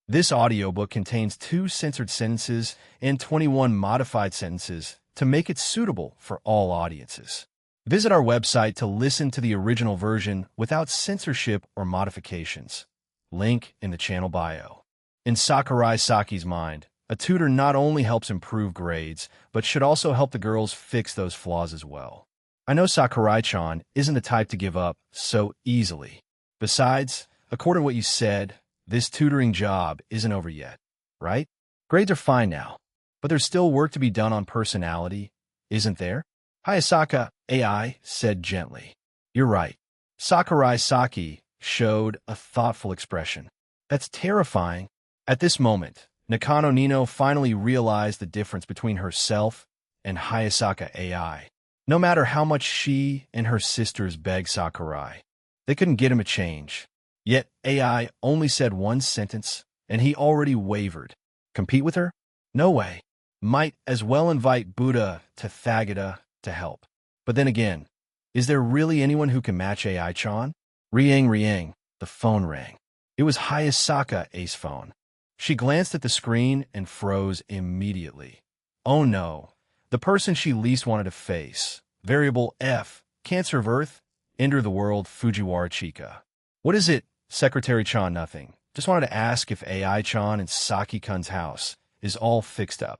This audiobook contains 2 censored sentences and 21 modified sentences to make it suitable for all audiences. Visit our website to listen to the original version without censorship or modifications. Link in the channel bio. In Sakurai Saki's mind, a tutor not only helps improve grades, but should also help the girls fix those flaws as well. I know Sakurai-chan isn't the type to give up so easily. Besides, according to what you said, this tutoring job isn't over yet, right? Grades are fine now, but there's still work to be done on personality, isn't there? Hayasaka AI said gently. You're right. Sakurai Saki showed a thoughtful expression. That's terrifying. At this moment, Nakano Nino finally realized the difference between herself and Hayasaka AI. No matter how much she and her sisters begged Sakurai, they couldn't get him to change. Yet AI only said one sentence, and he already wavered. Compete with her? No way. Might as well invite Buddha to Thagata to help. But then again, is there really anyone who can match AI-chan? Riang, the phone rang. It was Hayasaka A's phone. She glanced at the screen and froze immediately. Oh no, the person she least wanted to face. Variable F, Cancer of Earth, Ender of the World, Fujiwara Chika. What is it, Secretary-chan? Nothing. Just wanted to ask if AI-chan and Saki-kun's house is all fixed up.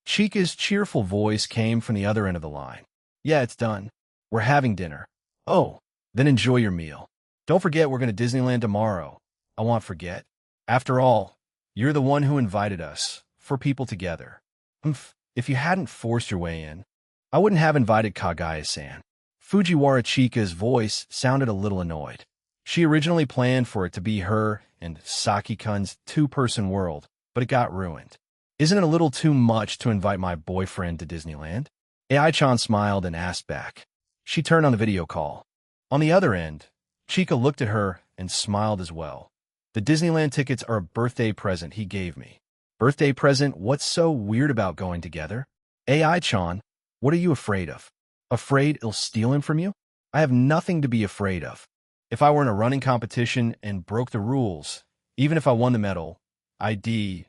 Chika's cheerful voice came from the other end of the line. Yeah, it's done. We're having dinner. Oh, then enjoy your meal. Don't forget we're going to Disneyland tomorrow. I won't forget. After all, you're the one who invited us, 4 people together. If you hadn't forced your way in, I wouldn't have invited Kagaya-san. Fujiwara Chika's voice sounded a little annoyed. She originally planned for it to be her and Saki-kun's 2-person world, but it got ruined. Isn't it a little too much to invite my boyfriend to Disneyland? AI-chan smiled and asked back. She turned on the video call. On the other end, Chika looked at her and smiled as well. The Disneyland tickets are a birthday present he gave me. Birthday present? What's so weird about going together? AI-chan, what are you afraid of? Afraid it'll steal him from you? I have nothing to be afraid of. If I were in a running competition and broke the rules, even if I won the medal, I'd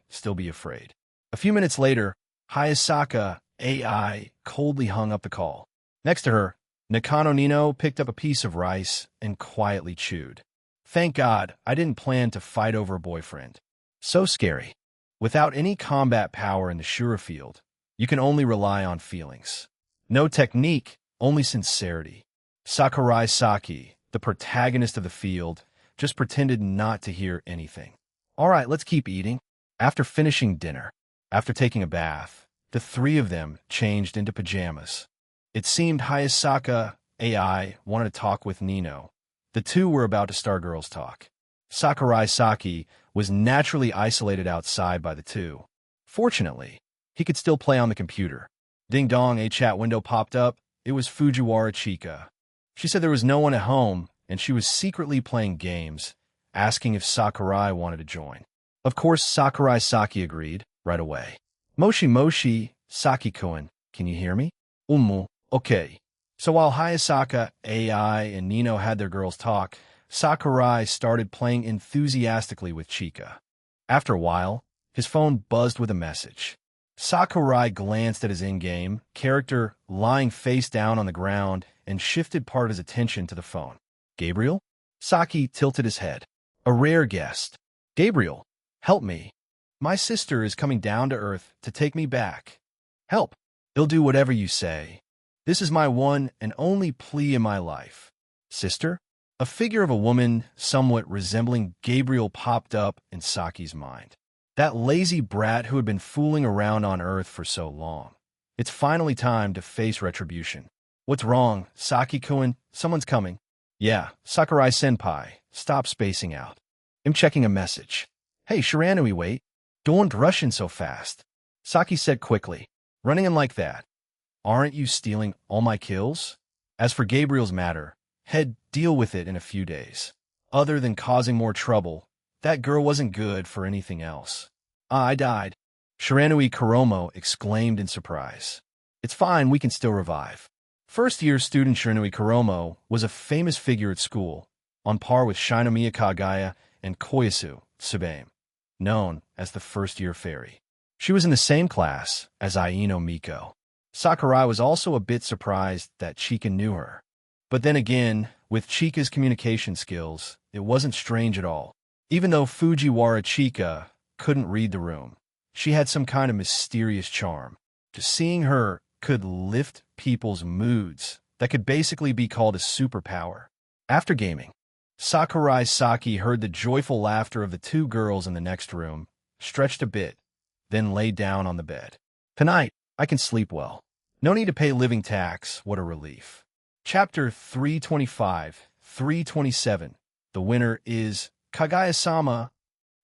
still be afraid. A few minutes later, Hayasaka AI coldly hung up the call. Next to her, Nakano Nino picked up a piece of rice and quietly chewed. Thank God I didn't plan to fight over a boyfriend. So scary. Without any combat power in the Shura field, you can only rely on feelings. No technique, only sincerity. Sakurai Saki, the protagonist of the field, just pretended not to hear anything. All right, let's keep eating. After finishing dinner, after taking a bath, the 3 of them changed into pajamas. It seemed Hayasaka AI wanted to talk with Nino. The 2 were about to start girls' talk. Sakurai Saki was naturally isolated outside by the 2. Fortunately, he could still play on the computer. Ding dong, a chat window popped up. It was Fujiwara Chika. She said there was no one at home, and she was secretly playing games, asking if Sakurai wanted to join. Of course, Sakurai Saki agreed right away. Moshi, Saki-kun, can you hear me? Okay. So while Hayasaka AI and Nino had their girls talk, Sakurai started playing enthusiastically with Chika. After a while, his phone buzzed with a message. Sakurai glanced at his in-game character lying face down on the ground and shifted part of his attention to the phone. Gabriel? Saki tilted his head. A rare guest. Gabriel, help me. My sister is coming down to Earth to take me back. Help. He'll do whatever you say. This is my one and only plea in my life. Sister? A figure of a woman somewhat resembling Gabriel popped up in Saki's mind. That lazy brat who had been fooling around on Earth for so long. It's finally time to face retribution. What's wrong, Saki-kun? Someone's coming. Yeah, Sakurai-senpai. Stop spacing out. I'm checking a message. Hey, Shiranui, wait. Don't rush in so fast. Saki said quickly. Running in like that. Aren't you stealing all my kills? As for Gabriel's matter, head deal with it in a few days. Other than causing more trouble, that girl wasn't good for anything else. I died. Shiranui Kuromo exclaimed in surprise. It's fine, we can still revive. First-year student Shiranui Kuromo was a famous figure at school, on par with Shinomiya Kagaya and Koyasu Tsubame. known as the first-year fairy. She was in the same class as Aino Miko. Sakurai was also a bit surprised that Chika knew her. But then again, with Chika's communication skills, it wasn't strange at all. Even though Fujiwara Chika couldn't read the room, she had some kind of mysterious charm. Just seeing her could lift people's moods. That could basically be called a superpower. After gaming, Sakurai Saki heard the joyful laughter of the two girls in the next room, stretched a bit, then lay down on the bed. Tonight, I can sleep well. No need to pay living tax. What a relief. Chapter 325, 327. The winner is Kaguya-sama,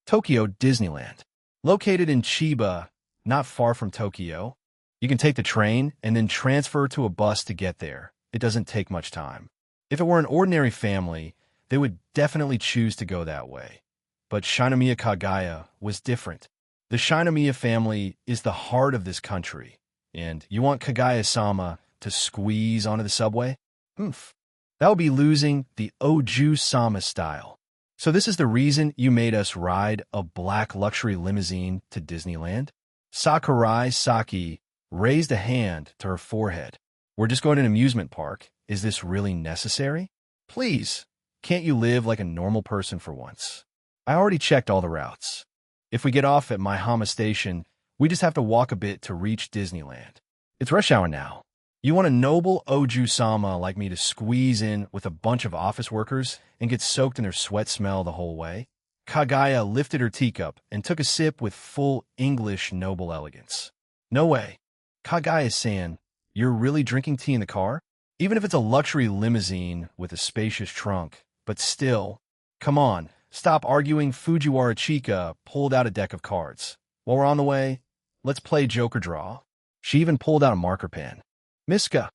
Tokyo Disneyland. Located in Chiba, not far from Tokyo, you can take the train and then transfer to a bus to get there. It doesn't take much time. If it were an ordinary family, they would definitely choose to go that way. But Shinomiya Kaguya was different. The Shinomiya family is the heart of this country, and you want Kaguya-sama to squeeze onto the subway? That would be losing the Oju-sama style. So this is the reason you made us ride a black luxury limousine to Disneyland? Sakurai Saki raised a hand to her forehead. We're just going to an amusement park. Is this really necessary? Please, can't you live like a normal person for once? I already checked all the routes. If we get off at Maihama Station, we just have to walk a bit to reach Disneyland. It's rush hour now. You want a noble Oju-sama like me to squeeze in with a bunch of office workers and get soaked in their sweat smell the whole way? Kaguya lifted her teacup and took a sip with full English noble elegance. No way. Kaguya-san, you're really drinking tea in the car? Even if it's a luxury limousine with a spacious trunk, but still. Come on, stop arguing. Fujiwara Chika pulled out a deck of cards. While we're on the way, let's play Joker Draw. She even pulled out a marker pen. Muska,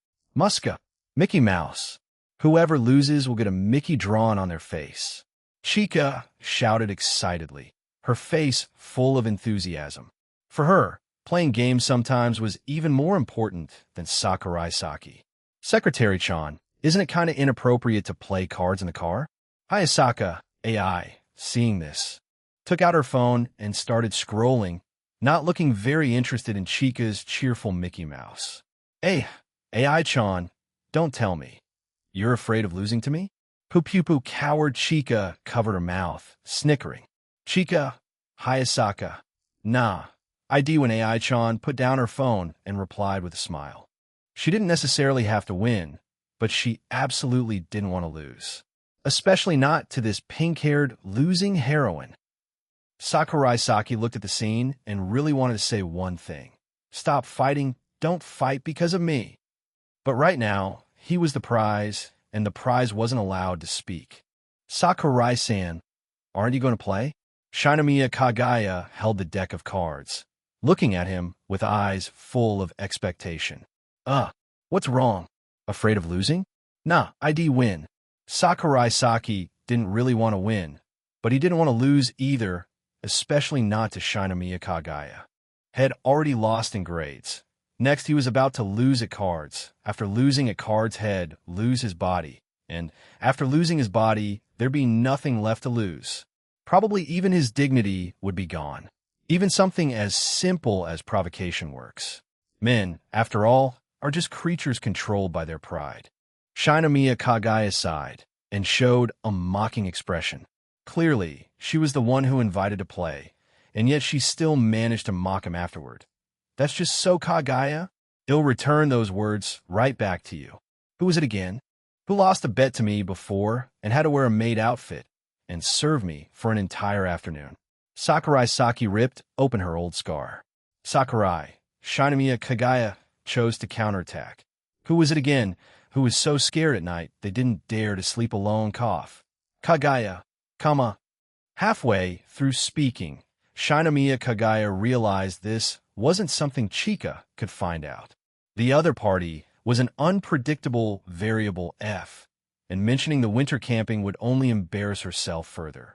Mickey Mouse. Whoever loses will get a Mickey drawn on their face. Chika shouted excitedly, her face full of enthusiasm. For her, playing games sometimes was even more important than Sakurai Saki. Secretary-chan, isn't it kind of inappropriate to play cards in the car? Hayasaka, AI, seeing this, took out her phone and started scrolling, not looking very interested in Chika's cheerful Mickey Mouse. Hey, AI-chan, don't tell me. You're afraid of losing to me? Poo-poo-poo, coward. Chika covered her mouth, snickering. Chika, Hayasaka, nah. ID when AI-chan put down her phone and replied with a smile. She didn't necessarily have to win, but she absolutely didn't want to lose. Especially not to this pink-haired, losing heroine. Sakurai Saki looked at the scene and really wanted to say one thing. Stop fighting, don't fight because of me. But right now, he was the prize, and the prize wasn't allowed to speak. Sakurai-san, aren't you going to play? Shinomiya Kaguya held the deck of cards, looking at him with eyes full of expectation. What's wrong? Afraid of losing? Nah, ID win. Sakurai Saki didn't really want to win, but he didn't want to lose either, especially not to Shinomiya Kaguya. Had already lost in grades. Next, he was about to lose at cards. After losing at cards, head, lose his body. And after losing his body, there'd be nothing left to lose. Probably even his dignity would be gone. Even something as simple as provocation works. Men, after all, are just creatures controlled by their pride. Shinomiya Kaguya sighed and showed a mocking expression. Clearly, she was the one who invited to play, and yet she still managed to mock him afterward. That's just so Kaguya. He'll return those words right back to you. Who was it again? Who lost a bet to me before and had to wear a maid outfit and serve me for an entire afternoon? Sakurai Saki ripped open her old scar. Sakurai, Shinomiya Kaguya chose to counterattack. Who was it again who was so scared at night they didn't dare to sleep alone? Cough. Kaguya, comma. Halfway through speaking, Shinomiya Kaguya realized this wasn't something Chika could find out. The other party was an unpredictable variable F, and mentioning the winter camping would only embarrass herself further.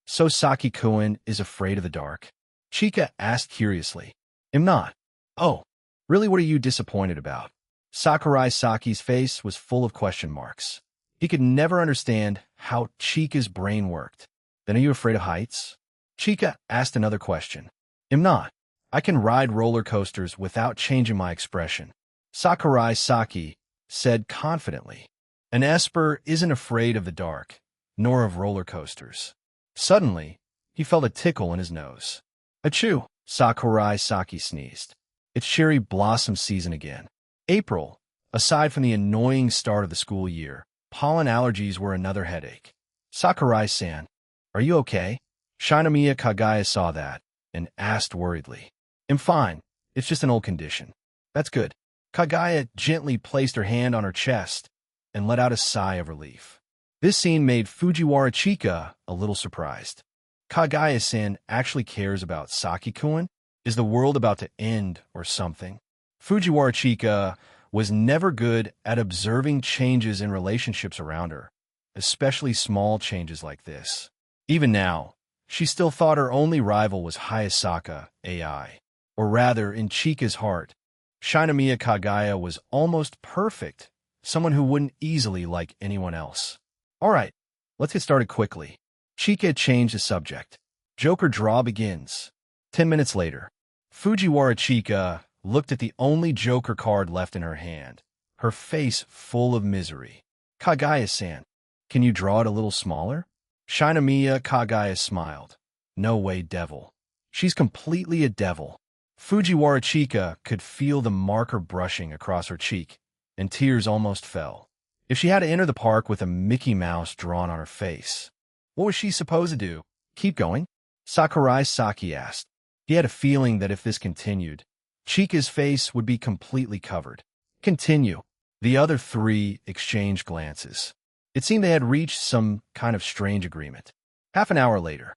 So Saki-kun is afraid of the dark? Chika asked curiously. Am not. Oh, really, what are you disappointed about? Sakurai Saki's face was full of question marks. He could never understand how Chika's brain worked. Then are you afraid of heights? Chika asked another question. I'm not. I can ride roller coasters without changing my expression, Sakurai Saki said confidently. An Esper isn't afraid of the dark, nor of roller coasters. Suddenly, he felt a tickle in his nose. Achoo! Sakurai Saki sneezed. It's cherry blossom season again. April. Aside from the annoying start of the school year, pollen allergies were another headache. Sakurai-san, are you okay? Shinomiya Kagaya saw that and asked worriedly. I'm fine. It's just an old condition. That's good. Kagaya gently placed her hand on her chest and let out a sigh of relief. This scene made Fujiwara Chika a little surprised. Kagaya-san actually cares about Saki-kun? Is the world about to end or something? Fujiwara Chika was never good at observing changes in relationships around her, especially small changes like this. Even now, she still thought her only rival was Hayasaka AI. Or rather, in Chika's heart, Shinomiya Kagaya was almost perfect, someone who wouldn't easily like anyone else. All right, let's get started quickly. Chika changed the subject. Joker draw begins. 10 minutes later, Fujiwara Chika looked at the only Joker card left in her hand, her face full of misery. Kagaya-san, can you draw it a little smaller? Shinomiya Kagaya smiled. No way, devil. She's completely a devil. Fujiwara Chika could feel the marker brushing across her cheek, and tears almost fell. If she had to enter the park with a Mickey Mouse drawn on her face, what was she supposed to do? Keep going? Sakurai Saki asked. He had a feeling that if this continued, Chika's face would be completely covered. Continue. The other three exchanged glances. It seemed they had reached some kind of strange agreement. Half an hour later,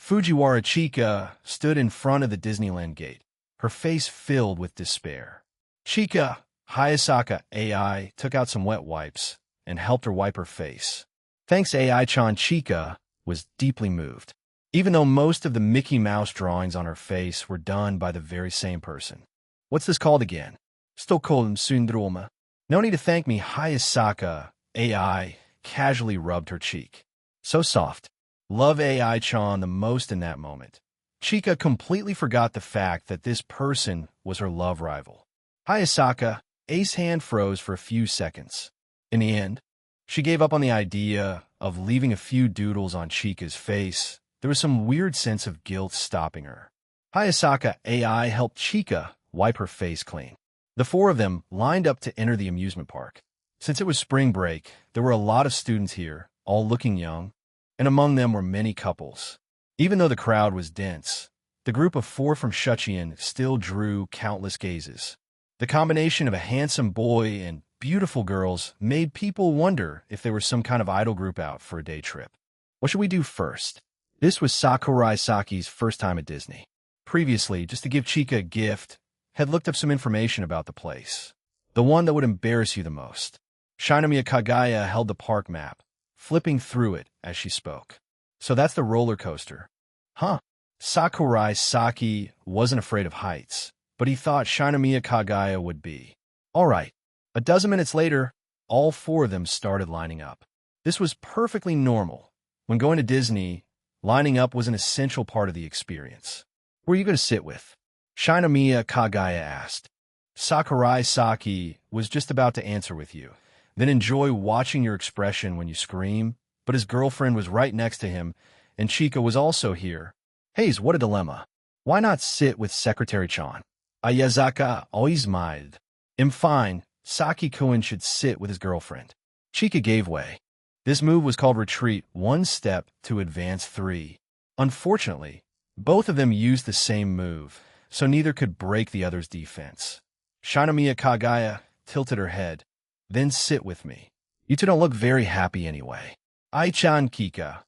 Fujiwara Chika stood in front of the Disneyland gate, her face filled with despair. Chika, Hayasaka AI, took out some wet wipes and helped her wipe her face. Thanks AI-chan. Chika was deeply moved, even though most of the Mickey Mouse drawings on her face were done by the very same person. What's this called again? Stockholm Syndrome. No need to thank me. Hayasaka AI casually rubbed her cheek. So soft. Love AI-chan the most in that moment. Chika completely forgot the fact that this person was her love rival. Hayasaka A's hand froze for a few seconds. In the end, she gave up on the idea of leaving a few doodles on Chika's face. There was some weird sense of guilt stopping her. Hayasaka AI helped Chika wipe her face clean. The four of them lined up to enter the amusement park. Since it was spring break, there were a lot of students here, all looking young, and among them were many couples. Even though the crowd was dense, the group of four from Shuchiin still drew countless gazes. The combination of a handsome boy and beautiful girls made people wonder if they were some kind of idol group out for a day trip. What should we do first? This was Sakurai Saki's first time at Disney. Previously, just to give Chika a gift, had looked up some information about the place. The one that would embarrass you the most. Shinomiya Kagaya held the park map, flipping through it as she spoke. So that's the roller coaster. Huh. Sakurai Saki wasn't afraid of heights, but he thought Shinomiya Kagaya would be. All right. A dozen minutes later, all four of them started lining up. This was perfectly normal. When going to Disney, lining up was an essential part of the experience. Who are you going to sit with? Shinomiya Kagaya asked. Sakurai Saki was just about to answer with you. Then enjoy watching your expression when you scream, but his girlfriend was right next to him, and Chika was also here. Hey, what a dilemma. Why not sit with Secretary-chan? Ayazaka always smiled. I'm fine. Saki-kun should sit with his girlfriend. Chika gave way. This move was called retreat, one step to advance three. Unfortunately, both of them used the same move, so neither could break the other's defense. Shinomiya Kagaya tilted her head. Then sit with me. You two don't look very happy anyway. Ai-chan Kika.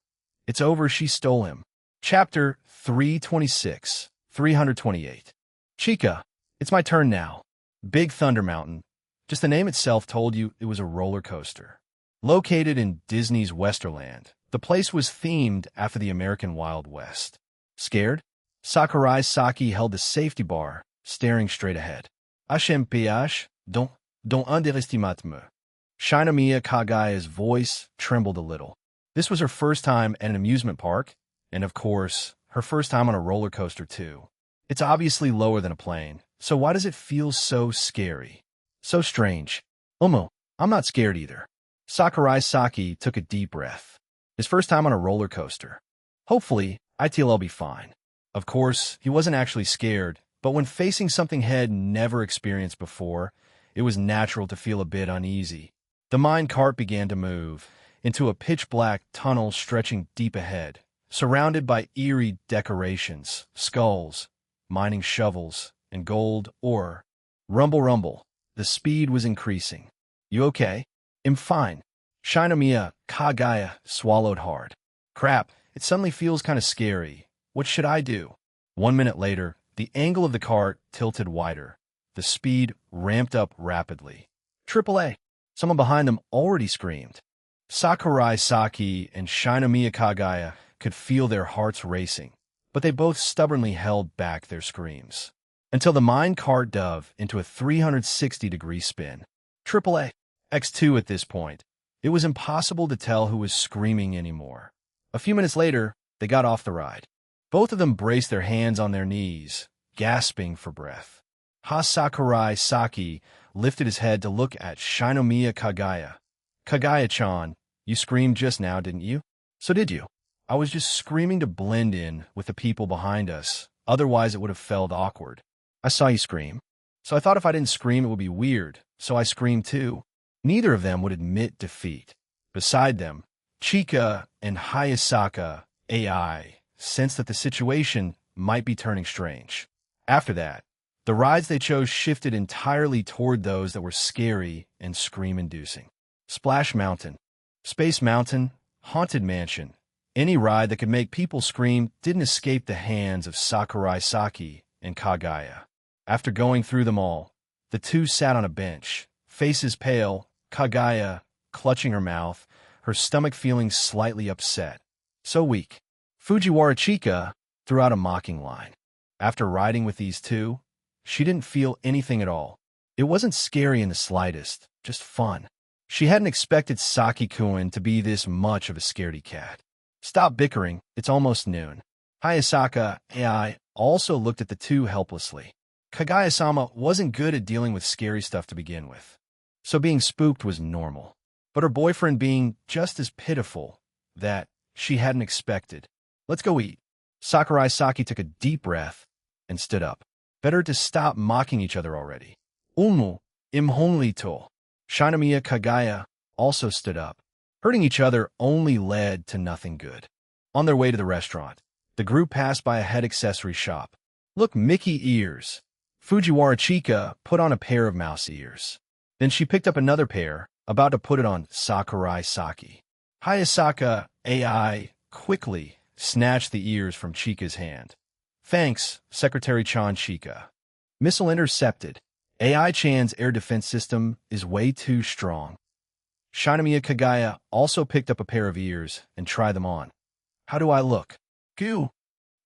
It's over. She stole him. Chapter 326, 328. Chika, it's my turn now. Big Thunder Mountain. Just the name itself told you it was a roller coaster. Located in Disney's Westerland, the place was themed after the American Wild West. Scared? Sakurai Saki held the safety bar, staring straight ahead. HMPH, don't underestimate me. Shinomiya Kagaya's voice trembled a little. This was her first time at an amusement park, and of course, her first time on a roller coaster too. It's obviously lower than a plane, so why does it feel so scary? So strange. Omo, I'm not scared either. Sakurai Saki took a deep breath. His first time on a roller coaster. Hopefully, I'll be fine. Of course, he wasn't actually scared, but when facing something he'd never experienced before, it was natural to feel a bit uneasy. The mine cart began to move into a pitch-black tunnel stretching deep ahead, surrounded by eerie decorations, skulls, mining shovels, and gold ore. Rumble, rumble. The speed was increasing. You okay? I'm fine. Shinomiya Kagaya swallowed hard. Crap, it suddenly feels kind of scary. What should I do? 1 minute later, the angle of the cart tilted wider. The speed ramped up rapidly. Triple A. Someone behind them already screamed. Sakurai Saki and Shinomiya Kagaya could feel their hearts racing, but they both stubbornly held back their screams until the mine cart dove into a 360-degree spin. Triple A. X2 at this point. It was impossible to tell who was screaming anymore. A few minutes later, they got off the ride. Both of them braced their hands on their knees, gasping for breath. Sakurai Saki lifted his head to look at Shinomiya Kagaya. Kagaya-chan, you screamed just now, didn't you? So did you. I was just screaming to blend in with the people behind us. Otherwise, it would have felt awkward. I saw you scream. So I thought if I didn't scream, it would be weird. So I screamed too. Neither of them would admit defeat. Beside them, Chika and Hayasaka, AI, sensed that the situation might be turning strange. After that, the rides they chose shifted entirely toward those that were scary and scream-inducing. Splash Mountain, Space Mountain, Haunted Mansion. Any ride that could make people scream didn't escape the hands of Sakurai Saki and Kagaya. After going through them all, the two sat on a bench, faces pale, Kagaya clutching her mouth, her stomach feeling slightly upset. So weak. Fujiwara Chika threw out a mocking line. After riding with these two, she didn't feel anything at all. It wasn't scary in the slightest, just fun. She hadn't expected Saki-kun to be this much of a scaredy cat. Stop bickering, it's almost noon. Hayasaka AI also looked at the two helplessly. Kagaya-sama wasn't good at dealing with scary stuff to begin with, so being spooked was normal. But her boyfriend being just as pitiful, that she hadn't expected. Let's go eat. Sakurai Saki took a deep breath and stood up. Better to stop mocking each other already. Umu, imhonli to. Shinomiya Kagaya also stood up. Hurting each other only led to nothing good. On their way to the restaurant, the group passed by a head accessory shop. Look, Mickey ears. Fujiwara Chika put on a pair of mouse ears. Then she picked up another pair, about to put it on Sakurai Saki. Hayasaka AI quickly snatched the ears from Chika's hand. Thanks, Secretary Chan Chika. Missile intercepted. AI-chan's air defense system is way too strong. Shinomiya Kagaya also picked up a pair of ears and tried them on. How do I look? Goo.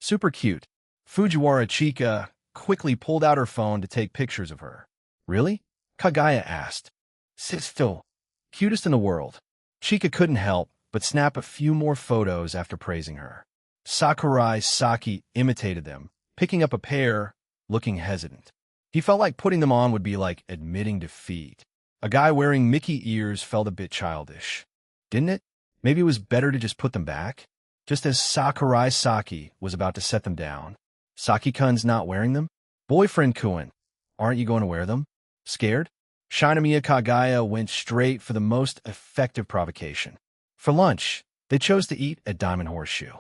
Super cute. Fujiwara Chika quickly pulled out her phone to take pictures of her. Really? Kagaya asked. Sisto. Cutest in the world. Chika couldn't help but snap a few more photos after praising her. Sakurai Saki imitated them, picking up a pair, looking hesitant. He felt like putting them on would be like admitting defeat. A guy wearing Mickey ears felt a bit childish. Didn't it? Maybe it was better to just put them back? Just as Sakurai Saki was about to set them down. Saki-kun's not wearing them? Boyfriend-kun, aren't you going to wear them? Scared? Shinomiya Kagaya went straight for the most effective provocation. For lunch, they chose to eat at Diamond Horseshoe.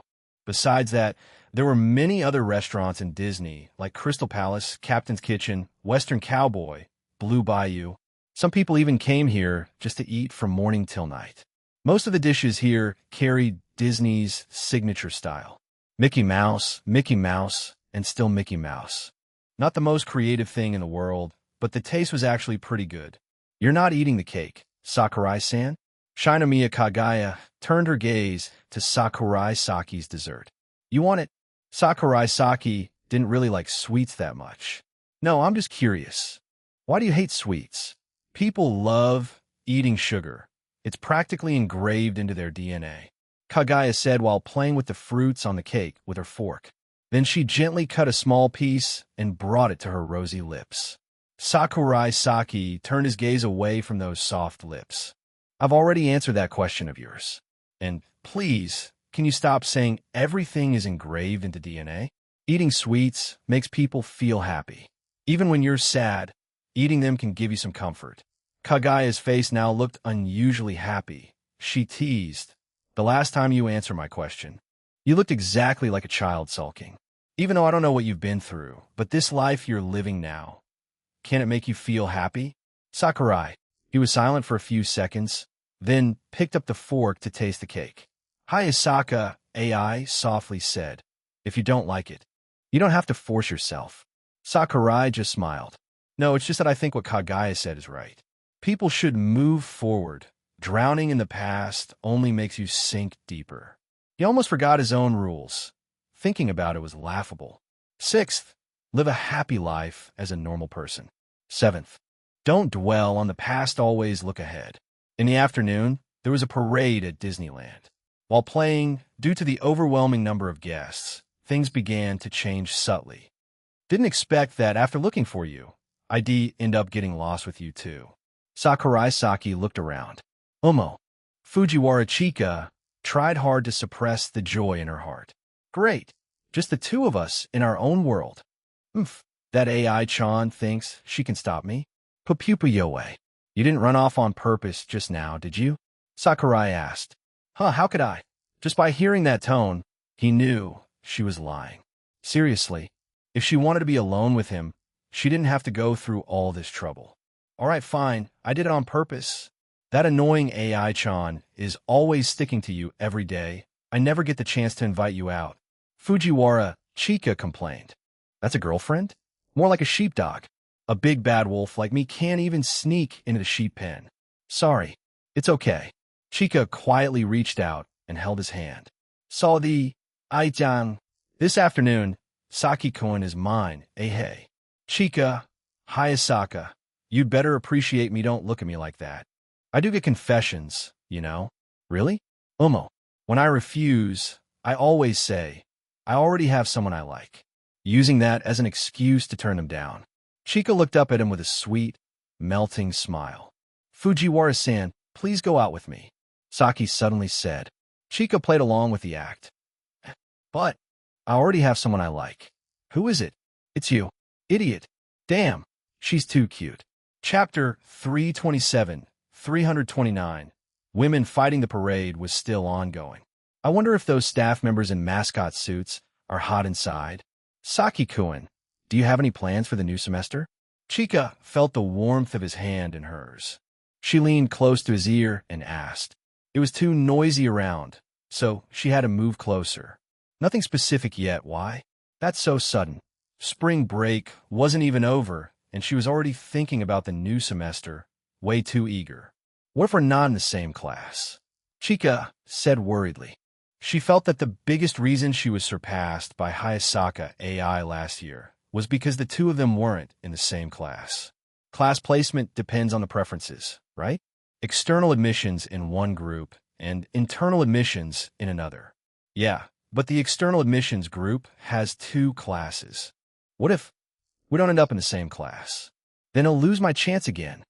Besides that, there were many other restaurants in Disney, like Crystal Palace, Captain's Kitchen, Western Cowboy, Blue Bayou. Some people even came here just to eat from morning till night. Most of the dishes here carried Disney's signature style. Mickey Mouse, and still Mickey Mouse. Not the most creative thing in the world, but the taste was actually pretty good. You're not eating the cake, Sakurai-san? Shinomiya Kagaya turned her gaze to Sakurai Saki's dessert. You want it? Sakurai Saki didn't really like sweets that much. No, I'm just curious. Why do you hate sweets? People love eating sugar. It's practically engraved into their DNA. Kagaya said while playing with the fruits on the cake with her fork. Then she gently cut a small piece and brought it to her rosy lips. Sakurai Saki turned his gaze away from those soft lips. I've already answered that question of yours. And please, can you stop saying everything is engraved into DNA? Eating sweets makes people feel happy. Even when you're sad, eating them can give you some comfort. Kagaya's face now looked unusually happy. She teased, "The last time you answered my question, you looked exactly like a child sulking. Even though I don't know what you've been through, but this life you're living now, can it make you feel happy?" Sakurai. He was silent for a few seconds, then picked up the fork to taste the cake. Hayasaka AI softly said, "If you don't like it, you don't have to force yourself." Sakurai just smiled. "No, it's just that I think what Kagaya said is right. People should move forward. Drowning in the past only makes you sink deeper." He almost forgot his own rules. Thinking about it was laughable. 6th, live a happy life as a normal person. 7th, don't dwell on the past, always look ahead. In the afternoon, there was a parade at Disneyland. While playing, due to the overwhelming number of guests, things began to change subtly. "Didn't expect that after looking for you, I'd end up getting lost with you too." Sakurai Saki looked around. Fujiwara Chika tried hard to suppress the joy in her heart. "Great, just the two of us in our own world. That AI-chan thinks she can stop me? Pupupa Yoe. You didn't run off on purpose just now, did you?" Sakurai asked. How could I? Just by hearing that tone, he knew she was lying. Seriously, if she wanted to be alone with him, she didn't have to go through all this trouble. "All right, fine, I did it on purpose. That annoying AI-chan is always sticking to you every day. I never get the chance to invite you out." Fujiwara Chika complained. "That's a girlfriend? More like a sheepdog. A big bad wolf like me can't even sneak into the sheep pen." "Sorry, it's okay." Chika quietly reached out and held his hand. "Saw the Ai-chan. This afternoon, Saki-kun is mine, hey. Chika, Hayasaka, you'd better appreciate me. Don't look at me like that. I do get confessions, you know." "Really?" When I refuse, I always say, I already have someone I like," using that as an excuse to turn them down. Chika looked up at him with a sweet, melting smile. "Fujiwara-san, please go out with me," Saki suddenly said. Chika played along with the act. "But I already have someone I like." "Who is it?" "It's you. Idiot. Damn, she's too cute." Chapter 327, 329. Women Fighting the Parade was still ongoing. I wonder if those staff members in mascot suits are hot inside. "Saki-kun, do you have any plans for the new semester?" Chika felt the warmth of his hand in hers. She leaned close to his ear and asked. It was too noisy around, so she had to move closer. "Nothing specific yet. Why?" "That's so sudden. Spring break wasn't even over, and she was already thinking about the new semester. Way too eager." "What if we're not in the same class?" Chika said worriedly. She felt that the biggest reason she was surpassed by Hayasaka AI last year was because the two of them weren't in the same class. Class placement depends on the preferences, right? External admissions in one group and internal admissions in another. Yeah, but the external admissions group has two classes. What if we don't end up in the same class? Then I'll lose my chance again.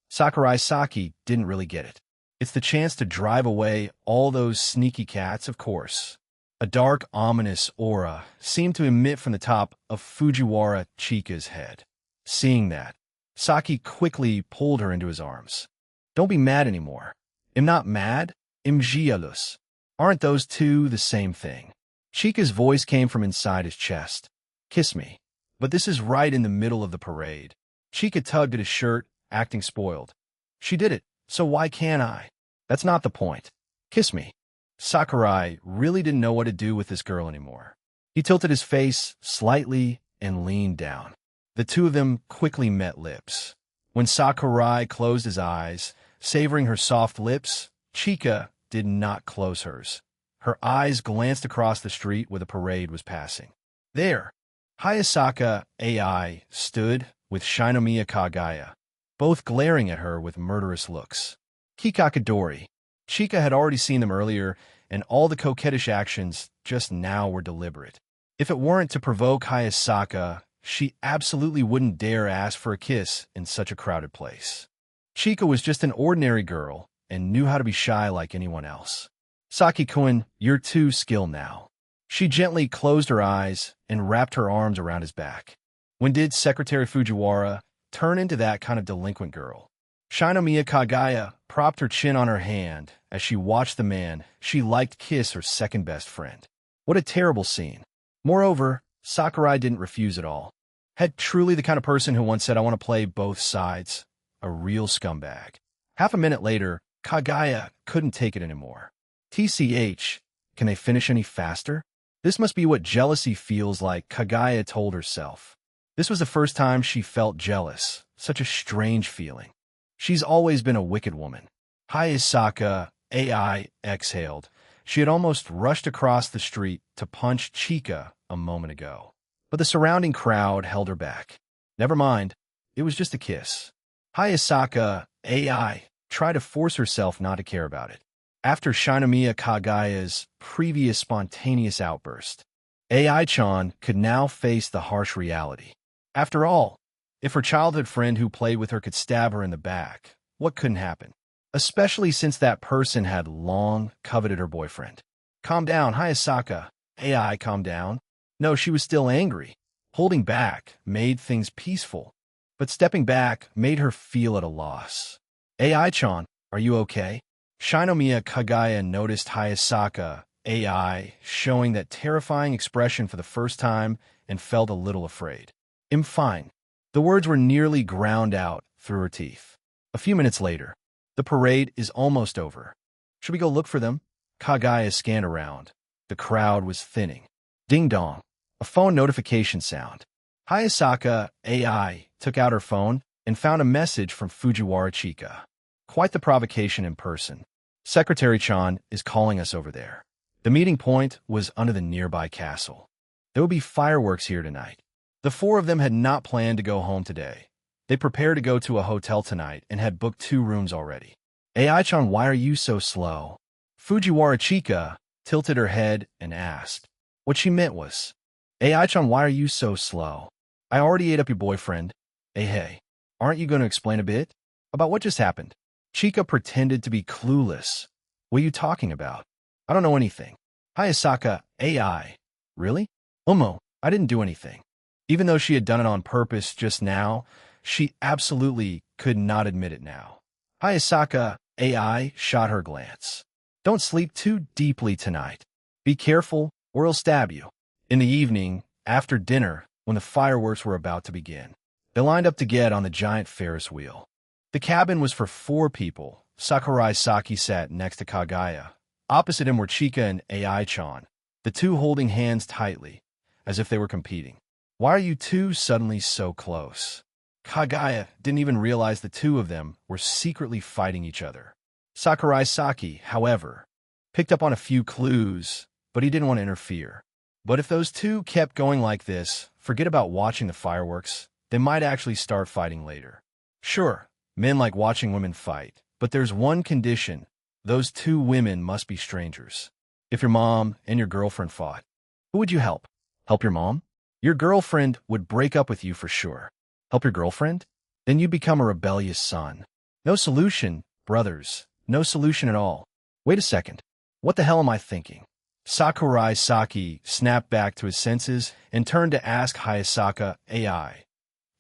Sakurai Saki didn't really get it. It's the chance to drive away all those sneaky cats, of course. A dark, ominous aura seemed to emit from the top of Fujiwara Chika's head. Seeing that, Saki quickly pulled her into his arms. "Don't be mad anymore." "I'm not mad, I'm jealous." "Aren't those two the same thing?" Chika's voice came from inside his chest. "Kiss me." "But this is right in the middle of the parade." Chika tugged at his shirt, acting spoiled. "She did it, so why can't I?" "That's not the point. Kiss me." Sakurai really didn't know what to do with this girl anymore. He tilted his face slightly and leaned down. The two of them quickly met lips. When Sakurai closed his eyes, savoring her soft lips, Chika did not close hers. Her eyes glanced across the street where the parade was passing. There, Hayasaka AI stood with Shinomiya Kagaya, both glaring at her with murderous looks. Kikakadori. Chika had already seen them earlier, and all the coquettish actions just now were deliberate. If it weren't to provoke Hayasaka, she absolutely wouldn't dare ask for a kiss in such a crowded place. Chika was just an ordinary girl and knew how to be shy like anyone else. Saki-kun, you're too skilled now. She gently closed her eyes and wrapped her arms around his back. When did Secretary Fujiwara turn into that kind of delinquent girl? Shinomiya Kagaya propped her chin on her hand as she watched the man she liked kiss her second-best friend. What a terrible scene. Moreover, Sakurai didn't refuse at all. Had truly the kind of person who once said, "I want to play both sides." A real scumbag. Half a minute later, Kagaya couldn't take it anymore. TCH, can they finish any faster? This must be what jealousy feels like, Kagaya told herself. This was the first time she felt jealous, such a strange feeling. She's always been a wicked woman. Hayasaka, AI, exhaled. She had almost rushed across the street to punch Chika a moment ago. But the surrounding crowd held her back. Never mind, it was just a kiss. Hayasaka, AI, tried to force herself not to care about it. After Shinomiya Kagaya's previous spontaneous outburst, AI-chan could now face the harsh reality. After all, if her childhood friend who played with her could stab her in the back, what couldn't happen? Especially since that person had long coveted her boyfriend. Calm down, Hayasaka. AI, calm down. No, she was still angry. Holding back made things peaceful, but stepping back made her feel at a loss. AI-chan, are you okay? Shinomiya Kagaya noticed Hayasaka, AI, showing that terrifying expression for the first time and felt a little afraid. I'm fine. The words were nearly ground out through her teeth. A few minutes later, the parade is almost over. Should we go look for them? Kagaya scanned around. The crowd was thinning. Ding-dong. A phone notification sound. Hayasaka, AI, took out her phone and found a message from Fujiwara Chika. Quite the provocation in person. Secretary Chan is calling us over there. The meeting point was under the nearby castle. There will be fireworks here tonight. The four of them had not planned to go home today. They prepared to go to a hotel tonight and had booked 2 rooms already. AI-chan, why are you so slow? Fujiwara Chika tilted her head and asked. What she meant was, AI-chan, why are you so slow? I already ate up your boyfriend. Hey, aren't you going to explain a bit? About what just happened? Chika pretended to be clueless. What are you talking about? I don't know anything. Hayasaka, AI. Really? Omo, I didn't do anything. Even though she had done it on purpose just now, she absolutely could not admit it now. Hayasaka, AI, shot her glance. Don't sleep too deeply tonight. Be careful, or he'll stab you. In the evening, after dinner, when the fireworks were about to begin, they lined up to get on the giant Ferris wheel. The cabin was for 4 people. Sakurai Saki sat next to Kagaya. Opposite him were Chika and AI-chan, the two holding hands tightly, as if they were competing. Why are you two suddenly so close? Kagaya didn't even realize the two of them were secretly fighting each other. Sakurai Saki, however, picked up on a few clues, but he didn't want to interfere. But if those two kept going like this, forget about watching the fireworks. They might actually start fighting later. Sure, men like watching women fight, but there's one condition. Those 2 women must be strangers. If your mom and your girlfriend fought, who would you help? Help your mom? Your girlfriend would break up with you for sure. Help your girlfriend? Then you become a rebellious son. No solution, brothers. No solution at all. Wait a second. What the hell am I thinking? Sakurai Saki snapped back to his senses and turned to ask Hayasaka, AI.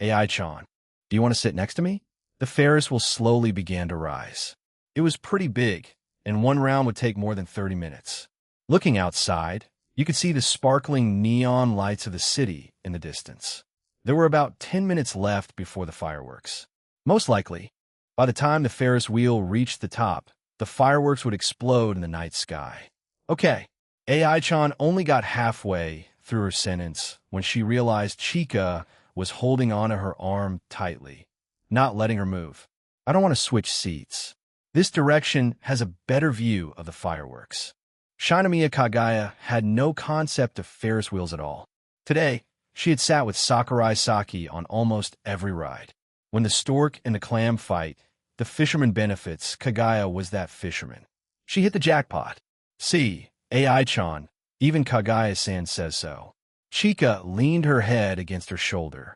AI-chan, do you want to sit next to me? The Ferris wheel slowly began to rise. It was pretty big, and one round would take more than 30 minutes. Looking outside, you could see the sparkling neon lights of the city in the distance. There were about 10 minutes left before the fireworks. Most likely, by the time the Ferris wheel reached the top, the fireworks would explode in the night sky. Okay, AI-chan only got halfway through her sentence when she realized Chika was holding onto her arm tightly, not letting her move. I don't want to switch seats. This direction has a better view of the fireworks. Shinomiya Kagaya had no concept of Ferris wheels at all. Today, she had sat with Sakurai Saki on almost every ride. When the stork and the clam fight, the fisherman benefits. Kagaya was that fisherman. She hit the jackpot. See, AI-chan, even Kagaya-san says so. Chika leaned her head against her shoulder,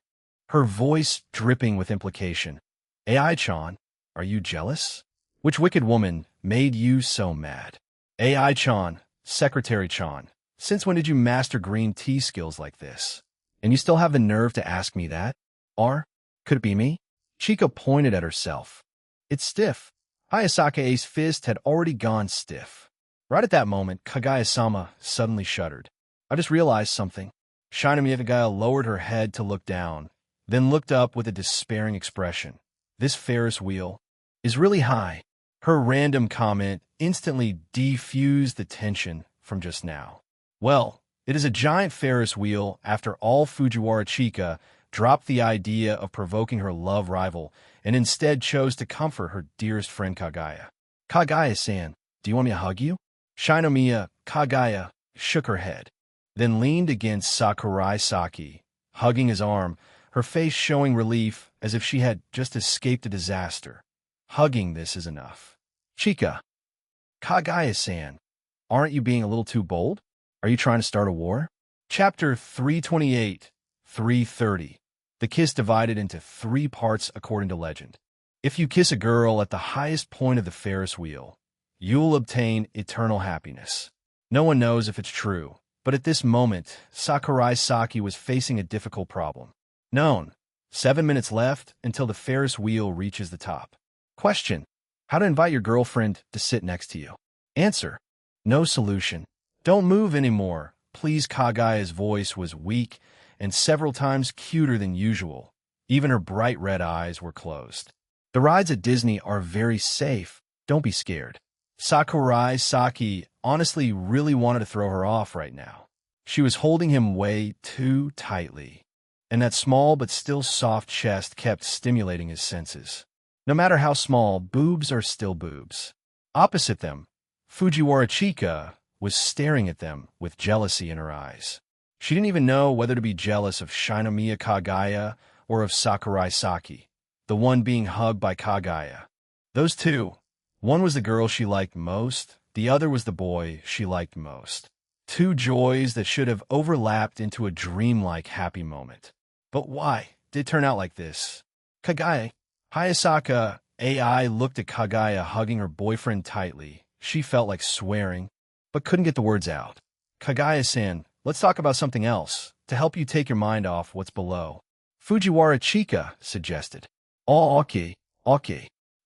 her voice dripping with implication. AI-chan, are you jealous? Which wicked woman made you so mad? AI-chan, Secretary-chan, since when did you master green tea skills like this? And you still have the nerve to ask me that? Or could it be me? Chika pointed at herself. It's stiff. Hayasaka's fist had already gone stiff. Right at that moment, Kagaya-sama suddenly shuddered. I just realized something. Shinomiya Kagaya lowered her head to look down, then looked up with a despairing expression. This Ferris wheel is really high. Her random comment instantly defused the tension from just now. Well, it is a giant Ferris wheel after all. Fujiwara Chika dropped the idea of provoking her love rival and instead chose to comfort her dearest friend Kagaya. Kagaya-san, do you want me to hug you? Shinomiya Kagaya shook her head, then leaned against Sakurai Saki, hugging his arm, her face showing relief as if she had just escaped a disaster. Hugging this is enough. Chika. Kagaya-san, aren't you being a little too bold? Are you trying to start a war? Chapter 328, 330. The kiss divided into 3 parts according to legend. If you kiss a girl at the highest point of the Ferris wheel, you'll obtain eternal happiness. No one knows if it's true, but at this moment, Sakurai Saki was facing a difficult problem. Known. 7 minutes left until the Ferris wheel reaches the top. Question. How to invite your girlfriend to sit next to you? Answer. No solution. Don't move anymore, please. Kagaya's voice was weak and several times cuter than usual. Even her bright red eyes were closed. The rides at Disney are very safe. Don't be scared. Sakurai Saki honestly really wanted to throw her off right now. She was holding him way too tightly, and that small but still soft chest kept stimulating his senses. No matter how small, boobs are still boobs. Opposite them, Fujiwara Chika was staring at them with jealousy in her eyes. She didn't even know whether to be jealous of Shinomiya Kagaya or of Sakurai Saki, the one being hugged by Kagaya. Those two, one was the girl she liked most, the other was the boy she liked most. 2 joys that should have overlapped into a dreamlike happy moment. But why did it turn out like this? Kagaya. Hayasaka AI looked at Kagaya hugging her boyfriend tightly. She felt like swearing, but couldn't get the words out. Kagaya-san, let's talk about something else, to help you take your mind off what's below. Fujiwara Chika suggested. Oh, okay.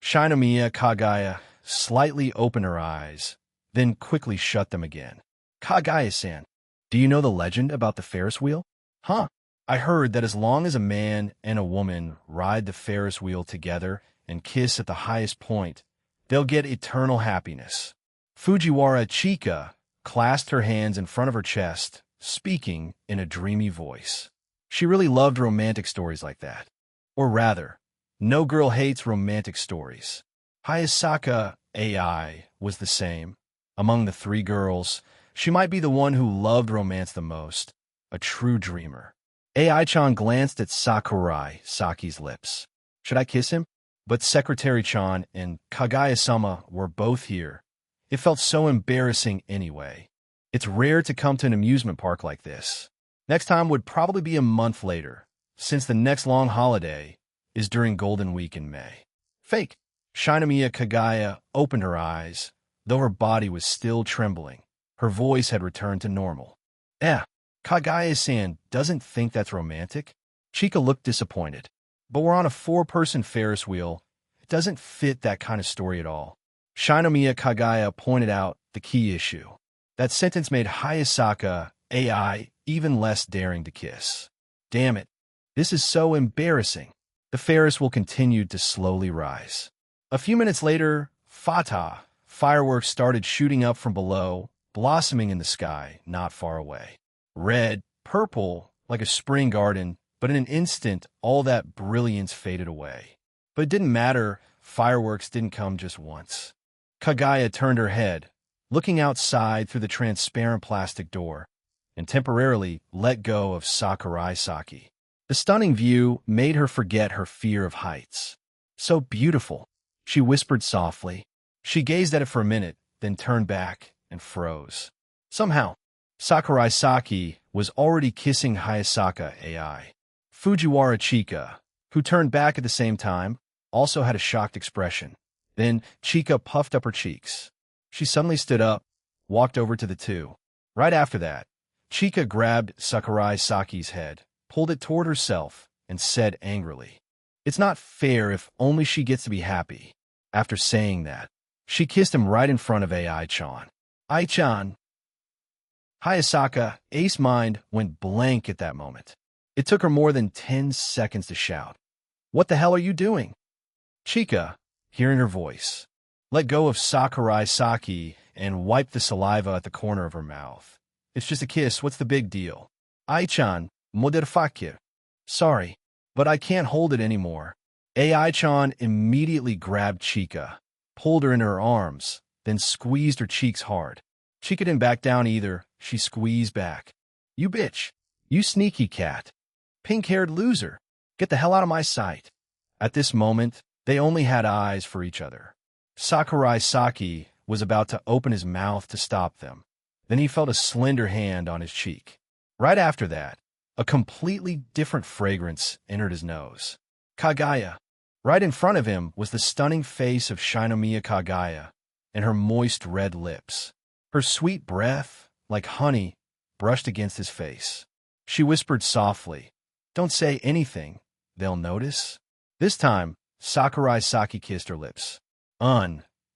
Shinomiya Kagaya slightly opened her eyes, then quickly shut them again. Kagaya-san, do you know the legend about the Ferris wheel? Huh? I heard that as long as a man and a woman ride the Ferris wheel together and kiss at the highest point, they'll get eternal happiness. Fujiwara Chika clasped her hands in front of her chest, speaking in a dreamy voice. She really loved romantic stories like that. Or rather, no girl hates romantic stories. Hayasaka AI was the same. Among the 3 girls, she might be the one who loved romance the most, a true dreamer. AI-chan glanced at Sakurai Saki's lips. Should I kiss him? But Secretary-chan and Kagaya-sama were both here. It felt so embarrassing anyway. It's rare to come to an amusement park like this. Next time would probably be a month later, since the next long holiday is during Golden Week in May. Fake. Shinomiya Kagaya opened her eyes, though her body was still trembling. Her voice had returned to normal. Kagaya-san doesn't think that's romantic? Chika looked disappointed. But we're on a 4-person Ferris wheel. It doesn't fit that kind of story at all. Shinomiya Kagaya pointed out the key issue. That sentence made Hayasaka AI even less daring to kiss. Damn it. This is so embarrassing. The Ferris wheel continued to slowly rise. A few minutes later, fireworks started shooting up from below, blossoming in the sky not far away. Red, purple, like a spring garden, but in an instant, all that brilliance faded away. But it didn't matter, fireworks didn't come just once. Kagaya turned her head, looking outside through the transparent plastic door, and temporarily let go of Sakurai Saki. The stunning view made her forget her fear of heights. So beautiful, she whispered softly. She gazed at it for a minute, then turned back and froze. Somehow, Sakurai Saki was already kissing Hayasaka AI. Fujiwara Chika, who turned back at the same time, also had a shocked expression. Then Chika puffed up her cheeks. She suddenly stood up, walked over to the two. Right after that, Chika grabbed Sakurai Saki's head, pulled it toward herself, and said angrily, "It's not fair if only she gets to be happy." After saying that, she kissed him right in front of Ai-chan. Ai-chan. Hayasaka's mind went blank at that moment. It took her more than 10 seconds to shout, "What the hell are you doing?" Chika, hearing her voice, let go of Sakurai Saki and wiped the saliva at the corner of her mouth. "It's just a kiss, what's the big deal?" "Ai-chan, motherfucker. Sorry, but I can't hold it anymore." Ai-chan immediately grabbed Chika, pulled her into her arms, then squeezed her cheeks hard. Chika didn't back down either. She squeezed back. "You bitch. You sneaky cat. Pink-haired loser. Get the hell out of my sight." At this moment, they only had eyes for each other. Sakurai Saki was about to open his mouth to stop them. Then he felt a slender hand on his cheek. Right after that, a completely different fragrance entered his nose. Kagaya. Right in front of him was the stunning face of Shinomiya Kagaya and her moist red lips. Her sweet breath, like honey, brushed against his face. She whispered softly, "Don't say anything. They'll notice." This time, Sakurai Saki kissed her lips.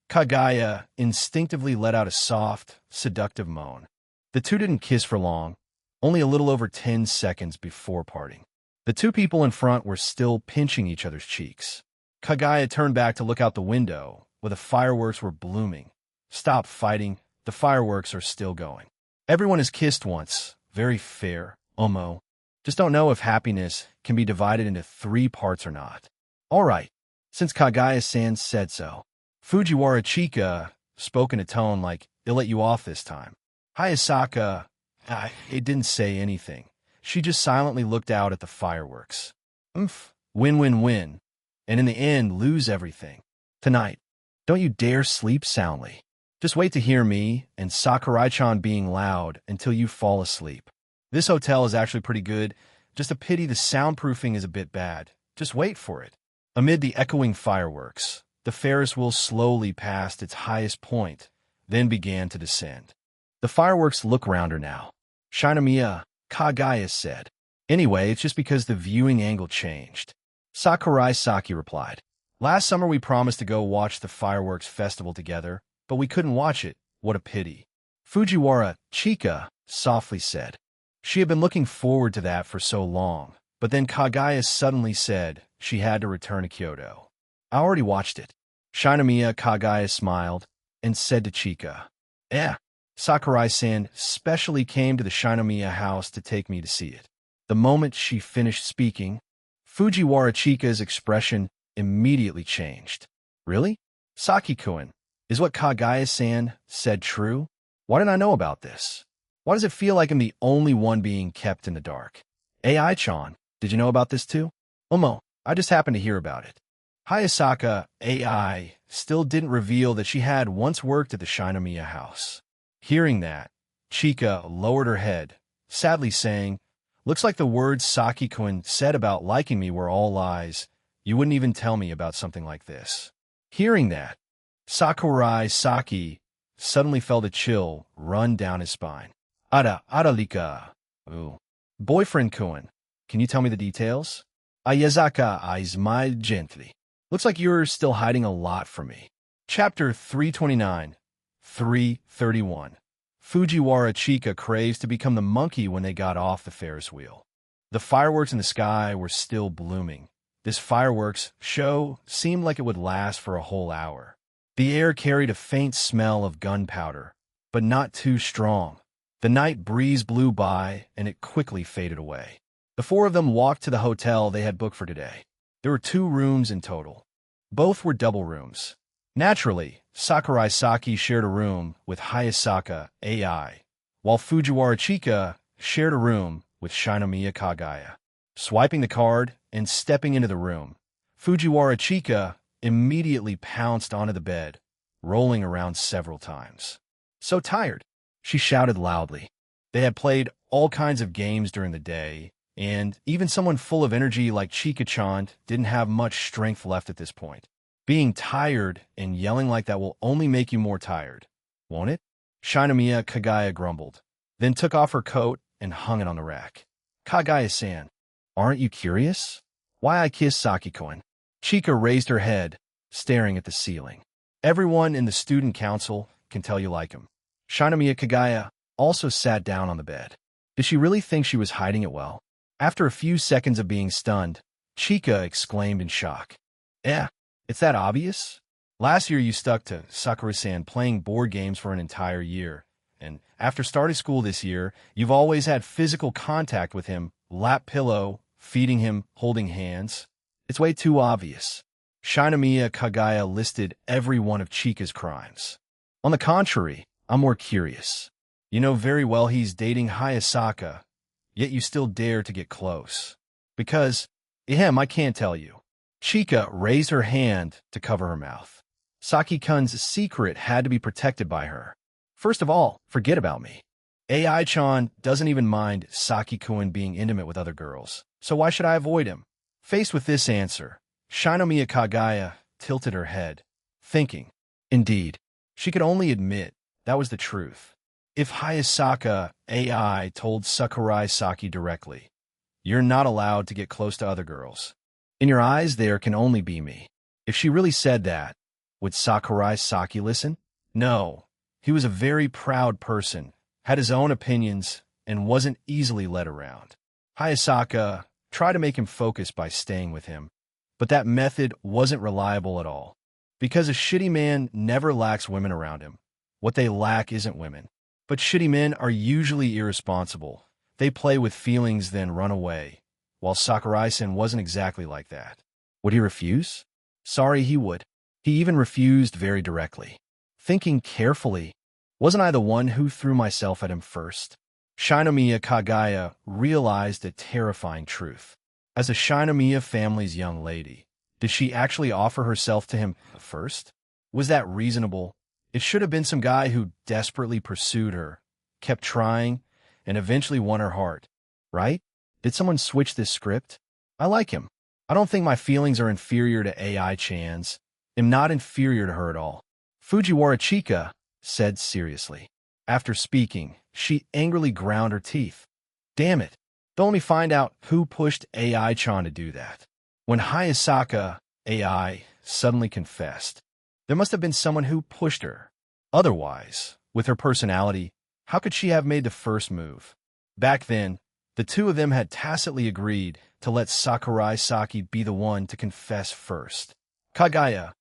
Kagaya instinctively let out a soft, seductive moan. The two didn't kiss for long, only a little over 10 seconds before parting. The two people in front were still pinching each other's cheeks. Kagaya turned back to look out the window, where the fireworks were blooming. "Stop fighting. The fireworks are still going. Everyone has kissed once. Very fair, Omo. Just don't know if happiness can be divided into 3 parts or not." "All right, since Kagaya-san said so." Fujiwara Chika spoke in a tone like, "They'll let you off this time." Hayasaka, it didn't say anything. She just silently looked out at the fireworks. Win-win-win. And in the end, lose everything. Tonight, don't you dare sleep soundly. Just wait to hear me and Sakurai-chan being loud until you fall asleep. This hotel is actually pretty good. Just a pity the soundproofing is a bit bad. Just wait for it. Amid the echoing fireworks, the Ferris wheel slowly passed its highest point, then began to descend. The fireworks look rounder now. Shinomiya Kagaya said. "Anyway, it's just because the viewing angle changed." Sakurai Saki replied. "Last summer we promised to go watch the fireworks festival together, but we couldn't watch it. What a pity." Fujiwara Chika softly said. She had been looking forward to that for so long, but then Kagaya suddenly said she had to return to Kyoto. "I already watched it." Shinomiya Kagaya smiled and said to Chika, Sakurai-san specially came to the Shinomiya house to take me to see it." The moment she finished speaking, Fujiwara Chika's expression immediately changed. "Really? Saki-kun, is what Kagaya-san said true? Why didn't I know about this? Why does it feel like I'm the only one being kept in the dark? Ai-chan, did you know about this too?" "Omo, I just happened to hear about it." Hayasaka AI still didn't reveal that she had once worked at the Shinomiya house. Hearing that, Chika lowered her head, sadly saying, "Looks like the words Saki-kun said about liking me were all lies. You wouldn't even tell me about something like this." Hearing that, Sakurai Saki suddenly felt a chill run down his spine. Aralika. Ooh. "Boyfriend-kun, can you tell me the details?" Ayazaka smiled gently. "Looks like you're still hiding a lot from me." Chapter 329. 331. Fujiwara Chika craves to become the monkey when they got off the Ferris wheel. The fireworks in the sky were still blooming. This fireworks show seemed like it would last for a whole hour. The air carried a faint smell of gunpowder, but not too strong. The night breeze blew by, and it quickly faded away. The 4 of them walked to the hotel they had booked for today. There were 2 rooms in total. Both were double rooms. Naturally, Sakurai Saki shared a room with Hayasaka AI, while Fujiwara Chika shared a room with Shinomiya Kagaya. Swiping the card and stepping into the room, Fujiwara Chika immediately pounced onto the bed, rolling around several times. "So tired," she shouted loudly. They had played all kinds of games during the day, and even someone full of energy like Chika-chan didn't have much strength left at this point. Being tired and yelling like that will only make you more tired, won't it? Shinomiya Kagaya grumbled, then took off her coat and hung it on the rack. Kagaya-san, aren't you curious? Why I kissed Saki-kun? Chika raised her head, staring at the ceiling. Everyone in the student council can tell you like him. Shinomiya Kagaya also sat down on the bed. Did she really think she was hiding it well? After a few seconds of being stunned, Chika exclaimed in shock. It's that obvious? Last year you stuck to Sakura-san playing board games for an entire year, and after starting school this year, you've always had physical contact with him, lap pillow, feeding him, holding hands. It's way too obvious. Shinomiya Kagaya listed every one of Chika's crimes. On the contrary, I'm more curious. You know very well he's dating Hayasaka, yet you still dare to get close. Because, I can't tell you. Chika raised her hand to cover her mouth. Saki-kun's secret had to be protected by her. First of all, forget about me. AI-chan doesn't even mind Saki-kun being intimate with other girls, so why should I avoid him? Faced with this answer, Shinomiya Kagaya tilted her head, thinking, indeed, she could only admit that was the truth. If Hayasaka AI told Sakurai Saki directly, you're not allowed to get close to other girls. In your eyes, there can only be me. If she really said that, would Sakurai Saki listen? No. He was a very proud person, had his own opinions, and wasn't easily led around. Hayasaka tried to make him focus by staying with him, but that method wasn't reliable at all. Because a shitty man never lacks women around him. What they lack isn't women. But shitty men are usually irresponsible. They play with feelings, then run away. While Sakurai-san wasn't exactly like that. Would he refuse? Sorry, he would. He even refused very directly. Thinking carefully, wasn't I the one who threw myself at him first? Shinomiya Kagaya realized a terrifying truth. As a Shinomiya family's young lady, did she actually offer herself to him first? Was that reasonable? It should have been some guy who desperately pursued her, kept trying, and eventually won her heart, right? Did someone switch this script? I like him. I don't think my feelings are inferior to AI-chan's. I'm not inferior to her at all. Fujiwara Chika said seriously. After speaking, she angrily ground her teeth. Damn it. Don't let me find out who pushed AI-chan to do that. When Hayasaka AI suddenly confessed, there must have been someone who pushed her. Otherwise, with her personality, how could she have made the first move? Back then, the two of them had tacitly agreed to let Sakurai Saki be the one to confess first. Kagaya,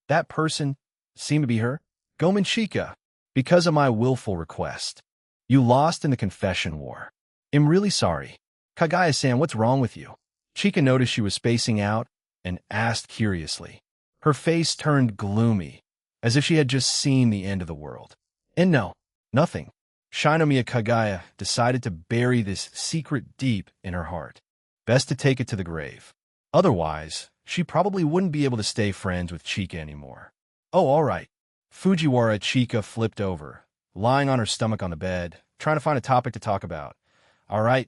that person seemed to be her? Gomen Chika, because of my willful request. You lost in the confession war. I'm really sorry. Kagaya-san, what's wrong with you? Chika noticed she was spacing out and asked curiously. Her face turned gloomy, as if she had just seen the end of the world. And no, nothing. Shinomiya Kagaya decided to bury this secret deep in her heart. Best to take it to the grave. Otherwise, she probably wouldn't be able to stay friends with Chika anymore. Oh, all right. Fujiwara Chika flipped over, lying on her stomach on the bed, trying to find a topic to talk about. All right,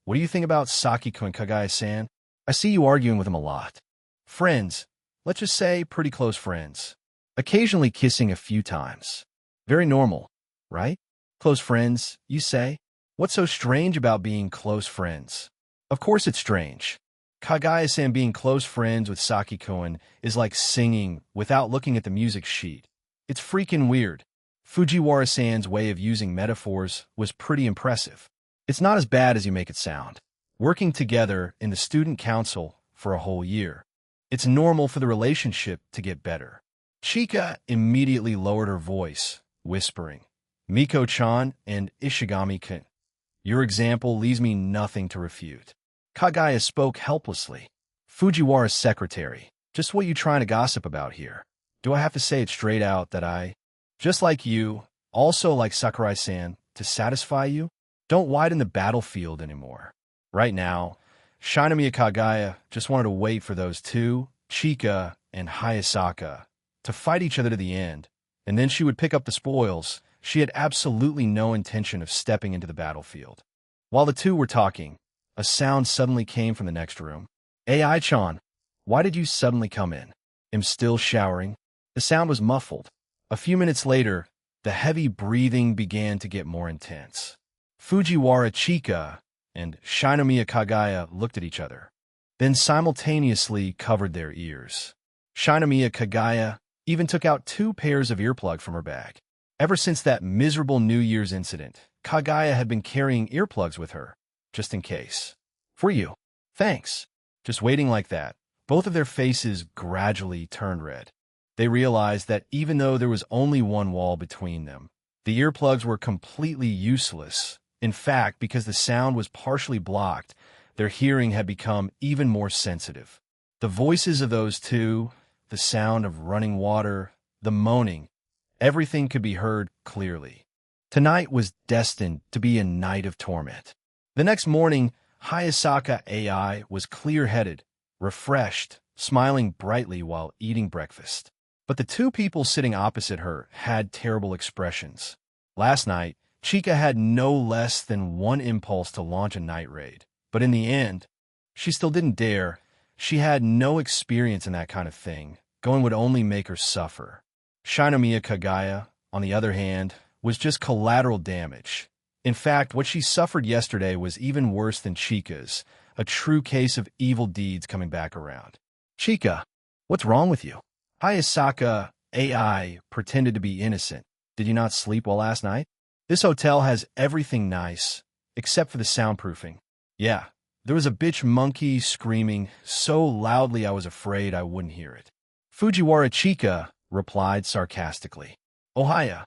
what do you think about Saki-kun, Kagaya-san? I see you arguing with him a lot. Friends. Let's just say pretty close friends. Occasionally kissing a few times. Very normal, right? Close friends, you say? What's so strange about being close friends? Of course it's strange. Kagaya-san being close friends with Saki-kun is like singing without looking at the music sheet. It's freaking weird. Fujiwara-san's way of using metaphors was pretty impressive. It's not as bad as you make it sound. Working together in the student council for a whole year. It's normal for the relationship to get better. Chika immediately lowered her voice, whispering, Miko-chan and Ishigami-kun. Your example leaves me nothing to refute. Kagaya spoke helplessly. Fujiwara's secretary, just what you trying to gossip about here? Do I have to say it straight out that I, just like you, also like Sakurai-san, to satisfy you? Don't widen the battlefield anymore. Right now, Shinomiya Kagaya just wanted to wait for those two, Chika and Hayasaka, to fight each other to the end, and then she would pick up the spoils she had absolutely no intention of stepping into the battlefield. While the two were talking, a sound suddenly came from the next room. AI-chan, why did you suddenly come in? I'm still showering. The sound was muffled. A few minutes later, the heavy breathing began to get more intense. Fujiwara Chika and Shinomiya Kagaya looked at each other, then simultaneously covered their ears. Shinomiya Kagaya even took out 2 pairs of earplugs from her bag. Ever since that miserable New Year's incident, Kagaya had been carrying earplugs with her, just in case. For you. Thanks. Just waiting like that, both of their faces gradually turned red. They realized that even though there was only one wall between them, the earplugs were completely useless. In fact, because the sound was partially blocked, their hearing had become even more sensitive. The voices of those two, the sound of running water, the moaning, everything could be heard clearly. Tonight was destined to be a night of torment. The next morning, Hayasaka AI was clear-headed, refreshed, smiling brightly while eating breakfast. But the 2 people sitting opposite her had terrible expressions. Last night, Chika had no less than one impulse to launch a night raid. But in the end, she still didn't dare. She had no experience in that kind of thing. Going would only make her suffer. Shinomiya Kagaya, on the other hand, was just collateral damage. In fact, what she suffered yesterday was even worse than Chika's, a true case of evil deeds coming back around. Chika, what's wrong with you? Hayasaka AI pretended to be innocent. Did you not sleep well last night? This hotel has everything nice, except for the soundproofing. Yeah, there was a bitch monkey screaming so loudly I was afraid I wouldn't hear it. Fujiwara Chika replied sarcastically. Ohaya,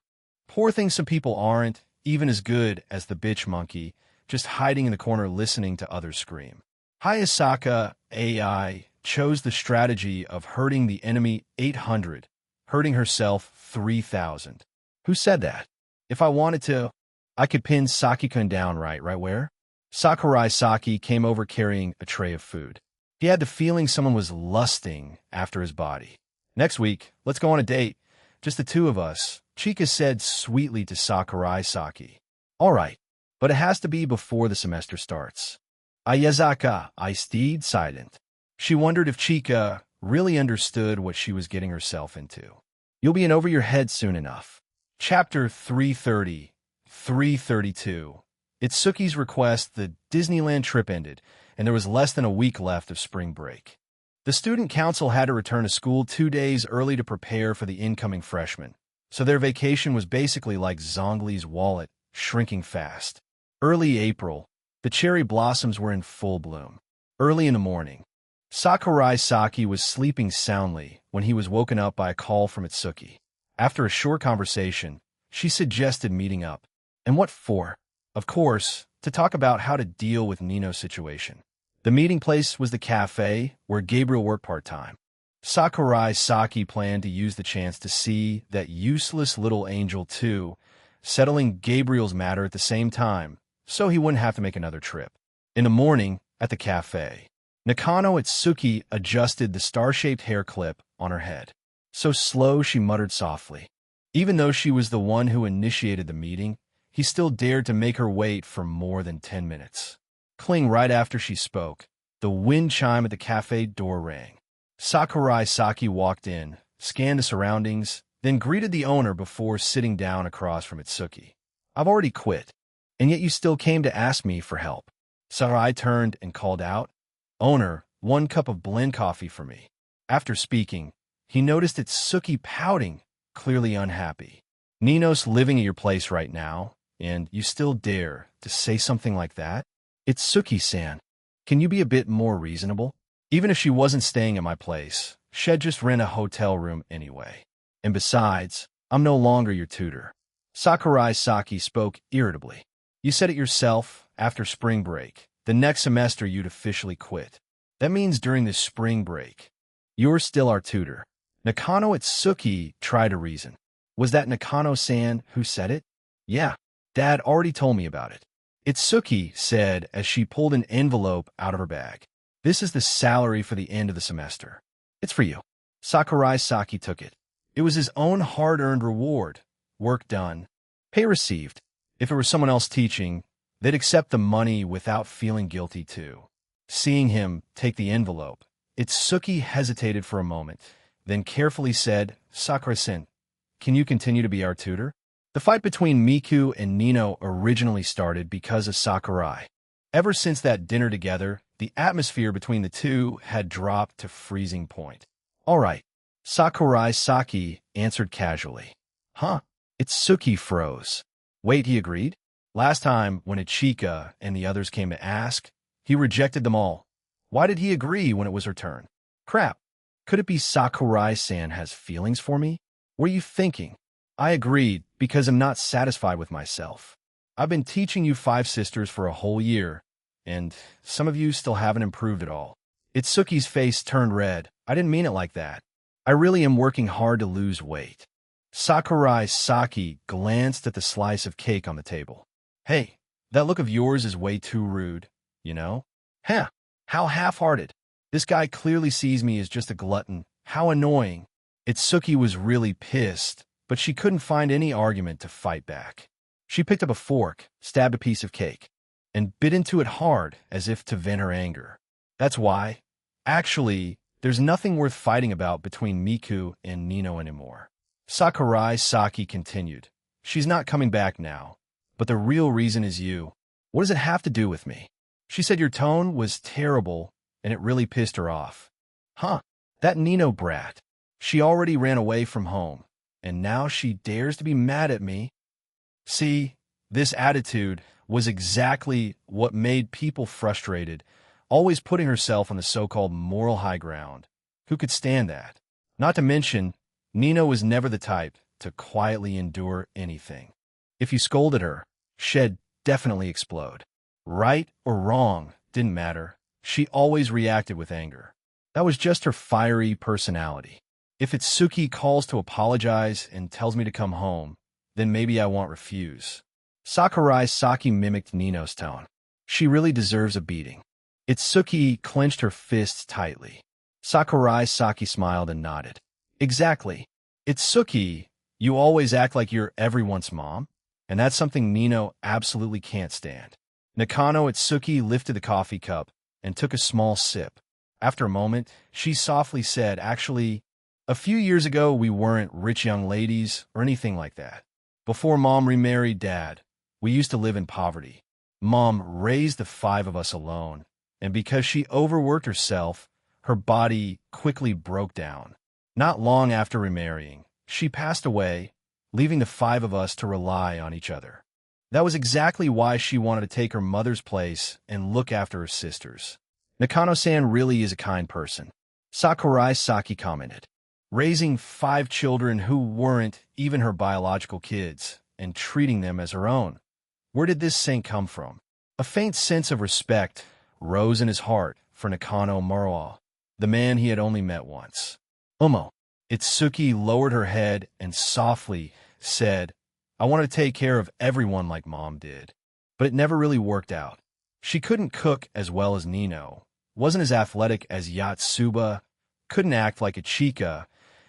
poor thing some people aren't even as good as the bitch monkey, just hiding in the corner listening to others scream. Hayasaka AI chose the strategy of hurting the enemy 800, hurting herself 3,000. Who said that? If I wanted to, I could pin Saki-kun down right where? Sakurai Saki came over carrying a tray of food. He had the feeling someone was lusting after his body. Next week, let's go on a date. Just the 2 of us, Chika said sweetly to Sakurai Saki. All right, but it has to be before the semester starts. Ayazaka, I stayed silent. She wondered if Chika really understood what she was getting herself into. You'll be in over your head soon enough. Chapter 330, 332. At Suki's request, the Disneyland trip ended, and there was less than a week left of spring break. The student council had to return to school 2 days early to prepare for the incoming freshmen, so their vacation was basically like Zongli's wallet, shrinking fast. Early April, the cherry blossoms were in full bloom. Early in the morning, Sakurai Saki was sleeping soundly when he was woken up by a call from Itsuki. After a short conversation, she suggested meeting up. And what for? Of course, to talk about how to deal with Nino's situation. The meeting place was the cafe where Gabriel worked part-time. Sakurai Saki planned to use the chance to see that useless little angel too, settling Gabriel's matter at the same time, so he wouldn't have to make another trip. In the morning, at the cafe, Nakano Itsuki adjusted the star-shaped hair clip on her head. So slow, she muttered softly. Even though she was the one who initiated the meeting, he still dared to make her wait for more than 10 minutes. Cling right after she spoke, the wind chime at the cafe door rang. Sakurai Saki walked in, scanned the surroundings, then greeted the owner before sitting down across from Itsuki. I've already quit, and yet you still came to ask me for help. Sakurai turned and called out, Owner, 1 cup of blend coffee for me. After speaking, he noticed Itsuki pouting, clearly unhappy. Nino's living at your place right now, and you still dare to say something like that? Itsuki-san, can you be a bit more reasonable? Even if she wasn't staying at my place, she'd just rent a hotel room anyway. And besides, I'm no longer your tutor. Sakurai Saki spoke irritably. You said it yourself, after spring break. The next semester you'd officially quit. That means during this spring break, you're still our tutor. Nakano Itsuki tried to reason. Was that Nakano-san who said it? Yeah, Dad already told me about it. Itsuki said as she pulled an envelope out of her bag. This is the salary for the end of the semester. It's for you. Sakurai Saki took it. It was his own hard-earned reward. Work done. Pay received. If it were someone else teaching, they'd accept the money without feeling guilty too. Seeing him take the envelope, Itsuki hesitated for a moment, then carefully said, "Sakura-sen, can you continue to be our tutor?" The fight between Miku and Nino originally started because of Sakurai. Ever since that dinner together, the atmosphere between the two had dropped to freezing point. "All right," Sakurai Saki answered casually. "Huh?" Itsuki froze. "Wait," he agreed. Last time, when Ichika and the others came to ask, he rejected them all. Why did he agree when it was her turn? Crap. Could it be Sakurai-san has feelings for me? What are you thinking? I agreed because I'm not satisfied with myself. I've been teaching you five sisters for a whole year, and some of you still haven't improved at all. Itsuki's face turned red. I didn't mean it like that. I really am working hard to lose weight. Sakurai Saki glanced at the slice of cake on the table. Hey, that look of yours is way too rude, you know? Huh, how half-hearted. This guy clearly sees me as just a glutton. How annoying. Itsuki was really pissed, but she couldn't find any argument to fight back. She picked up a fork, stabbed a piece of cake, and bit into it hard as if to vent her anger. That's why. Actually, there's nothing worth fighting about between Miku and Nino anymore. Sakurai Saki continued. She's not coming back now, but the real reason is you. What does it have to do with me? She said your tone was terrible, and it really pissed her off. Huh, that Nino brat. She already ran away from home, and now she dares to be mad at me. See, this attitude was exactly what made people frustrated, always putting herself on the so-called moral high ground. Who could stand that? Not to mention, Nino was never the type to quietly endure anything. If you scolded her, she'd definitely explode. Right or wrong, didn't matter. She always reacted with anger. That was just her fiery personality. If Itsuki calls to apologize and tells me to come home, then maybe I won't refuse. Sakurai Saki mimicked Nino's tone. She really deserves a beating. Itsuki clenched her fists tightly. Sakurai Saki smiled and nodded. Exactly. Itsuki, you always act like you're everyone's mom, and that's something Nino absolutely can't stand. Nakano Itsuki lifted the coffee cup and took a small sip. After a moment, she softly said, actually, a few years ago we weren't rich young ladies or anything like that. Before Mom remarried Dad, we used to live in poverty. Mom raised the five of us alone, and because she overworked herself, her body quickly broke down. Not long after remarrying, she passed away, leaving the five of us to rely on each other. That was exactly why she wanted to take her mother's place and look after her sisters. Nakano-san really is a kind person, Sakurai Saki commented. Raising five children who weren't even her biological kids and treating them as her own. Where did this saint come from? A faint sense of respect rose in his heart for Nakano Maruo, the man he had only met once. Umo. Itsuki lowered her head and softly said, I want to take care of everyone like Mom did. But it never really worked out. She couldn't cook as well as Nino, wasn't as athletic as Yatsuba, couldn't act like Ichika,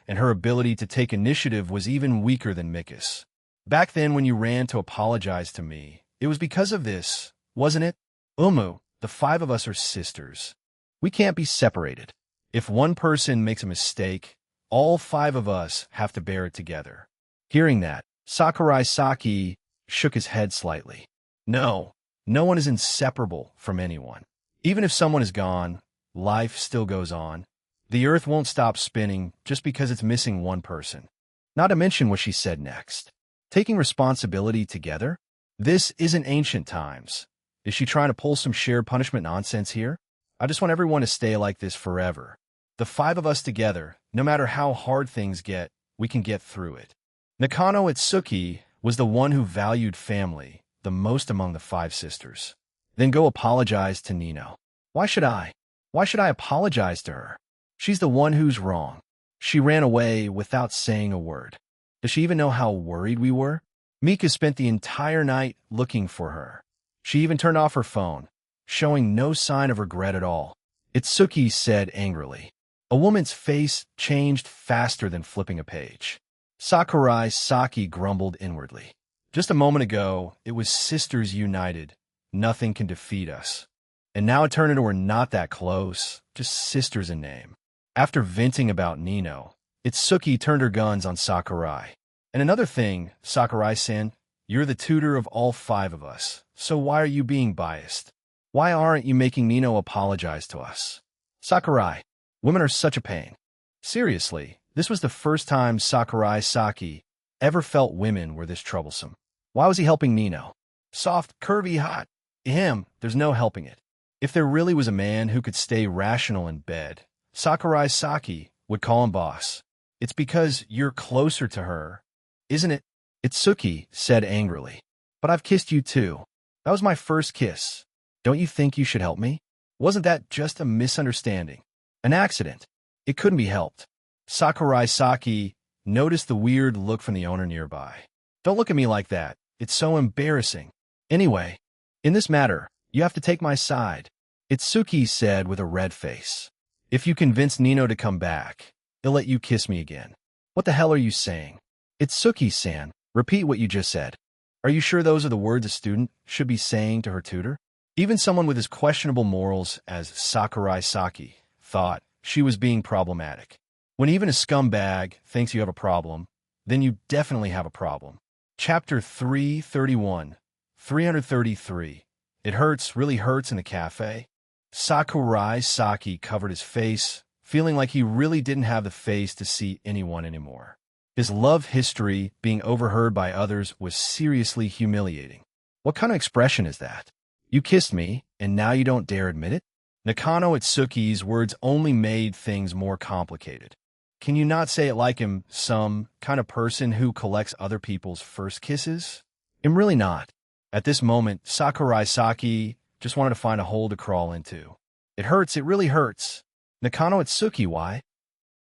and her ability to take initiative was even weaker than Mika's. Back then when you ran to apologize to me, it was because of this, wasn't it? Umu, the five of us are sisters. We can't be separated. If one person makes a mistake, all five of us have to bear it together. Hearing that, Sakurai Saki shook his head slightly. No one is inseparable from anyone. Even if someone is gone, life still goes on. The earth won't stop spinning just because it's missing one person. Not to mention what she said next. Taking responsibility together? This isn't ancient times. Is she trying to pull some shared punishment nonsense here? I just want everyone to stay like this forever. The five of us together, no matter how hard things get, we can get through it. Nakano Itsuki was the one who valued family the most among the five sisters. Then go apologize to Nino. Why should I? Why should I apologize to her? She's the one who's wrong. She ran away without saying a word. Does she even know how worried we were? Mika spent the entire night looking for her. She even turned off her phone, showing no sign of regret at all. Itsuki said angrily. A woman's face changed faster than flipping a page. Sakurai Saki grumbled inwardly. Just a moment ago, it was sisters united. Nothing can defeat us. And now it turned into we're not that close, just sisters in name. After venting about Nino, Itsuki turned her guns on Sakurai. And another thing, Sakurai-san, you're the tutor of all 5 of us, so why are you being biased? Why aren't you making Nino apologize to us? Sakurai, women are such a pain. Seriously, this was the first time Sakurai Saki ever felt women were this troublesome. Why was he helping Nino? Soft, curvy, hot. Him, there's no helping it. If there really was a man who could stay rational in bed, Sakurai Saki would call him boss. It's because you're closer to her, isn't it? Itsuki said angrily. But I've kissed you too. That was my first kiss. Don't you think you should help me? Wasn't that just a misunderstanding? An accident? It couldn't be helped. Sakurai Saki noticed the weird look from the owner nearby. Don't look at me like that. It's so embarrassing. Anyway, in this matter, you have to take my side, Itsuki said with a red face. If you convince Nino to come back, he'll let you kiss me again. What the hell are you saying? Itsuki-san, repeat what you just said. Are you sure those are the words a student should be saying to her tutor? Even someone with as questionable morals as Sakurai Saki thought she was being problematic. When even a scumbag thinks you have a problem, then you definitely have a problem. Chapter 331, 333. It hurts, really hurts in the cafe. Sakurai Saki covered his face, feeling like he really didn't have the face to see anyone anymore. His love history being overheard by others was seriously humiliating. What kind of expression is that? You kissed me, and now you don't dare admit it? Nakano Itsuki's words only made things more complicated. Can you not say it like him, some kind of person who collects other people's first kisses? I'm really not. At this moment, Sakurai Saki just wanted to find a hole to crawl into. It hurts, it really hurts. Nakano Itsuki, why?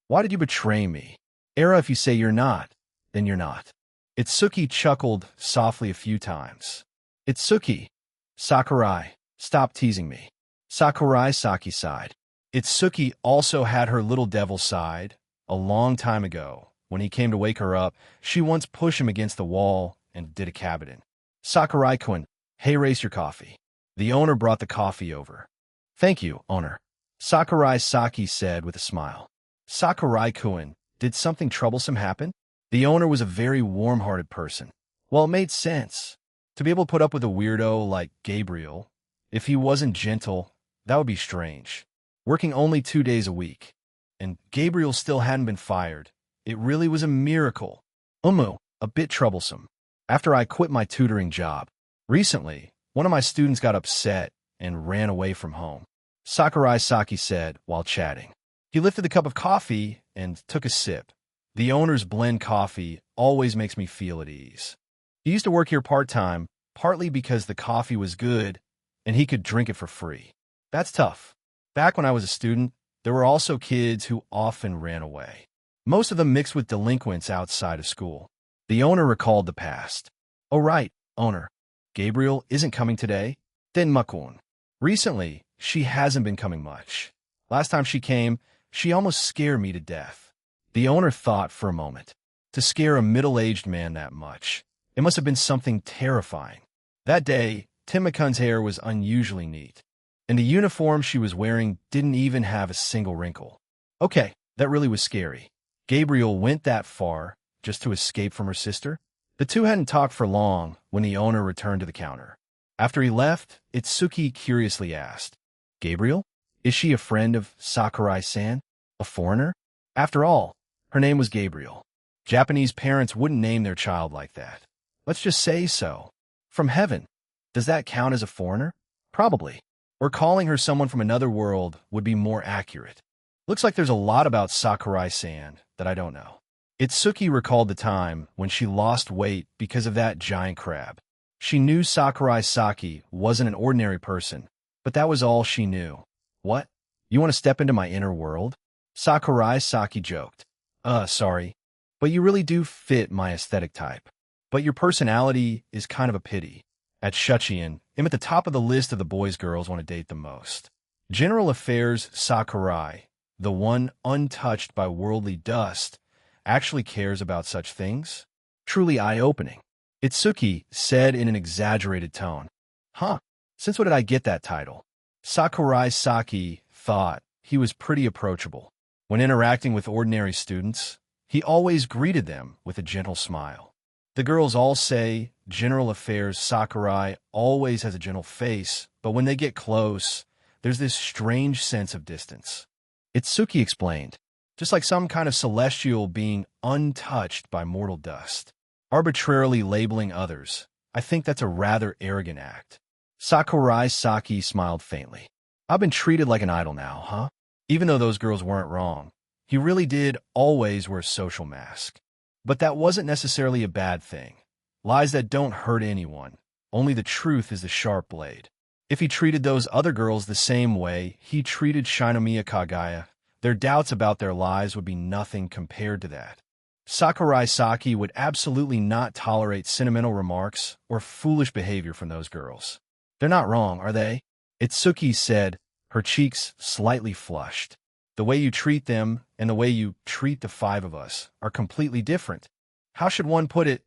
Why did you betray me? Era, if you say you're not, then you're not. Itsuki chuckled softly a few times. Itsuki. Sakurai, stop teasing me. Sakurai Saki sighed. Itsuki also had her little devil side. A long time ago, when he came to wake her up, she once pushed him against the wall and did a cabinet. Sakurai-kun, hey, race your coffee. The owner brought the coffee over. Thank you, owner. Sakurai Saki said with a smile. Sakurai-kun, did something troublesome happen? The owner was a very warm-hearted person. Well, it made sense. To be able to put up with a weirdo like Gabriel, if he wasn't gentle, that would be strange. Working only 2 days a week. And Gabriel still hadn't been fired. It really was a miracle. A bit troublesome. After I quit my tutoring job, recently, one of my students got upset and ran away from home. Sakurai Saki said while chatting. He lifted the cup of coffee and took a sip. The owner's blend coffee always makes me feel at ease. He used to work here part-time, partly because the coffee was good and he could drink it for free. That's tough. Back when I was a student, there were also kids who often ran away. Most of them mixed with delinquents outside of school. The owner recalled the past. Oh right, owner. Gabriel isn't coming today? Denmakun. Recently, she hasn't been coming much. Last time she came, she almost scared me to death. The owner thought for a moment. To scare a middle-aged man that much, it must have been something terrifying. That day, Tenmakun's hair was unusually neat, and the uniform she was wearing didn't even have a single wrinkle. Okay, that really was scary. Gabriel went that far just to escape from her sister? The two hadn't talked for long when the owner returned to the counter. After he left, Itsuki curiously asked, Gabriel? Is she a friend of Sakurai-san? A foreigner? After all, her name was Gabriel. Japanese parents wouldn't name their child like that. Let's just say so. From heaven. Does that count as a foreigner? Probably. Or calling her someone from another world would be more accurate. Looks like there's a lot about Sakurai-san that I don't know. Itsuki recalled the time when she lost weight because of that giant crab. She knew Sakurai Saki wasn't an ordinary person, but that was all she knew. What? You want to step into my inner world? Sakurai Saki joked. Sorry, but you really do fit my aesthetic type. But your personality is kind of a pity. At Shuchiin, I'm at the top of the list of the boys girls want to date the most. General Affairs Sakurai, the one untouched by worldly dust, actually cares about such things? Truly eye-opening. Itsuki said in an exaggerated tone. Huh, since when did I get that title? Sakurai Saki thought he was pretty approachable. When interacting with ordinary students, he always greeted them with a gentle smile. The girls all say General Affairs Sakurai always has a gentle face, but when they get close, there's this strange sense of distance. Itsuki explained, just like some kind of celestial being untouched by mortal dust. Arbitrarily labeling others, I think that's a rather arrogant act. Sakurai Saki smiled faintly. I've been treated like an idol now, huh? Even though those girls weren't wrong, he really did always wear a social mask. But that wasn't necessarily a bad thing. Lies that don't hurt anyone. Only the truth is the sharp blade. If he treated those other girls the same way he treated Shinomiya Kagaya, their doubts about their lives would be nothing compared to that. Sakurai Saki would absolutely not tolerate sentimental remarks or foolish behavior from those girls. They're not wrong, are they? Itsuki said, her cheeks slightly flushed. The way you treat them and the way you treat the five of us are completely different. How should one put it?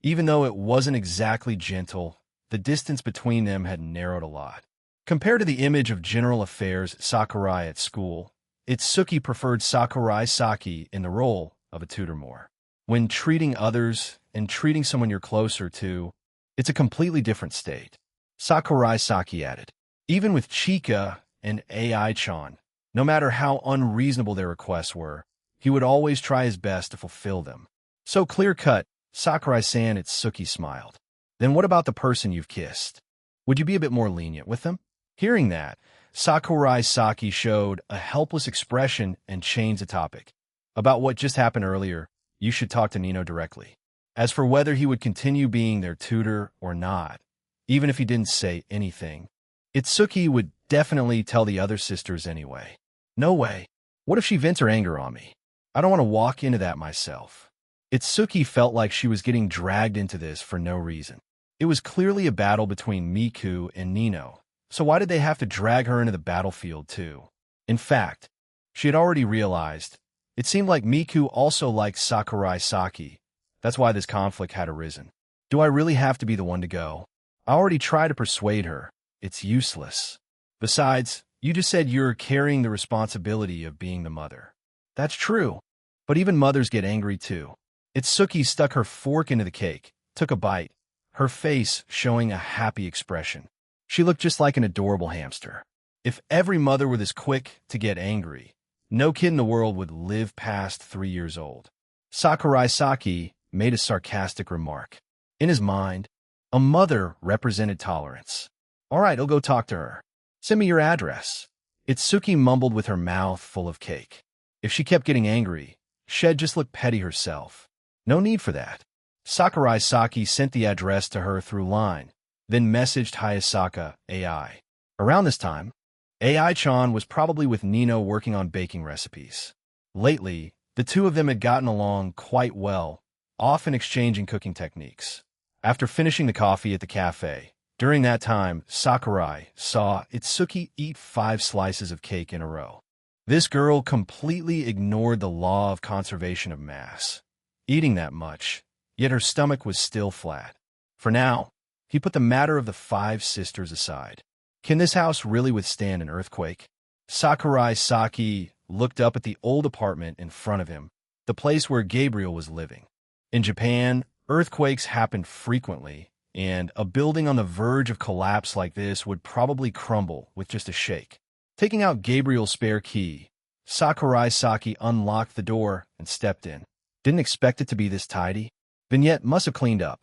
Even though it wasn't exactly gentle, the distance between them had narrowed a lot. Compared to the image of General Affairs Sakurai at school, Itsuki preferred Sakurai Saki in the role of a tutor more. When treating others and treating someone you're closer to, it's a completely different state. Sakurai Saki added, even with Chika and AI-chan, no matter how unreasonable their requests were, he would always try his best to fulfill them. So clear-cut, Sakurai-san Itsuki smiled. Then what about the person you've kissed? Would you be a bit more lenient with them? Hearing that, Sakurai Saki showed a helpless expression and changed the topic. About what just happened earlier, you should talk to Nino directly. As for whether he would continue being their tutor or not, even if he didn't say anything, Itsuki would definitely tell the other sisters anyway. No way. What if she vents her anger on me? I don't want to walk into that myself. Itsuki felt like she was getting dragged into this for no reason. It was clearly a battle between Miku and Nino, so why did they have to drag her into the battlefield too? In fact, she had already realized, it seemed like Miku also liked Sakurai Saki. That's why this conflict had arisen. Do I really have to be the one to go? I already tried to persuade her. It's useless. Besides, you just said you're carrying the responsibility of being the mother. That's true. But even mothers get angry too. Itsuki stuck her fork into the cake, took a bite, her face showing a happy expression. She looked just like an adorable hamster. If every mother were this quick to get angry, no kid in the world would live past 3 years old. Sakurai Saki made a sarcastic remark. In his mind, a mother represented tolerance. All right, I'll go talk to her. Send me your address. Itsuki mumbled with her mouth full of cake. If she kept getting angry, she'd just look petty herself. No need for that. Sakurai Saki sent the address to her through line, then messaged Hayasaka AI. Around this time, AI-chan was probably with Nino working on baking recipes. Lately, the two of them had gotten along quite well, often exchanging cooking techniques. After finishing the coffee at the cafe, during that time, Sakurai saw Itsuki eat 5 slices of cake in a row. This girl completely ignored the law of conservation of mass, eating that much, yet her stomach was still flat. For now, he put the matter of the 5 sisters aside. Can this house really withstand an earthquake? Sakurai Saki looked up at the old apartment in front of him, the place where Gabriel was living. In Japan, earthquakes happened frequently, and a building on the verge of collapse like this would probably crumble with just a shake. Taking out Gabriel's spare key, Sakurai Saki unlocked the door and stepped in. Didn't expect it to be this tidy. Vignette must have cleaned up.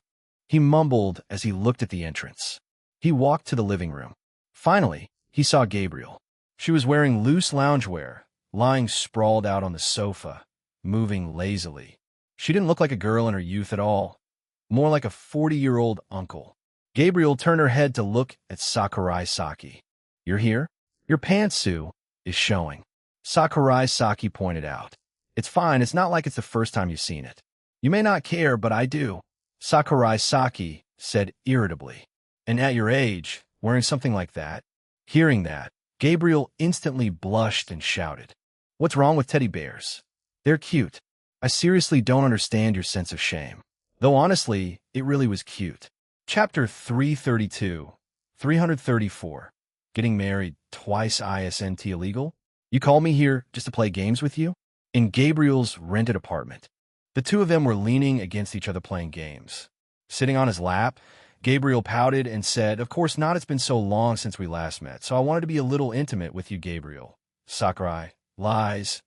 He mumbled as he looked at the entrance. He walked to the living room. Finally, he saw Gabriel. She was wearing loose loungewear, lying sprawled out on the sofa, moving lazily. She didn't look like a girl in her youth at all, more like a 40-year-old uncle. Gabriel turned her head to look at Sakurai Saki. You're here? Your pantsuit is showing. Sakurai Saki pointed out. It's fine, it's not like it's the first time you've seen it. You may not care, but I do. Sakurai Saki said irritably. And at your age, wearing something like that? Hearing that, Gabriel instantly blushed and shouted. What's wrong with teddy bears? They're cute. I seriously don't understand your sense of shame. Though honestly, it really was cute. Chapter 334. Getting married twice ISNT illegal? You called me here just to play games with you? In Gabriel's rented apartment. The two of them were leaning against each other playing games. Sitting on his lap, Gabriel pouted and said, "Of course not, it's been so long since we last met, so I wanted to be a little intimate with you, Gabriel." Sakurai, lies.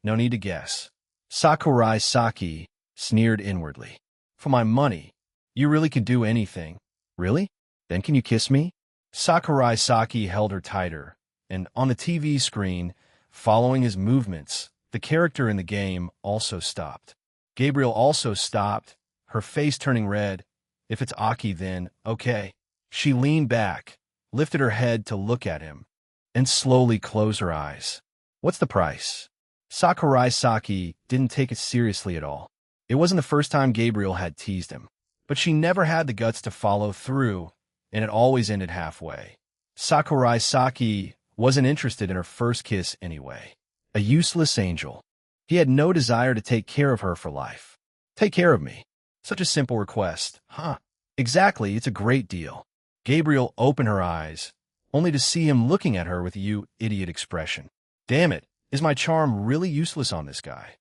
No need to guess. Sakurai Saki sneered inwardly. "For my money, you really could do anything." "Really? Then can you kiss me?" Sakurai Saki held her tighter, and on the TV screen, following his movements, the character in the game also stopped. Gabriel also stopped, her face turning red. If it's Aki, then okay. She leaned back, lifted her head to look at him, and slowly closed her eyes. "What's the price?" Sakurai Saki didn't take it seriously at all. It wasn't the first time Gabriel had teased him, but she never had the guts to follow through, and it always ended halfway. Sakurai Saki wasn't interested in her first kiss anyway. A useless angel. He had no desire to take care of her for life. Take care of me. Such a simple request, huh? Exactly, it's a great deal. Gabriel opened her eyes, only to see him looking at her with a "you idiot" expression. Damn it, is my charm really useless on this guy?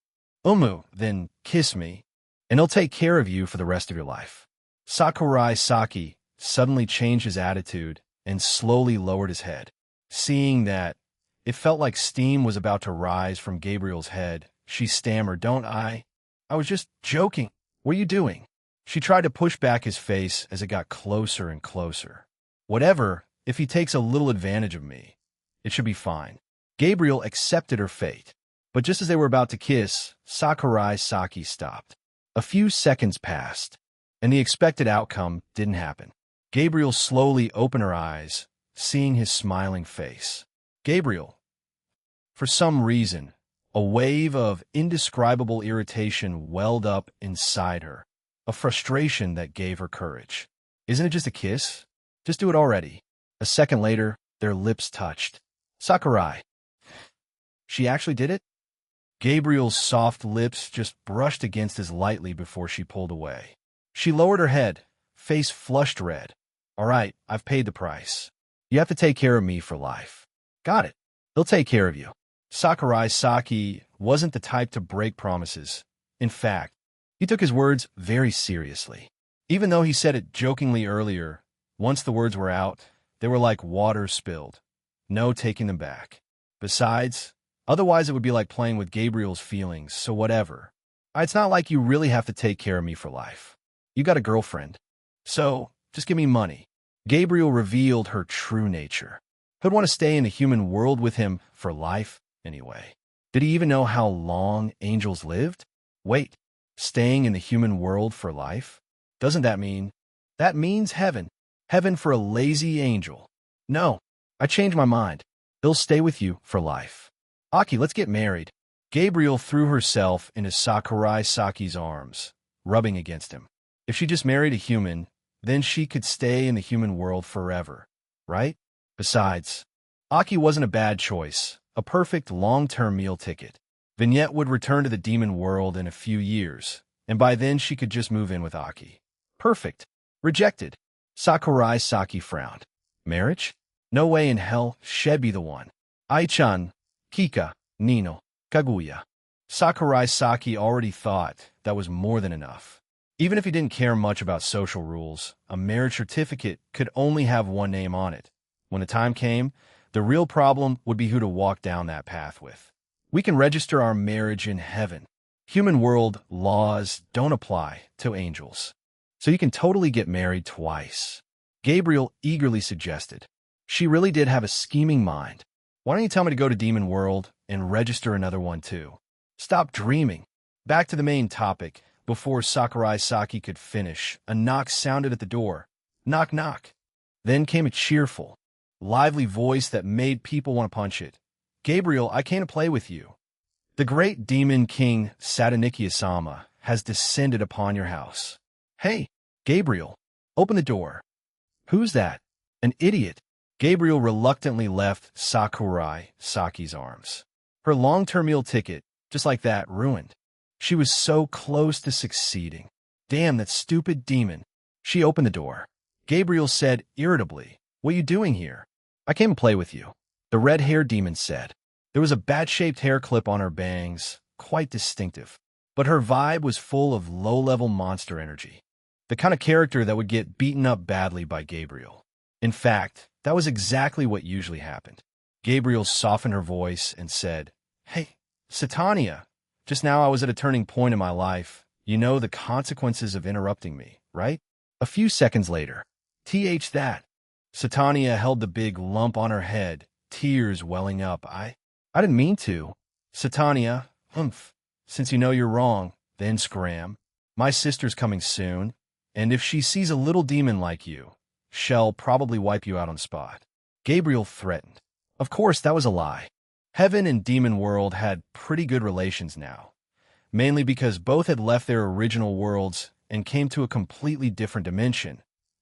Then kiss me, and he'll take care of you for the rest of your life. Sakurai Saki suddenly changed his attitude and slowly lowered his head. Seeing that, it felt like steam was about to rise from Gabriel's head. She stammered, "Don't I was just joking. What are you doing?" She tried to push back his face as it got closer and closer. "Whatever, if he takes a little advantage of me, it should be fine." Gabriel accepted her fate. But just as they were about to kiss, Sakurai Saki stopped. A few seconds passed, and the expected outcome didn't happen. Gabriel slowly opened her eyes, seeing his smiling face. Gabriel. For some reason, a wave of indescribable irritation welled up inside her, a frustration that gave her courage. Isn't it just a kiss? Just do it already. A second later, their lips touched. Sakurai. She actually did it? Gabriel's soft lips just brushed against his lightly before she pulled away. She lowered her head, face flushed red. "All right, I've paid the price. You have to take care of me for life." "Got it. He'll take care of you." Sakurai Saki wasn't the type to break promises. In fact, he took his words very seriously. Even though he said it jokingly earlier, once the words were out, they were like water spilled. No taking them back. Besides, otherwise it would be like playing with Gabriel's feelings, so whatever. It's not like you really have to take care of me for life. You got a girlfriend. So, just give me money. Gabriel revealed her true nature. Who'd want to stay in the human world with him for life, anyway? Did he even know how long angels lived? Wait, staying in the human world for life? Doesn't that mean? That means heaven. Heaven for a lazy angel. No, I changed my mind. He'll stay with you for life. Aki, let's get married. Gabriel threw herself into Sakurai Saki's arms, rubbing against him. If she just married a human, then she could stay in the human world forever, right? Besides, Aki wasn't a bad choice, a perfect long-term meal ticket. Vignette would return to the demon world in a few years, and by then she could just move in with Aki. Perfect. Rejected. Sakurai Saki frowned. Marriage? No way in hell, she'd be the one. Ai-chan, Kika, Nino, Kaguya. Sakurai Saki already thought that was more than enough. Even if he didn't care much about social rules, a marriage certificate could only have one name on it. When the time came, the real problem would be who to walk down that path with. We can register our marriage in heaven. Human world laws don't apply to angels. So you can totally get married twice. Gabriel eagerly suggested. She really did have a scheming mind. Why don't you tell me to go to Demon World and register another one too? Stop dreaming. Back to the main topic. Before Sakurai Saki could finish, a knock sounded at the door. Knock, knock. Then came a cheerful, lively voice that made people want to punch it. Gabriel, I came to play with you. The great demon king Sadaniki-sama has descended upon your house. Hey, Gabriel, open the door. Who's that? An idiot. Gabriel reluctantly left Sakurai Saki's arms. Her long-term meal ticket, just like that, ruined. She was so close to succeeding. Damn, that stupid demon. She opened the door. Gabriel said irritably, "What are you doing here?" "I came to play with you," the red-haired demon said. There was a bat-shaped hair clip on her bangs, quite distinctive. But her vibe was full of low-level monster energy. The kind of character that would get beaten up badly by Gabriel. In fact, that was exactly what usually happened. Gabriel softened her voice and said, "Hey, Satania, just now I was at a turning point in my life. You know the consequences of interrupting me, right?" A few seconds later, that. Satania held the big lump on her head, tears welling up. I didn't mean to. Satania, since you know you're wrong, then scram. My sister's coming soon, and if she sees a little demon like you, she'll probably wipe you out on spot. Gabriel threatened. Of course, that was a lie. Heaven and demon world had pretty good relations now, mainly because both had left their original worlds and came to a completely different dimension.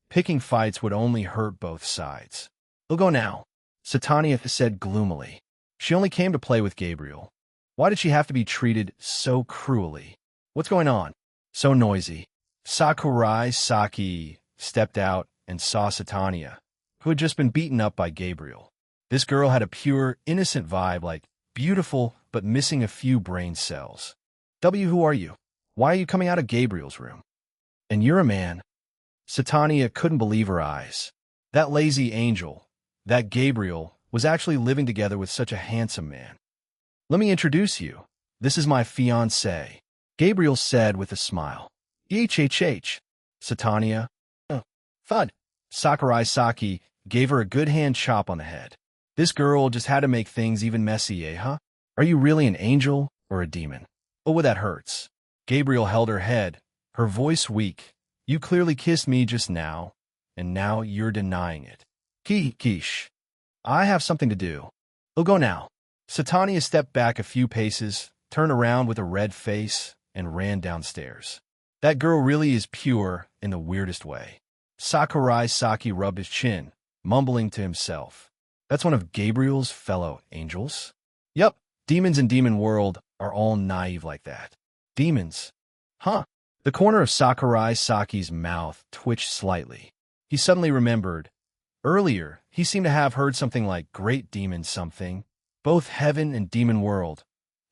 Picking fights would only hurt both sides. "We'll go now," Satania said gloomily. She only came to play with Gabriel. Why did she have to be treated so cruelly? "What's going on?" "So noisy." Sakurai Saki stepped out and saw Satania, who had just been beaten up by Gabriel. This girl had a pure, innocent vibe, like beautiful but missing a few brain cells. Who are you? Why are you coming out of Gabriel's room?" "And you're a man." Satania couldn't believe her eyes. That lazy angel, that Gabriel, was actually living together with such a handsome man. "Let me introduce you. This is my fiancé," Gabriel said with a smile. "HHH." Satania. Thud. Sakurai Saki gave her a good hand chop on the head. This girl just had to make things even messy, huh? "Are you really an angel or a demon?" "Oh, that hurts." Gabriel held her head, her voice weak. "You clearly kissed me just now, and now you're denying it." Quiche. I have something to do. I'll go now." Satania stepped back a few paces, turned around with a red face, and ran downstairs. That girl really is pure in the weirdest way. Sakurai Saki rubbed his chin, mumbling to himself. That's one of Gabriel's fellow angels? Yup, demons in Demon World are all naive like that. Demons? Huh. The corner of Sakurai Saki's mouth twitched slightly. He suddenly remembered. Earlier, he seemed to have heard something like great demon something. Both heaven and demon world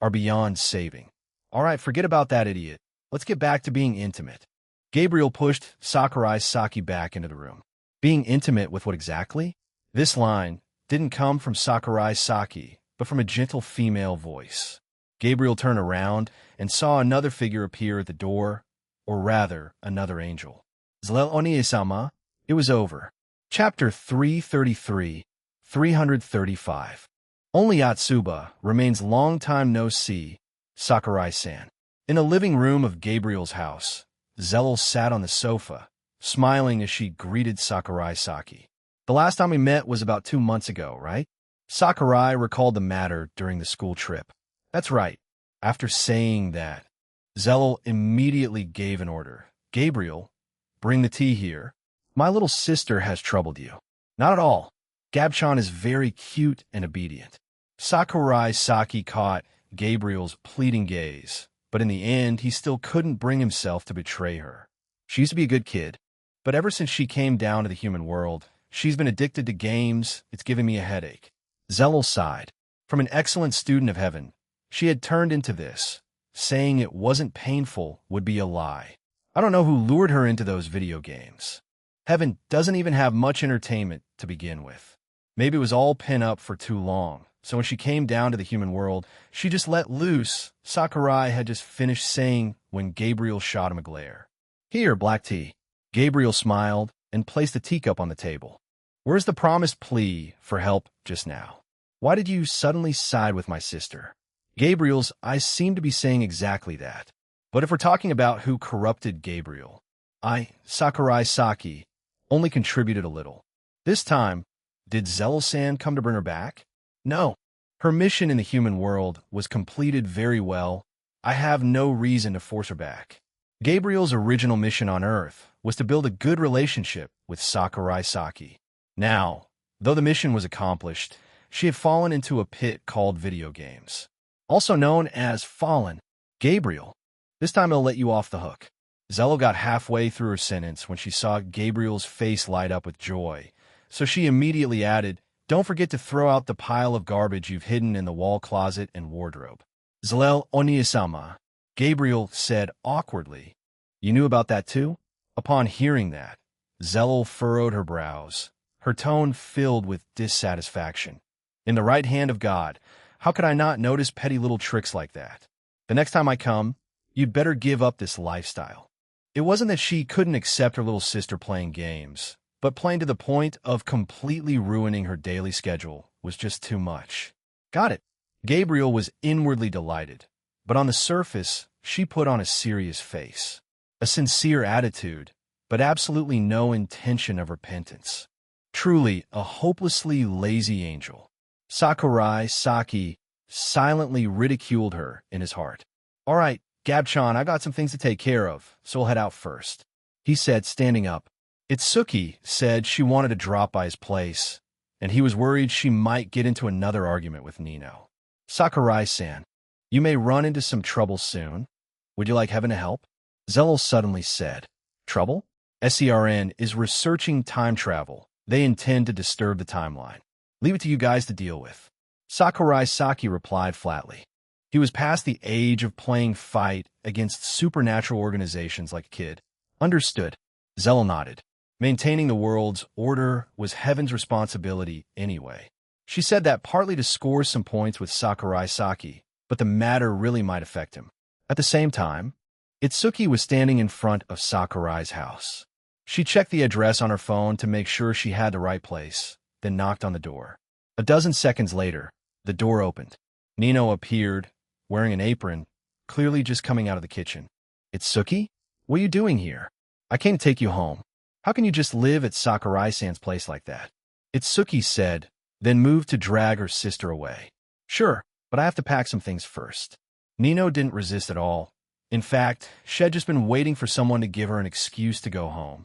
are beyond saving. All right, forget about that idiot. Let's get back to being intimate. Gabriel pushed Sakurai Saki back into the room. Being intimate with what exactly? This line didn't come from Sakurai Saki, but from a gentle female voice. Gabriel turned around and saw another figure appear at the door, or rather, another angel. Zlel Onie-sama, it was over. Chapter 333, 335. Only Atsuba remains long time no see, Sakurai-san. In a living room of Gabriel's house, Zell sat on the sofa, smiling as she greeted Sakurai Saki. The last time we met was about 2 months ago, right? Sakurai recalled the matter during the school trip. That's right. After saying that, Zell immediately gave an order. Gabriel, bring the tea here. My little sister has troubled you. Not at all. Gabchan is very cute and obedient. Sakurai Saki caught Gabriel's pleading gaze, but in the end, he still couldn't bring himself to betray her. She used to be a good kid, but ever since she came down to the human world, she's been addicted to games. It's giving me a headache. Zell sighed. From an excellent student of heaven, she had turned into this. Saying it wasn't painful would be a lie. I don't know who lured her into those video games. Heaven doesn't even have much entertainment to begin with. Maybe it was all pent up for too long, so when she came down to the human world, she just let loose. Sakurai had just finished saying when Gabriel shot him a glare. Here, black tea. Gabriel smiled and placed a teacup on the table. Where's the promised plea for help just now? Why did you suddenly side with my sister? Gabriel's eyes seem to be saying exactly that. But if we're talking about who corrupted Gabriel, Sakurai Saki, only contributed a little. This time, did Zell-san come to bring her back? No. Her mission in the human world was completed very well. I have no reason to force her back. Gabriel's original mission on Earth was to build a good relationship with Sakurai Saki. Now, though the mission was accomplished, she had fallen into a pit called video games. Also known as Fallen. Gabriel, this time I'll let you off the hook. Zello got halfway through her sentence when she saw Gabriel's face light up with joy, so she immediately added, "Don't forget to throw out the pile of garbage you've hidden in the wall closet and wardrobe." "Zalel Oniasama," Gabriel said awkwardly. "You knew about that too?" Upon hearing that, Zello furrowed her brows, her tone filled with dissatisfaction. "In the right hand of God, how could I not notice petty little tricks like that? The next time I come, you'd better give up this lifestyle." It wasn't that she couldn't accept her little sister playing games, but playing to the point of completely ruining her daily schedule was just too much. "Got it." Gabriel was inwardly delighted, but on the surface, she put on a serious face, a sincere attitude, but absolutely no intention of repentance. Truly a hopelessly lazy angel. Sakurai Saki silently ridiculed her in his heart. "All right, Gab-chan, I got some things to take care of, so we'll head out first," he said, standing up. Itsuki said she wanted to drop by his place, and he was worried she might get into another argument with Nino. "Sakurai-san, you may run into some trouble soon. Would you like heaven to help?" Zello suddenly said. "Trouble?" "SERN is researching time travel. They intend to disturb the timeline. Leave it to you guys to deal with." Sakurai Saki replied flatly. He was past the age of playing fight against supernatural organizations like a kid. "Understood." Zello nodded. Maintaining the world's order was heaven's responsibility anyway. She said that partly to score some points with Sakurai Saki, but the matter really might affect him. At the same time, Itsuki was standing in front of Sakurai's house. She checked the address on her phone to make sure she had the right place, then knocked on the door. A dozen seconds later, the door opened. Nino appeared, wearing an apron, clearly just coming out of the kitchen. "Itsuki? What are you doing here?" "I came to take you home. How can you just live at Sakurai-san's place like that?" Itsuki said, then moved to drag her sister away. "Sure, but I have to pack some things first." Nino didn't resist at all. In fact, she had just been waiting for someone to give her an excuse to go home.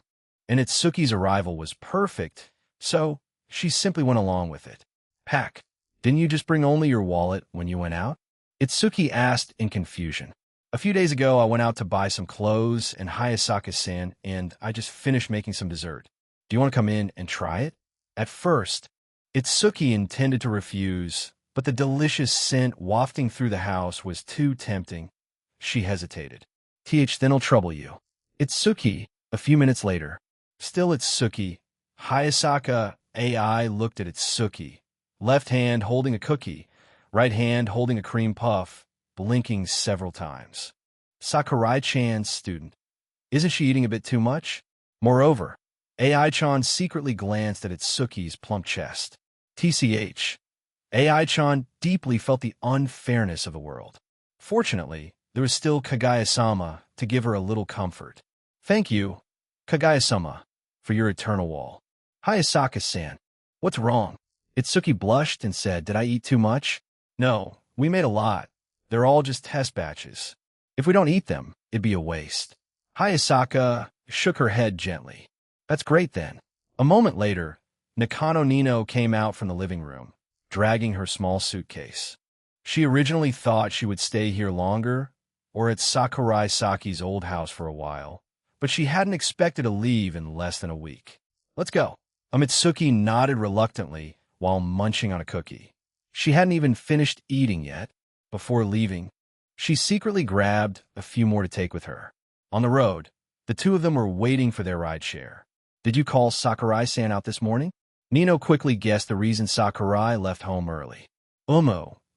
And Itsuki's arrival was perfect, so she simply went along with it. "Pack? Didn't you just bring only your wallet when you went out?" Itsuki asked in confusion. "A few days ago, I went out to buy some clothes in Hayasaka-san, and I just finished making some dessert. Do you want to come in and try it?" At first, Itsuki intended to refuse, but the delicious scent wafting through the house was too tempting. She hesitated. "Then'll trouble you." Itsuki, a few minutes later. Still Itsuki. Hayasaka AI looked at Itsuki, left hand holding a cookie, right hand holding a cream puff, blinking several times. Sakurai-chan's student. Isn't she eating a bit too much? Moreover, AI-chan secretly glanced at Itsuki's plump chest. TCH. AI-chan deeply felt the unfairness of the world. Fortunately, there was still Kagaya-sama to give her a little comfort. "Thank you, Kagaya-sama, for your eternal wall." "Hayasaka-san, what's wrong?" Itsuki blushed and said, "Did I eat too much?" "No, we made a lot. They're all just test batches. If we don't eat them, it'd be a waste." Hayasaka shook her head gently. "That's great then." A moment later, Nakano Nino came out from the living room, dragging her small suitcase. She originally thought she would stay here longer, or at Sakurai Saki's old house for a while, but she hadn't expected to leave in less than a week. "Let's go." Mitsuki nodded reluctantly while munching on a cookie. She hadn't even finished eating yet. Before leaving, she secretly grabbed a few more to take with her. On the road, the two of them were waiting for their rideshare. "Did you call Sakurai-san out this morning?" Nino quickly guessed the reason Sakurai left home early.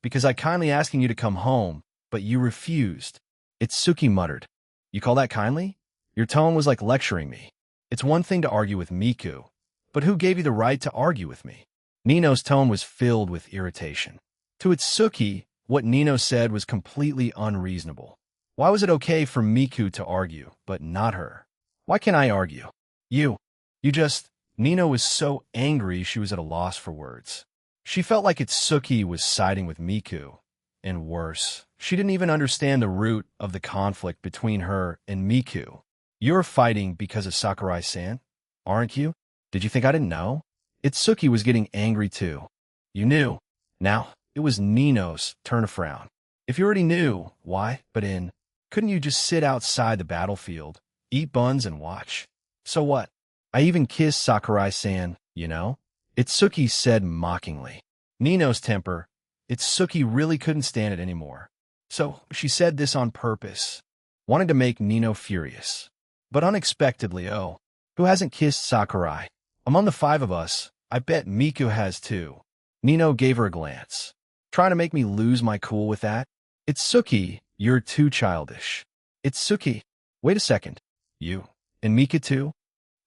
Because I kindly asking you to come home, but you refused." Itsuki muttered. "You call that kindly? Your tone was like lecturing me. It's one thing to argue with Miku, but who gave you the right to argue with me?" Nino's tone was filled with irritation. To Itsuki, what Nino said was completely unreasonable. Why was it okay for Miku to argue, but not her? "Why can't I argue?" You just... Nino was so angry she was at a loss for words. She felt like Itsuki was siding with Miku. And worse, she didn't even understand the root of the conflict between her and Miku. "You're fighting because of Sakurai-san, aren't you? Did you think I didn't know?" Itsuki was getting angry too. "You knew." Now, it was Nino's turn to frown. "If you already knew, why, couldn't you just sit outside the battlefield, eat buns and watch. So what? I even kissed Sakurai-san, you know? Itsuki said mockingly. Nino's temper. Itsuki really couldn't stand it anymore. So she said this on purpose, wanting to make Nino furious. But unexpectedly, oh, who hasn't kissed Sakurai? Among the five of us, I bet Miku has too. Nino gave her a glance. Trying to make me lose my cool with that? Itsuki, you're too childish. Itsuki, wait a second. You and Mika too?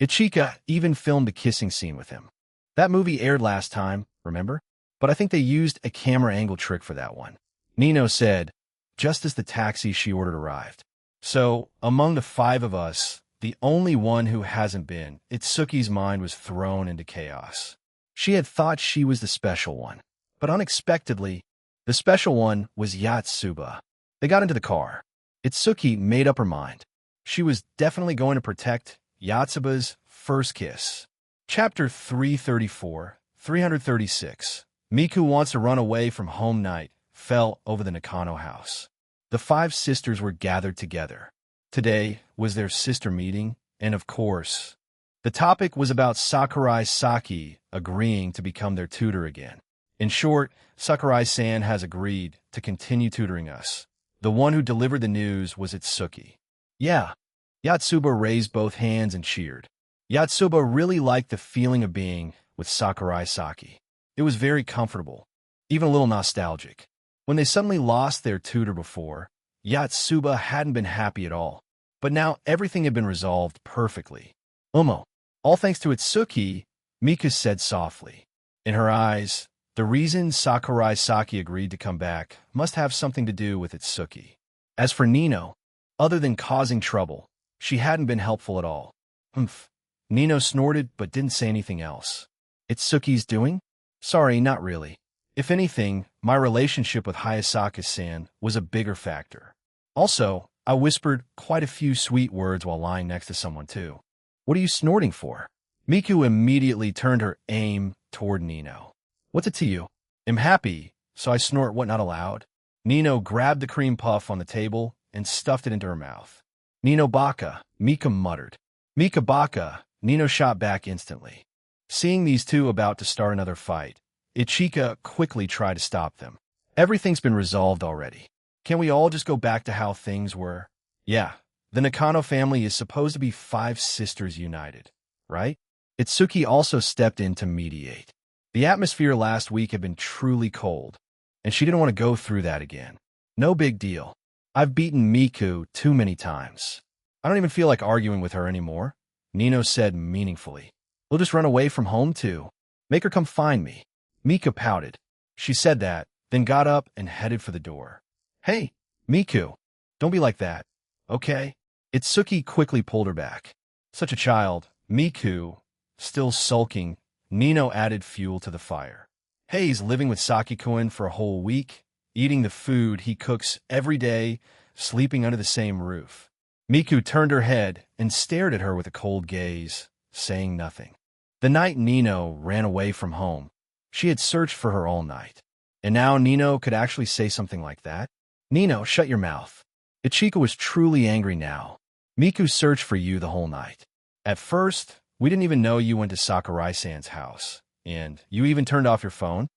Ichika even filmed a kissing scene with him. That movie aired last time, remember? But I think they used a camera angle trick for that one. Nino said, just as the taxi she ordered arrived. So, among the five of us, the only one who hasn't been, Itsuki's mind was thrown into chaos. She had thought she was the special one. But unexpectedly, the special one was Yatsuba. They got into the car. Itsuki made up her mind. She was definitely going to protect Yatsuba's first kiss. Chapter 336. Miku wants to run away from home night fell over the Nakano house. The five sisters were gathered together. Today was their sister meeting, and of course, the topic was about Sakurai Saki agreeing to become their tutor again. In short, Sakurai-san has agreed to continue tutoring us. The one who delivered the news was Itsuki. Yeah. Yatsuba raised both hands and cheered. Yatsuba really liked the feeling of being with Sakurai Saki. It was very comfortable, even a little nostalgic. When they suddenly lost their tutor before, Yatsuba hadn't been happy at all. But now everything had been resolved perfectly. All thanks to Itsuki, Mika said softly. In her eyes, the reason Sakurai Saki agreed to come back must have something to do with Itsuki. As for Nino, other than causing trouble, she hadn't been helpful at all. Nino snorted but didn't say anything else. Itsuki's doing? Sorry, not really. If anything, my relationship with Hayasaka-san was a bigger factor. Also, I whispered quite a few sweet words while lying next to someone too. What are you snorting for? Miku immediately turned her aim toward Nino. What's it to you? I'm happy, so I snort what not allowed. Nino grabbed the cream puff on the table and stuffed it into her mouth. Nino baka, Mika muttered. Mika baka, Nino shot back instantly. Seeing these two about to start another fight, Ichika quickly tried to stop them. Everything's been resolved already. Can we all just go back to how things were? Yeah, the Nakano family is supposed to be five sisters united, right? Itsuki also stepped in to mediate. The atmosphere last week had been truly cold, and she didn't want to go through that again. No big deal. I've beaten Miku too many times. I don't even feel like arguing with her anymore, Nino said meaningfully. We'll just run away from home too. Make her come find me. Mika pouted. She said that, then got up and headed for the door. Hey, Miku, don't be like that, okay? Itsuki quickly pulled her back. Such a child, Miku, still sulking, Nino added fuel to the fire. Hey, he's living with Saki-kun for a whole week, eating the food he cooks every day, sleeping under the same roof. Miku turned her head and stared at her with a cold gaze, saying nothing. The night Nino ran away from home, she had searched for her all night. And now Nino could actually say something like that? Nino, shut your mouth. Ichika was truly angry now. Miku searched for you the whole night. At first, we didn't even know you went to Sakurai-san's house. And you even turned off your phone?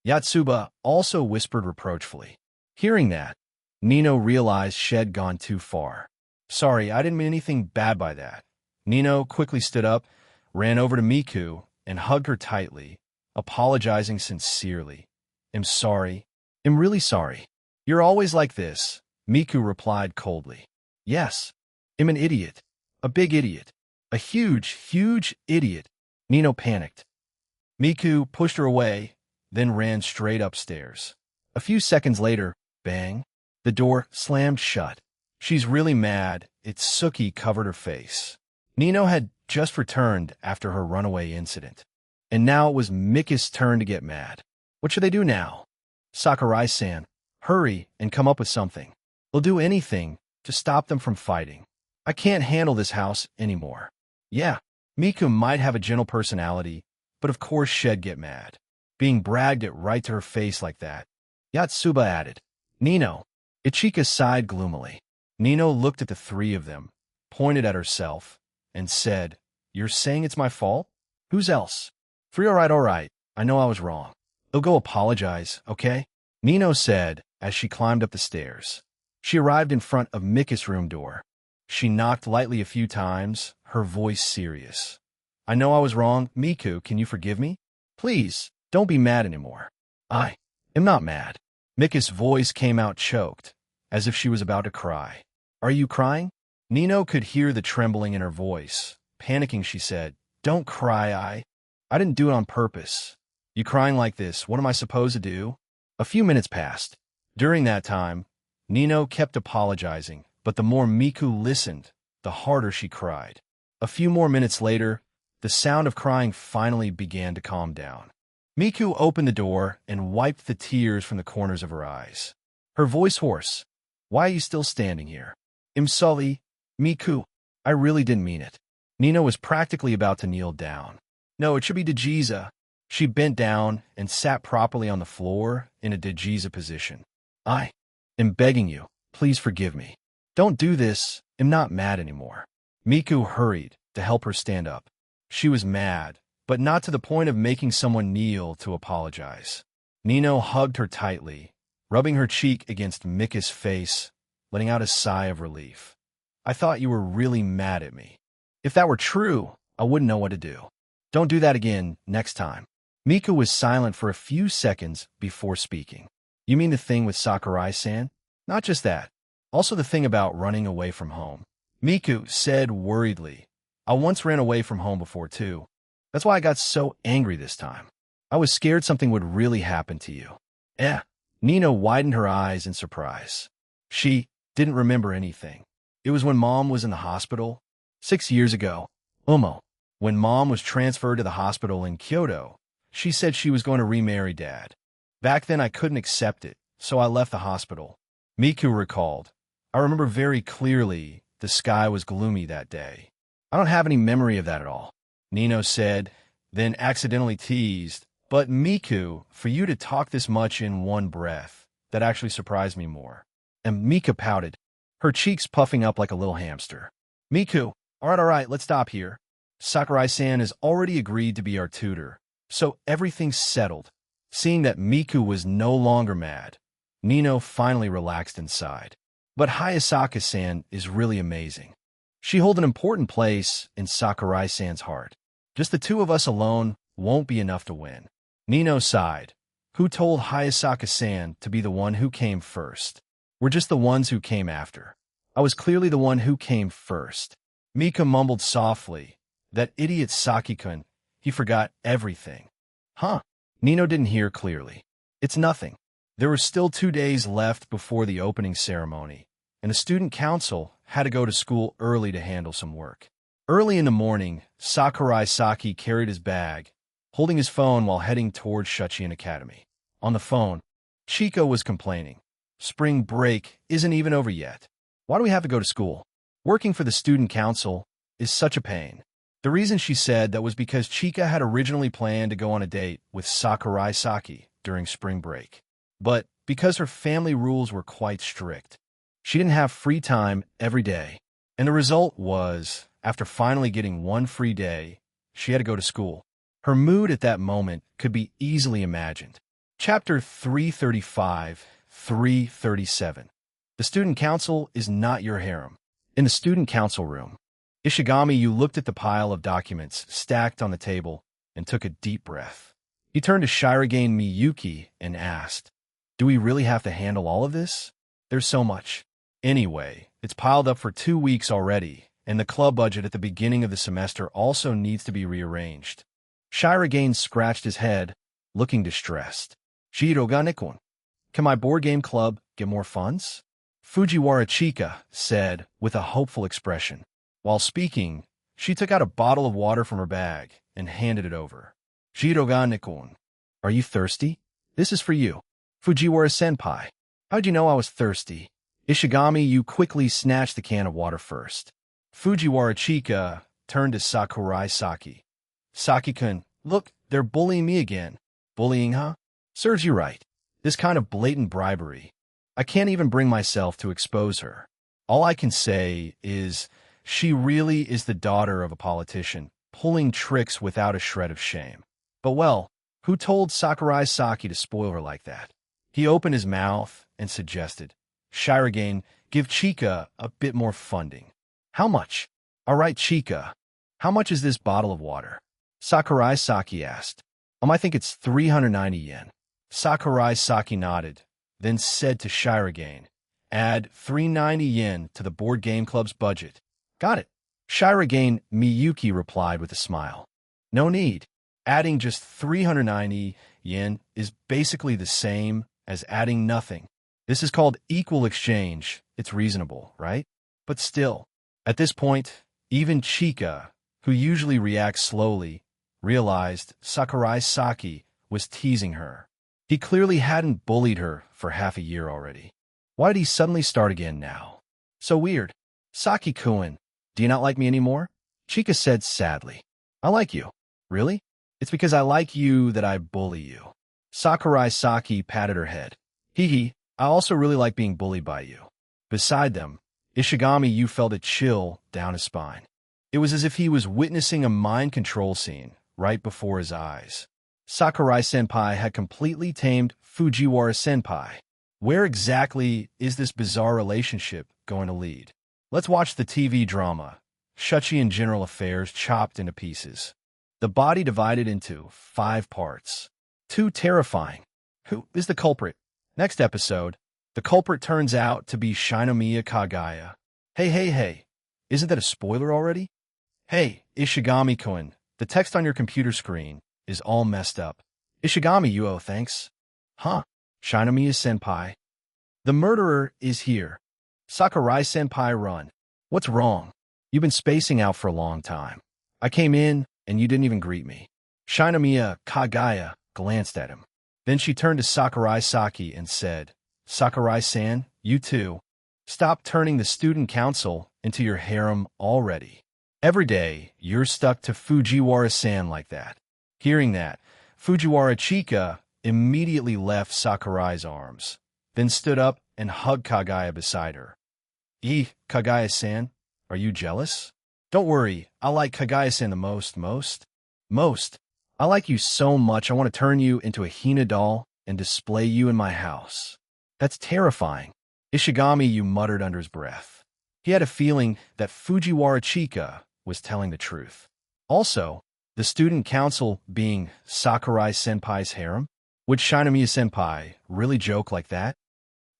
Yatsuba also whispered reproachfully. Hearing that, Nino realized she'd gone too far. Sorry, I didn't mean anything bad by that. Nino quickly stood up, ran over to Miku, and hugged her tightly, apologizing sincerely. I'm sorry. I'm really sorry. You're always like this, Miku replied coldly. Yes, I'm an idiot. A big idiot. A huge, huge idiot. Nino panicked. Miku pushed her away, then ran straight upstairs. A few seconds later, bang, the door slammed shut. She's really mad. Itsuki covered her face. Nino had just returned after her runaway incident. And now it was Mika's turn to get mad. What should they do now? Sakurai-san, hurry and come up with something. We'll do anything to stop them from fighting. I can't handle this house anymore. Yeah, Miku might have a gentle personality, but of course she'd get mad. Being bragged at right to her face like that. Yatsuba added. Nino. Ichika sighed gloomily. Nino looked at the three of them, pointed at herself, and said, "You're saying it's my fault? Whose else?" "Free, all right. I know I was wrong. I'll go apologize, okay?" Nino said as she climbed up the stairs. She arrived in front of Mika's room door. She knocked lightly a few times, her voice serious. "I know I was wrong. Miku, can you forgive me? Please, don't be mad anymore." "I am not mad." Mika's voice came out choked, as if she was about to cry. "Are you crying?" Nino could hear the trembling in her voice. Panicking, she said, "Don't cry, I didn't do it on purpose. You crying like this, what am I supposed to do?" A few minutes passed. During that time, Nino kept apologizing, but the more Miku listened, the harder she cried. A few more minutes later, the sound of crying finally began to calm down. Miku opened the door and wiped the tears from the corners of her eyes. Her voice hoarse. "Why are you still standing here?" "I'm sorry, Miku. I really didn't mean it." Nino was practically about to kneel down. "No, it should be Dejiza." She bent down and sat properly on the floor in a Dejiza position. "I am begging you, please forgive me. Don't do this. I'm not mad anymore." Miku hurried to help her stand up. She was mad, but not to the point of making someone kneel to apologize. Nino hugged her tightly, rubbing her cheek against Mika's face, letting out a sigh of relief. "I thought you were really mad at me. If that were true, I wouldn't know what to do. Don't do that again next time." Mika was silent for a few seconds before speaking. "You mean the thing with Sakurai-san?" "Not just that. Also the thing about running away from home." Miku said worriedly. "I once ran away from home before, too. That's why I got so angry this time. I was scared something would really happen to you." "Eh?" Nino widened her eyes in surprise. She didn't remember anything. It was when Mom was in the hospital. 6 years ago. When Mom was transferred to the hospital in Kyoto, she said she was going to remarry Dad. Back then I couldn't accept it, so I left the hospital. Miku recalled. "I remember very clearly the sky was gloomy that day. I don't have any memory of that at all." Nino said, then accidentally teased, "But Miku, for you to talk this much in one breath, that actually surprised me more." And Mika pouted, her cheeks puffing up like a little hamster. "Miku, all right, let's stop here. Sakurai-san has already agreed to be our tutor, so everything's settled." Seeing that Miku was no longer mad, Nino finally relaxed inside. "But Hayasaka-san is really amazing. She holds an important place in Sakurai-san's heart. Just the two of us alone won't be enough to win." Nino sighed. "Who told Hayasaka-san to be the one who came first? We're just the ones who came after. I was clearly the one who came first." Mika mumbled softly. "That idiot Saki-kun, he forgot everything." "Huh?" Nino didn't hear clearly. "It's nothing." There were still 2 days left before the opening ceremony, and the student council had to go to school early to handle some work. Early in the morning, Sakurai Saki carried his bag, holding his phone while heading towards Shuchiin Academy. On the phone, Chico was complaining. "Spring break isn't even over yet. Why do we have to go to school? Working for the student council is such a pain." The reason she said that was because Chika had originally planned to go on a date with Sakurai Saki during spring break. But because her family rules were quite strict, she didn't have free time every day. And the result was, after finally getting one free day, she had to go to school. Her mood at that moment could be easily imagined. Chapter 335, 337. The student council is not your harem. In the student council room, Ishigami looked at the pile of documents stacked on the table and took a deep breath. He turned to Shirogane Miyuki and asked, "Do we really have to handle all of this? There's so much. Anyway, it's piled up for 2 weeks already, and the club budget at the beginning of the semester also needs to be rearranged." Shirogane scratched his head, looking distressed. "Shirogane-kun, can my board game club get more funds?" Fujiwara Chika said with a hopeful expression. While speaking, she took out a bottle of water from her bag and handed it over. "Shirogane-kun, are you thirsty? This is for you." "Fujiwara-senpai, how'd you know I was thirsty?" Ishigami quickly snatched the can of water first. Fujiwara Chika turned to Sakurai Saki. "Saki-kun, look, they're bullying me again." "Bullying, huh? Serves you right. This kind of blatant bribery. I can't even bring myself to expose her. All I can say is She really is the daughter of a politician, pulling tricks without a shred of shame. But well, who told Sakurai Saki to spoil her like that? He opened his mouth and suggested, Shirogane, give Chika a bit more funding. How much? All right, Chika. How much is this bottle of water? Sakurai Saki asked. I think it's 390 yen. Sakurai Saki nodded, then said to Shirogane, add 390 yen to the board game club's budget. Got it. Shirogane Miyuki replied with a smile. No need. Adding just 390 yen is basically the same as adding nothing. This is called equal exchange. It's reasonable, right? But still, at this point, even Chika, who usually reacts slowly, realized Sakurai Saki was teasing her. He clearly hadn't bullied her for half a year already. Why did he suddenly start again now? So weird. Saki-kun, do you not like me anymore? Chika said sadly. I like you. Really? It's because I like you that I bully you. Sakurai Saki patted her head. Hee, I also really like being bullied by you. Beside them, Ishigami Yu felt a chill down his spine. It was as if he was witnessing a mind control scene right before his eyes. Sakurai-senpai had completely tamed Fujiwara-senpai. Where exactly is this bizarre relationship going to lead? Let's watch the TV drama, Shuchiin General Affairs chopped into pieces. The body divided into 5 parts. Too terrifying. Who is the culprit? Next episode, the culprit turns out to be Shinomiya Kagaya. Hey. Isn't that a spoiler already? Hey, Ishigami-kun, the text on your computer screen is all messed up. Ishigami Yuo, thanks. Huh? Shinomiya-senpai. The murderer is here. Sakurai-senpai, run. What's wrong? You've been spacing out for a long time. I came in, and you didn't even greet me. Shinomiya Kagaya glanced at him. Then she turned to Sakurai Saki and said, Sakurai-san, you too. Stop turning the student council into your harem already. Every day, you're stuck to Fujiwara-san like that. Hearing that, Fujiwara Chika immediately left Sakurai's arms, then stood up and hugged Kagaya beside her. Kagaya-san, are you jealous? Don't worry, I like Kagaya-san the most. I like you so much I want to turn you into a Hina doll and display you in my house. That's terrifying. Ishigami Yu muttered under his breath. He had a feeling that Fujiwara Chika was telling the truth. Also, the student council being Sakurai-senpai's harem? Would Shinomiya-senpai really joke like that?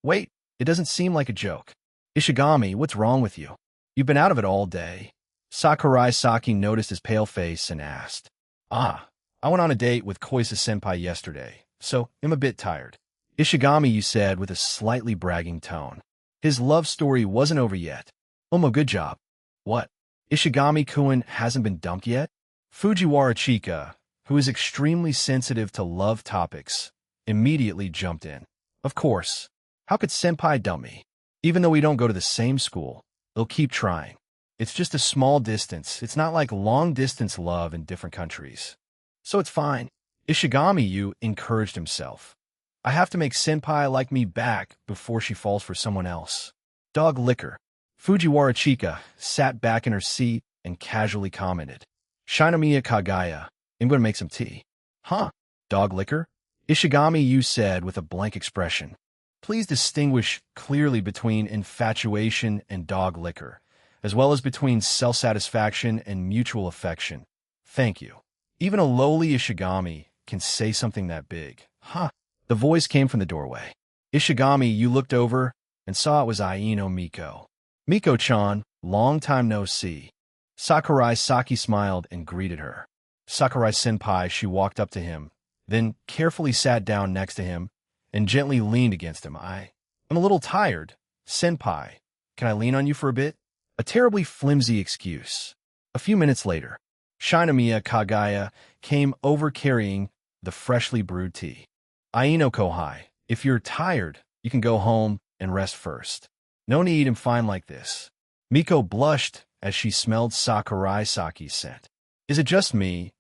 Wait, it doesn't seem like a joke. Ishigami, what's wrong with you? You've been out of it all day. Sakurai Saki noticed his pale face and asked. I went on a date with Koisa-senpai yesterday, so I'm a bit tired. Ishigami Yu said with a slightly bragging tone. His love story wasn't over yet. Good job. What? Ishigami-kun hasn't been dumped yet? Fujiwara Chika, who is extremely sensitive to love topics, immediately jumped in. Of course. How could senpai dump me? Even though we don't go to the same school, they'll keep trying. It's just a small distance. It's not like long-distance love in different countries. So it's fine. Ishigami Yu encouraged himself. I have to make senpai like me back before she falls for someone else. Dog liquor. Fujiwara Chika sat back in her seat and casually commented. Shinomiya Kagaya, I'm going to make some tea. Huh? Dog liquor? Ishigami Yu said with a blank expression. Please distinguish clearly between infatuation and dog liquor, as well as between self-satisfaction and mutual affection. Thank you. Even a lowly Ishigami can say something that big. Huh? The voice came from the doorway. Ishigami Yu looked over and saw it was Aino Miko. Miko-chan, long time no see. Sakurai Saki smiled and greeted her. Sakurai-senpai, she walked up to him, then carefully sat down next to him and gently leaned against him. I'm a little tired. Senpai, can I lean on you for a bit? A terribly flimsy excuse. A few minutes later, Shinomiya Kagaya came over carrying the freshly brewed tea. Aino Kohai, if you're tired, you can go home and rest first. No need I'm fine like this. Miko blushed as she smelled Sakurai Saki's scent. Is it just me,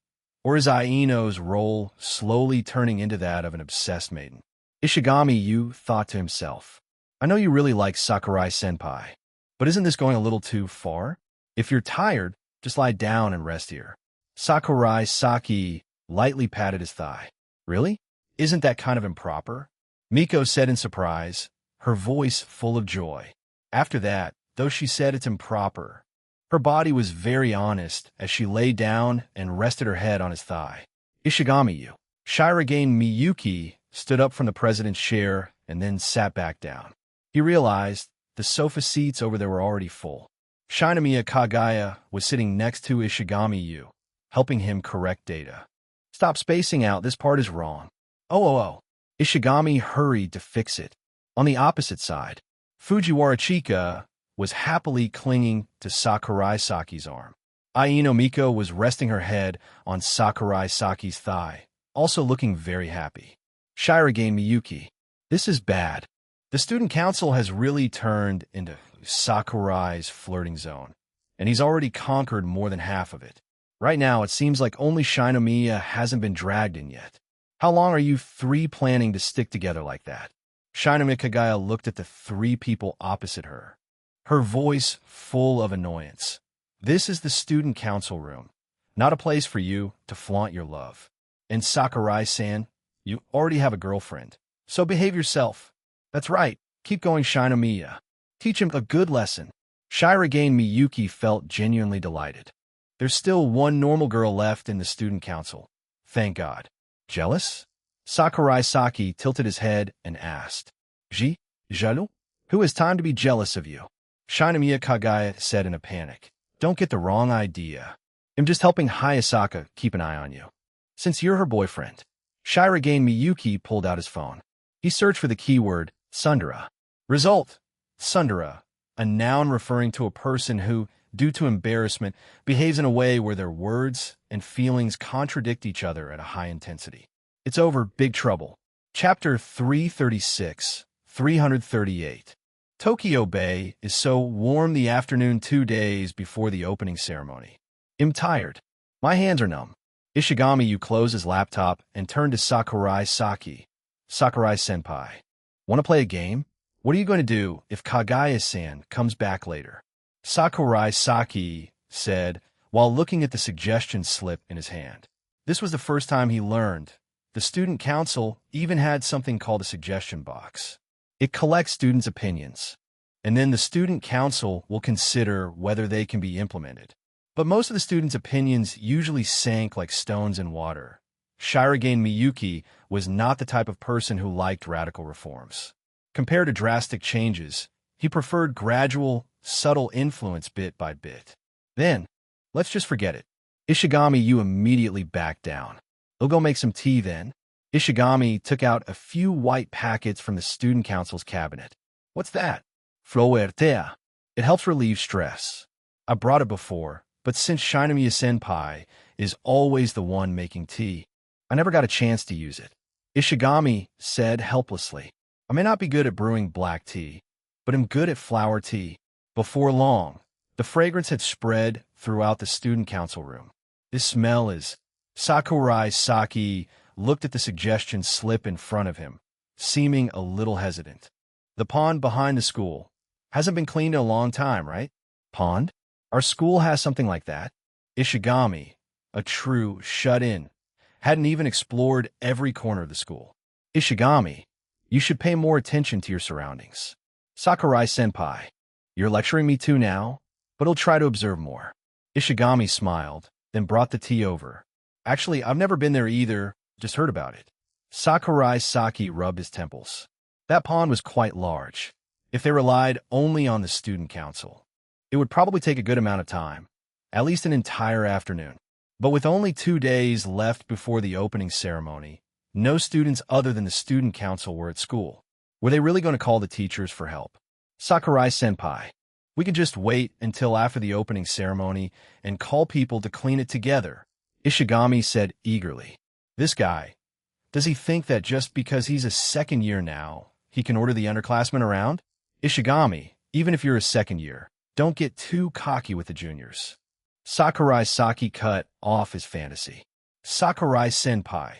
or is Aino's role slowly turning into that of an obsessed maiden? Ishigami Yu thought to himself. I know you really like Sakurai-senpai, but isn't this going a little too far? If you're tired, just lie down and rest here. Sakurai Saki lightly patted his thigh. Really? Isn't that kind of improper? Miko said in surprise, her voice full of joy. After that, though she said it's improper, her body was very honest as she lay down and rested her head on his thigh. Ishigami-yu. Shirogane Miyuki stood up from the president's chair and then sat back down. He realized the sofa seats over there were already full. Shinomiya Kagaya was sitting next to Ishigami-yu, helping him correct data. Stop spacing out, this part is wrong. Oh. Ishigami hurried to fix it. On the opposite side, Fujiwara Chika was happily clinging to Sakurai Saki's arm. Aino Miko was resting her head on Sakurai Saki's thigh, also looking very happy. Shirogane Miyuki. This is bad. The student council has really turned into Sakurai's flirting zone, and he's already conquered more than half of it. Right now, it seems like only Shinomiya hasn't been dragged in yet. How long are you three planning to stick together like that? Shinomiya Kagaya looked at the three people opposite her, her voice full of annoyance. This is the student council room, not a place for you to flaunt your love. And Sakurai-san, you already have a girlfriend, so behave yourself. That's right, keep going, Shinomiya. Teach him a good lesson. Shirogane Miyuki felt genuinely delighted. There's still one normal girl left in the student council. Thank God. Jealous? Sakurai Saki tilted his head and asked. Jaloux? Who has time to be jealous of you? Shinomiya Kagaya said in a panic. Don't get the wrong idea. I'm just helping Hayasaka keep an eye on you. Since you're her boyfriend. Shirogane Miyuki pulled out his phone. He searched for the keyword, tsundere. Result, tsundere, a noun referring to a person who, due to embarrassment, behaves in a way where their words and feelings contradict each other at a high intensity. It's over, big trouble. Chapter 336, 338. Tokyo Bay is so warm the afternoon 2 days before the opening ceremony. I'm tired. My hands are numb. Ishigami-yu closed his laptop and turned to Sakurai Saki. Sakurai-senpai. Want to play a game? What are you going to do if Kagaya-san comes back later? Sakurai Saki said, while looking at the suggestion slip in his hand. This was the first time he learned. The student council even had something called a suggestion box. It collects students' opinions, and then the student council will consider whether they can be implemented. But most of the students' opinions usually sank like stones in water. Shirogane Miyuki was not the type of person who liked radical reforms. Compared to drastic changes, he preferred gradual, subtle influence bit by bit. Then, let's just forget it. Ishigami-yu immediately backed down. I'll go make some tea then. Ishigami took out a few white packets from the student council's cabinet. What's that? Flowertea. It helps relieve stress. I brought it before, but since Shinomiya-senpai is always the one making tea, I never got a chance to use it. Ishigami said helplessly. I may not be good at brewing black tea, but I'm good at flower tea. Before long, the fragrance had spread throughout the student council room. This smell is... Sakurai Saki looked at the suggestion slip in front of him, seeming a little hesitant. The pond behind the school hasn't been cleaned in a long time, right? Pond? Our school has something like that. Ishigami, a true shut-in, hadn't even explored every corner of the school. Ishigami, you should pay more attention to your surroundings. Sakurai-senpai, you're lecturing me too now, but I'll try to observe more. Ishigami smiled, then brought the tea over. Actually, I've never been there either, just heard about it. Sakurai Saki rubbed his temples. That pond was quite large. If they relied only on the student council, it would probably take a good amount of time, at least an entire afternoon. But with only 2 days left before the opening ceremony, no students other than the student council were at school. Were they really going to call the teachers for help? Sakurai-senpai, we could just wait until after the opening ceremony and call people to clean it together. Ishigami said eagerly. This guy, does he think that just because he's a second year now, he can order the underclassmen around? Ishigami, even if you're a second year, don't get too cocky with the juniors. Sakurai Saki cut off his fantasy. Sakurai-senpai,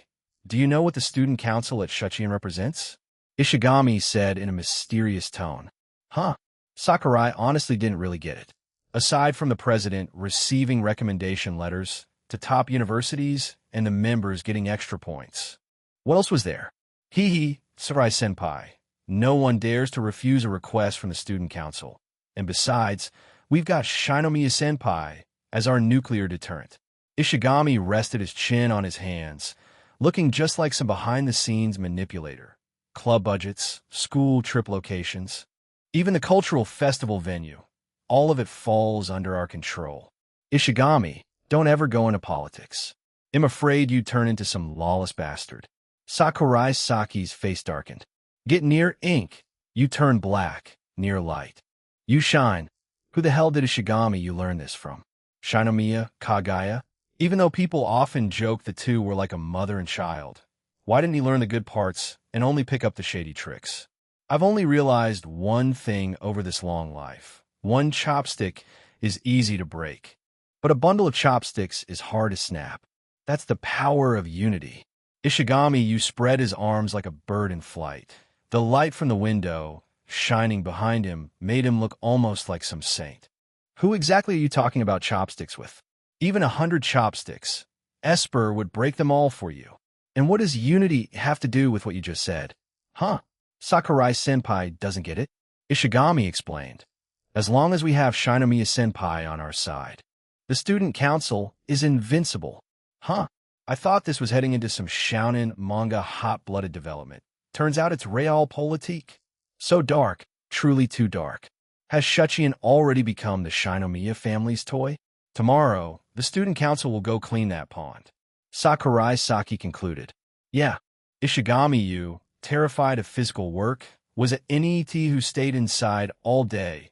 do you know what the student council at Shuchiin represents? Ishigami said in a mysterious tone. Huh? Sakurai honestly didn't really get it. Aside from the president receiving recommendation letters to top universities and the members getting extra points. What else was there? Sakurai-senpai. No one dares to refuse a request from the student council. And besides, we've got Shinomiya-senpai as our nuclear deterrent. Ishigami rested his chin on his hands, looking just like some behind-the-scenes manipulator. Club budgets, school trip locations, even the cultural festival venue. All of it falls under our control. Ishigami, don't ever go into politics. I'm afraid you turn into some lawless bastard. Sakurai Saki's face darkened. Get near ink, you turn black, near light. You shine. Who the hell did Ishigami you learn this from? Shinomiya, Kagaya? Even though people often joke the two were like a mother and child, why didn't he learn the good parts and only pick up the shady tricks? I've only realized one thing over this long life. One chopstick is easy to break, but a bundle of chopsticks is hard to snap. That's the power of unity. Ishigami, you spread his arms like a bird in flight. The light from the window, shining behind him, made him look almost like some saint. Who exactly are you talking about chopsticks with? Even 100 chopsticks. Esper would break them all for you. And what does unity have to do with what you just said? Huh? Sakurai-senpai doesn't get it. Ishigami explained. As long as we have Shinomiya-senpai on our side, the student council is invincible. Huh? I thought this was heading into some shounen manga hot-blooded development. Turns out it's realpolitik. So dark, truly too dark. Has Shuchiin already become the Shinomiya family's toy? Tomorrow, the student council will go clean that pond. Sakurai Saki concluded. Yeah, Ishigami, you, terrified of physical work, was an NET who stayed inside all day.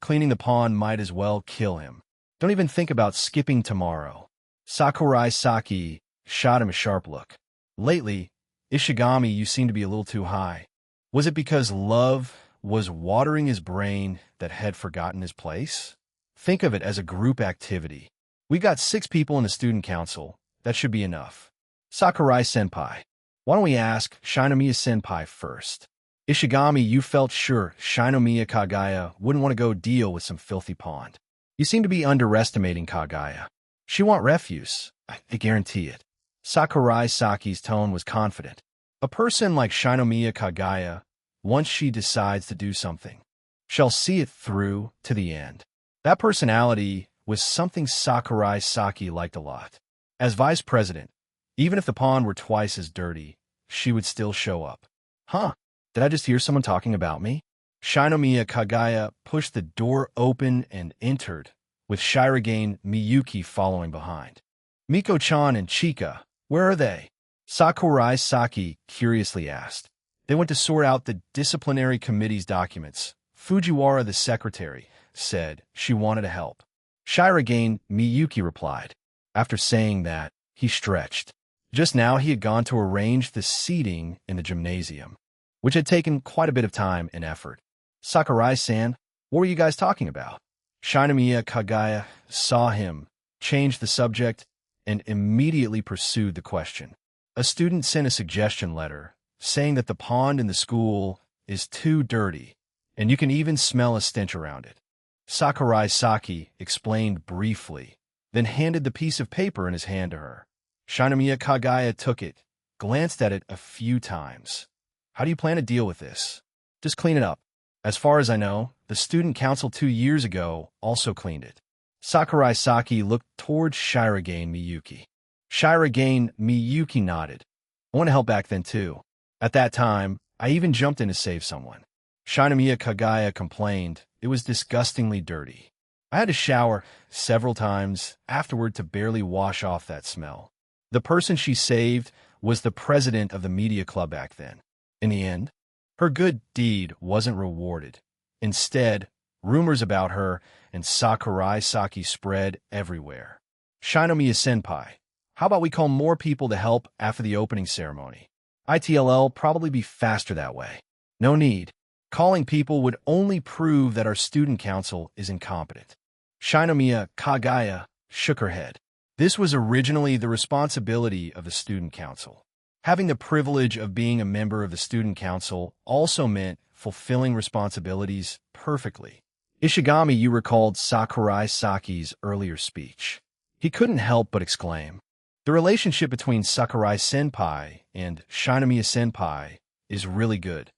Cleaning the pond might as well kill him. Don't even think about skipping tomorrow. Sakurai Saki shot him a sharp look. Lately, Ishigami, you seem to be a little too high. Was it because love was watering his brain that had forgotten his place? Think of it as a group activity. We got 6 people in the student council. That should be enough. Sakurai-senpai, why don't we ask Shinomiya-senpai first? Ishigami, you felt sure Shinomiya Kagaya wouldn't want to go deal with some filthy pond. You seem to be underestimating Kagaya. She want refuse. I guarantee it. Sakurai Saki's tone was confident. A person like Shinomiya Kagaya, once she decides to do something, shall see it through to the end. That personality was something Sakurai Saki liked a lot. As vice president, even if the pond were twice as dirty, she would still show up. Huh? Did I just hear someone talking about me? Shinomiya Kagaya pushed the door open and entered, with Shirogane Miyuki following behind. Miko-chan and Chika, where are they? Sakurai Saki curiously asked. They went to sort out the disciplinary committee's documents. Fujiwara, the secretary, said she wanted to help. Shirogane Miyuki replied. After saying that, he stretched. Just now he had gone to arrange the seating in the gymnasium, which had taken quite a bit of time and effort. Sakurai-san, what were you guys talking about? Shinomiya Kagaya saw him, changed the subject, and immediately pursued the question. A student sent a suggestion letter, saying that the pond in the school is too dirty, and you can even smell a stench around it. Sakurai Saki explained briefly, then handed the piece of paper in his hand to her. Shinomiya Kagaya took it, glanced at it a few times. How do you plan to deal with this? Just clean it up. As far as I know, the student council 2 years ago also cleaned it. Sakurai Saki looked towards Shirogane Miyuki. Shirogane Miyuki nodded. I want to help back then too. At that time, I even jumped in to save someone. Shinomiya Kagaya complained it was disgustingly dirty. I had to shower several times afterward to barely wash off that smell. The person she saved was the president of the media club back then. In the end, her good deed wasn't rewarded. Instead, rumors about her and Sakurai Saki spread everywhere. Shinomiya-senpai, how about we call more people to help after the opening ceremony? ITLL probably be faster that way. No need. Calling people would only prove that our student council is incompetent. Shinomiya Kagaya shook her head. This was originally the responsibility of the student council. Having the privilege of being a member of the student council also meant fulfilling responsibilities perfectly. Ishigami, you recalled Sakurai Saki's earlier speech. He couldn't help but exclaim. The relationship between Sakurai-senpai and Shinomiya-senpai is really good.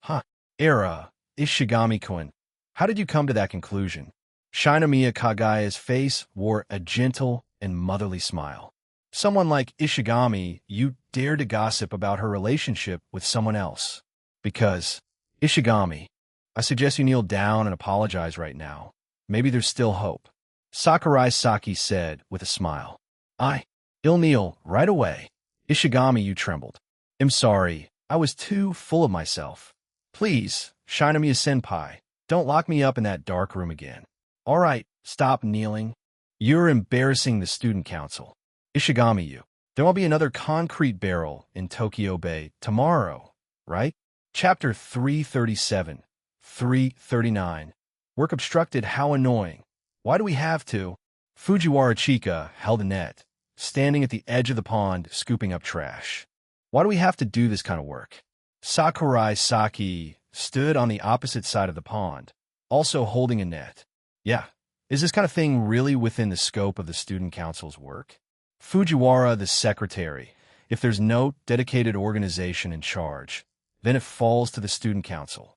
Huh. Ishigami-kun. How did you come to that conclusion? Shinomiya Kagaya's face wore a gentle and motherly smile. Someone like Ishigami, you dare to gossip about her relationship with someone else. Because, Ishigami, I suggest you kneel down and apologize right now. Maybe there's still hope. Sakurai Saki said with a smile. I'll kneel right away. Ishigami, you trembled. I'm sorry, I was too full of myself. Please, Shinomiya-senpai, don't lock me up in that dark room again. All right, stop kneeling. You're embarrassing the student council. Ishigami, you. There will be another concrete barrel in Tokyo Bay tomorrow, right? Chapter 337, 339. Work obstructed, how annoying. Why do we have to? Fujiwara Chika held a net, standing at the edge of the pond, scooping up trash. Why do we have to do this kind of work? Sakurai Saki stood on the opposite side of the pond, also holding a net. Yeah, is this kind of thing really within the scope of the student council's work? Fujiwara, the secretary. If there's no dedicated organization in charge, then it falls to the student council.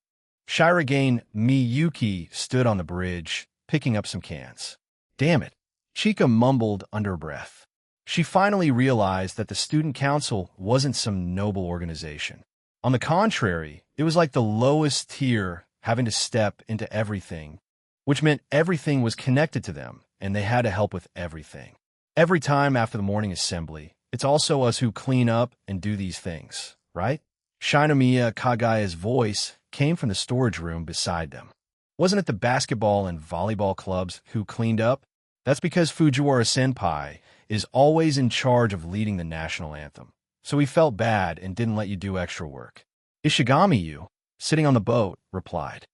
Shirogane Miyuki stood on the bridge, picking up some cans. Damn it, Chika mumbled under breath. She finally realized that the student council wasn't some noble organization. On the contrary, it was like the lowest tier having to step into everything, which meant everything was connected to them, and they had to help with everything. Every time after the morning assembly, it's also us who clean up and do these things, right? Shinomiya Kagaya's voice came from the storage room beside them. Wasn't it the basketball and volleyball clubs who cleaned up? That's because Fujiwara-senpai is always in charge of leading the national anthem, so he felt bad and didn't let you do extra work. Ishigami, you, sitting on the boat, replied.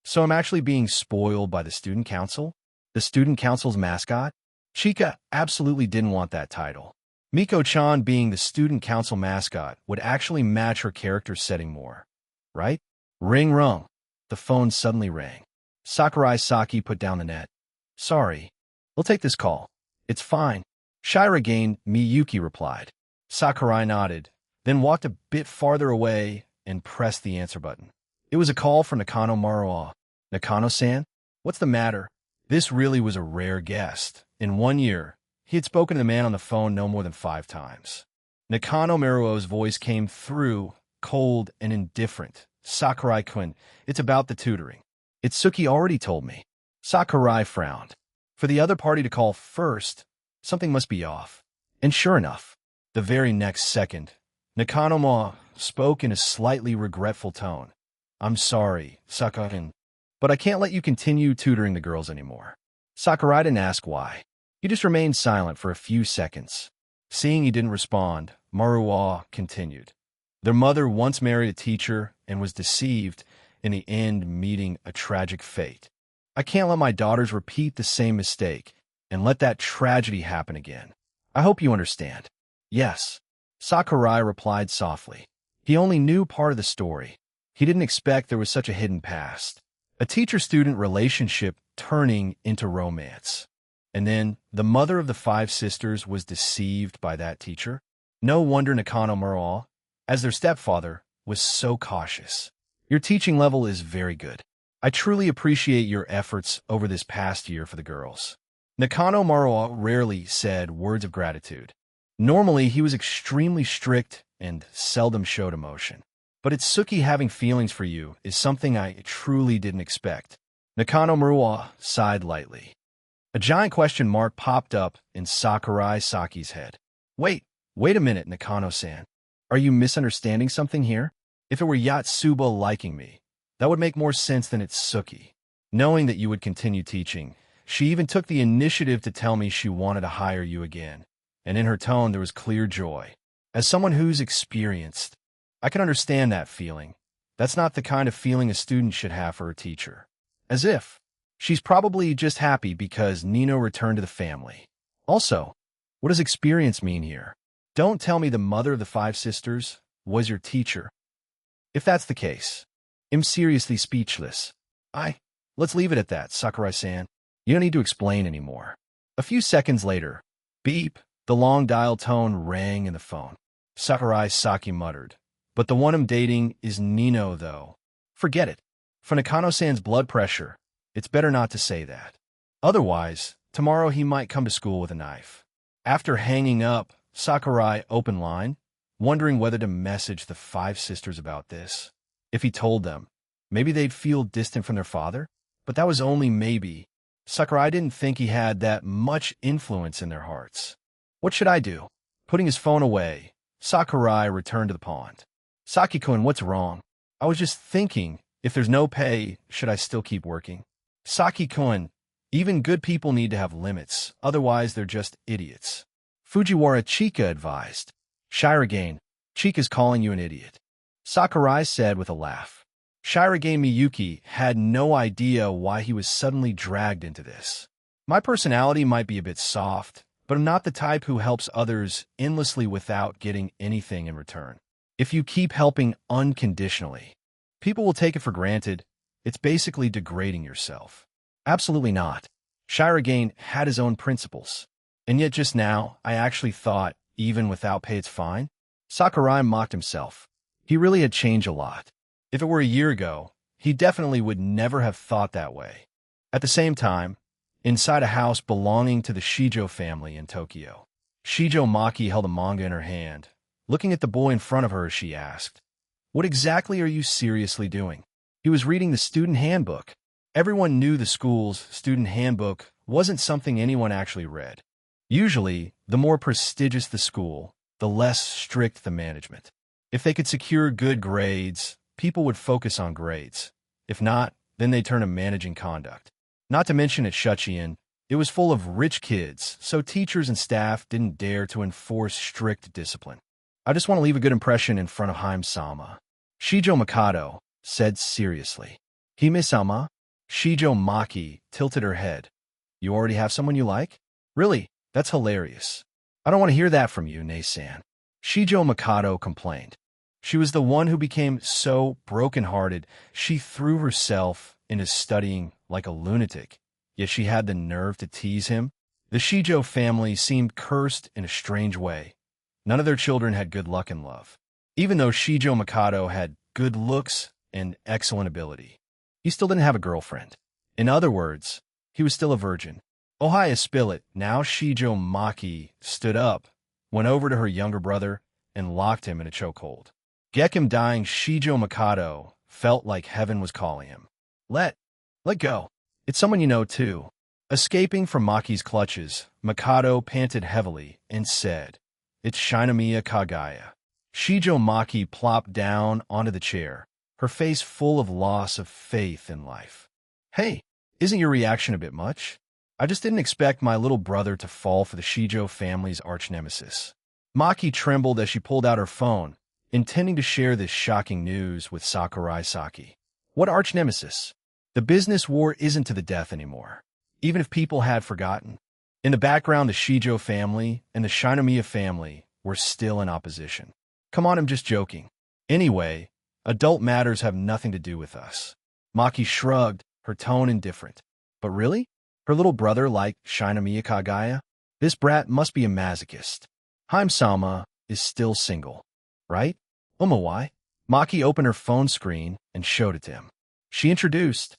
So I'm actually being spoiled by the student council? The student council's mascot? Chika absolutely didn't want that title. Miko-chan being the student council mascot would actually match her character setting more, right? Ring rung. The phone suddenly rang. Sakurai Saki put down the net. Sorry, we'll take this call. It's fine. Shirogane Miyuki replied. Sakurai nodded, then walked a bit farther away and pressed the answer button. It was a call from Nakano Maruo. Nakano-san? What's the matter? This really was a rare guest. In 1 year, he had spoken to the man on the phone no more than 5 times. Nakano Maruo's voice came through, cold and indifferent. Sakurai-kun, it's about the tutoring. Itsuki already told me. Sakurai frowned. For the other party to call first, something must be off. And sure enough, the very next second, Nakano Maruo spoke in a slightly regretful tone. I'm sorry, Sakurai, but I can't let you continue tutoring the girls anymore. Sakurai didn't ask why. He just remained silent for a few seconds. Seeing he didn't respond, Maruo continued. Their mother once married a teacher and was deceived, in the end meeting a tragic fate. I can't let my daughters repeat the same mistake and let that tragedy happen again. I hope you understand. Yes, Sakurai replied softly. He only knew part of the story. He didn't expect there was such a hidden past. A teacher-student relationship turning into romance. And then, the mother of the 5 sisters was deceived by that teacher. No wonder Nakano Maruo, as their stepfather, was so cautious. Your teaching level is very good. I truly appreciate your efforts over this past year for the girls. Nakano Maruo rarely said words of gratitude. Normally, he was extremely strict and seldom showed emotion. But Itsuki having feelings for you is something I truly didn't expect. Nakano Maruo sighed lightly. A giant question mark popped up in Sakurai Saki's head. Wait a minute, Nakano-san. Are you misunderstanding something here? If it were Yatsuba liking me, that would make more sense than Itsuki. Knowing that you would continue teaching, she even took the initiative to tell me she wanted to hire you again. And in her tone there was clear joy. As someone who's experienced, I can understand that feeling. That's not the kind of feeling a student should have for a teacher. As if. She's probably just happy because Nino returned to the family. Also, what does experience mean here? Don't tell me the mother of the 5 sisters was your teacher. If that's the case, I'm seriously speechless. Let's leave it at that, Sakurai-san. You don't need to explain anymore. A few seconds later, beep, the long dial tone rang in the phone. Sakurai Saki muttered, "But the one I'm dating is Nino, though." "Forget it. For Nakano-san's blood pressure, it's better not to say that. Otherwise, tomorrow he might come to school with a knife." After hanging up, Sakurai opened line, wondering whether to message the five sisters about this. If he told them, maybe they'd feel distant from their father? But that was only maybe. Sakurai didn't think he had that much influence in their hearts. What should I do? Putting his phone away, Sakurai returned to the pond. "Saki-kun, what's wrong? I was just thinking, if there's no pay, should I still keep working?" "Saki-kun, even good people need to have limits, otherwise they're just idiots." Fujiwara Chika advised. "Shirogane, Chika's calling you an idiot," Sakurai said with a laugh. Shirogane Miyuki had no idea why he was suddenly dragged into this. "My personality might be a bit soft, but I'm not the type who helps others endlessly without getting anything in return. If you keep helping unconditionally, people will take it for granted. It's basically degrading yourself." "Absolutely not. Shirogane had his own principles. And yet just now, I actually thought, even without pay it's fine." Sakurai mocked himself. He really had changed a lot. If it were a year ago, he definitely would never have thought that way. At the same time, inside a house belonging to the Shijo family in Tokyo, Shijo Maki held a manga in her hand. Looking at the boy in front of her, she asked, "What exactly are you seriously doing?" He was reading the student handbook. Everyone knew the school's student handbook wasn't something anyone actually read. Usually, the more prestigious the school, the less strict the management. If they could secure good grades, people would focus on grades. If not, then they'd turn to managing conduct. Not to mention at Shuchiin, it was full of rich kids, so teachers and staff didn't dare to enforce strict discipline. "I just want to leave a good impression in front of Haim-sama," Shijo Mikado said seriously. "Hime-sama?" Shijo Maki tilted her head. "You already have someone you like? Really? That's hilarious." "I don't want to hear that from you, Nei-san," Shijo Mikado complained. She was the one who became so broken-hearted she threw herself into studying like a lunatic, yet she had the nerve to tease him. The Shijo family seemed cursed in a strange way. None of their children had good luck in love. Even though Shijo Mikado had good looks and excellent ability, he still didn't have a girlfriend. In other words, he was still a virgin. Ohaya spill it. Now Shijo Maki stood up, went over to her younger brother, and locked him in a chokehold. Gekim dying Shijo Mikado felt like heaven was calling him. Let go. It's someone you know, too." Escaping from Maki's clutches, Mikado panted heavily and said, "It's Shinomiya Kagaya." Shijo Maki plopped down onto the chair, her face full of loss of faith in life. "Hey, isn't your reaction a bit much? I just didn't expect my little brother to fall for the Shijo family's arch-nemesis." Maki trembled as she pulled out her phone, intending to share this shocking news with Sakurai Saki. "What arch-nemesis? The business war isn't to the death anymore, even if people had forgotten." In the background, the Shijo family and the Shinomiya family were still in opposition. "Come on, I'm just joking. Anyway, adult matters have nothing to do with us." Maki shrugged, her tone indifferent. "But really? Her little brother like Shinomiya Kagaya? This brat must be a masochist. Haim-sama is still single, right? Why?" Maki opened her phone screen and showed it to him. She introduced,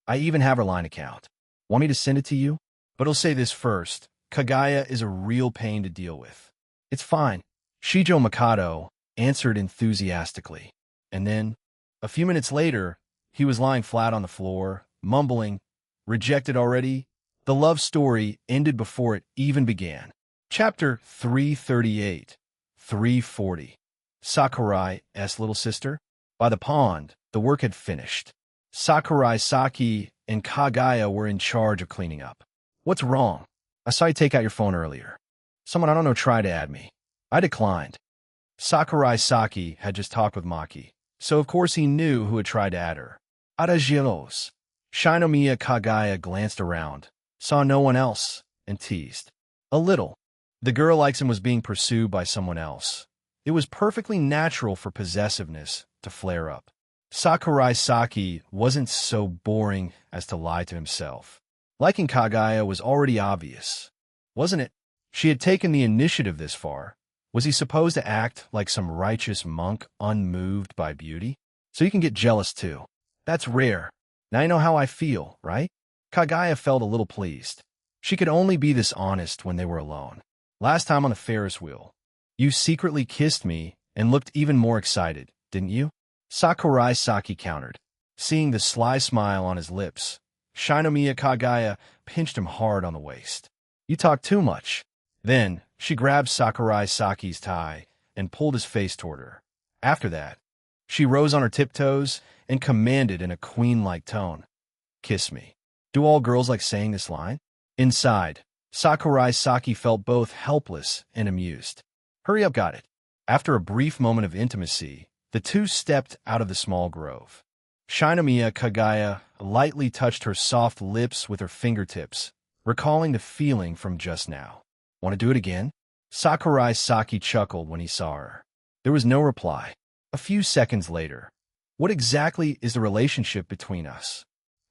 "I even have her line account. Want me to send it to you? But I'll say this first. Kagaya is a real pain to deal with." "It's fine," Shijo Mikado answered enthusiastically. And then, a few minutes later, he was lying flat on the floor, mumbling, "Rejected already?" The love story ended before it even began. Chapter 338, 340. Sakurai's little sister? By the pond, the work had finished. Sakurai Saki and Kagaya were in charge of cleaning up. "What's wrong? I saw you take out your phone earlier. Someone I don't know tried to add me. I declined." Sakurai Saki had just talked with Maki, so of course he knew who had tried to add her. "Adagiros." Shinomiya Kagaya glanced around, saw no one else, and teased. "A little. The girl likes him was being pursued by someone else. It was perfectly natural for possessiveness to flare up." Sakurai Saki wasn't so boring as to lie to himself. Liking Kagaya was already obvious, wasn't it? She had taken the initiative this far. Was he supposed to act like some righteous monk unmoved by beauty? So you can get jealous too. That's rare. Now you know how I feel, right? Kagaya felt a little pleased. She could only be this honest when they were alone. Last time on the Ferris wheel, you secretly kissed me and looked even more excited, didn't you? Sakurai Saki countered. Seeing the sly smile on his lips, Shinomiya Kagaya pinched him hard on the waist. You talk too much. Then, she grabbed Sakurai Saki's tie and pulled his face toward her. After that, she rose on her tiptoes and commanded in a queen-like tone, "Kiss me." Do all girls like saying this line? Inside, Sakurai Saki felt both helpless and amused. Hurry up, got it. After a brief moment of intimacy, the two stepped out of the small grove. Shinomiya Kagaya lightly touched her soft lips with her fingertips, recalling the feeling from just now. Want to do it again? Sakurai Saki chuckled when he saw her. There was no reply. A few seconds later, what exactly is the relationship between us?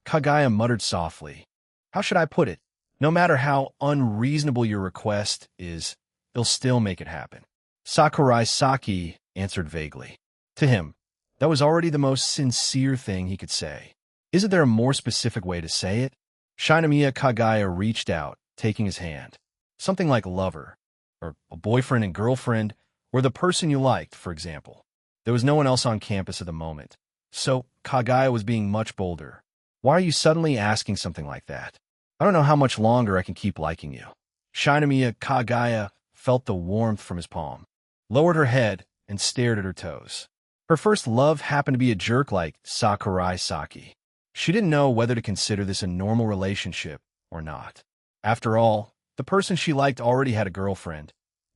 Kagaya muttered softly. How should I put it? No matter how unreasonable your request is, they'll still make it happen. Sakurai Saki answered vaguely. To him, that was already the most sincere thing he could say. Isn't there a more specific way to say it? Shinomiya Kagaya reached out, taking his hand. Something like lover, or a boyfriend and girlfriend, or the person you liked, for example. There was no one else on campus at the moment, so Kagaya was being much bolder. Why are you suddenly asking something like that? I don't know how much longer I can keep liking you. Shinomiya Kagaya felt the warmth from his palm, lowered her head, and stared at her toes. Her first love happened to be a jerk like Sakurai Saki. She didn't know whether to consider this a normal relationship or not. After all, the person she liked already had a girlfriend,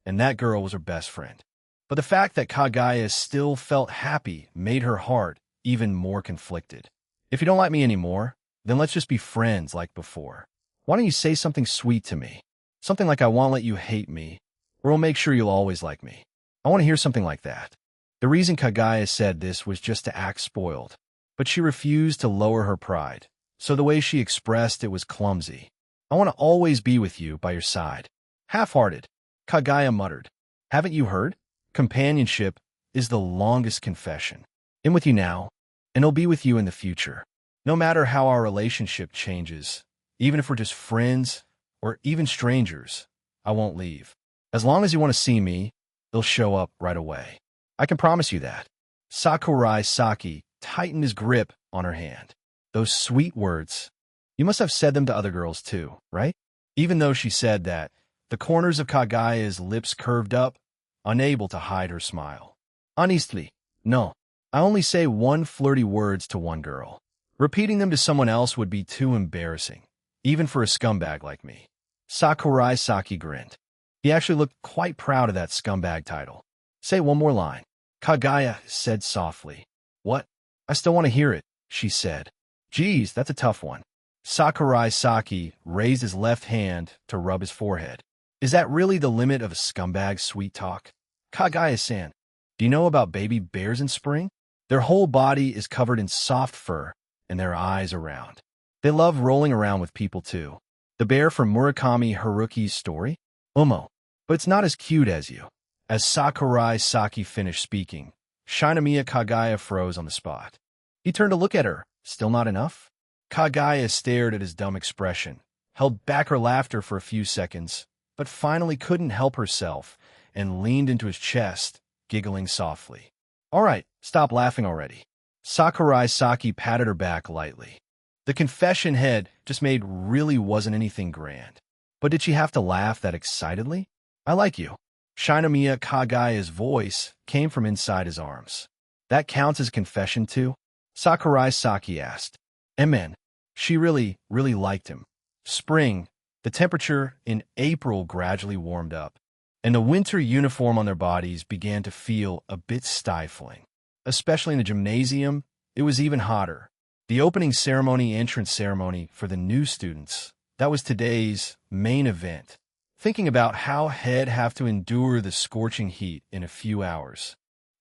and that girl was her best friend. But the fact that Kagaya still felt happy made her heart even more conflicted. If you don't like me anymore, then let's just be friends like before. Why don't you say something sweet to me? Something like I won't let you hate me, or I'll make sure you'll always like me. I want to hear something like that. The reason Kagaya said this was just to act spoiled, but she refused to lower her pride, so the way she expressed it was clumsy. I want to always be with you by your side. Half-hearted, Kagaya muttered. Haven't you heard? Companionship is the longest confession. I'm with you now, and I'll be with you in the future. No matter how our relationship changes, even if we're just friends or even strangers, I won't leave. As long as you want to see me, they'll show up right away. I can promise you that. Sakurai Saki tightened his grip on her hand. Those sweet words. You must have said them to other girls too, right? Even though she said that, the corners of Kagaya's lips curved up, unable to hide her smile. Honestly, no. I only say one flirty words to one girl. Repeating them to someone else would be too embarrassing, even for a scumbag like me. Sakurai Saki grinned. He actually looked quite proud of that scumbag title. Say one more line. Kagaya said softly. What? I still want to hear it, she said. Geez, that's a tough one. Sakurai Saki raised his left hand to rub his forehead. Is that really the limit of a scumbag's sweet talk? Kagaya-san, do you know about baby bears in spring? Their whole body is covered in soft fur, and their eyes are round. They love rolling around with people too. The bear from Murakami Haruki's story? Umo. But it's not as cute as you. As Sakurai Saki finished speaking, Shinomiya Kagaya froze on the spot. He turned to look at her. Still not enough? Kagaya stared at his dumb expression, held back her laughter for a few seconds, but finally couldn't help herself and leaned into his chest, giggling softly. All right, stop laughing already. Sakurai Saki patted her back lightly. The confession head just made really wasn't anything grand. But did she have to laugh that excitedly? I like you. Shinomiya Kagaya's voice came from inside his arms. That counts as confession too? Sakurai Saki asked. Amen. She really liked him. Spring, the temperature in April gradually warmed up, and the winter uniform on their bodies began to feel a bit stifling. Especially in the gymnasium, it was even hotter. The opening ceremony entrance ceremony for the new students, that was today's main event. Thinking about how he'd have to endure the scorching heat in a few hours,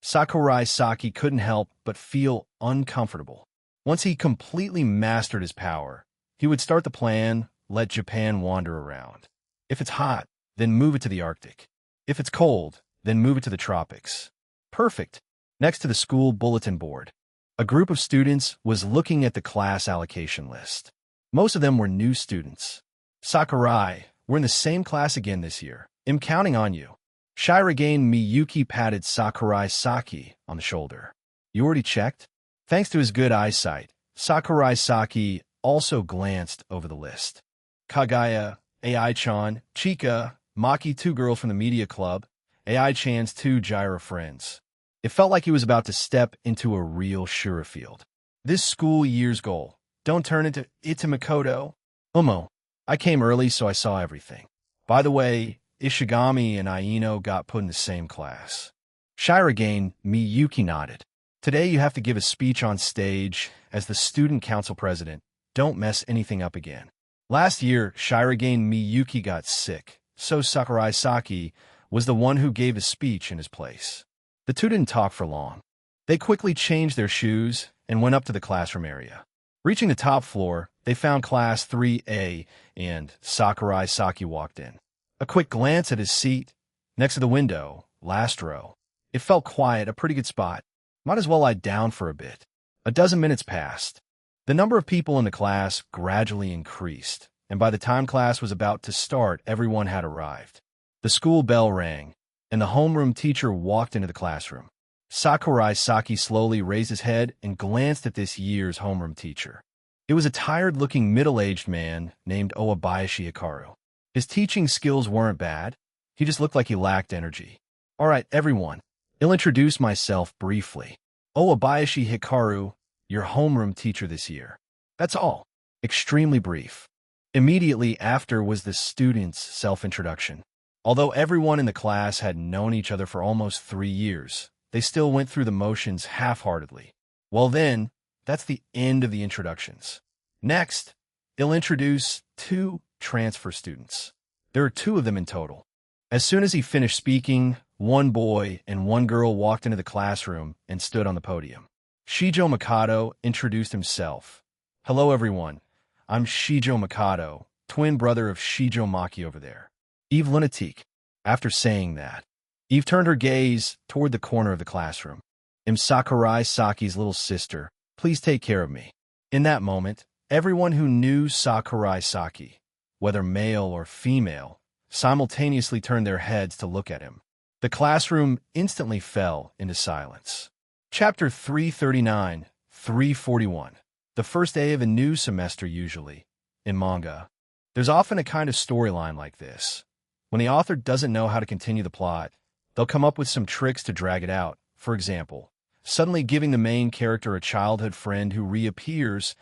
Sakurai Saki couldn't help but feel uncomfortable. Once he completely mastered his power, he would start the plan, let Japan wander around. If it's hot, then move it to the Arctic. If it's cold, then move it to the tropics. Perfect. Next to the school bulletin board, a group of students was looking at the class allocation list. Most of them were new students. Sakurai, we're in the same class again this year. I'm counting on you. Shirogane Miyuki patted Sakurai Saki on the shoulder. You already checked? Thanks to his good eyesight, Sakurai Saki also glanced over the list. Kagaya, AI-chan, Chika, Maki, 2 girls from the media club, AI-chan's 2 Gyra friends. It felt like he was about to step into a real Shura field. This school year's goal. Don't turn into Itamakoto. I came early, so I saw everything. By the way, Ishigami and Aino got put in the same class. Shirogane Miyuki nodded. Today you have to give a speech on stage as the student council president. Don't mess anything up again. Last year, Shirogane Miyuki got sick, so Sakurai Saki was the one who gave a speech in his place. The two didn't talk for long. They quickly changed their shoes and went up to the classroom area. Reaching the top floor, they found Class 3A, and Sakurai Saki walked in. A quick glance at his seat, next to the window, last row. It felt quiet, a pretty good spot. Might as well lie down for a bit. A dozen minutes passed. The number of people in the class gradually increased, and by the time class was about to start, everyone had arrived. The school bell rang, and the homeroom teacher walked into the classroom. Sakurai Saki slowly raised his head and glanced at this year's homeroom teacher. It was a tired-looking middle-aged man named Owabayashi Hikaru. His teaching skills weren't bad. He just looked like he lacked energy. All right, everyone. I'll introduce myself briefly. Owabayashi Hikaru, your homeroom teacher this year. That's all. Extremely brief. Immediately after was the student's self-introduction. Although everyone in the class had known each other for almost 3 years, they still went through the motions half-heartedly. Well then, that's the end of the introductions. Next, I'll introduce 2 transfer students. There are 2 of them in total. As soon as he finished speaking, 1 boy and 1 girl walked into the classroom and stood on the podium. Shijo Mikado introduced himself. Hello everyone, I'm Shijo Mikado, twin brother of Shijo Maki over there. Eve Lunatique. After saying that, Eve turned her gaze toward the corner of the classroom. I'm Sakurai Saki's little sister. Please take care of me. In that moment, everyone who knew Sakurai Saki, whether male or female, simultaneously turned their heads to look at him. The classroom instantly fell into silence. Chapter 339, 341. The first day of a new semester usually. In manga, there's often a kind of storyline like this. When the author doesn't know how to continue the plot, they'll come up with some tricks to drag it out. For example, suddenly giving the main character a childhood friend who reappears,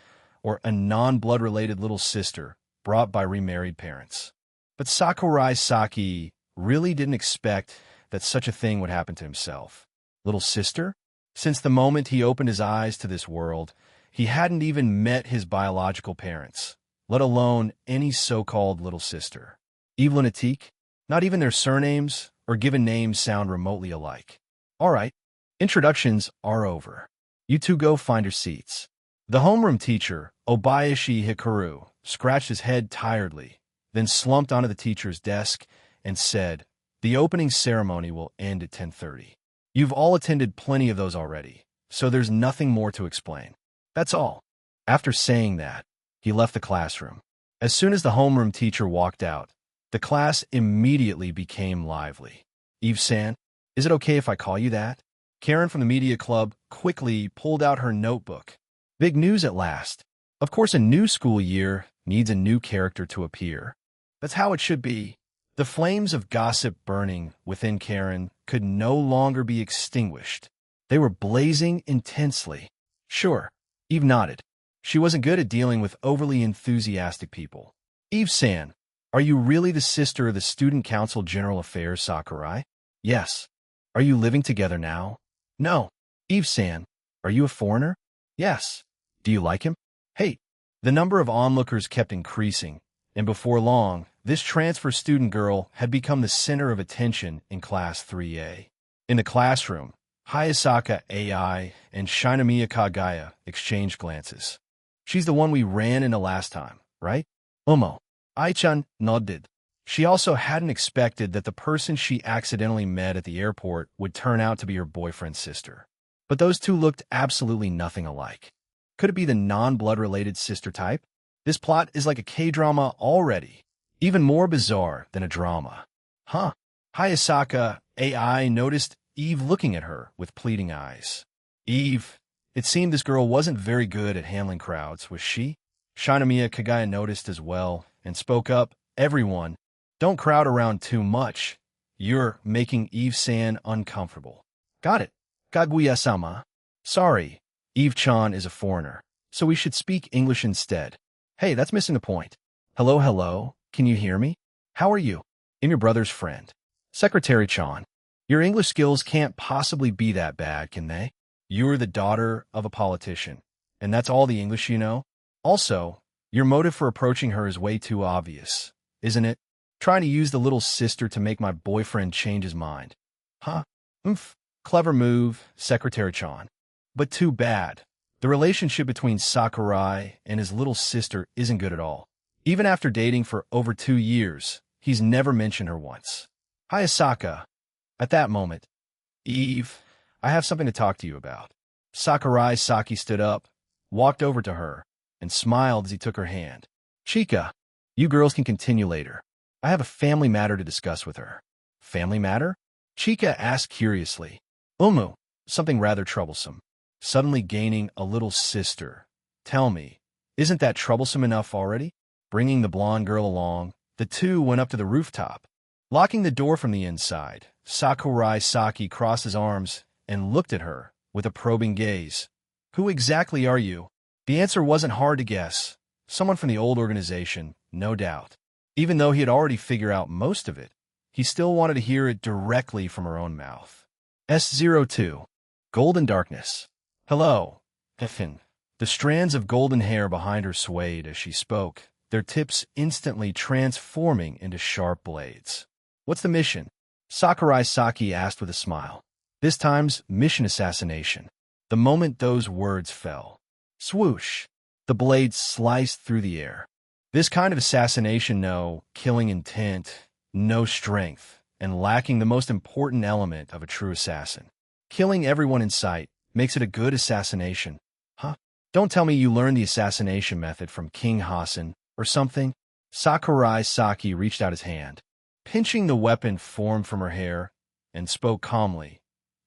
or a non-blood-related little sister brought by remarried parents. But Sakurai Saki really didn't expect that such a thing would happen to himself. Little sister? Since the moment he opened his eyes to this world, he hadn't even met his biological parents, let alone any so-called little sister. Eve Lunatique? Not even their surnames or given names sound remotely alike. All right, introductions are over. You two go find your seats. The homeroom teacher, Obayashi Hikaru, scratched his head tiredly, then slumped onto the teacher's desk and said, "The opening ceremony will end at 10:30. You've all attended plenty of those already, so there's nothing more to explain. That's all." After saying that, he left the classroom. As soon as the homeroom teacher walked out, the class immediately became lively. "Eve-san, is it okay if I call you that?" Karen from the media club quickly pulled out her notebook. Big news at last. Of course, a new school year needs a new character to appear. That's how it should be. The flames of gossip burning within Karen could no longer be extinguished. They were blazing intensely. Sure, Eve nodded. She wasn't good at dealing with overly enthusiastic people. "Eve-san, are you really the sister of the Student Council General Affairs Sakurai?" "Yes." "Are you living together now?" "No." "Eve-san, are you a foreigner?" "Yes." "Do you like him?" "Hey." The number of onlookers kept increasing, and before long, this transfer student girl had become the center of attention in Class 3A. In the classroom, Hayasaka AI and Shinamiya Kagaya exchanged glances. She's the one we ran into last time, right? Ai-chan nodded. She also hadn't expected that the person she accidentally met at the airport would turn out to be her boyfriend's sister. But those two looked absolutely nothing alike. Could it be the non-blood-related sister type? This plot is like a K-drama already, even more bizarre than a drama. Huh. Hayasaka AI noticed Eve looking at her with pleading eyes. Eve, it seemed this girl wasn't very good at handling crowds, was she? Shinamiya Kagaya noticed as well and spoke up, everyone, don't crowd around too much. You're making Eve-san uncomfortable. Got it. Kaguya-sama. Sorry, Eve-chan is a foreigner, so we should speak English instead. Hey, that's missing the point. Hello, can you hear me? How are you? I'm your brother's friend. Secretary-chan. Your English skills can't possibly be that bad, can they? You're the daughter of a politician, and that's all the English you know? Also, your motive for approaching her is way too obvious, isn't it? Trying to use the little sister to make my boyfriend change his mind. Huh? Clever move, Secretary-chan. But too bad. The relationship between Sakurai and his little sister isn't good at all. Even after dating for over 2 years, he's never mentioned her once. Hayasaka. At that moment, Eve, I have something to talk to you about. Sakurai Saki stood up, walked over to her, and smiled as he took her hand. Chika, you girls can continue later. I have a family matter to discuss with her. Family matter? Chika asked curiously. Something rather troublesome. Suddenly gaining a little sister. Tell me, isn't that troublesome enough already? Bringing the blonde girl along, the two went up to the rooftop. Locking the door from the inside, Sakurai Saki crossed his arms and looked at her with a probing gaze. Who exactly are you? The answer wasn't hard to guess. Someone from the old organization, no doubt. Even though he had already figured out most of it, he still wanted to hear it directly from her own mouth. S02. Golden Darkness. Hello, Effin. The strands of golden hair behind her swayed as she spoke, their tips instantly transforming into sharp blades. What's the mission? Sakurai Saki asked with a smile. This time's mission assassination. The moment those words fell. Swoosh. The blades sliced through the air. This kind of assassination, no killing intent, no strength, and lacking the most important element of a true assassin. Killing everyone in sight makes it a good assassination. Huh? Don't tell me you learned the assassination method from King Hassan or something. Sakurai Saki reached out his hand, pinching the weapon formed from her hair, and spoke calmly.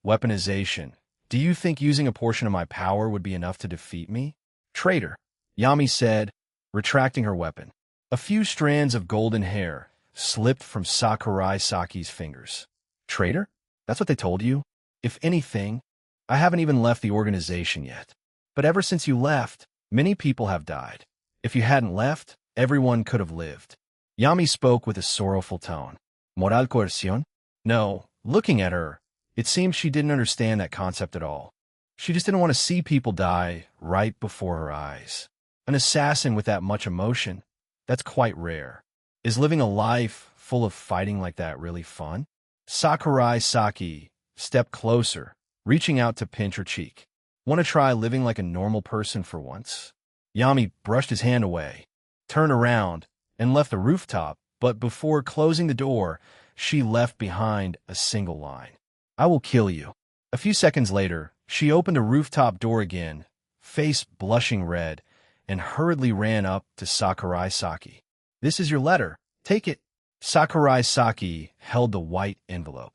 Weaponization. Do you think using a portion of my power would be enough to defeat me? Traitor, Yami said, retracting her weapon. A few strands of golden hair slipped from Sakurai Saki's fingers. Traitor? That's what they told you? If anything, I haven't even left the organization yet. But ever since you left, many people have died. If you hadn't left, everyone could have lived. Yami spoke with a sorrowful tone. Moral coercion? No, looking at her, it seemed she didn't understand that concept at all. She just didn't want to see people die right before her eyes. An assassin with that much emotion, that's quite rare. Is living a life full of fighting like that really fun? Sakurai Saki stepped closer, reaching out to pinch her cheek. Want to try living like a normal person for once? Yami brushed his hand away, turned around, and left the rooftop, but before closing the door, she left behind a single line. I will kill you. A few seconds later, she opened a rooftop door again, face blushing red, and hurriedly ran up to Sakurai Saki. This is your letter. Take it. Sakurai Saki held the white envelope,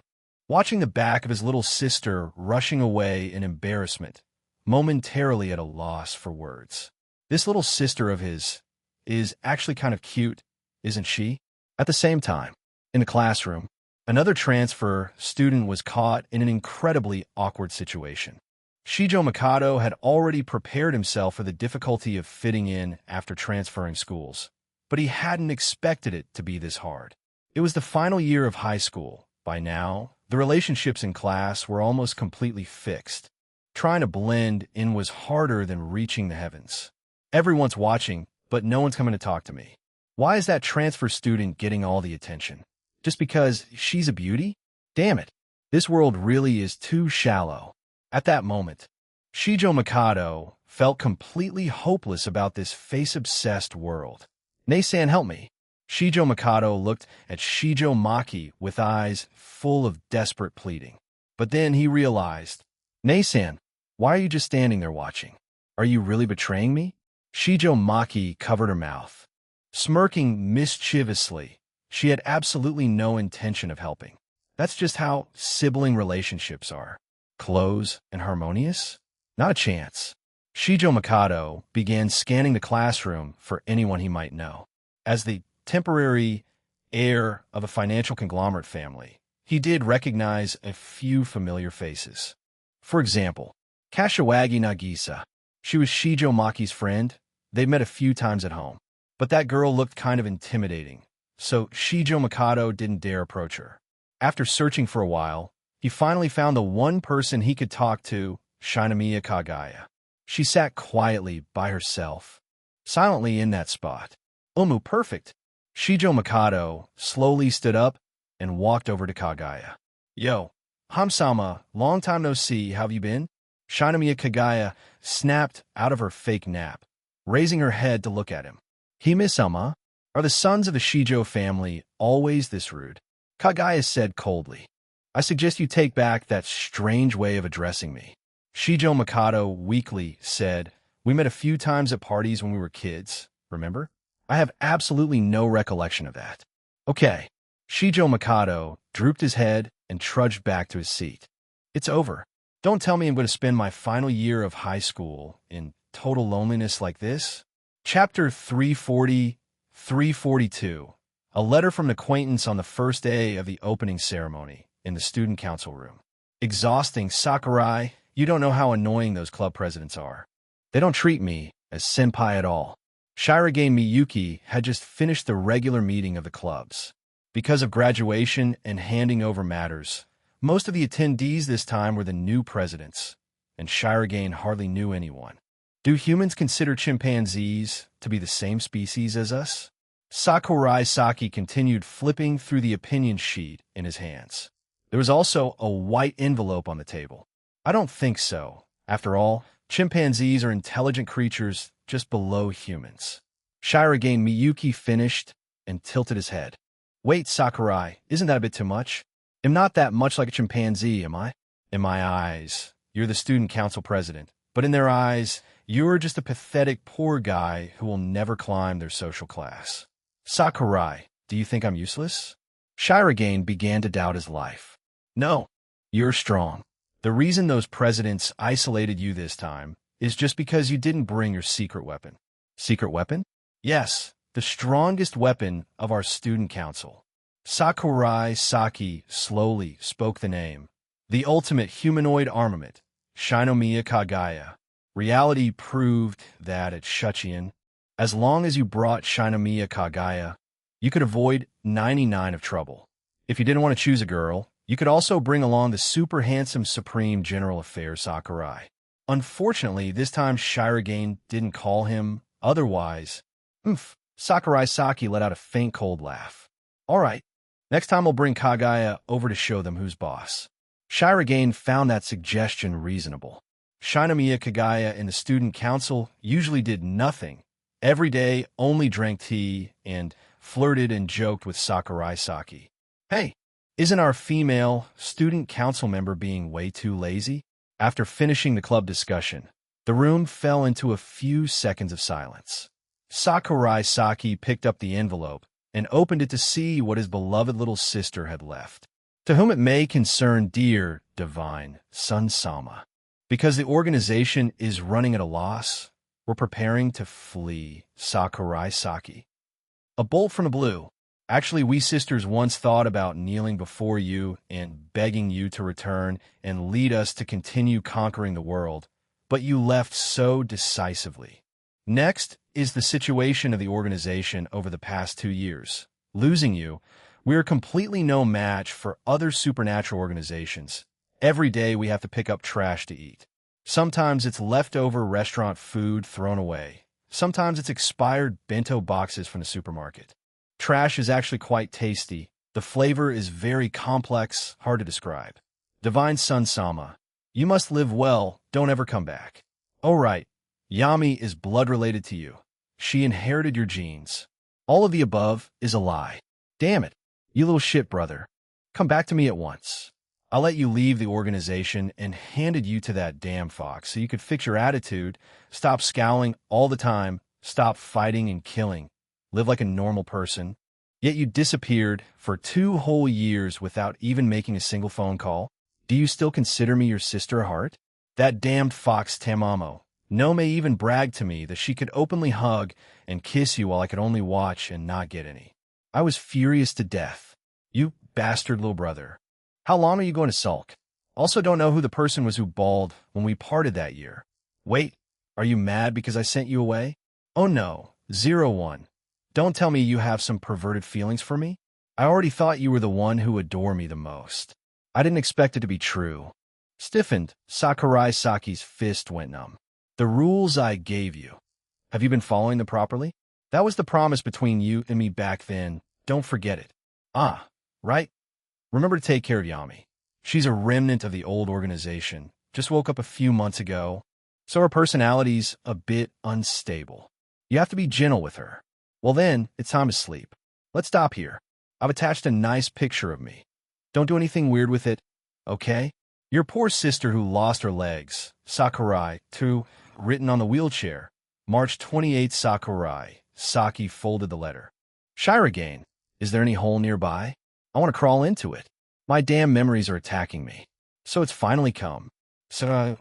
watching the back of his little sister rushing away in embarrassment, momentarily at a loss for words. This little sister of his is actually kind of cute, isn't she? At the same time, in the classroom, another transfer student was caught in an incredibly awkward situation. Shijo Mikado had already prepared himself for the difficulty of fitting in after transferring schools, but he hadn't expected it to be this hard. It was the final year of high school. By now, the relationships in class were almost completely fixed. Trying to blend in was harder than reaching the heavens. Everyone's watching, but no one's coming to talk to me. Why is that transfer student getting all the attention? Just because she's a beauty? Damn it. This world really is too shallow. At that moment, Shijo Mikado felt completely hopeless about this face-obsessed world. "Nei-san, help me." Shijo Mikado looked at Shijo Maki with eyes full of desperate pleading. But then he realized, "Nei-san, why are you just standing there watching? Are you really betraying me?" Shijo Maki covered her mouth, smirking mischievously. She had absolutely no intention of helping. That's just how sibling relationships are. Close and harmonious? Not a chance. Shijo Mikado began scanning the classroom for anyone he might know. As the temporary heir of a financial conglomerate family, he did recognize a few familiar faces. For example, Kashiwagi Nagisa. She was Shijo Maki's friend. They'd met a few times at home. But that girl looked kind of intimidating, so Shijo Mikado didn't dare approach her. After searching for a while, he finally found the one person he could talk to, Shinomiya Kagaya. She sat quietly by herself, silently in that spot. Perfect. Shijo Mikado slowly stood up and walked over to Kagaya. "Yo, Hamsama, long time no see, how have you been?" Shinomiya Kagaya snapped out of her fake nap, raising her head to look at him. "Hime-sama, are the sons of the Shijo family always this rude?" Kagaya said coldly. "I suggest you take back that strange way of addressing me." Shijo Mikado weakly said, "We met a few times at parties when we were kids, remember? I have absolutely no recollection of that." "Okay." Shijo Mikado drooped his head and trudged back to his seat. "It's over. Don't tell me I'm going to spend my final year of high school in total loneliness like this." Chapter 342. A letter from an acquaintance on the first day of the opening ceremony in the student council room. Exhausting. Sakurai, you don't know how annoying those club presidents are. They don't treat me as senpai at all. Shirage Miyuki had just finished the regular meeting of the clubs. Because of graduation and handing over matters, most of the attendees this time were the new presidents, and Shirage hardly knew anyone. Do humans consider chimpanzees to be the same species as us? Sakurai Saki continued flipping through the opinion sheet in his hands. There was also a white envelope on the table. "I don't think so. After all, chimpanzees are intelligent creatures just below humans." Shirage Miyuki finished and tilted his head. "Wait, Sakurai, isn't that a bit too much? I'm not that much like a chimpanzee, am I? In my eyes, you're the student council president, but in their eyes, you're just a pathetic poor guy who will never climb their social class." "Sakurai, do you think I'm useless?" Shirage began to doubt his life. "No, you're strong. The reason those presidents isolated you this time is just because you didn't bring your secret weapon." "Secret weapon?" "Yes, the strongest weapon of our student council." Sakurai Saki slowly spoke the name. "The ultimate humanoid armament, Shinomiya Kagaya." Reality proved that at Shuchiin, as long as you brought Shinomiya Kagaya, you could avoid 99 of trouble. If you didn't want to choose a girl, you could also bring along the super handsome Supreme General Affairs Sakurai. Unfortunately, this time Shirage didn't call him. Otherwise, Sakurai Saki let out a faint cold laugh. "All right, next time I'll bring Kagaya over to show them who's boss." Shirage found that suggestion reasonable. Shinomiya Kagaya in the student council usually did nothing. Every day only drank tea and flirted and joked with Sakurai Saki. "Hey, isn't our female student council member being way too lazy?" After finishing the club discussion, the room fell into a few seconds of silence. Sakurai Saki picked up the envelope and opened it to see what his beloved little sister had left. "To whom it may concern, dear divine Sun-sama, because the organization is running at a loss, we're preparing to flee. Sakurai Saki." A bolt from the blue. "Actually, we sisters once thought about kneeling before you and begging you to return and lead us to continue conquering the world, but you left so decisively. Next is the situation of the organization over the past 2 years. Losing you, we are completely no match for other supernatural organizations. Every day we have to pick up trash to eat. Sometimes it's leftover restaurant food thrown away. Sometimes it's expired bento boxes from the supermarket. Trash is actually quite tasty. The flavor is very complex, hard to describe. Divine Sun-sama, You must live well, don't ever come back. Oh right, Yami is blood-related to you. She inherited your genes. All of the above is a lie. Damn it, you little shit brother. Come back to me at once. I'll let you leave the organization and handed you to that damn fox so you could fix your attitude, stop scowling all the time, stop fighting and killing, live like a normal person. Yet you disappeared for 2 whole years without even making a single phone call. Do you still consider me your sister at heart? That damned fox Tamamo. Nome even bragged to me that she could openly hug and kiss you while I could only watch and not get any. I was furious to death. You bastard little brother. How long are you going to sulk? Also don't know who the person was who bawled when we parted that year. Wait, are you mad because I sent you away? Oh no, 01. Don't tell me you have some perverted feelings for me. I already thought you were the one who adored me the most. I didn't expect it to be true. Stiffened, Sakurai Saki's fist went numb. The rules I gave you. Have you been following them properly? That was the promise between you and me back then. Don't forget it. Ah, right? Remember to take care of Yami. She's a remnant of the old organization. Just woke up a few months ago, so her personality's a bit unstable. You have to be gentle with her. Well then, it's time to sleep. Let's stop here. I've attached a nice picture of me. Don't do anything weird with it, okay? Your poor sister who lost her legs, Sakurai, too, written on the wheelchair. March 28 Sakurai. Saki folded the letter. Shirogane, is there any hole nearby? I want to crawl into it. My damn memories are attacking me. So it's finally come. So,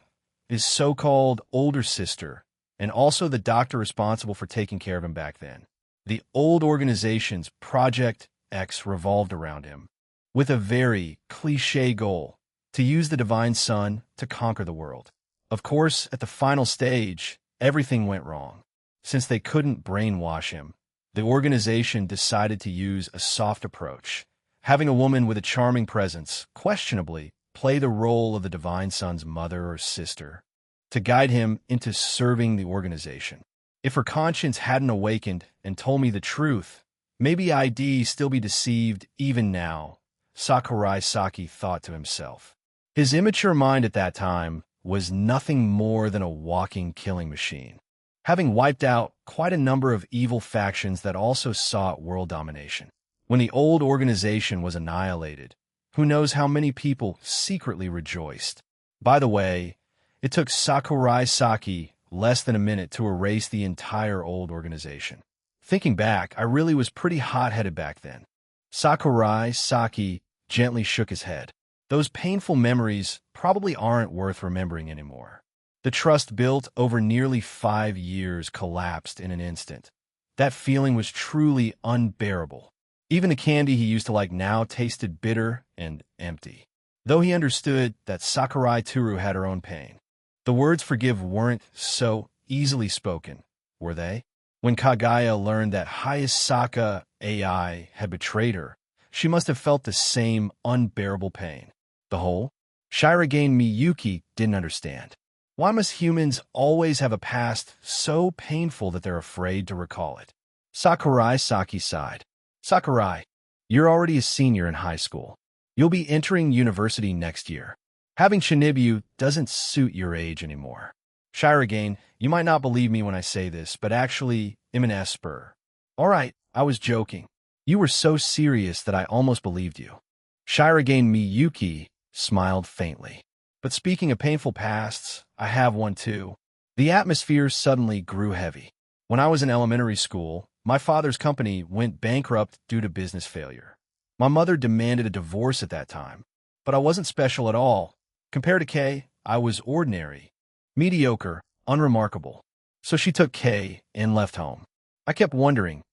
his so-called older sister, and also the doctor responsible for taking care of him back then. The old organization's Project X revolved around him, with a very cliché goal, to use the Divine Sun to conquer the world. Of course, at the final stage, everything went wrong. Since they couldn't brainwash him, the organization decided to use a soft approach, having a woman with a charming presence, questionably, play the role of the Divine Sun's mother or sister, to guide him into serving the organization. If her conscience hadn't awakened and told me the truth, maybe I'd still be deceived even now, Sakurai Saki thought to himself. His immature mind at that time was nothing more than a walking killing machine, having wiped out quite a number of evil factions that also sought world domination. When the old organization was annihilated, who knows how many people secretly rejoiced. By the way, it took Sakurai Saki less than a minute to erase the entire old organization. Thinking back, I really was pretty hot-headed back then. Sakurai Saki gently shook his head. Those painful memories probably aren't worth remembering anymore. The trust built over nearly 5 years collapsed in an instant. That feeling was truly unbearable. Even the candy he used to like now tasted bitter and empty. Though he understood that Sakurai Toru had her own pain. The words forgive weren't so easily spoken, were they? When Kagaya learned that Hayasaka AI had betrayed her, she must have felt the same unbearable pain. The whole? Shirogane Miyuki didn't understand. Why must humans always have a past so painful that they're afraid to recall it? Sakurai Saki sighed. Sakurai, you're already a senior in high school. You'll be entering university next year. Having Shinibu doesn't suit your age anymore. Shirogane, you might not believe me when I say this, but actually, I'm an Esper. All right, I was joking. You were so serious that I almost believed you. Shirogane Miyuki smiled faintly. But speaking of painful pasts, I have one too. The atmosphere suddenly grew heavy. When I was in elementary school, my father's company went bankrupt due to business failure. My mother demanded a divorce at that time, but I wasn't special at all. Compared to Kay, I was ordinary, mediocre, unremarkable. So she took Kay and left home. I kept wondering,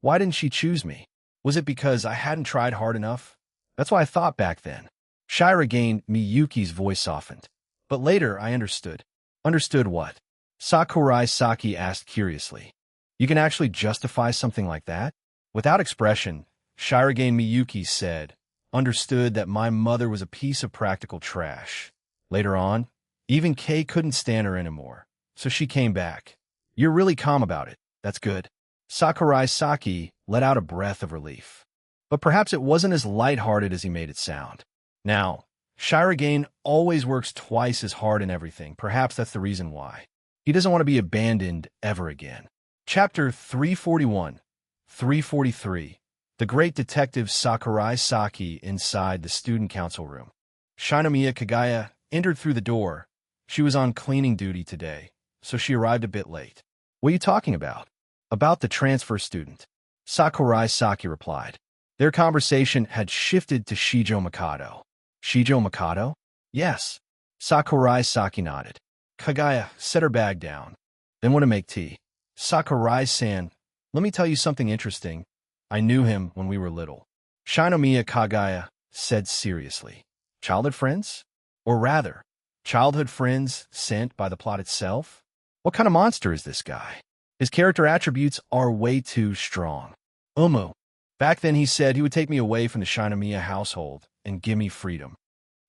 why didn't she choose me? Was it because I hadn't tried hard enough? That's what I thought back then. Shirogane Miyuki's voice softened. But later I understood. Understood what? Sakurai Saki asked curiously. You can actually justify something like that? Without expression, Shirogane Miyuki said, understood that my mother was a piece of practical trash. Later on, even Kay couldn't stand her anymore, so she came back. You're really calm about it. That's good. Sakurai Saki let out a breath of relief. But perhaps it wasn't as lighthearted as he made it sound. Now, Shirogane always works twice as hard in everything. Perhaps that's the reason why. He doesn't want to be abandoned ever again. Chapter 341, 343. The Great Detective Sakurai Saki inside the student council room. Shinomiya Kagaya entered through the door. She was on cleaning duty today, so she arrived a bit late. What are you talking about? About the transfer student. Sakurai Saki replied. Their conversation had shifted to Shijo Mikado. Shijo Mikado? Yes. Sakurai Saki nodded. Kagaya set her bag down. Then want to make tea. Sakurai-san, let me tell you something interesting. I knew him when we were little. Shinomiya Kagaya said seriously. Childhood friends? Or rather, childhood friends sent by the plot itself? What kind of monster is this guy? His character attributes are way too strong. Back then he said he would take me away from the Shinomiya household and give me freedom.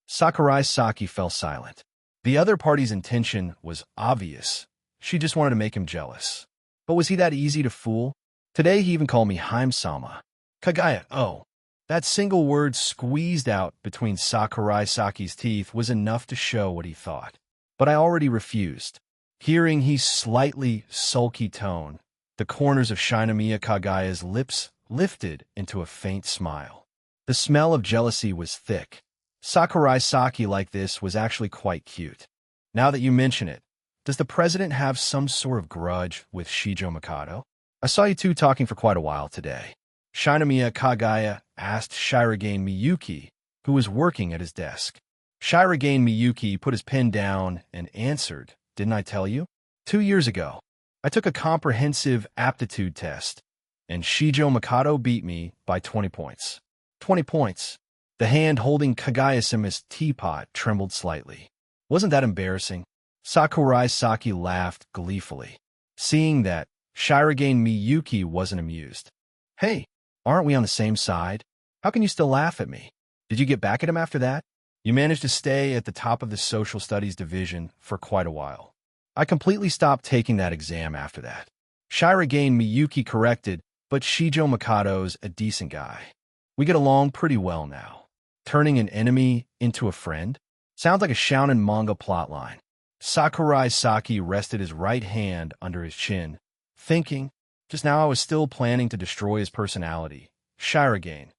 Sakurai Saki fell silent. The other party's intention was obvious. She just wanted to make him jealous. But was he that easy to fool? Today he even called me Haim-sama. Kagaya, oh. That single word squeezed out between Sakurai Saki's teeth was enough to show what he thought. But I already refused. Hearing his slightly sulky tone, the corners of Shinomiya Kagaya's lips lifted into a faint smile. The smell of jealousy was thick. Sakurai Saki like this was actually quite cute. Now that you mention it, does the president have some sort of grudge with Shijo Mikado? I saw you two talking for quite a while today. Shinomiya Kagaya asked Shirogane Miyuki, who was working at his desk. Shirogane Miyuki put his pen down and answered, Didn't I tell you? 2 years ago, I took a comprehensive aptitude test, and Shijo Mikado beat me by 20 points. 20 points. The hand holding Kagaya-sama's teapot trembled slightly. Wasn't that embarrassing? Sakurai Saki laughed gleefully. Seeing that, Shirogane Miyuki wasn't amused. Hey, aren't we on the same side? How can you still laugh at me? Did you get back at him after that? You managed to stay at the top of the social studies division for quite a while. I completely stopped taking that exam after that. Shirogane Miyuki corrected, but Shijo Mikado's a decent guy. We get along pretty well now. Turning an enemy into a friend? Sounds like a shounen manga plotline. Sakurai Saki rested his right hand under his chin, thinking, just now I was still planning to destroy his personality. Shirogane,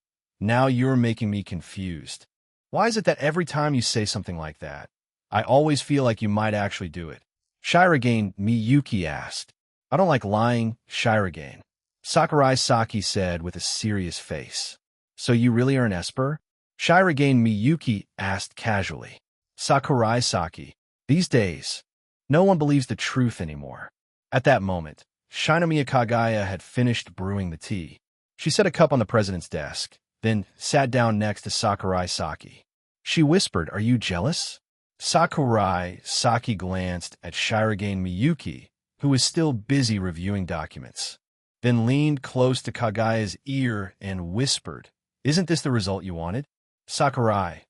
now you're making me confused. Why is it that every time you say something like that, I always feel like you might actually do it? Shirogane Miyuki asked. I don't like lying, Shirogane. Sakurai Saki said with a serious face. So you really are an esper? Shirogane Miyuki asked casually. Sakurai Saki. These days, no one believes the truth anymore. At that moment, Shinomiya Kagaya had finished brewing the tea. She set a cup on the president's desk, then sat down next to Sakurai Saki. She whispered, Are you jealous? Sakurai Saki glanced at Shirogane Miyuki, who was still busy reviewing documents, then leaned close to Kagaya's ear and whispered, Isn't this the result you wanted? Sakurai.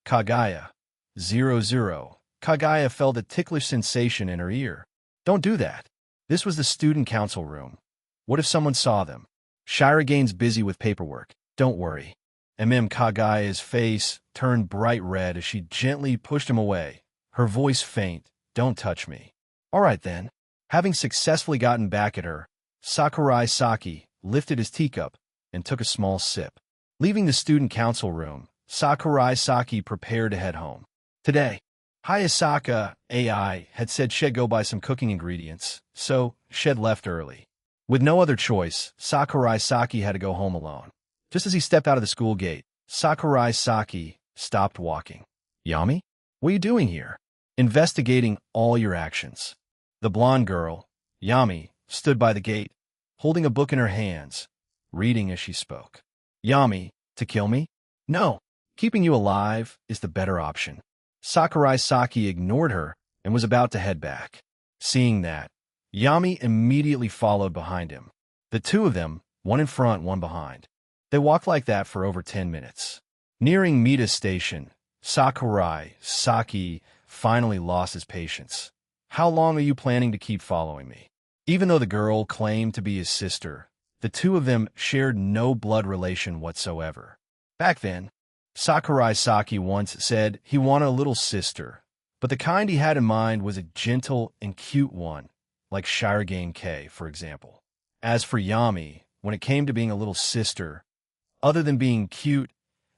Kagaya. 00. Kagaya felt a ticklish sensation in her ear. Don't do that. This was the student council room. What if someone saw them? Shirogane's busy with paperwork. Don't worry. Kagaya's face turned bright red as she gently pushed him away, her voice faint. Don't touch me. All right then. Having successfully gotten back at her, Sakurai Saki lifted his teacup and took a small sip. Leaving the student council room, Sakurai Saki prepared to head home. Today, Hayasaka AI had said she'd go buy some cooking ingredients, so she'd left early. With no other choice, Sakurai Saki had to go home alone. Just as he stepped out of the school gate, Sakurai Saki stopped walking. Yami? What are you doing here? Investigating all your actions. The blonde girl, Yami, stood by the gate, holding a book in her hands, reading as she spoke. Yami, to kill me? No, keeping you alive is the better option. Sakurai Saki ignored her and was about to head back. Seeing that, Yami immediately followed behind him. The two of them, one in front, one behind. They walked like that for over 10 minutes. Nearing Mita Station, Sakurai Saki finally lost his patience. How long are you planning to keep following me? Even though the girl claimed to be his sister, the two of them shared no blood relation whatsoever. Back then, Sakurai Saki once said he wanted a little sister, but the kind he had in mind was a gentle and cute one, like Shirogane K, for example. As for Yami, when it came to being a little sister, other than being cute,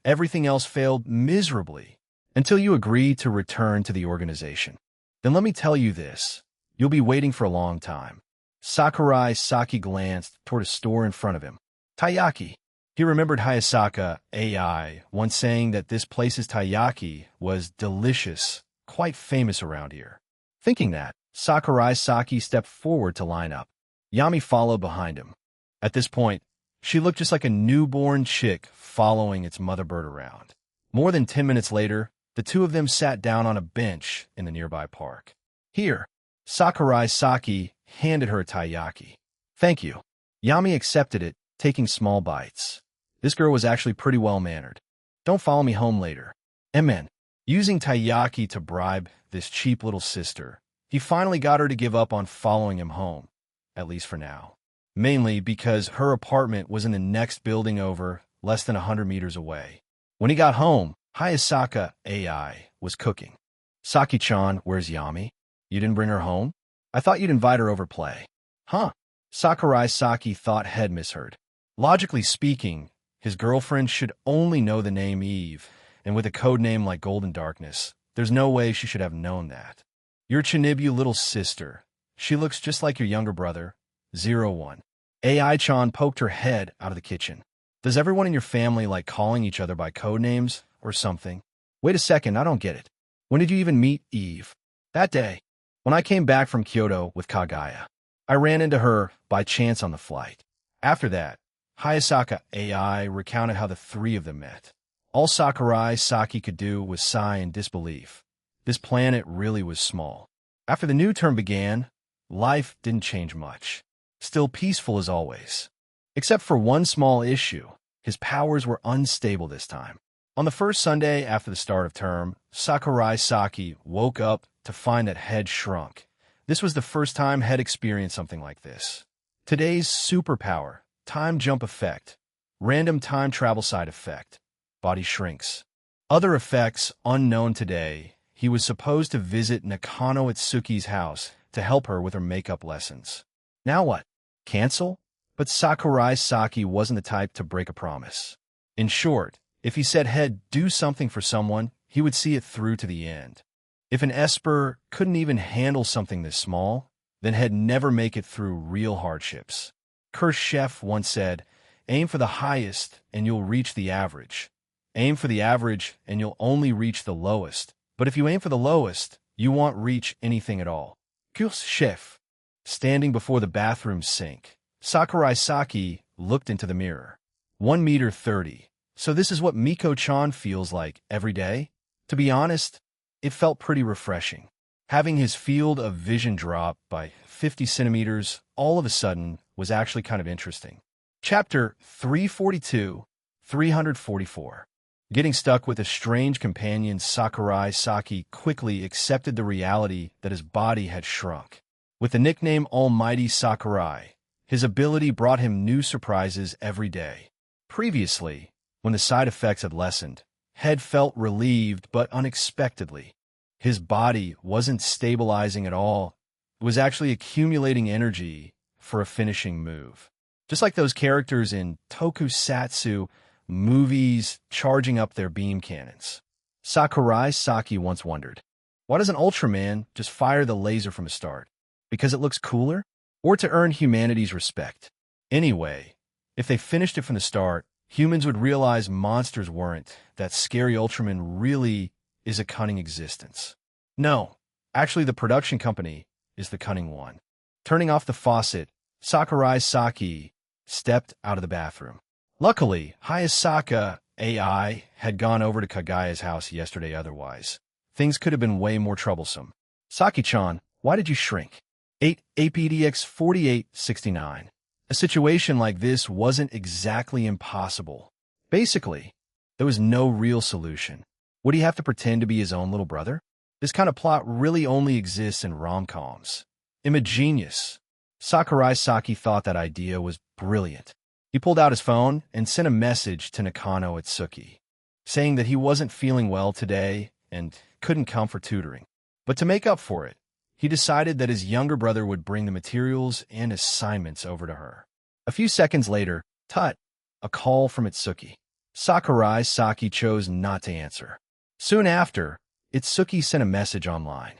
everything else failed miserably until you agree to return to the organization. Then let me tell you this, you'll be waiting for a long time. Sakurai Saki glanced toward a store in front of him. Taiyaki. He remembered Hayasaka AI once saying that this place's taiyaki was delicious, quite famous around here. Thinking that, Sakurai Saki stepped forward to line up. Yami followed behind him. At this point, she looked just like a newborn chick following its mother bird around. More than 10 minutes later, the two of them sat down on a bench in the nearby park. Here, Sakurai Saki handed her a taiyaki. Thank you. Yami accepted it, taking small bites. This girl was actually pretty well-mannered. Don't follow me home later. Amen. Using taiyaki to bribe this cheap little sister, he finally got her to give up on following him home, at least for now. Mainly because her apartment was in the next building over, less than 100 meters away. When he got home, Hayasaka AI was cooking. Saki-chan, where's Yami? You didn't bring her home? I thought you'd invite her over play. Huh? Sakurai Saki thought head misheard. Logically speaking, his girlfriend should only know the name Eve, and with a code name like Golden Darkness, there's no way she should have known that. Your Chinibu little sister. She looks just like your younger brother, 01. AI-chan poked her head out of the kitchen. Does everyone in your family like calling each other by code names or something? Wait a second, I don't get it. When did you even meet Eve? That day, when I came back from Kyoto with Kagaya. I ran into her by chance on the flight. After that, Hayasaka AI recounted how the three of them met. All Sakurai Saki could do was sigh in disbelief. This planet really was small. After the new term began, life didn't change much. Still peaceful as always. Except for one small issue. His powers were unstable this time. On the first Sunday after the start of term, Sakurai Saki woke up to find that Head shrunk. This was the first time Head experienced something like this. Today's superpower, time jump effect, random time travel side effect, body shrinks. Other effects unknown today, he was supposed to visit Nakano Itsuki's house to help her with her makeup lessons. Now what? Cancel? But Sakurai Saki wasn't the type to break a promise. In short, if he said Head do something for someone, he would see it through to the end. If an Esper couldn't even handle something this small, then Head never make it through real hardships. Khrushchev once said, aim for the highest and you'll reach the average. Aim for the average and you'll only reach the lowest. But if you aim for the lowest, you won't reach anything at all. Khrushchev. Standing before the bathroom sink, Sakurai Saki looked into the mirror. 1.30 meters. So this is what Miko-chan feels like every day? To be honest, it felt pretty refreshing. Having his field of vision drop by 50 centimeters all of a sudden was actually kind of interesting. Chapter 342, 344. Getting stuck with a strange companion, Sakurai Saki quickly accepted the reality that his body had shrunk. With the nickname Almighty Sakurai, his ability brought him new surprises every day. Previously, when the side effects had lessened, Head felt relieved but unexpectedly. His body wasn't stabilizing at all. It was actually accumulating energy for a finishing move. Just like those characters in tokusatsu movies charging up their beam cannons. Sakurai Saki once wondered, why doesn't Ultraman just fire the laser from the start? Because it looks cooler? Or to earn humanity's respect? Anyway, if they finished it from the start, humans would realize monsters weren't. That scary Ultraman really is a cunning existence. No, actually the production company is the cunning one. Turning off the faucet, Sakurai Saki stepped out of the bathroom. Luckily, Hayasaka AI had gone over to Kagaya's house yesterday otherwise. Things could have been way more troublesome. Saki-chan, why did you shrink? 8 APDX 4869. A situation like this wasn't exactly impossible. Basically, there was no real solution. Would he have to pretend to be his own little brother? This kind of plot really only exists in rom-coms. Imagenius. Sakurai Saki thought that idea was brilliant. He pulled out his phone and sent a message to Nakano Itsuki. saying that he wasn't feeling well today and couldn't come for tutoring. But to make up for it, he decided that his younger brother would bring the materials and assignments over to her. A few seconds later, tut, a call from Itsuki. Sakurai Saki chose not to answer. Soon after, Itsuki sent a message online.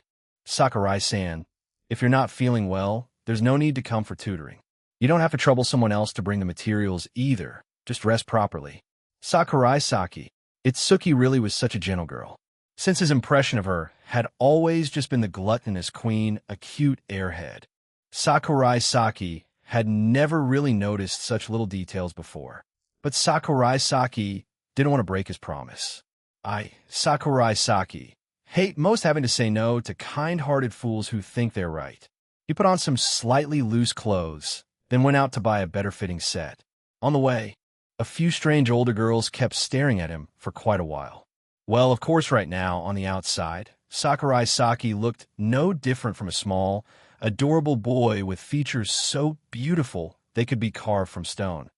Sakurai-san, if you're not feeling well, there's no need to come for tutoring. You don't have to trouble someone else to bring the materials either. Just rest properly. Sakurai Saki. Itsuki really was such a gentle girl. Since his impression of her had always just been the gluttonous queen, a cute airhead. Sakurai Saki had never really noticed such little details before. But Sakurai Saki didn't want to break his promise. Sakurai Saki, hate most having to say no to kind-hearted fools who think they're right. He put on some slightly loose clothes, then went out to buy a better-fitting set. On the way, a few strange older girls kept staring at him for quite a while. Well, of course right now, on the outside, Sakurai Saki looked no different from a small, adorable boy with features so beautiful they could be carved from stone.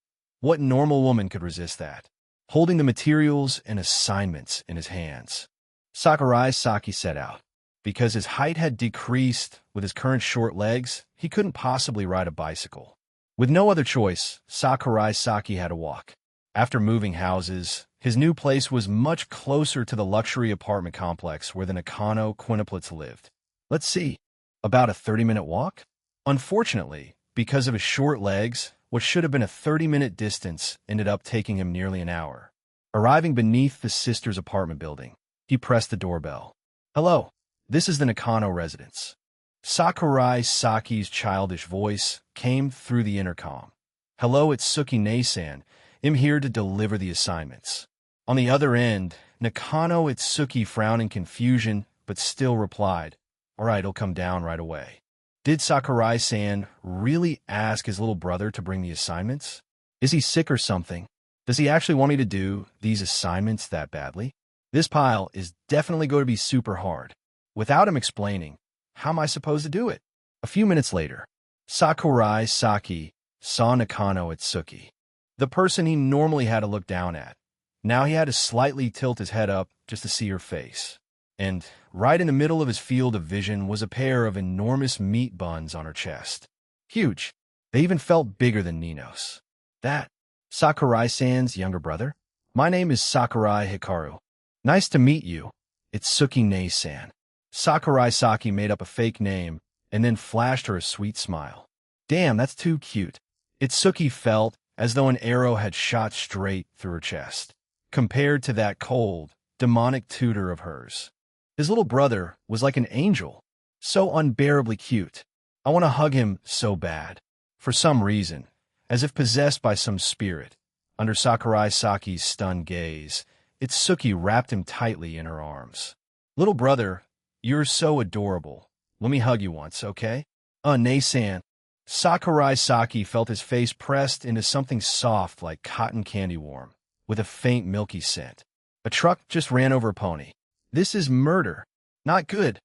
What normal woman could resist that? Holding the materials and assignments in his hands, Sakurai Saki set out. Because his height had decreased with his current short legs, he couldn't possibly ride a bicycle. With no other choice, Sakurai Saki had to walk. After moving houses, his new place was much closer to the luxury apartment complex where the Nakano quintuplets lived. Let's see, about a 30-minute walk? Unfortunately, because of his short legs, what should have been a 30-minute distance ended up taking him nearly an hour. Arriving beneath the sister's apartment building, he pressed the doorbell. Hello, this is the Nakano residence. Sakurai Saki's childish voice came through the intercom. Hello, it's Itsuki-ne-san. I'm here to deliver the assignments. On the other end, Nakano Itsuki frowned in confusion, but still replied, All right, I'll come down right away. Did Sakurai-san really ask his little brother to bring the assignments? Is he sick or something? Does he actually want me to do these assignments that badly? This pile is definitely going to be super hard. Without him explaining, how am I supposed to do it? A few minutes later, Sakurai Saki saw Nakano Itsuki, the person he normally had to look down at. Now he had to slightly tilt his head up just to see her face. And right in the middle of his field of vision was a pair of enormous meat buns on her chest. Huge. They even felt bigger than Nino's. That, Sakurai-san's younger brother? My name is Sakurai Hikaru. Nice to meet you. It's Itsuki-ne-san. Sakurai Saki made up a fake name and then flashed her a sweet smile. Damn, that's too cute. Itsuki felt as though an arrow had shot straight through her chest, compared to that cold, demonic tutor of hers. His little brother was like an angel, so unbearably cute. I want to hug him so bad. For some reason, as if possessed by some spirit, under Sakurai Saki's stunned gaze, Itsuki wrapped him tightly in her arms. Little brother, you're so adorable. Let me hug you once, okay? Ne-san. Sakurai Saki felt his face pressed into something soft like cotton candy warm, with a faint milky scent. A truck just ran over a pony. This is murder. Not good.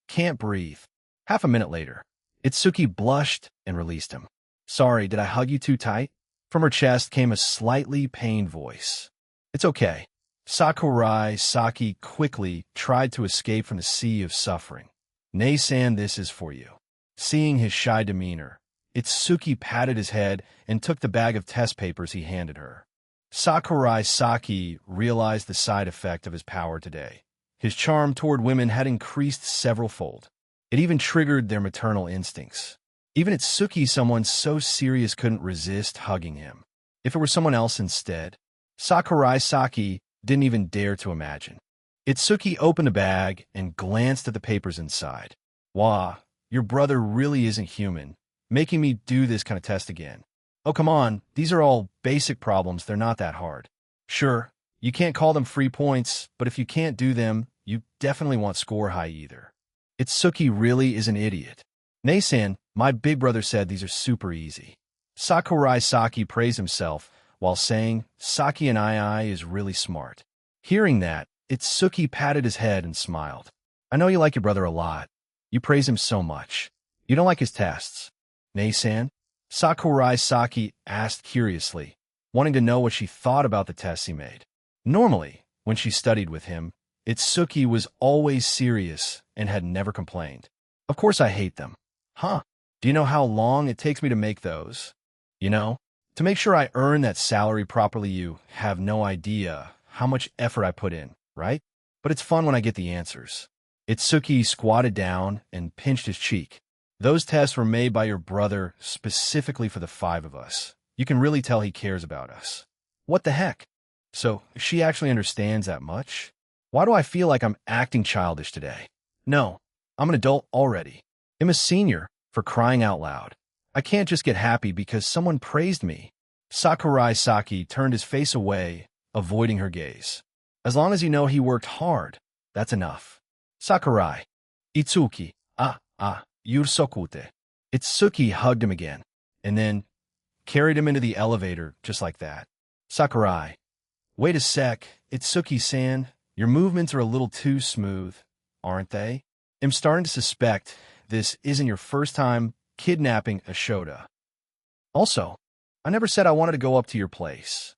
Can't breathe. Half a minute later, Itsuki blushed and released him. Sorry, did I hug you too tight? From her chest came a slightly pained voice. It's okay. Sakurai Saki quickly tried to escape from the sea of suffering. Ne-san, this is for you. Seeing his shy demeanor, Itsuki patted his head and took the bag of test papers he handed her. Sakurai Saki realized the side effect of his power today. His charm toward women had increased several-fold. It even triggered their maternal instincts. Even Itsuki, someone so serious, couldn't resist hugging him. If it were someone else instead, Sakurai Saki didn't even dare to imagine. Itsuki opened the bag and glanced at the papers inside. Wah, your brother really isn't human, making me do this kind of test again. Oh, come on, these are all basic problems, they're not that hard. Sure, you can't call them free points, but if you can't do them, you definitely won't score high either. Itsuki really is an idiot. Ne-san, my big brother said these are super easy. Sakurai Saki praised himself while saying, Saki and I is really smart. Hearing that, Itsuki patted his head and smiled. I know you like your brother a lot. You praise him so much. You don't like his tests. Ne-san? Sakurai Saki asked curiously, wanting to know what she thought about the tests he made. Normally, When she studied with him, Itsuki was always serious and had never complained. Of course I hate them. Huh? Do you know how long it takes me to make those? You know, to make sure I earn that salary properly, you have no idea how much effort I put in, right? But it's fun when I get the answers. Itsuki squatted down and pinched his cheek. Those tests were made by your brother specifically for the five of us. You can really tell he cares about us. What the heck? So, she actually understands that much? Why do I feel like I'm acting childish today? No, I'm an adult already. I'm a senior, for crying out loud. I can't just get happy because someone praised me. Sakurai Saki turned his face away, avoiding her gaze. As long as you know he worked hard, that's enough. Sakurai. Itsuki. Yursokute. Itsuki hugged him again, and then carried him into the elevator just like that. Sakurai. Wait a sec, Itsuki-san. Your movements are a little too smooth, aren't they? I'm starting to suspect this isn't your first time kidnapping a Shota. Also, I never said I wanted to go up to your place.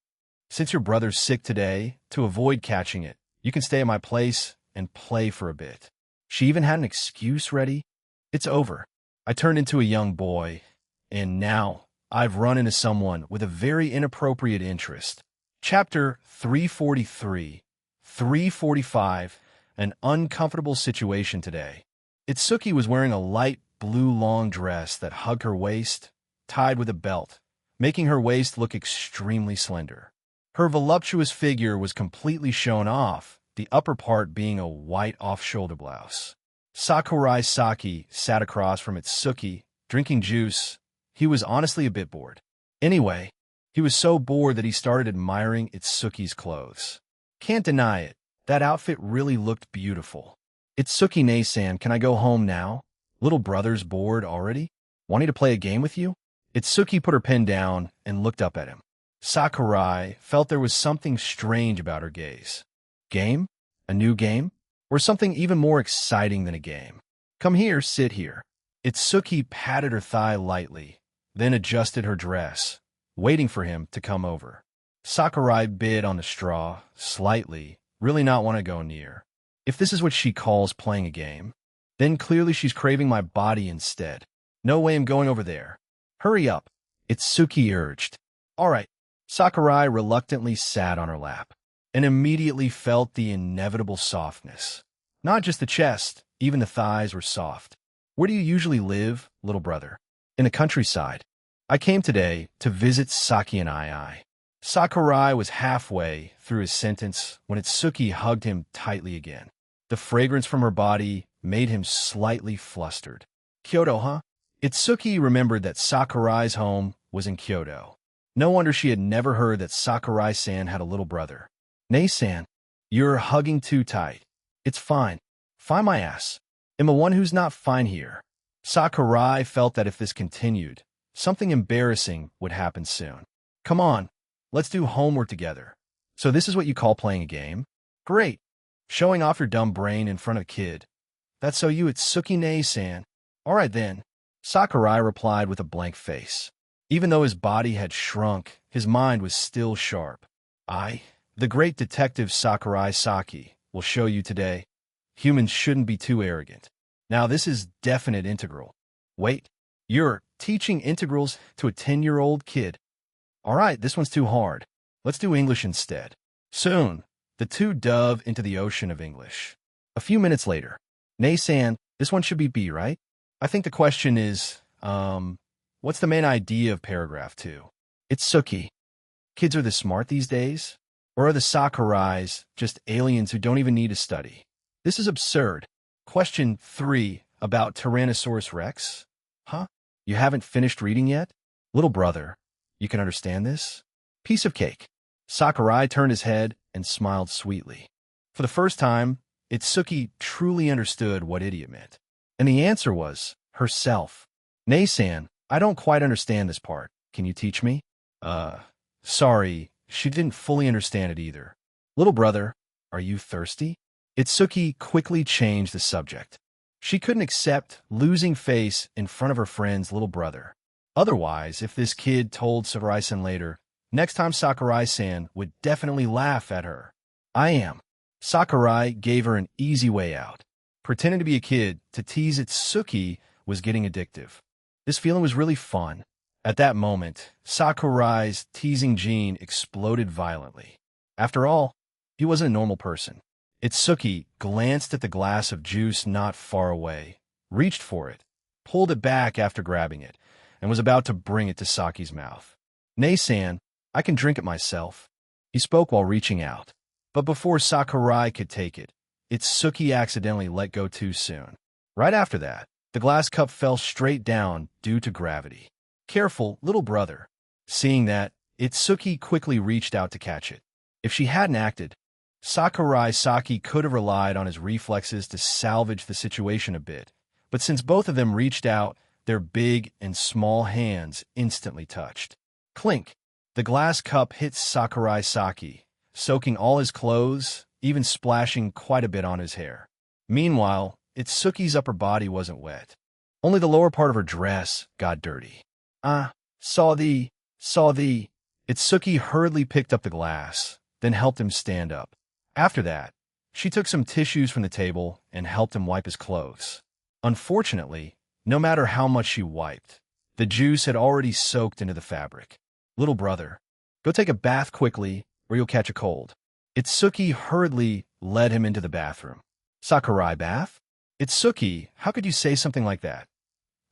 Since your brother's sick today, to avoid catching it, you can stay at my place and play for a bit. She even had an excuse ready. It's over. I turned into a young boy, and now I've run into someone with a very inappropriate interest. Chapter 343, 345, An Uncomfortable Situation Today. Itsuki was wearing a light blue long dress that hugged her waist, tied with a belt, making her waist look extremely slender. Her voluptuous figure was completely shown off, the upper part being a white off-shoulder blouse. Sakurai Saki sat across from Itsuki, drinking juice. He was honestly a bit bored. Anyway, he was so bored that he started admiring Itsuki's clothes. Can't deny it, that outfit really looked beautiful. Itsuki-ne-san, can I go home now? Little brother's bored already? Wanting to play a game with you? Itsuki put her pen down and looked up at him. Sakurai felt there was something strange about her gaze. Game? A new game? Or something even more exciting than a game? Come here, sit here. Itsuki patted her thigh lightly, then adjusted her dress, waiting for him to come over. Sakurai bit on the straw, slightly, really not want to go near. If this is what she calls playing a game, then clearly she's craving my body instead. No way I'm going over there. Hurry up, Itsuki urged. All right. Sakurai reluctantly sat on her lap and immediately felt the inevitable softness. Not just the chest, even the thighs were soft. Where do you usually live, little brother? In the countryside. I came today to visit Saki and I. Sakurai was halfway through his sentence when Itsuki hugged him tightly again. The fragrance from her body made him slightly flustered. Kyoto, huh? Itsuki remembered that Sakurai's home was in Kyoto. No wonder she had never heard that Sakurai-san had a little brother. Nei-san, you're hugging too tight. It's fine. Fine my ass. I'm the one who's not fine here. Sakurai felt that if this continued, something embarrassing would happen soon. Come on, let's do homework together. So this is what you call playing a game? Great. Showing off your dumb brain in front of a kid. That's so you Itsuki-ne-san. All right then. Sakurai replied with a blank face. Even though his body had shrunk, his mind was still sharp. The great detective Sakurai Saki, will show you today. Humans shouldn't be too arrogant. Now this is definite integral. Wait, you're teaching integrals to a 10-year-old kid? All right, this one's too hard. Let's do English instead. Soon, the two dove into the ocean of English. A few minutes later, Nei-san, this one should be B, right? I think the question is, what's the main idea of paragraph 2? Itsuki. Kids are this smart these days? Or are the Sakurais just aliens who don't even need to study? This is absurd. Question 3 about Tyrannosaurus Rex? Huh? You haven't finished reading yet? Little brother, you can understand this? Piece of cake. Sakurai turned his head and smiled sweetly. For the first time, Itsuki truly understood what idiot meant. And the answer was herself. Nei-san, I don't quite understand this part. Can you teach me? Sorry, she didn't fully understand it either. Little brother, are you thirsty? Itsuki quickly changed the subject. She couldn't accept losing face in front of her friend's little brother. Otherwise, if this kid told Sakurai-san later, next time Sakurai-san would definitely laugh at her. I am. Sakurai gave her an easy way out. Pretending to be a kid to tease Itsuki was getting addictive. This feeling was really fun. At that moment, Sakurai's teasing gene exploded violently. After all, he wasn't a normal person. Itsuki glanced at the glass of juice not far away, reached for it, pulled it back after grabbing it, and was about to bring it to Saki's mouth. "Nay-san, I can drink it myself," he spoke while reaching out. But before Sakurai could take it, Itsuki accidentally let go too soon. Right after that, the glass cup fell straight down due to gravity. "Careful, little brother." Seeing that, Itsuki quickly reached out to catch it. If she hadn't acted, Sakurai Saki could have relied on his reflexes to salvage the situation a bit, but since both of them reached out, their big and small hands instantly touched. Clink! The glass cup hit Sakurai Saki, soaking all his clothes, even splashing quite a bit on his hair. Meanwhile, Itsuki's upper body wasn't wet. Only the lower part of her dress got dirty. Saw thee. Itsuki hurriedly picked up the glass, then helped him stand up. After that, she took some tissues from the table and helped him wipe his clothes. Unfortunately, no matter how much she wiped, the juice had already soaked into the fabric. "Little brother, go take a bath quickly, or you'll catch a cold." Itsuki hurriedly led him into the bathroom. "Sakurai bath? Itsuki, how could you say something like that?"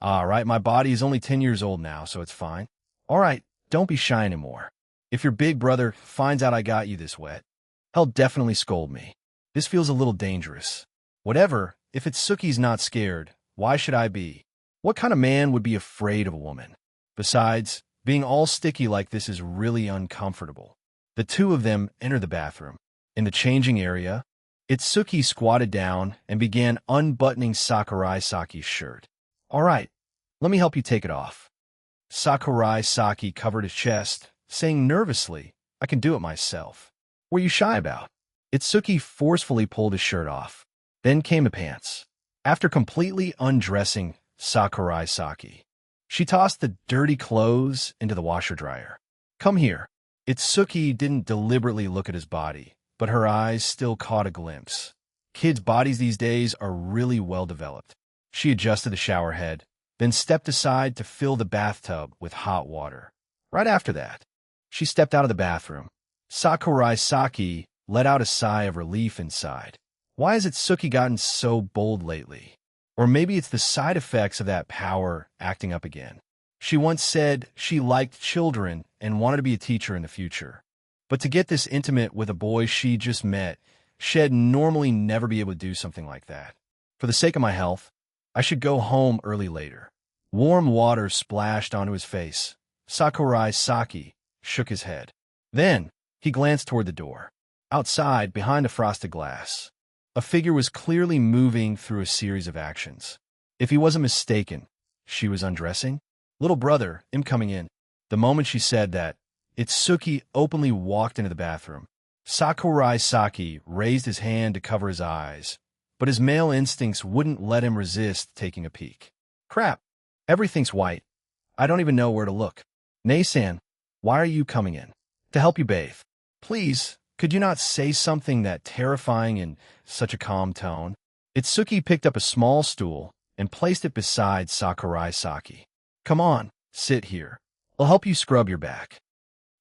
"All right, my body is only 10 years old now, so it's fine." "All right, don't be shy anymore. If your big brother finds out I got you this wet, he'll definitely scold me. This feels a little dangerous." "Whatever, if Itsuki's not scared, why should I be? What kind of man would be afraid of a woman? Besides, being all sticky like this is really uncomfortable." The two of them entered the bathroom. In the changing area, Itsuki squatted down and began unbuttoning Sakurai Saki's shirt. "All right, let me help you take it off." Sakurai Saki covered his chest, saying nervously, "I can do it myself." "What are you shy about?" Itsuki forcefully pulled his shirt off. Then came the pants. After completely undressing Sakurai Saki, she tossed the dirty clothes into the washer-dryer. "Come here." Itsuki didn't deliberately look at his body, but her eyes still caught a glimpse. Kids' bodies these days are really well developed. She adjusted the shower head, then stepped aside to fill the bathtub with hot water. Right after that, she stepped out of the bathroom. Sakurai Saki let out a sigh of relief inside. Why has Itsuki gotten so bold lately? Or maybe it's the side effects of that power acting up again. She once said she liked children and wanted to be a teacher in the future. But to get this intimate with a boy she just met, she'd normally never be able to do something like that. "For the sake of my health, I should go home early later." Warm water splashed onto his face. Sakurai Saki shook his head. Then he glanced toward the door. Outside, behind the frosted glass, a figure was clearly moving through a series of actions. If he wasn't mistaken, she was undressing. "Little brother, I'm coming in." The moment she said that, Itsuki openly walked into the bathroom. Sakurai Saki raised his hand to cover his eyes, but his male instincts wouldn't let him resist taking a peek. "Crap, everything's white. I don't even know where to look." "Nay-san, why are you coming in?" "To help you bathe." "Please, could you not say something that terrifying in such a calm tone?" Itsuki picked up a small stool and placed it beside Sakurai Saki. "Come on, sit here. I'll help you scrub your back."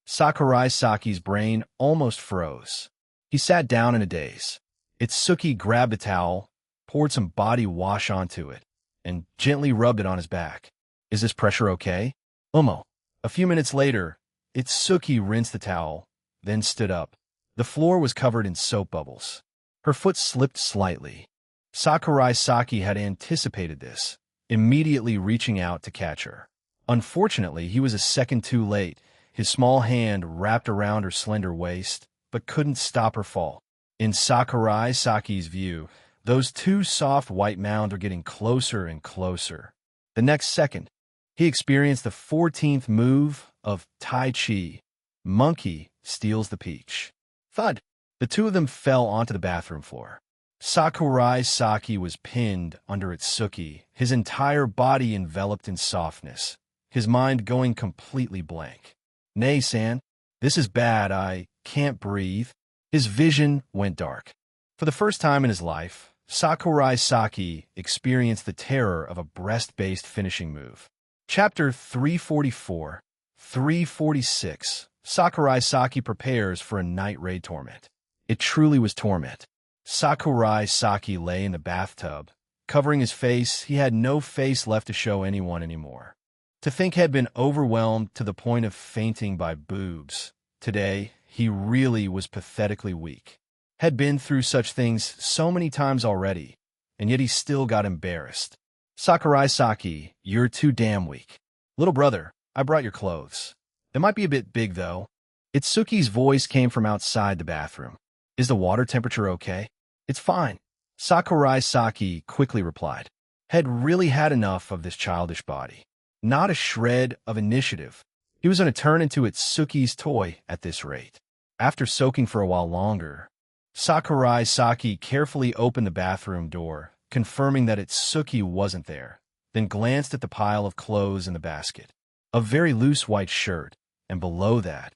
Sakurai Saki's brain almost froze. He sat down in a daze. Itsuki grabbed a towel, poured some body wash onto it, and gently rubbed it on his back. "Is this pressure okay?" "Umo." A few minutes later, Itsuki rinsed the towel, then stood up. The floor was covered in soap bubbles. Her foot slipped slightly. Sakurai Saki had anticipated this, immediately reaching out to catch her. Unfortunately, he was a second too late. His small hand wrapped around her slender waist, but couldn't stop her fall. In Sakurai Saki's view, those two soft white mounds were getting closer and closer. The next second, he experienced the 14th move of Tai Chi. Monkey steals the peach. Thud! The two of them fell onto the bathroom floor. Sakurai Saki was pinned under Itsuki, his entire body enveloped in softness, his mind going completely blank. "Nay-san, this is bad. I can't breathe." His vision went dark. For the first time in his life, Sakurai Saki experienced the terror of a breast-based finishing move. Chapter 344, 346. Sakurai Saki prepares for a night raid torment. It truly was torment. Sakurai Saki lay in the bathtub. Covering his face, he had no face left to show anyone anymore. To think had been overwhelmed to the point of fainting by boobs. Today, he really was pathetically weak. Had been through such things so many times already, and yet he still got embarrassed. Sakurai Saki, you're too damn weak. Little brother, I brought your clothes. They might be a bit big, though. Itsuki's voice came from outside the bathroom. Is the water temperature okay? It's fine. Sakurai Saki quickly replied. Had really had enough of this childish body. Not a shred of initiative. He was going to turn into Itsuki's toy at this rate. After soaking for a while longer, Sakurai Saki carefully opened the bathroom door, confirming that Itsuki wasn't there, then glanced at the pile of clothes in the basket. A very loose white shirt, and below that,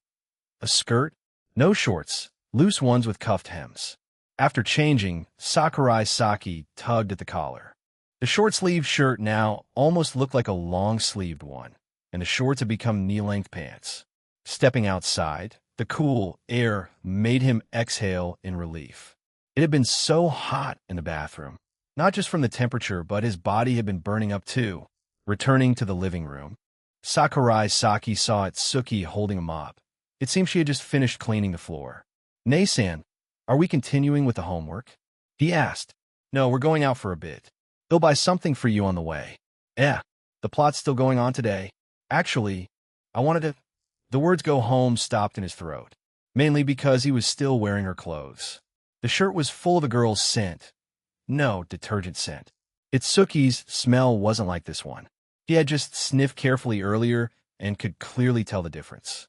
a skirt, no shorts, loose ones with cuffed hems. After changing, Sakurai Saki tugged at the collar. The short-sleeved shirt now almost looked like a long-sleeved one, and the shorts had become knee-length pants. Stepping outside, the cool air made him exhale in relief. It had been so hot in the bathroom, not just from the temperature, but his body had been burning up too. Returning to the living room, Sakurai Saki saw Itsuki holding a mop. It seemed she had just finished cleaning the floor. "Nei-san, are we continuing with the homework?" he asked. "No, we're going out for a bit. They'll buy something for you on the way." The plot's still going on today. Actually, I wanted to... The words "go home" stopped in his throat, mainly because he was still wearing her clothes. The shirt was full of the girl's scent. No, detergent scent. Itsuki's smell wasn't like this one. He had just sniffed carefully earlier and could clearly tell the difference.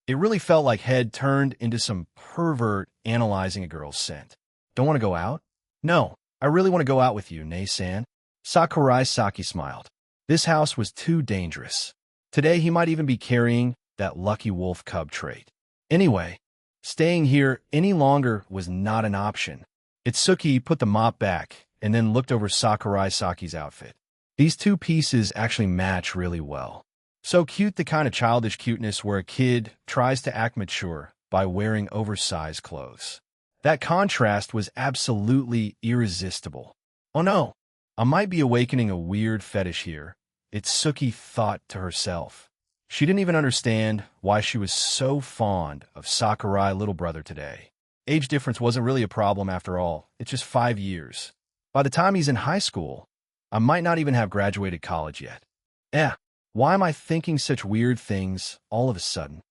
It really felt like Head turned into some pervert analyzing a girl's scent. "Don't want to go out?" "No, I really want to go out with you, Nei-san." Sakurai Saki smiled. This house was too dangerous. Today he might even be carrying that lucky wolf cub trait. Anyway, staying here any longer was not an option. Itsuki put the mop back and then looked over Sakurai Saki's outfit. These two pieces actually match really well. So cute, the kind of childish cuteness where a kid tries to act mature by wearing oversized clothes. That contrast was absolutely irresistible. "Oh no, I might be awakening a weird fetish here," Itsuki thought to herself. She didn't even understand why she was so fond of Sakurai little brother today. Age difference wasn't really a problem after all. It's just 5 years. By the time he's in high school, I might not even have graduated college yet. Why am I thinking such weird things all of a sudden?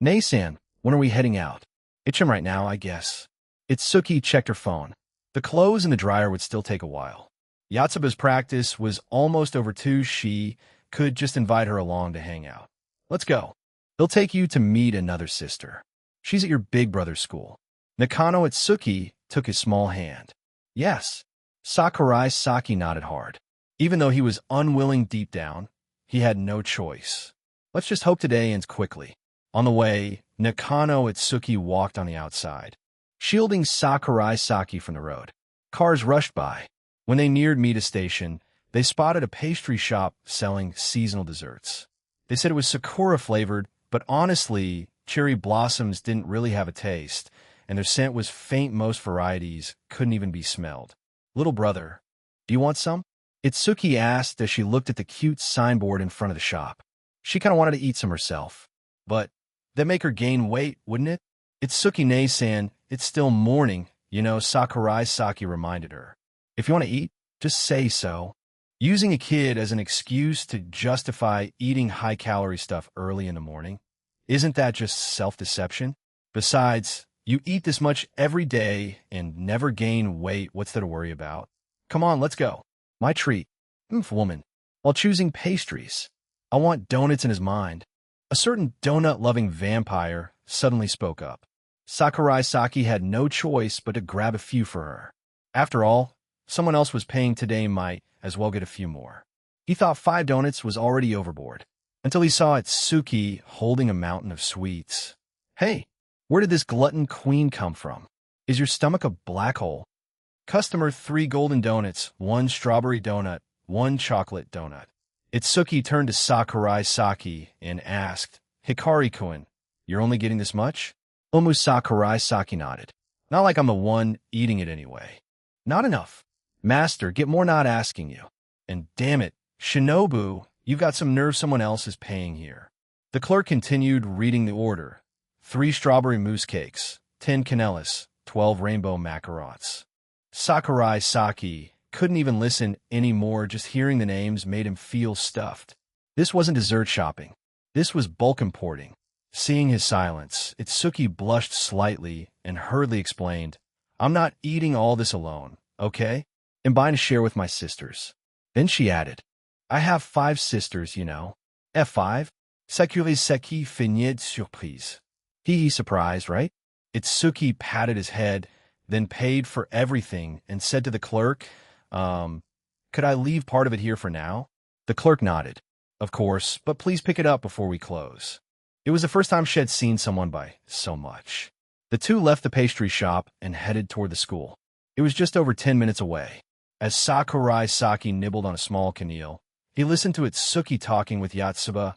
"Nei-san, when are we heading out?" "It's him right now, I guess." Itsuki checked her phone. The clothes in the dryer would still take a while. Yatsuba's practice was almost over too. She could just invite her along to hang out. "Let's go. He'll take you to meet another sister. She's at your big brother's school." Nakano Itsuki took his small hand. "Yes." Sakurai Saki nodded hard. Even though he was unwilling deep down, he had no choice. Let's just hope today ends quickly. On the way, Nakano Itsuki walked on the outside, shielding Sakurai Saki from the road. Cars rushed by. When they neared Mita Station, they spotted a pastry shop selling seasonal desserts. They said it was sakura-flavored, but honestly, cherry blossoms didn't really have a taste, and their scent was faint. Most varieties couldn't even be smelled. "Little brother, do you want some?" Itsuki asked as she looked at the cute signboard in front of the shop. She kind of wanted to eat some herself. But that'd make her gain weight, wouldn't it? "Itsuki Nei-san, it's still morning, you know," Sakurai Saki reminded her. "If you want to eat, just say so." Using a kid as an excuse to justify eating high-calorie stuff early in the morning, isn't that just self-deception? Besides, you eat this much every day and never gain weight. What's there to worry about? Come on, let's go. My treat. Woman. While choosing pastries, I want donuts in his mind. A certain donut-loving vampire suddenly spoke up. Sakurai Saki had no choice but to grab a few for her. After all, someone else was paying today, might as well get a few more. He thought 5 donuts was already overboard, until he saw Itsuki holding a mountain of sweets. "Hey, Where did this glutton queen come from? Is your stomach a black hole? Customer 3 golden donuts, 1 strawberry donut, 1 chocolate donut. Itsuki turned to Sakurai Saki and asked, Hikari-kun, you're only getting this much? Sakurai Saki nodded. Not like I'm the one eating it anyway. Not enough. Master, get more, not asking you. And damn it, Shinobu, you've got some nerve, someone else is paying here. The clerk continued reading the order. 3 strawberry mousse cakes, 10 canellas, 12 rainbow macarons. Sakurai Saki couldn't even listen anymore. Just hearing the names made him feel stuffed. This wasn't dessert shopping. This was bulk importing. Seeing his silence, Itsuki blushed slightly and hurriedly explained, I'm not eating all this alone, okay? I'm buying to share with my sisters. Then she added, I have 5 sisters, you know. F5? Sécurité Seki finit surprise. He surprised, right? Itsuki patted his head, then paid for everything and said to the clerk, could I leave part of it here for now? The clerk nodded. Of course, but please pick it up before we close. It was the first time she had seen someone buy so much. The two left the pastry shop and headed toward the school. It was just over 10 minutes away. As Sakurai Saki nibbled on a small caneel, he listened to Itsuki talking with Yatsuba.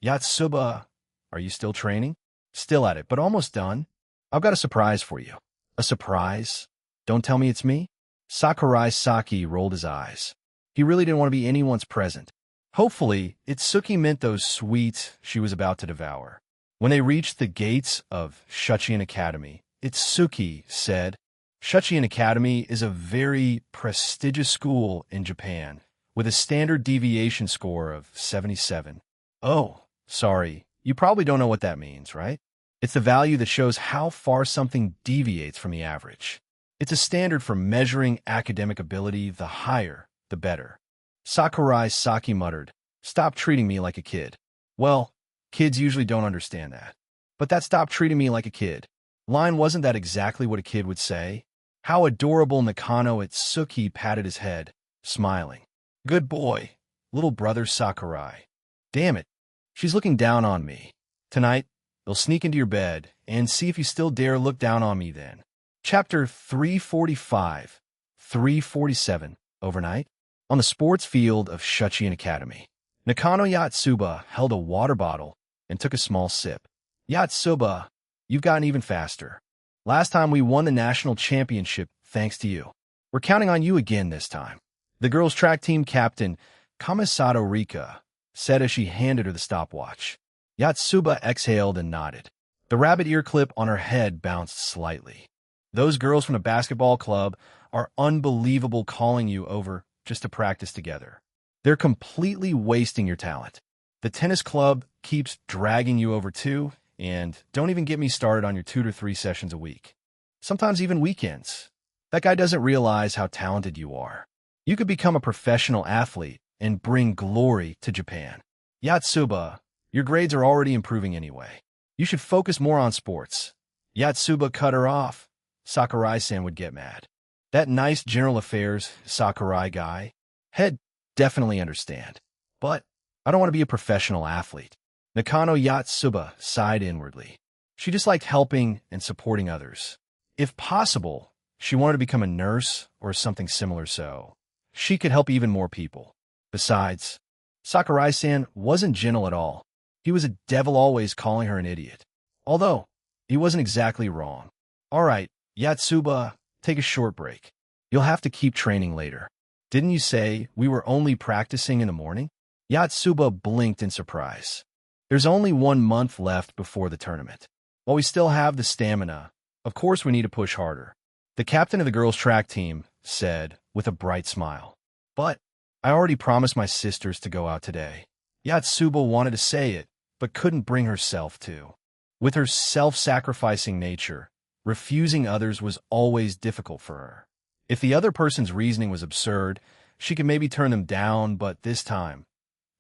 Yatsuba, are you still training? Still at it, but almost done. I've got a surprise for you. A surprise? Don't tell me it's me? Sakurai Saki rolled his eyes. He really didn't want to be anyone's present. Hopefully, Itsuki meant those sweets she was about to devour. When they reached the gates of Shuchiin Academy, Itsuki said, Shuchiin Academy is a very prestigious school in Japan, with a standard deviation score of 77. Oh, sorry, you probably don't know what that means, right? It's the value that shows how far something deviates from the average. It's a standard for measuring academic ability. The higher, the better. Sakurai Saki muttered, Stop treating me like a kid. Well, kids usually don't understand that. But that stop treating me like a kid line, wasn't that exactly what a kid would say? How adorable. Nakano Itsuki patted his head, smiling. Good boy, little brother Sakurai. Damn it, she's looking down on me. Tonight, they'll sneak into your bed and see if you still dare look down on me then. Chapter 345, 347, overnight. On the sports field of Shuchiin Academy, Nakano Yatsuba held a water bottle and took a small sip. Yatsuba, you've gotten even faster. Last time we won the national championship thanks to you. We're counting on you again this time. The girls' track team captain, Kamisato Rika, said as she handed her the stopwatch. Yatsuba exhaled and nodded. The rabbit ear clip on her head bounced slightly. Those girls from the basketball club are unbelievable, calling you over just to practice together. They're completely wasting your talent. The tennis club keeps dragging you over too, and don't even get me started on your 2 to 3 sessions a week. Sometimes even weekends. That guy doesn't realize how talented you are. You could become a professional athlete and bring glory to Japan. Yatsuba, your grades are already improving anyway. You should focus more on sports. Yatsuba cut her off. Sakurai-san would get mad. That nice general affairs Sakurai guy, he'd definitely understand. But I don't want to be a professional athlete. Nakano Yatsuba sighed inwardly. She just liked helping and supporting others. If possible, she wanted to become a nurse or something similar so she could help even more people. Besides, Sakurai-san wasn't gentle at all. He was a devil, always calling her an idiot. Although, he wasn't exactly wrong. All right, Yatsuba, take a short break. You'll have to keep training later. Didn't you say we were only practicing in the morning? Yatsuba blinked in surprise. There's only 1 month left before the tournament. While we still have the stamina, of course we need to push harder. The captain of the girls' track team said with a bright smile. But I already promised my sisters to go out today. Yatsuba wanted to say it, but couldn't bring herself to. With her self-sacrificing nature, refusing others was always difficult for her. If the other person's reasoning was absurd, she could maybe turn them down, but this time,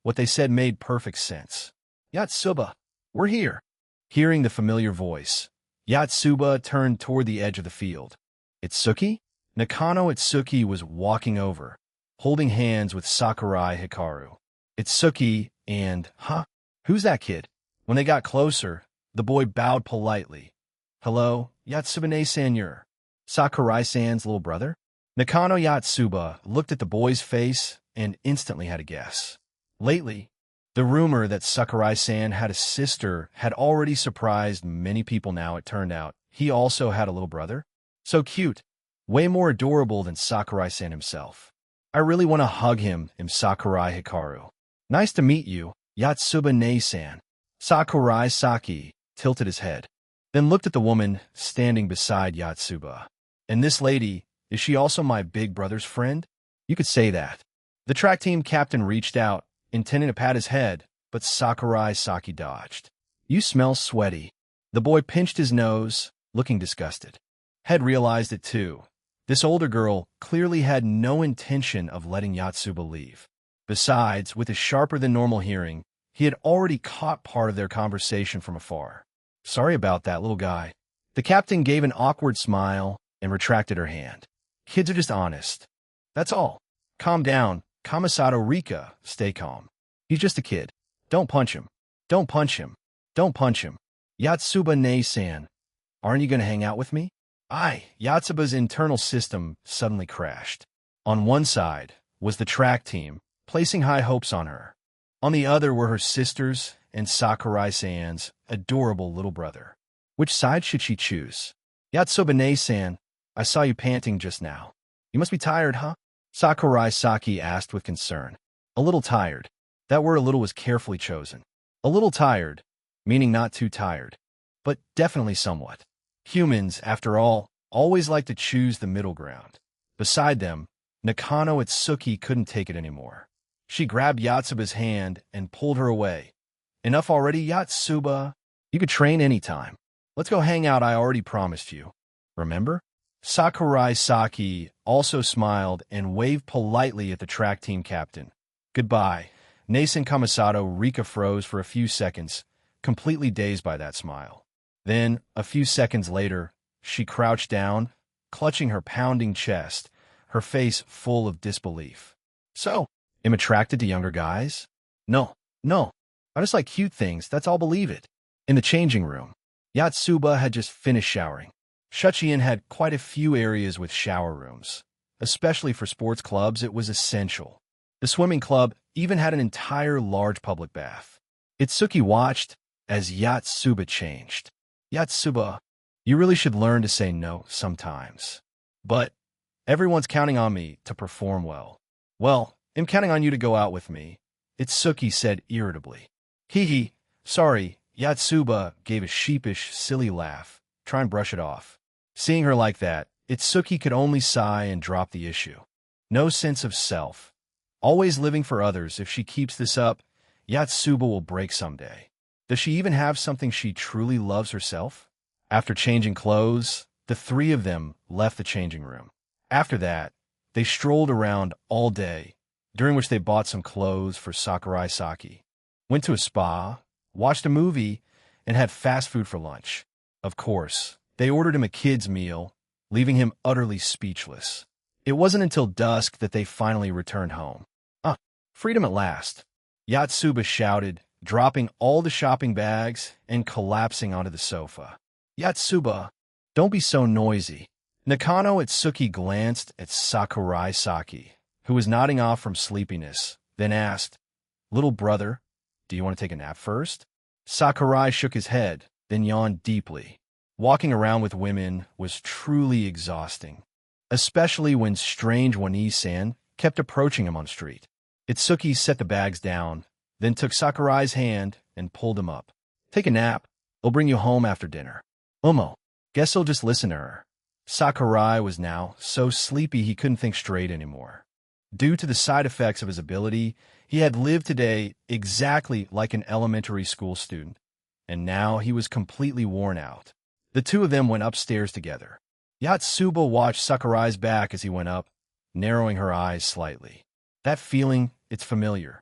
what they said made perfect sense. Yatsuba, we're here. Hearing the familiar voice, Yatsuba turned toward the edge of the field. Itsuki? Nakano Itsuki was walking over, holding hands with Sakurai Hikaru. Itsuki and, Who's that kid? When they got closer, the boy bowed politely, Hello, Yatsubane-san, you're Sakurai-san's little brother? Nakano Yatsuba looked at the boy's face and instantly had a guess. Lately, the rumor that Sakurai-san had a sister had already surprised many people. Now it turned out he also had a little brother. So cute, way more adorable than Sakurai-san himself. I really want to hug him, Sakurai Hikaru. Nice to meet you, Yatsubane-san. Sakurai Saki tilted his head, then looked at the woman standing beside Yatsuba. And this lady, is she also my big brother's friend? You could say that. The track team captain reached out, intending to pat his head, but Sakurai Saki dodged. You smell sweaty. The boy pinched his nose, looking disgusted. Head realized it too. This older girl clearly had no intention of letting Yatsuba leave. Besides, with his sharper-than-normal hearing, he had already caught part of their conversation from afar. Sorry about that, little guy. The captain gave an awkward smile and retracted her hand. Kids are just honest. That's all. Calm down, Kamisato Rika. Stay calm. He's just a kid. Don't punch him. Don't punch him. Don't punch him. Yatsubane-san, aren't you going to hang out with me? Yatsuba's internal system suddenly crashed. On one side was the track team, placing high hopes on her. On the other were her sisters and Sakurai-san's adorable little brother. Which side should she choose? Yatsubane-san, I saw you panting just now. You must be tired, huh? Sakurai Saki asked with concern. A little tired. That word "a little" was carefully chosen. A little tired, meaning not too tired, but definitely somewhat. Humans, after all, always like to choose the middle ground. Beside them, Nakano Itsuki couldn't take it anymore. She grabbed Yatsuba's hand and pulled her away. Enough already, Yatsuba. You could train anytime. Let's go hang out, I already promised you. Remember? Sakurai Saki also smiled and waved politely at the track team captain. Goodbye. Nason Kamisato Rika froze for a few seconds, completely dazed by that smile. Then, a few seconds later, she crouched down, clutching her pounding chest, her face full of disbelief. So, am attracted to younger guys? No. I just like cute things, that's all, believe it. In the changing room, Yatsuba had just finished showering. Shuchiin had quite a few areas with shower rooms. Especially for sports clubs, it was essential. The swimming club even had an entire large public bath. Itsuki watched as Yatsuba changed. Yatsuba, you really should learn to say no sometimes. But everyone's counting on me to perform well. Well, I'm counting on you to go out with me, Itsuki said irritably. Hee, sorry, Yatsuba gave a sheepish, silly laugh. Try and brush it off. Seeing her like that, Itsuki could only sigh and drop the issue. No sense of self. Always living for others. If she keeps this up, Yatsuba will break someday. Does she even have something she truly loves herself? After changing clothes, the three of them left the changing room. After that, they strolled around all day, during which they bought some clothes for Sakurai Saki, went to a spa, watched a movie, and had fast food for lunch. Of course, they ordered him a kid's meal, leaving him utterly speechless. It wasn't until dusk that they finally returned home. Freedom at last, Yatsuba shouted, dropping all the shopping bags and collapsing onto the sofa. Yatsuba, don't be so noisy. Nakano Itsuki glanced at Sakurai Saki, who was nodding off from sleepiness, then asked, Little brother, do you want to take a nap first? Sakurai shook his head, then yawned deeply. Walking around with women was truly exhausting, especially when strange Wani-san kept approaching him on the street. Itsuki set the bags down, then took Sakurai's hand and pulled him up. Take a nap. I'll bring you home after dinner. Guess he'll just listen to her. Sakurai was now so sleepy he couldn't think straight anymore. Due to the side effects of his ability, he had lived today exactly like an elementary school student, and now he was completely worn out. The two of them went upstairs together. Yatsuba watched Sakurai's back as he went up, narrowing her eyes slightly. That feeling, it's familiar.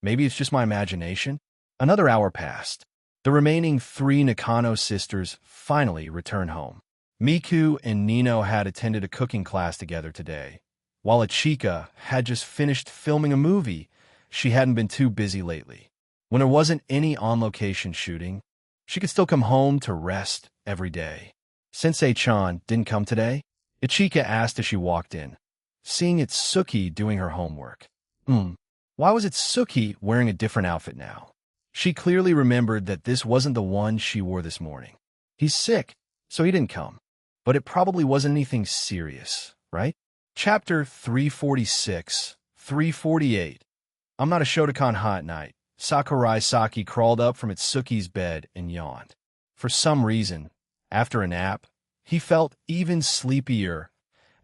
Maybe it's just my imagination. Another hour passed. The remaining three Nakano sisters finally returned home. Miku and Nino had attended a cooking class together today, while Ichika had just finished filming a movie. She hadn't been too busy lately. When there wasn't any on-location shooting, she could still come home to rest every day. Sensei-chan didn't come today? Ichika asked as she walked in, seeing Itsuki doing her homework. Why was Itsuki wearing a different outfit now? She clearly remembered that this wasn't the one she wore this morning. He's sick, so he didn't come. But it probably wasn't anything serious, right? Chapter 346, 348. I'm not a Shotokan hot night. Sakurai Saki crawled up from Itsuki's bed and yawned. For some reason, after a nap, he felt even sleepier,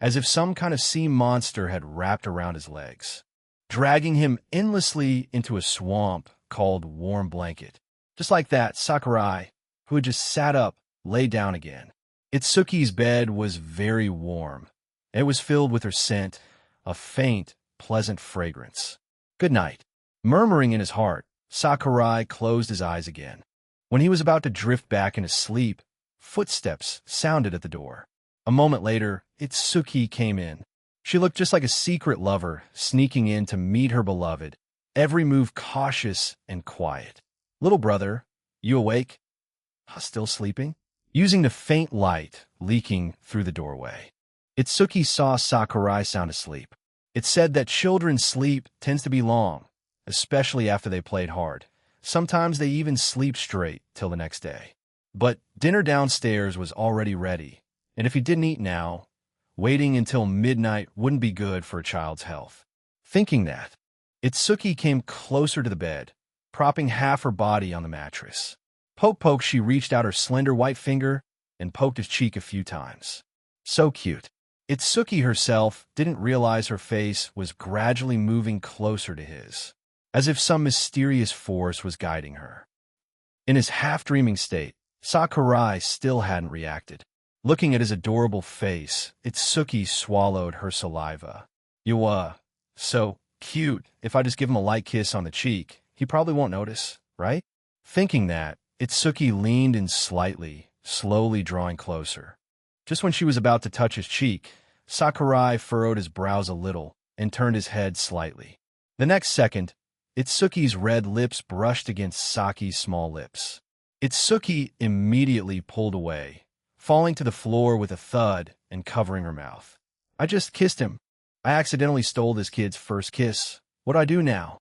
as if some kind of sea monster had wrapped around his legs, dragging him endlessly into a swamp called Warm Blanket. Just like that, Sakurai, who had just sat up, lay down again. Itsuki's bed was very warm. It was filled with her scent, a faint, pleasant fragrance. Good night. Murmuring in his heart, Sakurai closed his eyes again. When he was about to drift back into sleep, footsteps sounded at the door. A moment later, Itsuki came in. She looked just like a secret lover sneaking in to meet her beloved, every move cautious and quiet. Little brother, you awake? Still sleeping? Using the faint light leaking through the doorway, Itsuki saw Sakurai sound asleep. It said that children's sleep tends to be long, especially after they played hard. Sometimes they even sleep straight till the next day. But dinner downstairs was already ready, and if he didn't eat now, waiting until midnight wouldn't be good for a child's health. Thinking that, Itsuki came closer to the bed, propping half her body on the mattress. Poke, she reached out her slender white finger and poked his cheek a few times. So cute. Itsuki herself didn't realize her face was gradually moving closer to his, as if some mysterious force was guiding her. In his half-dreaming state, Sakurai still hadn't reacted. Looking at his adorable face, Itsuki swallowed her saliva. So cute. If I just give him a light kiss on the cheek, he probably won't notice, right? Thinking that, Itsuki leaned in slightly, slowly drawing closer. Just when she was about to touch his cheek, Sakurai furrowed his brows a little and turned his head slightly. The next second, Itsuki's red lips brushed against Saki's small lips. Itsuki immediately pulled away, falling to the floor with a thud and covering her mouth. I just kissed him. I accidentally stole this kid's first kiss. What do I do now?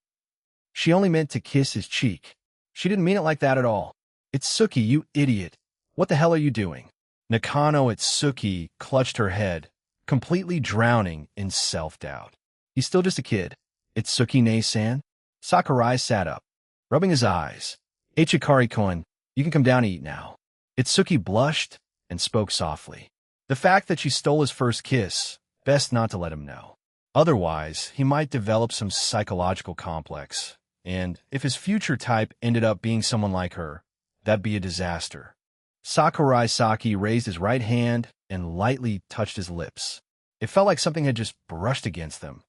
She only meant to kiss his cheek. She didn't mean it like that at all. Itsuki, you idiot. What the hell are you doing? Nakano Itsuki clutched her head, completely drowning in self-doubt. He's still just a kid. Itsuki-ne-san? Sakurai sat up, rubbing his eyes. Ichikari-kun, you can come down and eat now. Itsuki blushed and spoke softly. The fact that she stole his first kiss, best not to let him know. Otherwise, he might develop some psychological complex, and if his future type ended up being someone like her, that'd be a disaster. Sakurai Saki raised his right hand and lightly touched his lips. It felt like something had just brushed against them.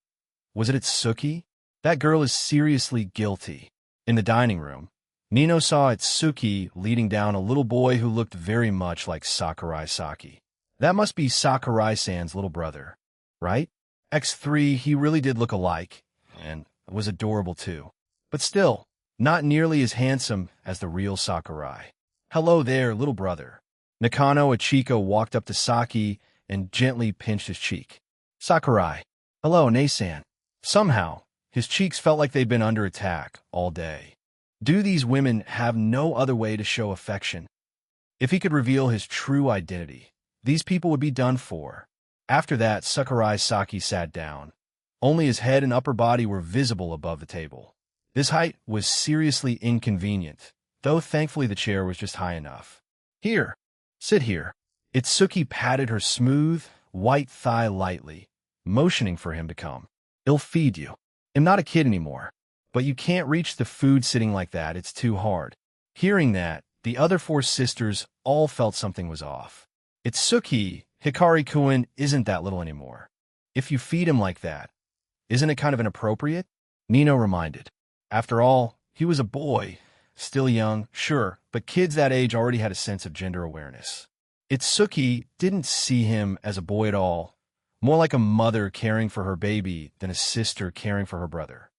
Was it Itsuki? That girl is seriously guilty. In the dining room, Nino saw Itsuki leading down a little boy who looked very much like Sakurai Saki. That must be Sakurai-san's little brother, right? X3, he really did look alike, and was adorable too. But still, not nearly as handsome as the real Sakurai. Hello there, little brother. Nakano Ichiko walked up to Saki and gently pinched his cheek. Sakurai. Hello, Ne-san. Somehow, his cheeks felt like they'd been under attack all day. Do these women have no other way to show affection? If he could reveal his true identity, these people would be done for. After that, Sakurai Saki sat down. Only his head and upper body were visible above the table. This height was seriously inconvenient, though thankfully the chair was just high enough. Here, sit here. Itsuki patted her smooth, white thigh lightly, motioning for him to come. I'll feed you. I'm not a kid anymore, but you can't reach the food sitting like that, it's too hard. Hearing that, the other four sisters all felt something was off. Itsuki, Hikari-kun isn't that little anymore. If you feed him like that, isn't it kind of inappropriate? Nino reminded. After all, he was a boy, still young, sure, but kids that age already had a sense of gender awareness. Itsuki didn't see him as a boy at all, more like a mother caring for her baby than a sister caring for her brother.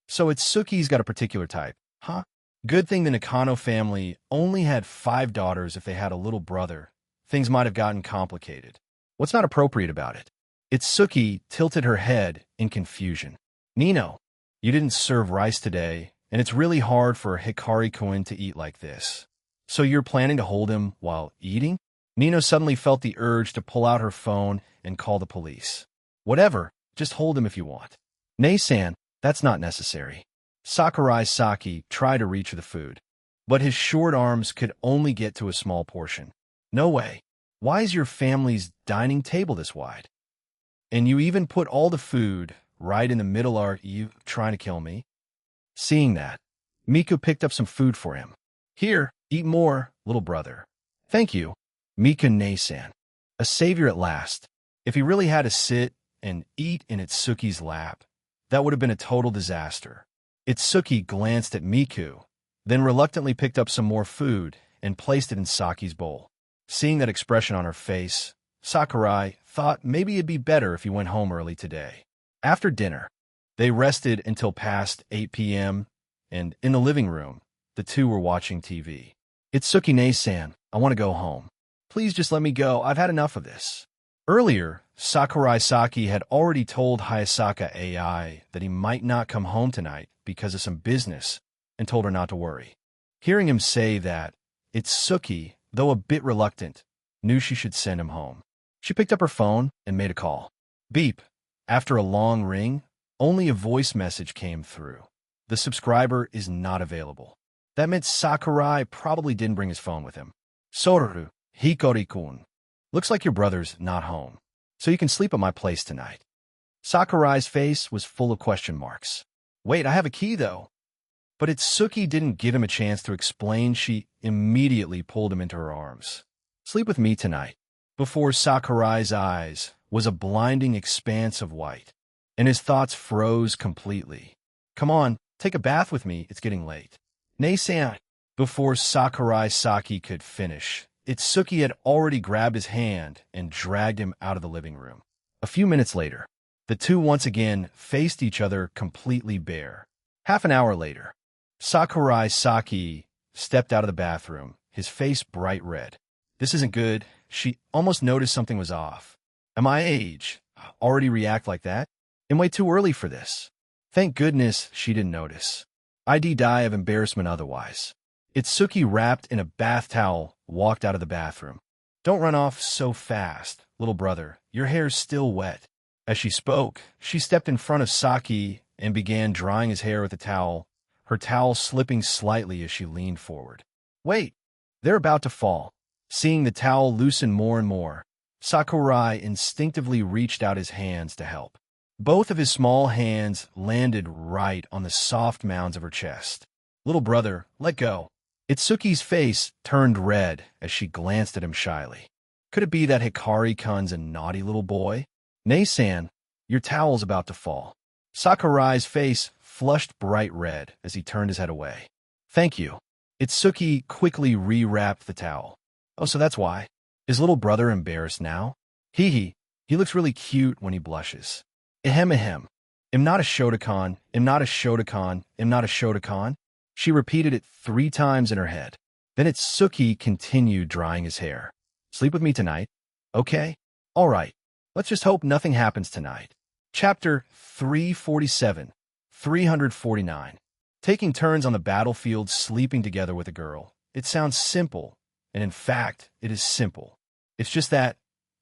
So Itsuki's got a particular type, huh? Good thing the Nakano family only had 5 daughters if they had a little brother, things might have gotten complicated. What's not appropriate about it? Itsuki tilted her head in confusion. Nino, you didn't serve rice today, and it's really hard for a Hikari-kun to eat like this. So you're planning to hold him while eating? Nino suddenly felt the urge to pull out her phone and call the police. Whatever, just hold him if you want. Nei-san, that's not necessary. Sakurai Saki tried to reach for the food, but his short arms could only get to a small portion. No way. Why is your family's dining table this wide? And you even put all the food right in the middle. Are you trying to kill me? Seeing that, Miku picked up some food for him. Here, eat more, little brother. Thank you, Miku Nei-san. A savior at last. If he really had to sit and eat in Itsuki's lap, that would have been a total disaster. Itsuki glanced at Miku, then reluctantly picked up some more food and placed it in Saki's bowl. Seeing that expression on her face, Sakurai thought maybe it'd be better if he went home early today. After dinner, they rested until past 8 p.m., and in the living room, the two were watching TV. Itsuki Nei-san, I want to go home. Please just let me go. I've had enough of this. Earlier, Sakurai Saki had already told Hayasaka AI that he might not come home tonight because of some business and told her not to worry. Hearing him say that, Itsuki, though a bit reluctant, knew she should send him home. She picked up her phone and made a call. Beep. After a long ring, only a voice message came through. The subscriber is not available. That meant Sakurai probably didn't bring his phone with him. Soru, Hikari-kun. Looks like your brother's not home, so you can sleep at my place tonight. Sakurai's face was full of question marks. Wait, I have a key, though. But Itsuki didn't give him a chance to explain. She immediately pulled him into her arms. Sleep with me tonight. Before Sakurai's eyes was a blinding expanse of white, and his thoughts froze completely. Come on, take a bath with me. It's getting late. Nei-san. Before Sakurai Saki could finish, Itsuki had already grabbed his hand and dragged him out of the living room. A few minutes later, the two once again faced each other completely bare. Half an hour later, Sakurai Saki stepped out of the bathroom, his face bright red. This isn't good. She almost noticed something was off. At my age, already react like that? I'm way too early for this. Thank goodness she didn't notice. I'd die of embarrassment otherwise. Itsuki, wrapped in a bath towel, walked out of the bathroom. Don't run off so fast, little brother. Your hair's still wet. As she spoke, she stepped in front of Saki and began drying his hair with a towel, her towel slipping slightly as she leaned forward. Wait, they're about to fall. Seeing the towel loosen more and more, Sakurai instinctively reached out his hands to help. Both of his small hands landed right on the soft mounds of her chest. Little brother, let go. Itsuki's face turned red as she glanced at him shyly. Could it be that Hikari-kun's a naughty little boy? Nei-san, your towel's about to fall. Sakurai's face flushed bright red as he turned his head away. Thank you. Itsuki quickly re-wrapped the towel. Oh, so that's why. Is little brother embarrassed now? He looks really cute when he blushes. Ahem. I'm not a Shotokan, I'm not a Shotokan, I'm not a Shotokan. She repeated it 3 times in her head. Then Itsuki continued drying his hair. Sleep with me tonight? Okay? All right. Let's just hope nothing happens tonight. Chapter 347, 349. Taking turns on the battlefield sleeping together with a girl. It sounds simple, and in fact, it is simple. It's just that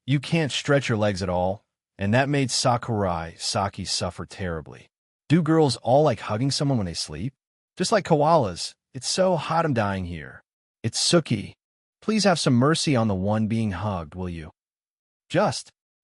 you can't stretch your legs at all, and that made Sakurai Saki suffer terribly. Do girls all like hugging someone when they sleep? Just like koalas. It's so hot I'm dying here. Itsuki, please have some mercy on the one being hugged, will you?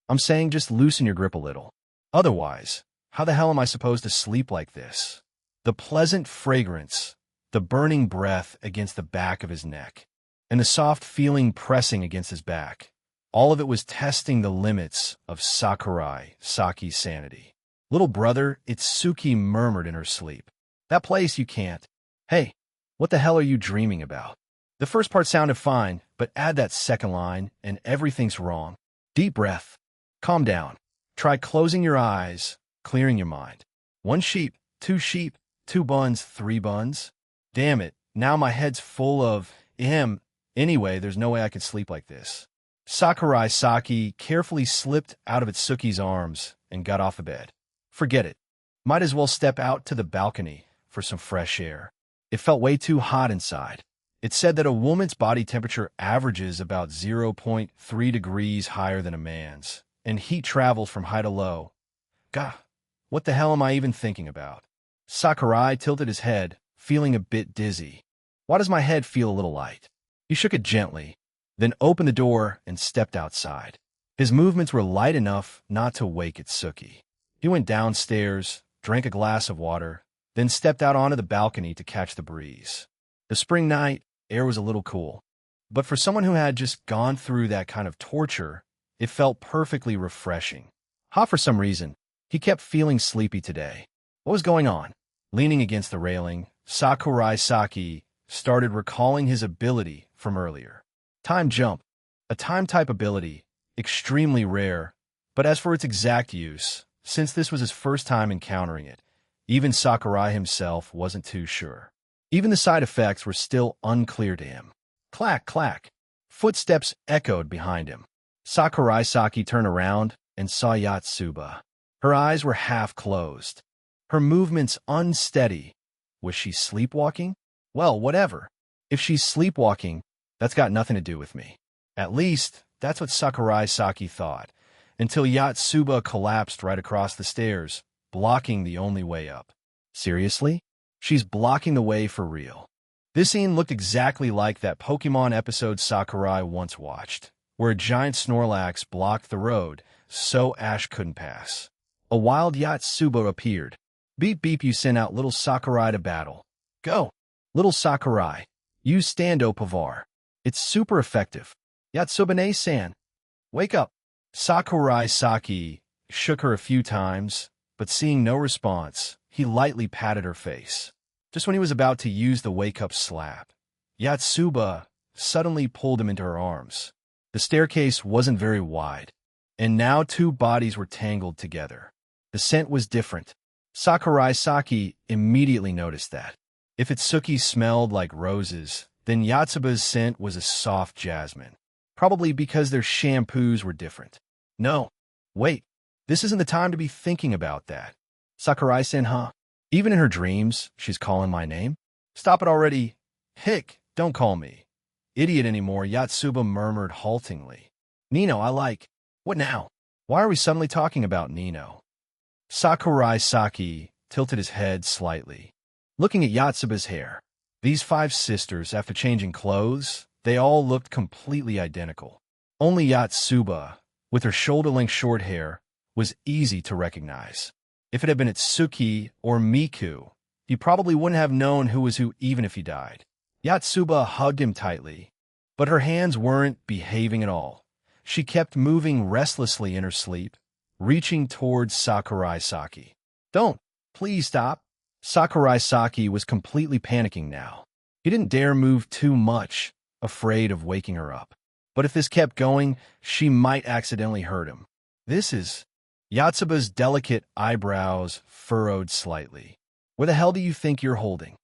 I'm saying just loosen your grip a little. Otherwise, how the hell am I supposed to sleep like this? The pleasant fragrance, the burning breath against the back of his neck, and the soft feeling pressing against his back. All of it was testing the limits of Sakurai Saki's sanity. Little brother, Itsuki murmured in her sleep. That place you can't. Hey, what the hell are you dreaming about? The first part sounded fine, but add that second line and everything's wrong. Deep breath. Calm down. Try closing your eyes, clearing your mind. 1 sheep, 2 buns, 3 buns. Damn it, now my head's full of Anyway, there's no way I could sleep like this. Sakurai Saki carefully slipped out of Itsuki's arms and got off the bed. Forget it. Might as well step out to the balcony for some fresh air. It felt way too hot inside. It said that a woman's body temperature averages about 0.3 degrees higher than a man's, and heat travels from high to low. Gah, what the hell am I even thinking about? Sakurai tilted his head, feeling a bit dizzy. Why does my head feel a little light? He shook it gently, then opened the door and stepped outside. His movements were light enough not to wake Itsuki. He went downstairs, drank a glass of water, then stepped out onto the balcony to catch the breeze. The spring night air was a little cool, but for someone who had just gone through that kind of torture, it felt perfectly refreshing. For some reason, he kept feeling sleepy today. What was going on? Leaning against the railing, Sakurai Saki started recalling his ability from earlier. Time Jump, a time-type ability, extremely rare, but as for its exact use, since this was his first time encountering it, even Sakurai himself wasn't too sure. Even the side effects were still unclear to him. Clack, clack. Footsteps echoed behind him. Sakurai Saki turned around and saw Yotsuba. Her eyes were half closed. Her movements unsteady. Was she sleepwalking? Well, whatever. If she's sleepwalking, that's got nothing to do with me. At least, that's what Sakurai Saki thought, until Yotsuba collapsed right across the stairs, blocking the only way up. Seriously? She's blocking the way for real. This scene looked exactly like that Pokemon episode Sakurai once watched, where a giant Snorlax blocked the road so Ash couldn't pass. A wild Yotsuba appeared. Beep beep, you sent out little Sakurai to battle. Go! Little Sakurai, use Stando Pavar. It's super effective. Yatsubane-san, wake up. Sakurai Saki shook her a few times, but seeing no response, he lightly patted her face. Just when he was about to use the wake-up slap, Yotsuba suddenly pulled him into her arms. The staircase wasn't very wide, and now two bodies were tangled together. The scent was different. Sakurai Saki immediately noticed that. If Itsuki smelled like roses, then Yotsuba's scent was a soft jasmine. Probably because their shampoos were different. No, wait, this isn't the time to be thinking about that. Sakurai-san, huh? Even in her dreams, she's calling my name? Stop it already. Hick, don't call me idiot anymore, Yotsuba murmured haltingly. Nino, I like. What now? Why are we suddenly talking about Nino? Sakurai Saki tilted his head slightly, looking at Yotsuba's hair. These five sisters, after changing clothes, they all looked completely identical. Only Yotsuba, with her shoulder-length short hair, was easy to recognize. If it had been Itsuki or Miku, he probably wouldn't have known who was who even if he died. Yotsuba hugged him tightly, but her hands weren't behaving at all. She kept moving restlessly in her sleep, reaching towards Sakurai Saki. Don't, please stop. Sakurai Saki was completely panicking now. He didn't dare move too much, afraid of waking her up. But if this kept going, she might accidentally hurt him. This is... Yotsuba's delicate eyebrows furrowed slightly. Where the hell do you think you're holding?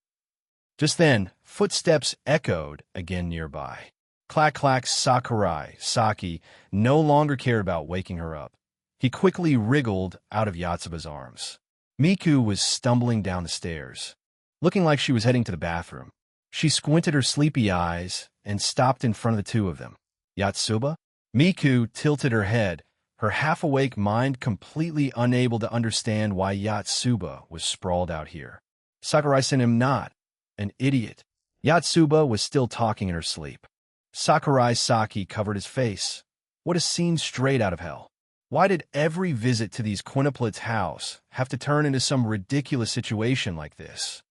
Just then, footsteps echoed again nearby. Clack clack. Sakurai Saki no longer cared about waking her up. He quickly wriggled out of Yotsuba's arms. Miku was stumbling down the stairs, looking like she was heading to the bathroom. She squinted her sleepy eyes and stopped in front of the two of them. Yotsuba? Miku tilted her head, her half-awake mind completely unable to understand why Yotsuba was sprawled out here. Sakurai-san, am not an idiot. Yotsuba was still talking in her sleep. Sakurai Saki covered his face. What a scene straight out of hell. Why did every visit to these quintuplets' house have to turn into some ridiculous situation like this?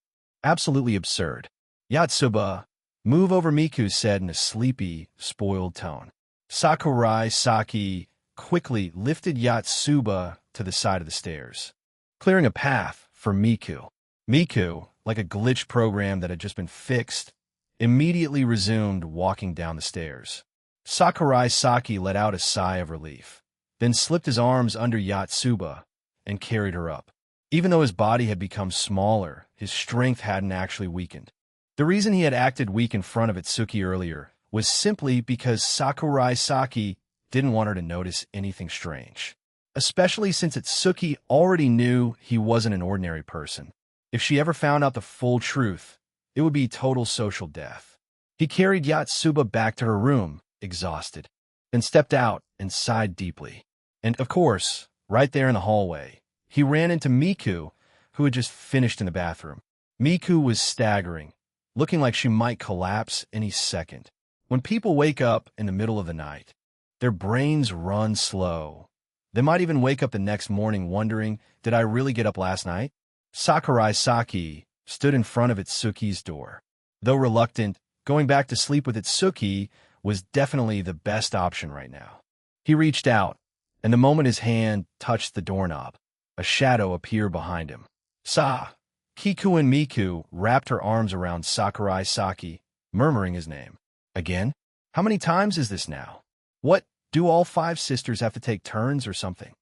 Absolutely absurd. Yotsuba, move over, Miku said in a sleepy, spoiled tone. Sakurai Saki quickly lifted Yotsuba to the side of the stairs, clearing a path for Miku. Miku, like a glitch program that had just been fixed, immediately resumed walking down the stairs. Sakurai Saki let out a sigh of relief, then slipped his arms under Yotsuba and carried her up. Even though his body had become smaller, his strength hadn't actually weakened. The reason he had acted weak in front of Itsuki earlier was simply because Sakurai Saki didn't want her to notice anything strange, especially since Itsuki already knew he wasn't an ordinary person. If she ever found out the full truth, it would be total social death. He carried Yatsuba back to her room, exhausted, then stepped out and sighed deeply. And, of course, right there in the hallway, he ran into Miku, who had just finished in the bathroom. Miku was staggering, looking like she might collapse any second. When people wake up in the middle of the night, their brains run slow. They might even wake up the next morning wondering, did I really get up last night? Sakurai Saki stood in front of Itsuki's door. Though reluctant, going back to sleep with Itsuki was definitely the best option right now. He reached out, and the moment his hand touched the doorknob, a shadow appeared behind him. Kiku and Miku wrapped her arms around Sakurai Saki, murmuring his name. Again? How many times is this now? What, do all 5 sisters have to take turns or something?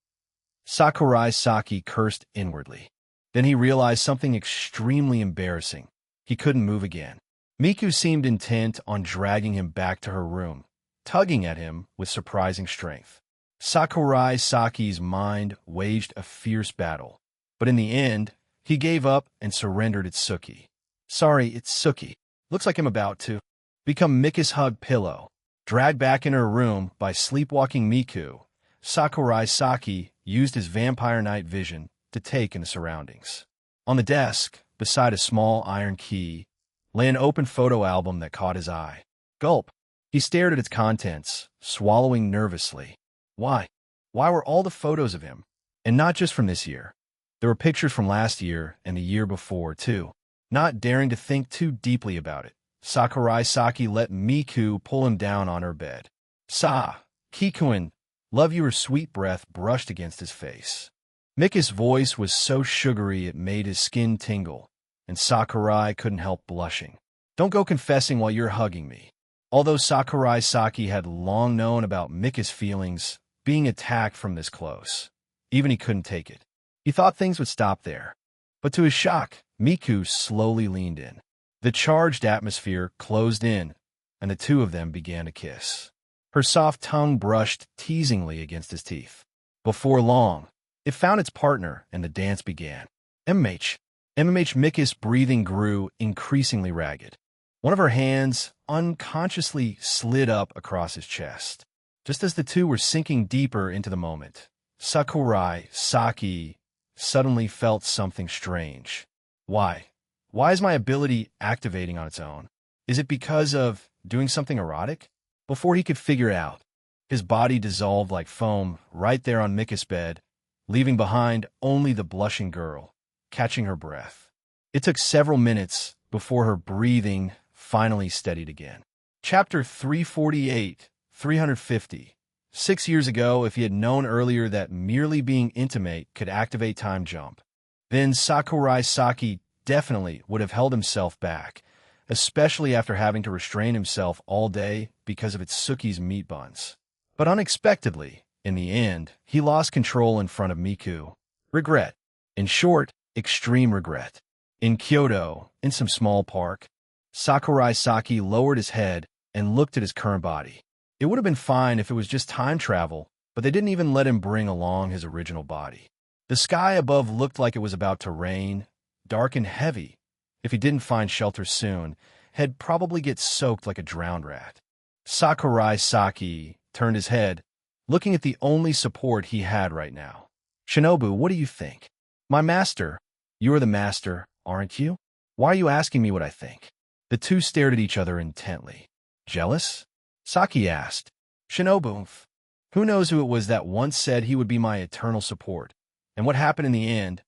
Sakurai Saki cursed inwardly. Then he realized something extremely embarrassing. He couldn't move again. Miku seemed intent on dragging him back to her room, tugging at him with surprising strength. Sakurai Saki's mind waged a fierce battle, but in the end, he gave up and surrendered Itsuki. Sorry, Itsuki. Looks like I'm about to become Mika's hug pillow. Dragged back in her room by sleepwalking Miku, Sakurai Saki used his vampire night vision to take in the surroundings. On the desk, beside a small iron key, lay an open photo album that caught his eye. Gulp. He stared at its contents, swallowing nervously. Why? Why were all the photos of him? And not just from this year. There were pictures from last year and the year before, too. Not daring to think too deeply about it, Sakurai Saki let Miku pull him down on her bed. Kikuin, love your sweet breath brushed against his face. Mika's voice was so sugary it made his skin tingle, and Sakurai couldn't help blushing. Don't go confessing while you're hugging me. Although Sakurai Saki had long known about Mika's feelings being attacked from this close, even he couldn't take it. He thought things would stop there. But to his shock, Miku slowly leaned in. The charged atmosphere closed in, and the two of them began to kiss. Her soft tongue brushed teasingly against his teeth. Before long, it found its partner, and the dance began. Mika's breathing grew increasingly ragged. One of her hands unconsciously slid up across his chest. Just as the two were sinking deeper into the moment, Sakurai Saki suddenly felt something strange. Why? Why is my ability activating on its own? Is it because of doing something erotic? Before he could figure it out, his body dissolved like foam right there on Mika's bed, leaving behind only the blushing girl, catching her breath. It took several minutes before her breathing finally steadied again. Chapter 348, 350. 6 years ago, if he had known earlier that merely being intimate could activate time jump, then Sakurai Saki definitely would have held himself back, especially after having to restrain himself all day because of Itsuki's meat buns. But unexpectedly, in the end, he lost control in front of Miku. Regret. In short, extreme regret. In Kyoto, in some small park, Sakurai Saki lowered his head and looked at his current body. It would have been fine if it was just time travel, but they didn't even let him bring along his original body. The sky above looked like it was about to rain, dark and heavy. If he didn't find shelter soon, he'd probably get soaked like a drowned rat. Sakurai Saki turned his head, looking at the only support he had right now. Shinobu, what do you think? My master. You are the master, aren't you? Why are you asking me what I think? The two stared at each other intently. Jealous? Saki asked. Shinobu, who knows who it was that once said he would be my eternal support? And what happened in the end?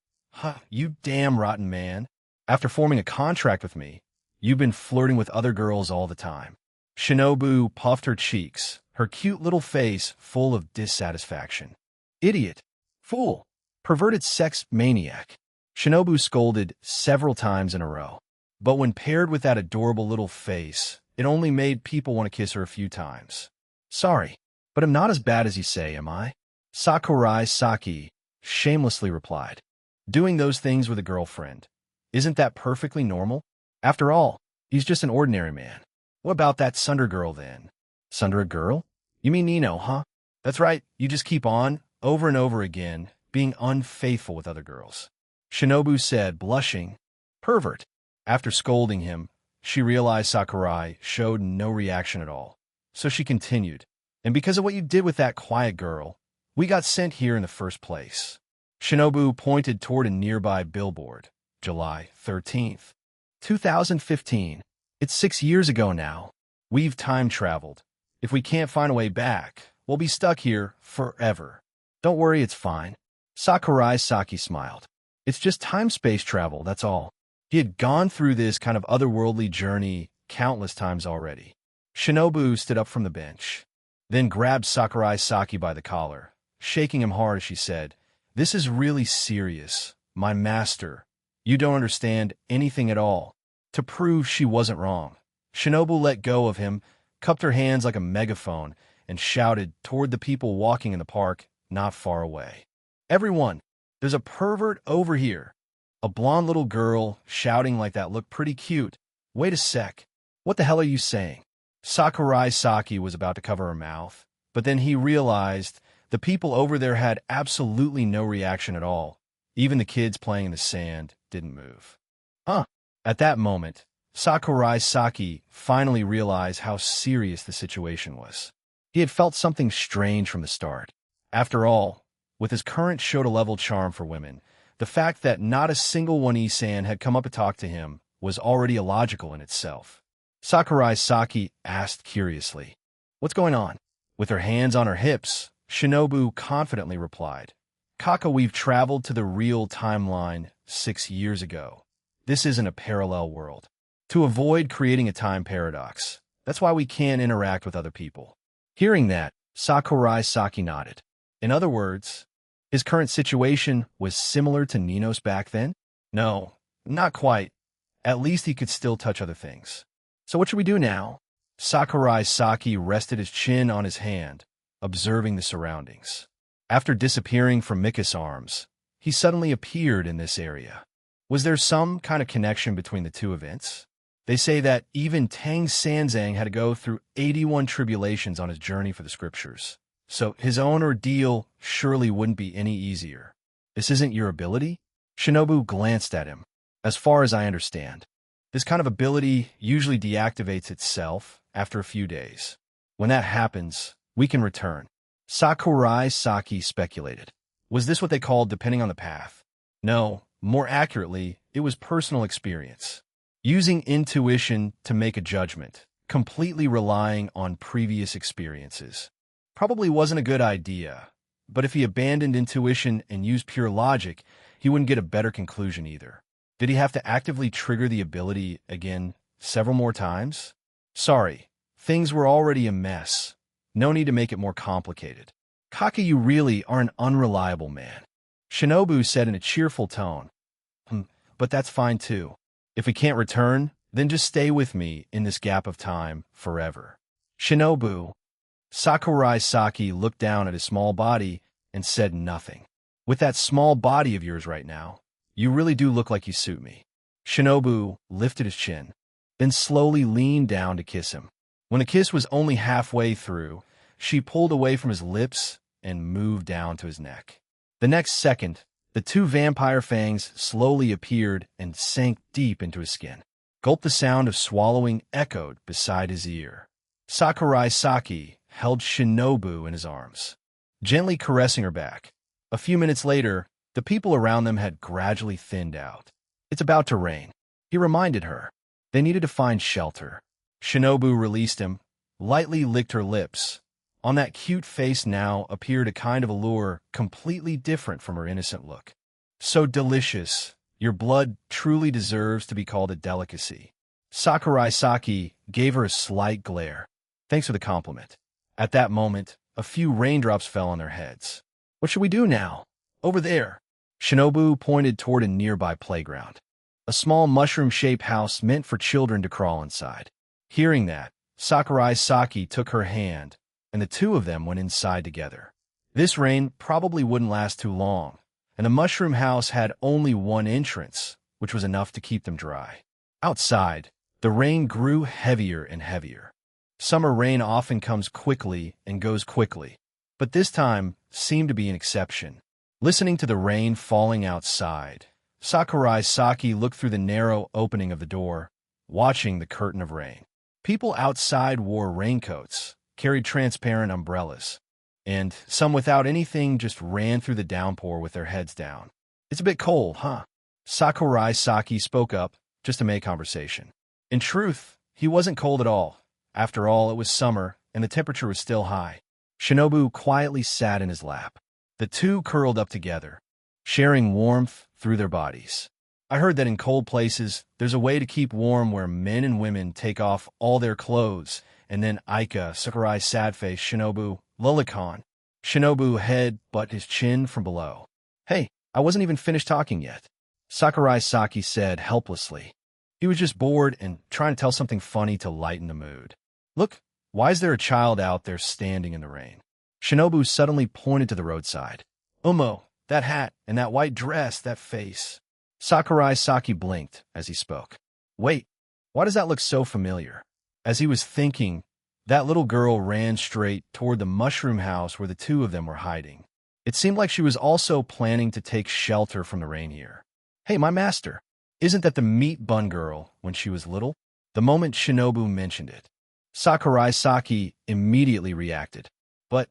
You damn rotten man. After forming a contract with me, you've been flirting with other girls all the time. Shinobu puffed her cheeks, her cute little face full of dissatisfaction. Idiot. Fool. Perverted sex maniac. Shinobu scolded several times in a row. But when paired with that adorable little face, it only made people want to kiss her a few times. Sorry, but I'm not as bad as you say, am I? Sakurai Saki shamelessly replied. Doing those things with a girlfriend. Isn't that perfectly normal? After all, he's just an ordinary man. What about that Sunder girl then? Sunder a girl? You mean Nino, huh? That's right, you just keep on, over and over again, being unfaithful with other girls. Shinobu said, blushing. Pervert. After scolding him, she realized Sakurai showed no reaction at all. So she continued, and because of what you did with that quiet girl, we got sent here in the first place. Shinobu pointed toward a nearby billboard. July 13th, 2015. It's 6 years ago now. We've time traveled. If we can't find a way back, we'll be stuck here forever. Don't worry, it's fine. Sakurai Saki smiled. It's just time-space travel, that's all. He had gone through this kind of otherworldly journey countless times already. Shinobu stood up from the bench, then grabbed Sakurai Saki by the collar, shaking him hard as she said, "This is really serious, my master. You don't understand anything at all." To prove she wasn't wrong, Shinobu let go of him, cupped her hands like a megaphone, and shouted toward the people walking in the park not far away. "Everyone, there's a pervert over here." A blonde little girl shouting like that looked pretty cute. "Wait a sec. What the hell are you saying?" Sakurai Saki was about to cover her mouth, but then he realized the people over there had absolutely no reaction at all. Even the kids playing in the sand didn't move. Huh. At that moment, Sakurai Saki finally realized how serious the situation was. He had felt something strange from the start. After all, with his current Shota-level charm for women, the fact that not a single one Isan had come up to talk to him was already illogical in itself. Sakurai Saki asked curiously, "What's going on?" With her hands on her hips, Shinobu confidently replied, "Kaka, we've traveled to the real timeline 6 years ago. This isn't a parallel world. To avoid creating a time paradox, that's why we can't interact with other people." Hearing that, Sakurai Saki nodded. In other words, his current situation was similar to Nino's back then? No, not quite. At least he could still touch other things. So what should we do now? Sakurai Saki rested his chin on his hand, observing the surroundings. After disappearing from Mika's arms, he suddenly appeared in this area. Was there some kind of connection between the two events? They say that even Tang Sanzang had to go through 81 tribulations on his journey for the scriptures. So his own ordeal surely wouldn't be any easier. This isn't your ability? Shinobu glanced at him. As far as I understand, this kind of ability usually deactivates itself after a few days. When that happens, we can return. Sakurai Saki speculated. Was this what they called depending on the path? No, more accurately, it was personal experience. Using intuition to make a judgment, completely relying on previous experiences. Probably wasn't a good idea, but if he abandoned intuition and used pure logic, he wouldn't get a better conclusion either. Did he have to actively trigger the ability again several more times? Sorry, things were already a mess. No need to make it more complicated. Kaka, you really are an unreliable man. Shinobu said in a cheerful tone. But that's fine too. If we can't return, then just stay with me in this gap of time forever. Shinobu. Sakurai Saki looked down at his small body and said nothing. With that small body of yours right now, you really do look like you suit me. Shinobu lifted his chin, then slowly leaned down to kiss him. When the kiss was only halfway through, she pulled away from his lips and moved down to his neck. The next second, the two vampire fangs slowly appeared and sank deep into his skin. Gulp, the sound of swallowing echoed beside his ear. Sakurai Saki held Shinobu in his arms, gently caressing her back. A few minutes later, the people around them had gradually thinned out. It's about to rain, he reminded her. They needed to find shelter. Shinobu released him, lightly licked her lips. On that cute face now appeared a kind of allure completely different from her innocent look. So delicious, your blood truly deserves to be called a delicacy. Sakurai Saki gave her a slight glare. Thanks for the compliment. At that moment, a few raindrops fell on their heads. What should we do now? Over there. Shinobu pointed toward a nearby playground. A small mushroom-shaped house meant for children to crawl inside. Hearing that, Sakurai Saki took her hand, and the two of them went inside together. This rain probably wouldn't last too long, and the mushroom house had only one entrance, which was enough to keep them dry. Outside, the rain grew heavier and heavier. Summer rain often comes quickly and goes quickly, but this time seemed to be an exception. Listening to the rain falling outside, Sakurai Saki looked through the narrow opening of the door, watching the curtain of rain. People outside wore raincoats, carried transparent umbrellas, and some without anything just ran through the downpour with their heads down. "It's a bit cold, huh?" Sakurai Saki spoke up, just to make conversation. In truth, he wasn't cold at all. After all, it was summer, and the temperature was still high. Shinobu quietly sat in his lap. The two curled up together, sharing warmth through their bodies. "I heard that in cold places, there's a way to keep warm where men and women take off all their clothes, and then Aika, Sakurai sad-face, Shinobu, Lullicon." Shinobu head but his chin from below. "Hey, I wasn't even finished talking yet," Sakurai Saki said helplessly. He was just bored and trying to tell something funny to lighten the mood. "Look, why is there a child out there standing in the rain?" Shinobu suddenly pointed to the roadside. "Umo, that hat and that white dress, that face." Sakurai Saki blinked as he spoke. "Wait, why does that look so familiar?" As he was thinking, that little girl ran straight toward the mushroom house where the two of them were hiding. It seemed like she was also planning to take shelter from the rain here. "Hey, my master, isn't that the meat bun girl when she was little?" The moment Shinobu mentioned it, Sakurai Saki immediately reacted. But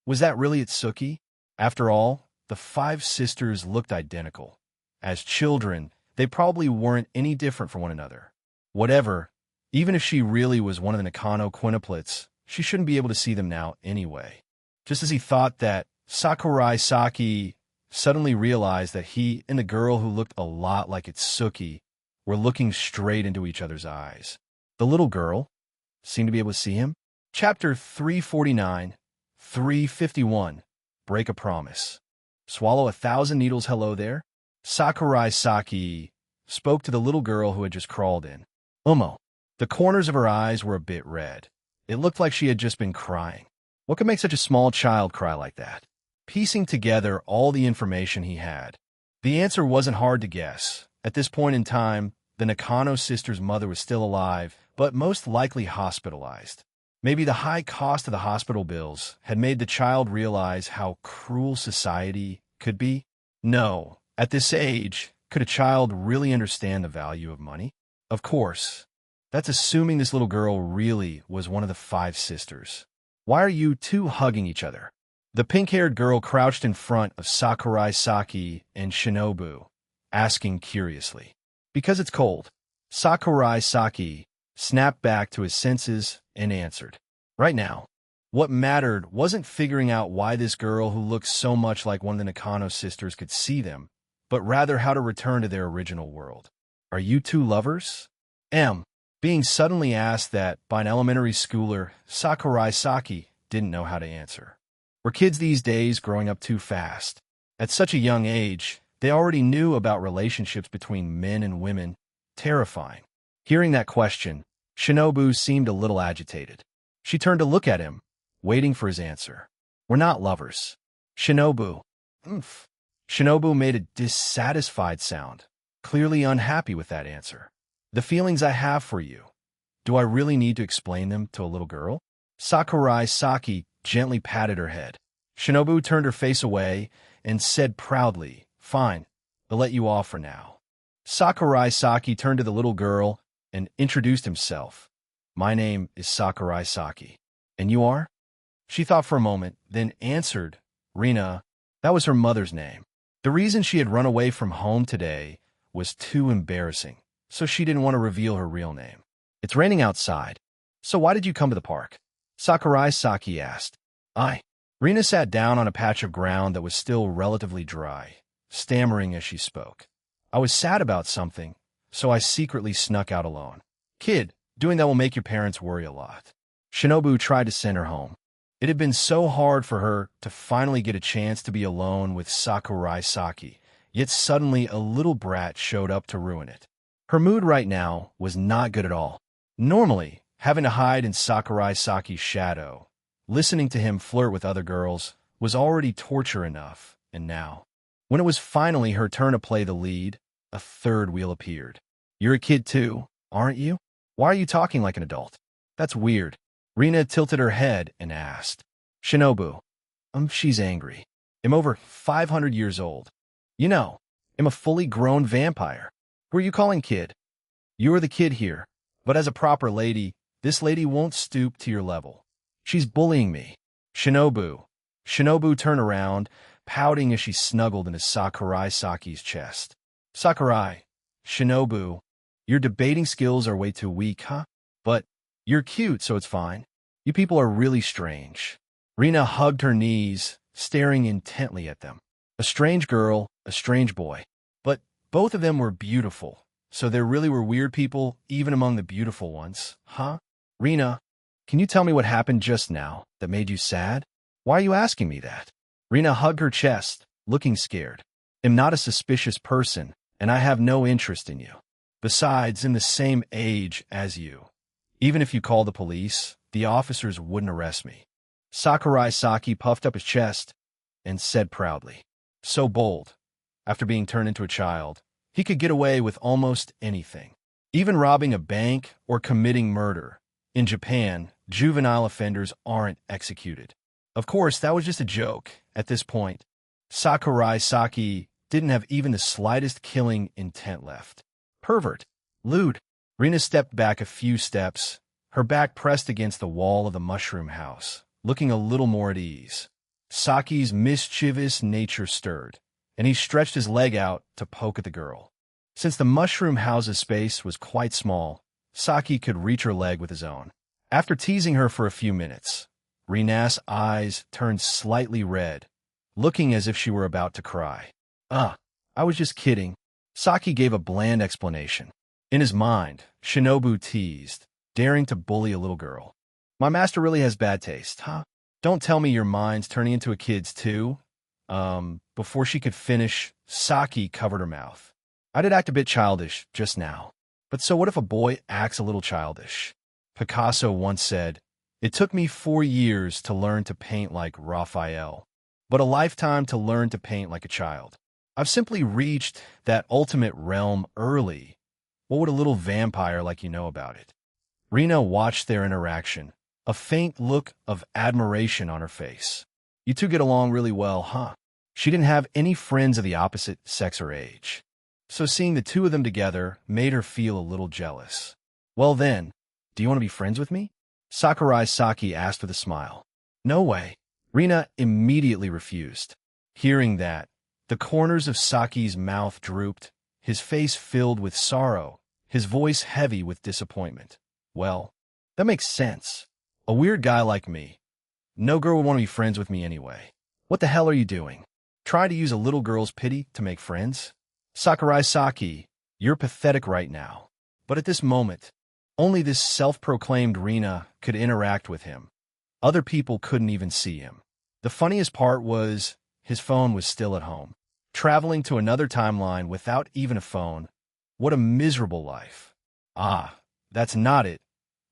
was that really Itsuki? After all, the five sisters looked identical. As children, they probably weren't any different from one another. Whatever, even if she really was one of the Nakano quintuplets, she shouldn't be able to see them now anyway. Just as he thought that, Sakurai Saki suddenly realized that he and the girl who looked a lot like Itsuki were looking straight into each other's eyes. The little girl seemed to be able to see him. Chapter 349, 351, Break a Promise. "Swallow 1,000 needles, hello there?" Sakurai Saki spoke to the little girl who had just crawled in. Umo. The corners of her eyes were a bit red. It looked like she had just been crying. What could make such a small child cry like that? Piecing together all the information he had, the answer wasn't hard to guess. At this point in time, the Nakano sister's mother was still alive, but most likely hospitalized. Maybe the high cost of the hospital bills had made the child realize how cruel society could be. No, at this age, could a child really understand the value of money? Of course. That's assuming this little girl really was one of the five sisters. "Why are you two hugging each other?" The pink-haired girl crouched in front of Sakurai Saki and Shinobu, asking curiously. "Because it's cold." Sakurai Saki snapped back to his senses and answered. Right now, what mattered wasn't figuring out why this girl who looked so much like one of the Nakano sisters could see them, but rather how to return to their original world. "Are you two lovers?" Being suddenly asked that by an elementary schooler, Sakurai Saki didn't know how to answer. Were kids these days growing up too fast? At such a young age, they already knew about relationships between men and women. Terrifying. Hearing that question, Shinobu seemed a little agitated. She turned to look at him, waiting for his answer. "We're not lovers." Shinobu. Oomph. Shinobu made a dissatisfied sound, clearly unhappy with that answer. "The feelings I have for you, do I really need to explain them to a little girl?" Sakurai Saki gently patted her head. Shinobu turned her face away and said proudly, "Fine, I'll let you off for now." Sakurai Saki turned to the little girl and introduced himself. "My name is Sakurai Saki. And you are?" She thought for a moment, then answered, "Rina." That was her mother's name. The reason she had run away from home today was too embarrassing, so she didn't want to reveal her real name. "It's raining outside. So why did you come to the park?" Sakurai Saki asked. Rina sat down on a patch of ground that was still relatively dry, stammering as she spoke. "I was sad about something, so I secretly snuck out alone. Kid, doing that will make your parents worry a lot." Shinobu tried to send her home. It had been so hard for her to finally get a chance to be alone with Sakurai Saki, yet suddenly a little brat showed up to ruin it. Her mood right now was not good at all. Normally, having to hide in Sakurai Saki's shadow, listening to him flirt with other girls, was already torture enough, and now, when it was finally her turn to play the lead, a third wheel appeared. "You're a kid too, aren't you? Why are you talking like an adult?" "That's weird." Rina tilted her head and asked. "Shinobu, She's angry. I'm over 500 years old. You know, I'm a fully grown vampire. Who are you calling kid? You are the kid here. But as a proper lady, this lady won't stoop to your level. She's bullying me. Shinobu. Shinobu turned around, pouting as she snuggled into Sakurai Saki's chest. Sakurai, Shinobu, your debating skills are way too weak, huh? But you're cute, so it's fine. You people are really strange. Rina hugged her knees, staring intently at them. A strange girl, a strange boy. But both of them were beautiful, so there really were weird people even among the beautiful ones, huh? Rina, can you tell me what happened just now that made you sad? Why are you asking me that? Rina hugged her chest, looking scared. I'm not a suspicious person, and I have no interest in you. Besides, I'm the same age as you. Even if you call the police, the officers wouldn't arrest me. Sakurai Saki puffed up his chest and said proudly, so bold. After being turned into a child, he could get away with almost anything, even robbing a bank or committing murder. In Japan, juvenile offenders aren't executed. Of course, that was just a joke. At this point, Sakurai Saki didn't have even the slightest killing intent left. Pervert. Lewd. Rina stepped back a few steps, her back pressed against the wall of the mushroom house, looking a little more at ease. Saki's mischievous nature stirred, and he stretched his leg out to poke at the girl. Since the mushroom house's space was quite small, Saki could reach her leg with his own. After teasing her for a few minutes, Rina's eyes turned slightly red, looking as if she were about to cry. I was just kidding. Saki gave a bland explanation. In his mind, Shinobu teased, daring to bully a little girl. My master really has bad taste, huh? Don't tell me your mind's turning into a kid's too. Before she could finish, Saki covered her mouth. I did act a bit childish just now. But so what if a boy acts a little childish? Picasso once said, it took me 4 years to learn to paint like Raphael, but a lifetime to learn to paint like a child. I've simply reached that ultimate realm early. What would a little vampire like you know about it? Rina watched their interaction, a faint look of admiration on her face. You two get along really well, huh? She didn't have any friends of the opposite sex or age, so seeing the two of them together made her feel a little jealous. Well then, do you want to be friends with me? Sakurai Saki asked with a smile. No way. Rina immediately refused. Hearing that, the corners of Saki's mouth drooped, his face filled with sorrow, his voice heavy with disappointment. Well, that makes sense. A weird guy like me. No girl would want to be friends with me anyway. What the hell are you doing? Trying to use a little girl's pity to make friends? Sakurai Saki, you're pathetic right now. But at this moment, only this self-proclaimed Rina could interact with him. Other people couldn't even see him. The funniest part was his phone was still at home. Traveling to another timeline without even a phone. What a miserable life. That's not it,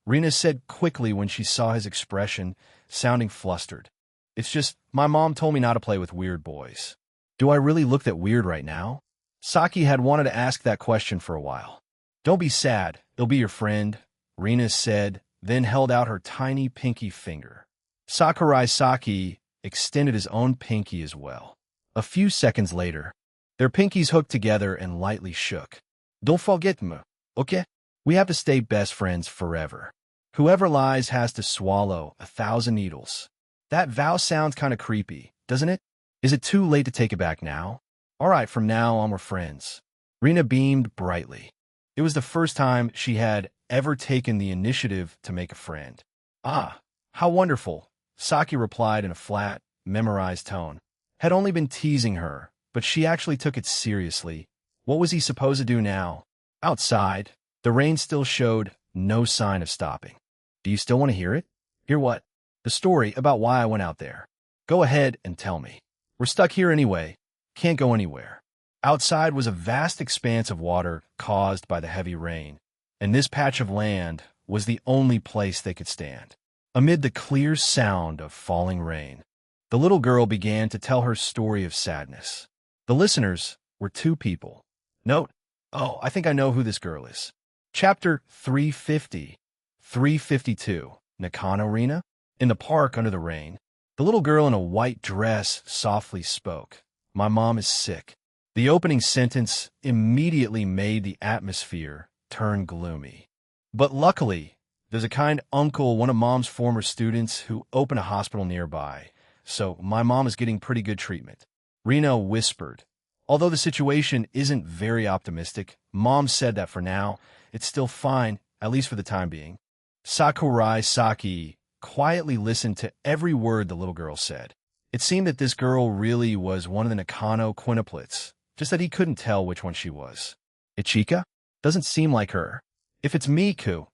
Rina said quickly when she saw his expression, sounding flustered. It's just, my mom told me not to play with weird boys. Do I really look that weird right now? Saki had wanted to ask that question for a while. Don't be sad, he'll be your friend, Rina said, then held out her tiny pinky finger. Sakurai Saki extended his own pinky as well. A few seconds later, their pinkies hooked together and lightly shook. Don't forget me, okay? We have to stay best friends forever. Whoever lies has to swallow 1,000 needles. That vow sounds kind of creepy, doesn't it? Is it too late to take it back now? All right, from now on we're friends. Rina beamed brightly. It was the first time she had ever taken the initiative to make a friend. Ah, how wonderful, Saki replied in a flat, memorized tone. Had only been teasing her, but she actually took it seriously. What was he supposed to do now? Outside, the rain still showed no sign of stopping. Do you still want to hear it? Hear what? The story about why I went out there. Go ahead and tell me. We're stuck here anyway. Can't go anywhere. Outside was a vast expanse of water caused by the heavy rain, and this patch of land was the only place they could stand. Amid the clear sound of falling rain, the little girl began to tell her story of sadness. The listeners were 2 people. Note, I think I know who this girl is. Chapter 350, 352, Nakano Rina? In the park under the rain, The little girl in a white dress softly spoke. My mom is sick. The opening sentence immediately made the atmosphere turn gloomy. But luckily, there's a kind uncle, one of Mom's former students, who opened a hospital nearby, so my mom is getting pretty good treatment. Rena whispered. Although the situation isn't very optimistic, Mom said that for now, it's still fine, at least for the time being. Sakurai Saki quietly listened to every word the little girl said. It seemed that this girl really was one of the Nakano quintuplets, just that he couldn't tell which one she was. Ichika? Doesn't seem like her. If it's Miku,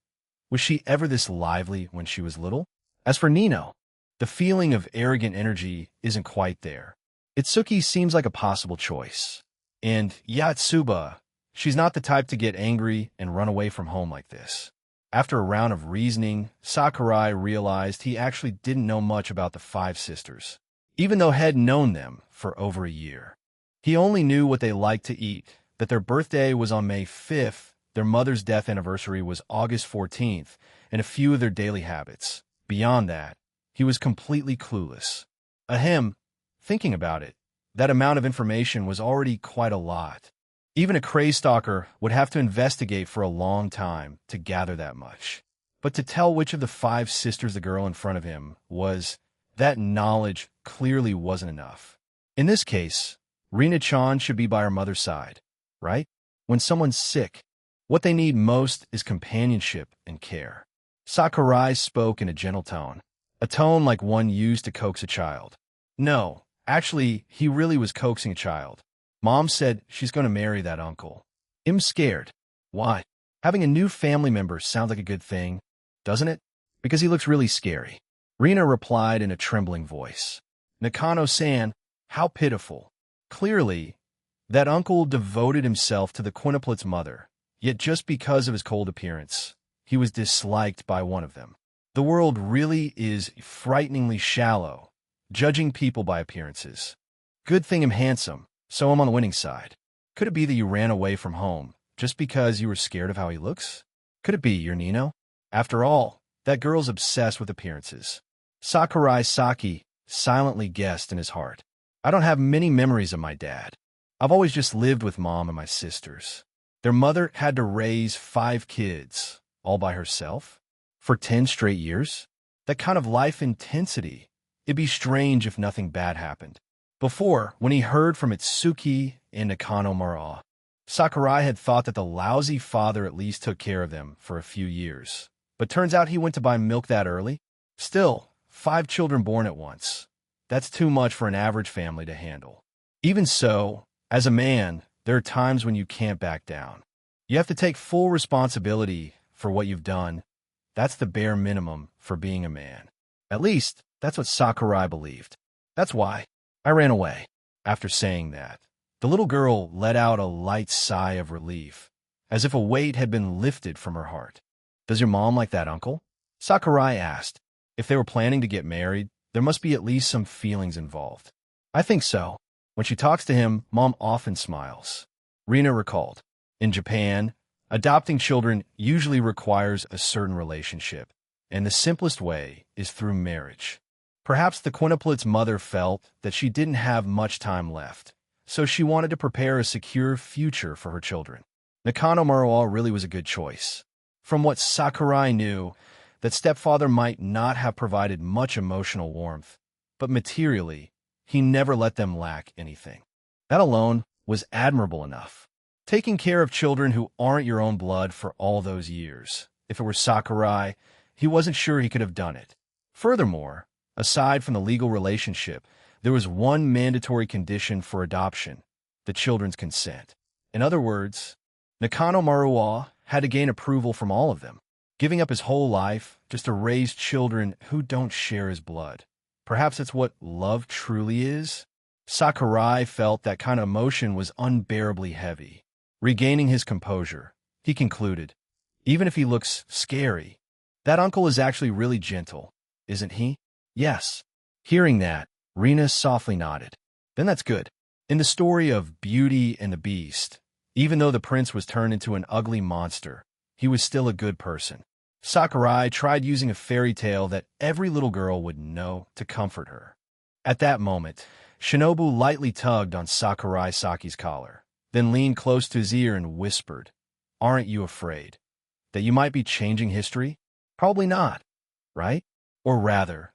was she ever this lively when she was little? As for Nino, the feeling of arrogant energy isn't quite there. Itsuki seems like a possible choice. And Yatsuba, she's not the type to get angry and run away from home like this. After a round of reasoning, Sakurai realized he actually didn't know much about the five sisters, even though had known them for over a year. He only knew what they liked to eat, that their birthday was on May 5th, their mother's death anniversary was August 14th, and a few of their daily habits. Beyond that, he was completely clueless. Ahem, thinking about it, that amount of information was already quite a lot. Even a crazed stalker would have to investigate for a long time to gather that much. But to tell which of the five sisters the girl in front of him was, that knowledge clearly wasn't enough. In this case, Rina-chan should be by her mother's side, right? When someone's sick, what they need most is companionship and care. Sakurai spoke in a gentle tone, a tone like one used to coax a child. No, actually, he really was coaxing a child. Mom said she's going to marry that uncle. I'm scared. Why? Having a new family member sounds like a good thing, doesn't it? Because he looks really scary. Rina replied in a trembling voice. Nakano-san, how pitiful. Clearly, that uncle devoted himself to the quintuplet's mother, yet just because of his cold appearance, he was disliked by one of them. The world really is frighteningly shallow, judging people by appearances. Good thing I'm handsome, so I'm on the winning side. Could it be that you ran away from home just because you were scared of how he looks? Could it be you're Nino? After all, that girl's obsessed with appearances. Sakurai Saki silently guessed in his heart. I don't have many memories of my dad. I've always just lived with Mom and my sisters. Their mother had to raise 5 kids, all by herself, for 10 straight years. That kind of life intensity. It'd be strange if nothing bad happened. Before, when he heard from Itsuki and Nakano Mara, Sakurai had thought that the lousy father at least took care of them for a few years. But turns out he went to buy milk that early. Still, 5 children born at once. That's too much for an average family to handle. Even so, as a man, there are times when you can't back down. You have to take full responsibility for what you've done. That's the bare minimum for being a man. At least, that's what Sakurai believed. That's why I ran away. After saying that, the little girl let out a light sigh of relief, as if a weight had been lifted from her heart. Does your mom like that uncle? Sakurai asked. If they were planning to get married, there must be at least some feelings involved. I think so. When she talks to him, Mom often smiles. Rina recalled. In Japan, adopting children usually requires a certain relationship, and the simplest way is through marriage. Perhaps the quintuplet's mother felt that she didn't have much time left, so she wanted to prepare a secure future for her children. Nakano Maruo really was a good choice. From what Sakurai knew, that stepfather might not have provided much emotional warmth, but materially, he never let them lack anything. That alone was admirable enough. Taking care of children who aren't your own blood for all those years. If it were Sakurai, he wasn't sure he could have done it. Furthermore, aside from the legal relationship, there was one mandatory condition for adoption: the children's consent. In other words, Nakano Maruo had to gain approval from all of them, giving up his whole life just to raise children who don't share his blood. Perhaps that's what love truly is? Sakurai felt that kind of emotion was unbearably heavy. Regaining his composure, he concluded, even if he looks scary, that uncle is actually really gentle, isn't he? Yes. Hearing that, Rina softly nodded. Then that's good. In the story of Beauty and the Beast, even though the prince was turned into an ugly monster, he was still a good person. Sakurai tried using a fairy tale that every little girl would know to comfort her. At that moment, Shinobu lightly tugged on Sakurai Saki's collar, then leaned close to his ear and whispered, "Aren't you afraid that you might be changing history? Probably not, right? Or rather,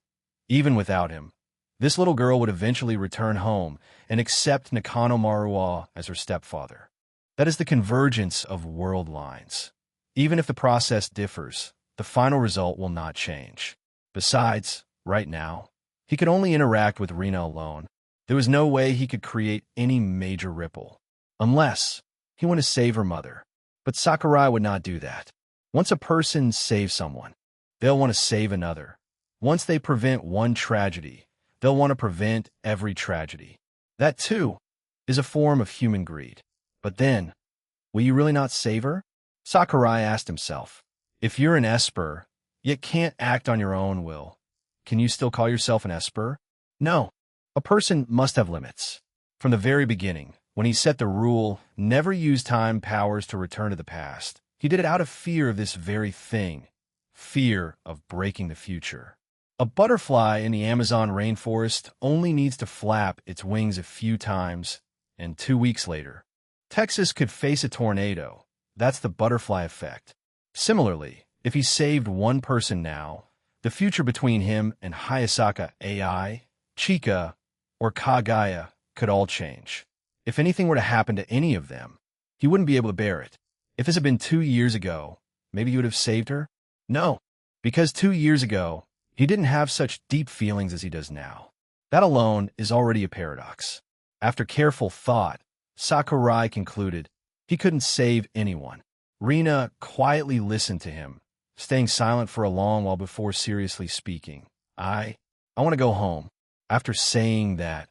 even without him, this little girl would eventually return home and accept Nakano Maruo as her stepfather. That is the convergence of world lines. Even if the process differs, the final result will not change. Besides, right now, he could only interact with Rina alone. There was no way he could create any major ripple. Unless he wanted to save her mother. But Sakurai would not do that. Once a person saves someone, they'll want to save another. Once they prevent one tragedy, they'll want to prevent every tragedy. That, too, is a form of human greed. But then, will you really not save her? Sakurai asked himself. If you're an Esper, yet can't act on your own will, can you still call yourself an Esper? No. A person must have limits. From the very beginning, when he set the rule, never use time powers to return to the past, he did it out of fear of this very thing. Fear of breaking the future. A butterfly in the Amazon rainforest only needs to flap its wings a few times, and 2 weeks later, Texas could face a tornado. That's the butterfly effect. Similarly, if he saved one person now, the future between him and Hayasaka AI, Chika, or Kagaya could all change. If anything were to happen to any of them, he wouldn't be able to bear it. If this had been 2 years ago, maybe he would have saved her? No, because 2 years ago, he didn't have such deep feelings as he does now. That alone is already a paradox. After careful thought, Sakurai concluded he couldn't save anyone. Rina quietly listened to him, staying silent for a long while before seriously speaking. I want to go home." After saying that,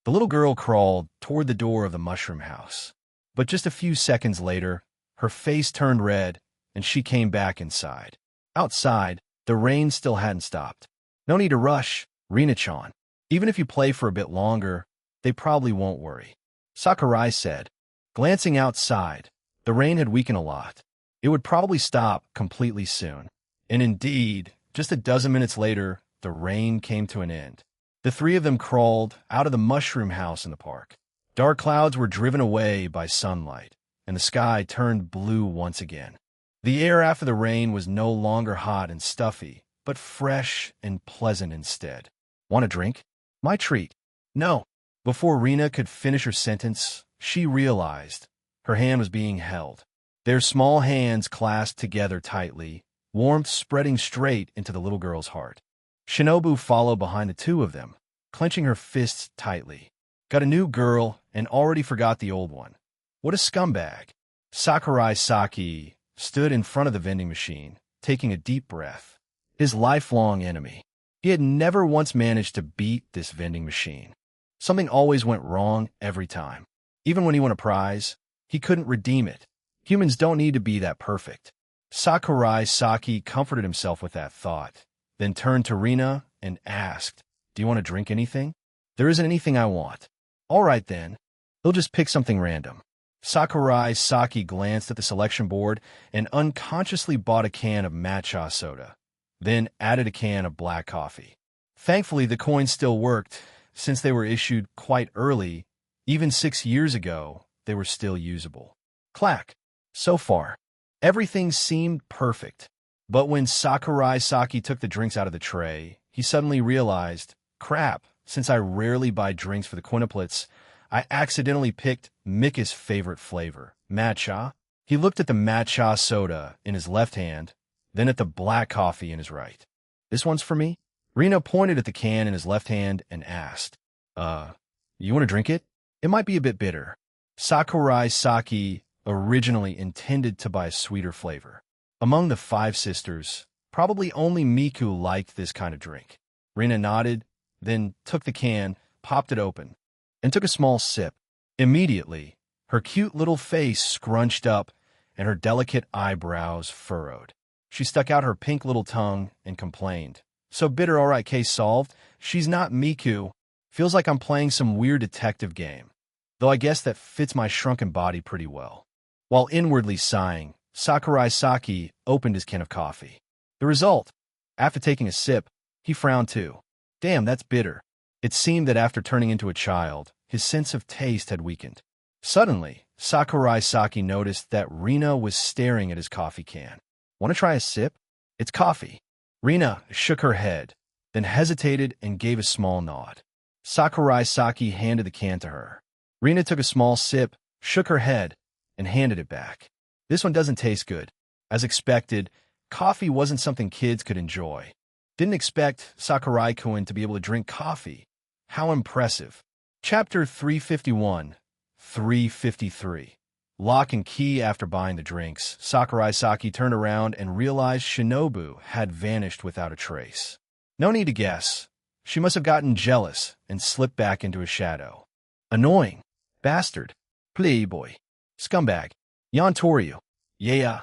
the little girl crawled toward the door of the mushroom house. But just a few seconds later, her face turned red, and she came back inside. Outside, the rain still hadn't stopped. "No need to rush, Rina-chan. Even if you play for a bit longer, they probably won't worry," Sakurai said. Glancing outside, the rain had weakened a lot. It would probably stop completely soon. And indeed, just a dozen minutes later, the rain came to an end. The three of them crawled out of the mushroom house in the park. Dark clouds were driven away by sunlight, and the sky turned blue once again. The air after the rain was no longer hot and stuffy, but fresh and pleasant instead. "Want a drink?" "My treat." "No." Before Rina could finish her sentence, she realized her hand was being held. Their small hands clasped together tightly, warmth spreading straight into the little girl's heart. Shinobu followed behind the two of them, clenching her fists tightly. Got a new girl and already forgot the old one. What a scumbag. Sakurai Saki stood in front of the vending machine, taking a deep breath. His lifelong enemy. He had never once managed to beat this vending machine. Something always went wrong every time. Even when he won a prize, he couldn't redeem it. Humans don't need to be that perfect. Sakurai Saki comforted himself with that thought, then turned to Rina and asked, "Do you want to drink anything?" "There isn't anything I want." "All right then. He'll just pick something random." Sakurai Saki glanced at the selection board and unconsciously bought a can of matcha soda, then added a can of black coffee. Thankfully, the coins still worked, since they were issued quite early. Even 6 years ago, they were still usable. Clack. So far, everything seemed perfect. But when Sakurai Saki took the drinks out of the tray, he suddenly realized, crap, since I rarely buy drinks for the quintuplets, I accidentally picked Mika's favorite flavor, matcha. He looked at the matcha soda in his left hand, then at the black coffee in his right. "This one's for me?" Rina pointed at the can in his left hand and asked, you want to drink it? It might be a bit bitter." Sakurai Saki originally intended to buy a sweeter flavor. Among the 5 sisters, probably only Miku liked this kind of drink. Rina nodded, then took the can, popped it open, and took a small sip. Immediately, her cute little face scrunched up and her delicate eyebrows furrowed. She stuck out her pink little tongue and complained, "So bitter, all right, case solved. She's not Miku. Feels like I'm playing some weird detective game. Though I guess that fits my shrunken body pretty well." While inwardly sighing, Sakurai Saki opened his can of coffee. The result? After taking a sip, he frowned too. Damn, that's bitter. It seemed that after turning into a child, his sense of taste had weakened. Suddenly, Sakurai Saki noticed that Rina was staring at his coffee can. Want to try a sip? It's coffee. Rina shook her head, then hesitated and gave a small nod. Sakurai Saki handed the can to her. Rina took a small sip, shook her head, and handed it back. This one doesn't taste good. As expected, coffee wasn't something kids could enjoy. Didn't expect Sakurai-kun to be able to drink coffee. How impressive. Chapter 351, 353. Lock and key. After buying the drinks, Sakurai Saki turned around and realized Shinobu had vanished without a trace. No need to guess. She must have gotten jealous and slipped back into a shadow. Annoying. Bastard. Playboy. Scumbag. Yantoryu. Yeah.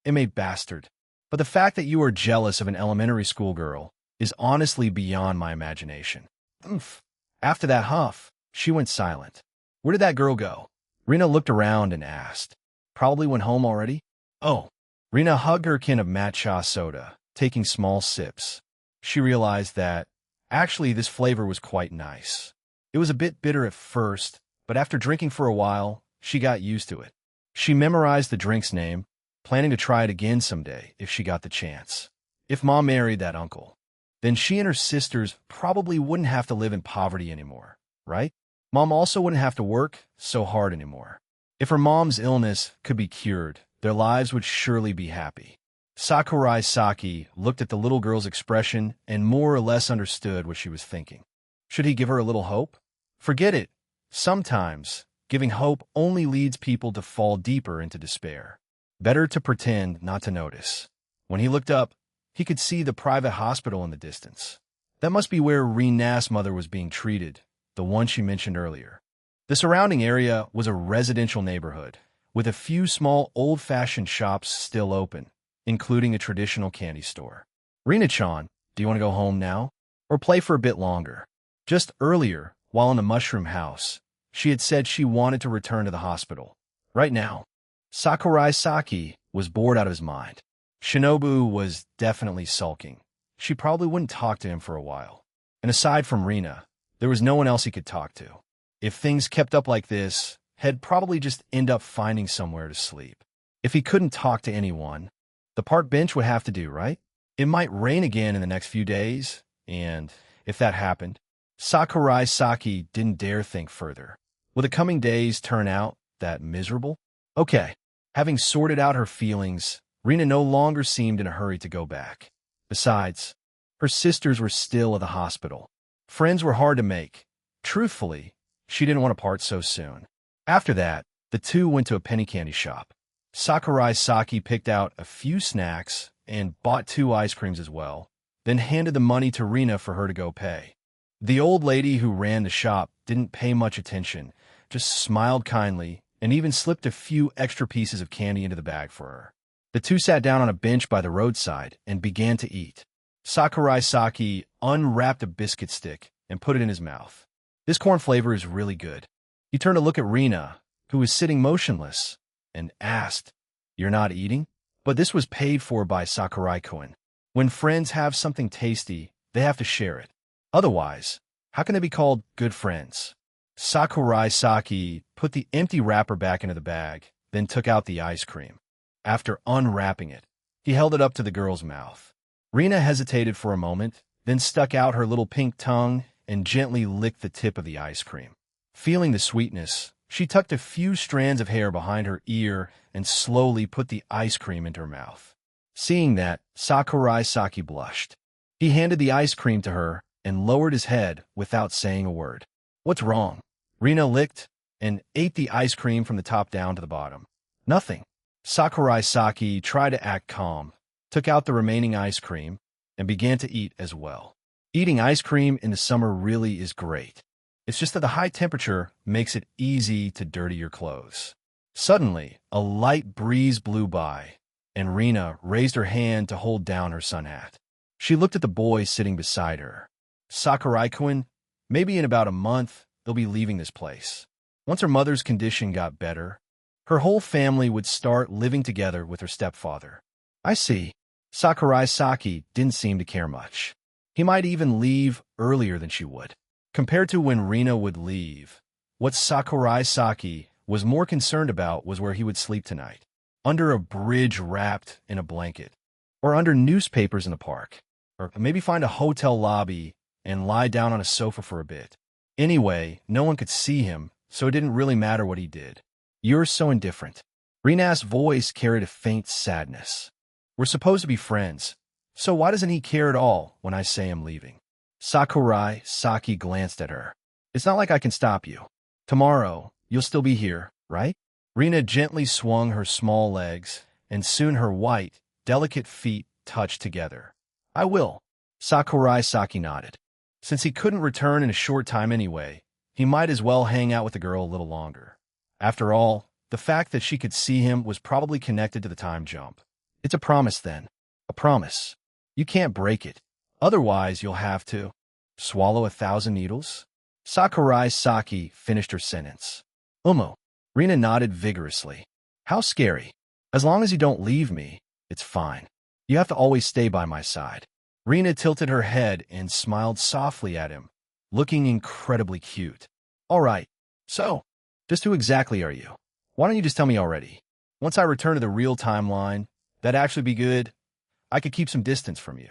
M.A. bastard. But the fact that you are jealous of an elementary school girl is honestly beyond my imagination. Oomph. After that huff, she went silent. Where did that girl go? Rina looked around and asked. Probably went home already? Oh. Rina hugged her can of matcha soda, taking small sips. She realized that, actually, this flavor was quite nice. It was a bit bitter at first, but after drinking for a while, she got used to it. She memorized the drink's name, planning to try it again someday if she got the chance. If Mom married that uncle, then she and her sisters probably wouldn't have to live in poverty anymore, right? Mom also wouldn't have to work so hard anymore. If her mom's illness could be cured, their lives would surely be happy. Sakurai Saki looked at the little girl's expression and more or less understood what she was thinking. Should he give her a little hope? Forget it. Sometimes, giving hope only leads people to fall deeper into despair. Better to pretend not to notice. When he looked up, he could see the private hospital in the distance. That must be where Rina's mother was being treated, the one she mentioned earlier. The surrounding area was a residential neighborhood, with a few small old-fashioned shops still open, including a traditional candy store. Rina-chan, do you want to go home now? Or play for a bit longer? Just earlier, while in the mushroom house, she had said she wanted to return to the hospital. Right now, Sakurai Saki was bored out of his mind. Shinobu was definitely sulking. She probably wouldn't talk to him for a while. And aside from Rina, there was no one else he could talk to. If things kept up like this, he'd probably just end up finding somewhere to sleep. If he couldn't talk to anyone, the park bench would have to do, right? It might rain again in the next few days, and if that happened, Sakurai Saki didn't dare think further. Will the coming days turn out that miserable? Okay. Having sorted out her feelings, Rina no longer seemed in a hurry to go back. Besides, her sisters were still at the hospital. Friends were hard to make. Truthfully, she didn't want to part so soon. After that, the two went to a penny candy shop. Sakurai Saki picked out a few snacks and bought 2 ice creams as well, then handed the money to Rina for her to go pay. The old lady who ran the shop didn't pay much attention, just smiled kindly, and even slipped a few extra pieces of candy into the bag for her. The two sat down on a bench by the roadside and began to eat. Sakurai Saki unwrapped a biscuit stick and put it in his mouth. This corn flavor is really good. He turned to look at Rina, who was sitting motionless, and asked, "You're not eating?" But this was paid for by Sakurai-kun. When friends have something tasty, they have to share it. Otherwise, how can they be called good friends? Sakurai Saki put the empty wrapper back into the bag, then took out the ice cream. After unwrapping it, he held it up to the girl's mouth. Rina hesitated for a moment, then stuck out her little pink tongue and gently licked the tip of the ice cream. Feeling the sweetness, she tucked a few strands of hair behind her ear and slowly put the ice cream into her mouth. Seeing that, Sakurai Saki blushed. He handed the ice cream to her and lowered his head without saying a word. What's wrong? Rina licked and ate the ice cream from the top down to the bottom. Nothing. Sakurai Saki tried to act calm, took out the remaining ice cream, and began to eat as well. Eating ice cream in the summer really is great. It's just that the high temperature makes it easy to dirty your clothes. Suddenly, a light breeze blew by, and Rina raised her hand to hold down her sun hat. She looked at the boy sitting beside her. Sakurai-kun, maybe in about a month, they'll be leaving this place. Once her mother's condition got better, her whole family would start living together with her stepfather. I see. Sakurai Saki didn't seem to care much. He might even leave earlier than she would. Compared to when Rina would leave, what Sakurai Saki was more concerned about was where he would sleep tonight. Under a bridge wrapped in a blanket, or under newspapers in the park, or maybe find a hotel lobby and lie down on a sofa for a bit. Anyway, no one could see him, so it didn't really matter what he did. You're so indifferent. Rina's voice carried a faint sadness. We're supposed to be friends, so why doesn't he care at all when I say I'm leaving? Sakurai Saki glanced at her. It's not like I can stop you. Tomorrow, you'll still be here, right? Rina gently swung her small legs, and soon her white, delicate feet touched together. I will. Sakurai Saki nodded. Since he couldn't return in a short time anyway, he might as well hang out with the girl a little longer. After all, the fact that she could see him was probably connected to the time jump. It's a promise then. A promise. You can't break it. Otherwise, you'll have to swallow 1,000 needles? Sakurai Saki finished her sentence. Umo. Rina nodded vigorously. How scary. As long as you don't leave me, it's fine. You have to always stay by my side. Rina tilted her head and smiled softly at him, looking incredibly cute. All right. So, just who exactly are you? Why don't you just tell me already? Once I return to the real timeline, that'd actually be good. I could keep some distance from you.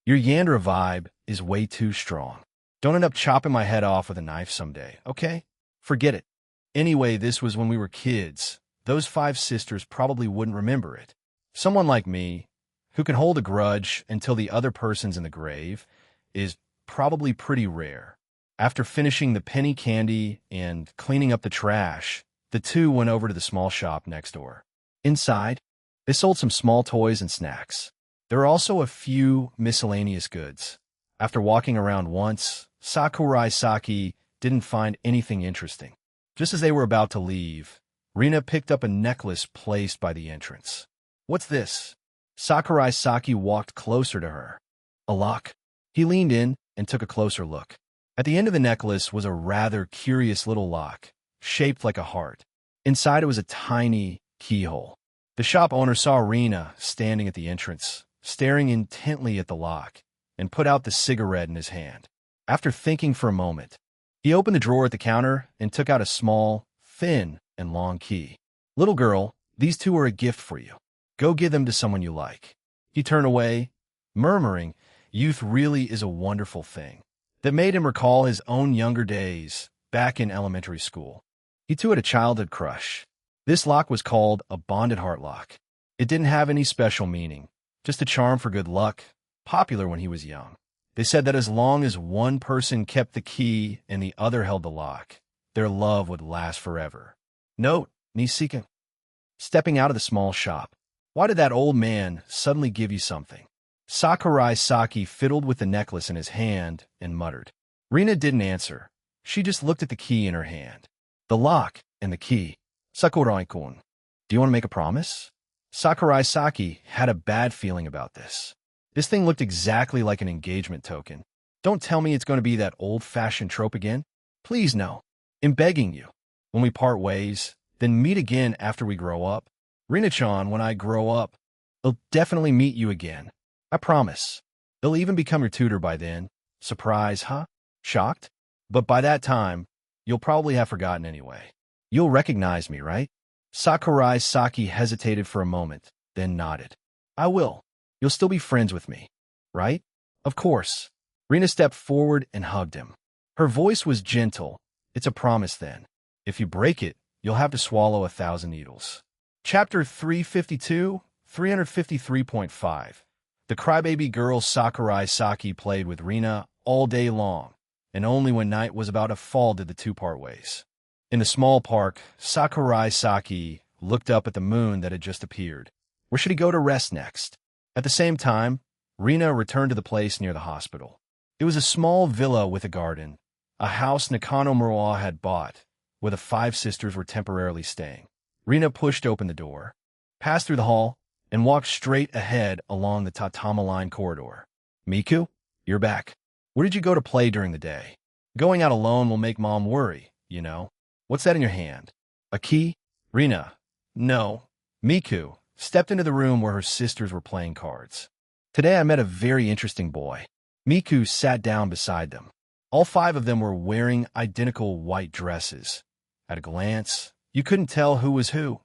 Your Yandra vibe is way too strong. Don't end up chopping my head off with a knife someday, okay? Forget it. Anyway, this was when we were kids. Those 5 sisters probably wouldn't remember it. Someone like me, who can hold a grudge until the other person's in the grave, is probably pretty rare. After finishing the penny candy and cleaning up the trash, the two went over to the small shop next door. Inside, they sold some small toys and snacks. There were also a few miscellaneous goods. After walking around once, Sakurai Saki didn't find anything interesting. Just as they were about to leave, Rina picked up a necklace placed by the entrance. What's this? Sakurai Saki walked closer to her. A lock. He leaned in and took a closer look. At the end of the necklace was a rather curious little lock, shaped like a heart. Inside it was a tiny keyhole. The shop owner saw Rina standing at the entrance, staring intently at the lock, and put out the cigarette in his hand. After thinking for a moment, he opened the drawer at the counter and took out a small, thin, and long key. Little girl, these 2 are a gift for you. Go give them to someone you like. He turned away, murmuring, youth really is a wonderful thing. That made him recall his own younger days, back in elementary school. He too had a childhood crush. This lock was called a bonded heart lock. It didn't have any special meaning, just a charm for good luck, popular when he was young. They said that as long as one person kept the key and the other held the lock, their love would last forever. Note, Nisika. Stepping out of the small shop. Why did that old man suddenly give you something? Sakurai Saki fiddled with the necklace in his hand and muttered. Rina didn't answer. She just looked at the key in her hand. The lock and the key. Sakurai-kun, do you want to make a promise? Sakurai Saki had a bad feeling about this. This thing looked exactly like an engagement token. Don't tell me it's going to be that old-fashioned trope again. Please no. I'm begging you. When we part ways, then meet again after we grow up. Rina-chan, when I grow up, I'll definitely meet you again. I promise. They'll even become your tutor by then. Surprise, huh? Shocked? But by that time, you'll probably have forgotten anyway. You'll recognize me, right? Sakurai Saki hesitated for a moment, then nodded. I will. You'll still be friends with me, right? Of course. Rina stepped forward and hugged him. Her voice was gentle. It's a promise then. If you break it, you'll have to swallow 1,000 needles. Chapter 352, 353.5. The crybaby girl Sakurai Saki played with Rina all day long, and only when night was about to fall did the 2 part ways. In the small park, Sakurai Saki looked up at the moon that had just appeared. Where should he go to rest next? At the same time, Rina returned to the place near the hospital. It was a small villa with a garden, a house Nakano Murawa had bought, where the 5 sisters were temporarily staying. Rina pushed open the door, passed through the hall, and walked straight ahead along the tatama-lined corridor. Miku, you're back. Where did you go to play during the day? Going out alone will make Mom worry, you know. What's that in your hand? A key? Rina. No. Miku stepped into the room where her sisters were playing cards. Today I met a very interesting boy. Miku sat down beside them. All five of them were wearing identical white dresses. At a glance, you couldn't tell who was who.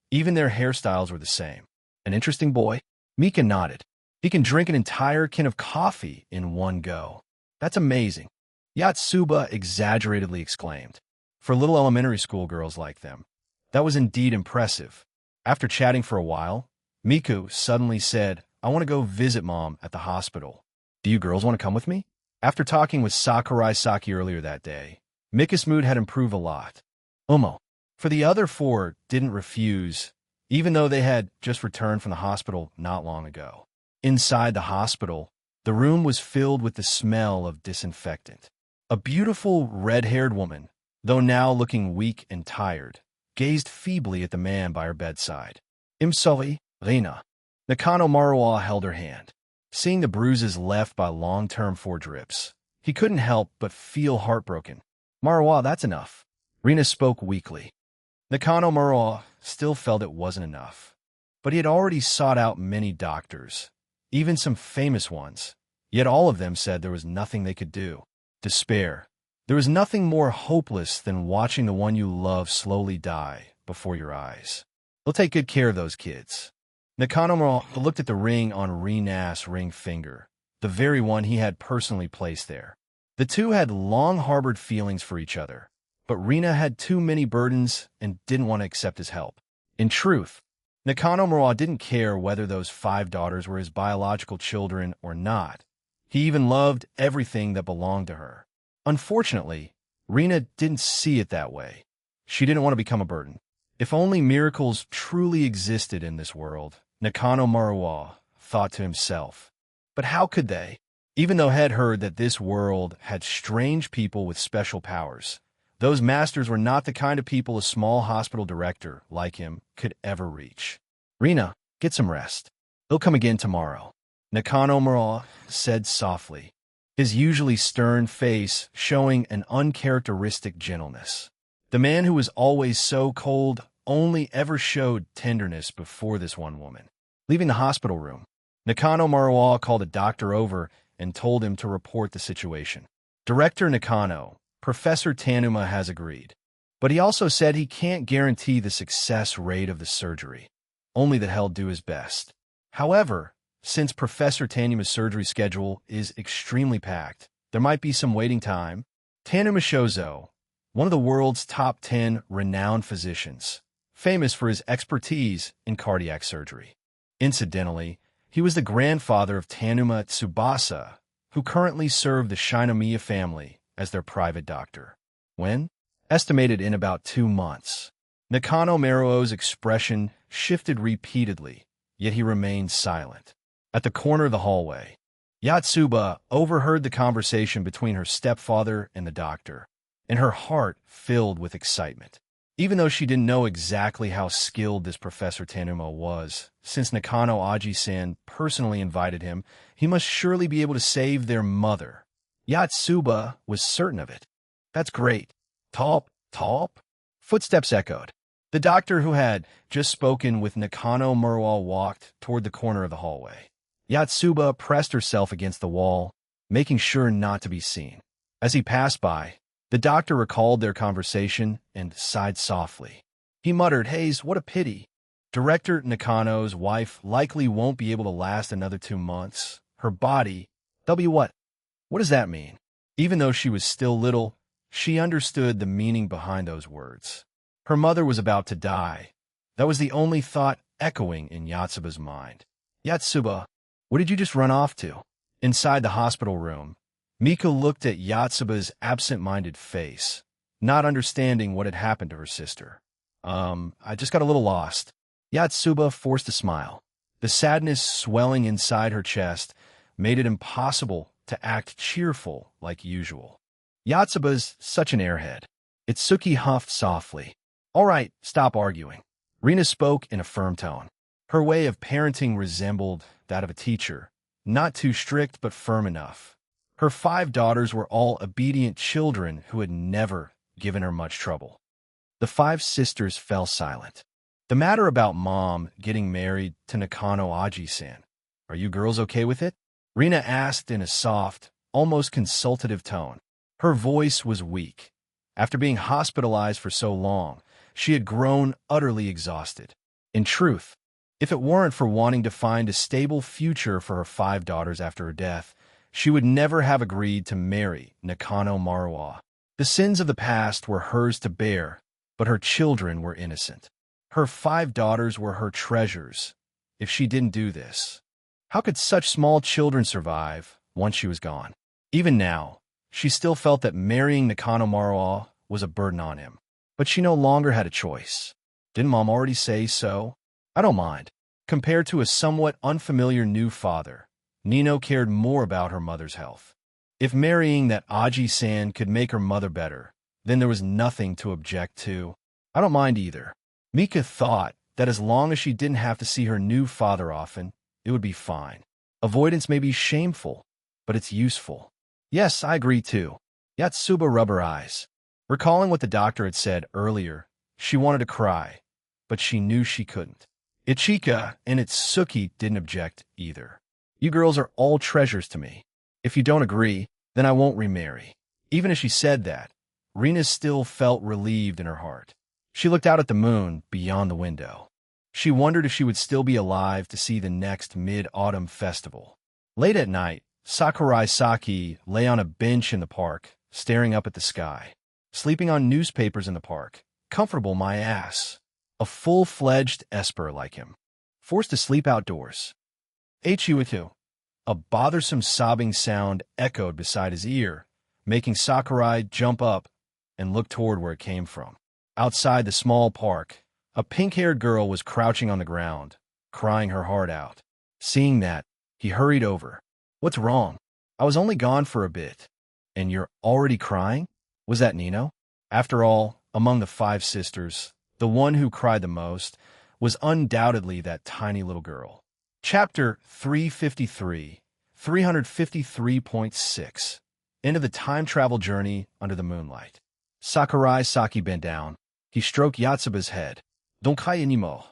Even their hairstyles were the same. An interesting boy? Mika nodded. He can drink an entire can of coffee in one go. That's amazing. Yatsuba exaggeratedly exclaimed. For little elementary school girls like them, that was indeed impressive. After chatting for a while, Miku suddenly said, I want to go visit Mom at the hospital. Do you girls want to come with me? After talking with Sakurai Saki earlier that day, Mika's mood had improved a lot. Omo. For the other four didn't refuse, even though they had just returned from the hospital not long ago. Inside the hospital, the room was filled with the smell of disinfectant. A beautiful red-haired woman, though now looking weak and tired, gazed feebly at the man by her bedside. Imsoli, Rina. Nakano Maruwa held her hand. Seeing the bruises left by long-term foredrips, he couldn't help but feel heartbroken. Maruwa, that's enough. Rina spoke weakly. Nakano Maruwa still felt it wasn't enough, but he had already sought out many doctors, even some famous ones, yet all of them said there was nothing they could do. Despair. There was nothing more hopeless than watching the one you love slowly die before your eyes. We'll take good care of those kids. Nakano Maruwa looked at the ring on Rina's ring finger, the very one he had personally placed there. The two had long harbored feelings for each other, but Rina had too many burdens and didn't want to accept his help. In truth, Nakano Maruwa didn't care whether those 5 daughters were his biological children or not. He even loved everything that belonged to her. Unfortunately, Rina didn't see it that way. She didn't want to become a burden. If only miracles truly existed in this world, Nakano Maruwa thought to himself. But how could they? Even though he had heard that this world had strange people with special powers, those masters were not the kind of people a small hospital director like him could ever reach. Rina, get some rest. He'll come again tomorrow, Nakano Maruwa said softly, his usually stern face showing an uncharacteristic gentleness. The man who was always so cold only ever showed tenderness before this one woman. Leaving the hospital room, Nakano Maruwa called a doctor over and told him to report the situation. Director Nakano, Professor Tanuma has agreed, but he also said he can't guarantee the success rate of the surgery, only that he'll do his best. However, since Professor Tanuma's surgery schedule is extremely packed, there might be some waiting time. Tanuma Shozo, one of the world's top 10 renowned physicians, famous for his expertise in cardiac surgery. Incidentally, he was the grandfather of Tanuma Tsubasa, who currently served the Shinomiya family as their private doctor. When? Estimated in about 2 months. Nakano Maruo's expression shifted repeatedly, yet he remained silent. At the corner of the hallway, Yatsuba overheard the conversation between her stepfather and the doctor, and her heart filled with excitement. Even though she didn't know exactly how skilled this Professor Tanuma was, since Nakano Aji-san personally invited him, he must surely be able to save their mother. Yatsuba was certain of it. That's great. Talp, talp. Footsteps echoed. The doctor who had just spoken with Nakano Maruwa walked toward the corner of the hallway. Yatsuba pressed herself against the wall, making sure not to be seen. As he passed by, the doctor recalled their conversation and sighed softly. He muttered, "Hayes, what a pity. Director Nakano's wife likely won't be able to last another 2 months. Her body, what? What does that mean?" Even though she was still little, she understood the meaning behind those words. Her mother was about to die. That was the only thought echoing in Yatsuba's mind. Yatsuba, what did you just run off to? Inside the hospital room, Mika looked at Yatsuba's absent-minded face, not understanding what had happened to her sister. I just got a little lost. Yatsuba forced a smile. The sadness swelling inside her chest made it impossible to act cheerful like usual. Yatsuba's such an airhead. Itsuki huffed softly. All right, stop arguing. Rina spoke in a firm tone. Her way of parenting resembled that of a teacher, not too strict but firm enough. Her 5 daughters were all obedient children who had never given her much trouble. The 5 sisters fell silent. The matter about Mom getting married to Nakano Aji-san. Are you girls okay with it? Rina asked in a soft, almost consultative tone. Her voice was weak. After being hospitalized for so long, she had grown utterly exhausted. In truth, if it weren't for wanting to find a stable future for her 5 daughters after her death, she would never have agreed to marry Nakano Maruwa. The sins of the past were hers to bear, but her children were innocent. Her 5 daughters were her treasures. If she didn't do this, how could such small children survive once she was gone? Even now, she still felt that marrying Nakano Maruwa was a burden on him. But she no longer had a choice. Didn't Mom already say so? I don't mind. Compared to a somewhat unfamiliar new father, Nino cared more about her mother's health. If marrying that Aji-san could make her mother better, then there was nothing to object to. I don't mind either. Mika thought that as long as she didn't have to see her new father often, it would be fine. Avoidance may be shameful, but it's useful. Yes, I agree too. Yatsuba rubbed her eyes. Recalling what the doctor had said earlier, she wanted to cry, but she knew she couldn't. Ichika and Itsuki didn't object either. You girls are all treasures to me. If you don't agree, then I won't remarry. Even as she said that, Rina still felt relieved in her heart. She looked out at the moon beyond the window. She wondered if she would still be alive to see the next mid-autumn festival. Late at night, Sakurai Saki lay on a bench in the park, staring up at the sky. Sleeping on newspapers in the park. Comfortable, my ass. A full-fledged esper like him. Forced to sleep outdoors. H-U-2. A bothersome sobbing sound echoed beside his ear, making Sakurai jump up and look toward where it came from. Outside the small park, a pink-haired girl was crouching on the ground, crying her heart out. Seeing that, he hurried over. What's wrong? I was only gone for a bit. And you're already crying? Was that Nino? After all, among the 5 sisters, the one who cried the most was undoubtedly that tiny little girl. Chapter 353, 353.6. End of the time travel journey under the moonlight. Sakurai Saki bent down. He stroked Yatsuba's head. Don't cry anymore.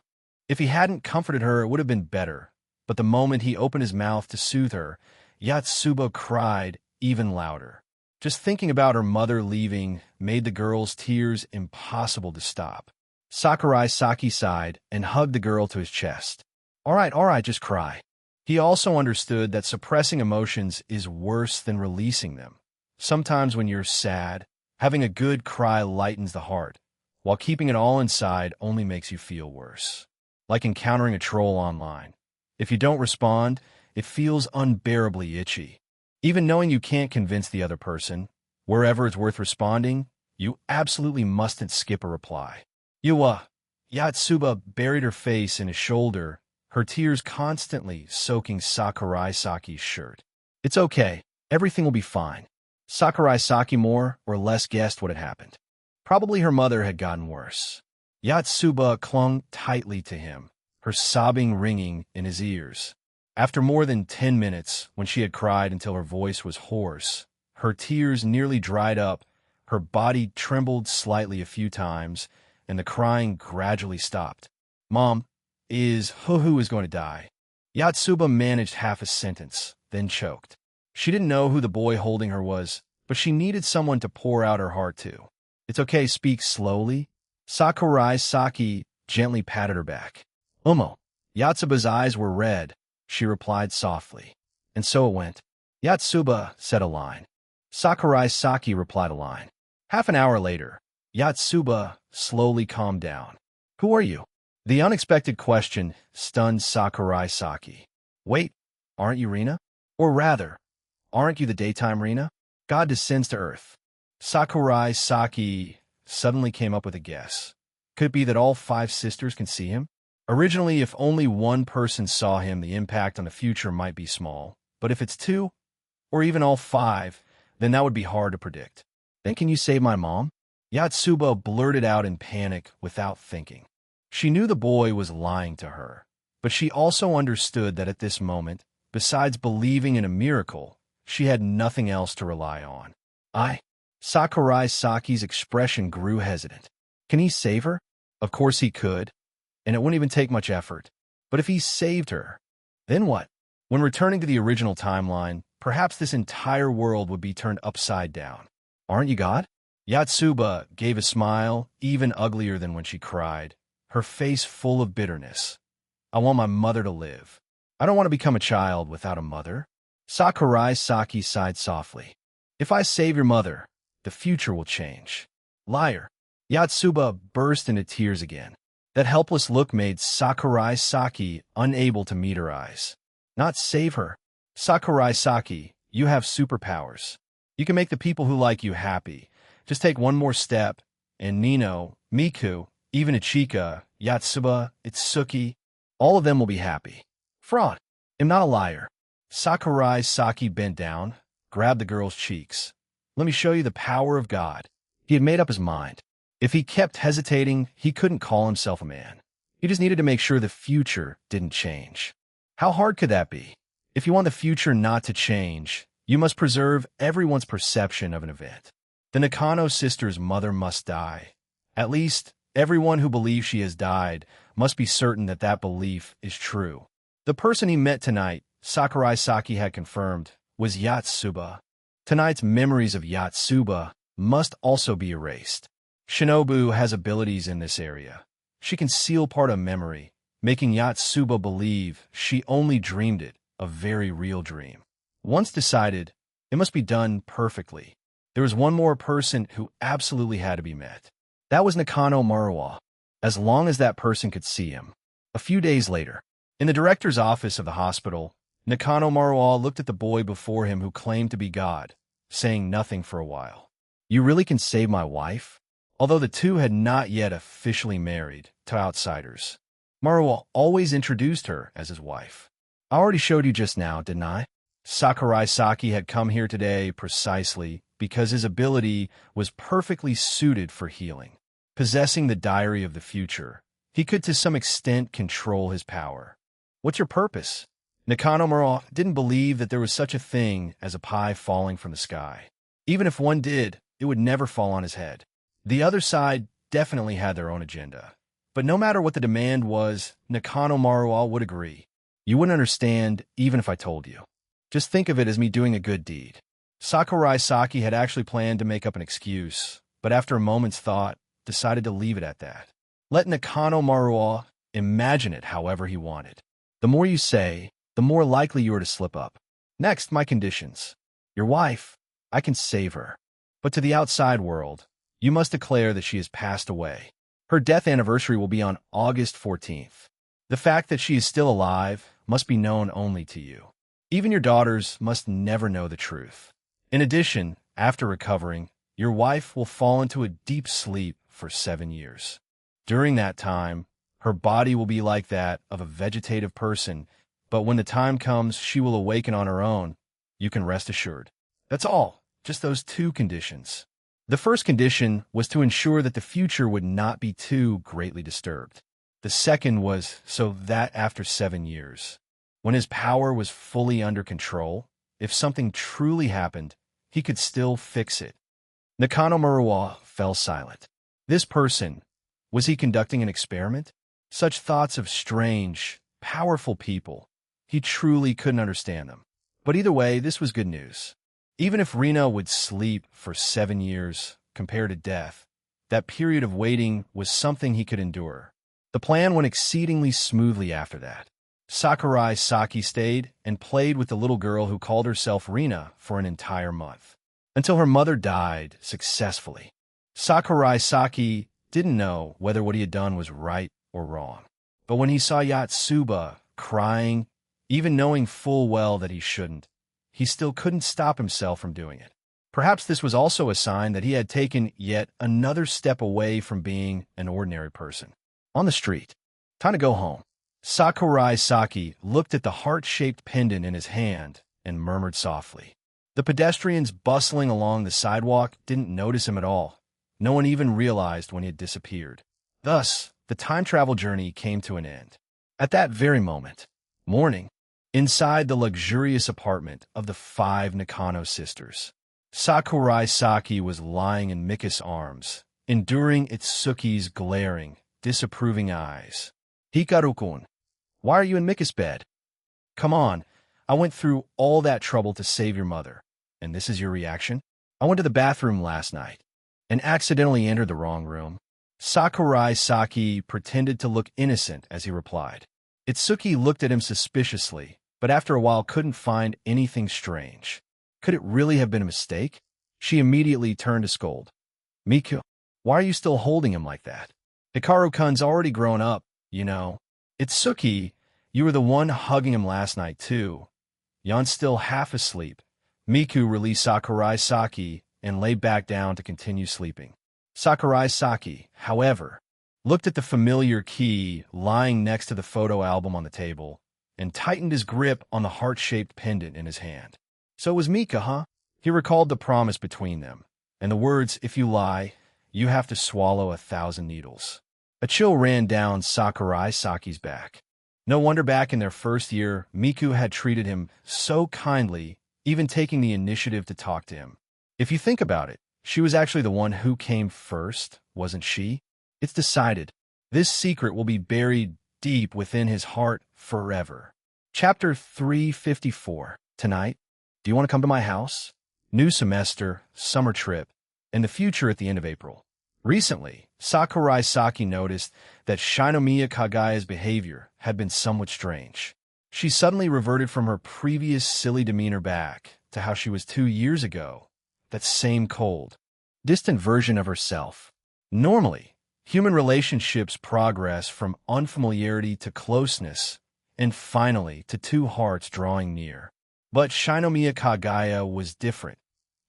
If he hadn't comforted her, it would have been better. But the moment he opened his mouth to soothe her, Yatsuba cried even louder. Just thinking about her mother leaving made the girl's tears impossible to stop. Sakurai Saki sighed and hugged the girl to his chest. All right, just cry. He also understood that suppressing emotions is worse than releasing them. Sometimes when you're sad, having a good cry lightens the heart, while keeping it all inside only makes you feel worse. Like encountering a troll online. If you don't respond, it feels unbearably itchy. Even knowing you can't convince the other person, wherever it's worth responding, you absolutely mustn't skip a reply. Yatsuba buried her face in his shoulder, her tears constantly soaking Sakurai Saki's shirt. It's okay. Everything will be fine. Sakurai Saki more or less guessed what had happened. Probably her mother had gotten worse. Yatsuba clung tightly to him, her sobbing ringing in his ears. After more than 10 minutes, when she had cried until her voice was hoarse, her tears nearly dried up, her body trembled slightly a few times, and the crying gradually stopped. Mom, Huhu is going to die. Yatsuba managed half a sentence, then choked. She didn't know who the boy holding her was, but she needed someone to pour out her heart to. It's okay, speak slowly. Sakurai Saki gently patted her back. Yatsuba's eyes were red. She replied softly. And so it went. Yatsuba said a line. Sakurai Saki replied a line. Half an hour later, Yatsuba slowly calmed down. Who are you? The unexpected question stunned Sakurai Saki. Wait, aren't you Rina? Or rather, aren't you the daytime Rina? God descends to earth. Sakurai Saki suddenly came up with a guess. Could it be that all 5 sisters can see him? Originally, if only one person saw him, the impact on the future might be small. But if it's 2, or even all 5, then that would be hard to predict. Then can you save my mom? Yatsuba blurted out in panic without thinking. She knew the boy was lying to her, but she also understood that at this moment, besides believing in a miracle, she had nothing else to rely on. Sakurai Saki's expression grew hesitant. Can he save her? Of course he could, and it wouldn't even take much effort. But if he saved her, then what? When returning to the original timeline, perhaps this entire world would be turned upside down. Aren't you God? Yatsuba gave a smile, even uglier than when she cried, her face full of bitterness. I want my mother to live. I don't want to become a child without a mother. Sakurai Saki sighed softly. If I save your mother, the future will change. Liar. Yatsuba burst into tears again. That helpless look made Sakurai Saki unable to meet her eyes. Not save her. Sakurai Saki, you have superpowers. You can make the people who like you happy. Just take one more step, and Nino, Miku, even Ichika, Yatsuba, Itsuki, all of them will be happy. Fraud. I'm not a liar. Sakurai Saki bent down, grabbed the girl's cheeks. Let me show you the power of God. He had made up his mind. If he kept hesitating, he couldn't call himself a man. He just needed to make sure the future didn't change. How hard could that be? If you want the future not to change, you must preserve everyone's perception of an event. The Nakano sister's mother must die. At least, everyone who believes she has died must be certain that that belief is true. The person he met tonight, Sakurai Saki had confirmed, was Yatsuba. Tonight's memories of Yatsuba must also be erased. Shinobu has abilities in this area. She can seal part of memory, making Yatsuba believe she only dreamed it, a very real dream. Once decided, it must be done perfectly. There was one more person who absolutely had to be met. That was Nakano Maruwa, as long as that person could see him. A few days later, in the director's office of the hospital, Nakano Maruwa looked at the boy before him who claimed to be God, saying nothing for a while. You really can save my wife? Although the two had not yet officially married to outsiders, Maruwa always introduced her as his wife. I already showed you just now, didn't I? Sakurai Saki had come here today precisely because his ability was perfectly suited for healing. Possessing the diary of the future, he could to some extent control his power. What's your purpose? Nakano Maruwa didn't believe that there was such a thing as a pie falling from the sky. Even if one did, it would never fall on his head. The other side definitely had their own agenda. But no matter what the demand was, Nakano Maruwa would agree. You wouldn't understand even if I told you. Just think of it as me doing a good deed. Sakurai Saki had actually planned to make up an excuse, but after a moment's thought, decided to leave it at that. Let Nakano Maruwa imagine it however he wanted. The more you say, the more likely you are to slip up. Next, my conditions. Your wife, I can save her. But to the outside world, you must declare that she has passed away. Her death anniversary will be on August 14th. The fact that she is still alive must be known only to you. Even your daughters must never know the truth. In addition, after recovering, your wife will fall into a deep sleep for 7 years. During that time, her body will be like that of a vegetative person, but when the time comes, she will awaken on her own. You can rest assured. That's all, just those two conditions. The first condition was to ensure that the future would not be too greatly disturbed. The second was so that after 7 years, when his power was fully under control, if something truly happened, he could still fix it. Nakano Maruwa fell silent. This person, was he conducting an experiment? Such thoughts of strange, powerful people. He truly couldn't understand them. But either way, this was good news. Even if Rina would sleep for 7 years, compared to death, that period of waiting was something he could endure. The plan went exceedingly smoothly after that. Sakurai Saki stayed and played with the little girl who called herself Rina for an entire month, until her mother died successfully. Sakurai Saki didn't know whether what he had done was right or wrong. But when he saw Yatsuba crying, even knowing full well that he shouldn't, he still couldn't stop himself from doing it. Perhaps this was also a sign that he had taken yet another step away from being an ordinary person. On the street. Time to go home. Sakurai Saki looked at the heart-shaped pendant in his hand and murmured softly. The pedestrians bustling along the sidewalk didn't notice him at all. No one even realized when he had disappeared. Thus, the time travel journey came to an end. At that very moment, morning, inside the luxurious apartment of the 5 Nakano sisters, Sakurai Saki was lying in Mika's arms, enduring Itsuki's glaring, disapproving eyes. Hikaru-kun, why are you in Mika's bed? Come on, I went through all that trouble to save your mother. And this is your reaction? I went to the bathroom last night and accidentally entered the wrong room. Sakurai Saki pretended to look innocent as he replied. Itsuki looked at him suspiciously, but after a while couldn't find anything strange. Could it really have been a mistake? She immediately turned to scold. Miku, why are you still holding him like that? Hikaru-kun's already grown up, you know. Itsuki, you were the one hugging him last night, too. Yon's still half asleep. Miku released Sakurai Saki and lay back down to continue sleeping. Sakurai Saki, however, looked at the familiar key lying next to the photo album on the table and tightened his grip on the heart-shaped pendant in his hand. So it was Mika, huh? He recalled the promise between them, and the words, if you lie, you have to swallow 1,000 needles. A chill ran down Sakurai Saki's back. No wonder back in their first year, Miku had treated him so kindly, even taking the initiative to talk to him. If you think about it, she was actually the one who came first, wasn't she? It's decided. This secret will be buried deep within his heart forever. Chapter 354. Tonight, do you want to come to my house? New semester, summer trip, and the future at the end of April. Recently, Sakurai Saki noticed that Shinomiya Kagaya's behavior had been somewhat strange. She suddenly reverted from her previous silly demeanor back to how she was 2 years ago, that same cold, distant version of herself. Normally, human relationships progress from unfamiliarity to closeness, and finally to two hearts drawing near. But Shinomiya Kagaya was different.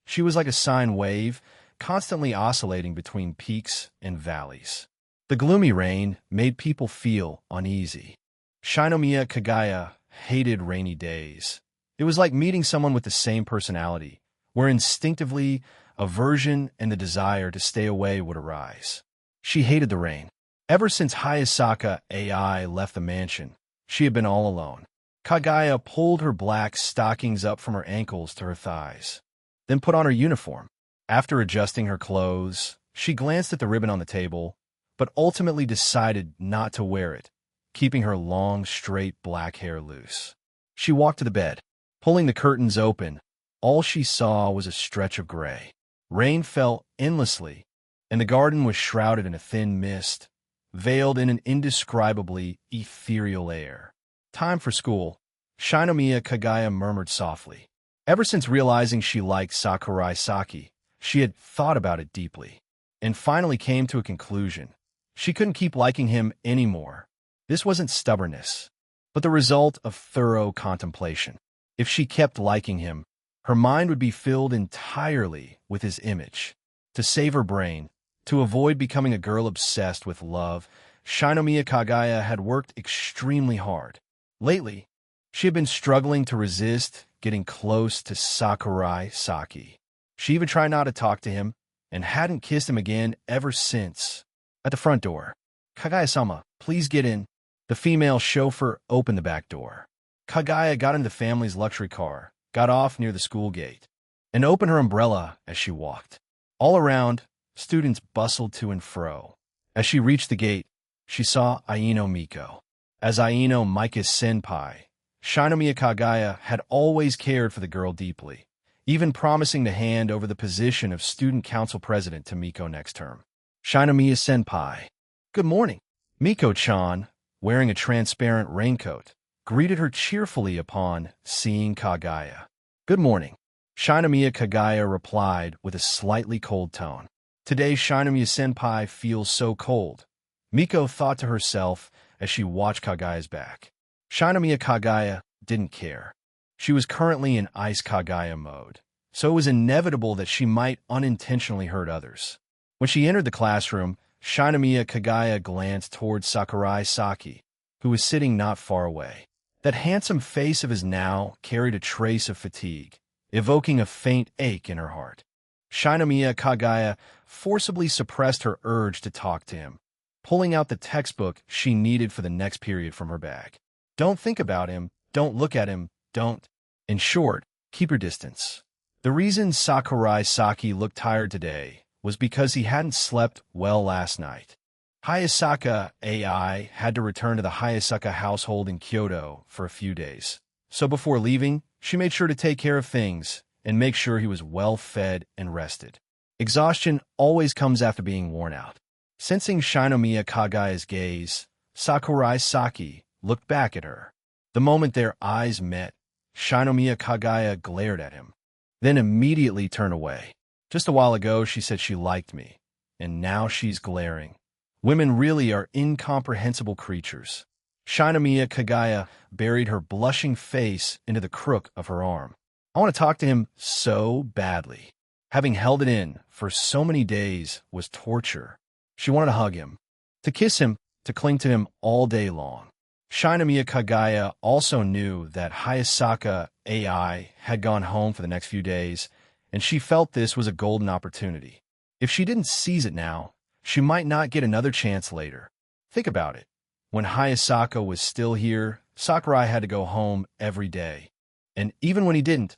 She was like a sine wave, constantly oscillating between peaks and valleys. The gloomy rain made people feel uneasy. Shinomiya Kagaya hated rainy days. It was like meeting someone with the same personality, where instinctively aversion and the desire to stay away would arise. She hated the rain. Ever since Hayasaka AI left the mansion, she had been all alone. Kagaya pulled her black stockings up from her ankles to her thighs, then put on her uniform. After adjusting her clothes, she glanced at the ribbon on the table, but ultimately decided not to wear it, keeping her long, straight black hair loose. She walked to the bed. Pulling the curtains open, all she saw was a stretch of gray. Rain fell endlessly, and the garden was shrouded in a thin mist, veiled in an indescribably ethereal air. Time for school, Shinomiya Kagaya murmured softly. Ever since realizing she liked Sakurai Saki, she had thought about it deeply, and finally came to a conclusion. She couldn't keep liking him anymore. This wasn't stubbornness, but the result of thorough contemplation. If she kept liking him, her mind would be filled entirely with his image. To save her brain, to avoid becoming a girl obsessed with love, Shinomiya Kagaya had worked extremely hard. Lately, she had been struggling to resist getting close to Sakurai Saki. She even tried not to talk to him, and hadn't kissed him again ever since. At the front door, Kagaya-sama, please get in. The female chauffeur opened the back door. Kagaya got into the family's luxury car, got off near the school gate, and opened her umbrella as she walked. All around, students bustled to and fro. As she reached the gate, she saw Aino Miko. As Aino Mika's senpai, Shinomiya Kagaya had always cared for the girl deeply, even promising to hand over the position of student council president to Miko next term. Shinomiya senpai. Good morning. Miko-chan, wearing a transparent raincoat, greeted her cheerfully upon seeing Kagaya. Good morning. Shinomiya Kagaya replied with a slightly cold tone. Today Shinomiya senpai feels so cold, Miko thought to herself as she watched Kagaya's back. Shinomiya Kagaya didn't care. She was currently in Ice Kagaya mode, so it was inevitable that she might unintentionally hurt others. When she entered the classroom, Shinomiya Kagaya glanced towards Sakurai Saki, who was sitting not far away. That handsome face of his now carried a trace of fatigue, evoking a faint ache in her heart. Shinomiya Kagaya forcibly suppressed her urge to talk to him, pulling out the textbook she needed for the next period from her bag. Don't think about him, don't look at him, don't. In short, keep your distance. The reason Sakurai Saki looked tired today was because he hadn't slept well last night. Hayasaka AI had to return to the Hayasaka household in Kyoto for a few days, So before leaving, she made sure to take care of things and make sure he was well fed and rested. Exhaustion always comes after being worn out. Sensing Shinomiya Kagaya's gaze, Sakurai Saki looked back at her. The moment their eyes met, Shinomiya Kagaya glared at him, then immediately turned away. Just a while ago, she said she liked me, and now she's glaring. Women really are incomprehensible creatures. Shinomiya Kagaya buried her blushing face into the crook of her arm. I want to talk to him so badly. Having held it in for so many days was torture. She wanted to hug him, to kiss him, to cling to him all day long. Shinomiya Kagaya also knew that Hayasaka AI had gone home for the next few days, and she felt this was a golden opportunity. If she didn't seize it now, she might not get another chance later. Think about it. When Hayasaka was still here, Sakurai had to go home every day. And even when he didn't,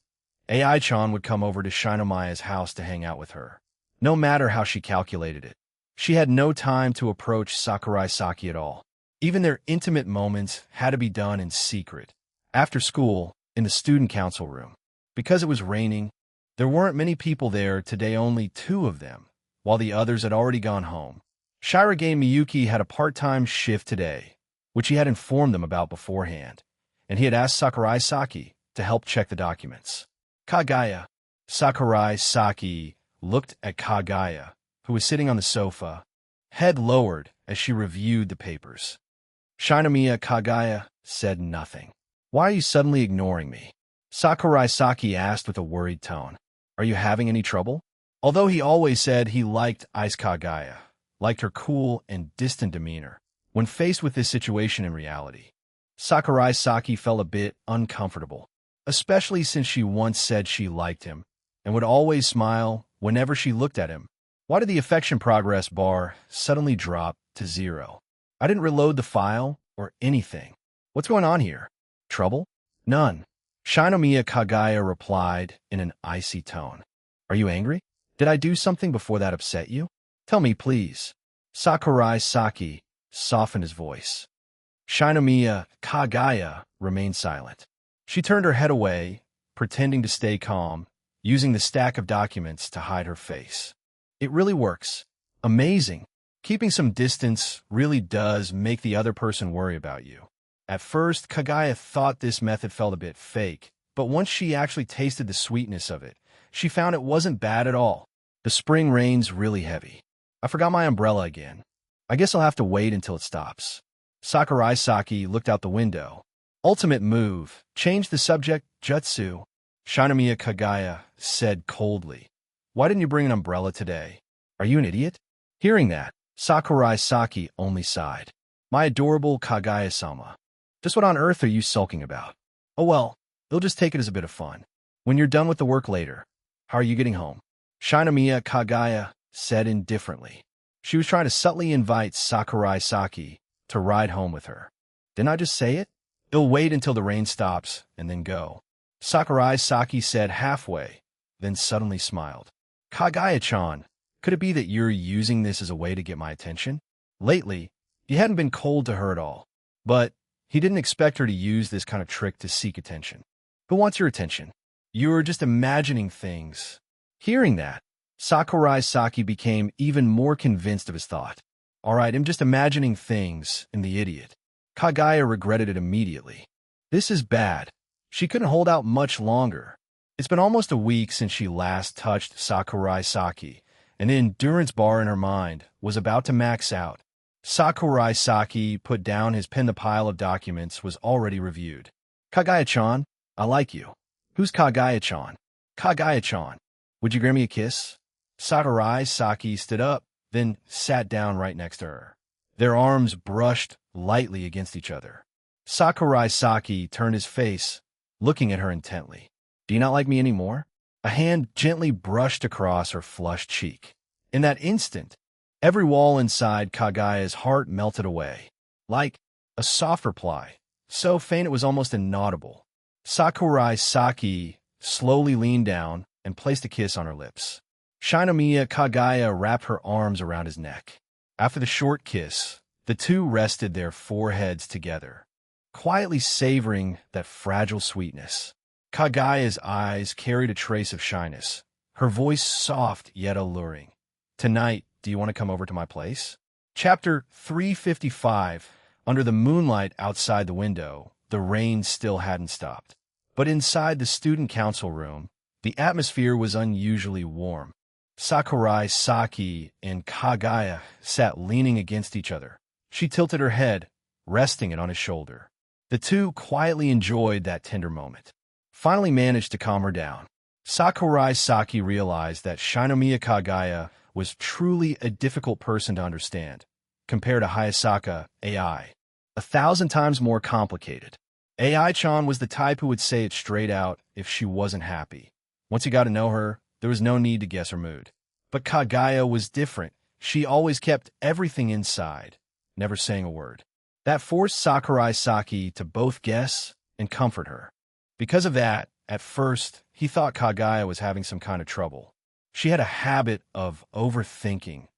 AI-chan would come over to Shinomiya's house to hang out with her. No matter how she calculated it, she had no time to approach Sakurai Saki at all. Even their intimate moments had to be done in secret. After school, in the student council room. Because it was raining, there weren't many people there today, only 2 of them, while the others had already gone home. Shirage Miyuki had a part-time shift today, which he had informed them about beforehand, and he had asked Sakurai Saki to help check the documents. Kagaya. Sakurai Saki looked at Kagaya, who was sitting on the sofa, head lowered as she reviewed the papers. Shinomiya Kagaya said nothing. Why are you suddenly ignoring me? Sakurai Saki asked with a worried tone. Are you having any trouble? Although he always said he liked Ice Kagaya, liked her cool and distant demeanor, when faced with this situation in reality, Sakurai Saki felt a bit uncomfortable, especially since she once said she liked him and would always smile whenever she looked at him. Why did the affection progress bar suddenly drop to 0? I didn't reload the file or anything. What's going on here? Trouble? None. Shinomiya Kagaya replied in an icy tone. Are you angry? Did I do something before that upset you? Tell me, please. Sakurai Saki softened his voice. Shinomiya Kagaya remained silent. She turned her head away, pretending to stay calm, using the stack of documents to hide her face. It really works. Amazing. Keeping some distance really does make the other person worry about you. At first, Kagaya thought this method felt a bit fake, but once she actually tasted the sweetness of it, she found it wasn't bad at all. The spring rain's really heavy. I forgot my umbrella again. I guess I'll have to wait until it stops. Sakurai Saki looked out the window. Ultimate move. Change the subject, jutsu. Shinomiya Kagaya said coldly. Why didn't you bring an umbrella today? Are you an idiot? Hearing that, Sakurai Saki only sighed. My adorable Kagaya-sama. Just what on earth are you sulking about? Oh well, they'll just take it as a bit of fun. When you're done with the work later, how are you getting home? Shinomiya Kagaya said indifferently. She was trying to subtly invite Sakurai Saki to ride home with her. Didn't I just say it? They'll wait until the rain stops and then go. Sakurai Saki said halfway, then suddenly smiled. Kagaya-chan, could it be that you're using this as a way to get my attention? Lately, he hadn't been cold to her at all, but he didn't expect her to use this kind of trick to seek attention. Who wants your attention? You're just imagining things. Hearing that, Sakurai Saki became even more convinced of his thought. All right, I'm just imagining things, and the idiot. Kagaya regretted it immediately. This is bad. She couldn't hold out much longer. It's been almost a week since she last touched Sakurai Saki, and the endurance bar in her mind was about to max out. Sakurai Saki put down his pen. The pile of documents was already reviewed. Kagaya-chan, I like you. Who's Kagaya-chan? Kagaya-chan, would you grant me a kiss? Sakurai Saki stood up, then sat down right next to her. Their arms brushed lightly against each other. Sakurai Saki turned his face, looking at her intently. Do you not like me anymore? A hand gently brushed across her flushed cheek. In that instant, every wall inside Kagaya's heart melted away. Like a soft reply, so faint it was almost inaudible. Sakurai Saki slowly leaned down and placed a kiss on her lips. Shinomiya Kagaya wrapped her arms around his neck. After the short kiss, the two rested their foreheads together. quietly savoring that fragile sweetness. Kagaya's eyes carried a trace of shyness, her voice soft yet alluring. "Tonight, do you want to come over to my place?" Chapter 355. Under the moonlight outside the window, the rain still hadn't stopped. But inside the student council room, the atmosphere was unusually warm. Sakurai Saki and Kagaya sat leaning against each other. She tilted her head, resting it on his shoulder. The two quietly enjoyed that tender moment. Finally managed to calm her down. Sakurai Saki realized that Shinomiya Kagaya was truly a difficult person to understand, compared to Hayasaka AI. 1,000 times more complicated. AI-chan was the type who would say it straight out if she wasn't happy. Once you got to know her, there was no need to guess her mood. But Kagaya was different. She always kept everything inside, never saying a word. That forced Sakurai Saki to both guess and comfort her. Because of that, at first, he thought Kagaya was having some kind of trouble. She had a habit of overthinking,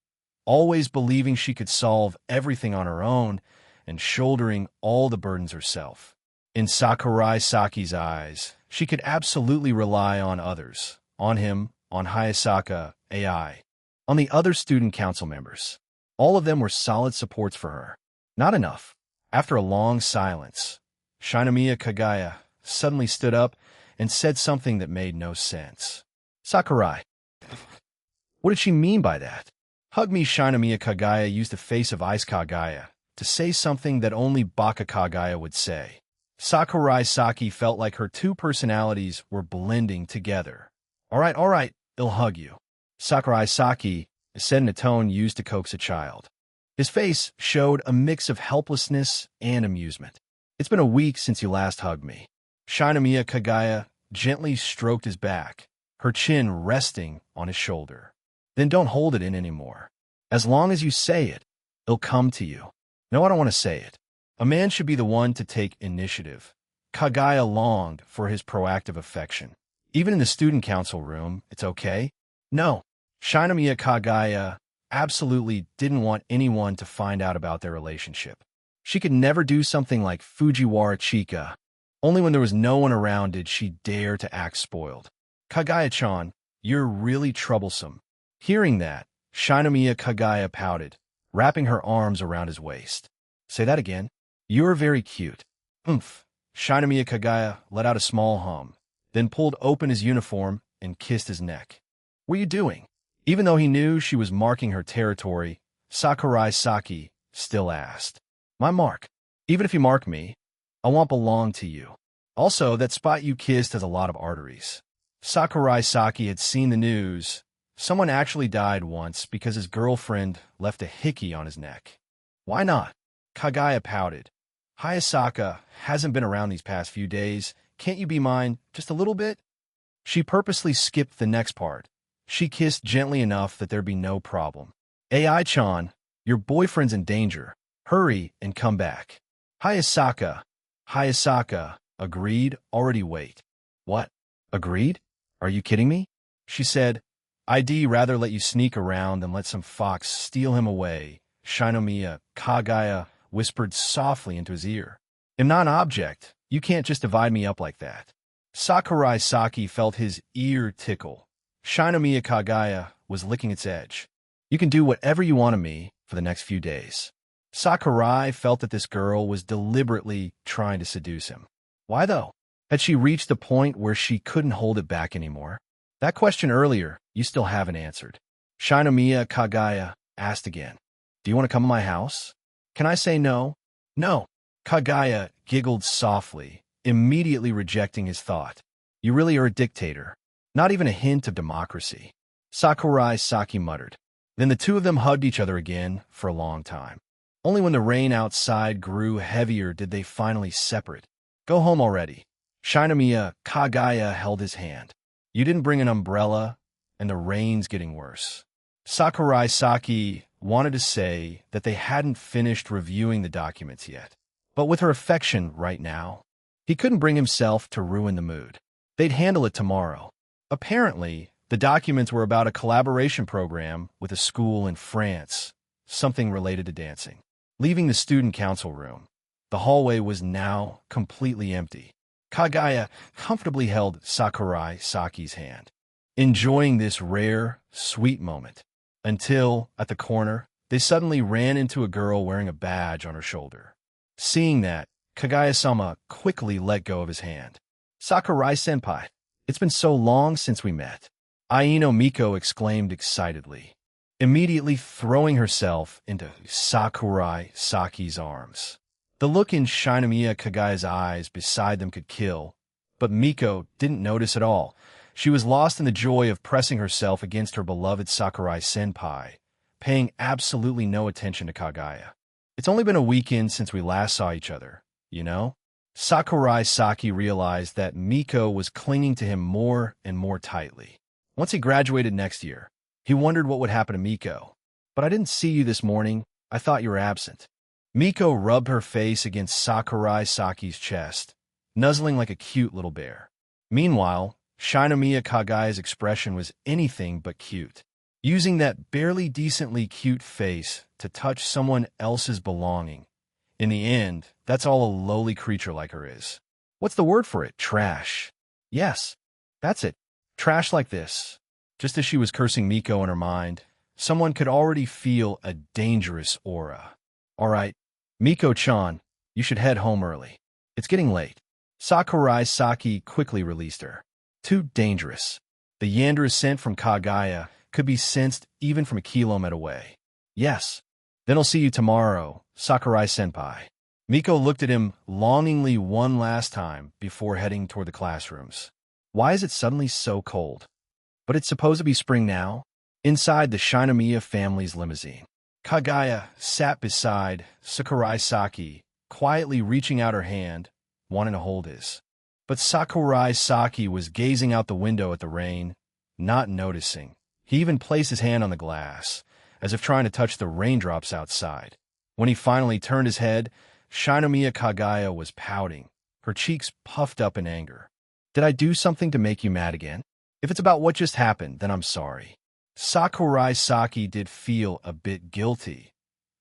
always believing she could solve everything on her own and shouldering all the burdens herself. In Sakurai Saki's eyes, she could absolutely rely on others, on him, on Hayasaka AI, on the other student council members. All of them were solid supports for her. Not enough. After a long silence, Shinomiya Kagaya suddenly stood up and said something that made no sense. "Sakurai, what did she mean by that?" "Hug me." Shinomiya Kagaya used the face of Ice Kagaya to say something that only Baka Kagaya would say. Sakurai Saki felt like her two personalities were blending together. All right, I'll hug you." Sakurai Saki said in a tone used to coax a child. His face showed a mix of helplessness and amusement. "It's been a week since you last hugged me." Shinomiya Kagaya gently stroked his back, her chin resting on his shoulder. "Then don't hold it in anymore. As long as you say it, it'll come to you." "No, I don't want to say it." A man should be the one to take initiative. Kagaya longed for his proactive affection. Even in the student council room, "It's okay." "No." Shinomiya Kagaya absolutely didn't want anyone to find out about their relationship. She could never do something like Fujiwara Chika. Only when there was no one around did she dare to act spoiled. "Kagaya-chan, you're really troublesome." Hearing that, Shinomiya Kagaya pouted, wrapping her arms around his waist. "Say that again." "You're very cute." "Oomph." Shinomiya Kagaya let out a small hum, then pulled open his uniform and kissed his neck. "What are you doing?" Even though he knew she was marking her territory, Sakurai Saki still asked. "My mark. Even if you mark me, I won't belong to you. Also, that spot you kissed has a lot of arteries." Sakurai Saki had seen the news. Someone actually died once because his girlfriend left a hickey on his neck. "Why not?" Kagaya pouted. "Hayasaka hasn't been around these past few days. Can't you be mine just a little bit?" She purposely skipped the next part. She kissed gently enough that there'd be no problem. "AI-chan, your boyfriend's in danger. Hurry and come back." Hayasaka agreed. "Already wait." "What? Agreed? Are you kidding me?" She said. "I'd rather let you sneak around than let some fox steal him away." Shinomiya Kagaya whispered softly into his ear. "I'm not an object. You can't just divide me up like that." Sakurai Saki felt his ear tickle. Shinomiya Kagaya was licking its edge. "You can do whatever you want of me for the next few days." Sakurai felt that this girl was deliberately trying to seduce him. Why though? Had she reached the point where she couldn't hold it back anymore? That question earlier, you still haven't answered. Shinomiya Kagaya asked again. "Do you want to come to my house?" "Can I say no?" "No." Kagaya giggled softly, immediately rejecting his thought. "You really are a dictator. Not even a hint of democracy." Sakurai Saki muttered. Then the two of them hugged each other again for a long time. Only when the rain outside grew heavier did they finally separate. "Go home already." Shinomiya Kagaya held his hand. "You didn't bring an umbrella, and the rain's getting worse." Sakurai Saki wanted to say that they hadn't finished reviewing the documents yet. But with her affection right now, he couldn't bring himself to ruin the mood. They'd handle it tomorrow. Apparently, the documents were about a collaboration program with a school in France, something related to dancing. Leaving the student council room, The hallway was now completely empty. Kagaya comfortably held Sakurai Saki's hand, enjoying this rare, sweet moment, until, at the corner, they suddenly ran into a girl wearing a badge on her shoulder. Seeing that, Kagaya-sama quickly let go of his hand. "Sakurai-senpai, it's been so long since we met," Aino Miko exclaimed excitedly, immediately throwing herself into Sakurai Saki's arms. The look in Shinomiya Kagaya's eyes beside them could kill, but Miko didn't notice at all. She was lost in the joy of pressing herself against her beloved Sakurai-senpai, paying absolutely no attention to Kagaya. "It's only been a weekend since we last saw each other, you know?" Sakurai Saki realized that Miko was clinging to him more and more tightly. Once he graduated next year, he wondered what would happen to Miko. "But I didn't see you this morning. I thought you were absent." Miko rubbed her face against Sakurai Saki's chest, nuzzling like a cute little bear. Meanwhile, Shinomiya Kagaya's expression was anything but cute. Using that barely decently cute face to touch someone else's belonging. In the end, that's all a lowly creature like her is. What's the word for it? Trash. Yes, that's it. Trash like this. Just as she was cursing Miko in her mind, someone could already feel a dangerous aura. "All right, Miko-chan, you should head home early. It's getting late." Sakurai Saki quickly released her. Too dangerous. The Yandere scent from Kagaya could be sensed even from a kilometer away. "Yes. Then I'll see you tomorrow, Sakurai-senpai." Miko looked at him longingly one last time before heading toward the classrooms. Why is it suddenly so cold? But it's supposed to be spring now? Inside the Shinomiya family's limousine, Kagaya sat beside Sakurai Saki, quietly reaching out her hand, wanting to hold his. But Sakurai Saki was gazing out the window at the rain, not noticing. He even placed his hand on the glass, as if trying to touch the raindrops outside. When he finally turned his head, Shinomiya Kagaya was pouting, her cheeks puffed up in anger. "Did I do something to make you mad again? If it's about what just happened, then I'm sorry." Sakurai Saki did feel a bit guilty.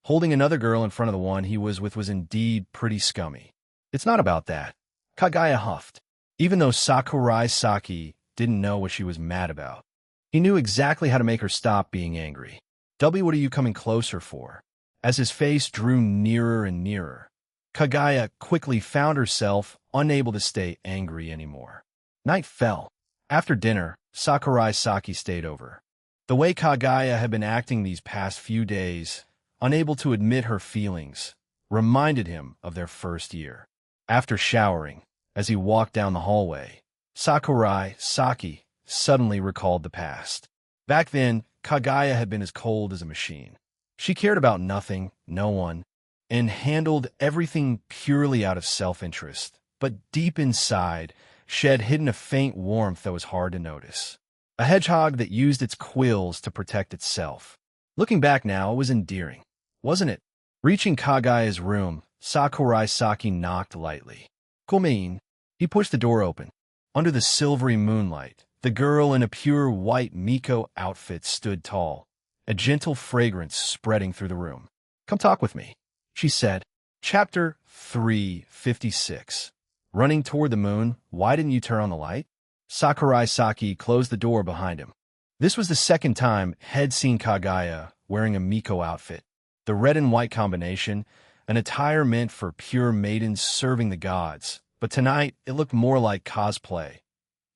Holding another girl in front of the one he was with was indeed pretty scummy. "It's not about that," Kagaya huffed. Even though Sakurai Saki didn't know what she was mad about, he knew exactly how to make her stop being angry. What are you coming closer for?" As his face drew nearer and nearer, Kagaya quickly found herself unable to stay angry anymore. Night fell. After dinner, Sakurai Saki stayed over. The way Kagaya had been acting these past few days, unable to admit her feelings, reminded him of their first year. After showering, as he walked down the hallway, Sakurai Saki suddenly recalled the past. Back then, Kagaya had been as cold as a machine. She cared about nothing, no one, and handled everything purely out of self-interest. But deep inside, she had hidden a faint warmth that was hard to notice. A hedgehog that used its quills to protect itself. Looking back now, it was endearing, wasn't it? Reaching Kagaya's room, Sakurai Saki knocked lightly. "Come." He pushed the door open. Under the silvery moonlight, the girl in a pure white Miko outfit stood tall, a gentle fragrance spreading through the room. "Come talk with me," she said. Chapter 356. Running toward the moon, why didn't you turn on the light? Sakurai Saki closed the door behind him. This was the second time he'd seen Kagaya wearing a Miko outfit. The red and white combination, an attire meant for pure maidens serving the gods. But tonight, it looked more like cosplay.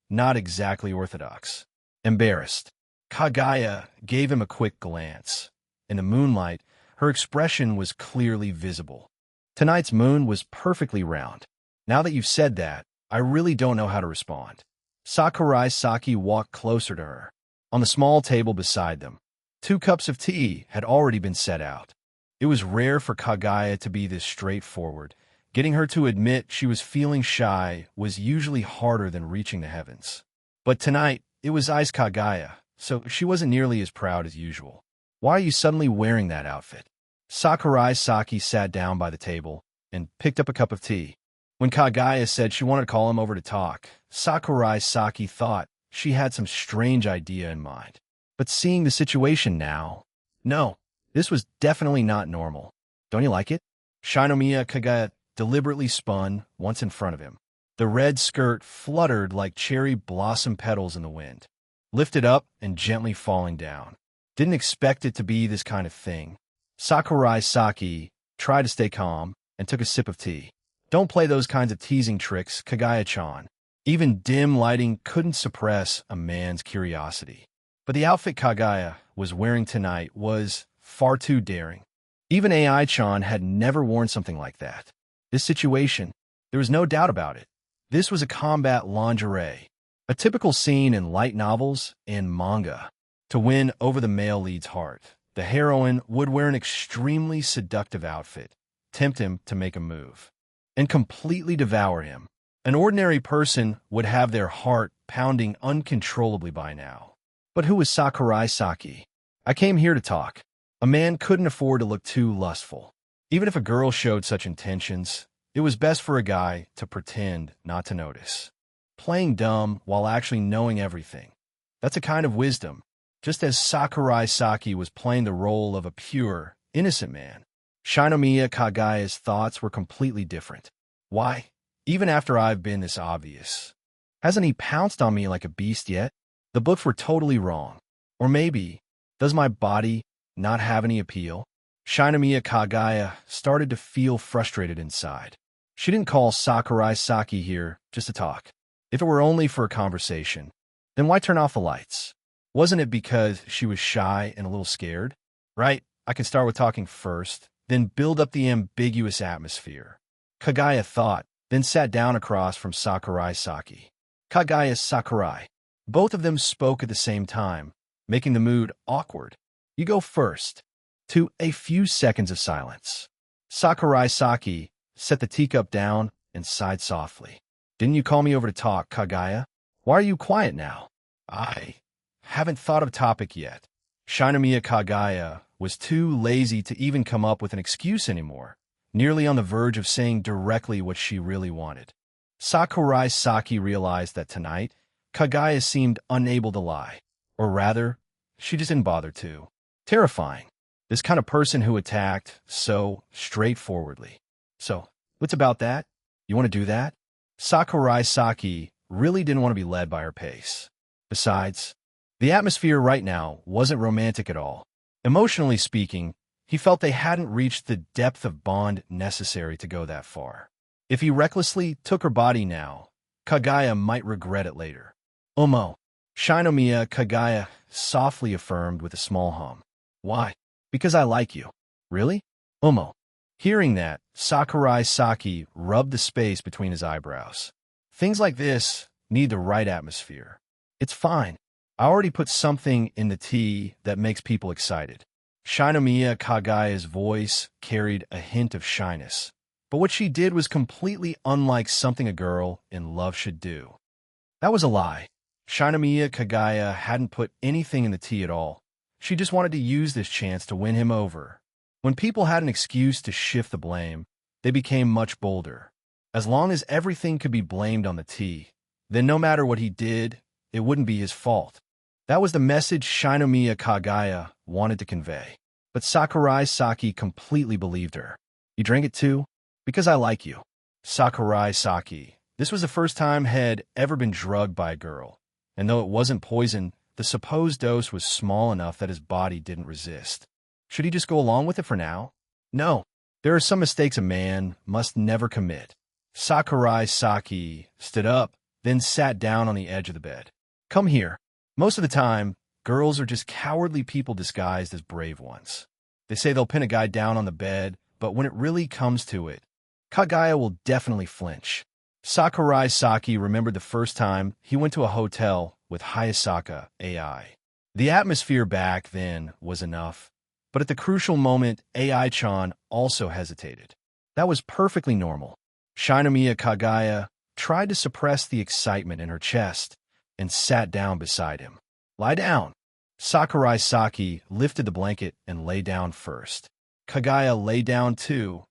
Not exactly orthodox. Embarrassed, Kagaya gave him a quick glance. In the moonlight, her expression was clearly visible. Tonight's moon was perfectly round. Now that you've said that, I really don't know how to respond. Sakurai Saki walked closer to her. On the small table beside them, 2 cups of tea had already been set out. It was rare for Kagaya to be this straightforward. Getting her to admit she was feeling shy was usually harder than reaching the heavens. But tonight, it was Ice Kagaya, so she wasn't nearly as proud as usual. "Why are you suddenly wearing that outfit?" Sakurai Saki sat down by the table and picked up a cup of tea. When Kagaya said she wanted to call him over to talk, Sakurai Saki thought she had some strange idea in mind. But seeing the situation now, no, this was definitely not normal. "Don't you like it?" Shinomiya Kagaya deliberately spun once in front of him. The red skirt fluttered like cherry blossom petals in the wind, lifted up and gently falling down. Didn't expect it to be this kind of thing. Sakurai Saki tried to stay calm and took a sip of tea. Don't play those kinds of teasing tricks, Kagaya-chan. Even dim lighting couldn't suppress a man's curiosity. But the outfit Kagaya was wearing tonight was far too daring. Even AI-chan had never worn something like that. This situation, there was no doubt about it. This was a combat lingerie, a typical scene in light novels and manga. To win over the male lead's heart, the heroine would wear an extremely seductive outfit, tempt him to make a move, and completely devour him. An ordinary person would have their heart pounding uncontrollably by now. But who was Sakurai Saki? I came here to talk. A man couldn't afford to look too lustful. Even if a girl showed such intentions, it was best for a guy to pretend not to notice. Playing dumb while actually knowing everything. That's a kind of wisdom. Just as Sakurai Saki was playing the role of a pure, innocent man, Shinomiya Kagaya's thoughts were completely different. Why? Even after I've been this obvious. Hasn't he pounced on me like a beast yet? The books were totally wrong. Or maybe, does my body not have any appeal? Shinomiya Kagaya started to feel frustrated inside. She didn't call Sakurai Saki here just to talk. If it were only for a conversation, then why turn off the lights? Wasn't it because she was shy and a little scared? Right, I can start with talking first, then build up the ambiguous atmosphere. Kagaya thought, then sat down across from Sakurai Saki. Kagaya Sakurai. Both of them spoke at the same time, making the mood awkward. You go first. To a few seconds of silence. Sakurai Saki set the teacup down and sighed softly. Didn't you call me over to talk, Kagaya? Why are you quiet now? I haven't thought of a topic yet. Shinomiya Kagaya was too lazy to even come up with an excuse anymore, nearly on the verge of saying directly what she really wanted. Sakurai Saki realized that tonight, Kagaya seemed unable to lie. Or rather, she just didn't bother to. Terrifying. This kind of person who attacked so straightforwardly. So, what's about that? You want to do that? Sakurai Saki really didn't want to be led by her pace. Besides, the atmosphere right now wasn't romantic at all. Emotionally speaking, he felt they hadn't reached the depth of bond necessary to go that far. If he recklessly took her body now, Kagaya might regret it later. Omo. Shinomiya Kagaya softly affirmed with a small hum. Why? Because I like you. Really? Omo. Hearing that, Sakurai Saki rubbed the space between his eyebrows. Things like this need the right atmosphere. It's fine. I already put something in the tea that makes people excited. Shinomiya Kagaya's voice carried a hint of shyness, but what she did was completely unlike something a girl in love should do. That was a lie. Shinomiya Kagaya hadn't put anything in the tea at all. She just wanted to use this chance to win him over. When people had an excuse to shift the blame, they became much bolder. As long as everything could be blamed on the tea, then no matter what he did, it wouldn't be his fault. That was the message Shinomiya Kagaya wanted to convey. But Sakurai Saki completely believed her. You drank it too? Because I like you. Sakurai Saki. This was the first time had ever been drugged by a girl. And though it wasn't poison, the supposed dose was small enough that his body didn't resist. Should he just go along with it for now? No. There are some mistakes a man must never commit. Sakurai Saki stood up, then sat down on the edge of the bed. Come here. Most of the time, girls are just cowardly people disguised as brave ones. They say they'll pin a guy down on the bed, but when it really comes to it, Kagaya will definitely flinch. Sakurai Saki remembered the first time he went to a hotel with Hayasaka AI. The atmosphere back then was enough, but at the crucial moment, AI-chan also hesitated. That was perfectly normal. Shinomiya Kagaya tried to suppress the excitement in her chest and sat down beside him. Lie down. Sakurai Saki lifted the blanket and lay down first. Kagaya lay down too,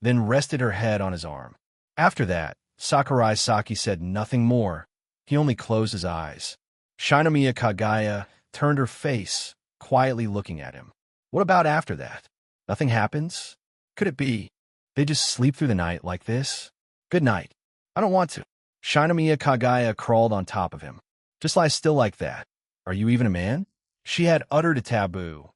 then rested her head on his arm. After that, Sakurai Saki said nothing more. He only closed his eyes. Shinomiya Kagaya turned her face, quietly looking at him. What about after that? Nothing happens? Could it be They just sleep through the night like this? Good night. I don't want to. Shinomiya Kagaya crawled on top of him. Just lie still like that. Are you even a man? She had uttered a taboo.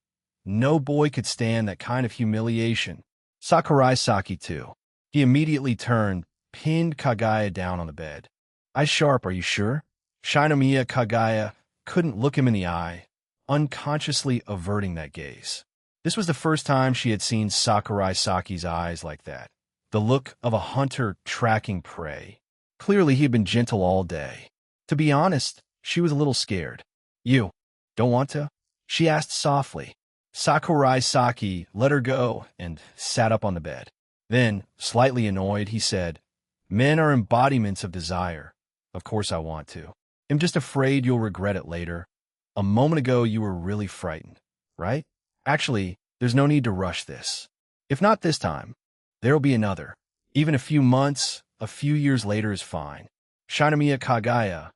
No boy could stand that kind of humiliation. Sakurai Saki, too. He immediately turned, pinned Kagaya down on the bed. Eyes sharp, are you sure? Shinomiya Kagaya couldn't look him in the eye, unconsciously averting that gaze. This was the first time she had seen Sakurai Saki's eyes like that. The look of a hunter tracking prey. Clearly, he had been gentle all day. To be honest, she was a little scared. You don't want to? She asked softly. Sakurai Saki let her go and sat up on the bed. Then, slightly annoyed, he said, Men are embodiments of desire. Of course I want to. I'm just afraid you'll regret it later. A moment ago you were really frightened, right? Actually, there's no need to rush this. If not this time, there'll be another. Even a few months, a few years later is fine. Shinomiya Kagaya.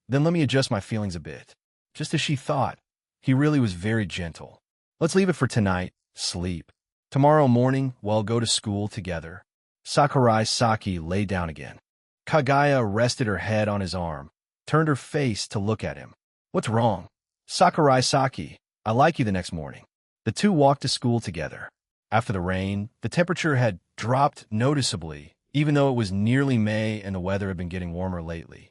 Then let me adjust my feelings a bit. Just as she thought, he really was very gentle. Let's leave it for tonight, sleep. Tomorrow morning, we'll go to school together. Sakurai Saki lay down again. Kagaya rested her head on his arm, turned her face to look at him. What's wrong? Sakurai Saki, I like you the next morning. The two walked to school together. After the rain, the temperature had dropped noticeably, even though it was nearly May and the weather had been getting warmer lately.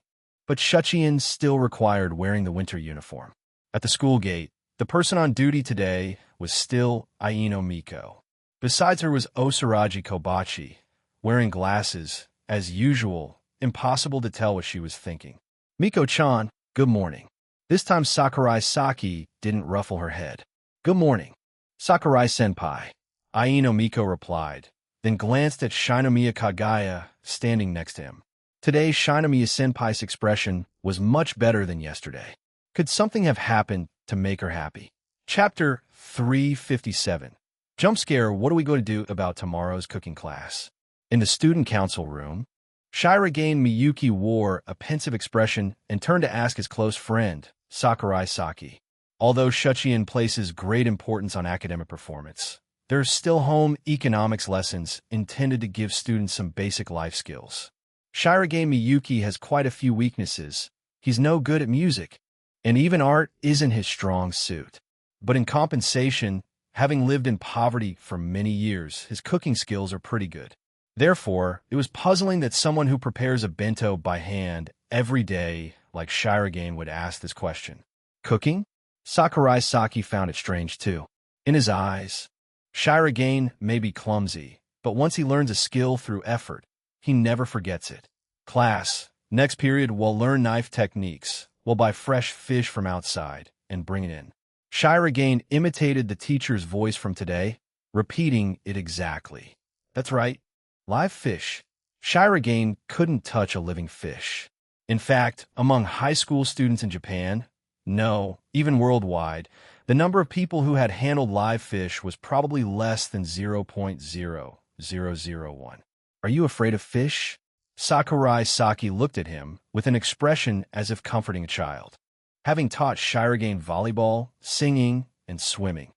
But Shuchiin still required wearing the winter uniform. At the school gate, the person on duty today was still Aino Miko. Besides her was Osaraji Kobachi, wearing glasses, as usual, impossible to tell what she was thinking. Miko-chan, good morning. This time Sakurai Saki didn't ruffle her head. Good morning. Sakurai-senpai, Aino Miko replied, then glanced at Shinomiya Kagaya standing next to him. Today, Shinomiya-senpai's expression was much better than yesterday. Could something have happened to make her happy? Chapter 357. Jump scare, what are we going to do about tomorrow's cooking class? In the student council room, Shirogane Miyuki wore a pensive expression and turned to ask his close friend, Sakurai Saki. Although Shuchiin places great importance on academic performance, there are still home economics lessons intended to give students some basic life skills. Shirogane Miyuki has quite a few weaknesses. He's no good at music, and even art isn't his strong suit. But in compensation, having lived in poverty for many years, his cooking skills are pretty good. Therefore, it was puzzling that someone who prepares a bento by hand every day, like Shirogane, would ask this question. Cooking? Sakurai Saki found it strange too. In his eyes, Shirogane may be clumsy, but once he learns a skill through effort, he never forgets it. Class, next period we'll learn knife techniques. We'll buy fresh fish from outside and bring it in. Shirogane imitated the teacher's voice from today, repeating it exactly. That's right. Live fish. Shirogane couldn't touch a living fish. In fact, among high school students in Japan, no, even worldwide, the number of people who had handled live fish was probably less than 0.0001. Are you afraid of fish? Sakurai Saki looked at him with an expression as if comforting a child. Having taught Shirogane volleyball, singing, and swimming,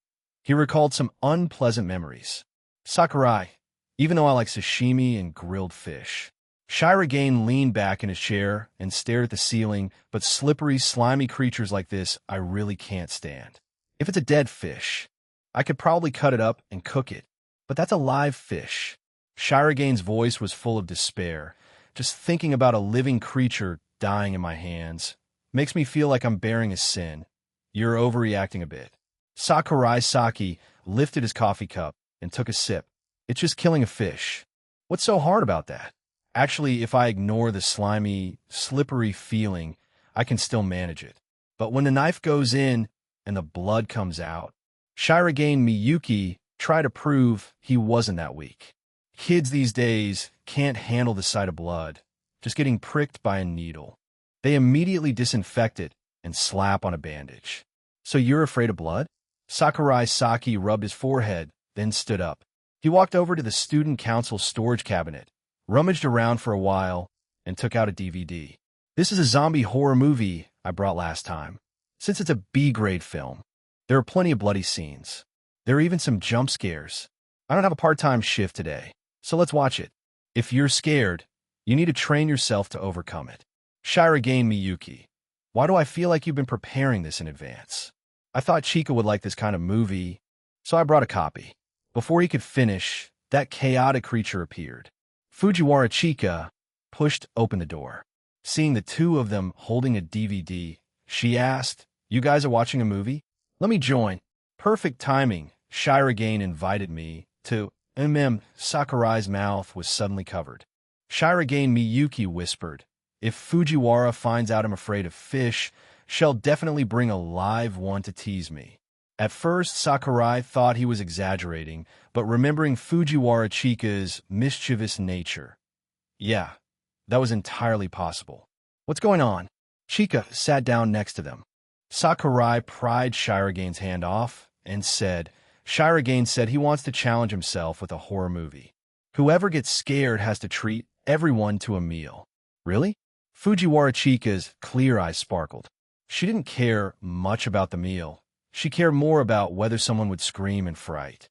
he recalled some unpleasant memories. Sakurai, even though I like sashimi and grilled fish. Shirogane leaned back in his chair and stared at the ceiling, but slippery, slimy creatures like this I really can't stand. If it's a dead fish, I could probably cut it up and cook it, but that's a live fish. Shirogane's voice was full of despair. Just thinking about a living creature dying in my hands makes me feel like I'm bearing a sin. You're overreacting a bit. Sakurai Saki lifted his coffee cup and took a sip. It's just killing a fish. What's so hard about that? Actually, if I ignore the slimy, slippery feeling, I can still manage it. But when the knife goes in and the blood comes out, Shirogane Miyuki tried to prove he wasn't that weak. Kids these days can't handle the sight of blood, just getting pricked by a needle. They immediately disinfect it and slap on a bandage. So you're afraid of blood? Sakurai Saki rubbed his forehead, then stood up. He walked over to the student council storage cabinet, rummaged around for a while, and took out a DVD. This is a zombie horror movie I brought last time. Since it's a B-grade film, there are plenty of bloody scenes. There are even some jump scares. I don't have a part-time shift today, so let's watch it. If you're scared, you need to train yourself to overcome it. Shirogane Miyuki. Why do I feel like you've been preparing this in advance? I thought Chika would like this kind of movie, so I brought a copy. Before he could finish, that chaotic creature appeared. Fujiwara Chika pushed open the door. Seeing the two of them holding a DVD, she asked, "You guys are watching a movie? Let me join." Perfect timing. Shirogane invited me to Sakurai's mouth was suddenly covered. Shirogane Miyuki whispered, "If Fujiwara finds out I'm afraid of fish, she'll definitely bring a live one to tease me." At first, Sakurai thought he was exaggerating, but remembering Fujiwara Chika's mischievous nature, yeah, that was entirely possible. "What's going on?" Chika sat down next to them. Sakurai pried Shirogane's hand off and said, "Shirogane said he wants to challenge himself with a horror movie. Whoever gets scared has to treat everyone to a meal." "Really?" Fujiwara Chika's clear eyes sparkled. She didn't care much about the meal. She cared more about whether someone would scream in fright.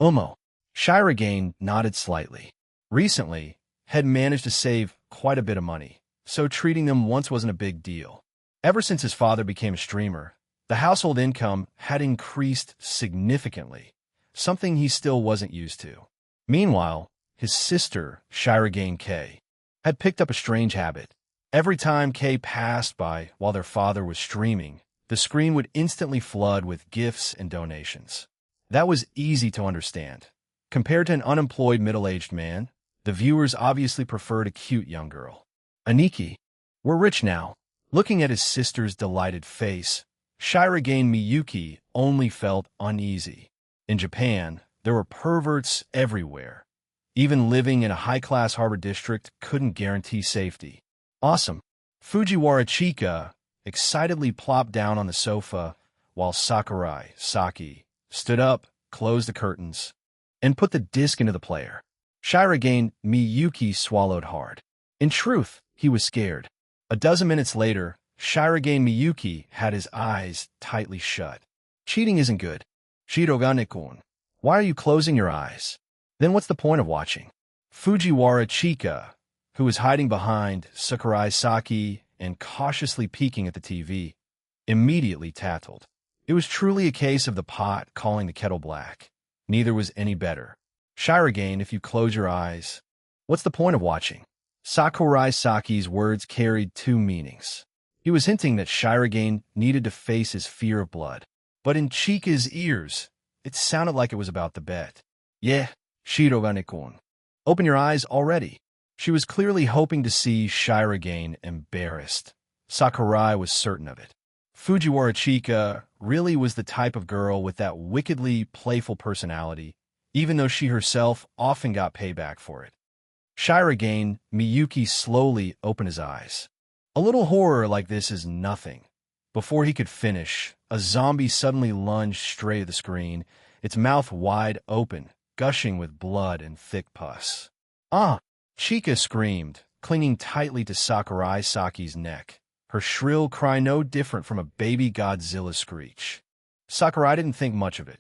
Shirogane nodded slightly. Recently, had managed to save quite a bit of money, so treating them once wasn't a big deal. Ever since his father became a streamer, the household income had increased significantly, something he still wasn't used to. Meanwhile, his sister, Shirogane Kei, had picked up a strange habit. Every time Kei passed by while their father was streaming, the screen would instantly flood with gifts and donations. That was easy to understand. Compared to an unemployed middle-aged man, the viewers obviously preferred a cute young girl. "Aniki, we're rich now." Looking at his sister's delighted face, Shirogane Miyuki only felt uneasy. In Japan, there were perverts everywhere. Even living in a high-class harbor district couldn't guarantee safety. "Awesome." Fujiwara Chika excitedly plopped down on the sofa while Sakurai Saki stood up, closed the curtains, and put the disc into the player. Shirogane Miyuki swallowed hard. In truth, he was scared. A dozen minutes later, Shirogane Miyuki had his eyes tightly shut. "Cheating isn't good. Shirogane-kun, why are you closing your eyes? Then what's the point of watching?" Fujiwara Chika, who was hiding behind Sakurai Saki and cautiously peeking at the TV, immediately tattled. It was truly a case of the pot calling the kettle black. Neither was any better. "Shirogane, if you close your eyes, what's the point of watching?" Sakurai Saki's words carried two meanings. He was hinting that Shirogane needed to face his fear of blood. But in Chika's ears, it sounded like it was about the bet. "Yeah, Shirogane-kun. Open your eyes already." She was clearly hoping to see Shirogane embarrassed. Sakurai was certain of it. Fujiwara Chika really was the type of girl with that wickedly playful personality, even though she herself often got payback for it. Shirogane Miyuki slowly opened his eyes. A little horror like this is nothing. Before he could finish, a zombie suddenly lunged straight at the screen, its mouth wide open, gushing with blood and thick pus. "Ah!" Chika screamed, clinging tightly to Sakurai Saki's neck, her shrill cry no different from a baby Godzilla screech. Sakurai didn't think much of it.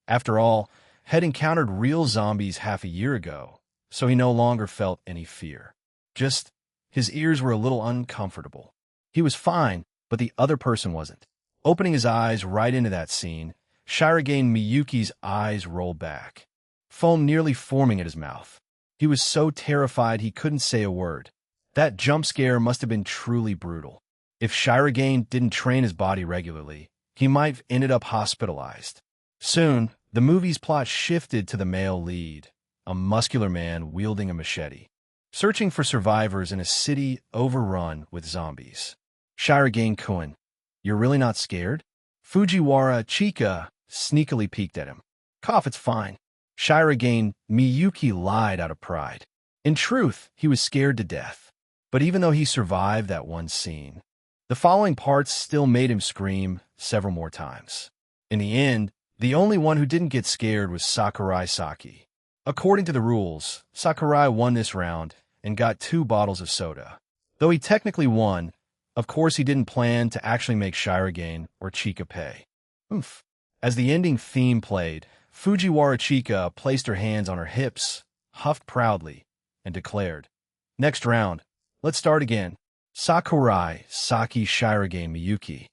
After all, had encountered real zombies half a year ago, so he no longer felt any fear. Just, his ears were a little uncomfortable. He was fine, but the other person wasn't. Opening his eyes right into that scene, Shirogane Miyuki's eyes rolled back, foam nearly forming at his mouth. He was so terrified he couldn't say a word. That jump scare must have been truly brutal. If Shirogane didn't train his body regularly, he might have ended up hospitalized. Soon, the movie's plot shifted to the male lead, a muscular man wielding a machete, searching for survivors in a city overrun with zombies. "Shirogane-kun, you're really not scared?" Fujiwara Chika sneakily peeked at him. "Cough, it's fine." Shirogane Miyuki lied out of pride. In truth, he was scared to death. But even though he survived that one scene, the following parts still made him scream several more times. In the end, the only one who didn't get scared was Sakurai Saki. According to the rules, Sakurai won this round and got 2 bottles of soda. Though he technically won, of course he didn't plan to actually make Shirogane or Chika pay. Oomph. As the ending theme played, Fujiwara Chika placed her hands on her hips, huffed proudly, and declared, "Next round. Let's start again. Sakurai Saki Shirogane Miyuki."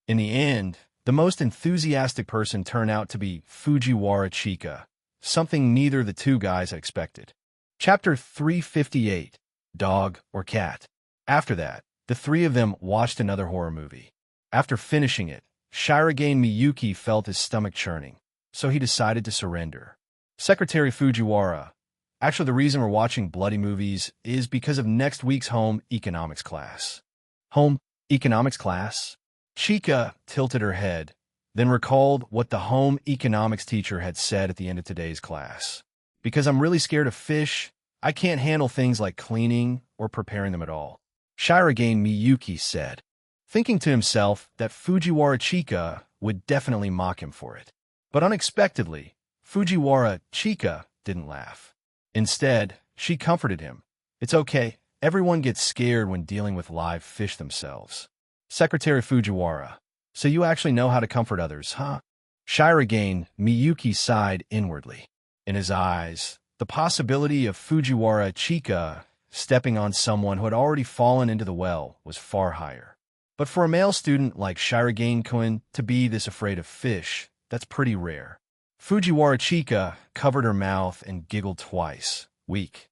In the end, the most enthusiastic person turned out to be Fujiwara Chika, something neither of the two guys had expected. Chapter 358, Dog or Cat. After that, the three of them watched another horror movie. After finishing it, Shirogane Miyuki felt his stomach churning, so he decided to surrender. Secretary Fujiwara, actually the reason we're watching bloody movies is because of next week's home economics class. Home economics class? Chika tilted her head, then recalled what the home economics teacher had said at the end of today's class. Because I'm really scared of fish, I can't handle things like cleaning or preparing them at all, Shirogane Miyuki said, thinking to himself that Fujiwara Chika would definitely mock him for it. But unexpectedly, Fujiwara Chika didn't laugh. Instead, she comforted him. "It's okay, everyone gets scared when dealing with live fish themselves." Secretary Fujiwara, "So you actually know how to comfort others, huh?" Shirogane Miyuki sighed inwardly. In his eyes, the possibility of Fujiwara Chika stepping on someone who had already fallen into the well was far higher. But for a male student like Shirogane-kun to be this afraid of fish, that's pretty rare. Fujiwara Chika covered her mouth and giggled twice. Weak,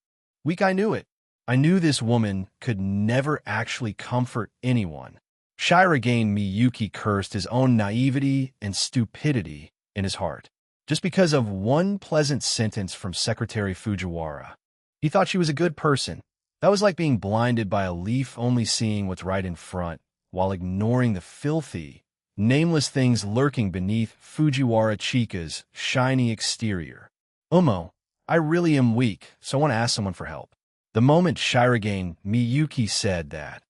I knew it. I knew this woman could never actually comfort anyone. Shirogane Miyuki cursed his own naivety and stupidity in his heart, just because of one pleasant sentence from Secretary Fujiwara. He thought she was a good person. That was like being blinded by a leaf only seeing what's right in front, while ignoring the filthy, nameless things lurking beneath Fujiwara Chika's shiny exterior. I really am weak, so I want to ask someone for help." The moment Shirogane Miyuki said that,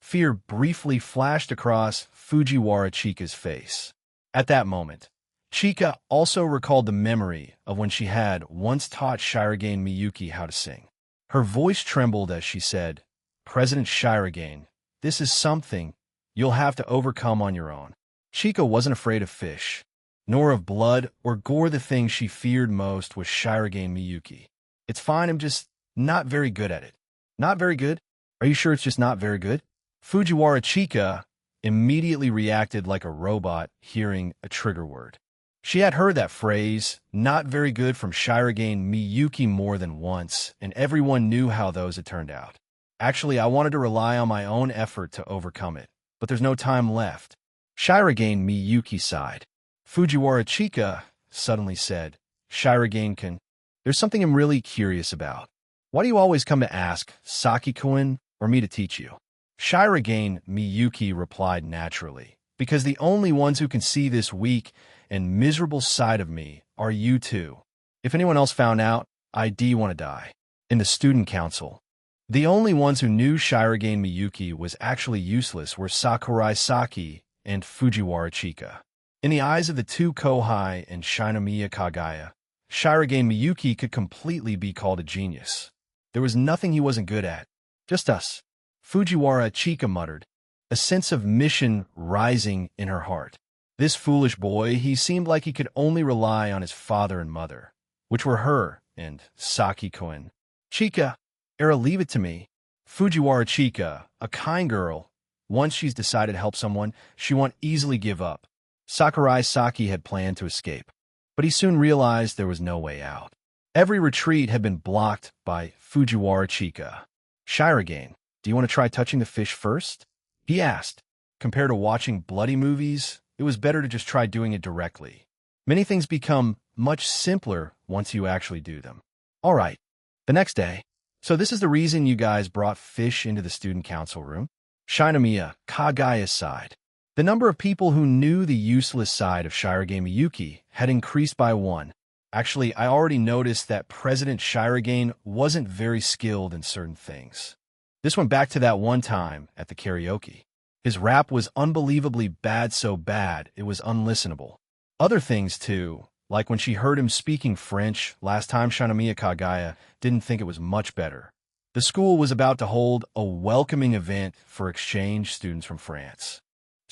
fear briefly flashed across Fujiwara Chika's face. At that moment, Chika also recalled the memory of when she had once taught Shirogane Miyuki how to sing. Her voice trembled as she said, "President Shirogane, this is something you'll have to overcome on your own." Chika wasn't afraid of fish, nor of blood or gore. The thing she feared most was Shirogane Miyuki. "It's fine, I'm just not very good at it." "Not very good? Are you sure it's just not very good?" Fujiwara Chika immediately reacted like a robot hearing a trigger word. She had heard that phrase, "not very good," from Shirogane Miyuki more than once, and everyone knew how those had turned out. "Actually, I wanted to rely on my own effort to overcome it, but there's no time left." Shirogane Miyuki sighed. Fujiwara Chika suddenly said, "Shirogane-kun, there's something I'm really curious about. Why do you always come to ask Saki-kun or me to teach you?" Shirogane Miyuki replied naturally, "Because the only ones who can see this weak and miserable side of me are you two. If anyone else found out, I'd want to die." In the student council, the only ones who knew Shirogane Miyuki was actually useless were Sakurai Saki and Fujiwara Chika. In the eyes of the two Kohai and Shinomiya Kagaya, Shirogane Miyuki could completely be called a genius. There was nothing he wasn't good at. "Just us," Fujiwara Chika muttered, a sense of mission rising in her heart. This foolish boy, he seemed like he could only rely on his father and mother, which were her and Saki-kun. "Chika, leave it to me." Fujiwara Chika, a kind girl, once she's decided to help someone, she won't easily give up. Sakurai Saki had planned to escape, but he soon realized there was no way out. Every retreat had been blocked by Fujiwara Chika. "Shirogane, do you want to try touching the fish first?" he asked. Compared to watching bloody movies, it was better to just try doing it directly. Many things become much simpler once you actually do them. All right, the next day. "So this is the reason you guys brought fish into the student council room?" Shinomiya Kagaya sighed. The number of people who knew the useless side of Shirogane Miyuki had increased by one. "Actually, I already noticed that President Shirogane wasn't very skilled in certain things." This went back to that one time at the karaoke. His rap was unbelievably bad, so bad it was unlistenable. Other things, too, like when she heard him speaking French last time, Shinomiya Kagaya didn't think it was much better. The school was about to hold a welcoming event for exchange students from France.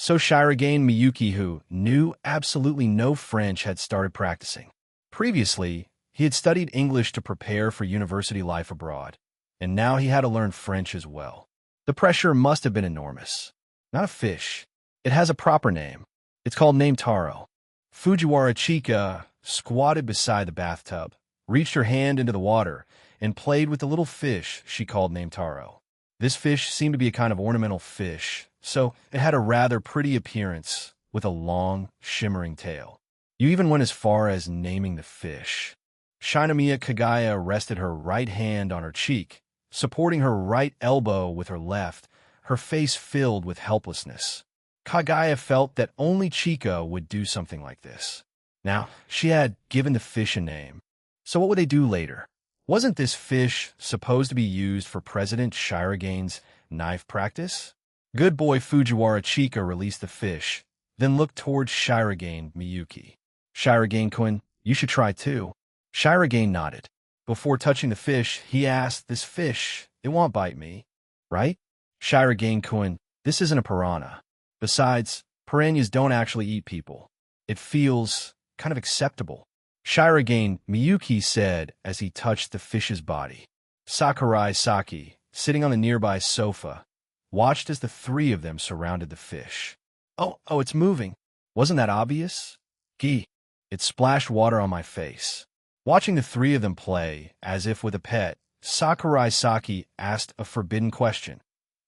So Shirogane Miyuki, who knew absolutely no French, had started practicing. Previously, he had studied English to prepare for university life abroad, and now he had to learn French as well. The pressure must have been enormous. Not a fish. It has a proper name. It's called Nametaro. Fujiwara Chika squatted beside the bathtub, reached her hand into the water, and played with the little fish she called Nametaro. This fish seemed to be a kind of ornamental fish, so it had a rather pretty appearance with a long, shimmering tail. You even went as far as naming the fish. Shinomiya Kagaya rested her right hand on her cheek, supporting her right elbow with her left, her face filled with helplessness. Kagaya felt that only Chika would do something like this. Now, she had given the fish a name. So what would they do later? Wasn't this fish supposed to be used for President Shirogane's knife practice? Good boy Fujiwara Chika released the fish, then looked towards Shirogane Miyuki. Shirogane-kun, you should try too. Shirogane nodded. Before touching the fish, he asked, this fish, it won't bite me, right? Shirogane-kun, this isn't a piranha. Besides, piranhas don't actually eat people. It feels kind of acceptable. Shirogane Miyuki said as he touched the fish's body. Sakurai Saki, sitting on the nearby sofa, watched as the three of them surrounded the fish. Oh, it's moving. Wasn't that obvious? Gee, it splashed water on my face. Watching the three of them play, as if with a pet, Sakurai Saki asked a forbidden question.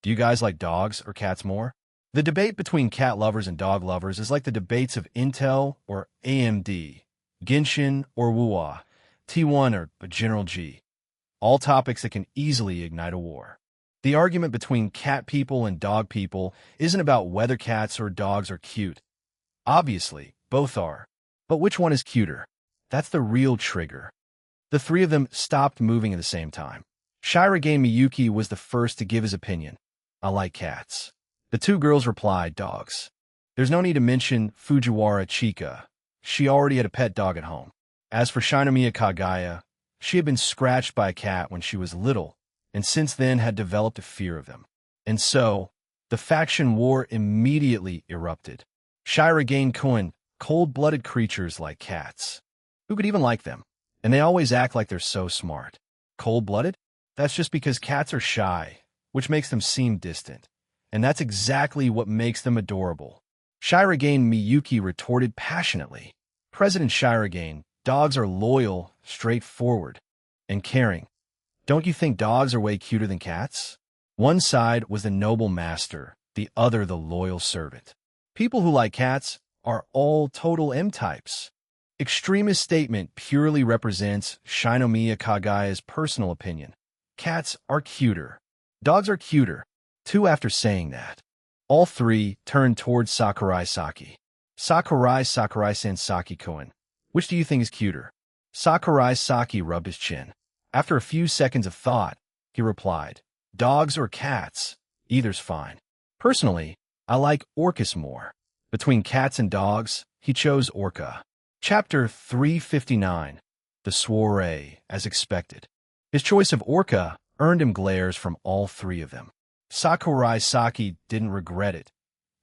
Do you guys like dogs or cats more? The debate between cat lovers and dog lovers is like the debates of Intel or AMD, Genshin or Wuwa, T1 or General G. All topics that can easily ignite a war. The argument between cat people and dog people isn't about whether cats or dogs are cute. Obviously, both are. But which one is cuter? That's the real trigger. The three of them stopped moving at the same time. Shirogane Miyuki was the first to give his opinion. I like cats. The two girls replied, dogs. There's no need to mention Fujiwara Chika. She already had a pet dog at home. As for Shinomiya Kagaya, she had been scratched by a cat when she was little, and since then had developed a fear of them. And so, the faction war immediately erupted. Shirogane-kun, cold-blooded creatures like cats. Who could even like them? And they always act like they're so smart. Cold-blooded? That's just because cats are shy, which makes them seem distant. And that's exactly what makes them adorable. Shirogane Miyuki retorted passionately. President Shirogane, dogs are loyal, straightforward, and caring. Don't you think dogs are way cuter than cats? One side was the noble master, the other the loyal servant. People who like cats are all total M-types. Extremist statement purely represents Shinomiya Kagaya's personal opinion. Cats are cuter. Dogs are cuter. Two after saying that. All three turned towards Sakurai Saki. Sakurai-san Saki-kun. Which do you think is cuter? Sakurai Saki rubbed his chin. After a few seconds of thought, he replied, dogs or cats, either's fine. Personally, I like Orcus more. Between cats and dogs, he chose Orca. Chapter 359, The Soiree, as expected. His choice of Orca earned him glares from all three of them. Sakurai Saki didn't regret it.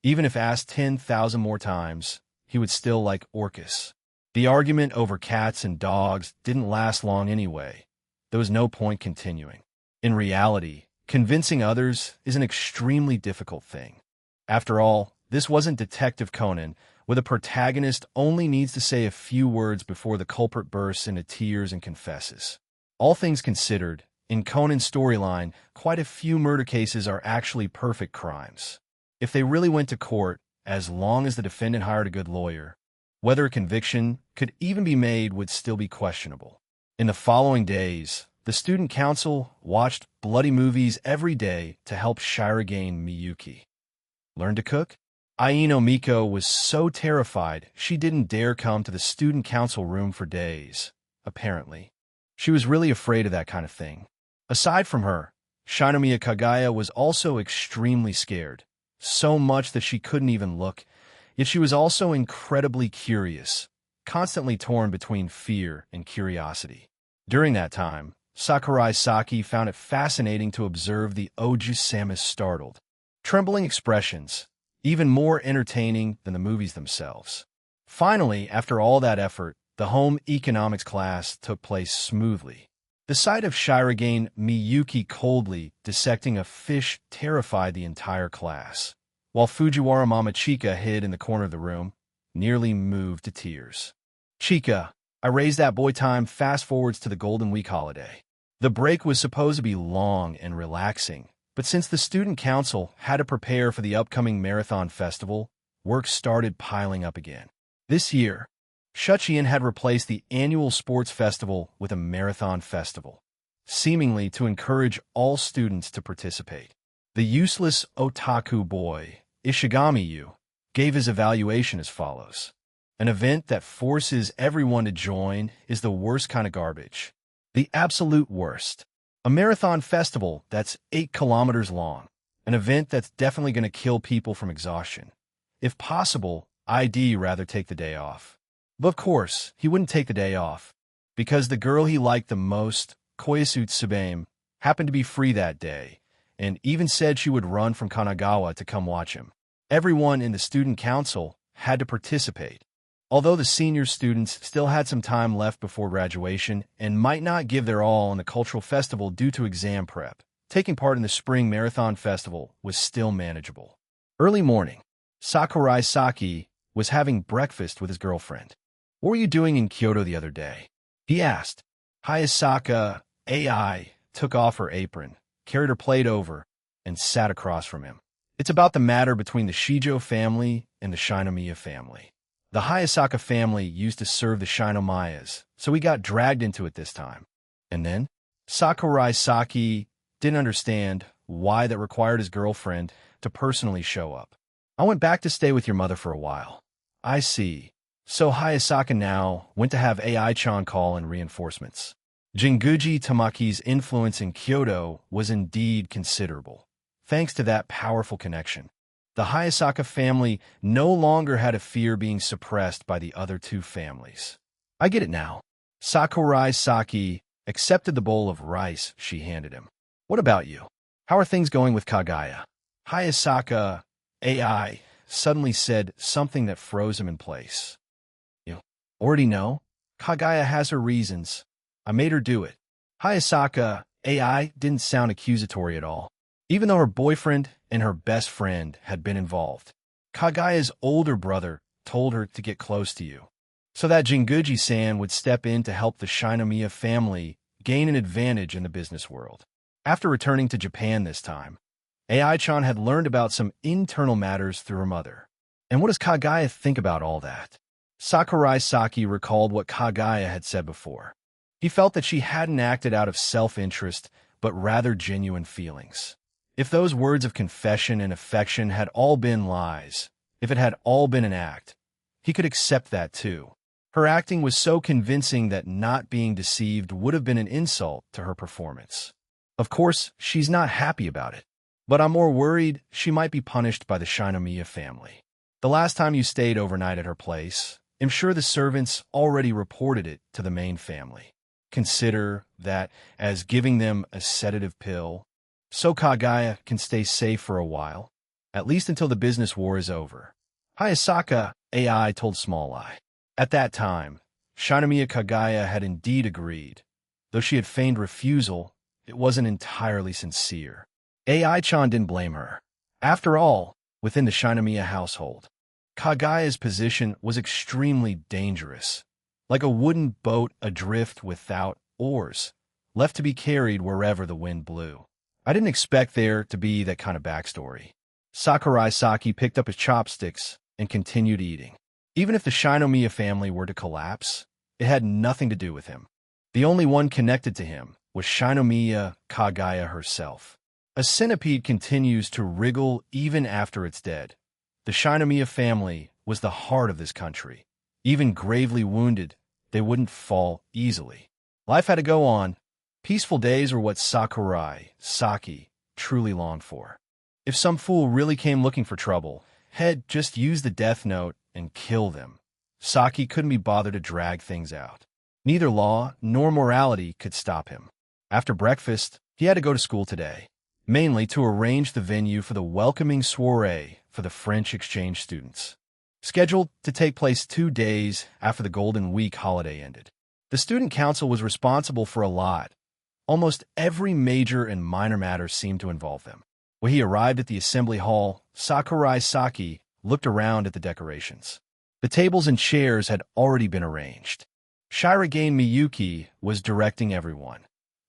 Even if asked 10,000 more times, he would still like Orcus. The argument over cats and dogs didn't last long anyway. There was no point continuing. In reality, convincing others is an extremely difficult thing. After all, this wasn't Detective Conan, where the protagonist only needs to say a few words before the culprit bursts into tears and confesses. All things considered, in Conan's storyline, quite a few murder cases are actually perfect crimes. If they really went to court, as long as the defendant hired a good lawyer, whether a conviction could even be made would still be questionable. In the following days, the student council watched bloody movies every day to help Shirogane Miyuki. Learn to cook? Aino Miko was so terrified she didn't dare come to the student council room for days, apparently. She was really afraid of that kind of thing. Aside from her, Shinomiya Kagaya was also extremely scared, so much that she couldn't even look, yet she was also incredibly curious, constantly torn between fear and curiosity. During that time, Sakurai Saki found it fascinating to observe the Oju-sama's startled, trembling expressions, even more entertaining than the movies themselves. Finally, after all that effort, the home economics class took place smoothly. The sight of Shirogane Miyuki coldly dissecting a fish terrified the entire class, while Fujiwara Mama Chika hid in the corner of the room, nearly moved to tears. Chika, I raised that boy time fast forwards to the Golden Week holiday. The break was supposed to be long and relaxing, but since the student council had to prepare for the upcoming marathon festival, work started piling up again. This year, Shuchiin had replaced the annual sports festival with a marathon festival, seemingly to encourage all students to participate. The useless otaku boy, Ishigami-yu, gave his evaluation as follows. An event that forces everyone to join is the worst kind of garbage. The absolute worst. A marathon festival that's 8 kilometers long. An event that's definitely going to kill people from exhaustion. If possible, I'd rather take the day off. But of course, he wouldn't take the day off, because the girl he liked the most, Koyasu Tsubame, happened to be free that day, and even said she would run from Kanagawa to come watch him. Everyone in the student council had to participate, although the senior students still had some time left before graduation and might not give their all on the cultural festival due to exam prep. Taking part in the spring marathon festival was still manageable. Early morning, Sakurai Saki was having breakfast with his girlfriend. What were you doing in Kyoto the other day? He asked. Hayasaka AI took off her apron, carried her plate over, and sat across from him. It's about the matter between the Shijo family and the Shinomiya family. The Hayasaka family used to serve the Shinomiyas, so we got dragged into it this time. And then? Sakurai Saki didn't understand why that required his girlfriend to personally show up. I went back to stay with your mother for a while. I see. So Hayasaka now went to have AI-chan call in reinforcements. Jinguji Tamaki's influence in Kyoto was indeed considerable. Thanks to that powerful connection, the Hayasaka family no longer had a fear being suppressed by the other two families. I get it now. Sakurai Saki accepted the bowl of rice she handed him. What about you? How are things going with Kagaya? Hayasaka AI suddenly said something that froze him in place. You already know? Kagaya has her reasons. I made her do it. Hayasaka AI didn't sound accusatory at all, even though her boyfriend and her best friend had been involved. Kagaya's older brother told her to get close to you, so that Jinguji-san would step in to help the Shinomiya family gain an advantage in the business world. After returning to Japan this time, AI-chan had learned about some internal matters through her mother. And what does Kagaya think about all that? Sakurai Saki recalled what Kagaya had said before. He felt that she hadn't acted out of self-interest, but rather genuine feelings. If those words of confession and affection had all been lies, if it had all been an act, he could accept that too. Her acting was so convincing that not being deceived would have been an insult to her performance. Of course, she's not happy about it, but I'm more worried she might be punished by the Shinomiya family. The last time you stayed overnight at her place, I'm sure the servants already reported it to the main family. Consider that as giving them a sedative pill, so Kagaya can stay safe for a while, at least until the business war is over. Hayasaka AI told Small Eye. At that time, Shinomiya Kagaya had indeed agreed. Though she had feigned refusal, it wasn't entirely sincere. AI-chan didn't blame her. After all, within the Shinomiya household, Kagaya's position was extremely dangerous, like a wooden boat adrift without oars, left to be carried wherever the wind blew. I didn't expect there to be that kind of backstory. Sakurai Saki picked up his chopsticks and continued eating. Even if the Shinomiya family were to collapse, it had nothing to do with him. The only one connected to him was Shinomiya Kagaya herself. A centipede continues to wriggle even after it's dead. The Shinomiya family was the heart of this country. Even gravely wounded, they wouldn't fall easily. Life had to go on. Peaceful days were what Sakurai Saki truly longed for. If some fool really came looking for trouble, he'd just use the death note and kill them. Saki couldn't be bothered to drag things out. Neither law nor morality could stop him. After breakfast, he had to go to school today, mainly to arrange the venue for the welcoming soiree for the French exchange students, scheduled to take place 2 days after the Golden Week holiday ended. The student council was responsible for a lot. Almost every major and minor matter seemed to involve them. When he arrived at the assembly hall, Sakurai Saki looked around at the decorations. The tables and chairs had already been arranged. Shirogane Miyuki was directing everyone.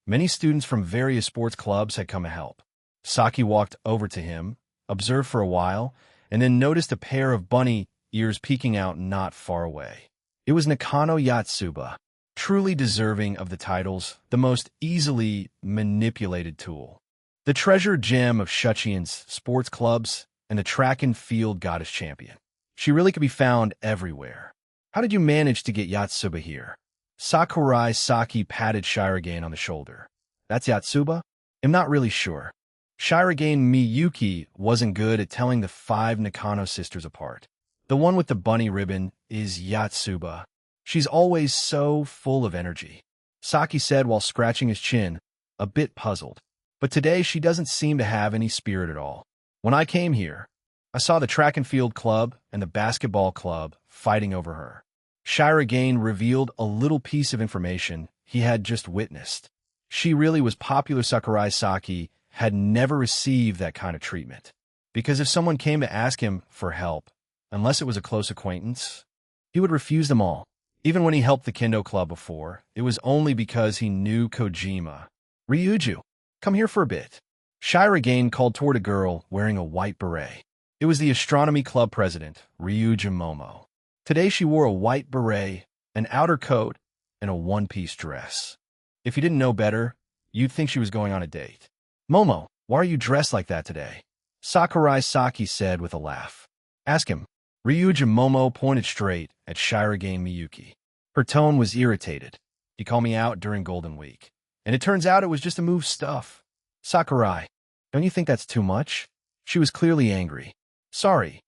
Many students from various sports clubs had come to help. Saki walked over to him, observed for a while, and then noticed a pair of bunny ears peeking out not far away. It was Nakano Yatsuba, truly deserving of the titles, the most easily manipulated tool. The treasure gem of Shuchiin's sports clubs and the track and field goddess champion. She really could be found everywhere. How did you manage to get Yatsuba here? Sakurai Saki patted Shirogane on the shoulder. That's Yatsuba? I'm not really sure. Shirogane Miyuki wasn't good at telling the 5 Nakano sisters apart. The one with the bunny ribbon is Yatsuba. She's always so full of energy, Saki said while scratching his chin, a bit puzzled. But today she doesn't seem to have any spirit at all. When I came here, I saw the track and field club and the basketball club fighting over her. Shirogane revealed a little piece of information he had just witnessed. She really was popular. Sakurai Saki had never received that kind of treatment. Because if someone came to ask him for help, unless it was a close acquaintance, he would refuse them all. Even when he helped the Kendo Club before, it was only because he knew Kojima. Ryuju, come here for a bit. Shirogane called toward a girl wearing a white beret. It was the astronomy club president, Ryuju Momo. Today she wore a white beret, an outer coat, and a one-piece dress. If you didn't know better, you'd think she was going on a date. Momo, why are you dressed like that today? Sakurai Saki said with a laugh. Ask him. Ryuju Momo pointed straight at Shirogane Miyuki. Her tone was irritated. You called me out during Golden Week. And it turns out it was just to move stuff. Sakurai, don't you think that's too much? She was clearly angry. Sorry.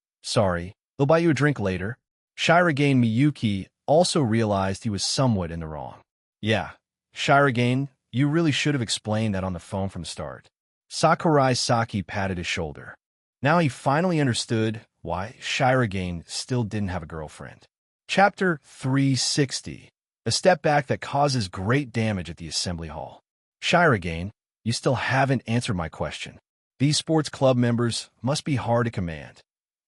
They'll buy you a drink later. Shirogane Miyuki also realized he was somewhat in the wrong. Yeah, Shirogane, you really should have explained that on the phone from the start. Sakurai Saki patted his shoulder. Now he finally understood why Shirogane still didn't have a girlfriend. Chapter 360. A step back that causes great damage at the assembly hall. Shirogane, you still haven't answered my question. These sports club members must be hard to command,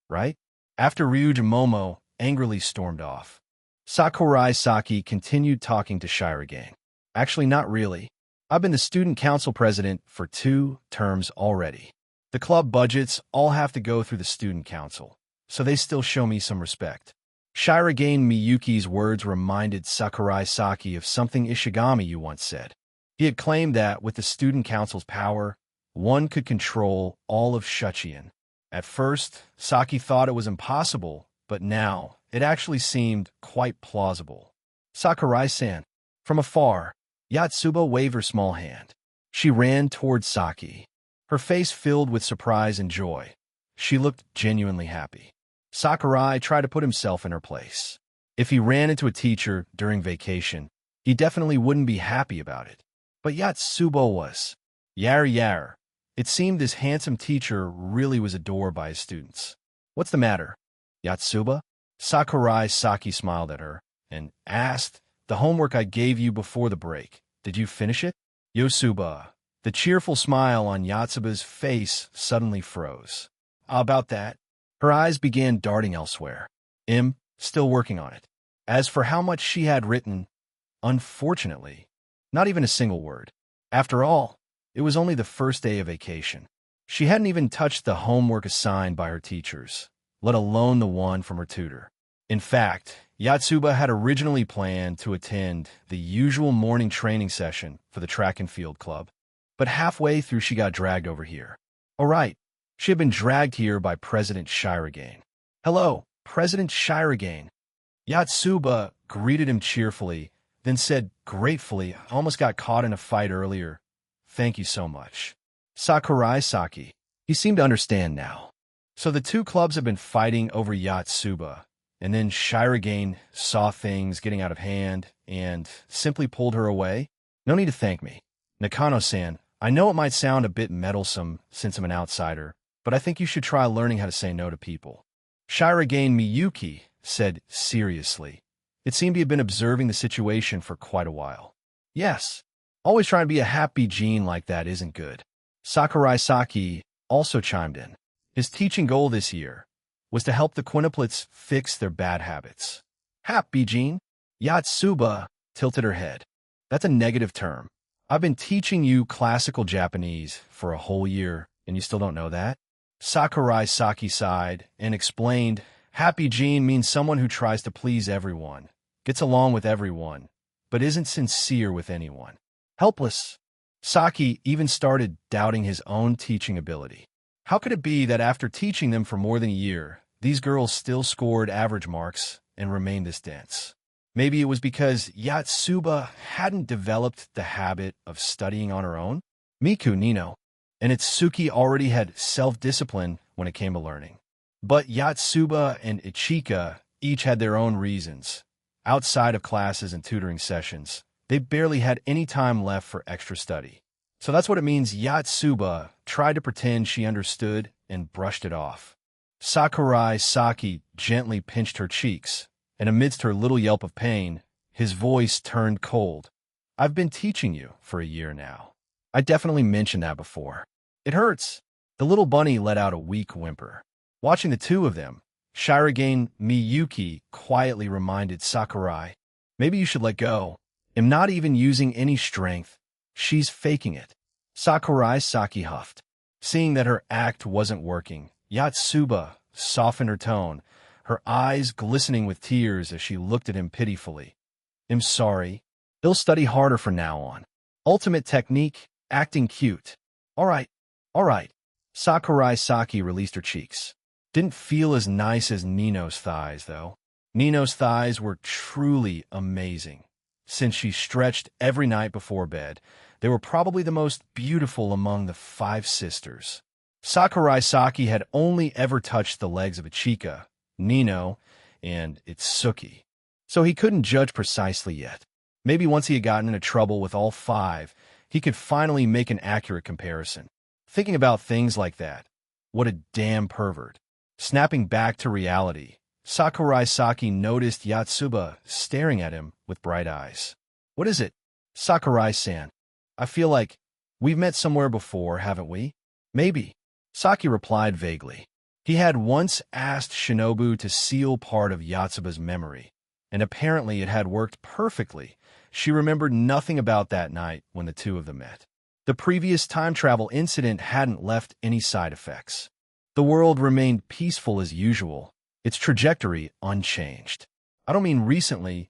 right? After Ryuju Momo angrily stormed off, Sakurai Saki continued talking to Shirogane. Actually, not really. I've been the student council president for 2 terms already. The club budgets all have to go through the student council, so they still show me some respect. Shirogane Miyuki's words reminded Sakurai Saki of something Ishigami once said. He had claimed that with the student council's power, one could control all of Shuchiin. At first, Saki thought it was impossible, but now it actually seemed quite plausible. Sakurai-san. From afar, Yatsuba waved her small hand. She ran toward Saki, her face filled with surprise and joy. She looked genuinely happy. Sakurai tried to put himself in her place. If he ran into a teacher during vacation, he definitely wouldn't be happy about it. But Yatsuba was. Yar. It seemed this handsome teacher really was adored by his students. What's the matter, Yatsuba? Sakurai Saki smiled at her and asked, the homework I gave you before the break, did you finish it? Yosuba. The cheerful smile on Yatsuba's face suddenly froze. About that, her eyes began darting elsewhere. Still working on it. As for how much she had written, unfortunately, not even a single word. After all, it was only the first day of vacation. She hadn't even touched the homework assigned by her teachers, let alone the one from her tutor. In fact, Yatsuba had originally planned to attend the usual morning training session for the track and field club, but halfway through she got dragged over here. All right, she had been dragged here by President Shirogane. Hello, President Shirogane. Yatsuba greeted him cheerfully, then said gratefully, I almost got caught in a fight earlier. Thank you so much. Sakurai Saki. He seemed to understand now. So the 2 clubs have been fighting over Yatsuba, and then Shirogane saw things getting out of hand and simply pulled her away? No need to thank me. Nakano-san, I know it might sound a bit meddlesome since I'm an outsider, but I think you should try learning how to say no to people. Shirogane Miyuki said seriously. It seemed he had been observing the situation for quite a while. Yes, always trying to be a happy gene like that isn't good. Sakurai Saki also chimed in. His teaching goal this year was to help the quintuplets fix their bad habits. Happy gene? Yatsuba tilted her head. That's a negative term. I've been teaching you classical Japanese for a whole year, and you still don't know that? Sakurai Saki sighed and explained, happy gene means someone who tries to please everyone, gets along with everyone, but isn't sincere with anyone. Helpless. Saki even started doubting his own teaching ability. How could it be that after teaching them for more than a year, these girls still scored average marks and remained this dense? Maybe it was because Yatsuba hadn't developed the habit of studying on her own? Miku, Nino, and Itsuki already had self-discipline when it came to learning. But Yatsuba and Ichika each had their own reasons. Outside of classes and tutoring sessions, they barely had any time left for extra study. So that's what it means Yatsuba tried to pretend she understood and brushed it off. Sakurai Saki gently pinched her cheeks, and amidst her little yelp of pain, his voice turned cold. I've been teaching you for a year now. I definitely mentioned that before. It hurts. The little bunny let out a weak whimper. Watching the two of them, Shirogane Miyuki quietly reminded Sakurai, maybe you should let go. I'm not even using any strength. She's faking it. Sakurai Saki huffed. Seeing that her act wasn't working, Yatsuba softened her tone, her eyes glistening with tears as she looked at him pitifully. I'm sorry. He'll study harder from now on. Ultimate technique, acting cute. All right. Sakurai Saki released her cheeks. Didn't feel as nice as Nino's thighs, though. Nino's thighs were truly amazing. Since she stretched every night before bed, they were probably the most beautiful among the 5 sisters. Sakurai Saki had only ever touched the legs of Ichika, Nino, and Itsuki, so he couldn't judge precisely yet. Maybe once he had gotten into trouble with all 5, he could finally make an accurate comparison. Thinking about things like that, what a damn pervert. Snapping back to reality, Sakurai Saki noticed Yatsuba staring at him with bright eyes. What is it? Sakurai-san. I feel like we've met somewhere before, haven't we? Maybe. Saki replied vaguely. He had once asked Shinobu to seal part of Yatsuba's memory, and apparently it had worked perfectly. She remembered nothing about that night when the two of them met. The previous time travel incident hadn't left any side effects. The world remained peaceful as usual, its trajectory unchanged. I don't mean recently,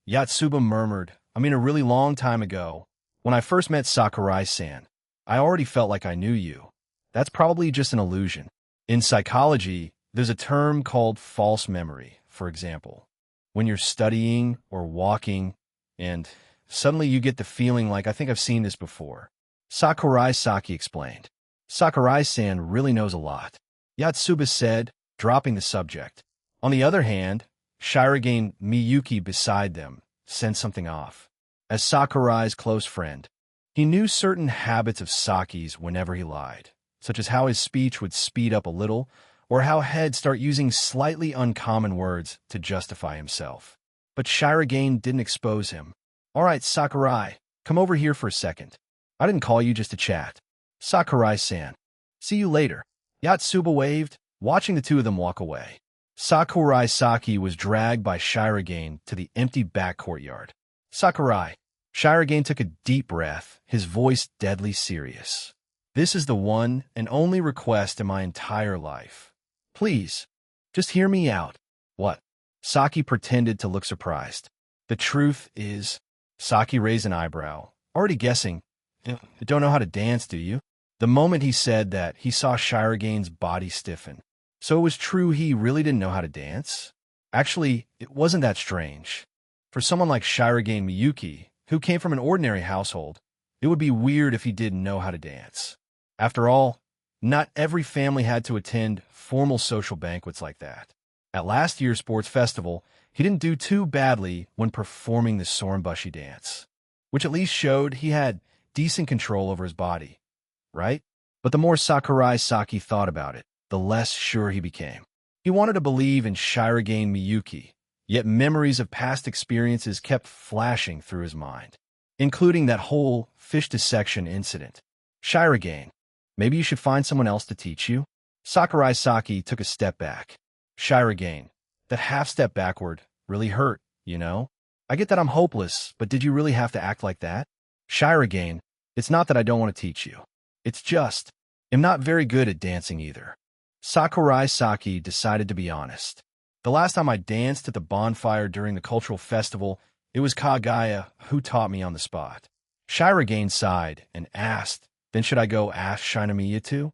Yatsuba murmured. I mean a really long time ago. When I first met Sakurai-san, I already felt like I knew you. That's probably just an illusion. In psychology, there's a term called false memory, for example. When you're studying or walking, and suddenly you get the feeling like, I think I've seen this before. Sakurai Saki explained. Sakurai-san really knows a lot, Yatsuba said, dropping the subject. On the other hand, Shirogane Miyuki beside them sensed something off. As Sakurai's close friend, he knew certain habits of Saki's whenever he lied, such as how his speech would speed up a little, or how he'd start using slightly uncommon words to justify himself. But Shirogane didn't expose him. All right, Sakurai, come over here for a second. I didn't call you just to chat. Sakurai-san. See you later. Yatsuba waved, watching the two of them walk away. Sakurai Saki was dragged by Shirogane to the empty back courtyard. Sakurai. Shirogane took a deep breath, his voice deadly serious. This is the one and only request in my entire life. Please, just hear me out. What? Saki pretended to look surprised. The truth is, Saki raised an eyebrow, already guessing. You don't know how to dance, do you? The moment he said that, he saw Shirogane's body stiffen. So it was true he really didn't know how to dance? Actually, it wasn't that strange. For someone like Shirogane Miyuki, who came from an ordinary household, it would be weird if he didn't know how to dance. After all, not every family had to attend formal social banquets like that. At last year's sports festival, he didn't do too badly when performing the Sorenbushi dance, which at least showed he had decent control over his body, right? But the more Sakurai Saki thought about it, the less sure he became. He wanted to believe in Shirogane Miyuki, yet memories of past experiences kept flashing through his mind, including that whole fish dissection incident. Shirogane, maybe you should find someone else to teach you? Sakurai Saki took a step back. Shirogane, that half-step backward really hurt, you know? I get that I'm hopeless, but did you really have to act like that? Shirogane, it's not that I don't want to teach you. It's just, I'm not very good at dancing either. Sakurai Saki decided to be honest. The last time I danced at the bonfire during the cultural festival, it was Kagaya who taught me on the spot. Shirogane sighed and asked, then should I go ask Shinomiya too?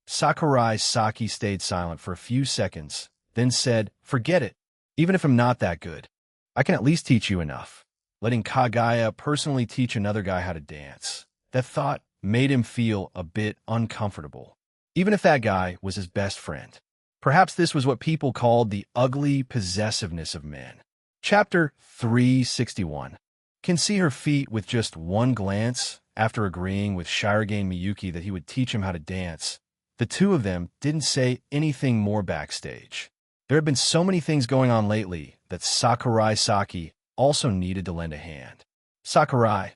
Sakurai Saki stayed silent for a few seconds, then said, forget it. Even if I'm not that good, I can at least teach you enough. Letting Kagaya personally teach another guy how to dance. That thought made him feel a bit uncomfortable, even if that guy was his best friend. Perhaps this was what people called the ugly possessiveness of men. Chapter 361. Can see her feet with just one glance. After agreeing with Shirogane Miyuki that he would teach him how to dance, the two of them didn't say anything more backstage. There had been so many things going on lately that Sakurai Saki also needed to lend a hand. Sakurai,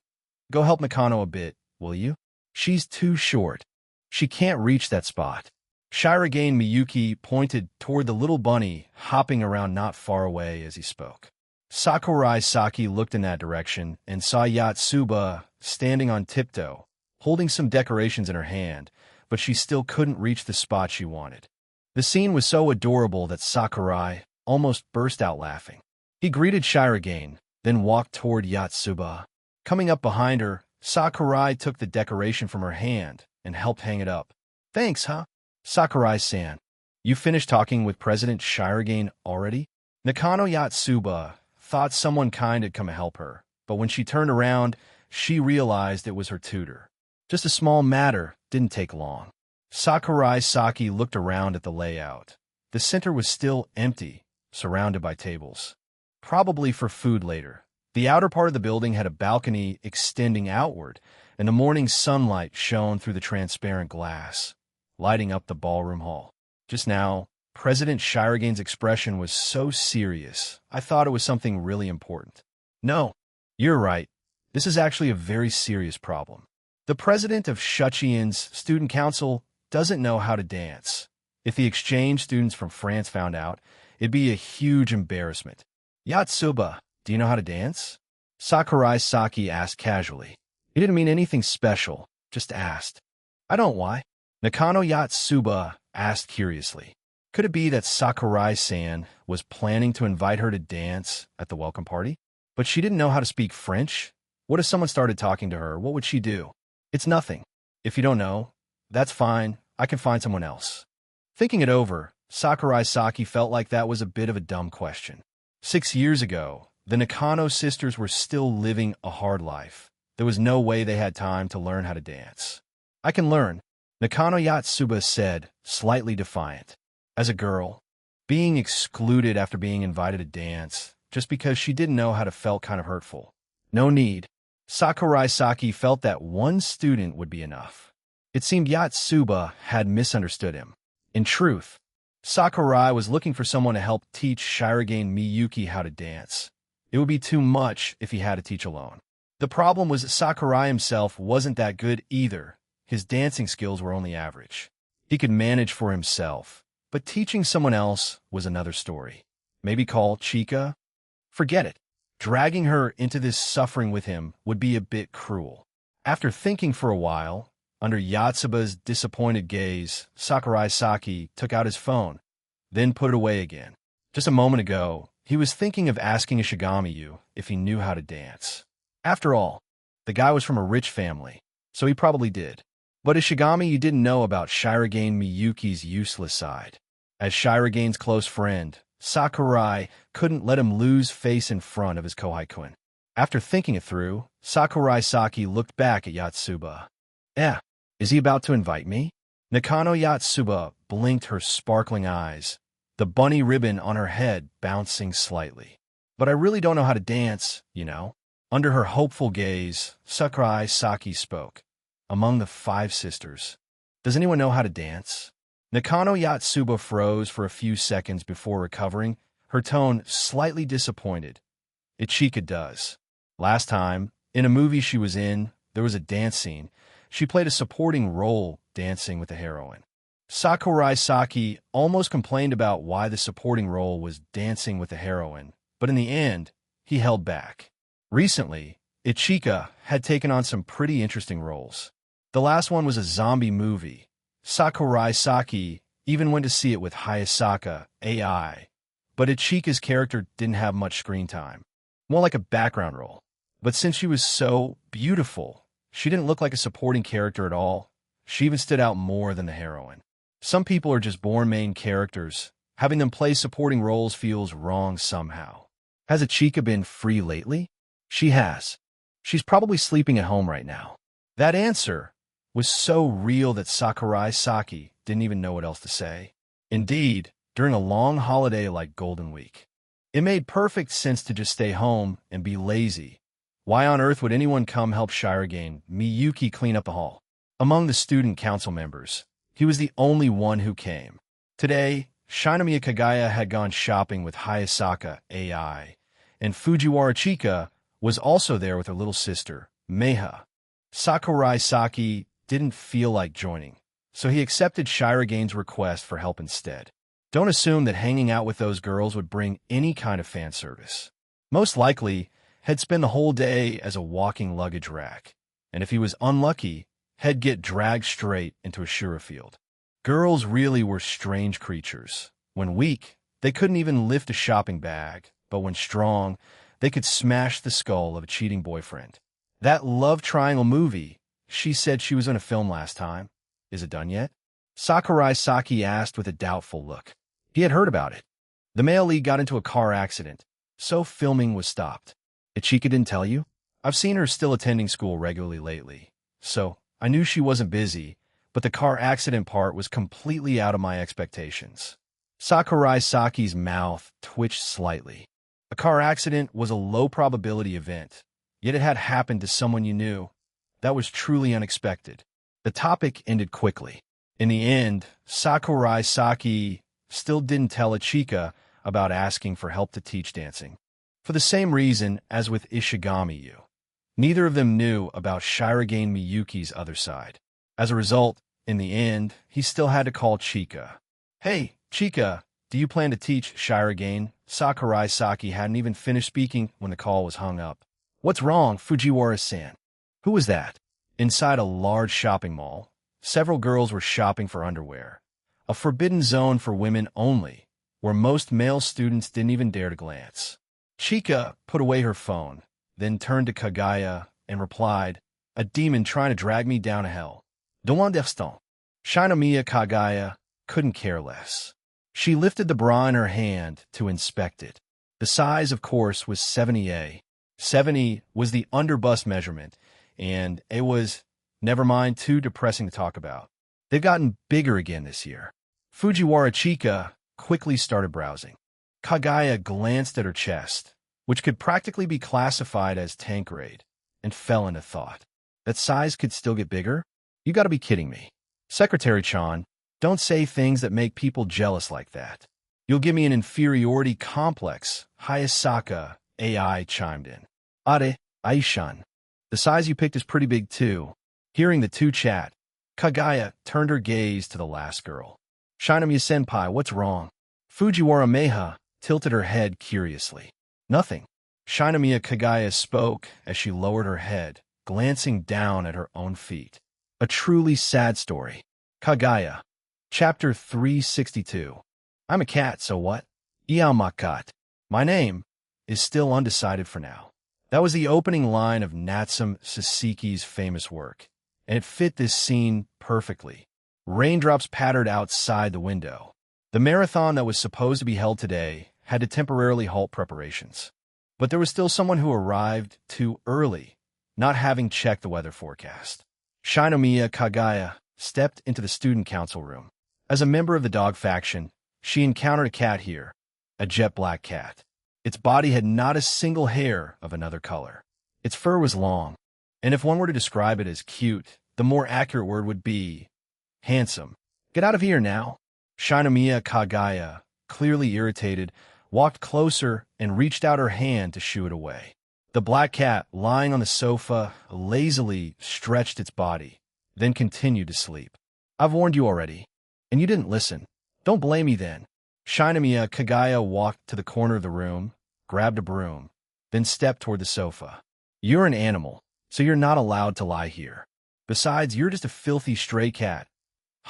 go help Mikano a bit, will you? She's too short. She can't reach that spot. Shirogane Miyuki pointed toward the little bunny hopping around not far away as he spoke. Sakurai Saki looked in that direction and saw Yatsuba standing on tiptoe, holding some decorations in her hand, but she still couldn't reach the spot she wanted. The scene was so adorable that Sakurai almost burst out laughing. He greeted Shirogane, then walked toward Yatsuba. Coming up behind her, Sakurai took the decoration from her hand and helped hang it up. Thanks, huh? Sakurai-san, you finished talking with President Shirogane already? Nakano Yatsuba thought someone kind had come to help her, but when she turned around, she realized it was her tutor. Just a small matter, didn't take long. Sakurai Saki looked around at the layout. The center was still empty, surrounded by tables. Probably for food later. The outer part of the building had a balcony extending outward, and the morning sunlight shone through the transparent glass, lighting up the ballroom hall. Just now, President Shirogane's expression was so serious, I thought it was something really important. No, you're right. This is actually a very serious problem. The president of Shuchiin's student council doesn't know how to dance. If the exchange students from France found out, it'd be a huge embarrassment. Yatsuba, do you know how to dance? Sakurai Saki asked casually. He didn't mean anything special, just asked. I don't why. Nakano Yatsuba asked curiously. Could it be that Sakurai-san was planning to invite her to dance at the welcome party? But she didn't know how to speak French? What if someone started talking to her? What would she do? It's nothing. If you don't know, that's fine. I can find someone else. Thinking it over, Sakurai Saki felt like that was a bit of a dumb question. 6 years ago, the Nakano sisters were still living a hard life. There was no way they had time to learn how to dance. I can learn, Nakano Yatsuba said, slightly defiant. As a girl, being excluded after being invited to dance, just because she didn't know how to felt kind of hurtful. No need. Sakurai Saki felt that one student would be enough. It seemed Yatsuba had misunderstood him. In truth, Sakurai was looking for someone to help teach Shirogane Miyuki how to dance. It would be too much if he had to teach alone. The problem was that Sakurai himself wasn't that good either. His dancing skills were only average. He could manage for himself, but teaching someone else was another story. Maybe call Chika? Forget it. Dragging her into this suffering with him would be a bit cruel. After thinking for a while, under Yatsuba's disappointed gaze, Sakurai Saki took out his phone, then put it away again. Just a moment ago, he was thinking of asking Ishigami-yu if he knew how to dance. After all, the guy was from a rich family, so he probably did. But Ishigami-yu didn't know about Shirogane Miyuki's useless side. As Shirogane's close friend, Sakurai couldn't let him lose face in front of his Kohai-kun. After thinking it through, Sakurai Saki looked back at Yatsuba. Is he about to invite me? Nakano Yatsuba blinked her sparkling eyes, the bunny ribbon on her head bouncing slightly. But I really don't know how to dance, you know. Under her hopeful gaze, Sakurai Saki spoke. Among the 5 sisters, Does anyone know how to dance? Nakano Yatsuba froze for a few seconds before recovering, her tone slightly disappointed. Ichika does. Last time, in a movie she was in, there was a dance scene. She played a supporting role dancing with the heroine. Sakurai Saki almost complained about why the supporting role was dancing with the heroine, but in the end, he held back. Recently, Ichika had taken on some pretty interesting roles. The last one was a zombie movie. Sakurai Saki even went to see it with Hayasaka, AI, but Ichika's character didn't have much screen time. More like a background role. But since she was so beautiful, she didn't look like a supporting character at all. She even stood out more than the heroine. Some people are just born main characters. Having them play supporting roles feels wrong somehow. Has Ichika been free lately? She has. She's probably sleeping at home right now. That answer was so real that Sakurai Saki didn't even know what else to say. Indeed, during a long holiday like Golden Week, it made perfect sense to just stay home and be lazy. Why on earth would anyone come help Shirogane Miyuki clean up the hall? Among the student council members, he was the only one who came. Today, Shinomiya Kagaya had gone shopping with Hayasaka AI, and Fujiwara Chika was also there with her little sister, Meha. Sakurai Saki didn't feel like joining, so he accepted Shirogane's request for help instead. Don't assume that hanging out with those girls would bring any kind of fan service. Most likely, he'd spend the whole day as a walking luggage rack, and if he was unlucky, he'd get dragged straight into a Shura field. Girls really were strange creatures. When weak, they couldn't even lift a shopping bag, but when strong, they could smash the skull of a cheating boyfriend. That love triangle movie, she said she was in a film last time. Is it done yet? Sakurai Saki asked with a doubtful look. He had heard about it. The male lead got into a car accident, so filming was stopped. Ichika didn't tell you? I've seen her still attending school regularly lately, so I knew she wasn't busy, but the car accident part was completely out of my expectations. Sakurai Saki's mouth twitched slightly. A car accident was a low-probability event, yet it had happened to someone you knew. That was truly unexpected. The topic ended quickly. In the end, Sakurai Saki still didn't tell Ichika about asking for help to teach dancing. For the same reason as with Ishigami-yu. Neither of them knew about Shirogane Miyuki's other side. As a result, in the end, he still had to call Chika. Hey, Chika, do you plan to teach Shirogane? Sakurai Saki hadn't even finished speaking when the call was hung up. What's wrong, Fujiwara-san? Who was that? Inside a large shopping mall, several girls were shopping for underwear. A forbidden zone for women only, where most male students didn't even dare to glance. Chika put away her phone, then turned to Kagaya and replied, a demon trying to drag me down to hell. Demande d'Eston. Shinomiya Kagaya couldn't care less. She lifted the bra in her hand to inspect it. The size, of course, was 70A. 70 was the underbust measurement, and it was, never mind, too depressing to talk about. They've gotten bigger again this year. Fujiwara Chika quickly started browsing. Kagaya glanced at her chest, which could practically be classified as tank-grade, and fell into thought. That size could still get bigger? You gotta be kidding me. Secretary-chan, don't say things that make people jealous like that. You'll give me an inferiority complex, Hayasaka AI chimed in. Ade, Aishan. The size you picked is pretty big too. Hearing the two chat, Kagaya turned her gaze to the last girl. Shinomiya-senpai, what's wrong? Fujiwara Meha tilted her head curiously. Nothing. Shinomiya Kagaya spoke as she lowered her head, glancing down at her own feet. A truly sad story. Kagaya. Chapter 362. I'm a cat, so what? Iaumakat. My name is still undecided for now. That was the opening line of Natsume Saseki's famous work, and it fit this scene perfectly. Raindrops pattered outside the window. The marathon that was supposed to be held today had to temporarily halt preparations. But there was still someone who arrived too early, not having checked the weather forecast. Shinomiya Kagaya stepped into the student council room. As a member of the dog faction, she encountered a cat here, a jet black cat. Its body had not a single hair of another color. Its fur was long, and if one were to describe it as cute, the more accurate word would be Handsome. Get out of here now. Shinomiya Kagaya, clearly irritated, walked closer and reached out her hand to shoo it away. The black cat, lying on the sofa, lazily stretched its body, then continued to sleep. I've warned you already, and you didn't listen. Don't blame me then. Shinomiya Kagaya walked to the corner of the room, grabbed a broom, then stepped toward the sofa. You're an animal, so you're not allowed to lie here. Besides, you're just a filthy stray cat.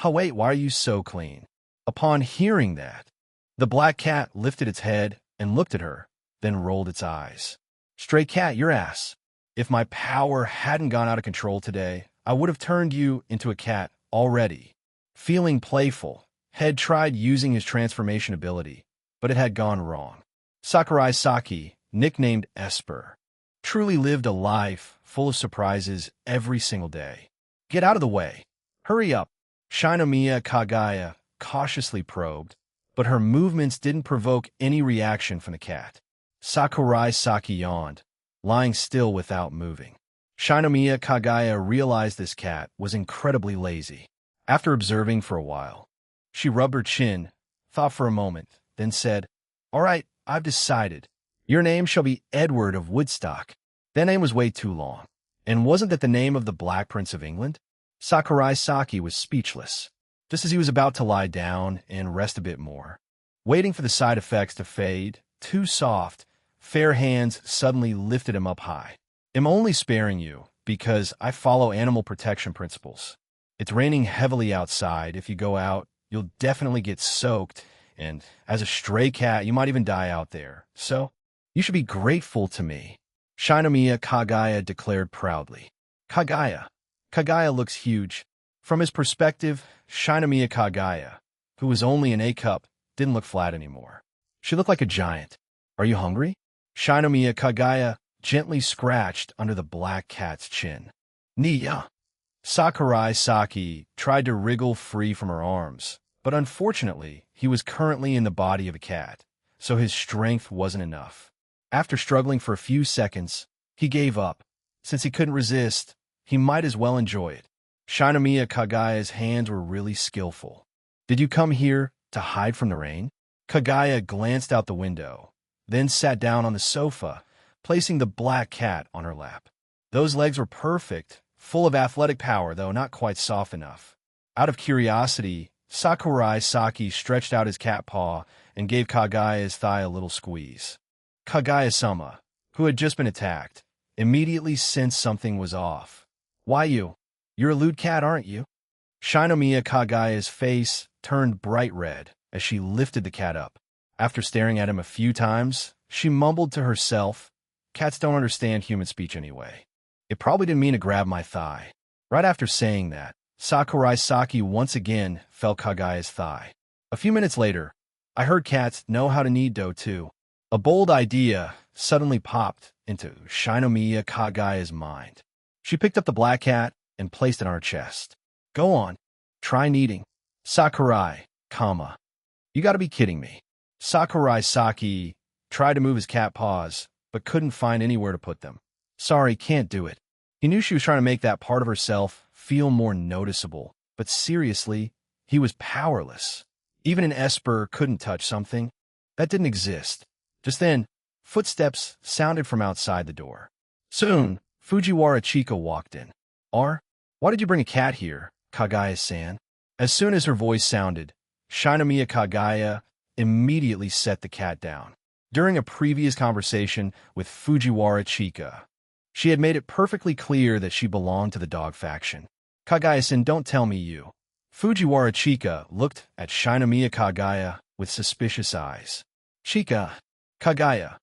Oh wait, why are you so clean? Upon hearing that, the black cat lifted its head and looked at her, then rolled its eyes. Stray cat, your ass. If my power hadn't gone out of control today, I would have turned you into a cat already. Feeling playful, Head tried using his transformation ability, but it had gone wrong. Sakurai Saki, nicknamed Esper, truly lived a life full of surprises every single day. Get out of the way. Hurry up. Shinomiya Kagaya cautiously probed, but her movements didn't provoke any reaction from the cat. Sakurai Saki yawned, lying still without moving. Shinomiya Kagaya realized this cat was incredibly lazy. After observing for a while, she rubbed her chin, thought for a moment, then said, "All right, I've decided. Your name shall be Edward of Woodstock." That name was way too long. And wasn't that the name of the Black Prince of England? Sakurai Saki was speechless, just as he was about to lie down and rest a bit more. Waiting for the side effects to fade, two soft, fair hands suddenly lifted him up high. I'm only sparing you because I follow animal protection principles. It's raining heavily outside. If you go out, you'll definitely get soaked, and as a stray cat, you might even die out there. So, you should be grateful to me. Shinomiya Kagaya declared proudly. Kagaya looks huge. From his perspective, Shinomiya Kagaya, who was only an A-cup, didn't look flat anymore. She looked like a giant. Are you hungry? Shinomiya Kagaya gently scratched under the black cat's chin. Nia. Sakurai Saki tried to wriggle free from her arms, but unfortunately, he was currently in the body of a cat, so his strength wasn't enough. After struggling for a few seconds, he gave up. Since he couldn't resist, he might as well enjoy it. Shinomiya Kagaya's hands were really skillful. Did you come here to hide from the rain? Kagaya glanced out the window, then sat down on the sofa, placing the black cat on her lap. Those legs were perfect, full of athletic power, though not quite soft enough. Out of curiosity, Sakurai Saki stretched out his cat paw and gave Kagaya's thigh a little squeeze. Kagaya-sama, who had just been attacked, immediately sensed something was off. Why you? You're a lewd cat, aren't you? Shinomiya Kagaya's face turned bright red as she lifted the cat up. After staring at him a few times, she mumbled to herself, "Cats don't understand human speech anyway. It probably didn't mean to grab my thigh." Right after saying that, Sakurai Saki once again felt Kagaya's thigh. A few minutes later, I heard cats know how to knead dough too. A bold idea suddenly popped into Shinomiya Kagaya's mind. She picked up the black cat and placed it on her chest. Go on, try kneading. Sakurai, you gotta be kidding me. Sakurai Saki tried to move his cat paws, but couldn't find anywhere to put them. Sorry, can't do it. He knew she was trying to make that part of herself feel more noticeable, but seriously, he was powerless. Even an Esper couldn't touch something. That didn't exist. Just then, footsteps sounded from outside the door. Soon, Fujiwara Chika walked in. Why did you bring a cat here, Kagaya-san? As soon as her voice sounded, Shinomiya Kagaya immediately set the cat down. During a previous conversation with Fujiwara Chika, she had made it perfectly clear that she belonged to the dog faction. Kagaya-san, don't tell me you. Fujiwara Chika looked at Shinomiya Kagaya with suspicious eyes. Chika, Kagaya,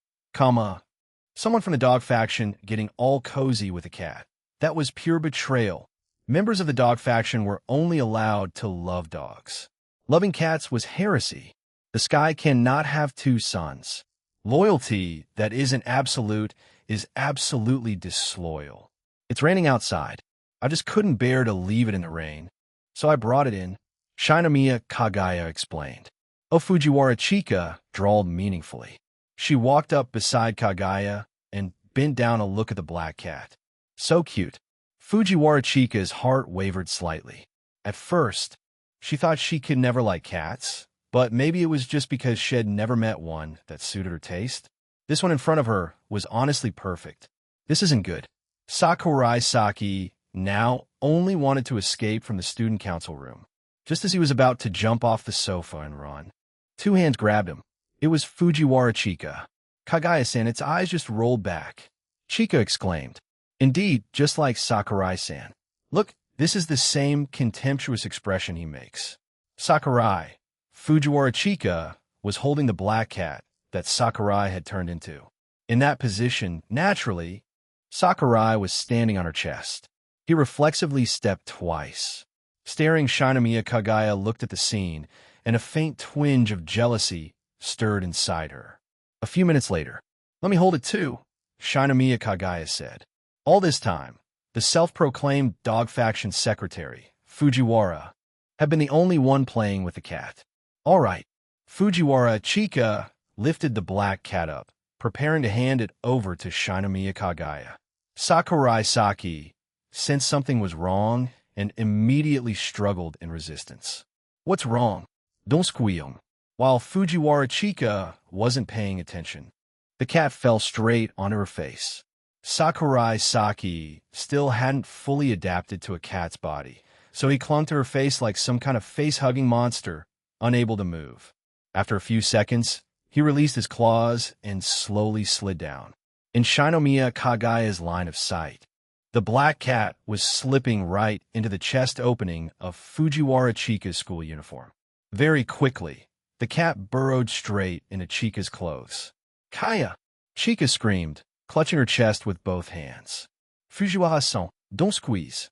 someone from the dog faction getting all cozy with a cat. That was pure betrayal. Members of the dog faction were only allowed to love dogs. Loving cats was heresy. The sky cannot have two suns. Loyalty that isn't absolute is absolutely disloyal. It's raining outside. I just couldn't bear to leave it in the rain, so I brought it in, Shinomiya Kagaya explained. Oh, Fujiwara Chika drawled meaningfully. She walked up beside Kagaya and bent down to look at the black cat. So cute. Fujiwara Chika's heart wavered slightly. At first, She thought she could never like cats, but maybe it was just because she had never met one that suited her taste. This one in front of her was honestly perfect. This isn't good. Sakurai Saki now only wanted to escape from the student council room. Just as he was about to jump off the sofa and run, two hands grabbed him. It was Fujiwara Chika. Kagaya-san, its eyes just rolled back. Chika exclaimed. Indeed, just like Sakurai-san. Look, this is the same contemptuous expression he makes. Sakurai. Fujiwara Chika was holding the black cat that Sakurai had turned into. In that position, naturally, Sakurai was standing on her chest. He reflexively stepped twice. Staring, Shinomiya Kagaya looked at the scene, and a faint twinge of jealousy stirred inside her. A few minutes later, "Let me hold it too," Shinomiya Kagaya said. All this time, the self-proclaimed dog faction secretary, Fujiwara, had been the only one playing with the cat. All right. Fujiwara Chika lifted the black cat up, preparing to hand it over to Shinomiya Kagaya. Sakurai Saki sensed something was wrong and immediately struggled in resistance. What's wrong? Don't squeal. While Fujiwara Chika wasn't paying attention, the cat fell straight onto her face. Sakurai Saki still hadn't fully adapted to a cat's body, so he clung to her face like some kind of face-hugging monster, unable to move. After a few seconds, he released his claws and slowly slid down. In Shinomiya Kagaya's line of sight, the black cat was slipping right into the chest opening of Fujiwara Chika's school uniform. Very quickly, the cat burrowed straight into Chika's clothes. "Kaya!" Chika screamed, clutching her chest with both hands. "Fujiwara-san, don't squeeze.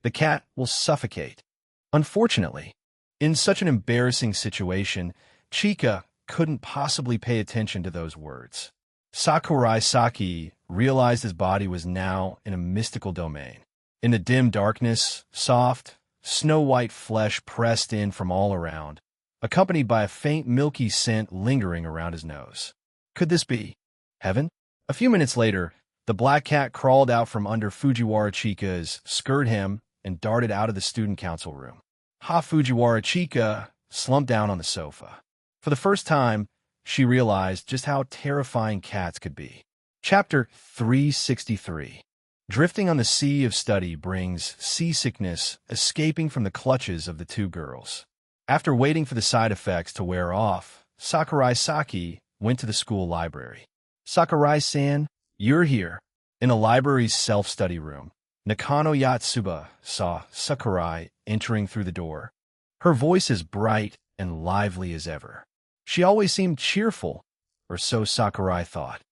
The cat will suffocate." Unfortunately, in such an embarrassing situation, Chika couldn't possibly pay attention to those words. Sakurai Saki realized his body was now in a mystical domain. In the dim darkness, soft, snow-white flesh pressed in from all around, accompanied by a faint milky scent lingering around his nose. Could this be heaven? A few minutes later, the black cat crawled out from under Fujiwara Chika's skirt hem and darted out of the student council room. Fujiwara Chika slumped down on the sofa. For the first time, she realized just how terrifying cats could be. Chapter 363. Drifting on the sea of study brings seasickness, escaping from the clutches of the two girls. After waiting for the side effects to wear off, Sakurai Saki went to the school library. "Sakurai-san, you're here." In the library's self-study room, Nakano Yatsuba saw Sakurai entering through the door. Her voice as bright and lively as ever. She always seemed cheerful, or so Sakurai thought.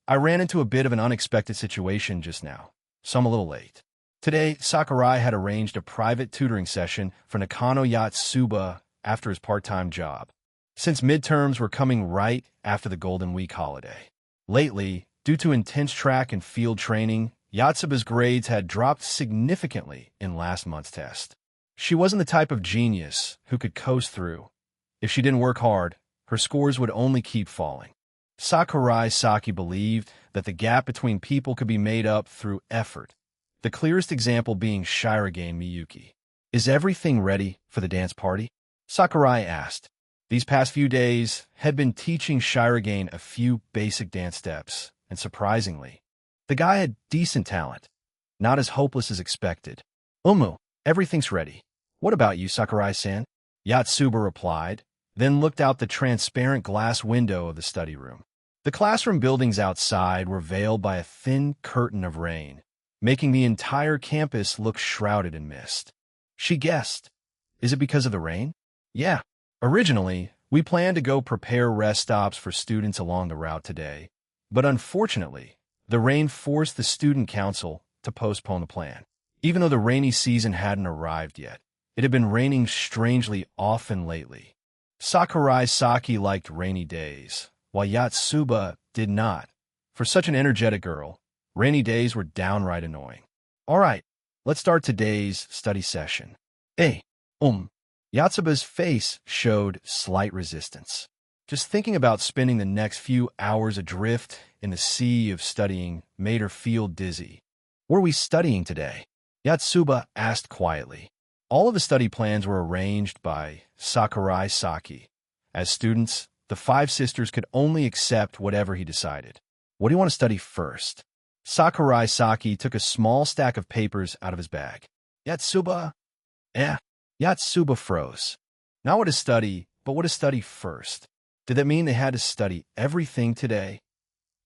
I ran into a bit of an unexpected situation just now, so I'm a little late." Today, Sakurai had arranged a private tutoring session for Nakano Yatsuba after his part-time job, since midterms were coming right after the Golden Week holiday. Lately, due to intense track and field training, Yatsuba's grades had dropped significantly in last month's test. She wasn't the type of genius who could coast through. If she didn't work hard, her scores would only keep falling. Sakurai Saki believed that the gap between people could be made up through effort, the clearest example being Shirogane Miyuki. "Is everything ready for the dance party?" Sakurai asked. These past few days had been teaching Shirogane a few basic dance steps, and surprisingly, the guy had decent talent, not as hopeless as expected. Everything's ready. What about you, Sakurai-san?" Yatsuba replied, then looked out the transparent glass window of the study room. The classroom buildings outside were veiled by a thin curtain of rain, making the entire campus look shrouded in mist. She guessed. Is it because of the rain? Yeah. Originally, we planned to go prepare rest stops for students along the route today, but unfortunately, the rain forced the student council to postpone the plan. Even though the rainy season hadn't arrived yet, it had been raining strangely often lately. Sakurai Saki liked rainy days, while Yatsuba did not. For such an energetic girl, rainy days were downright annoying. "All right, let's start today's study session." Yatsuba's face showed slight resistance. Just thinking about spending the next few hours adrift in the sea of studying made her feel dizzy. "What are we studying today?" Yatsuba asked quietly. All of the study plans were arranged by Sakurai Saki. As students, the five sisters could only accept whatever he decided. What do you want to study first? Sakurai Saki took a small stack of papers out of his bag. Yatsuba? Yatsuba froze. Not what to study, but what to study first. Did that mean they had to study everything today?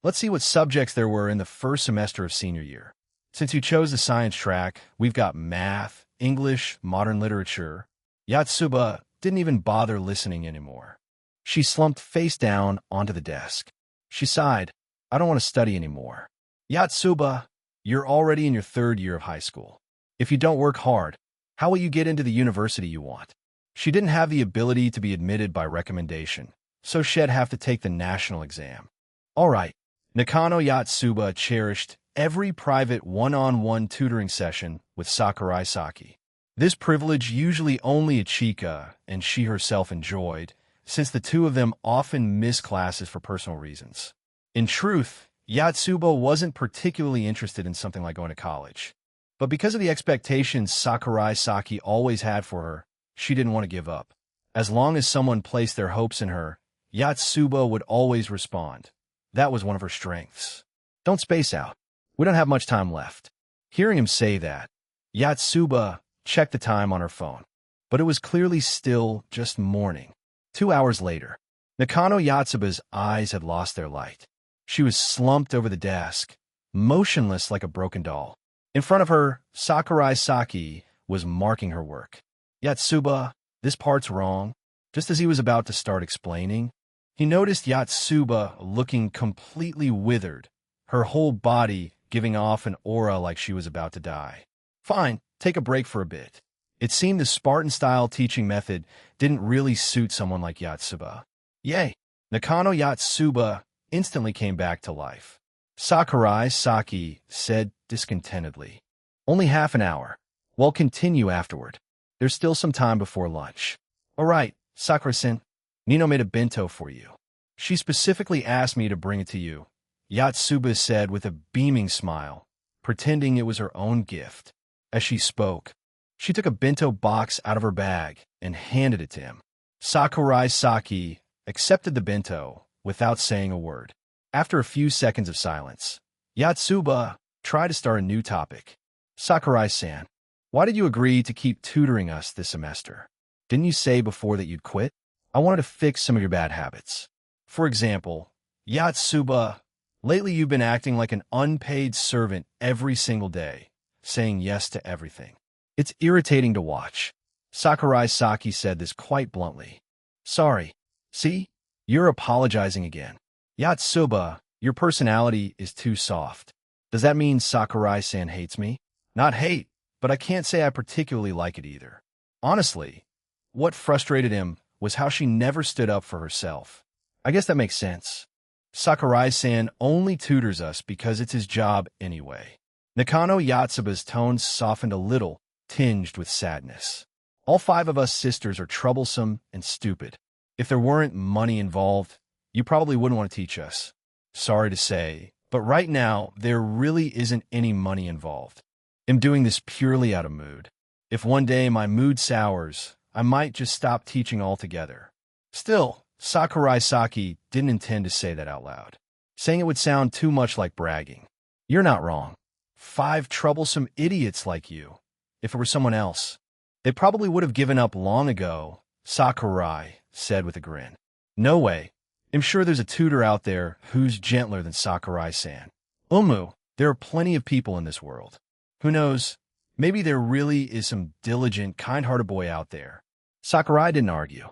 Let's see what subjects there were in the first semester of senior year. Since you chose the science track, we've got math, English, modern literature. Yatsuba didn't even bother listening anymore. She slumped face down onto the desk. She sighed. I don't want to study anymore. Yatsuba, you're already in your third year of high school. If you don't work hard, how will you get into the university you want? She didn't have the ability to be admitted by recommendation, so she'd have to take the national exam. All right, Nakano Yatsuba cherished every private one-on-one tutoring session with Sakurai Saki. This privilege usually only Ichika and she herself enjoyed, since the two of them often missed classes for personal reasons. In truth, Yatsuba wasn't particularly interested in something like going to college. But because of the expectations Sakurai Saki always had for her, she didn't want to give up. As long as someone placed their hopes in her, Yatsuba would always respond. That was one of her strengths. Don't space out. We don't have much time left. Hearing him say that, Yatsuba checked the time on her phone. But it was clearly still just morning. 2 hours later, Nakano Yatsuba's eyes had lost their light. She was slumped over the desk, motionless like a broken doll. In front of her, Sakurai Saki was marking her work. Yatsuba, this part's wrong. Just as he was about to start explaining, he noticed Yatsuba looking completely withered, her whole body giving off an aura like she was about to die. Fine, take a break for a bit. It seemed the Spartan-style teaching method didn't really suit someone like Yatsuba. Yay! Nakano Yatsuba instantly came back to life. Sakurai Saki said discontentedly. Only half an hour. We'll continue afterward. There's still some time before lunch. All right, Sakura-san. Nino made a bento for you. She specifically asked me to bring it to you, Yatsuba said with a beaming smile, pretending it was her own gift. As she spoke, she took a bento box out of her bag and handed it to him. Sakurai Saki accepted the bento without saying a word. After a few seconds of silence, Yatsuba tried to start a new topic. Sakurai-san, why did you agree to keep tutoring us this semester? Didn't you say before that you'd quit? I wanted to fix some of your bad habits. For example, Yatsuba, lately you've been acting like an unpaid servant every single day, saying yes to everything. It's irritating to watch. Sakurai Saki said this quite bluntly. Sorry. See? You're apologizing again. Yatsuba, your personality is too soft. Does that mean Sakurai-san hates me? Not hate, but I can't say I particularly like it either. Honestly, what frustrated him was how she never stood up for herself. I guess that makes sense. Sakurai-san only tutors us because it's his job anyway. Nakano Yatsuba's tones softened a little, tinged with sadness. All 5 of us sisters are troublesome and stupid. If there weren't money involved, you probably wouldn't want to teach us. Sorry to say, but right now, there really isn't any money involved. I'm doing this purely out of mood. If one day my mood sours, I might just stop teaching altogether. Still, Sakurai Saki didn't intend to say that out loud, saying it would sound too much like bragging. You're not wrong. 5 troublesome idiots like you. If it were someone else, they probably would have given up long ago, Sakurai said with a grin. No way. I'm sure there's a tutor out there who's gentler than Sakurai-san. There are plenty of people in this world. Who knows? Maybe there really is some diligent, kind-hearted boy out there. Sakurai didn't argue.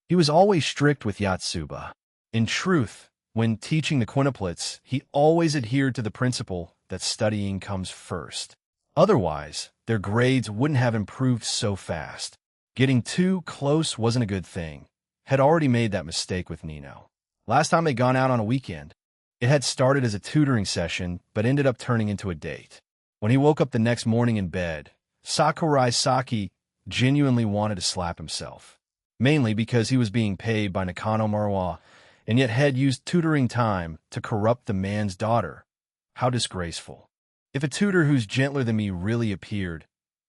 He was always strict with Yatsuba. In truth, when teaching the quintuplets, he always adhered to the principle that studying comes first. Otherwise, their grades wouldn't have improved so fast. Getting too close wasn't a good thing. Had already made that mistake with Nino. Last time they'd gone out on a weekend, it had started as a tutoring session, but ended up turning into a date. When he woke up the next morning in bed, Sakurai Saki genuinely wanted to slap himself. Mainly because he was being paid by Nakano Maruwa, and yet had used tutoring time to corrupt the man's daughter. How disgraceful. If a tutor who's gentler than me really appeared,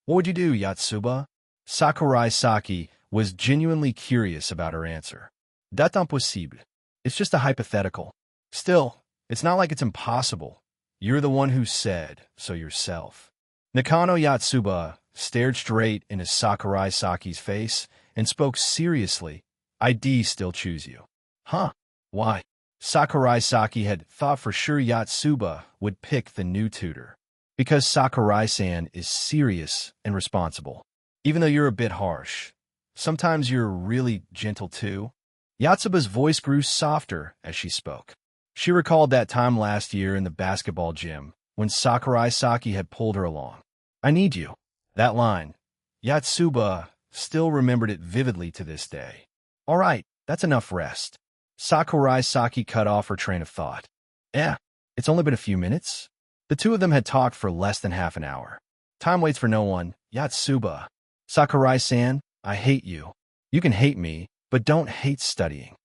what would you do, Yatsuba? Sakurai Saki was genuinely curious about her answer. C'est impossible. It's just a hypothetical. Still, it's not like it's impossible. You're the one who said so yourself. Nakano Yatsuba stared straight into Sakurai Saki's face and spoke seriously. I'd still choose you. Huh? Why? Sakurai Saki had thought for sure Yatsuba would pick the new tutor. Because Sakurai-san is serious and responsible. Even though you're a bit harsh. Sometimes you're really gentle too. Yatsuba's voice grew softer as she spoke. She recalled that time last year in the basketball gym when Sakurai Saki had pulled her along. I need you. That line. Yatsuba still remembered it vividly to this day. All right, that's enough rest. Sakurai Saki cut off her train of thought. It's only been a few minutes. The two of them had talked for less than half an hour. Time waits for no one. Yatsuba. Sakurai-san, I hate you. You can hate me, but don't hate studying.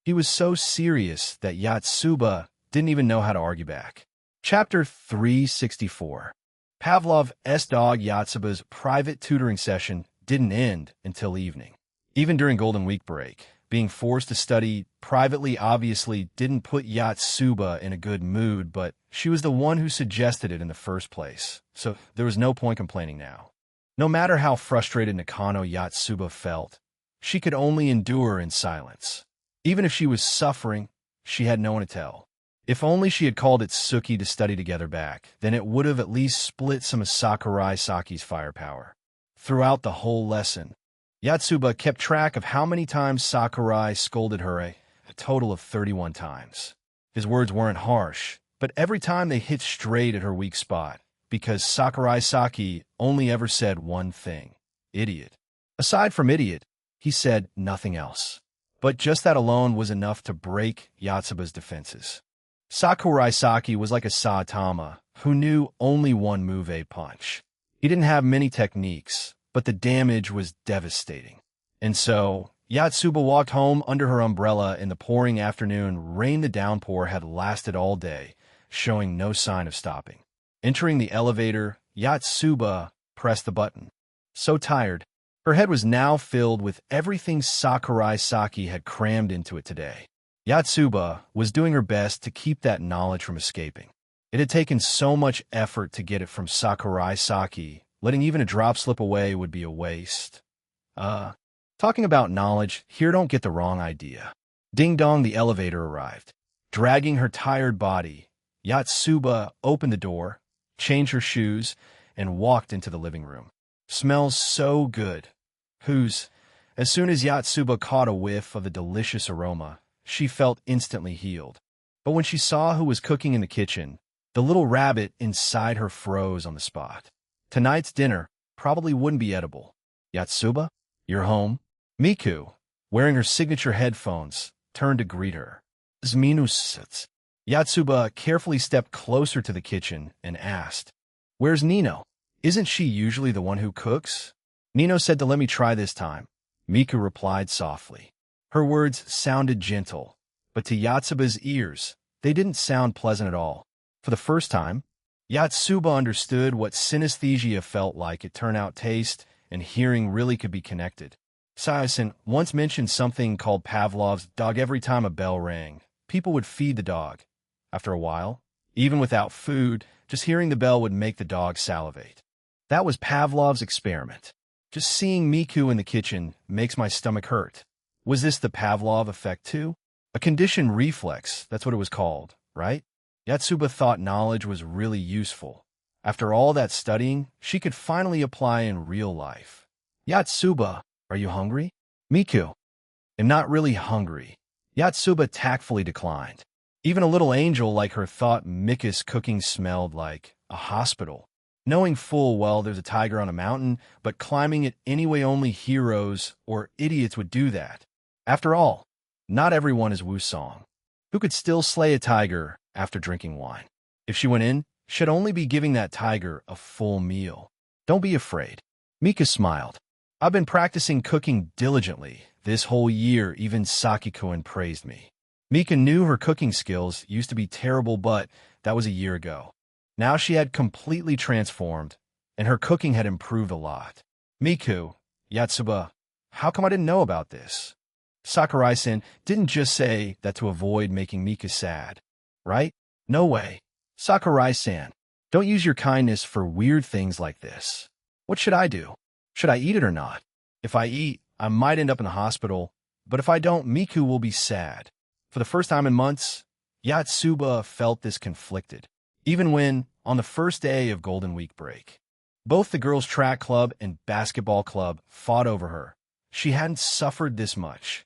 He was so serious that Yatsuba didn't even know how to argue back. Chapter 364. Pavlov's dog Yatsuba's private tutoring session didn't end until evening. Even during Golden Week break, being forced to study privately obviously didn't put Yatsuba in a good mood, but she was the one who suggested it in the first place, so there was no point complaining now. No matter how frustrated Nakano Yatsuba felt, she could only endure in silence. Even if she was suffering, she had no one to tell. If only she had called Itsuki to study together back, then it would have at least split some of Sakurai Saki's firepower. Throughout the whole lesson, Yatsuba kept track of how many times Sakurai scolded her, a total of 31 times. His words weren't harsh, but every time they hit straight at her weak spot, because Sakurai Saki only ever said one thing: idiot. Aside from idiot, he said nothing else. But just that alone was enough to break Yatsuba's defenses. Sakurai Saki was like a Saitama, who knew only one move, a punch. He didn't have many techniques, but the damage was devastating. And so, Yatsuba walked home under her umbrella in the pouring afternoon rain. The downpour had lasted all day, showing no sign of stopping. Entering the elevator, Yatsuba pressed the button. So tired, her head was now filled with everything Sakurai Saki had crammed into it today. Yatsuba was doing her best to keep that knowledge from escaping. It had taken so much effort to get it from Sakurai Saki, letting even a drop slip away would be a waste. Talking about knowledge, here don't get the wrong idea. Ding dong, the elevator arrived. Dragging her tired body, Yatsuba opened the door, changed her shoes, and walked into the living room. Smells so good. As soon as Yatsuba caught a whiff of the delicious aroma, she felt instantly healed. But when she saw who was cooking in the kitchen, the little rabbit inside her froze on the spot. Tonight's dinner probably wouldn't be edible. Yatsuba, you're home? Miku, wearing her signature headphones, turned to greet her. Zminus. Yatsuba carefully stepped closer to the kitchen and asked, Where's Nino? Isn't she usually the one who cooks? Nino said to let me try this time. Miku replied softly. Her words sounded gentle, but to Yatsuba's ears, they didn't sound pleasant at all. For the first time, Yatsuba understood what synesthesia felt like. It turned out taste and hearing really could be connected. Saizen once mentioned something called Pavlov's dog. Every time a bell rang, people would feed the dog. After a while, even without food, just hearing the bell would make the dog salivate. That was Pavlov's experiment. Just seeing Miku in the kitchen makes my stomach hurt. Was this the Pavlov effect too? A conditioned reflex, that's what it was called, right? Yatsuba thought knowledge was really useful. After all that studying, she could finally apply in real life. Yatsuba, are you hungry? Miku, I'm not really hungry. Yatsuba tactfully declined. Even a little angel like her thought Miku's cooking smelled like a hospital. Knowing full well there's a tiger on a mountain, but climbing it anyway, only heroes or idiots would do that. After all, not everyone is Wusong, who could still slay a tiger after drinking wine. If she went in, she'd only be giving that tiger a full meal. Don't be afraid. Miku smiled. I've been practicing cooking diligently this whole year. Even Sakiko praised me. Miku knew her cooking skills used to be terrible, but that was a year ago. Now she had completely transformed, and her cooking had improved a lot. Miku, Yatsuba, how come I didn't know about this? Sakurai-san didn't just say that to avoid making Mika sad, right? No way. Sakurai-san, don't use your kindness for weird things like this. What should I do? Should I eat it or not? If I eat, I might end up in the hospital, but if I don't, Miku will be sad. For the first time in months, Yatsuba felt this conflicted, even when, on the first day of Golden Week break, both the girls' track club and basketball club fought over her. She hadn't suffered this much.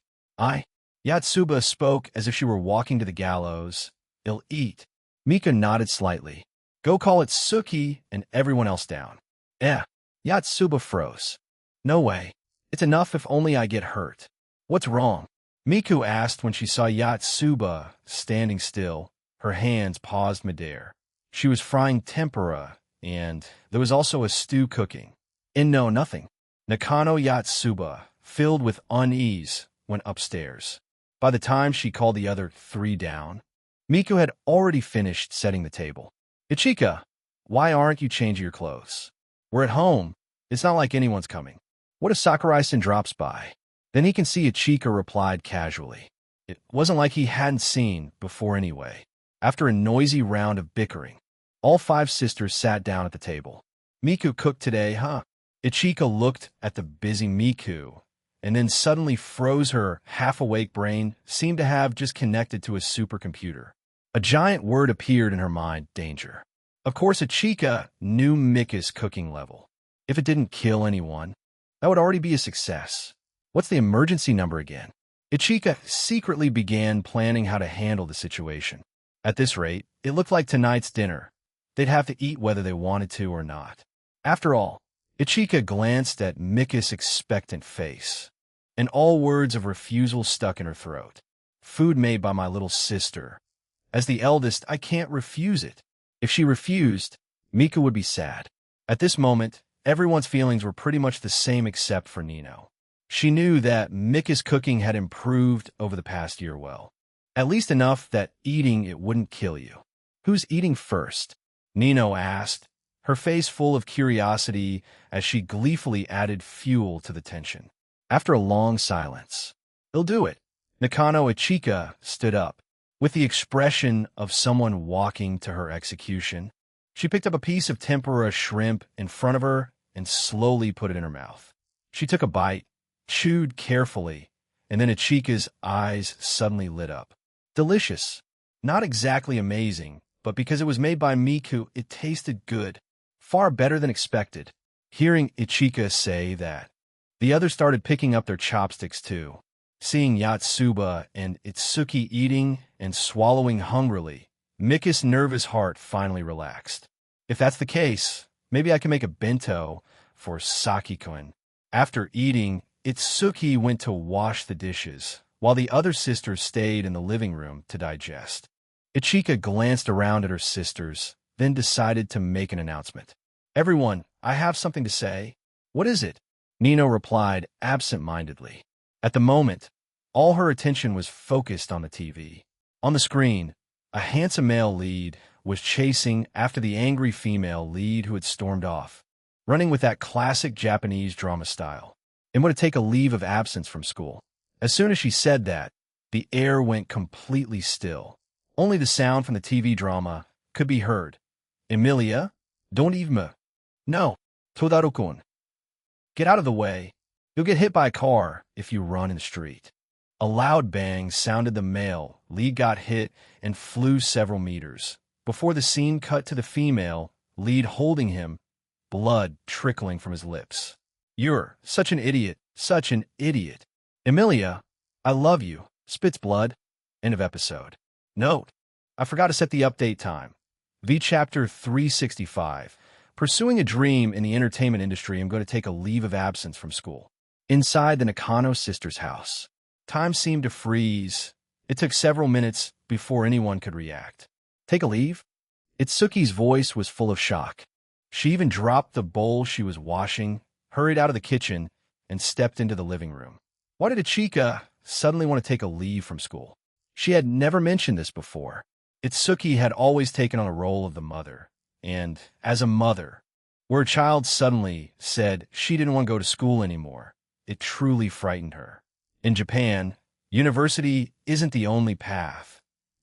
Yatsuba spoke as if she were walking to the gallows. I'll eat. Mika nodded slightly. Go call it Suki and everyone else down. Yatsuba froze. No way. It's enough if only I get hurt. What's wrong? Miku asked when she saw Yatsuba standing still, her hands paused midair. She was frying tempura, and there was also a stew cooking. And no, nothing. Nakano Yatsuba, filled with unease, went upstairs. By the time she called the other three down, Miku had already finished setting the table. Ichika, why aren't you changing your clothes? We're at home. It's not like anyone's coming. What if Sakurai-san drops by? Then he can see Ichika replied casually. It wasn't like he hadn't seen before anyway. After a noisy round of bickering, all five sisters sat down at the table. Miku cooked today, huh? Ichika looked at the busy Miku, and then suddenly froze. Her half-awake brain seemed to have just connected to a supercomputer. A giant word appeared in her mind, danger. Of course, Ichika knew Mika's cooking level. If it didn't kill anyone, that would already be a success. What's the emergency number again? Ichika secretly began planning how to handle the situation. At this rate, it looked like tonight's dinner. They'd have to eat whether they wanted to or not. After all, Ichika glanced at Mika's expectant face, and all words of refusal stuck in her throat. Food made by my little sister. As the eldest, I can't refuse it. If she refused, Mika would be sad. At this moment, everyone's feelings were pretty much the same except for Nino. She knew that Mika's cooking had improved over the past year well. At least enough that eating it wouldn't kill you. Who's eating first? Nino asked, her face full of curiosity as she gleefully added fuel to the tension. After a long silence, "He'll do it." Nakano Ichika stood up. With the expression of someone walking to her execution, she picked up a piece of tempura shrimp in front of her and slowly put it in her mouth. She took a bite, chewed carefully, and then Ichika's eyes suddenly lit up. Delicious. Not exactly amazing, but because it was made by Miku, it tasted good. Far better than expected. Hearing Ichika say that, the others started picking up their chopsticks too. Seeing Yatsuba and Itsuki eating and swallowing hungrily, Mika's nervous heart finally relaxed. If that's the case, maybe I can make a bento for Saki-kun. After eating, Itsuki went to wash the dishes, while the other sisters stayed in the living room to digest. Ichika glanced around at her sisters, then decided to make an announcement. "Everyone, I have something to say." "What is it?" Nino replied absent-mindedly. At the moment, all her attention was focused on the TV. On the screen, a handsome male lead was chasing after the angry female lead who had stormed off, running with that classic Japanese drama style, and would take a leave of absence from school. As soon as she said that, the air went completely still. Only the sound from the TV drama could be heard. "Emilia, don't leave me." "No, Todaro-kun. Get out of the way. You'll get hit by a car if you run in the street." A loud bang sounded. The male lead got hit and flew several meters, before the scene cut to the female lead holding him, blood trickling from his lips. "You're such an idiot, such an idiot. Emilia, I love you." Spits blood. End of episode. Note: I forgot to set the update time. V Chapter 365. Pursuing a dream in the entertainment industry, I'm going to take a leave of absence from school. Inside the Nakano sisters' house, time seemed to freeze. It took several minutes before anyone could react. "Take a leave?" Itsuki's voice was full of shock. She even dropped the bowl she was washing, hurried out of the kitchen, and stepped into the living room. Why did Ichika suddenly want to take a leave from school? She had never mentioned this before. Itsuki had always taken on a role of the mother, and, as a mother, where a child suddenly said she didn't want to go to school anymore. It truly frightened her. In Japan, university isn't the only path.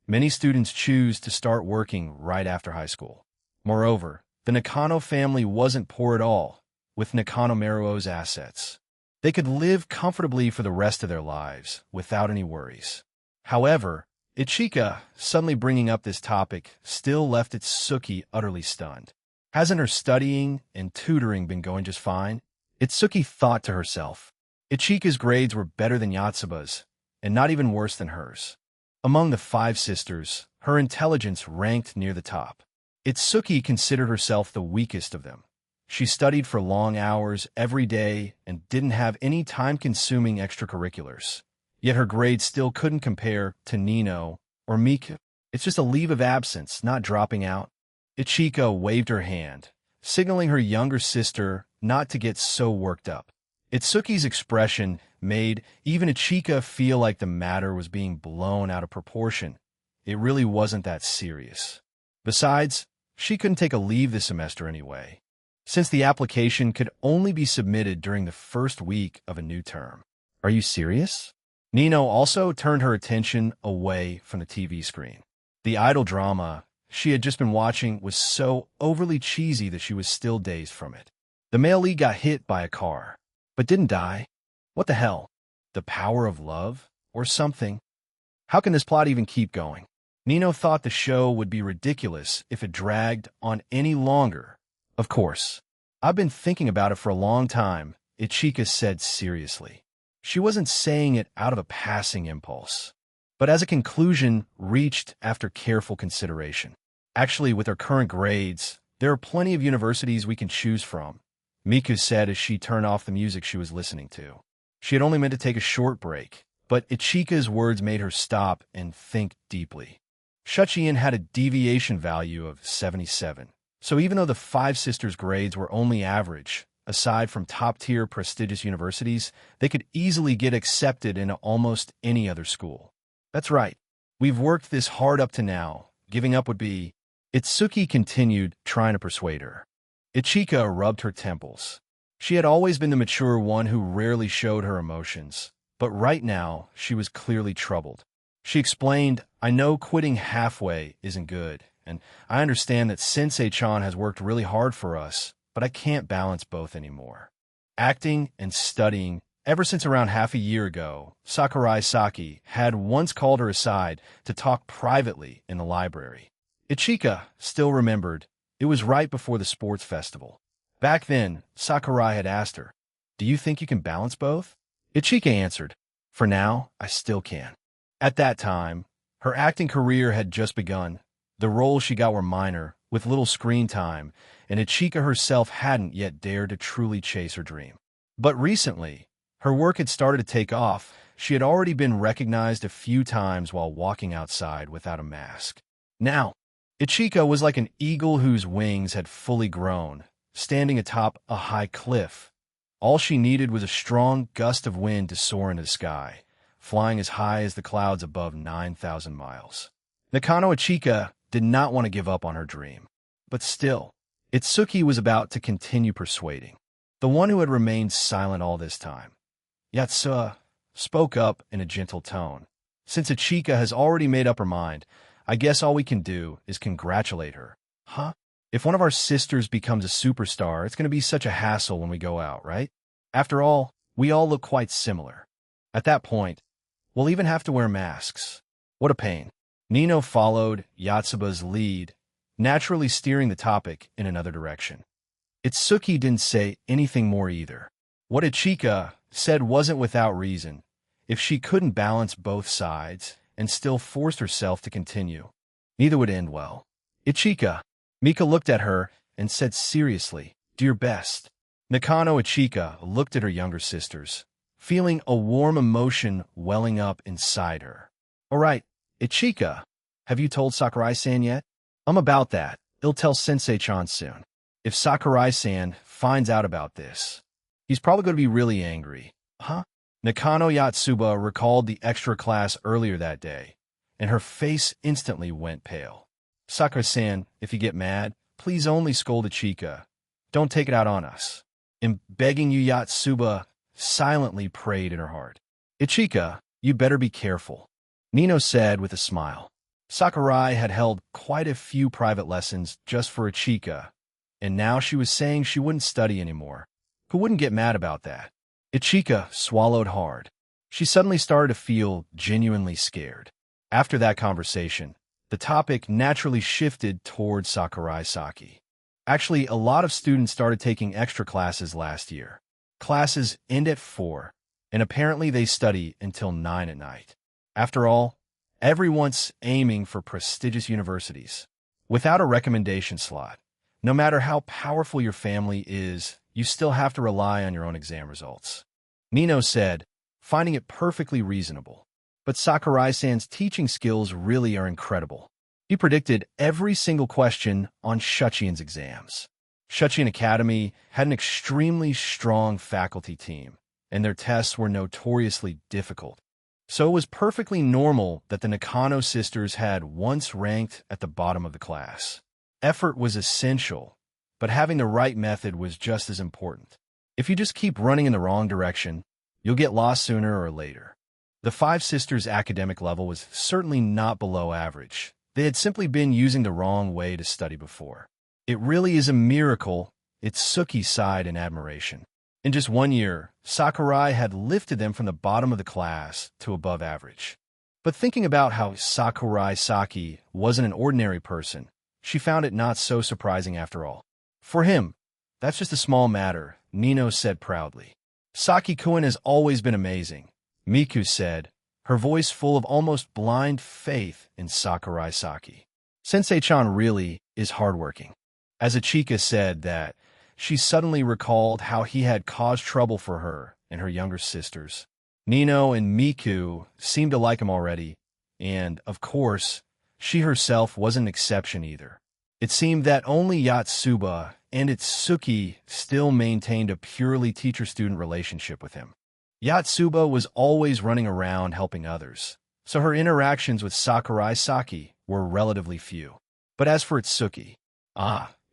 Many students choose to start working right after high school. Moreover, the Nakano family wasn't poor at all, with Nakano Maruo's assets. They could live comfortably for the rest of their lives without any worries. However, Ichika suddenly bringing up this topic still left Itsuki utterly stunned. Hasn't her studying and tutoring been going just fine? Itsuki thought to herself. Ichika's grades were better than Yatsuba's, and not even worse than hers. Among the 5 sisters, her intelligence ranked near the top. Itsuki considered herself the weakest of them. She studied for long hours every day and didn't have any time-consuming extracurriculars. Yet her grades still couldn't compare to Nino or Mika. It's just a leave of absence, not dropping out. Ichika waved her hand, signaling her younger sister not to get so worked up. Itsuki's expression made even Ichika feel like the matter was being blown out of proportion. It really wasn't that serious. Besides, she couldn't take a leave this semester anyway, since the application could only be submitted during the first week of a new term. Are you serious? Nino also turned her attention away from the TV screen. The idol drama she had just been watching was so overly cheesy that she was still dazed from it. The male lead got hit by a car, but didn't die. What the hell? The power of love? Or something? How can this plot even keep going? Nino thought the show would be ridiculous if it dragged on any longer. Of course. I've been thinking about it for a long time, Ichika said seriously. She wasn't saying it out of a passing impulse, but as a conclusion reached after careful consideration. Actually, with her current grades, there are plenty of universities we can choose from, Miku said as she turned off the music she was listening to. She had only meant to take a short break, but Ichika's words made her stop and think deeply. Shuchiin had a deviation value of 77, so even though the 5 sisters' grades were only average, aside from top-tier prestigious universities, they could easily get accepted into almost any other school. That's right. We've worked this hard up to now. Giving up would be... Itsuki continued, trying to persuade her. Ichika rubbed her temples. She had always been the mature one who rarely showed her emotions, but right now she was clearly troubled. She explained, I know quitting halfway isn't good, and I understand that Sensei-chan has worked really hard for us, but I can't balance both anymore. Acting and studying, ever since around half a year ago, Sakurai Saki had once called her aside to talk privately in the library. Ichika still remembered. It was right before the sports festival. Back then, Sakurai had asked her, do you think you can balance both? Ichika answered, for now, I still can. At that time, her acting career had just begun. The roles she got were minor, with little screen time, and Ichika herself hadn't yet dared to truly chase her dream. But recently, her work had started to take off. She had already been recognized a few times while walking outside without a mask. Now, Ichika was like an eagle whose wings had fully grown, standing atop a high cliff. All she needed was a strong gust of wind to soar into the sky, flying as high as the clouds above 9,000 miles. Nakano Ichika did not want to give up on her dream. But still, Itsuki was about to continue persuading. The one who had remained silent all this time. Yatsua spoke up in a gentle tone. Since Ichika has already made up her mind, I guess all we can do is congratulate her. Huh? If one of our sisters becomes a superstar, it's going to be such a hassle when we go out, right? After all, we all look quite similar. At that point, we'll even have to wear masks. What a pain. Nino followed Yatsuba's lead, naturally steering the topic in another direction. Itsuki didn't say anything more either. What Ichika said wasn't without reason. If she couldn't balance both sides and still forced herself to continue, neither would end well. Ichika. Mika looked at her and said seriously, do your best. Nakano Ichika looked at her younger sisters, feeling a warm emotion welling up inside her. All right, Ichika, have you told Sakurai-san yet? I'm about that. He'll tell Sensei-chan soon. If Sakurai-san finds out about this, he's probably going to be really angry. Huh? Nakano Yatsuba recalled the extra class earlier that day, and her face instantly went pale. Sakurai-san, if you get mad, please only scold Ichika. Don't take it out on us. I'm begging you, Yotsuba silently prayed in her heart. Ichika, you better be careful, Nino said with a smile. Sakurai had held quite a few private lessons just for Ichika, and now she was saying she wouldn't study anymore. Who wouldn't get mad about that? Ichika swallowed hard. She suddenly started to feel genuinely scared. After that conversation, the topic naturally shifted towards Sakurai Saki. Actually, a lot of students started taking extra classes last year. Classes end at 4, and apparently they study until 9 at night. After all, everyone's aiming for prestigious universities. Without a recommendation slot, no matter how powerful your family is, you still have to rely on your own exam results. Nino said, finding it perfectly reasonable. But Sakurai-san's teaching skills really are incredible. He predicted every single question on Shuchiin's exams. Shuchiin Academy had an extremely strong faculty team, and their tests were notoriously difficult. So it was perfectly normal that the Nakano sisters had once ranked at the bottom of the class. Effort was essential, but having the right method was just as important. If you just keep running in the wrong direction, you'll get lost sooner or later. The five sisters' academic level was certainly not below average. They had simply been using the wrong way to study before. It really is a miracle. It's Suki sighed in admiration. In just 1 year, Sakurai had lifted them from the bottom of the class to above average. But thinking about how Sakurai Saki wasn't an ordinary person, she found it not so surprising after all. For him, that's just a small matter, Nino said proudly. Saki-kun has always been amazing, Miku said, her voice full of almost blind faith in Sakurai Saki. Sensei-chan really is hardworking. As Ichika said that, she suddenly recalled how he had caused trouble for her and her younger sisters. Nino and Miku seemed to like him already, and, of course, she herself wasn't an exception either. It seemed that only Yotsuba and Itsuki still maintained a purely teacher-student relationship with him. Yotsuba was always running around helping others, so her interactions with Sakurai Saki were relatively few. But as for Itsuki,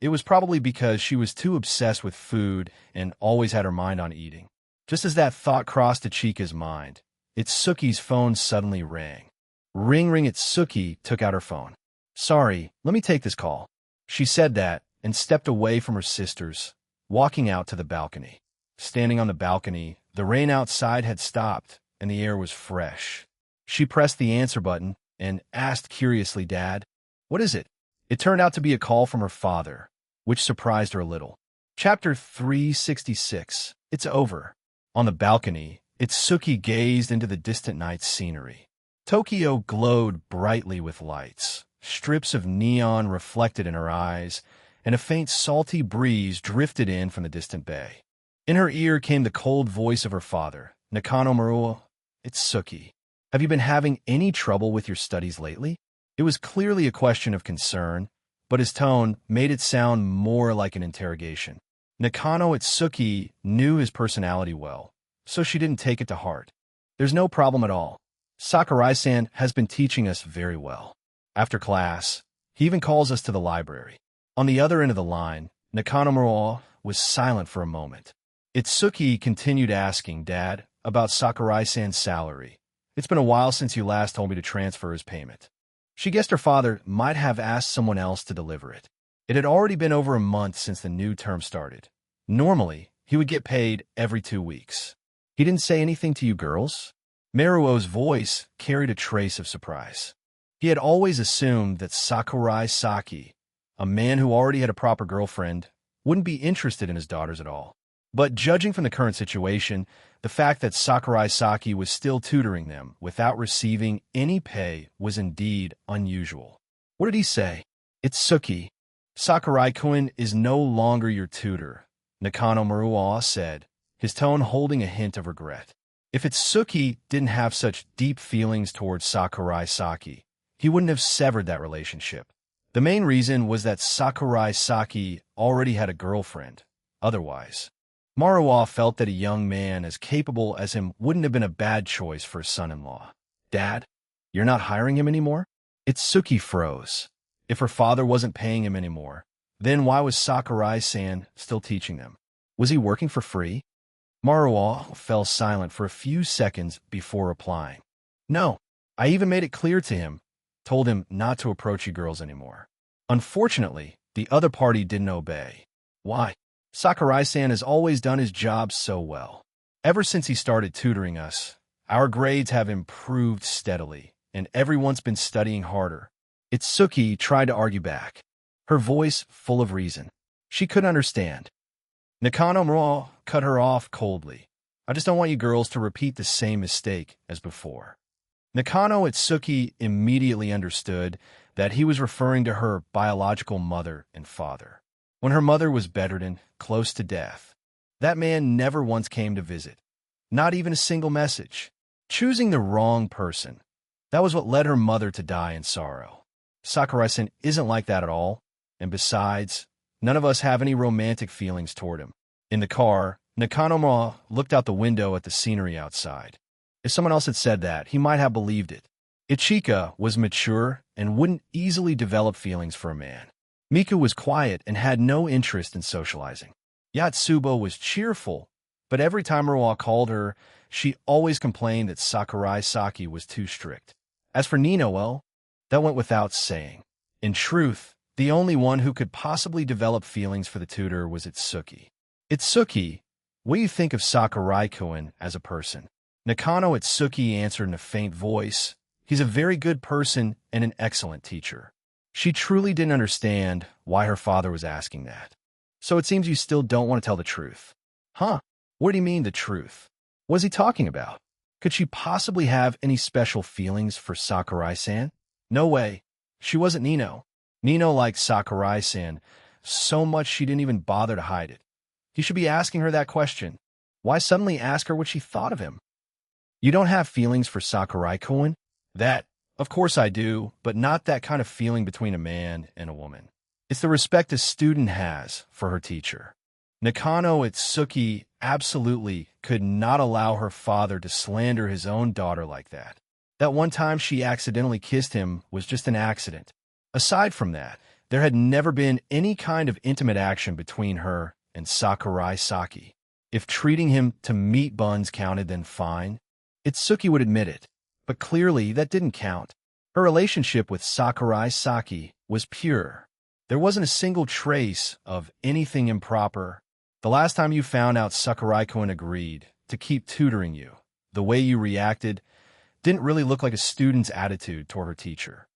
it was probably because she was too obsessed with food and always had her mind on eating. Just as that thought crossed Ichika's mind, Itsuki's phone suddenly rang. Ring ring. Itsuki took out her phone. Sorry, let me take this call. She said that and stepped away from her sisters, walking out to the balcony. Standing on the balcony, the rain outside had stopped and the air was fresh. She pressed the answer button and asked curiously, Dad, what is it? It turned out to be a call from her father, which surprised her a little. Chapter 366. It's over. On the balcony, Itsuki gazed into the distant night scenery. Tokyo glowed brightly with lights. Strips of neon reflected in her eyes, and a faint salty breeze drifted in from the distant bay. In her ear came the cold voice of her father, Nakano Maruo. Itsuki, have you been having any trouble with your studies lately? It was clearly a question of concern, but his tone made it sound more like an interrogation. Nakano Itsuki knew his personality well, so she didn't take it to heart. There's no problem at all. Sakurai-san has been teaching us very well. After class, he even calls us to the library. On the other end of the line, Nakano Maruo was silent for a moment. Itsuki continued asking, Dad, about Sakurai-san's salary. It's been a while since you last told me to transfer his payment. She guessed her father might have asked someone else to deliver it. It had already been over a month since the new term started. Normally, he would get paid every 2 weeks. He didn't say anything to you girls? Maruo's voice carried a trace of surprise. He had always assumed that Sakurai Saki, a man who already had a proper girlfriend, wouldn't be interested in his daughters at all. But judging from the current situation, the fact that Sakurai Saki was still tutoring them without receiving any pay was indeed unusual. What did he say? Itsuki, Sakurai-kun is no longer your tutor, Nakano Maruo said, his tone holding a hint of regret. If Itsuki didn't have such deep feelings towards Sakurai Saki, he wouldn't have severed that relationship. The main reason was that Sakurai Saki already had a girlfriend. Otherwise, Maruo felt that a young man as capable as him wouldn't have been a bad choice for his son-in-law. Dad, you're not hiring him anymore? Itsuki froze. If her father wasn't paying him anymore, Then why was Sakurai-san still teaching them? Was he working for free? Maruo fell silent for a few seconds before replying. No, I even made it clear to him, told him not to approach you girls anymore. Unfortunately, the other party didn't obey. Why? Sakurai-san has always done his job so well. Ever since he started tutoring us, our grades have improved steadily, and everyone's been studying harder. Itsuki tried to argue back, her voice full of reason. She couldn't understand. Nakano Maruo cut her off coldly. I just don't want you girls to repeat the same mistake as before. Nakano Itsuki immediately understood that he was referring to her biological mother and father. When her mother was bedridden, close to death, that man never once came to visit. Not even a single message. Choosing the wrong person. That was what led her mother to die in sorrow. Sakurai-san isn't like that at all, and besides, none of us have any romantic feelings toward him. In the car, Nakano Maruo looked out the window at the scenery outside. If someone else had said that, he might have believed it. Ichika was mature and wouldn't easily develop feelings for a man. Miku was quiet and had no interest in socializing. Yatsubo was cheerful, but every time Maruo called her, she always complained that Sakurai Saki was too strict. As for Nino, well, that went without saying. In truth, the only one who could possibly develop feelings for the tutor was Itsuki. Itsuki, what do you think of Sakurai-kun as a person? Nakano Itsuki answered in a faint voice. He's a very good person and an excellent teacher. She truly didn't understand why her father was asking that. So it seems you still don't want to tell the truth. Huh? What do you mean the truth? What is he talking about? Could she possibly have any special feelings for Sakurai-san? No way. She wasn't Nino. Nino liked Sakurai-san so much she didn't even bother to hide it. He should be asking her that question. Why suddenly ask her what she thought of him? You don't have feelings for Sakurai-kun? That, of course I do, but not that kind of feeling between a man and a woman. It's the respect a student has for her teacher. Nakano Itsuki absolutely could not allow her father to slander his own daughter like that. That one time she accidentally kissed him was just an accident. Aside from that, there had never been any kind of intimate action between her and Sakurai Saki. If treating him to meat buns counted, then fine. Itsuki would admit it, but clearly that didn't count. Her relationship with Sakurai Saki was pure. There wasn't a single trace of anything improper. The last time you found out Sakurai-kun agreed to keep tutoring you, the way you reacted didn't really look like a student's attitude toward her teacher.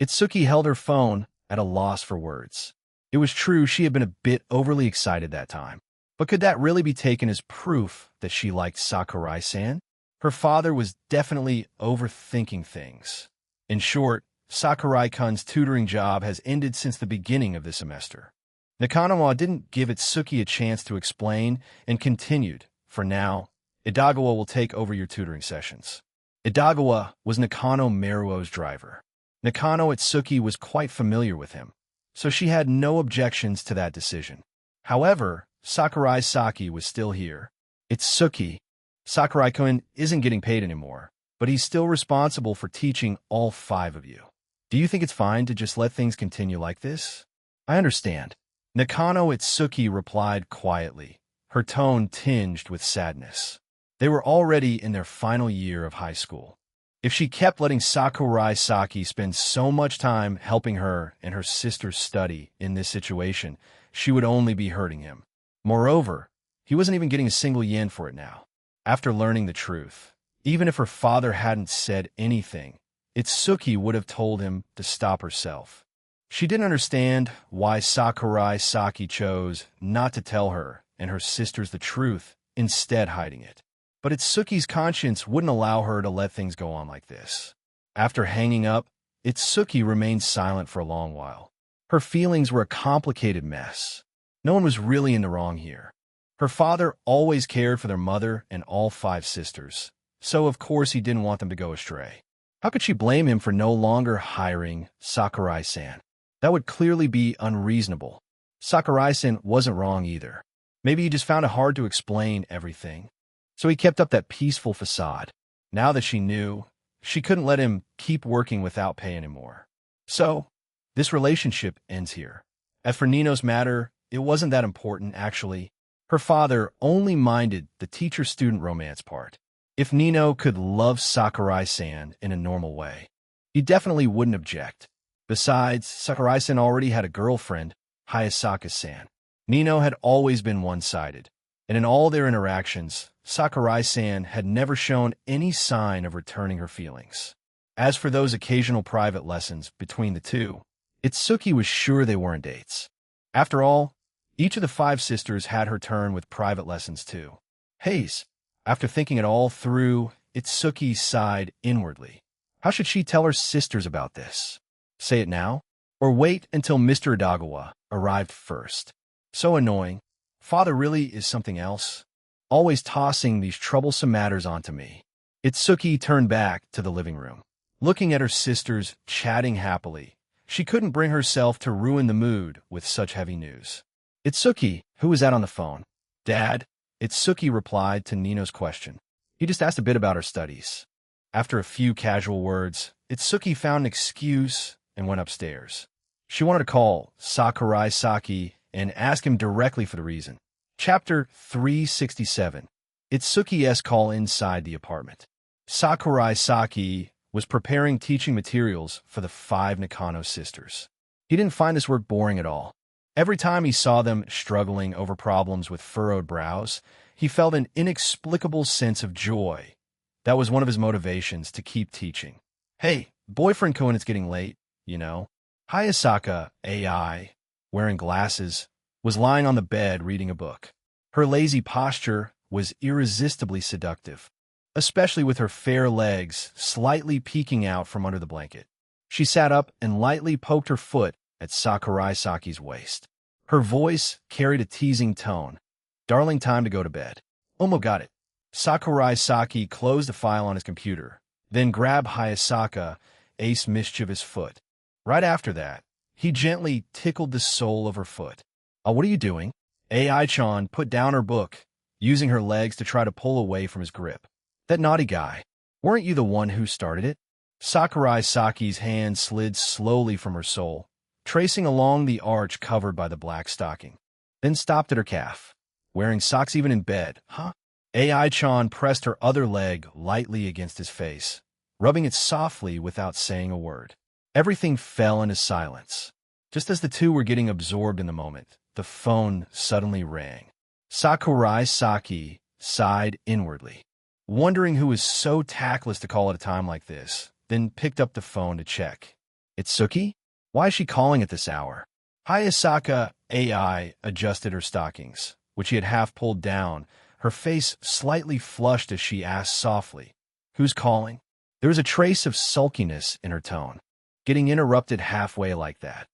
Itsuki held her phone at a loss for words. It was true she had been a bit overly excited that time. But could that really be taken as proof that she liked Sakurai-san? Her father was definitely overthinking things. In short, Sakurai-kun's tutoring job has ended since the beginning of the semester. Nakano didn't give Itsuki a chance to explain and continued, for now, Idagawa will take over your tutoring sessions. Idagawa was Nakano Maruo's driver. Nakano Itsuki was quite familiar with him, so she had no objections to that decision. However, Sakurai Saki was still here. Itsuki, Sakurai-kun isn't getting paid anymore, but he's still responsible for teaching all 5 of you. Do you think it's fine to just let things continue like this? I understand. Nakano Itsuki replied quietly, her tone tinged with sadness. They were already in their final year of high school. If she kept letting Sakurai Saki spend so much time helping her and her sister's study in this situation, she would only be hurting him. Moreover, he wasn't even getting a single yen for it now. After learning the truth, even if her father hadn't said anything, Itsuki would have told him to stop herself. She didn't understand why Sakurai Saki chose not to tell her and her sisters the truth, instead hiding it. But Itsuki's conscience wouldn't allow her to let things go on like this. After hanging up, Itsuki remained silent for a long while. Her feelings were a complicated mess. No one was really in the wrong here. Her father always cared for their mother and all 5 sisters, so of course he didn't want them to go astray. How could she blame him for no longer hiring Sakurai-san? That would clearly be unreasonable. Sakurai-san wasn't wrong either. Maybe he just found it hard to explain everything. So he kept up that peaceful facade. Now that she knew, she couldn't let him keep working without pay anymore. So, this relationship ends here. As for Nino's matter, it wasn't that important, actually. Her father only minded the teacher-student romance part. If Nino could love Sakurai-san in a normal way, he definitely wouldn't object. Besides, Sakurai-san already had a girlfriend, Hayasaka-san. Nino had always been one-sided, and in all their interactions, Sakurai-san had never shown any sign of returning her feelings. As for those occasional private lessons between the two, Itsuki was sure they weren't dates. After all, each of the 5 sisters had her turn with private lessons too. Haze, after thinking it all through, Itsuki sighed inwardly. How should she tell her sisters about this? Say it now? Or wait until Mr. Idagawa arrived first? So annoying. Father really is something else. Always tossing these troublesome matters onto me. Itsuki turned back to the living room. Looking at her sisters chatting happily, she couldn't bring herself to ruin the mood with such heavy news. Itsuki, who was that on the phone? Dad, Itsuki replied to Nino's question. He just asked a bit about her studies. After a few casual words, Itsuki found an excuse and went upstairs. She wanted to call Sakurai Saki and ask him directly for the reason. Chapter 367. Itsuki's call inside the apartment. Sakurai Saki was preparing teaching materials for the 5 Nakano sisters. He didn't find this work boring at all. Every time he saw them struggling over problems with furrowed brows, he felt an inexplicable sense of joy. That was one of his motivations to keep teaching. Hey, boyfriend Cohen, it's getting late, you know. Hayasaka, AI, wearing glasses, was lying on the bed reading a book. Her lazy posture was irresistibly seductive, especially with her fair legs slightly peeking out from under the blanket. She sat up and lightly poked her foot at Sakurai Saki's waist. Her voice carried a teasing tone. Darling, time to go to bed. Omo got it. Sakurai Saki closed the file on his computer, then grabbed Hayasaka Ace mischievous foot. Right after that, he gently tickled the sole of her foot. Oh, what are you doing? AI-chan put down her book, using her legs to try to pull away from his grip. That naughty guy. Weren't you the one who started it? Sakurai Saki's hand slid slowly from her sole, tracing along the arch covered by the black stocking, then stopped at her calf. Wearing socks even in bed, huh? AI-chan pressed her other leg lightly against his face, rubbing it softly without saying a word. Everything fell into silence. Just as the two were getting absorbed in the moment, the phone suddenly rang. Sakurai Saki sighed inwardly, wondering who was so tactless to call at a time like this, then picked up the phone to check. Itsuki? Why is she calling at this hour? Hayasaka AI adjusted her stockings, which she had half pulled down, her face slightly flushed as she asked softly, "Who's calling?" There was a trace of sulkiness in her tone. Getting interrupted halfway like that.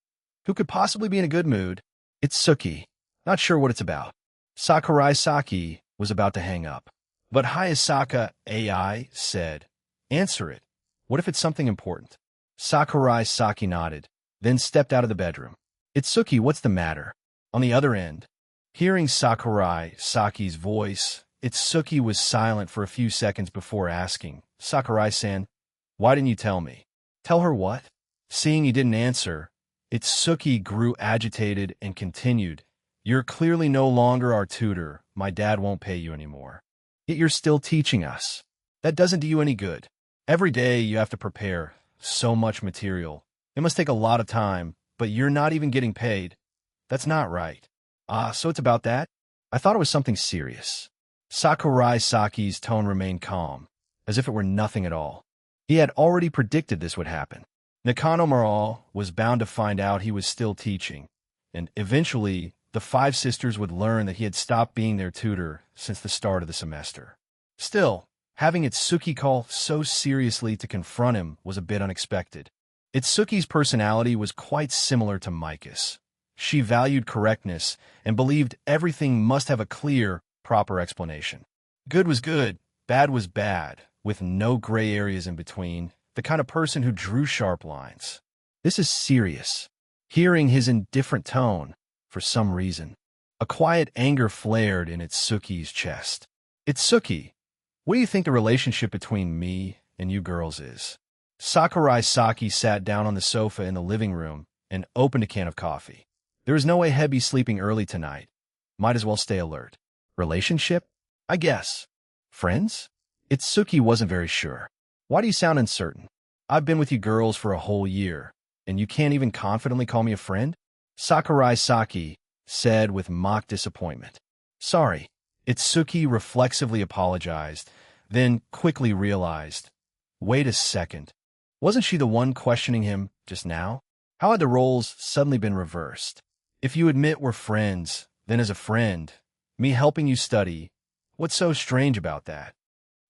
Who could possibly be in a good mood? Itsuki. Not sure what it's about. Sakurai Saki was about to hang up, but Hayasaka AI said, "Answer it. What if it's something important?" Sakurai Saki nodded, then stepped out of the bedroom. Itsuki, what's the matter? On the other end, hearing Sakurai Saki's voice, Itsuki was silent for a few seconds before asking, Sakurai-san, why didn't you tell me? Tell her what? Seeing he didn't answer, Itsuki grew agitated and continued, "You're clearly no longer our tutor. My dad won't pay you anymore. Yet you're still teaching us. That doesn't do you any good. Every day you have to prepare so much material. It must take a lot of time, but you're not even getting paid. That's not right." So it's about that? I thought it was something serious. Sakurai Saki's tone remained calm, as if it were nothing at all. He had already predicted this would happen. Nakano Morale was bound to find out he was still teaching, and eventually the 5 sisters would learn that he had stopped being their tutor since the start of the semester. Still, having Itsuki call so seriously to confront him was a bit unexpected. Itsuki's personality was quite similar to Mika's. She valued correctness and believed everything must have a clear, proper explanation. Good was good, bad was bad, with no gray areas in between, the kind of person who drew sharp lines. This is serious. Hearing his indifferent tone, for some reason, a quiet anger flared in Itsuki's chest. Itsuki, what do you think the relationship between me and you girls is? Sakurai Saki sat down on the sofa in the living room and opened a can of coffee. There is no way he'd be sleeping early tonight. Might as well stay alert. Relationship? I guess. Friends? Itsuki wasn't very sure. Why do you sound uncertain? I've been with you girls for a whole year, and you can't even confidently call me a friend? Sakurai Saki said with mock disappointment. Sorry. Itsuki reflexively apologized, then quickly realized. Wait a second. Wasn't she the one questioning him just now? How had the roles suddenly been reversed? If you admit we're friends, then as a friend, me helping you study, what's so strange about that?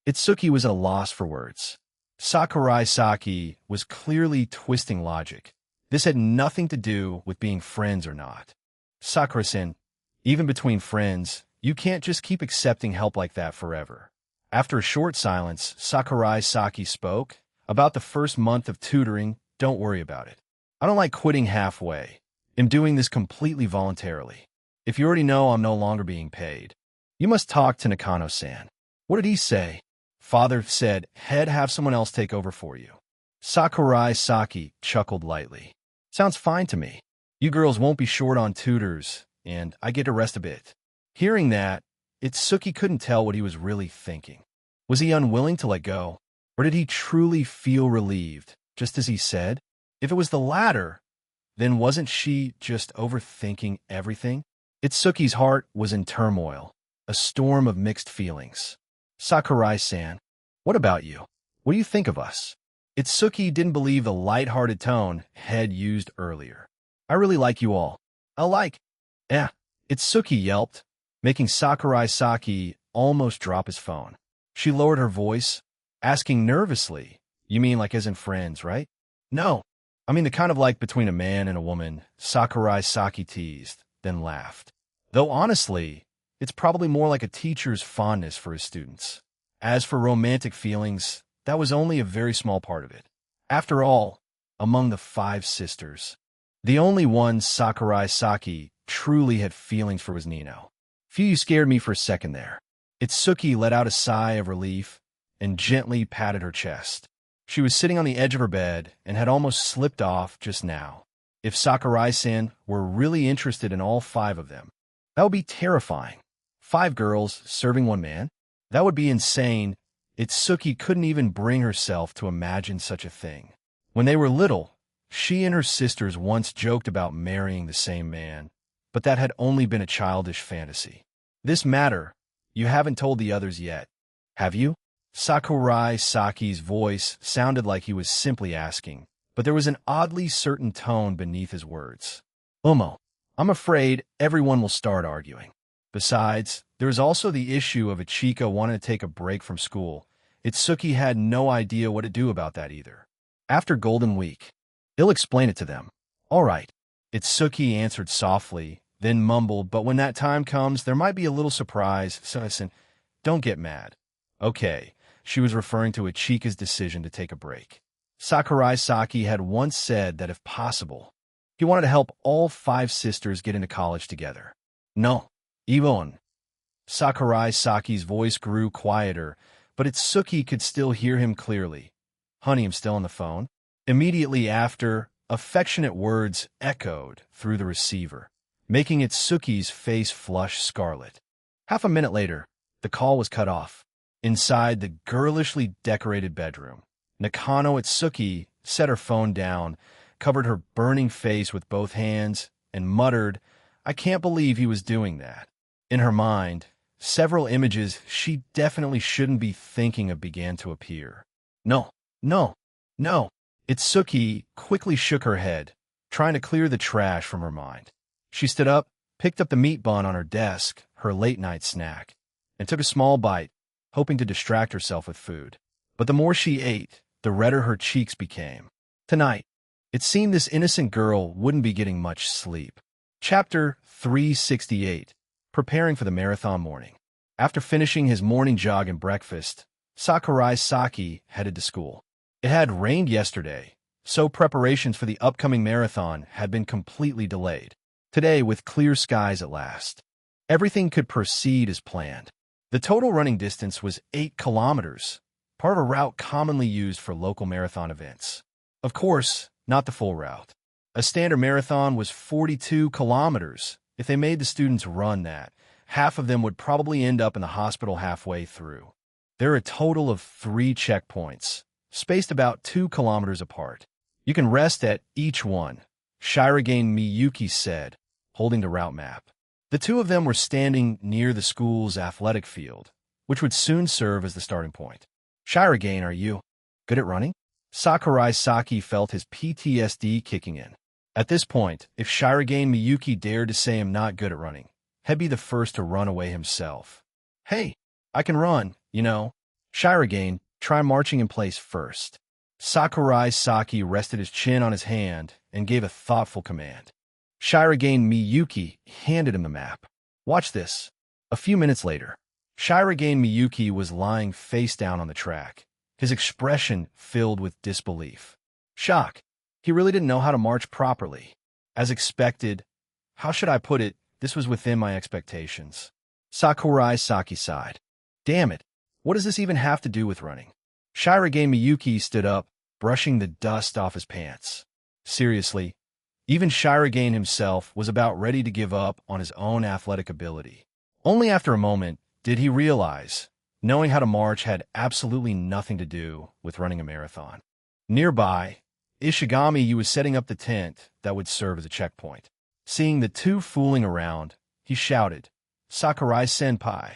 Itsuki was at a loss for words. Sakurai Saki was clearly twisting logic. This had nothing to do with being friends or not. Sakura-san, even between friends, you can't just keep accepting help like that forever. After a short silence, Sakurai Saki spoke. About the first month of tutoring, don't worry about it. I don't like quitting halfway. I'm doing this completely voluntarily. If you already know I'm no longer being paid, you must talk to Nakano-san. What did he say? Father said he'd have someone else take over for you. Sakurai Saki chuckled lightly. Sounds fine to me. You girls won't be short on tutors, and I get to rest a bit. Hearing that, Itsuki couldn't tell what he was really thinking. Was he unwilling to let go? Or did he truly feel relieved, just as he said? If it was the latter, then wasn't she just overthinking everything? Itsuki's heart was in turmoil, a storm of mixed feelings. Sakurai-san, what about you? What do you think of us? Itsuki didn't believe the light-hearted tone had used earlier. I really like you all. Itsuki yelped, making Sakurai Saki almost drop his phone. She lowered her voice, asking nervously, You mean like as in friends, right? No. I mean the kind of like between a man and a woman, Sakurai Saki teased, then laughed. Though honestly, it's probably more like a teacher's fondness for his students. As for romantic feelings, that was only a very small part of it. After all, among the 5 sisters, the only one Sakurai Saki truly had feelings for was Nino. Phew, you scared me for a second there. Itsuki let out a sigh of relief and gently patted her chest. She was sitting on the edge of her bed and had almost slipped off just now. If Sakurai-san were really interested in all 5 of them, that would be terrifying. 5 girls serving one man? That would be insane. Itsuki couldn't even bring herself to imagine such a thing. When they were little, she and her sisters once joked about marrying the same man, but that had only been a childish fantasy. This matter, you haven't told the others yet, have you? Sakurai Saki's voice sounded like he was simply asking, but there was an oddly certain tone beneath his words. I'm afraid everyone will start arguing. Besides, there is also the issue of Ichika wanting to take a break from school. Itsuki had no idea what to do about that either. After Golden Week, he'll explain it to them. All right. Itsuki answered softly, then mumbled, but when that time comes, there might be a little surprise. So listen, don't get mad. Okay. She was referring to Ichika's decision to take a break. Sakurai Saki had once said that if possible, he wanted to help all 5 sisters get into college together. No, Yvonne. Sakurai Saki's voice grew quieter, but Itsuki could still hear him clearly. Honey, I'm still on the phone. Immediately after, affectionate words echoed through the receiver, making Itsuki's face flush scarlet. Half a minute later, the call was cut off. Inside the girlishly decorated bedroom, Nakano Itsuki set her phone down, covered her burning face with both hands, and muttered, I can't believe he was doing that. In her mind, several images she definitely shouldn't be thinking of began to appear. No. Itsuki quickly shook her head, trying to clear the trash from her mind. She stood up, picked up the meat bun on her desk, her late-night snack, and took a small bite, hoping to distract herself with food. But the more she ate, the redder her cheeks became. Tonight, it seemed this innocent girl wouldn't be getting much sleep. Chapter 368. Preparing for the marathon morning. After finishing his morning jog and breakfast, Sakurai Saki headed to school. It had rained yesterday, so preparations for the upcoming marathon had been completely delayed. Today, with clear skies at last, everything could proceed as planned. The total running distance was 8 kilometers, part of a route commonly used for local marathon events. Of course, not the full route. A standard marathon was 42 kilometers. If they made the students run that, half of them would probably end up in the hospital halfway through. There are a total of 3 checkpoints, spaced about 2 kilometers apart. You can rest at each one, Shirogane Miyuki said, holding the route map. The two of them were standing near the school's athletic field, which would soon serve as the starting point. Shirogane, are you good at running? Sakurai Saki felt his PTSD kicking in. At this point, if Shirogane Miyuki dared to say I'm not good at running, he'd be the first to run away himself. Hey, I can run, you know. Shirogane, try marching in place first. Sakurai Saki rested his chin on his hand and gave a thoughtful command. Shirogane Miyuki handed him the map. Watch this. A few minutes later, Shirogane Miyuki was lying face down on the track, his expression filled with disbelief. Shock. He really didn't know how to march properly. As expected, how should I put it, this was within my expectations. Sakurai Saki sighed. Damn it, what does this even have to do with running? Shirogane Miyuki stood up, brushing the dust off his pants. Seriously, even Shirogane himself was about ready to give up on his own athletic ability. Only after a moment did he realize, knowing how to march had absolutely nothing to do with running a marathon. Nearby, Ishigami was setting up the tent that would serve as a checkpoint. Seeing the two fooling around, he shouted, Sakurai Senpai,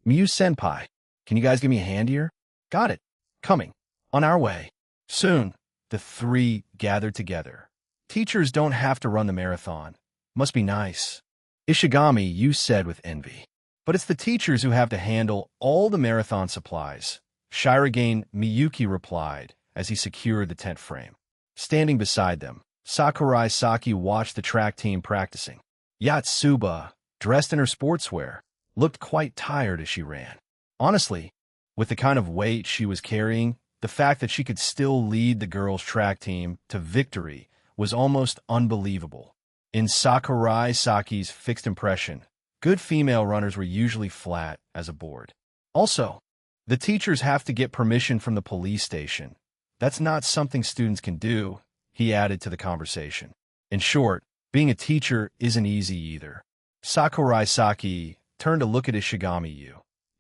Miyu Senpai, can you guys give me a hand here? Got it. Coming. On our way. Soon, the three gathered together. Teachers don't have to run the marathon. Must be nice. Ishigami said with envy. But it's the teachers who have to handle all the marathon supplies, Shirogane Miyuki replied as he secured the tent frame. Standing beside them, Sakurai Saki watched the track team practicing. Yatsuba, dressed in her sportswear, looked quite tired as she ran. Honestly, with the kind of weight she was carrying, the fact that she could still lead the girls' track team to victory was almost unbelievable. In Sakurai Saki's fixed impression, good female runners were usually flat as a board. Also, the teachers have to get permission from the police station. That's not something students can do, he added to the conversation. In short, being a teacher isn't easy either. Sakurai Saki turned to look at Ishigami.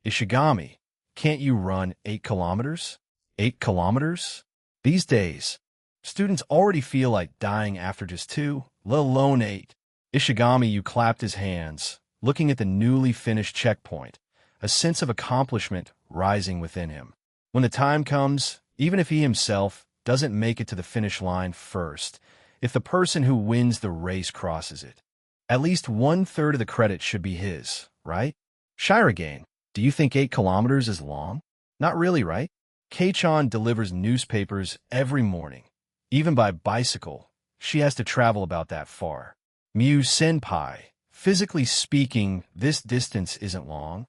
Ishigami, can't you run 8 kilometers? 8 kilometers? These days, students already feel like dying after just 2, let alone 8. Ishigami clapped his hands, looking at the newly finished checkpoint, a sense of accomplishment rising within him. When the time comes, even if he himself doesn't make it to the finish line first, if the person who wins the race crosses it, at least 1/3 of the credit should be his, right? Shirogane, do you think 8 kilometers is long? Not really, right? Kei-chan delivers newspapers every morning. Even by bicycle, she has to travel about that far. Miyu Senpai, physically speaking, this distance isn't long.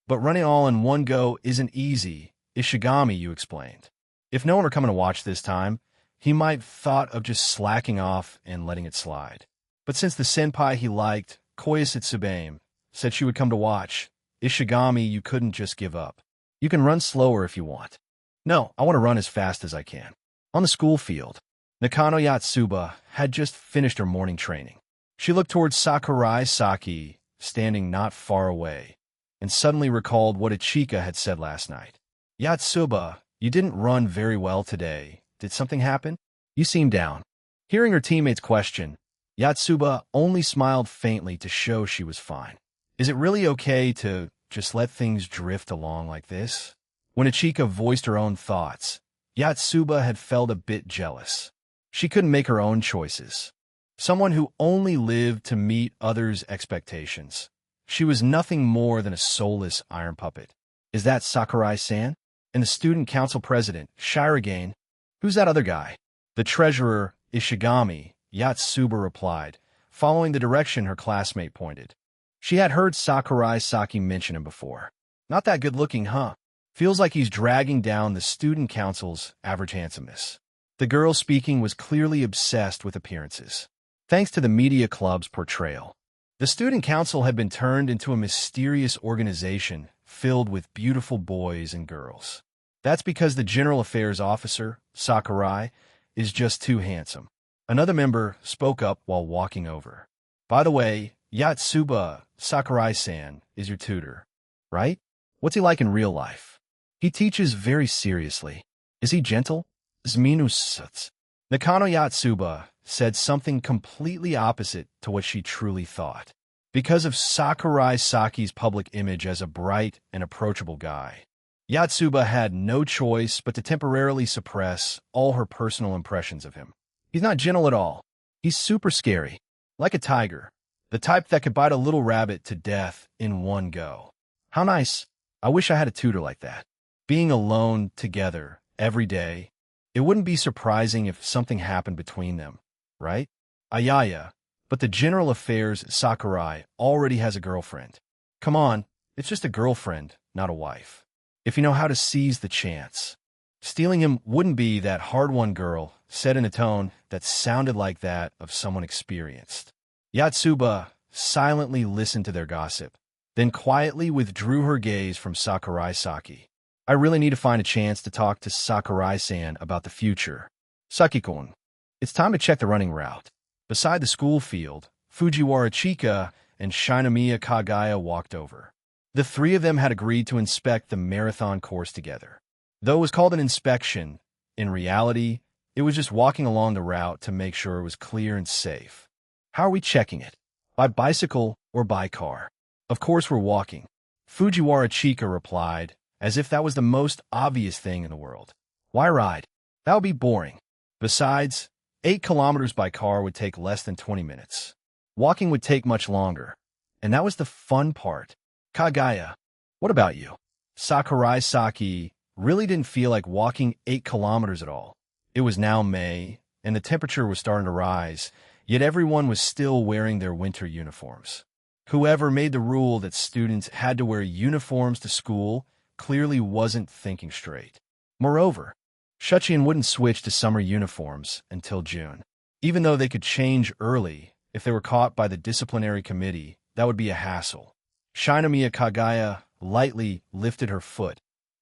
But running all in one go isn't easy, Ishigami explained. If no one were coming to watch this time, he might thought of just slacking off and letting it slide. But since the senpai he liked, Koyasu Tsubame, said she would come to watch, Ishigami, you couldn't just give up. You can run slower if you want. No, I want to run as fast as I can. On the school field, Nakano Yatsuba had just finished her morning training. She looked towards Sakurai Saki, standing not far away, and suddenly recalled what Ichika had said last night. Yatsuba, you didn't run very well today. Did something happen? You seem down. Hearing her teammate's question, Yatsuba only smiled faintly to show she was fine. Is it really okay to just let things drift along like this? When Ichika voiced her own thoughts, Yatsuba had felt a bit jealous. She couldn't make her own choices. Someone who only lived to meet others' expectations. She was nothing more than a soulless iron puppet. Is that Sakurai-san? And the student council president, Shirogane? Who's that other guy? The treasurer, Ishigami, Yatsuba replied, following the direction her classmate pointed. She had heard Sakurai Saki mention him before. Not that good-looking, huh? Feels like he's dragging down the student council's average handsomeness. The girl speaking was clearly obsessed with appearances. Thanks to the media club's portrayal, the student council had been turned into a mysterious organization filled with beautiful boys and girls. That's because the general affairs officer, Sakurai, is just too handsome. Another member spoke up while walking over. By the way, Yatsuba Sakurai-san is your tutor, right? What's he like in real life? He teaches very seriously. Is he gentle? Zminus. Nakano Yatsuba said something completely opposite to what she truly thought. Because of Sakurai Saki's public image as a bright and approachable guy, Yatsuba had no choice but to temporarily suppress all her personal impressions of him. He's not gentle at all. He's super scary, like a tiger, the type that could bite a little rabbit to death in one go. How nice. I wish I had a tutor like that. Being alone together every day, it wouldn't be surprising if something happened between them, right? Ayaya, but the general affairs Sakurai already has a girlfriend. Come on, it's just a girlfriend, not a wife. If you know how to seize the chance. Stealing him wouldn't be that hard-won girl, said in a tone that sounded like that of someone experienced. Yatsuba silently listened to their gossip, then quietly withdrew her gaze from Sakurai Saki. I really need to find a chance to talk to Sakurai-san about the future. Saki-kun, it's time to check the running route. Beside the school field, Fujiwara Chika and Shinomiya Kagaya walked over. The three of them had agreed to inspect the marathon course together. Though it was called an inspection, in reality, it was just walking along the route to make sure it was clear and safe. How are we checking it? By bicycle or by car? Of course we're walking. Fujiwara Chika replied, as if that was the most obvious thing in the world. Why ride? That would be boring. Besides, 8 kilometers by car would take less than 20 minutes. Walking would take much longer. And that was the fun part. Kagaya, what about you? Sakurai Saki really didn't feel like walking 8 kilometers at all. It was now May, and the temperature was starting to rise, yet everyone was still wearing their winter uniforms. Whoever made the rule that students had to wear uniforms to school clearly wasn't thinking straight. Moreover, Shuchiin wouldn't switch to summer uniforms until June. Even though they could change early, if they were caught by the disciplinary committee, that would be a hassle. Shinomiya Kagaya lightly lifted her foot.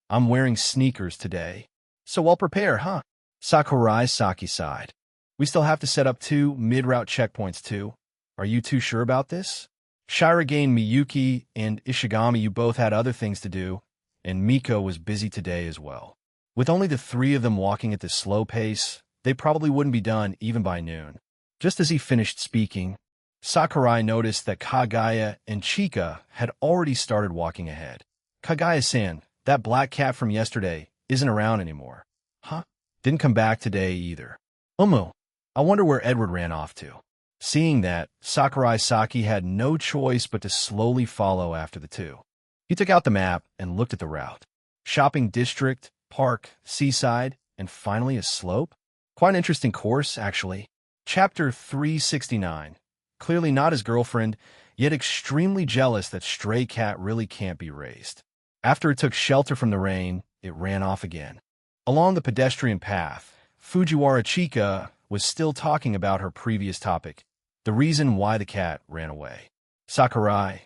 I'm wearing sneakers today. So I'll prepare, huh? Sakurai Saki sighed. We still have to set up 2 mid-route checkpoints too. Are you too sure about this? Shirogane Miyuki and Ishigami, you both had other things to do, and Miko was busy today as well. With only the 3 of them walking at this slow pace, they probably wouldn't be done even by noon. Just as he finished speaking, Sakurai noticed that Kagaya and Chika had already started walking ahead. Kagaya-san, that black cat from yesterday isn't around anymore. Huh? Didn't come back today either. I wonder where Edward ran off to. Seeing that, Sakurai Saki had no choice but to slowly follow after the 2. He took out the map and looked at the route. Shopping district, park, seaside, and finally a slope? Quite an interesting course, actually. Chapter 369. Clearly not his girlfriend, yet extremely jealous that stray cat really can't be raised. After it took shelter from the rain, it ran off again. Along the pedestrian path, Fujiwara Chika was still talking about her previous topic, the reason why the cat ran away. Sakurai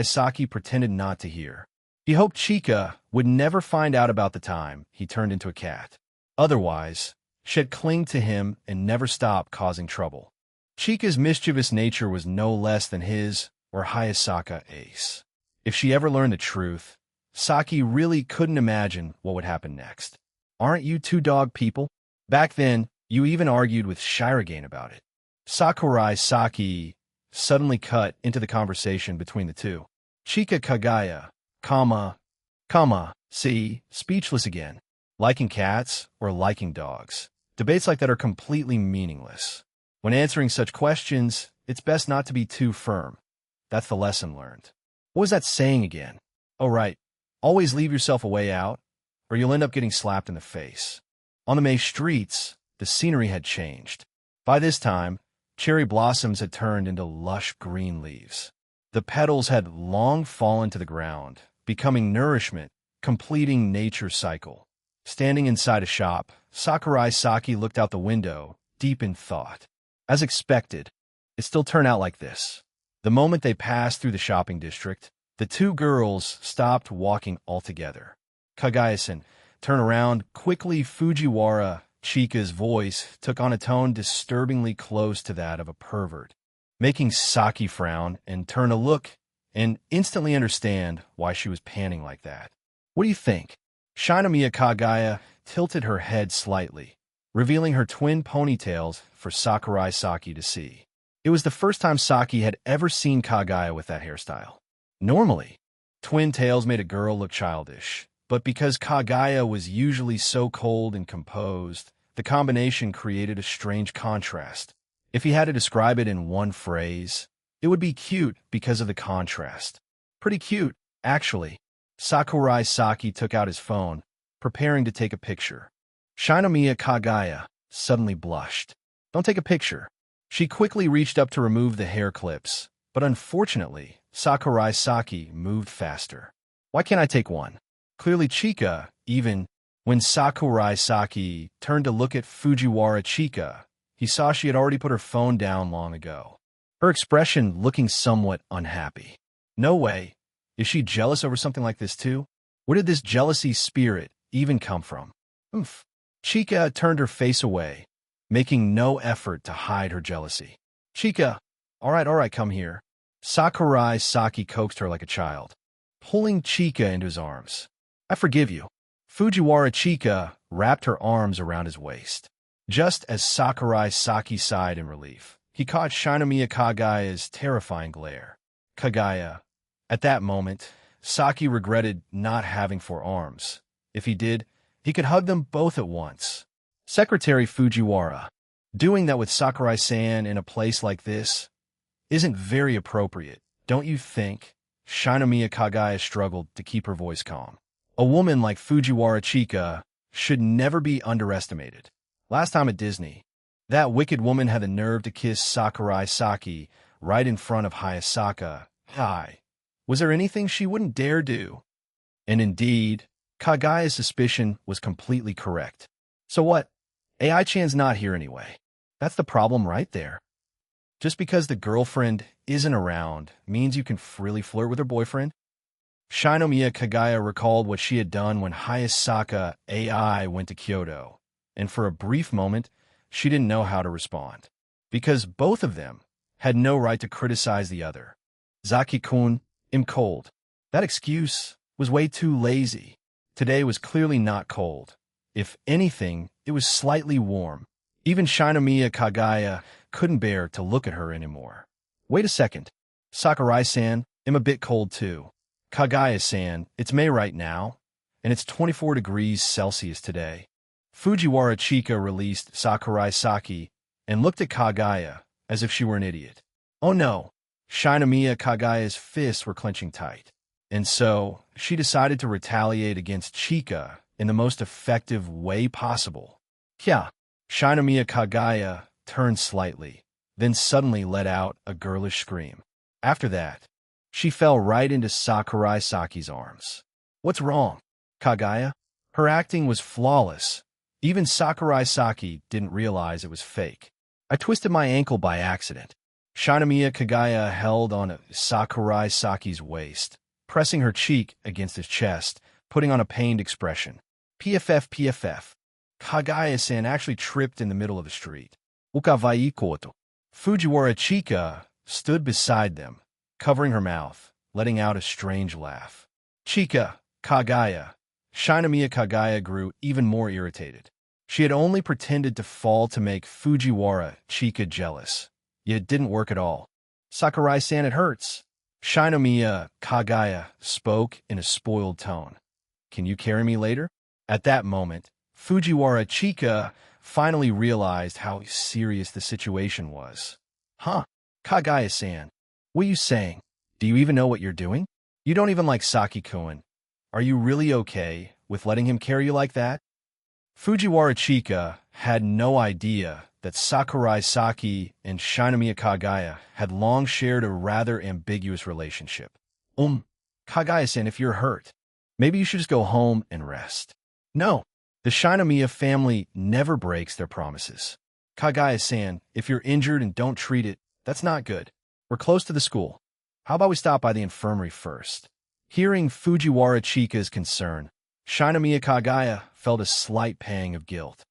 Saki pretended not to hear. He hoped Chika would never find out about the time he turned into a cat. Otherwise, she'd cling to him and never stop causing trouble. Chika's mischievous nature was no less than his or Hayasaka Ace. If she ever learned the truth, Saki really couldn't imagine what would happen next. Aren't you 2 dog people? Back then, you even argued with Shirogane about it. Sakurai Saki suddenly cut into the conversation between the 2. Chika Kagaya, see, speechless again. Liking cats or liking dogs. Debates like that are completely meaningless. When answering such questions, it's best not to be too firm. That's the lesson learned. What was that saying again? Oh, right. Always leave yourself a way out, or you'll end up getting slapped in the face. On the May streets, the scenery had changed. By this time, cherry blossoms had turned into lush green leaves. The petals had long fallen to the ground, becoming nourishment, completing nature's cycle. Standing inside a shop, Sakurai Saki looked out the window, deep in thought. As expected, it still turned out like this. The moment they passed through the shopping district, the 2 girls stopped walking altogether. Kagaya-san, turn around quickly. Fujiwara Chika's voice took on a tone disturbingly close to that of a pervert, making Saki frown and turn to look and instantly understand why she was panting like that. What do you think? Shinomiya Kagaya tilted her head slightly, revealing her twin ponytails for Sakurai Saki to see. It was the first time Saki had ever seen Kagaya with that hairstyle. Normally, twin tails made a girl look childish, but because Kagaya was usually so cold and composed, the combination created a strange contrast. If he had to describe it in one phrase, it would be cute because of the contrast. Pretty cute, actually. Sakurai Saki took out his phone, preparing to take a picture. Shinomiya Kagaya suddenly blushed. Don't take a picture. She quickly reached up to remove the hair clips, but unfortunately, Sakurai Saki moved faster. Why can't I take one? Clearly Chika, even when Sakurai Saki turned to look at Fujiwara Chika, he saw she had already put her phone down long ago, her expression looking somewhat unhappy. No way. Is she jealous over something like this too? Where did this jealousy spirit even come from? Oomph. Chika turned her face away, making no effort to hide her jealousy. Chika, all right, come here. Sakurai Saki coaxed her like a child, pulling Chika into his arms. I forgive you. Fujiwara Chika wrapped her arms around his waist. Just as Sakurai Saki sighed in relief, he caught Shinomiya Kagaya's terrifying glare. Kagaya. At that moment, Saki regretted not having 4 arms. If he did, he could hug them both at once. Secretary Fujiwara. Doing that with Sakurai-san in a place like this isn't very appropriate, don't you think? Shinomiya Kagaya struggled to keep her voice calm. A woman like Fujiwara Chika should never be underestimated. Last time at Disney, that wicked woman had the nerve to kiss Sakurai Saki right in front of Hayasaka. Hi. Was there anything she wouldn't dare do? And indeed, Kagaya's suspicion was completely correct. So what? AI-chan's not here anyway. That's the problem right there. Just because the girlfriend isn't around means you can freely flirt with her boyfriend? Shinomiya Kagaya recalled what she had done when Hayasaka AI went to Kyoto, and for a brief moment, she didn't know how to respond. Because both of them had no right to criticize the other. Zaki-kun, I'm cold. That excuse was way too lazy. Today was clearly not cold. If anything, it was slightly warm. Even Shinomiya Kagaya couldn't bear to look at her anymore. Wait a second. Sakurai-san, I'm a bit cold too. Kagaya-san, it's May right now, and it's 24 degrees Celsius today. Fujiwara Chika released Sakurai Saki and looked at Kagaya as if she were an idiot. Oh no. Shinomiya Kagaya's fists were clenching tight, and so she decided to retaliate against Chika in the most effective way possible. Yeah, Shinomiya Kagaya turned slightly, then suddenly let out a girlish scream. After that, she fell right into Sakurai Saki's arms. What's wrong, Kagaya? Her acting was flawless. Even Sakurai Saki didn't realize it was fake. I twisted my ankle by accident. Shinomiya Kagaya held on Sakurai Saki's waist, pressing her cheek against his chest, putting on a pained expression. PFF. Kagaya-san actually tripped in the middle of the street. Ukavai koto. Fujiwara Chika stood beside them, covering her mouth, letting out a strange laugh. Chika, Kagaya. Shinomiya Kagaya grew even more irritated. She had only pretended to fall to make Fujiwara Chika jealous. Yet it didn't work at all. Sakurai-san, it hurts. Shinomiya Kagaya spoke in a spoiled tone. Can you carry me later? At that moment, Fujiwara Chika finally realized how serious the situation was. Huh? Kagaya-san, what are you saying? Do you even know what you're doing? You don't even like Saki-kun. Are you really okay with letting him carry you like that? Fujiwara Chika had no idea that Sakurai Saki and Shinomiya Kagaya had long shared a rather ambiguous relationship. Kagaya-san, if you're hurt, maybe you should just go home and rest. No, the Shinomiya family never breaks their promises. Kagaya-san, if you're injured and don't treat it, that's not good. We're close to the school. How about we stop by the infirmary first? Hearing Fujiwara Chika's concern, Shinomiya Kagaya felt a slight pang of guilt.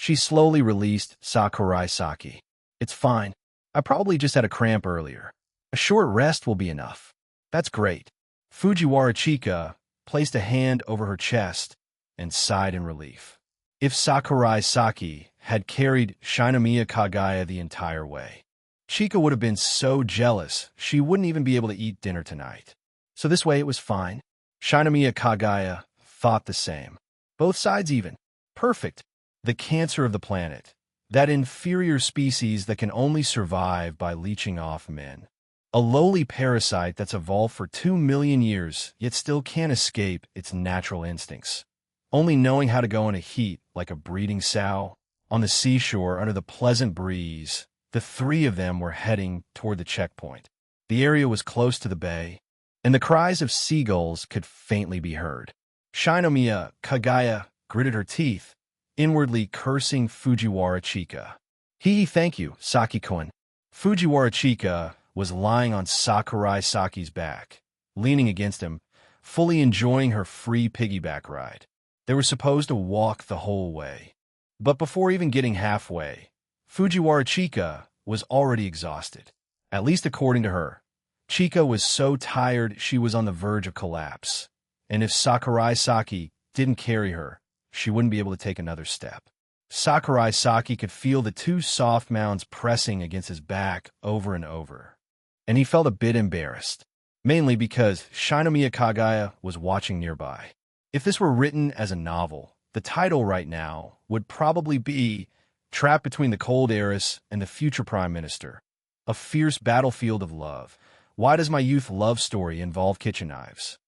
She slowly released Sakurai Saki. It's fine. I probably just had a cramp earlier. A short rest will be enough. That's great. Fujiwara Chika placed a hand over her chest and sighed in relief. If Sakurai Saki had carried Shinomiya Kagaya the entire way, Chika would have been so jealous she wouldn't even be able to eat dinner tonight. So this way it was fine. Shinomiya Kagaya thought the same. Both sides even. Perfect. The cancer of the planet. That inferior species that can only survive by leeching off men. A lowly parasite that's evolved for 2 million years, yet still can't escape its natural instincts. Only knowing how to go in a heat like a breeding sow. On the seashore, under the pleasant breeze, the three of them were heading toward the checkpoint. The area was close to the bay, and the cries of seagulls could faintly be heard. Shinomiya Kagaya gritted her teeth, inwardly cursing Fujiwara Chika. Thank you, Saki-kun. Fujiwara Chika was lying on Sakurai Saki's back, leaning against him, fully enjoying her free piggyback ride. They were supposed to walk the whole way. But before even getting halfway, Fujiwara Chika was already exhausted. At least according to her. Chika was so tired she was on the verge of collapse. And if Sakurai Saki didn't carry her, she wouldn't be able to take another step. Sakurai Saki could feel the two soft mounds pressing against his back over and over. And he felt a bit embarrassed, mainly because Shinomiya Kagaya was watching nearby. If this were written as a novel, the title right now would probably be Trapped Between the Cold Heiress and the Future Prime Minister. A fierce battlefield of love. Why does my youth love story involve kitchen knives?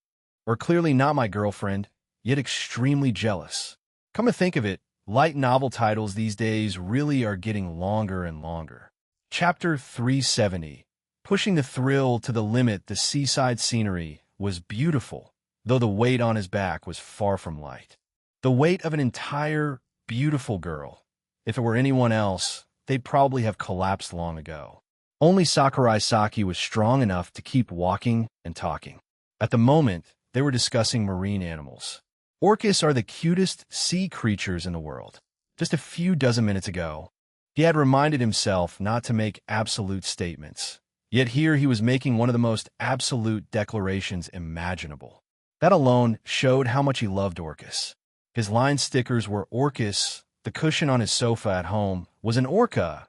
Or clearly not my girlfriend, yet extremely jealous. Come to think of it, light novel titles these days really are getting longer and longer. Chapter 370. Pushing the thrill to the limit, the seaside scenery was beautiful, though the weight on his back was far from light. The weight of an entire, beautiful girl. If it were anyone else, they'd probably have collapsed long ago. Only Sakurai Saki was strong enough to keep walking and talking. At the moment, they were discussing marine animals. Orcas are the cutest sea creatures in the world. Just a few dozen minutes ago, he had reminded himself not to make absolute statements. Yet here he was making one of the most absolute declarations imaginable. That alone showed how much he loved Orcas. His line stickers were Orcas, the cushion on his sofa at home was an orca.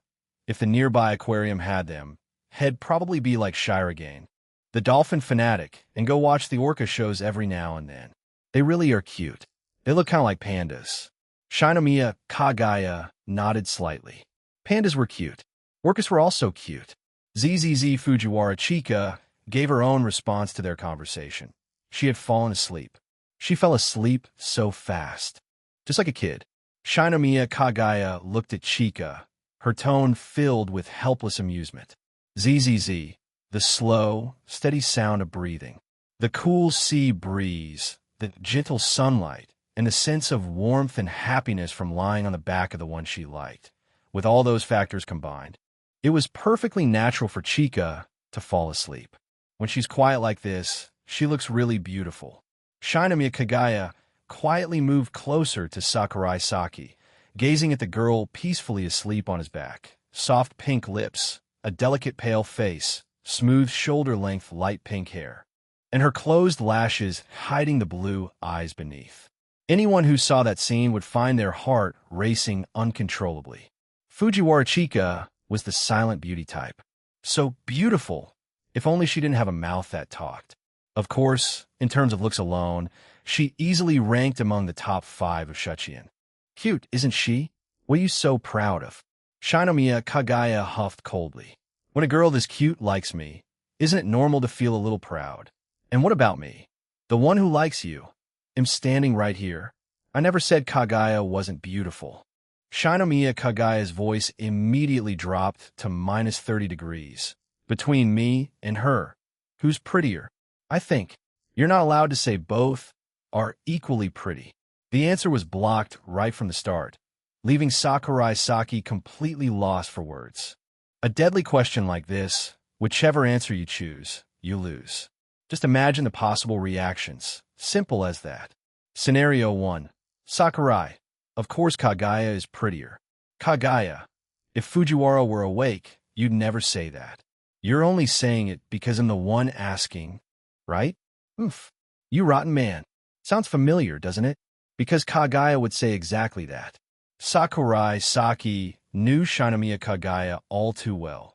If the nearby aquarium had them, he'd probably be like Shirogane, the dolphin fanatic, and go watch the orca shows every now and then. They really are cute. They look kind of like pandas. Shinomiya Kagaya nodded slightly. Pandas were cute. Orcas were also cute. ZZZ Fujiwara Chika gave her own response to their conversation. She had fallen asleep. She fell asleep so fast. Just like a kid. Shinomiya Kagaya looked at Chika, her tone filled with helpless amusement. ZZZ, the slow, steady sound of breathing. The cool sea breeze, the gentle sunlight, and the sense of warmth and happiness from lying on the back of the one she liked. With all those factors combined, it was perfectly natural for Chika to fall asleep. When she's quiet like this, she looks really beautiful. Shinomiya Kagaya quietly moved closer to Sakurai Saki, gazing at the girl peacefully asleep on his back. Soft pink lips, a delicate pale face, smooth shoulder-length light pink hair, and her closed lashes hiding the blue eyes beneath. Anyone who saw that scene would find their heart racing uncontrollably. Fujiwara Chika was the silent beauty type. So beautiful, if only she didn't have a mouth that talked. Of course, in terms of looks alone, she easily ranked among the top 5 of Shuchiin. Cute, isn't she? What are you so proud of? Shinomiya Kagaya huffed coldly. When a girl this cute likes me, isn't it normal to feel a little proud? And what about me? The one who likes you. I'm standing right here. I never said Kagaya wasn't beautiful. Shinomiya Kagaya's voice immediately dropped to minus 30 degrees. Between me and her, who's prettier? I think. You're not allowed to say both are equally pretty. The answer was blocked right from the start, leaving Sakurai Saki completely lost for words. A deadly question like this, whichever answer you choose, you lose. Just imagine the possible reactions. Simple as that. Scenario 1. Sakurai. Of course Kagaya is prettier. Kagaya, if Fujiwara were awake, you'd never say that. You're only saying it because I'm the one asking, right? Oof. You rotten man. Sounds familiar, doesn't it? Because Kagaya would say exactly that. Sakurai Saki knew Shinomiya Kagaya all too well.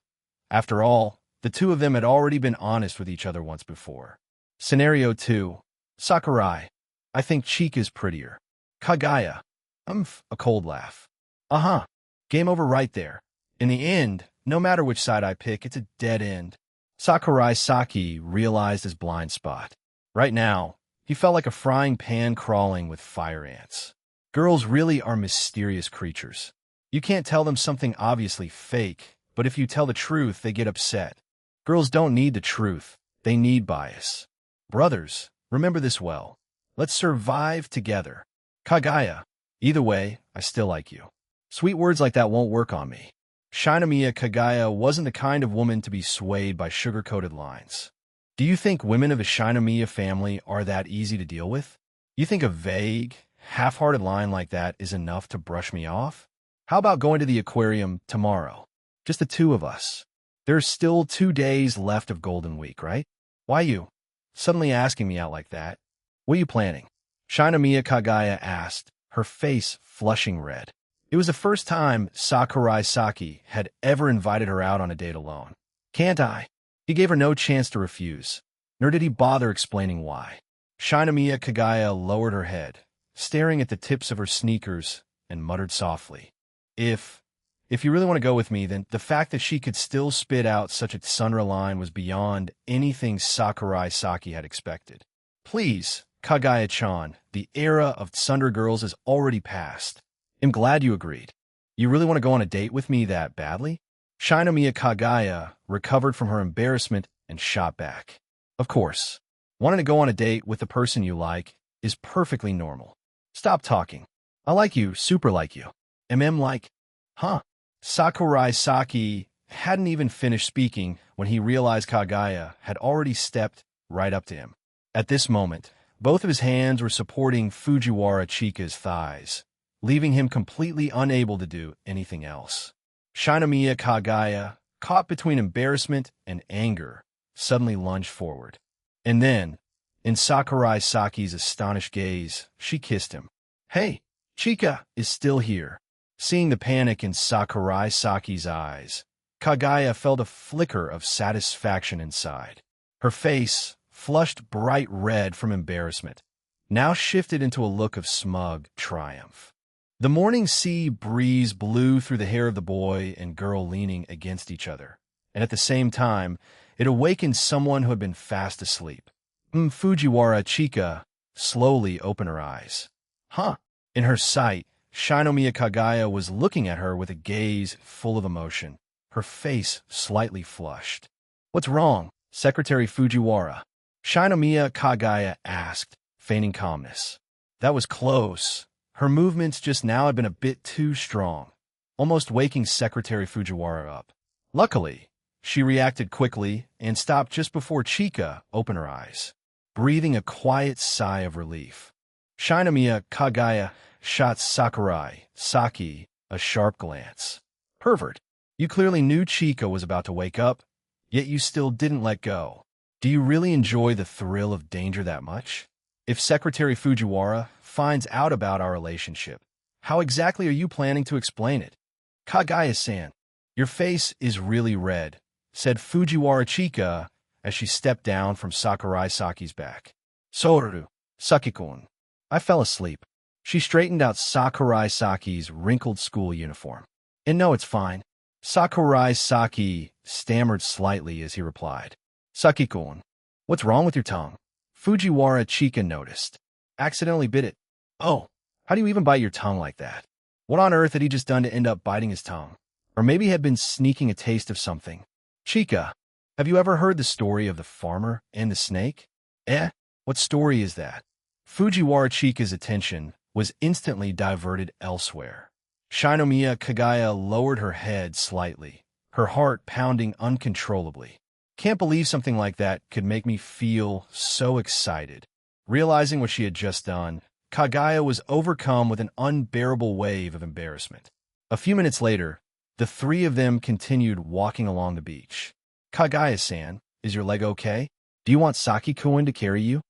After all, the two of them had already been honest with each other once before. Scenario 2. Sakurai, I think Chika's prettier. Kagaya, a cold laugh. Uh-huh. Game over right there. In the end, no matter which side I pick, it's a dead end. Sakurai Saki realized his blind spot. Right now, he felt like a frying pan crawling with fire ants. Girls really are mysterious creatures. You can't tell them something obviously fake, but if you tell the truth, they get upset. Girls don't need the truth. They need bias. Brothers, remember this well. Let's survive together. Kagaya, either way, I still like you. Sweet words like that won't work on me. Shinomiya Kagaya wasn't the kind of woman to be swayed by sugar-coated lines. Do you think women of the Shinomiya family are that easy to deal with? You think a vague, half-hearted line like that is enough to brush me off? How about going to the aquarium tomorrow? Just the two of us. There's still 2 days left of Golden Week, right? Why you? Suddenly asking me out like that? What are you planning? Shinomiya Kagaya asked, her face flushing red. It was the first time Sakurai Saki had ever invited her out on a date alone. Can't I? He gave her no chance to refuse, nor did he bother explaining why. Shinomiya Kagaya lowered her head, staring at the tips of her sneakers, and muttered softly, If you really want to go with me, then the fact that she could still spit out such a tsundere line was beyond anything Sakurai Saki had expected. Please, Kagaya-chan, the era of tsundere girls is already past. I'm glad you agreed. You really want to go on a date with me that badly? Shinomiya Kagaya recovered from her embarrassment and shot back. Of course. Wanting to go on a date with the person you like is perfectly normal. Stop talking. I like you, super like you. Like, huh? Sakurai Saki hadn't even finished speaking when he realized Kagaya had already stepped right up to him. At this moment, both of his hands were supporting Fujiwara Chika's thighs, leaving him completely unable to do anything else. Shinomiya Kagaya, caught between embarrassment and anger, suddenly lunged forward. And then, in Sakurai Saki's astonished gaze, she kissed him. Hey, Chika is still here. Seeing the panic in Sakurai Saki's eyes, Kagaya felt a flicker of satisfaction inside. Her face, flushed bright red from embarrassment, now shifted into a look of smug triumph. The morning sea breeze blew through the hair of the boy and girl leaning against each other, and at the same time, it awakened someone who had been fast asleep. Fujiwara Chika slowly opened her eyes. Huh? In her sight, Shinomiya Kagaya was looking at her with a gaze full of emotion, her face slightly flushed. What's wrong, Secretary Fujiwara? Shinomiya Kagaya asked, feigning calmness. That was close. Her movements just now had been a bit too strong, almost waking Secretary Fujiwara up. Luckily, she reacted quickly and stopped just before Chika opened her eyes, breathing a quiet sigh of relief. Shinomiya Kagaya shot Sakurai Saki a sharp glance. Pervert, you clearly knew Chika was about to wake up, yet you still didn't let go. Do you really enjoy the thrill of danger that much? If Secretary Fujiwara finds out about our relationship, how exactly are you planning to explain it? Kagaya-san, your face is really red, said Fujiwara Chika as she stepped down from Sakurai Saki's back. Soru, Saki-kun. I fell asleep. She straightened out Sakurai Saki's wrinkled school uniform. And no, it's fine. Sakurai Saki stammered slightly as he replied. Saki-kun, what's wrong with your tongue? Fujiwara Chika noticed. Accidentally bit it. Oh, how do you even bite your tongue like that? What on earth had he just done to end up biting his tongue? Or maybe he had been sneaking a taste of something. Chika, have you ever heard the story of the farmer and the snake? What story is that? Fujiwara Chika's attention was instantly diverted elsewhere. Shinomiya Kagaya lowered her head slightly, her heart pounding uncontrollably. Can't believe something like that could make me feel so excited. Realizing what she had just done, Kagaya was overcome with an unbearable wave of embarrassment. A few minutes later, the three of them continued walking along the beach. Kagaya-san, is your leg okay? Do you want Saki-kun to carry you?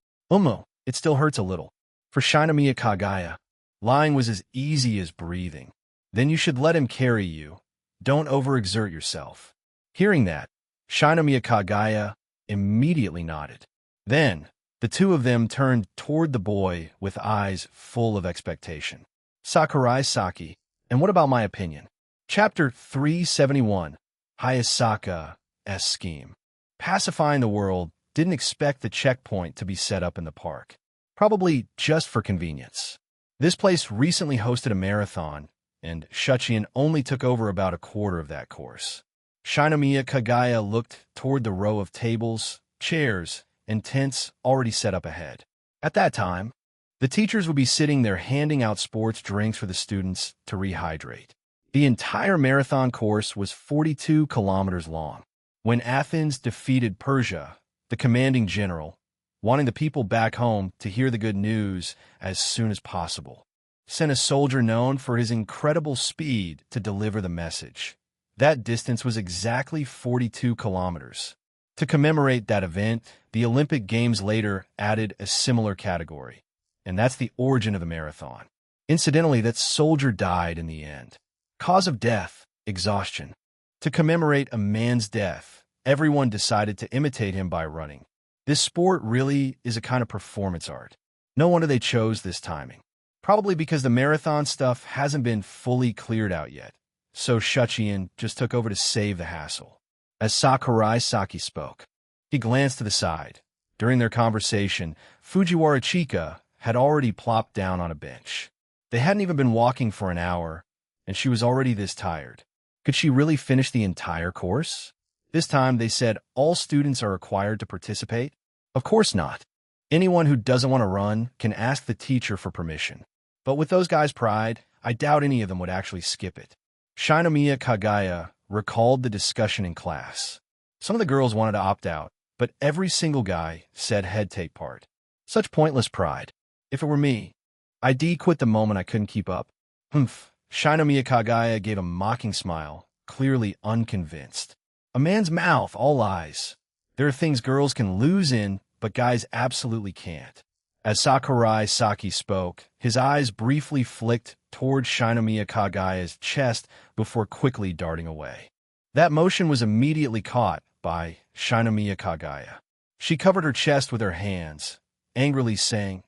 It still hurts a little. For Shinomiya Kagaya, lying was as easy as breathing. Then you should let him carry you. Don't overexert yourself. Hearing that, Shinomiya Kagaya immediately nodded. Then, the two of them turned toward the boy with eyes full of expectation. Sakurai Saki, and what about my opinion? Chapter 371, Hayasaka's Scheme. Pacifying the world didn't expect the checkpoint to be set up in the park. Probably just for convenience. This place recently hosted a marathon, and Shuchiin only took over about a quarter of that course. Shinomiya Kagaya looked toward the row of tables, chairs, and tents already set up ahead. At that time, the teachers would be sitting there handing out sports drinks for the students to rehydrate. The entire marathon course was 42 kilometers long. When Athens defeated Persia, the commanding general, wanting the people back home to hear the good news as soon as possible, sent a soldier known for his incredible speed to deliver the message. That distance was exactly 42 kilometers. To commemorate that event, the Olympic Games later added a similar category, and that's the origin of the marathon. Incidentally, that soldier died in the end. Cause of death, exhaustion. To commemorate a man's death, everyone decided to imitate him by running. This sport really is a kind of performance art. No wonder they chose this timing. Probably because the marathon stuff hasn't been fully cleared out yet. So Shuchiin just took over to save the hassle. As Sakurai Saki spoke, he glanced to the side. During their conversation, Fujiwara Chika had already plopped down on a bench. They hadn't even been walking for an hour, and she was already this tired. Could she really finish the entire course? This time, they said all students are required to participate. Of course not. Anyone who doesn't want to run can ask the teacher for permission. But with those guys' pride, I doubt any of them would actually skip it. Shinomiya Kagaya recalled the discussion in class. Some of the girls wanted to opt out, but every single guy said he'd take part. Such pointless pride. If it were me, I'd quit the moment I couldn't keep up. Shinomiya Kagaya gave a mocking smile, clearly unconvinced. A man's mouth, all eyes. There are things girls can lose in, but guys absolutely can't. As Sakurai Saki spoke, his eyes briefly flicked toward Shinomiya Kagaya's chest before quickly darting away. That motion was immediately caught by Shinomiya Kagaya. She covered her chest with her hands, angrily saying,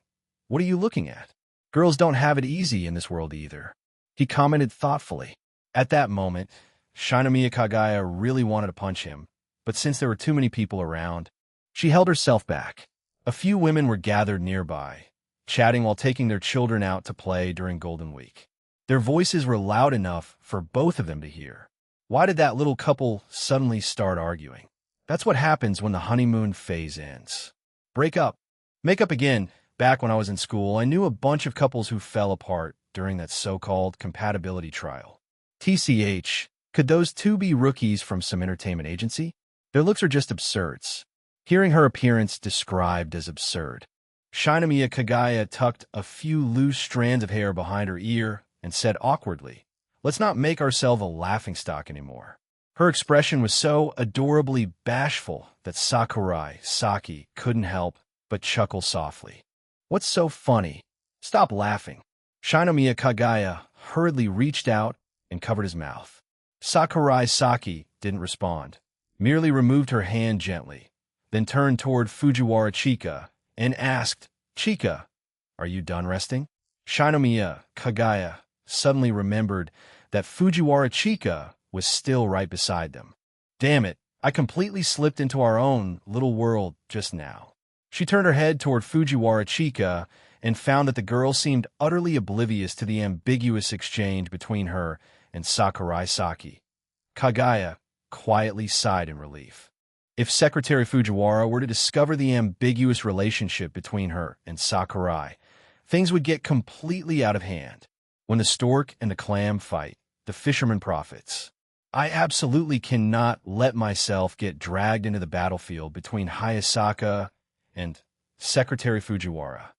"What are you looking at? Girls don't have it easy in this world either." He commented thoughtfully. At that moment, Shinomiya Kagaya really wanted to punch him, but since there were too many people around, she held herself back. A few women were gathered nearby, chatting while taking their children out to play during Golden Week. Their voices were loud enough for both of them to hear. Why did that little couple suddenly start arguing? That's what happens when the honeymoon phase ends. Break up. Make up again. Back when I was in school, I knew a bunch of couples who fell apart during that so-called compatibility trial. TCH, could those two be rookies from some entertainment agency? Their looks are just absurds. Hearing her appearance described as absurd, Shinomiya Kagaya tucked a few loose strands of hair behind her ear and said awkwardly, "Let's not make ourselves a laughingstock anymore." Her expression was so adorably bashful that Sakurai Saki couldn't help but chuckle softly. "What's so funny? Stop laughing." Shinomiya Kagaya hurriedly reached out and covered his mouth. Sakurai Saki didn't respond, merely removed her hand gently, then turned toward Fujiwara Chika and asked, "Chika, are you done resting?" Shinomiya Kagaya suddenly remembered that Fujiwara Chika was still right beside them. Damn it, I completely slipped into our own little world just now. She turned her head toward Fujiwara Chika and found that the girl seemed utterly oblivious to the ambiguous exchange between her and Sakurai Saki. Kagaya quietly sighed in relief. If Secretary Fujiwara were to discover the ambiguous relationship between her and Sakurai, things would get completely out of hand. When the stork and the clam fight, the fisherman profits. I absolutely cannot let myself get dragged into the battlefield between Hayasaka and Secretary Fujiwara.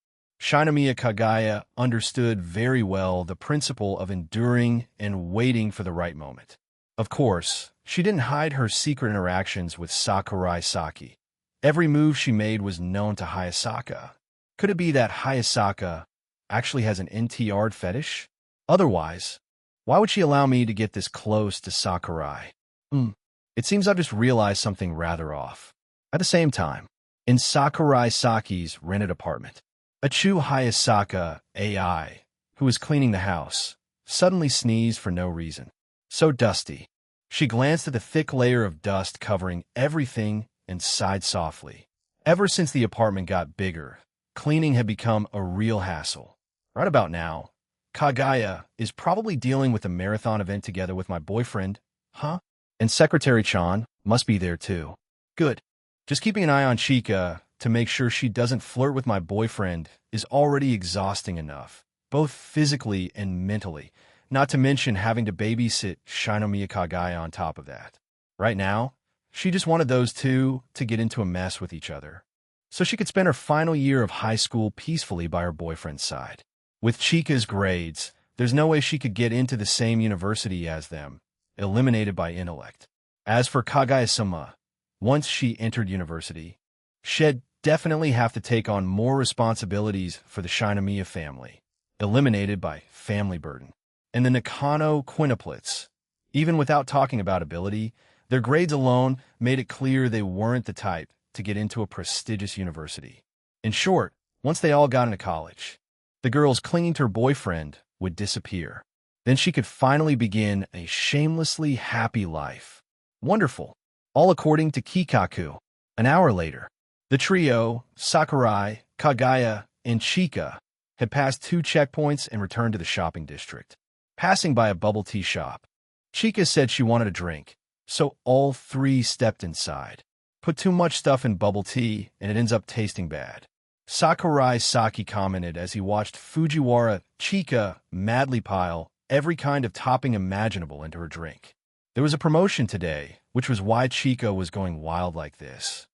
Shinomiya Kagaya understood very well the principle of enduring and waiting for the right moment. Of course, she didn't hide her secret interactions with Sakurai Saki. Every move she made was known to Hayasaka. Could it be that Hayasaka actually has an NTR fetish? Otherwise, why would she allow me to get this close to Sakurai? It seems I've just realized something rather off. At the same time, in Sakurai Saki's rented apartment, Achu Hayasaka AI, who was cleaning the house, suddenly sneezed for no reason. So dusty. She glanced at the thick layer of dust covering everything and sighed softly. Ever since the apartment got bigger, cleaning had become a real hassle. Right about now, Kagaya is probably dealing with a marathon event together with my boyfriend, huh? And Secretary Chan must be there too. Good. Just keeping an eye on Chika to make sure she doesn't flirt with my boyfriend is already exhausting enough, both physically and mentally, not to mention having to babysit Shinomiya Kagaya on top of that. Right now, she just wanted those two to get into a mess with each other, so she could spend her final year of high school peacefully by her boyfriend's side. With Chika's grades, there's no way she could get into the same university as them, eliminated by intellect. As for Kagaya-sama, once she entered university, she'd definitely have to take on more responsibilities for the Shinomiya family, eliminated by family burden. And the Nakano quintuplets, even without talking about ability, their grades alone made it clear they weren't the type to get into a prestigious university. In short, once they all got into college, the girl's clinging to her boyfriend would disappear. Then she could finally begin a shamelessly happy life. Wonderful. All according to Kikaku. An hour later, the trio, Sakurai, Kagaya, and Chika, had passed 2 checkpoints and returned to the shopping district. Passing by a bubble tea shop, Chika said she wanted a drink, so all 3 stepped inside. Put too much stuff in bubble tea, and it ends up tasting bad. Sakurai Saki commented as he watched Fujiwara Chika madly pile every kind of topping imaginable into her drink. There was a promotion today, which was why Chika was going wild like this.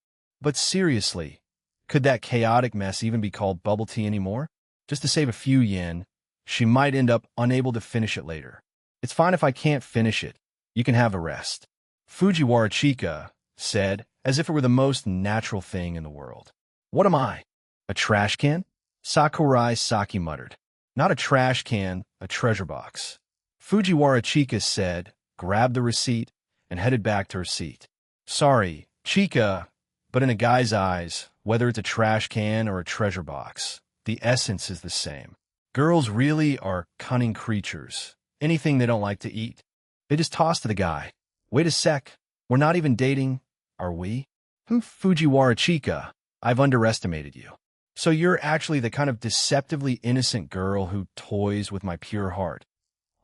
But seriously, could that chaotic mess even be called bubble tea anymore? Just to save a few yen, she might end up unable to finish it later. It's fine if I can't finish it. You can have a rest. Fujiwara Chika said, as if it were the most natural thing in the world. What am I? A trash can? Sakurai Saki muttered. Not a trash can, a treasure box. Fujiwara Chika said, grabbed the receipt, and headed back to her seat. Sorry, Chika, but in a guy's eyes, whether it's a trash can or a treasure box, the essence is the same. Girls really are cunning creatures. Anything they don't like to eat, they just toss to the guy. Wait a sec, we're not even dating, are we? Fujiwara Chika, I've underestimated you. So you're actually the kind of deceptively innocent girl who toys with my pure heart.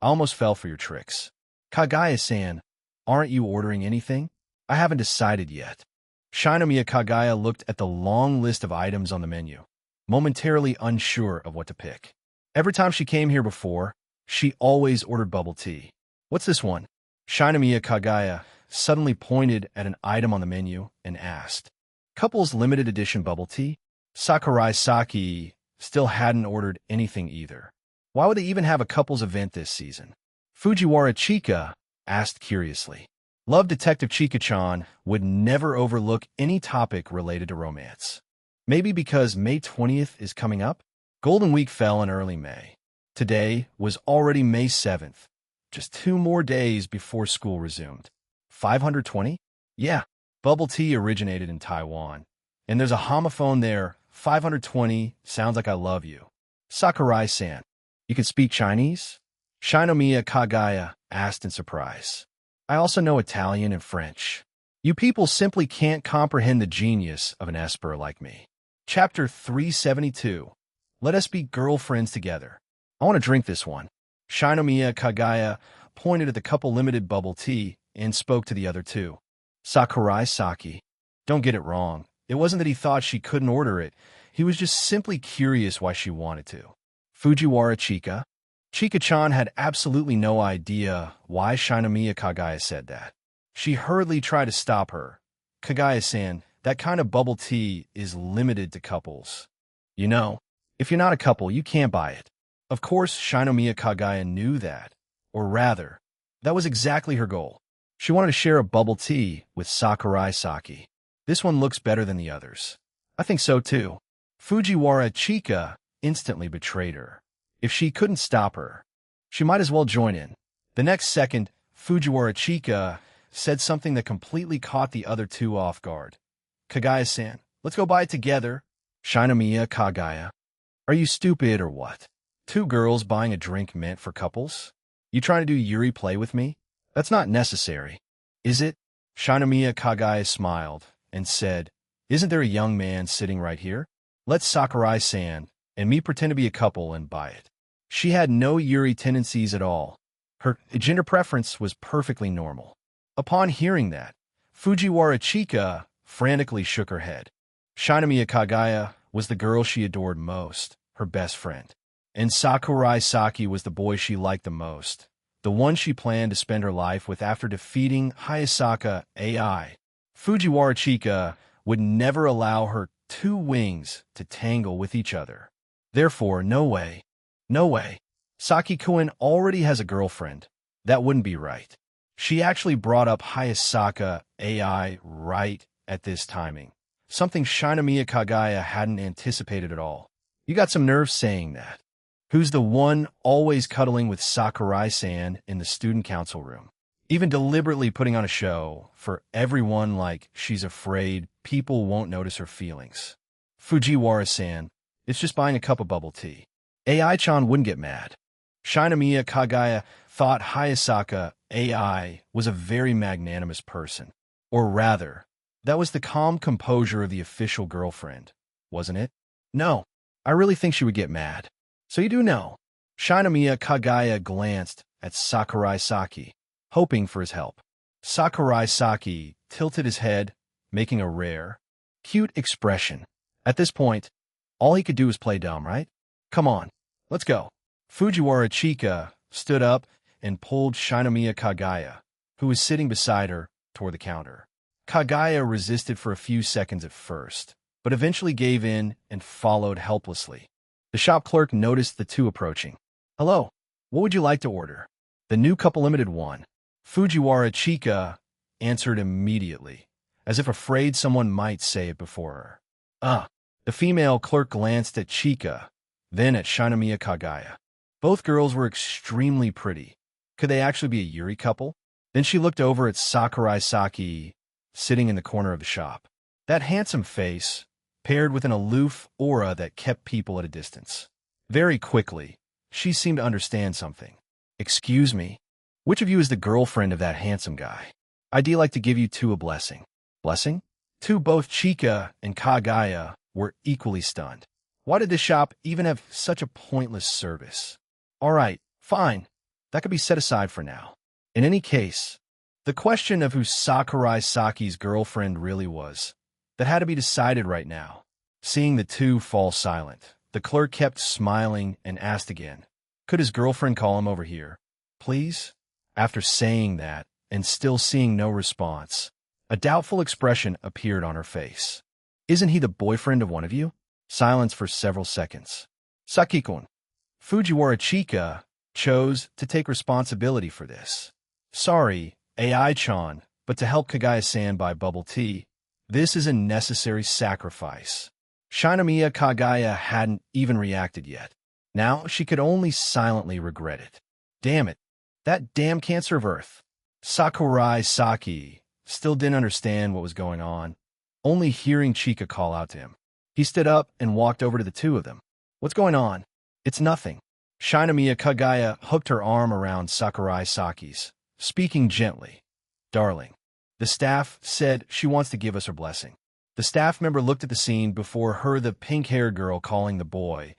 I almost fell for your tricks. Kagaya-san, aren't you ordering anything? I haven't decided yet. Shinomiya Kagaya looked at the long list of items on the menu, momentarily unsure of what to pick. Every time she came here before, she always ordered bubble tea. What's this one? Shinomiya Kagaya suddenly pointed at an item on the menu and asked. Couples limited edition bubble tea? Sakurai Saki still hadn't ordered anything either. Why would they even have a couples event this season? Fujiwara Chika asked curiously. Love Detective Chika-chan would never overlook any topic related to romance. Maybe because May 20th is coming up? Golden Week fell in early May. Today was already May 7th, just 2 more days before school resumed. 520? Yeah, bubble tea originated in Taiwan. And there's a homophone there. 520 sounds like I love you. Sakurai-san, you can speak Chinese? Shinomiya Kagaya asked in surprise. I also know Italian and French. You people simply can't comprehend the genius of an Esper like me. Chapter 372. Let us be girlfriends together. I want to drink this one. Shinomiya Kagaya pointed at the couple limited bubble tea and spoke to the other 2. Sakurai Saki. Don't get it wrong. It wasn't that he thought she couldn't order it. He was just simply curious why she wanted to. Fujiwara Chika. Chika-chan had absolutely no idea why Shinomiya Kagaya said that. She hurriedly tried to stop her. Kagaya-san, that kind of bubble tea is limited to couples. You know, If you're not a couple, you can't buy it. Of course, Shinomiya Kagaya knew that. Or rather, that was exactly her goal. She wanted to share a bubble tea with Sakurai Saki. This one looks better than the others. I think so too. Fujiwara Chika instantly betrayed her. If she couldn't stop her, she might as well join in. The next second, Fujiwara Chika said something that completely caught the other two off guard. Kagaya-san, let's go buy it together. Shinomiya Kagaya. Are you stupid or what? Two girls buying a drink meant for couples? You trying to do Yuri play with me? That's not necessary. Is it? Shinomiya Kagaya smiled and said, isn't there a young man sitting right here? Let Sakurai-san and me pretend to be a couple and buy it. She had no Yuri tendencies at all. Her gender preference was perfectly normal. Upon hearing that, Fujiwara Chika frantically shook her head. Shinomiya Kagaya was the girl she adored most, her best friend. And Sakurai Saki was the boy she liked the most, the one she planned to spend her life with after defeating Hayasaka AI. Fujiwara Chika would never allow her two wings to tangle with each other. Therefore, no way. No way. Saki-kun already has a girlfriend. That wouldn't be right. She actually brought up Hayasaka AI right at this timing, something Shinomiya Kagaya hadn't anticipated at all. You got some nerve saying that. Who's the one always cuddling with Sakurai-san in the student council room? Even deliberately putting on a show for everyone like she's afraid people won't notice her feelings. Fujiwara-san, it's just buying a cup of bubble tea. AI-chan wouldn't get mad. Shinomiya Kagaya thought Hayasaka AI was a very magnanimous person. Or rather, that was the calm composure of the official girlfriend, wasn't it? No, I really think she would get mad. So you do know. Shinomiya Kagaya glanced at Sakurai Saki, hoping for his help. Sakurai Saki tilted his head, making a rare, cute expression. At this point, all he could do was play dumb, right? Come on, let's go. Fujiwara Chika stood up and pulled Shinomiya Kagaya, who was sitting beside her, toward the counter. Kagaya resisted for a few seconds at first, but eventually gave in and followed helplessly. The shop clerk noticed the two approaching. Hello, what would you like to order? The new couple limited one. Fujiwara Chika answered immediately, as if afraid someone might say it before her. The female clerk glanced at Chika, then at Shinomiya Kagaya. Both girls were extremely pretty. Could they actually be a Yuri couple? Then she looked over at Sakurai Saki, sitting in the corner of the shop. That handsome face, paired with an aloof aura that kept people at a distance. Very quickly, she seemed to understand something. Excuse me, which of you is the girlfriend of that handsome guy? I'd like to give you two a blessing. Blessing? Both Chika and Kagaya were equally stunned. Why did this shop even have such a pointless service? All right, fine. That could be set aside for now. In any case, the question of who Sakurai Saki's girlfriend really was, that had to be decided right now. Seeing the two fall silent, the clerk kept smiling and asked again, could his girlfriend call him over here, please? After saying that, and still seeing no response, a doubtful expression appeared on her face. Isn't he the boyfriend of one of you? Silence for several seconds. Saki-kun. Fujiwara Chika chose to take responsibility for this. Sorry, AI-chan, but to help Kagaya-san buy bubble tea, this is a necessary sacrifice. Shinomiya Kagaya hadn't even reacted yet. Now she could only silently regret it. Damn it, that damn cancer of Earth. Sakurai Saki still didn't understand what was going on, only hearing Chika call out to him. He stood up and walked over to the two of them. What's going on? It's nothing. Shinomiya Kagaya hooked her arm around Sakurai Saki's, speaking gently. Darling, the staff said she wants to give us her blessing. The staff member looked at the scene before her, the pink-haired girl calling the boy,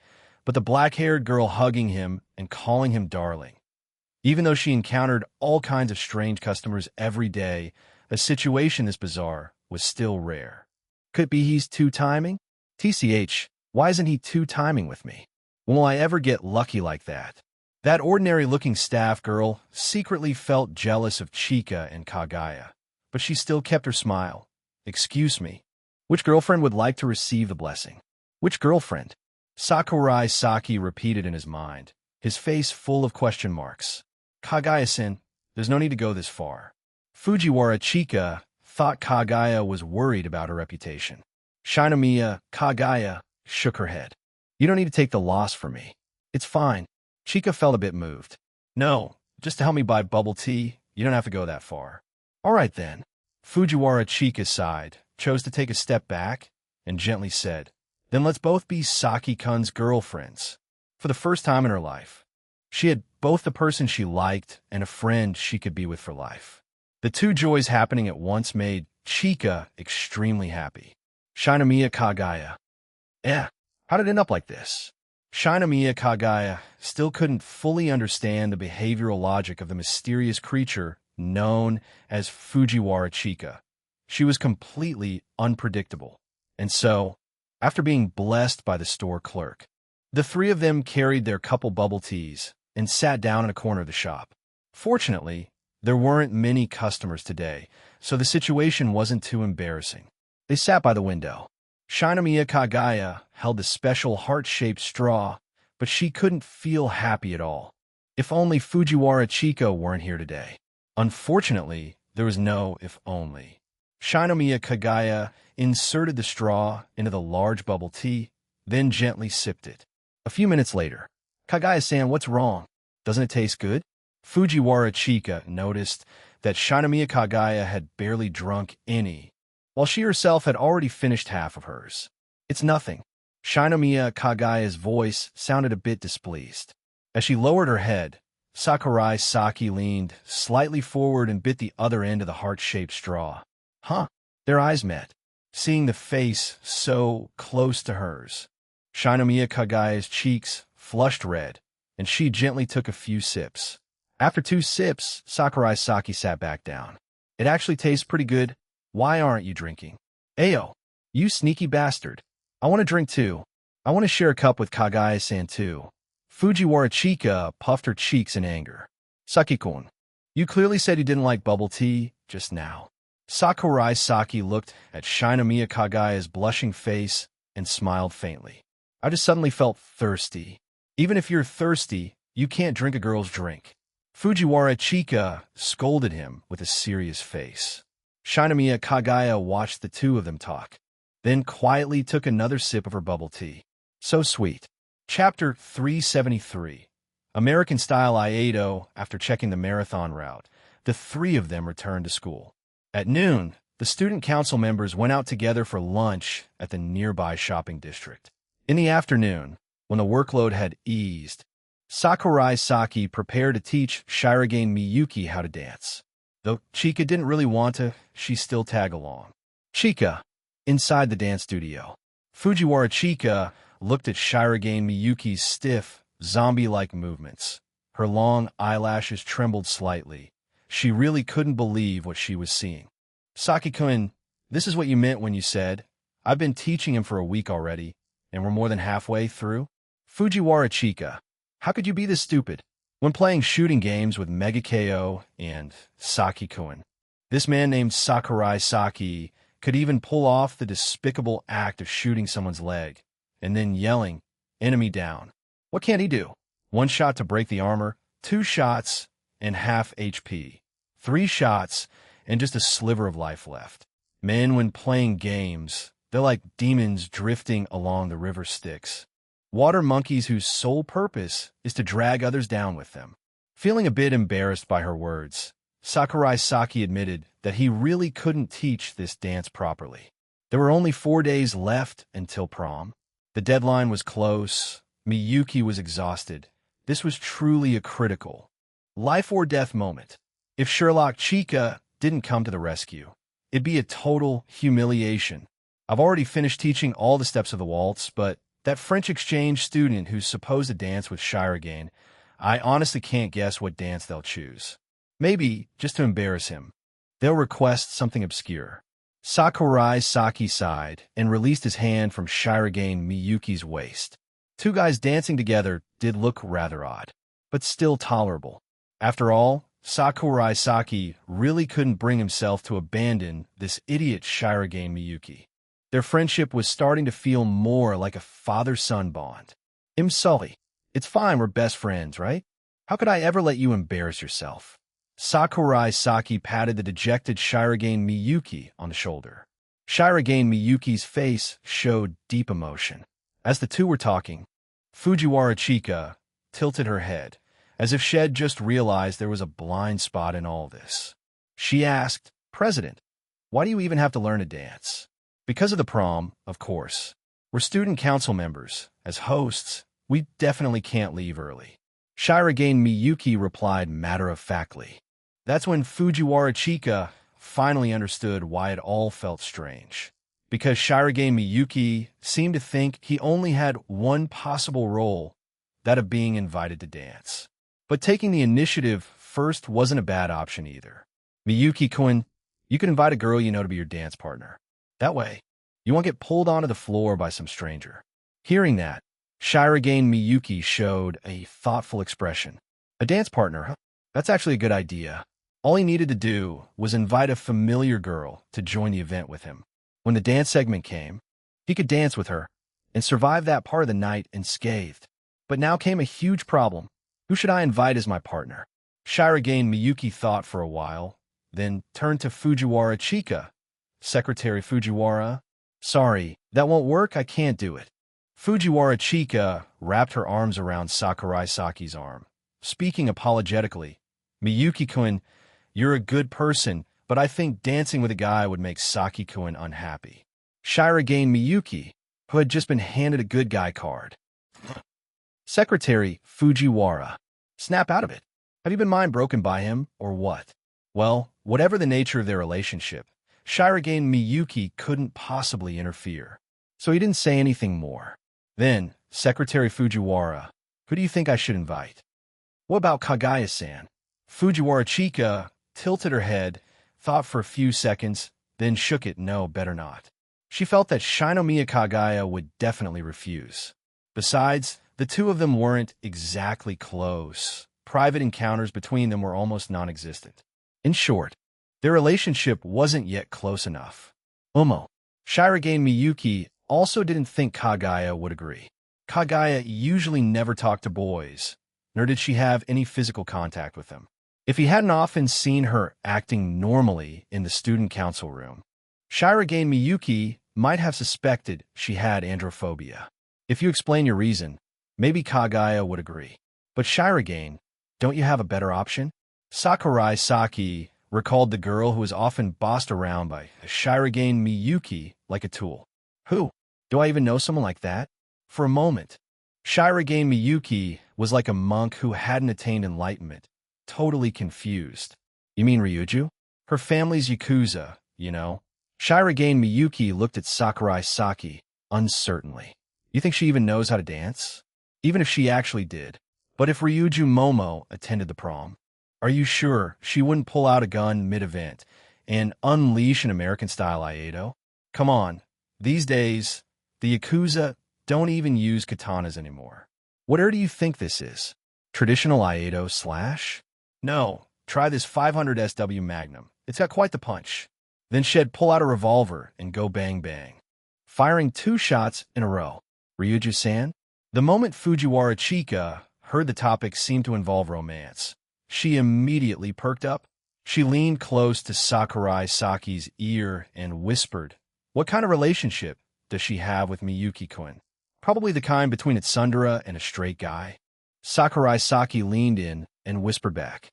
but the black-haired girl hugging him and calling him darling. Even though she encountered all kinds of strange customers every day, a situation this bizarre was still rare. Could it be he's two-timing? TCH, why isn't he two-timing with me? When will I ever get lucky like that? That ordinary-looking staff girl secretly felt jealous of Chika and Kagaya, but she still kept her smile. Excuse me. Which girlfriend would like to receive the blessing? Which girlfriend? Sakurai Saki repeated in his mind, his face full of question marks. Kagaya-sen, there's no need to go this far. Fujiwara Chika thought Kagaya was worried about her reputation. Shinomiya Kagaya shook her head. You don't need to take the loss for me. It's fine. Chika felt a bit moved. No, just to help me buy bubble tea, you don't have to go that far. All right then. Fujiwara Chika sighed, chose to take a step back, and gently said, then let's both be Saki-kun's girlfriends. For the first time in her life, she had both the person she liked and a friend she could be with for life. The two joys happening at once made Chika extremely happy. Shinomiya Kagaya. How did it end up like this? Shinomiya Kagaya still couldn't fully understand the behavioral logic of the mysterious creature known as Fujiwara Chika. She was completely unpredictable. And so, after being blessed by the store clerk, the three of them carried their couple bubble teas and sat down in a corner of the shop. Fortunately, there weren't many customers today, so the situation wasn't too embarrassing. They sat by the window. Shinomiya Kagaya held the special heart-shaped straw, but she couldn't feel happy at all. If only Fujiwara Chika weren't here today. Unfortunately, there was no if only. Shinomiya Kagaya inserted the straw into the large bubble tea, then gently sipped it. A few minutes later, Kagaya-san, what's wrong? Doesn't it taste good? Fujiwara Chika noticed that Shinomiya Kagaya had barely drunk any, while she herself had already finished half of hers. It's nothing. Shinomiya Kagaya's voice sounded a bit displeased. As she lowered her head, Sakurai Saki leaned slightly forward and bit the other end of the heart-shaped straw. Their eyes met, seeing the face so close to hers. Shinomiya Kagaya's cheeks flushed red, and she gently took a few sips. After 2 sips, Sakurai Saki sat back down. It actually tastes pretty good. Why aren't you drinking? Ayo, you sneaky bastard. I want to drink too. I want to share a cup with Kagaya-san too. Fujiwara Chika puffed her cheeks in anger. Saki-kun, you clearly said you didn't like bubble tea just now. Sakurai Saki looked at Shinomiya Kagaya's blushing face and smiled faintly. I just suddenly felt thirsty. Even if you're thirsty, you can't drink a girl's drink. Fujiwara Chika scolded him with a serious face. Shinomiya Kagaya watched the two of them talk, then quietly took another sip of her bubble tea. So sweet. Chapter 373. American-style Iaido. After checking the marathon route, the three of them returned to school. At noon, the student council members went out together for lunch at the nearby shopping district. In the afternoon, when the workload had eased, Sakurai Saki prepared to teach Shirogane Miyuki how to dance. Though Chika didn't really want to, she still tagged along. Chika, inside the dance studio. Fujiwara Chika looked at Shirogane Miyuki's stiff, zombie-like movements. Her long eyelashes trembled slightly. She really couldn't believe what she was seeing. Saki-kun, this is what you meant when you said, I've been teaching him for a week already, and we're more than halfway through? Fujiwara Chika, how could you be this stupid? When playing shooting games with Mega KO and Saki-kun, this man named Sakurai Saki could even pull off the despicable act of shooting someone's leg, and then yelling, enemy down. What can't he do? 1 shot to break the armor, 2 shots, and half HP. 3 shots, and just a sliver of life left. Men, when playing games, they're like demons drifting along the river Styx. Water monkeys whose sole purpose is to drag others down with them. Feeling a bit embarrassed by her words, Sakurai Saki admitted that he really couldn't teach this dance properly. There were only 4 days left until prom. The deadline was close. Miyuki was exhausted. This was truly a critical, life-or-death moment. If Sherlock Chika didn't come to the rescue, it'd be a total humiliation. I've already finished teaching all the steps of the waltz, but that French exchange student who's supposed to dance with Shirogane, I honestly can't guess what dance they'll choose. Maybe, just to embarrass him, they'll request something obscure. Sakurai Saki sighed and released his hand from Shirogane Miyuki's waist. 2 guys dancing together did look rather odd, but still tolerable. After all, Sakurai Saki really couldn't bring himself to abandon this idiot Shirogane Miyuki. Their friendship was starting to feel more like a father-son bond. I'm sorry. It's fine, we're best friends, right? How could I ever let you embarrass yourself? Sakurai Saki patted the dejected Shirogane Miyuki on the shoulder. Shirogane Miyuki's face showed deep emotion. As the two were talking, Fujiwara Chika tilted her head, as if she'd just realized there was a blind spot in all this. She asked, "President, why do you even have to learn to dance?" "Because of the prom, of course. We're student council members. As hosts, we definitely can't leave early." Shirogane Miyuki replied matter-of-factly. That's when Fujiwara Chika finally understood why it all felt strange. Because Shirogane Miyuki seemed to think he only had one possible role, that of being invited to dance. But taking the initiative first wasn't a bad option either. "Miyuki-kun, you can invite a girl you know to be your dance partner. That way, you won't get pulled onto the floor by some stranger." Hearing that, Shirogane Miyuki showed a thoughtful expression. "A dance partner, huh? That's actually a good idea." All he needed to do was invite a familiar girl to join the event with him. When the dance segment came, he could dance with her and survive that part of the night unscathed. But now came a huge problem. Who should I invite as my partner? Shirogane Miyuki thought for a while, then turned to Fujiwara Chika. "Secretary Fujiwara? Sorry, that won't work, I can't do it." Fujiwara Chika wrapped her arms around Sakurai Saki's arm, speaking apologetically. "Miyuki-kun, you're a good person, but I think dancing with a guy would make Saki-kun unhappy." Shirogane Miyuki, who had just been handed a good guy card. "Secretary Fujiwara, snap out of it. Have you been mind broken by him, or what?" Well, whatever the nature of their relationship, Shirogane Miyuki couldn't possibly interfere, so he didn't say anything more. Then, "Secretary Fujiwara, who do you think I should invite?" "What about Kagaya-san?" Fujiwara Chika tilted her head, thought for a few seconds, then shook it. No, better not. She felt that Shinomiya Kagaya would definitely refuse. Besides, the two of them weren't exactly close. Private encounters between them were almost non-existent. In short, their relationship wasn't yet close enough. Shirogane Miyuki also didn't think Kagaya would agree. Kagaya usually never talked to boys, nor did she have any physical contact with them. If he hadn't often seen her acting normally in the student council room, Shirogane Miyuki might have suspected she had androphobia. If you explain your reason, maybe Kagaya would agree. But Shirogane, don't you have a better option? Sakurai Saki recalled the girl who was often bossed around by Shirogane Miyuki like a tool. Who? Do I even know someone like that? For a moment, Shirogane Miyuki was like a monk who hadn't attained enlightenment, totally confused. You mean Ryuju? Her family's Yakuza, you know. Shirogane Miyuki looked at Sakurai Saki uncertainly. You think she even knows how to dance? Even if she actually did. But if Ryuju Momo attended the prom, are you sure she wouldn't pull out a gun mid-event and unleash an American-style Aikido? Come on, these days, the Yakuza don't even use katanas anymore. What do you think this is? Traditional Aikido slash? No, try this 500 SW Magnum. It's got quite the punch. Then she'd pull out a revolver and go bang bang, firing 2 shots in a row. Ryuju-san? The moment Fujiwara Chika heard the topic seemed to involve romance, she immediately perked up. She leaned close to Sakurai Saki's ear and whispered, "What kind of relationship does she have with Miyuki-kun? Probably the kind between a tsundere and a straight guy." Sakurai Saki leaned in and whispered back,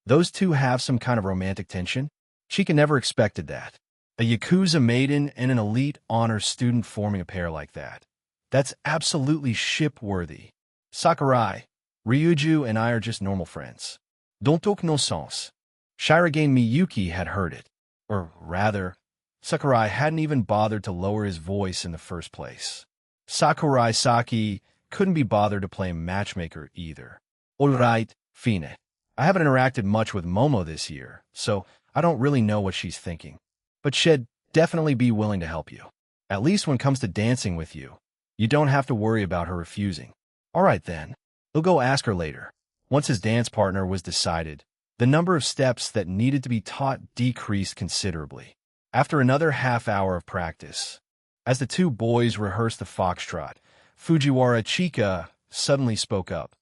those two have some kind of romantic tension?" Chika never expected that. A Yakuza maiden and an elite honor student forming a pair like that. That's absolutely ship-worthy. Sakurai, Ryuju and I are just normal friends. Don't talk no sense. Shirogane Miyuki had heard it. Or rather, Sakurai hadn't even bothered to lower his voice in the first place. Sakurai Saki couldn't be bothered to play matchmaker either. Alright, Fine. I haven't interacted much with Momo this year, so I don't really know what she's thinking. But she'd definitely be willing to help you. At least when it comes to dancing with you, you don't have to worry about her refusing. Alright then, he'll go ask her later. Once his dance partner was decided, the number of steps that needed to be taught decreased considerably. After another half hour of practice, as the two boys rehearsed the foxtrot, Fujiwara Chika suddenly spoke up.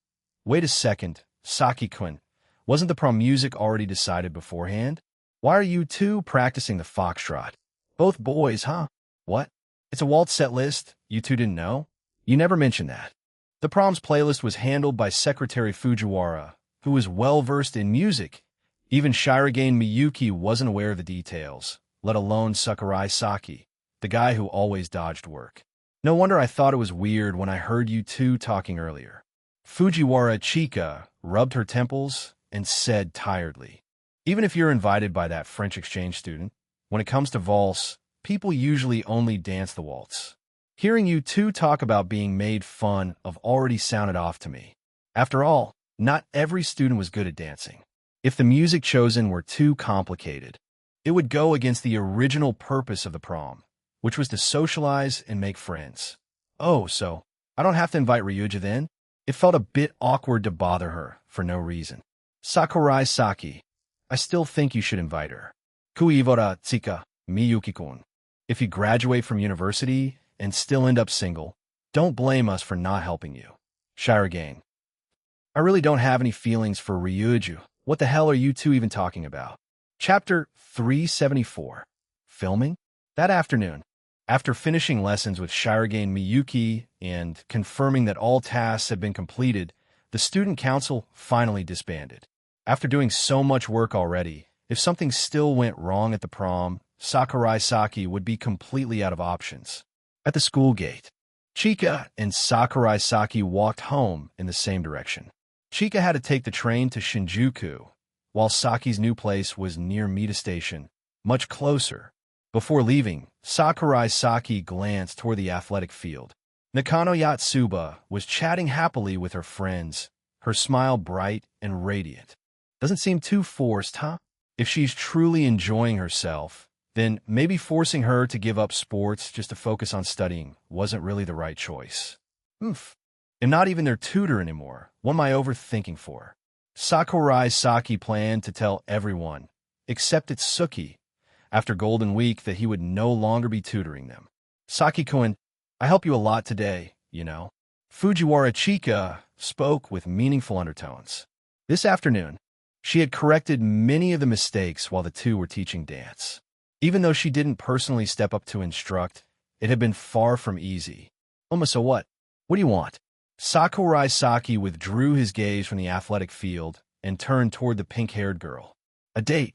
Wait a second, Saki-kun. Wasn't the prom music already decided beforehand? Why are you two practicing the foxtrot? Both boys, huh? What? It's a waltz set list? You two didn't know? You never mentioned that. The prom's playlist was handled by Secretary Fujiwara, who was well-versed in music. Even Shirogane Miyuki wasn't aware of the details, let alone Sakurai Saki, the guy who always dodged work. No wonder I thought it was weird when I heard you two talking earlier. Fujiwara Chika rubbed her temples and said tiredly, even if you're invited by that French exchange student, when it comes to valse, people usually only dance the waltz. Hearing you two talk about being made fun of already sounded off to me. After all, not every student was good at dancing. If the music chosen were too complicated, it would go against the original purpose of the prom, which was to socialize and make friends. Oh, so I don't have to invite Ryuja then? It felt a bit awkward to bother her for no reason. Sakurai Saki, I still think you should invite her. Kuivora Tsika Miyuki-kun. If you graduate from university and still end up single, don't blame us for not helping you. Shirogane. I really don't have any feelings for Ryuju. What the hell are you two even talking about? Chapter 374. Filming? That afternoon, after finishing lessons with Shirogane Miyuki and confirming that all tasks had been completed, the student council finally disbanded. After doing so much work already, if something still went wrong at the prom, Sakurai Saki would be completely out of options. At the school gate, Chika and Sakurai Saki walked home in the same direction. Chika had to take the train to Shinjuku, while Saki's new place was near Mita Station, much closer. Before leaving, Sakurai Saki glanced toward the athletic field. Nakano Yatsuba was chatting happily with her friends, her smile bright and radiant. Doesn't seem too forced, huh? If she's truly enjoying herself, then maybe forcing her to give up sports just to focus on studying wasn't really the right choice. Oof. I'm not even their tutor anymore. What am I overthinking for? Sakurai Saki planned to tell everyone, except Itsuki, after Golden Week that he would no longer be tutoring them. Saki-kun, I help you a lot today, you know. Fujiwara Chika spoke with meaningful undertones. This afternoon, she had corrected many of the mistakes while the two were teaching dance. Even though she didn't personally step up to instruct, it had been far from easy. So what? What do you want? Sakurai Saki withdrew his gaze from the athletic field and turned toward the pink-haired girl. A date.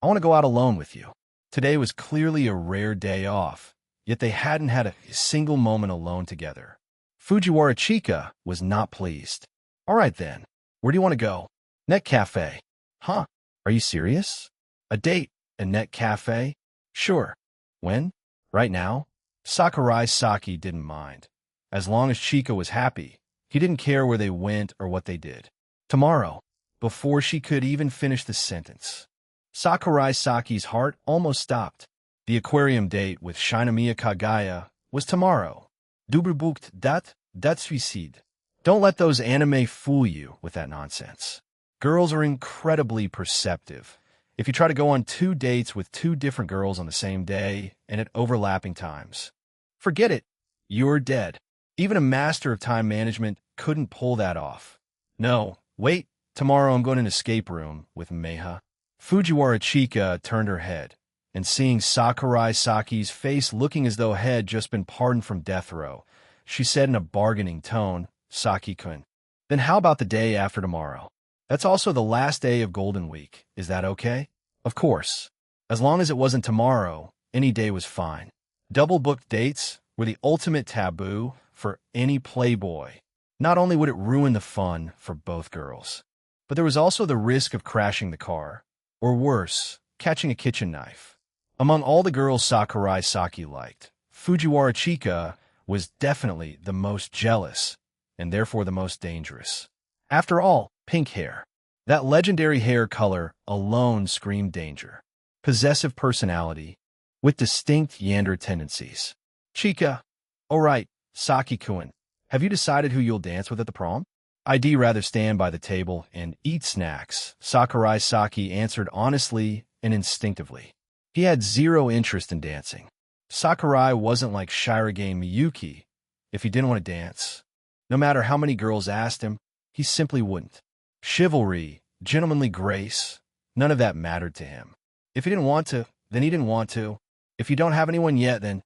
I want to go out alone with you. Today was clearly a rare day off, yet they hadn't had a single moment alone together. Fujiwara Chika was not pleased. All right then, where do you want to go? Net Cafe. Huh? Are you serious? A date, a net cafe? Sure. When? Right now? Sakurai Saki didn't mind. As long as Chika was happy, he didn't care where they went or what they did. Tomorrow, before she could even finish the sentence, Sakurai Saki's heart almost stopped. The aquarium date with Shinomiya Kagaya was tomorrow. Duberbucht dat suicide. Don't let those anime fool you with that nonsense. Girls are incredibly perceptive. If you try to go on 2 dates with 2 different girls on the same day and at overlapping times, forget it. You're dead. Even a master of time management couldn't pull that off. No, wait. Tomorrow I'm going to an escape room with Meha. Fujiwara Chika turned her head, and seeing Sakurai Saki's face looking as though he had just been pardoned from death row, she said in a bargaining tone, Saki-kun, then how about the day after tomorrow? That's also the last day of Golden Week. Is that okay? Of course. As long as it wasn't tomorrow, any day was fine. Double-booked dates were the ultimate taboo for any playboy. Not only would it ruin the fun for both girls, but there was also the risk of crashing the car, or worse, catching a kitchen knife. Among all the girls Sakurai Saki liked, Fujiwara Chika was definitely the most jealous, and therefore the most dangerous. After all, pink hair. That legendary hair color alone screamed danger. Possessive personality, with distinct Yander tendencies. Chika, all right, Saki-kun, have you decided who you'll dance with at the prom? I'd rather stand by the table and eat snacks, Sakurai Saki answered honestly and instinctively. He had zero interest in dancing. Sakurai wasn't like Shirogane Miyuki. If he didn't want to dance, no matter how many girls asked him, he simply wouldn't. Chivalry, gentlemanly grace, none of that mattered to him. If he didn't want to, then he didn't want to. If you don't have anyone yet, then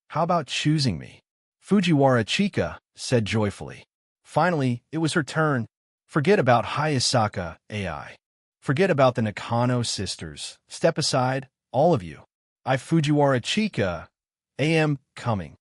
how about choosing me? Fujiwara Chika said joyfully. Finally, it was her turn. Forget about Hayasaka AI. Forget about the Nakano sisters. Step aside, all of you. I Fujiwara Chika am coming.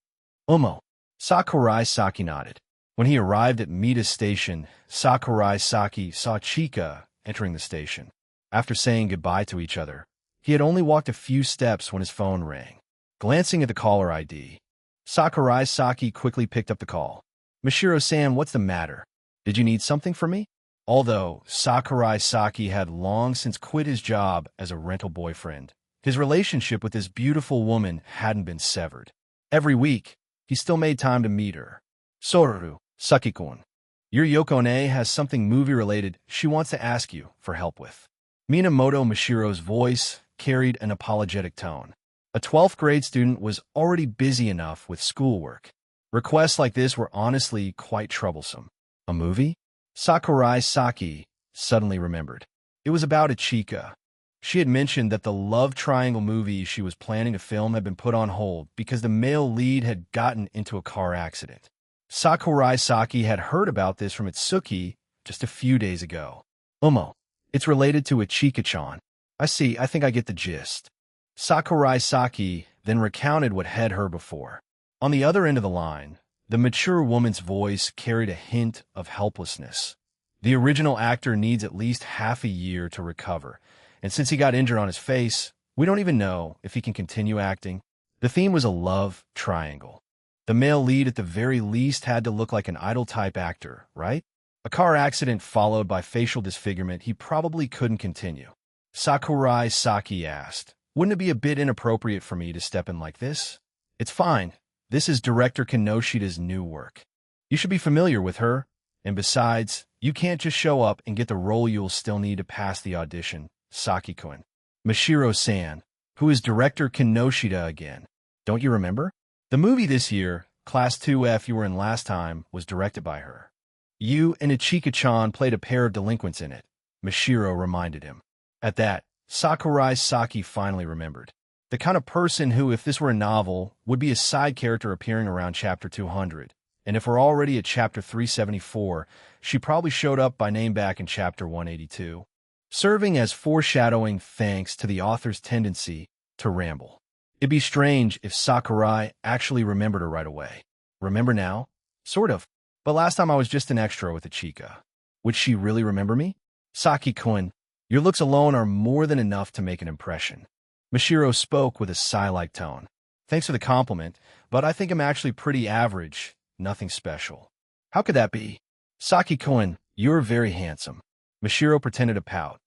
Umo. Sakurai Saki nodded. When he arrived at Mita's station, Sakurai Saki saw Chika entering the station. After saying goodbye to each other, he had only walked a few steps when his phone rang. Glancing at the caller ID, Sakurai Saki quickly picked up the call. Mashiro-san, what's the matter? Did you need something from me? Although Sakurai Saki had long since quit his job as a rental boyfriend, his relationship with this beautiful woman hadn't been severed. Every week, he still made time to meet her. Soru, Saki-kun. Your Yokone has something movie-related she wants to ask you for help with. Minamoto Mashiro's voice carried an apologetic tone. A 12th grade student was already busy enough with schoolwork. Requests like this were honestly quite troublesome. A movie? Sakurai Saki suddenly remembered. It was about Ichika. She had mentioned that the love triangle movie she was planning to film had been put on hold because the male lead had gotten into a car accident. Sakurai Saki had heard about this from Itsuki just a few days ago. Umo. It's related to Ichika-chan. I see, I think I get the gist. Sakurai Saki then recounted what had her before. On the other end of the line, the mature woman's voice carried a hint of helplessness. The original actor needs at least half a year to recover, and since he got injured on his face, we don't even know if he can continue acting. The theme was a love triangle. The male lead at the very least had to look like an idol-type actor, right? A car accident followed by facial disfigurement, he probably couldn't continue. Sakurai Saki asked, wouldn't it be a bit inappropriate for me to step in like this? It's fine. This is director Kinoshida's new work. You should be familiar with her, and besides, you can't just show up and get the role. You'll still need to pass the audition. Saki-kun. Mashiro-san, who is director Kinoshita again. Don't you remember? The movie this year, Class 2F you were in last time, was directed by her. You and Ichika-chan played a pair of delinquents in it, Mashiro reminded him. At that, Sakurai Saki finally remembered. The kind of person who, if this were a novel, would be a side character appearing around chapter 200. And if we're already at chapter 374, she probably showed up by name back in chapter 182. Serving as foreshadowing thanks to the author's tendency to ramble. It'd be strange if Sakurai actually remembered her right away. Remember now? Sort of. But last time I was just an extra with Ichika. Would she really remember me? Saki-kun, your looks alone are more than enough to make an impression. Mashiro spoke with a sigh-like tone. Thanks for the compliment, but I think I'm actually pretty average, nothing special. How could that be? Saki-kun, you're very handsome. Mashiro pretended to pout.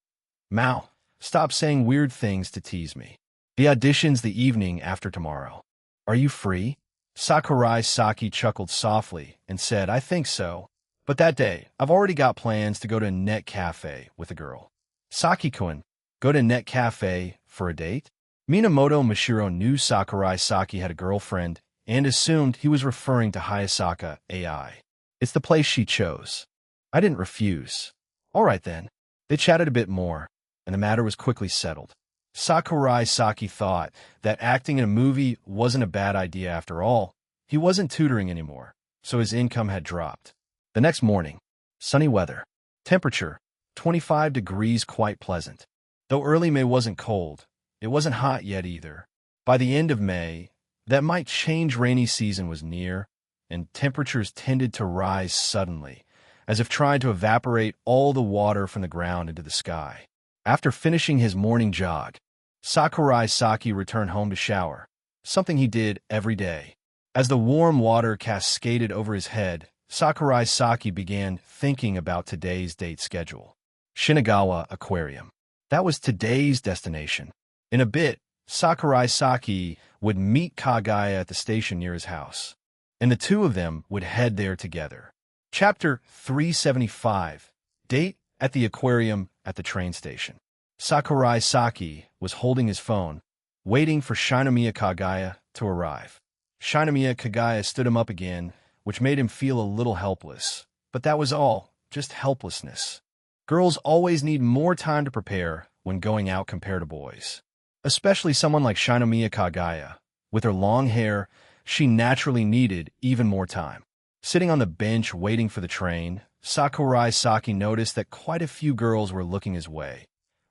Mao, stop saying weird things to tease me. The audition's the evening after tomorrow. Are you free? Sakurai Saki chuckled softly and said, I think so. But that day, I've already got plans to go to a net cafe with a girl. Saki-kun, go to net cafe for a date? Minamoto Mashiro knew Sakurai Saki had a girlfriend and assumed he was referring to Hayasaka AI. It's the place she chose. I didn't refuse. All right then. They chatted a bit more, and the matter was quickly settled. Sakurai Saki thought that acting in a movie wasn't a bad idea after all. He wasn't tutoring anymore, so his income had dropped. The next morning, sunny weather. Temperature, 25 degrees, quite pleasant. Though early May wasn't cold, it wasn't hot yet either. By the end of May, that might change. Rainy season was near, and temperatures tended to rise suddenly, as if trying to evaporate all the water from the ground into the sky. After finishing his morning jog, Sakurai Saki returned home to shower, something he did every day. As the warm water cascaded over his head, Sakurai Saki began thinking about today's date schedule. Shinagawa Aquarium. That was today's destination. In a bit, Sakurai Saki would meet Kagaya at the station near his house, and the two of them would head there together. Chapter 375. Date at the aquarium at the train station. Sakurai Saki was holding his phone waiting for Shinomiya Kagaya to arrive. Shinomiya Kagaya stood him up again, which made him feel a little helpless. But that was all, just helplessness. Girls always need more time to prepare when going out compared to boys. Especially someone like Shinomiya Kagaya. With her long hair, she naturally needed even more time. Sitting on the bench waiting for the train, Sakurai Saki noticed that quite a few girls were looking his way,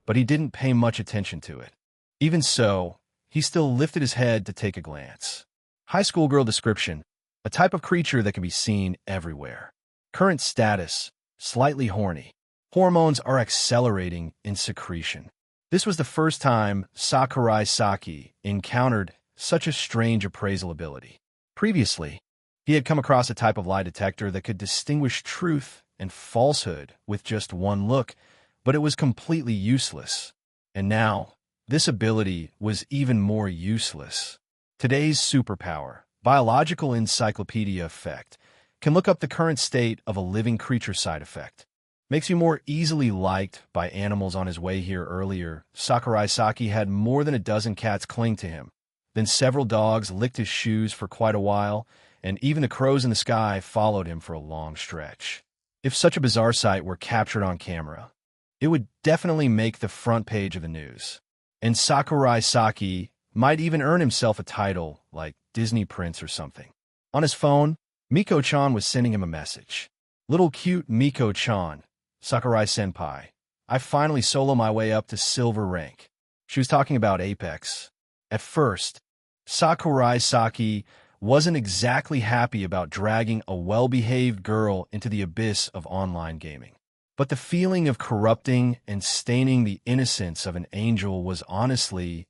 but he didn't pay much attention to it. Even so, he still lifted his head to take a glance. High school girl description: a type of creature that can be seen everywhere. Current status: slightly horny. Hormones are accelerating in secretion. This was the first time Sakurai Saki encountered such a strange appraisal ability. Previously, he had come across a type of lie detector that could distinguish truth and falsehood with just one look, but it was completely useless. And now, this ability was even more useless. Today's superpower, biological encyclopedia effect, can look up the current state of a living creature side effect. Makes you more easily liked by animals. On his way here earlier, Sakurai Saki had more than a dozen cats cling to him. Then several dogs licked his shoes for quite a while, and even the crows in the sky followed him for a long stretch. If such a bizarre sight were captured on camera, it would definitely make the front page of the news. And Sakurai Saki might even earn himself a title like Disney Prince or something. On his phone, Miko-chan was sending him a message. Little cute Miko-chan, Sakurai senpai, I finally solo my way up to silver rank. She was talking about Apex. At first, Sakurai Saki wasn't exactly happy about dragging a well-behaved girl into the abyss of online gaming. But the feeling of corrupting and staining the innocence of an angel was honestly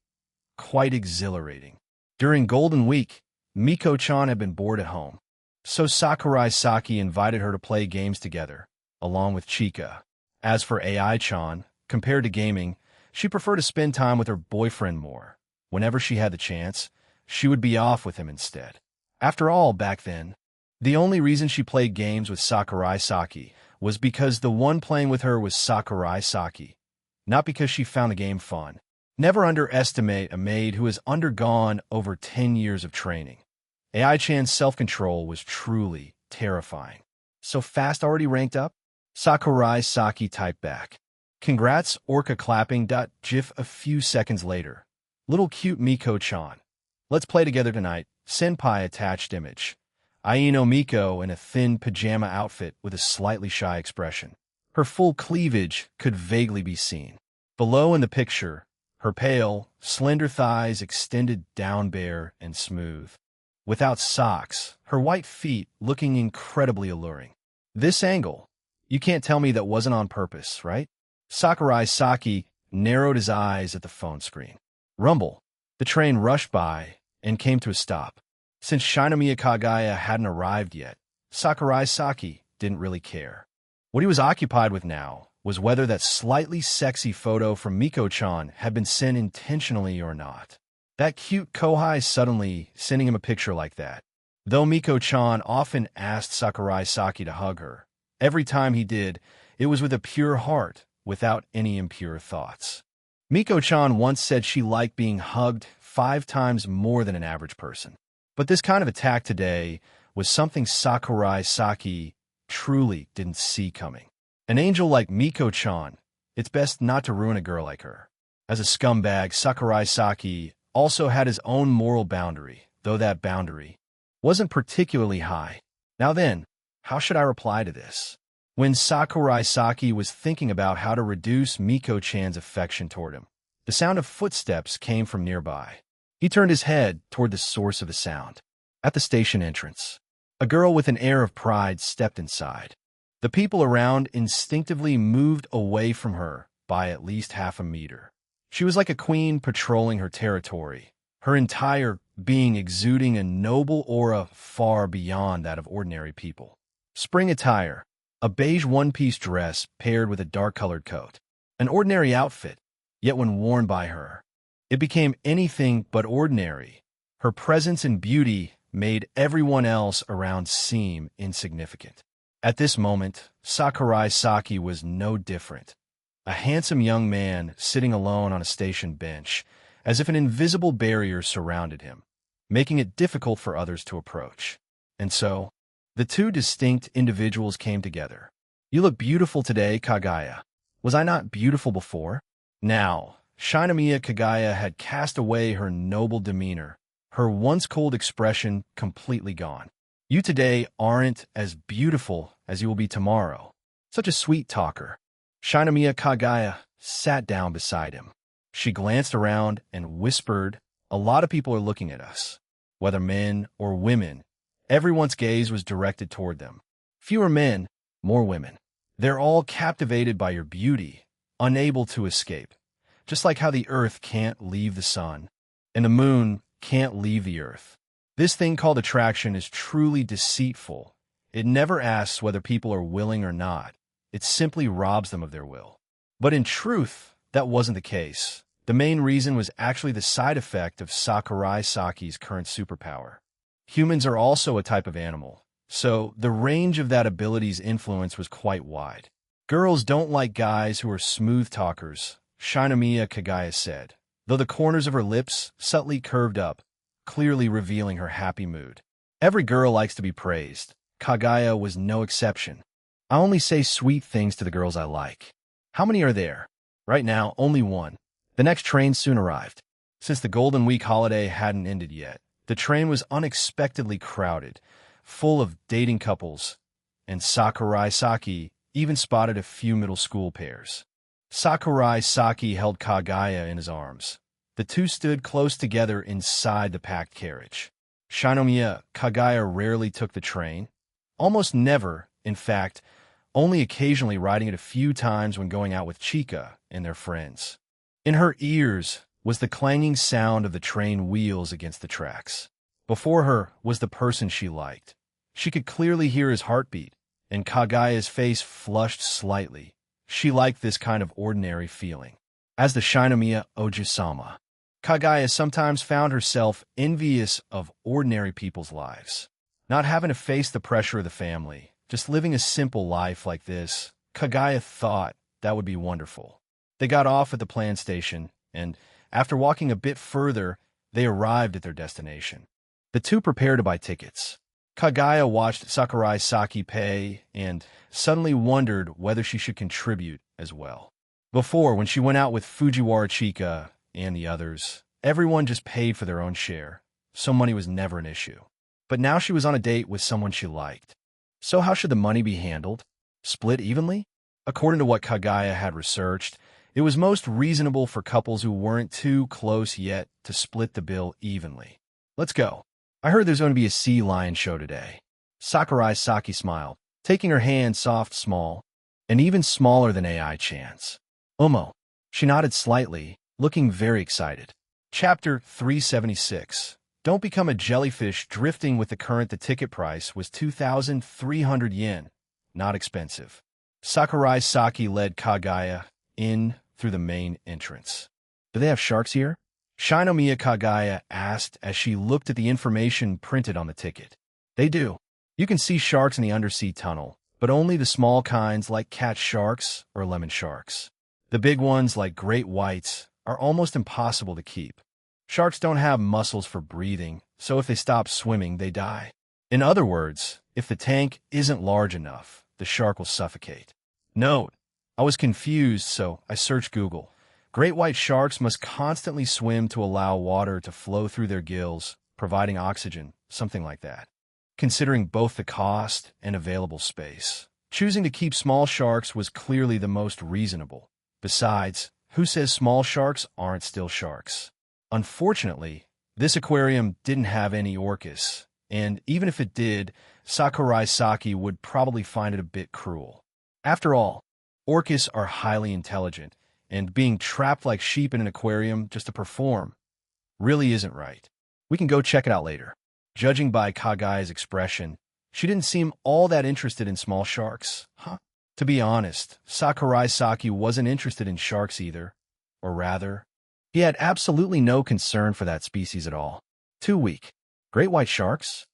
quite exhilarating. During Golden Week, Miko-chan had been bored at home, so Sakurai Saki invited her to play games together, along with Chika. As for AI-chan, compared to gaming, she preferred to spend time with her boyfriend more. Whenever she had the chance, she would be off with him instead. After all, back then, the only reason she played games with Sakurai Saki was because the one playing with her was Sakurai Saki, not because she found the game fun. Never underestimate a maid who has undergone over 10 years of training. AI-chan's self-control was truly terrifying. So fast already ranked up? Sakurai Saki typed back. Congrats, orca clapping. GIF a few seconds later. Little cute Miko-chan. Let's play together tonight. Senpai attached image. Aino Miko in a thin pajama outfit with a slightly shy expression. Her full cleavage could vaguely be seen. Below in the picture, her pale, slender thighs extended down bare and smooth. Without socks, her white feet looking incredibly alluring. This angle, you can't tell me that wasn't on purpose, right? Sakurai Saki narrowed his eyes at the phone screen. Rumble. The train rushed by and came to a stop. Since Shinomiya Kagaya hadn't arrived yet, Sakurai Saki didn't really care. What he was occupied with now was whether that slightly sexy photo from Miko-chan had been sent intentionally or not. That cute Kohai suddenly sending him a picture like that. Though Miko-chan often asked Sakurai Saki to hug her, every time he did, it was with a pure heart, without any impure thoughts. Miko-chan once said she liked being hugged 5 times more than an average person. But this kind of attack today was something Sakurai Saki truly didn't see coming. An angel like Miko-chan, it's best not to ruin a girl like her. As a scumbag, Sakurai Saki also had his own moral boundary, though that boundary wasn't particularly high. Now then, how should I reply to this? When Sakurai Saki was thinking about how to reduce Miko-chan's affection toward him, the sound of footsteps came from nearby. He turned his head toward the source of the sound. At the station entrance, a girl with an air of pride stepped inside. The people around instinctively moved away from her by at least half a meter. She was like a queen patrolling her territory, her entire being exuding a noble aura far beyond that of ordinary people. Spring attire, a beige one-piece dress paired with a dark-colored coat. An ordinary outfit, yet when worn by her, it became anything but ordinary. Her presence and beauty made everyone else around seem insignificant. At this moment, Sakurai Saki was no different. A handsome young man sitting alone on a station bench, as if an invisible barrier surrounded him, making it difficult for others to approach. And so, the two distinct individuals came together. "You look beautiful today, Kagaya. Was I not beautiful before?" Now, Shinomiya Kagaya had cast away her noble demeanor, her once cold expression completely gone. "You today aren't as beautiful as you will be tomorrow." Such a sweet talker. Shinomiya Kagaya sat down beside him. She glanced around and whispered, "A lot of people are looking at us. Whether men or women, everyone's gaze was directed toward them. Fewer men, more women. They're all captivated by your beauty, unable to escape. Just like how the earth can't leave the sun, and the moon can't leave the earth. This thing called attraction is truly deceitful. It never asks whether people are willing or not. It simply robs them of their will." But in truth, that wasn't the case. The main reason was actually the side effect of Sakurai Saki's current superpower. Humans are also a type of animal, so the range of that ability's influence was quite wide. "Girls don't like guys who are smooth talkers," Shinomiya Kagaya said, though the corners of her lips subtly curved up, clearly revealing her happy mood. "Every girl likes to be praised. Kagaya was no exception. I only say sweet things to the girls I like." "How many are there?" "Right now, only one. The next train soon arrived." Since the Golden Week holiday hadn't ended yet, the train was unexpectedly crowded, full of dating couples, and Sakurai Saki even spotted a few middle school pairs. Sakurai Saki held Kagaya in his arms. The two stood close together inside the packed carriage. Shinomiya Kagaya rarely took the train, almost never, in fact, only occasionally riding it a few times when going out with Chika and their friends. In her ears was the clanging sound of the train wheels against the tracks. Before her was the person she liked. She could clearly hear his heartbeat, and Kagaya's face flushed slightly. She liked this kind of ordinary feeling. As the Shinomiya Ojusama, Kagaya sometimes found herself envious of ordinary people's lives. Not having to face the pressure of the family, just living a simple life like this, Kagaya thought that would be wonderful. They got off at the planned station, and after walking a bit further, they arrived at their destination. The two prepared to buy tickets. Kagaya watched Sakurai Saki pay and suddenly wondered whether she should contribute as well. Before, when she went out with Fujiwara Chika and the others, everyone just paid for their own share, so money was never an issue. But now she was on a date with someone she liked. So how should the money be handled? Split evenly? According to what Kagaya had researched, it was most reasonable for couples who weren't too close yet to split the bill evenly. "Let's go. I heard there's going to be a sea lion show today." Sakurai Saki smiled, taking her hand soft small, and even smaller than AI-chan's. "Omo." She nodded slightly, looking very excited. Chapter 376. Don't become a jellyfish drifting with the current. The ticket price was 2,300 yen. Not expensive. Sakurai Saki led Kagaya in through the main entrance. "Do they have sharks here?" Shinomiya Kagaya asked as she looked at the information printed on the ticket. "They do. You can see sharks in the undersea tunnel, but only the small kinds like cat sharks or lemon sharks. The big ones like great whites are almost impossible to keep. Sharks don't have muscles for breathing, so if they stop swimming, they die. In other words, if the tank isn't large enough, the shark will suffocate." Note: I was confused, so I searched Google. Great white sharks must constantly swim to allow water to flow through their gills, providing oxygen, something like that. Considering both the cost and available space, choosing to keep small sharks was clearly the most reasonable. Besides, who says small sharks aren't still sharks? Unfortunately, this aquarium didn't have any orcas, and even if it did, Sakurai Saki would probably find it a bit cruel. After all, orcas are highly intelligent, and being trapped like sheep in an aquarium just to perform really isn't right. We can go check it out later. Judging by Kagaya's expression, she didn't seem all that interested in small sharks. To be honest, Sakurai Saki wasn't interested in sharks either. Or rather, he had absolutely no concern for that species at all. Too weak. Great white sharks?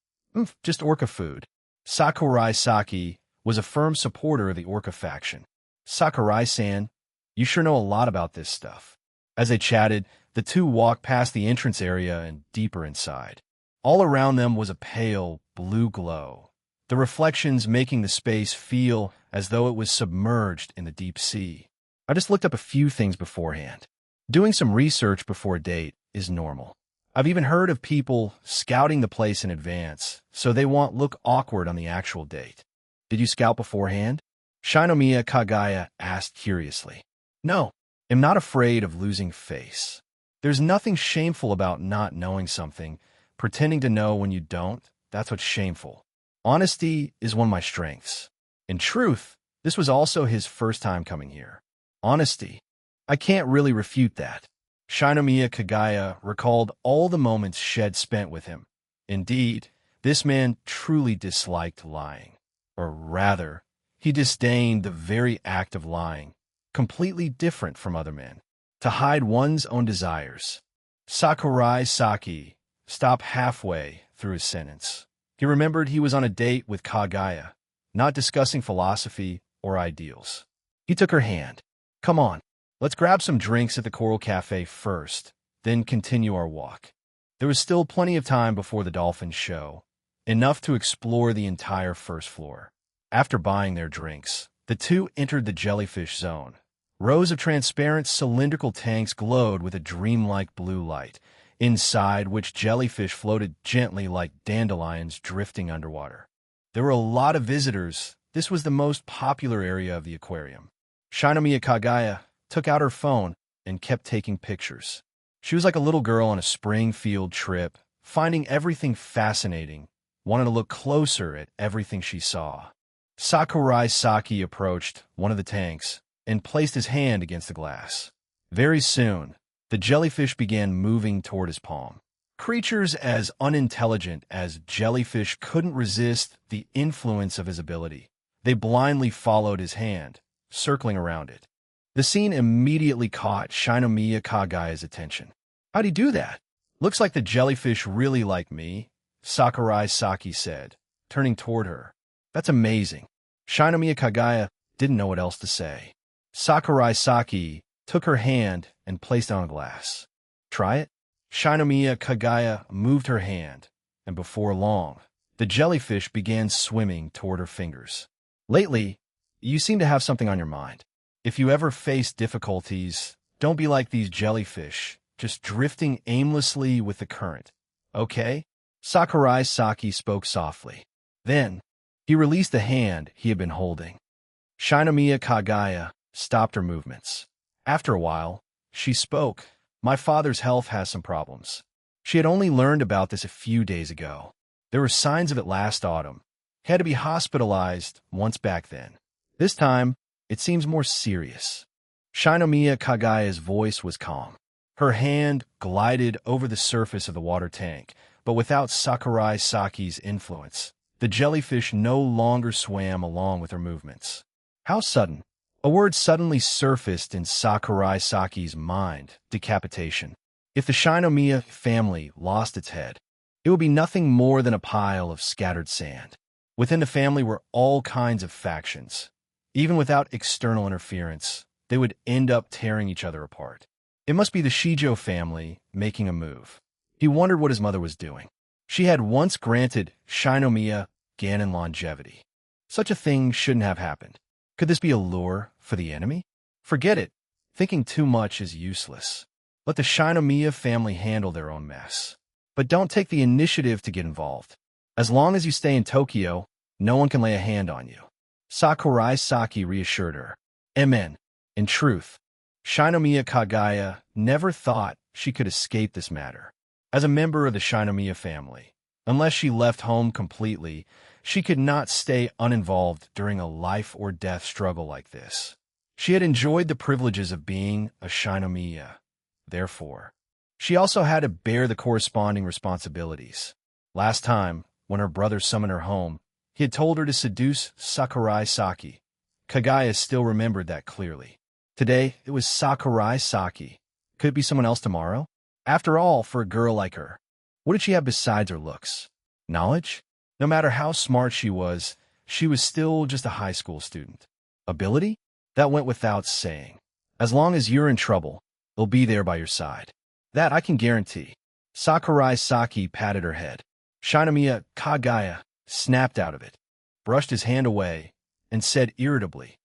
Just orca food. Sakurai Saki was a firm supporter of the orca faction. "Sakurai-san, you sure know a lot about this stuff." As they chatted, The two walked past the entrance area and deeper inside. All around them was a pale, blue glow, the reflections making the space feel as though it was submerged in the deep sea. I just looked up a few things beforehand. Doing some research before a date is normal. I've even heard of people scouting the place in advance, so they won't look awkward on the actual date. Did you scout beforehand? Shinomiya Kagaya asked curiously. No, I'm not afraid of losing face. There's nothing shameful about not knowing something. Pretending to know when you don't, that's what's shameful. Honesty is one of my strengths. In truth, this was also his first time coming here. Honesty. I can't really refute that. Shinomiya Kagaya recalled all the moments Shed spent with him. Indeed, this man truly disliked lying. Or rather, he disdained the very act of lying, completely different from other men, to hide one's own desires. Sakurai Saki stopped halfway through his sentence. He remembered he was on a date with Kagaya, not discussing philosophy or ideals. He took her hand. Come on, let's grab some drinks at the Coral Cafe first, then continue our walk. There was still plenty of time before the dolphin show, enough to explore the entire first floor. After buying their drinks, the two entered the jellyfish zone. Rows of transparent cylindrical tanks glowed with a dreamlike blue light, inside which jellyfish floated gently like dandelions drifting underwater. There were a lot of visitors. This was the most popular area of the aquarium. Shinomiya Kagaya took out her phone and kept taking pictures. She was like a little girl on a spring field trip, finding everything fascinating, wanting to look closer at everything she saw. Sakurai Saki approached one of the tanks and placed his hand against the glass. Very soon, the jellyfish began moving toward his palm. Creatures as unintelligent as jellyfish couldn't resist the influence of his ability. They blindly followed his hand, circling around it. The scene immediately caught Shinomiya Kagaya's attention. How'd he do that? Looks like the jellyfish really like me, Sakurai Saki said, turning toward her. That's amazing. Shinomiya Kagaya didn't know what else to say. Sakurai Saki took her hand and placed it on a glass. Try it? Shinomiya Kagaya moved her hand, and before long, the jellyfish began swimming toward her fingers. Lately, you seem to have something on your mind. If you ever face difficulties, don't be like these jellyfish, just drifting aimlessly with the current. Okay? Sakurai Saki spoke softly. Then, he released the hand he had been holding. Shinomiya Kagaya stopped her movements. After a while, she spoke. My father's health has some problems. She had only learned about this a few days ago. There were signs of it last autumn. He had to be hospitalized once back then. This time, it seems more serious. Shinomiya Kagaya's voice was calm. Her hand glided over the surface of the water tank, but without Sakurai Saki's influence. The jellyfish no longer swam along with her movements. How sudden! A word suddenly surfaced in Sakurai Saki's mind: decapitation. If the Shinomiya family lost its head, it would be nothing more than a pile of scattered sand. Within the family were all kinds of factions. Even without external interference, they would end up tearing each other apart. It must be the Shijo family making a move. He wondered what his mother was doing. She had once granted Shinomiya Ganon longevity. Such a thing shouldn't have happened. Could this be a lure for the enemy? Forget it. Thinking too much is useless. Let the Shinomiya family handle their own mess. But don't take the initiative to get involved. As long as you stay in Tokyo, no one can lay a hand on you. Sakurai Saki reassured her. Amen. In truth, Shinomiya Kagaya never thought she could escape this matter. As a member of the Shinomiya family, unless she left home completely, she could not stay uninvolved during a life-or-death struggle like this. She had enjoyed the privileges of being a Shinomiya. Therefore, she also had to bear the corresponding responsibilities. Last time, when her brother summoned her home, he had told her to seduce Sakurai Saki. Kagaya still remembered that clearly. Today, it was Sakurai Saki. Could it be someone else tomorrow? After all, for a girl like her, what did she have besides her looks? Knowledge? No matter how smart she was still just a high school student. Ability? That went without saying. As long as you're in trouble, they'll be there by your side. That I can guarantee. Sakurai Saki patted her head. Shinomiya Kagaya snapped out of it, brushed his hand away, and said irritably,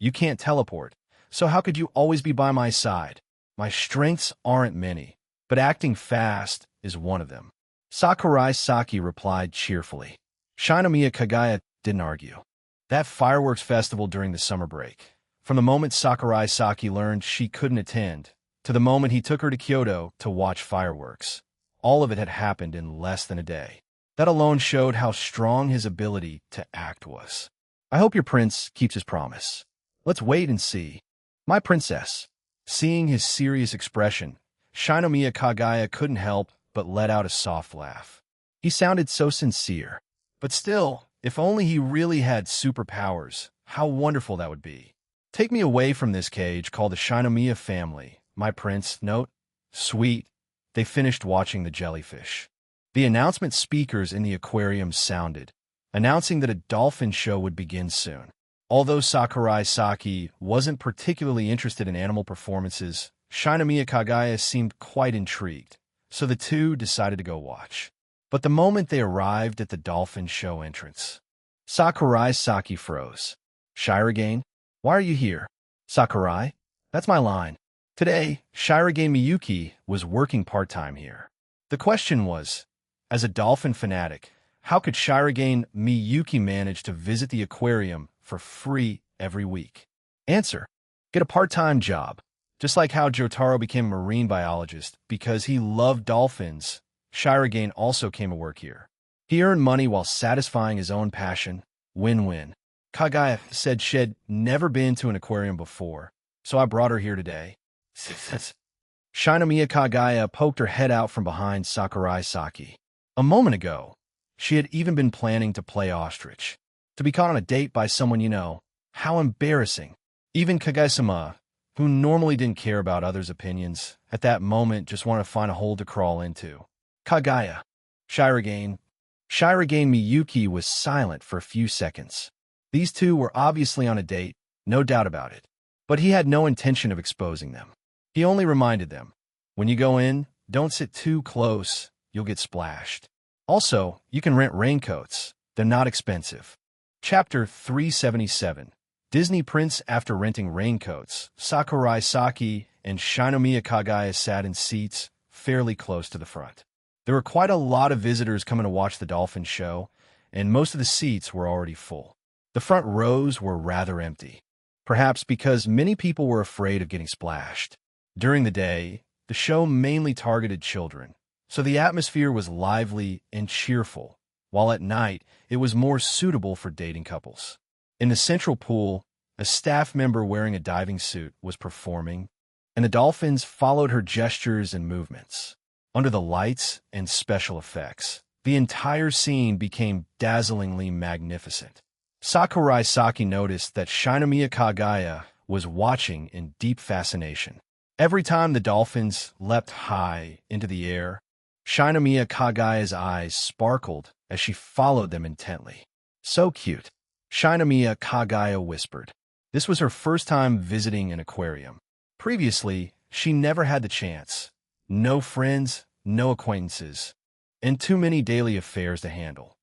"You can't teleport, so how could you always be by my side? My strengths aren't many, but acting fast is one of them." Sakurai Saki replied cheerfully. Shinomiya Kagaya didn't argue. That fireworks festival during the summer break, from the moment Sakurai Saki learned she couldn't attend, to the moment he took her to Kyoto to watch fireworks, all of it had happened in less than a day. That alone showed how strong his ability to act was. "I hope your prince keeps his promise. Let's wait and see." "My princess." Seeing his serious expression, Shinomiya Kagaya couldn't help but let out a soft laugh. He sounded so sincere. But still, if only he really had superpowers, how wonderful that would be. "Take me away from this cage called the Shinomiya family, my prince." Note, sweet. They finished watching the jellyfish. The announcement speakers in the aquarium sounded, announcing that a dolphin show would begin soon. Although Sakurai Saki wasn't particularly interested in animal performances, Shinomiya Kagaya seemed quite intrigued, so the two decided to go watch. But the moment they arrived at the dolphin show entrance, Sakurai Saki froze. "Shirogane, why are you here?" "Sakurai, that's my line." Today, Shirogane Miyuki was working part-time here. The question was, as a dolphin fanatic, how could Shirogane Miyuki manage to visit the aquarium for free every week? Answer: get a part-time job. Just like how Jotaro became a marine biologist because he loved dolphins, Shirogane also came to work here. He earned money while satisfying his own passion. Win-win. Kagaya said she'd never been to an aquarium before, so I brought her here today. Shinomiya Kagaya poked her head out from behind Sakurai Saki. A moment ago, she had even been planning to play ostrich. To be caught on a date by someone you know, how embarrassing. Even Kagaya-sama, who normally didn't care about others' opinions, at that moment just wanted to find a hole to crawl into. "Kagaya." Shirogane Miyuki was silent for a few seconds. These two were obviously on a date, no doubt about it. But he had no intention of exposing them. He only reminded them, when you go in, don't sit too close, you'll get splashed. Also, you can rent raincoats. They're not expensive. Chapter 377. Disney Prince. After renting raincoats, Sakurai Saki and Shinomiya Kagaya sat in seats fairly close to the front. There were quite a lot of visitors coming to watch the dolphin show, and most of the seats were already full. The front rows were rather empty, perhaps because many people were afraid of getting splashed. During the day, the show mainly targeted children, so the atmosphere was lively and cheerful, while at night it was more suitable for dating couples. In the central pool, a staff member wearing a diving suit was performing, and the dolphins followed her gestures and movements. Under the lights and special effects, the entire scene became dazzlingly magnificent. Sakurai Saki noticed that Shinomiya Kagaya was watching in deep fascination. Every time the dolphins leapt high into the air, Shinomiya Kagaya's eyes sparkled as she followed them intently. "So cute," Shinomiya Kagaya whispered. This was her first time visiting an aquarium. Previously, she never had the chance. No friends, no acquaintances, and too many daily affairs to handle.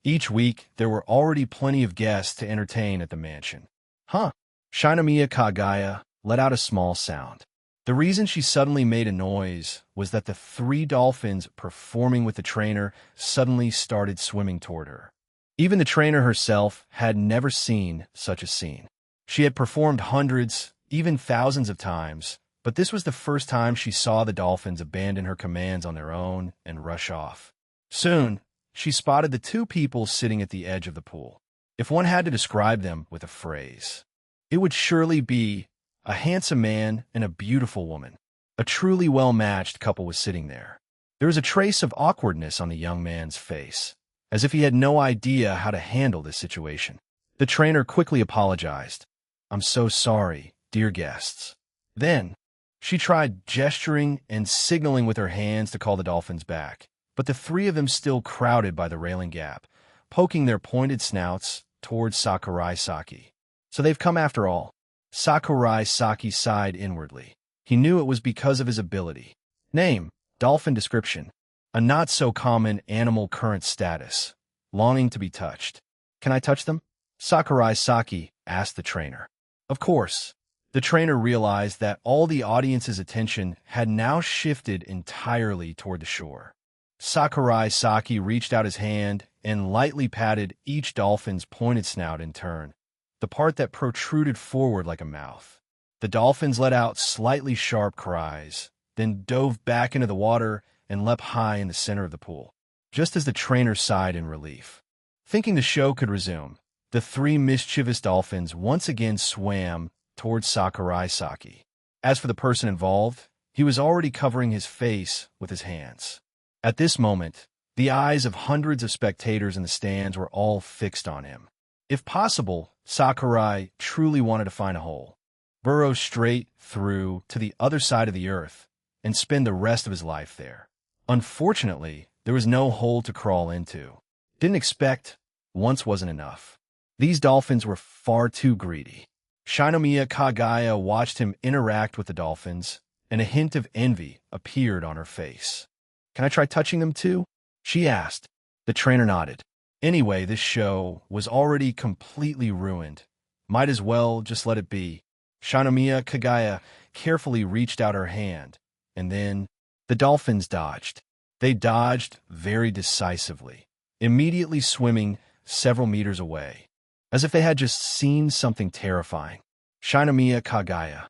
Each week, there were already plenty of guests to entertain at the mansion. "Huh?" Shinomiya Kagaya let out a small sound. The reason she suddenly made a noise was that the three dolphins performing with the trainer suddenly started swimming toward her. Even the trainer herself had never seen such a scene. She had performed hundreds, even thousands of times, but this was the first time she saw the dolphins abandon her commands on their own and rush off. Soon, she spotted the two people sitting at the edge of the pool. If one had to describe them with a phrase, it would surely be a handsome man and a beautiful woman. A truly well-matched couple was sitting there. There was a trace of awkwardness on the young man's face, as if he had no idea how to handle this situation. The trainer quickly apologized. "I'm so sorry, dear guests." Then, she tried gesturing and signaling with her hands to call the dolphins back, but the three of them still crowded by the railing gap, poking their pointed snouts towards Sakurai Saki. "So they've come after all." Sakurai Saki sighed inwardly. He knew it was because of his ability. "Name?" Dolphin description: a not-so-common animal current status, longing to be touched. Can I touch them? Sakurai Saki asked the trainer. Of course. The trainer realized that all the audience's attention had now shifted entirely toward the shore. Sakurai Saki reached out his hand and lightly patted each dolphin's pointed snout in turn, the part that protruded forward like a mouth. The dolphins let out slightly sharp cries, then dove back into the water and leapt high in the center of the pool, just as the trainer sighed in relief. Thinking the show could resume, the three mischievous dolphins once again swam towards Sakurai Saki. As for the person involved, he was already covering his face with his hands. At this moment, the eyes of hundreds of spectators in the stands were all fixed on him. If possible, Sakurai truly wanted to find a hole, burrow straight through to the other side of the earth, and spend the rest of his life there. Unfortunately, there was no hole to crawl into. Didn't expect, once wasn't enough. These dolphins were far too greedy. Shinomiya Kagaya watched him interact with the dolphins, and a hint of envy appeared on her face. Can I try touching them too? She asked. The trainer nodded. Anyway, this show was already completely ruined. Might as well just let it be. Shinomiya Kagaya carefully reached out her hand, and then the dolphins dodged. They dodged very decisively, immediately swimming several meters away, as if they had just seen something terrifying. Shinomiya Kagaya.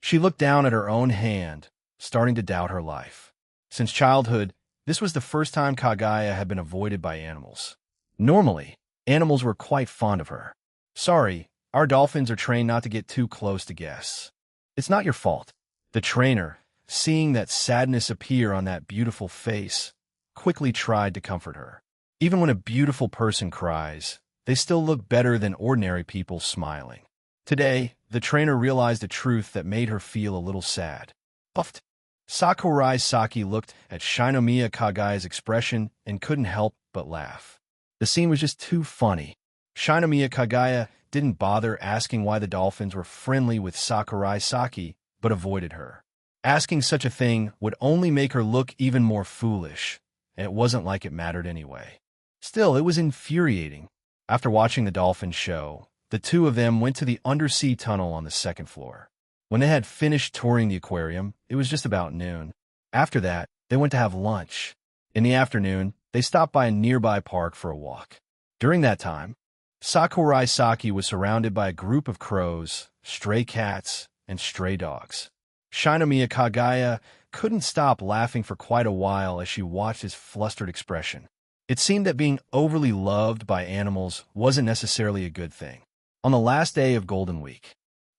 She looked down at her own hand, starting to doubt her life. Since childhood, this was the first time Kagaya had been avoided by animals. Normally, animals were quite fond of her. Sorry, our dolphins are trained not to get too close to guests. It's not your fault. The trainer, seeing that sadness appear on that beautiful face, quickly tried to comfort her. Even when a beautiful person cries, they still look better than ordinary people smiling. Today, the trainer realized a truth that made her feel a little sad. Puffed. Sakurai Saki looked at Shinomiya Kagaya's expression and couldn't help but laugh. The scene was just too funny. Shinomiya Kagaya didn't bother asking why the dolphins were friendly with Sakurai Saki, but avoided her. Asking such a thing would only make her look even more foolish, and it wasn't like it mattered anyway. Still, it was infuriating. After watching the dolphin show, the two of them went to the undersea tunnel on the second floor. When they had finished touring the aquarium, it was just about noon. After that, they went to have lunch. In the afternoon, they stopped by a nearby park for a walk. During that time, Sakurai Saki was surrounded by a group of crows, stray cats, and stray dogs. Shinomiya Kagaya couldn't stop laughing for quite a while as she watched his flustered expression. It seemed that being overly loved by animals wasn't necessarily a good thing. On the last day of Golden Week,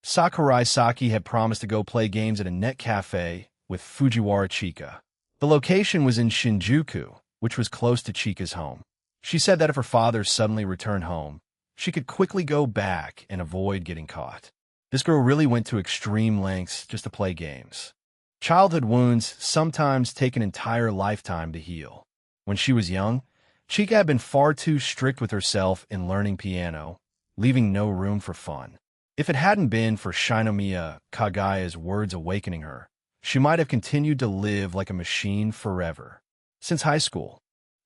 Sakurai Saki had promised to go play games at a net cafe with Fujiwara Chika. The location was in Shinjuku, which was close to Chika's home. She said that if her father suddenly returned home, she could quickly go back and avoid getting caught. This girl really went to extreme lengths just to play games. Childhood wounds sometimes take an entire lifetime to heal. When she was young, Chika had been far too strict with herself in learning piano, leaving no room for fun. If it hadn't been for Shinomiya Kagaya's words awakening her, she might have continued to live like a machine forever. Since high school,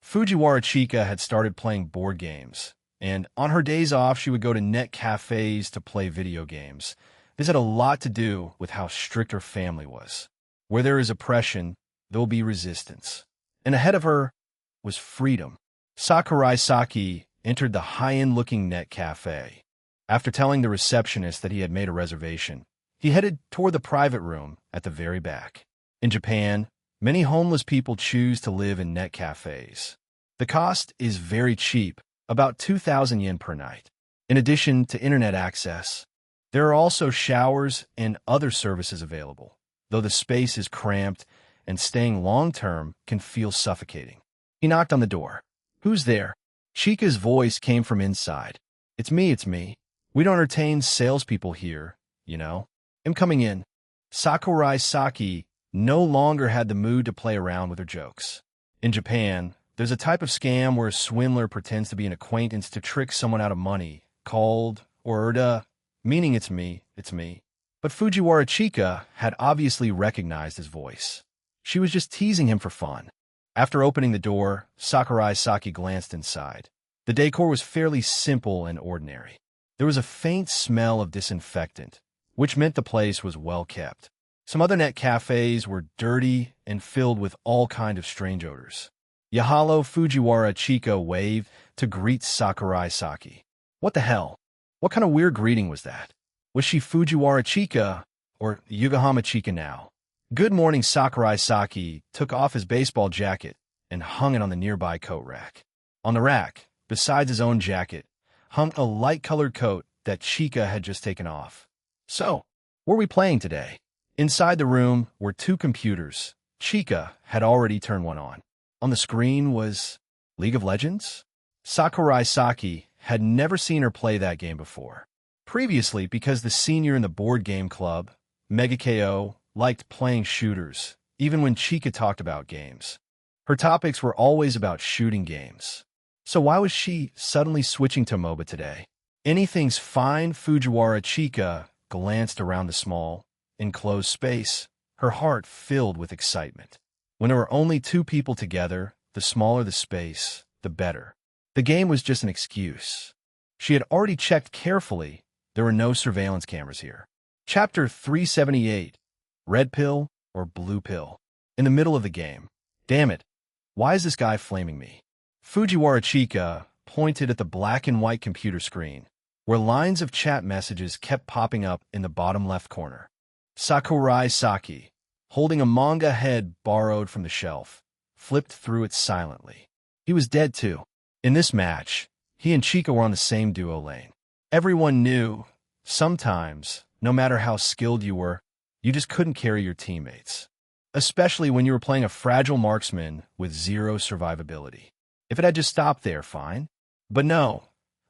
Fujiwara Chika had started playing board games, and on her days off she would go to net cafes to play video games. This had a lot to do with how strict her family was. Where there is oppression, there will be resistance. And ahead of her was freedom. Sakurai Saki entered the high-end-looking net cafe. After telling the receptionist that he had made a reservation, he headed toward the private room at the very back. In Japan, many homeless people choose to live in net cafes. The cost is very cheap, about 2,000 yen per night. In addition to internet access, there are also showers and other services available, though the space is cramped and staying long-term can feel suffocating. He knocked on the door. Who's there? Chika's voice came from inside. It's me. We don't entertain salespeople here, you know. I'm coming in. Sakurai Saki no longer had the mood to play around with her jokes. In Japan, there's a type of scam where a swindler pretends to be an acquaintance to trick someone out of money, called Urda, meaning it's me. But Fujiwara Chika had obviously recognized his voice. She was just teasing him for fun. After opening the door, Sakurai Saki glanced inside. The decor was fairly simple and ordinary. There was a faint smell of disinfectant, which meant the place was well kept. Some other net cafes were dirty and filled with all kinds of strange odors. Yahalo Fujiwara Chika waved to greet Sakurai Saki. What the hell? What kind of weird greeting was that? Was she Fujiwara Chika or Yokohama Chika now? Good morning. Sakurai Saki took off his baseball jacket and hung it on the nearby coat rack. On the rack, besides his own jacket, hung a light-colored coat that Chika had just taken off. So, what are we playing today? Inside the room were two computers. Chika had already turned one on. On the screen was League of Legends? Sakurai Saki had never seen her play that game before. Previously, because the senior in the board game club, Mega KO, liked playing shooters, even when Chika talked about games. Her topics were always about shooting games. So why was she suddenly switching to MOBA today? Anything's fine. Fujiwara Chika glanced around the small, enclosed space, her heart filled with excitement. When there were only two people together, the smaller the space, the better. The game was just an excuse. She had already checked carefully. There were no surveillance cameras here. Chapter 378. Red pill or blue pill? In the middle of the game. Damn it. Why is this guy flaming me? Fujiwara Chika pointed at the black and white computer screen, where lines of chat messages kept popping up in the bottom left corner. Sakurai Saki, holding a manga head borrowed from the shelf, flipped through it silently. He was dead too. In this match, he and Chika were on the same duo lane. Everyone knew, sometimes, no matter how skilled you were, you just couldn't carry your teammates. Especially when you were playing a fragile marksman with zero survivability. If it had just stopped there, fine. But no,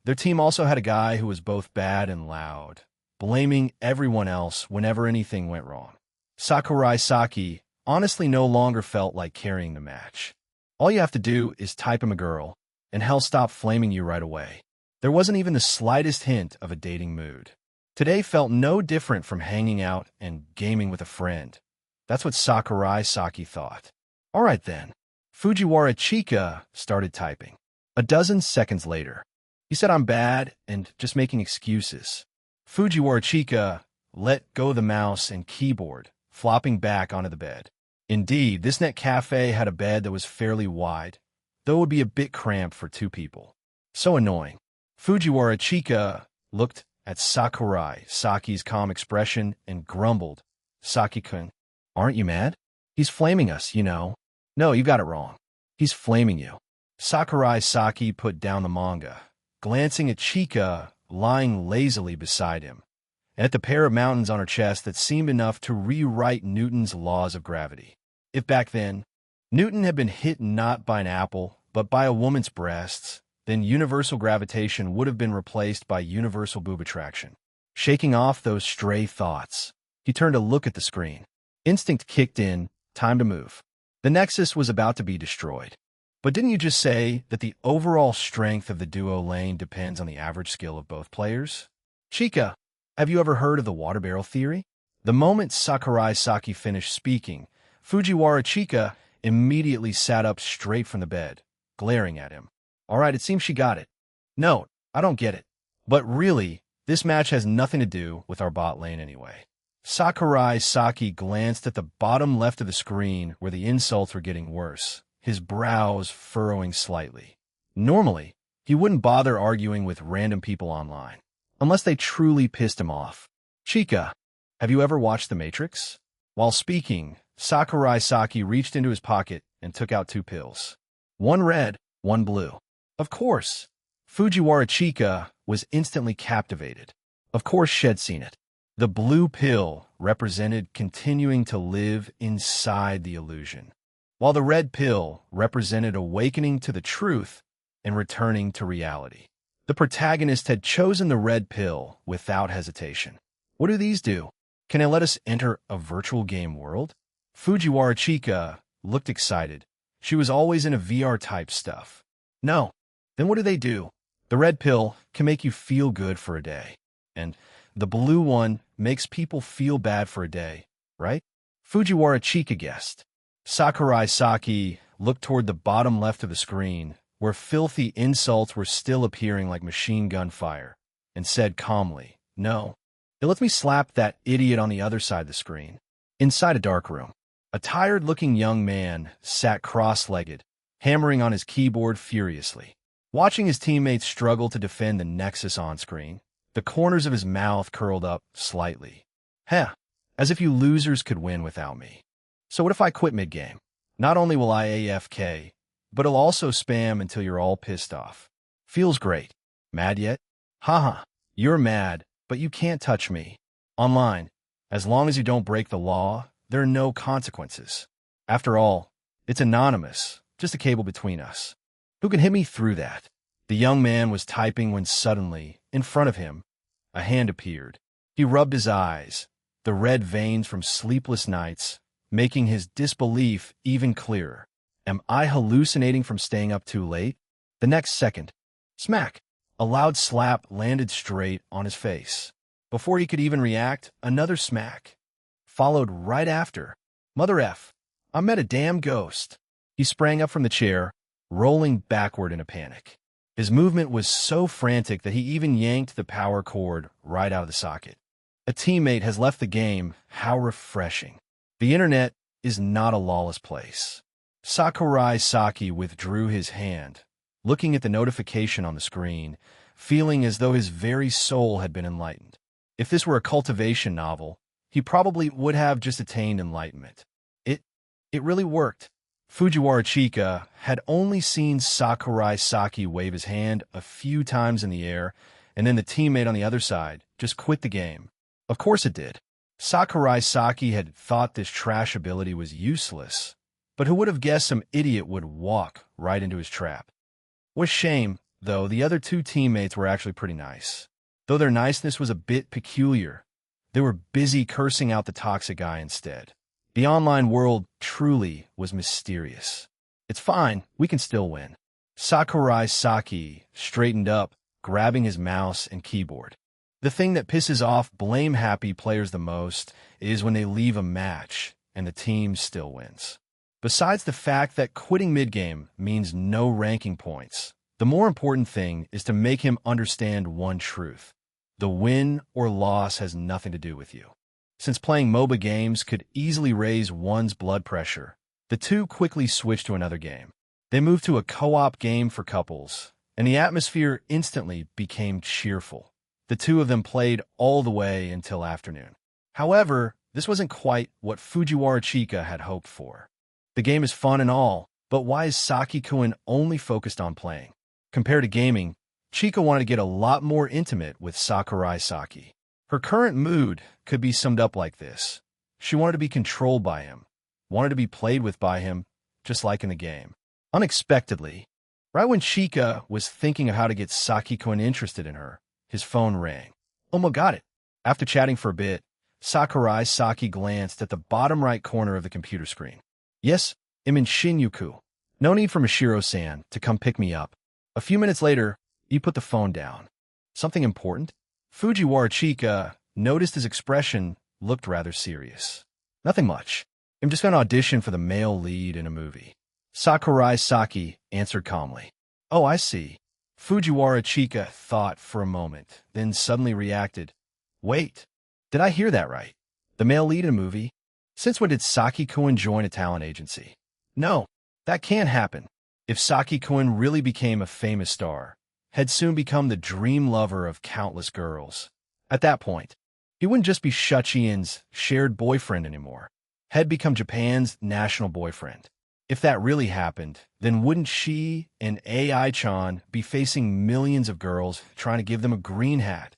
their team also had a guy who was both bad and loud, blaming everyone else whenever anything went wrong. Sakurai Saki honestly no longer felt like carrying the match. All you have to do is type him a girl, and he'll stop flaming you right away. There wasn't even the slightest hint of a dating mood. Today felt no different from hanging out and gaming with a friend. That's what Sakurai Saki thought. All right then. Fujiwara Chika started typing. A dozen seconds later, he said, I'm bad and just making excuses. Fujiwara Chika let go of the mouse and keyboard, flopping back onto the bed. Indeed, this net cafe had a bed that was fairly wide, though it would be a bit cramped for two people. So annoying. Fujiwara Chika looked at Sakurai Saki's calm expression and grumbled, Saki-kun, aren't you mad? He's flaming us, you know. No, you got it wrong. He's flaming you. Sakurai Saki put down the manga, glancing at Chika lying lazily beside him, and at the pair of mountains on her chest that seemed enough to rewrite Newton's laws of gravity. If back then, Newton had been hit not by an apple, but by a woman's breasts, then universal gravitation would have been replaced by universal boob attraction. Shaking off those stray thoughts, he turned to look at the screen. Instinct kicked in, time to move. The Nexus was about to be destroyed. But didn't you just say that the overall strength of the duo lane depends on the average skill of both players? Chika, have you ever heard of the water barrel theory? The moment Sakurai Saki finished speaking, Fujiwara Chika immediately sat up straight from the bed, glaring at him. All right, it seems she got it. No, I don't get it. But really, this match has nothing to do with our bot lane anyway. Sakurai Saki glanced at the bottom left of the screen where the insults were getting worse, his brows furrowing slightly. Normally, he wouldn't bother arguing with random people online, unless they truly pissed him off. Chika, have you ever watched The Matrix? While speaking, Sakurai Saki reached into his pocket and took out two pills. One red, one blue. Of course. Fujiwara Chika was instantly captivated. Of course she'd seen it. The blue pill represented continuing to live inside the illusion, while the red pill represented awakening to the truth and returning to reality. The protagonist had chosen the red pill without hesitation. What do these do? Can it let us enter a virtual game world? Fujiwara Chika looked excited. She was always in a VR-type stuff. No. Then what do they do? The red pill can make you feel good for a day, and the blue one makes people feel bad for a day, right? Fujiwara Chika guessed. Sakurai Saki looked toward the bottom left of the screen, where filthy insults were still appearing like machine gun fire, and said calmly, "No. It lets me slap that idiot on the other side of the screen." Inside a dark room, a tired-looking young man sat cross-legged, hammering on his keyboard furiously. Watching his teammates struggle to defend the Nexus on-screen, the corners of his mouth curled up slightly. Heh, as if you losers could win without me. So what if I quit mid-game? Not only will I AFK, but I'll also spam until you're all pissed off. Feels great. Mad yet? Haha, you're mad, but you can't touch me. Online, as long as you don't break the law, there are no consequences. After all, it's anonymous, just a cable between us. Who can hit me through that? The young man was typing when suddenly, in front of him, a hand appeared. He rubbed his eyes, the red veins from sleepless nights, making his disbelief even clearer. Am I hallucinating from staying up too late? The next second, smack! A loud slap landed straight on his face. Before he could even react, another smack followed right after. Mother F, I met a damn ghost. He sprang up from the chair, rolling backward in a panic. His movement was so frantic that he even yanked the power cord right out of the socket. A teammate has left the game. How refreshing. The internet is not a lawless place. Sakurai Saki withdrew his hand, looking at the notification on the screen, feeling as though his very soul had been enlightened. If this were a cultivation novel, he probably would have just attained enlightenment. It really worked. Fujiwara Chika had only seen Sakurai Saki wave his hand a few times in the air, and then the teammate on the other side just quit the game. Of course it did. Sakurai Saki had thought this trash ability was useless, but who would have guessed some idiot would walk right into his trap? What a shame, though, the other two teammates were actually pretty nice. Though their niceness was a bit peculiar, they were busy cursing out the toxic guy instead. The online world truly was mysterious. It's fine, we can still win. Sakurai Saki straightened up, grabbing his mouse and keyboard. The thing that pisses off blame-happy players the most is when they leave a match and the team still wins. Besides the fact that quitting mid-game means no ranking points, the more important thing is to make him understand one truth. The win or loss has nothing to do with you. Since playing MOBA games could easily raise one's blood pressure, the two quickly switched to another game. They moved to a co-op game for couples, and the atmosphere instantly became cheerful. The two of them played all the way until afternoon. However, this wasn't quite what Fujiwara Chika had hoped for. The game is fun and all, but why is Saki-kun only focused on playing? Compared to gaming, Chika wanted to get a lot more intimate with Sakurai Saki. Her current mood could be summed up like this. She wanted to be controlled by him, wanted to be played with by him, just like in the game. Unexpectedly, right when Chika was thinking of how to get Saki-kun interested in her, his phone rang. Omo got it. After chatting for a bit, Sakurai Saki glanced at the bottom right corner of the computer screen. Yes, I'm in Shinjuku. No need for Mashiro-san to come pick me up. A few minutes later, he put the phone down. Something important? Fujiwara Chika noticed his expression looked rather serious. Nothing much. I'm just going to audition for the male lead in a movie. Sakurai Saki answered calmly. Oh, I see. Fujiwara Chika thought for a moment, then suddenly reacted. Wait, did I hear that right? The male lead in a movie? Since when did Saki-kun join a talent agency? No, that can't happen. If Saki-kun really became a famous star, had soon become the dream lover of countless girls. At that point, he wouldn't just be Shuchiin's shared boyfriend anymore. Had become Japan's national boyfriend. If that really happened, then wouldn't she and AI-chan be facing millions of girls trying to give them a green hat?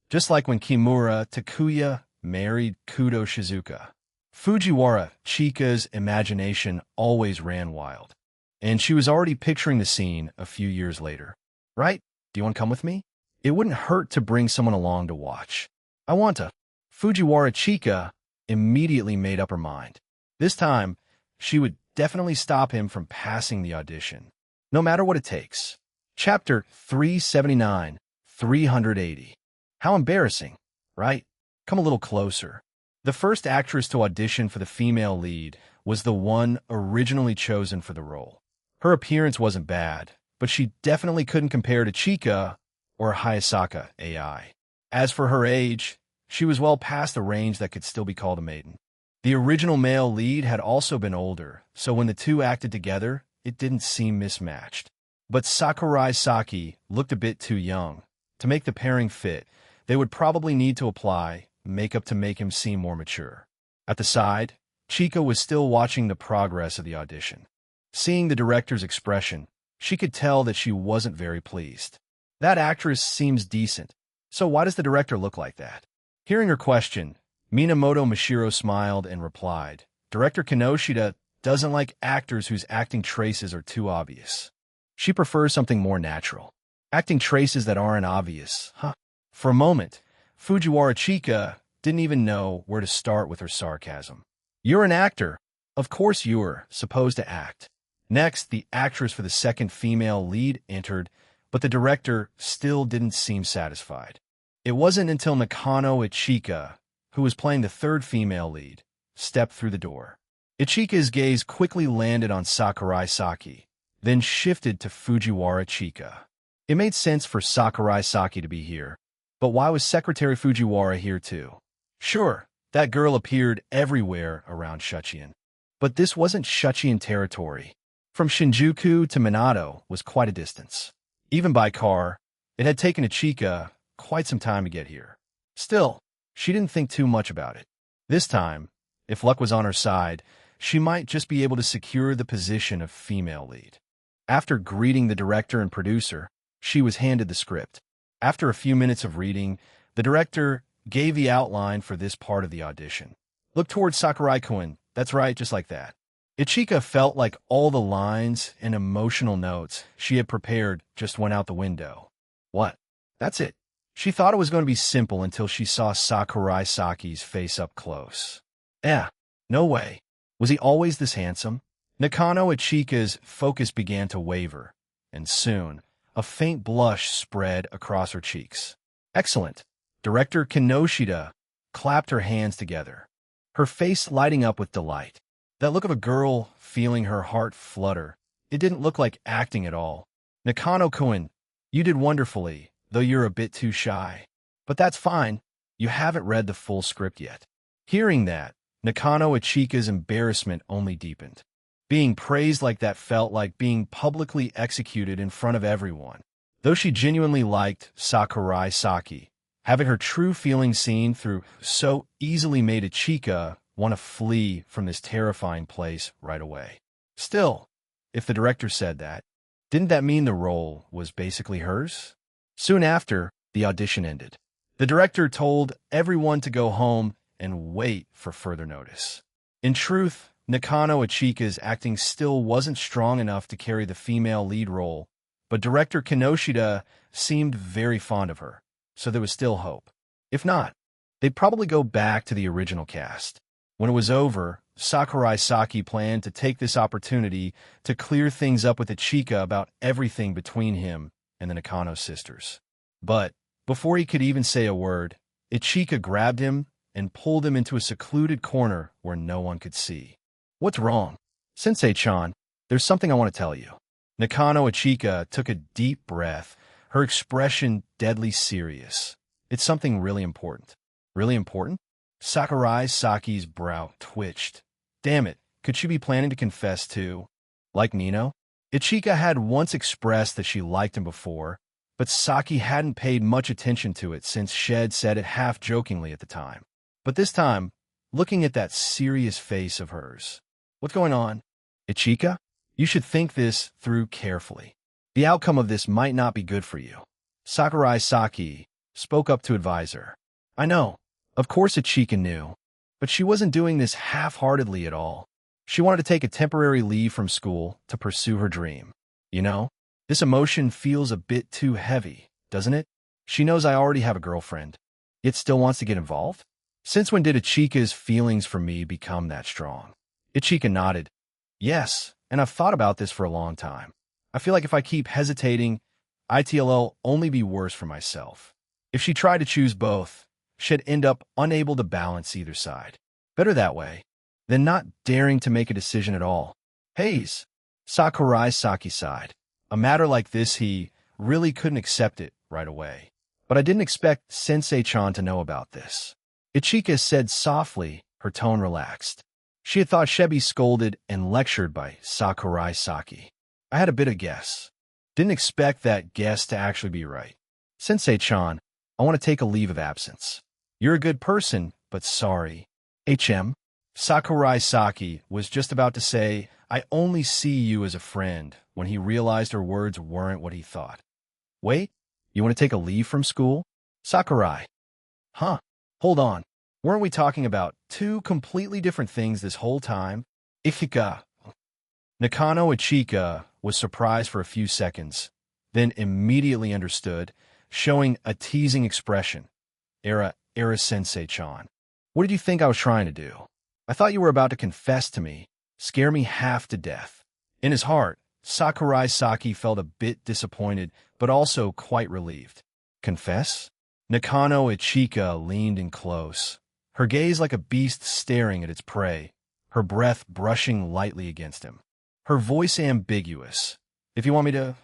Just like when Kimura Takuya married Kudo Shizuka. Fujiwara Chika's imagination always ran wild, and she was already picturing the scene a few years later. Right? Do you want to come with me? It wouldn't hurt to bring someone along to watch. I want to. Fujiwara Chika immediately made up her mind. This time, she would definitely stop him from passing the audition, no matter what it takes. Chapter 379, 380. How embarrassing, right? Come a little closer. The first actress to audition for the female lead was the one originally chosen for the role. Her appearance wasn't bad, but she definitely couldn't compare to Chika or Hayasaka AI. As for her age, she was well past the range that could still be called a maiden. The original male lead had also been older, so when the two acted together, it didn't seem mismatched. But Sakurai Saki looked a bit too young. To make the pairing fit, they would probably need to apply makeup to make him seem more mature. At the side, Chika was still watching the progress of the audition. Seeing the director's expression, she could tell that she wasn't very pleased. That actress seems decent, so why does the director look like that? Hearing her question, Minamoto Mashiro smiled and replied, Director Kinoshita doesn't like actors whose acting traces are too obvious. She prefers something more natural. Acting traces that aren't obvious, huh? For a moment, Fujiwara Chika didn't even know where to start with her sarcasm. You're an actor. Of course you're supposed to act. Next, the actress for the second female lead entered, but the director still didn't seem satisfied. It wasn't until Nakano Ichika, who was playing the third female lead, stepped through the door. Ichika's gaze quickly landed on Sakurai Saki, then shifted to Fujiwara Chika. It made sense for Sakurai Saki to be here, but why was Secretary Fujiwara here too? Sure, that girl appeared everywhere around Shuchiin, but this wasn't Shuchiin territory. From Shinjuku to Minato was quite a distance. Even by car, it had taken Ichika quite some time to get here. Still, she didn't think too much about it. This time, if luck was on her side, she might just be able to secure the position of female lead. After greeting the director and producer, she was handed the script. After a few minutes of reading, the director gave the outline for this part of the audition. Look towards Sakurai-kun. That's right, just like that. Ichika felt like all the lines and emotional notes she had prepared just went out the window. What? That's it. She thought it was going to be simple until she saw Sakurai Saki's face up close. No way. Was he always this handsome? Nakano Ichika's focus began to waver, and soon, a faint blush spread across her cheeks. Excellent. Director Kinoshita clapped her hands together, her face lighting up with delight. That look of a girl feeling her heart flutter. It didn't look like acting at all. Nakano-kun, you did wonderfully, though you're a bit too shy. But that's fine. You haven't read the full script yet. Hearing that, Nakano Ichika's embarrassment only deepened. Being praised like that felt like being publicly executed in front of everyone. Though she genuinely liked Sakurai Saki, having her true feelings seen through so easily made Ichika want to flee from this terrifying place right away. Still, if the director said that, didn't that mean the role was basically hers? Soon after, the audition ended. The director told everyone to go home and wait for further notice. In truth, Nakano Ichika's acting still wasn't strong enough to carry the female lead role, but director Kinoshita seemed very fond of her, so there was still hope. If not, they'd probably go back to the original cast. When it was over, Sakurai Saki planned to take this opportunity to clear things up with Ichika about everything between him and the Nakano sisters. But before he could even say a word, Ichika grabbed him and pulled him into a secluded corner where no one could see. What's wrong? Sensei-chan, there's something I want to tell you. Nakano Ichika took a deep breath, her expression deadly serious. It's something really important. Really important? Sakurai Saki's brow twitched. Damn it, could she be planning to confess too? Like Nino? Ichika had once expressed that she liked him before, but Saki hadn't paid much attention to it since Shed said it half-jokingly at the time. But this time, looking at that serious face of hers. What's going on? Ichika? You should think this through carefully. The outcome of this might not be good for you. Sakurai Saki spoke up to advise her. I know. Of course Ichika knew. But she wasn't doing this half-heartedly at all. She wanted to take a temporary leave from school to pursue her dream. You know, this emotion feels a bit too heavy, doesn't it? She knows I already have a girlfriend, yet still wants to get involved? Since when did Ichika's feelings for me become that strong? Ichika nodded. Yes, and I've thought about this for a long time. I feel like if I keep hesitating, it'll only be worse for myself. If she tried to choose both, she'd end up unable to balance either side. Better that way. then not daring to make a decision at all. Haze. Sakurai Saki sighed. A matter like this, he really couldn't accept it right away. But I didn't expect Sensei-chan to know about this. Ichika said softly, her tone relaxed. She had thought she'd be scolded and lectured by Sakurai Saki. I had a bit of guess. Didn't expect that guess to actually be right. Sensei-chan, I want to take a leave of absence. You're a good person, but sorry. HM? Sakurai Saki was just about to say, I only see you as a friend, when he realized her words weren't what he thought. Wait, you want to take a leave from school? Sakurai. Huh? Hold on. Weren't we talking about two completely different things this whole time? Ichika. Nakano Ichika was surprised for a few seconds, then immediately understood, showing a teasing expression. Era Sensei-chan. What did you think I was trying to do? I thought you were about to confess to me, scare me half to death. In his heart, Sakurai Saki felt a bit disappointed, but also quite relieved. Confess? Nakano Ichika leaned in close, her gaze like a beast staring at its prey, her breath brushing lightly against him. Her voice ambiguous. If you want me to,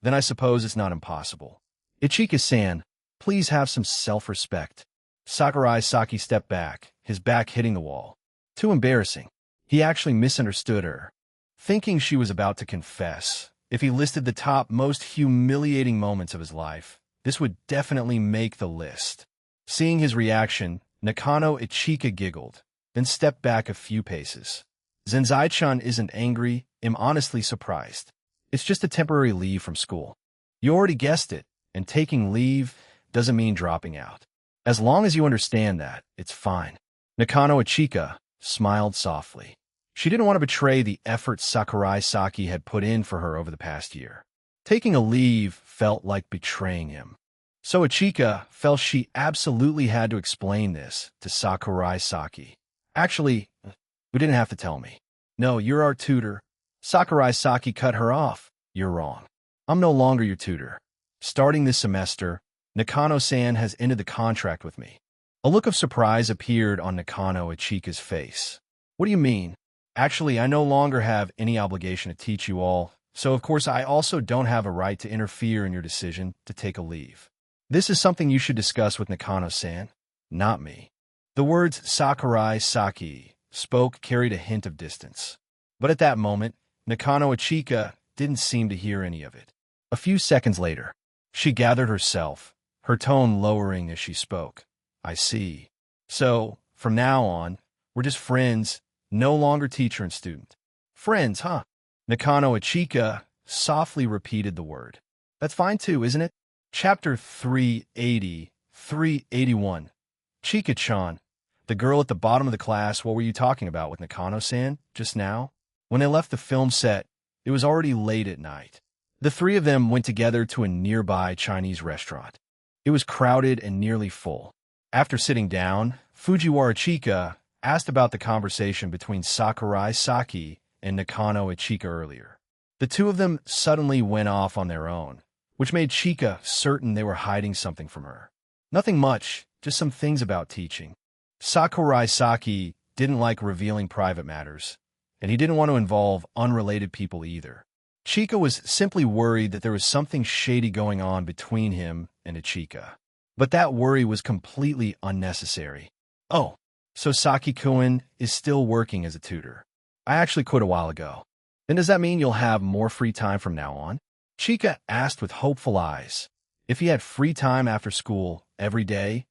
then I suppose it's not impossible. Ichika-san, please have some self-respect. Sakurai Saki stepped back, his back hitting the wall. Too embarrassing. He actually misunderstood her. Thinking she was about to confess, if he listed the top most humiliating moments of his life, this would definitely make the list. Seeing his reaction, Nakano Ichika giggled, then stepped back a few paces. Sensei-chan isn't angry, I'm honestly surprised. It's just a temporary leave from school. You already guessed it, and taking leave doesn't mean dropping out. As long as you understand that, it's fine. Nakano Ichika smiled softly. She didn't want to betray the effort Sakurai Saki had put in for her over the past year. Taking a leave felt like betraying him. So Ichika felt she absolutely had to explain this to Sakurai Saki. Actually, you didn't have to tell me. No, you're our tutor. Sakurai Saki cut her off. You're wrong. I'm no longer your tutor. Starting this semester, Nakano-san has ended the contract with me. A look of surprise appeared on Nakano Ichika's face. What do you mean? Actually, I no longer have any obligation to teach you all, so of course I also don't have a right to interfere in your decision to take a leave. This is something you should discuss with Nakano-san, not me. The words Sakurai Saki spoke carried a hint of distance. But at that moment, Nakano Ichika didn't seem to hear any of it. A few seconds later, she gathered herself, her tone lowering as she spoke. I see. So, from now on, we're just friends, no longer teacher and student. Friends, huh? Nakano Ichika softly repeated the word. That's fine too, isn't it? Chapter 380, 381. Chika-chan, the girl at the bottom of the class, what were you talking about with Nakano-san just now? When they left the film set, it was already late at night. The three of them went together to a nearby Chinese restaurant. It was crowded and nearly full. After sitting down, Fujiwara Chika asked about the conversation between Sakurai Saki and Nakano Ichika earlier. The two of them suddenly went off on their own, which made Chika certain they were hiding something from her. Nothing much, just some things about teaching. Sakurai Saki didn't like revealing private matters, and he didn't want to involve unrelated people either. Chika was simply worried that there was something shady going on between him and Ichika. But that worry was completely unnecessary. Oh, so Saki-kun is still working as a tutor. I actually quit a while ago. Then does that mean you'll have more free time from now on? Chika asked with hopeful eyes. If he had free time after school every day,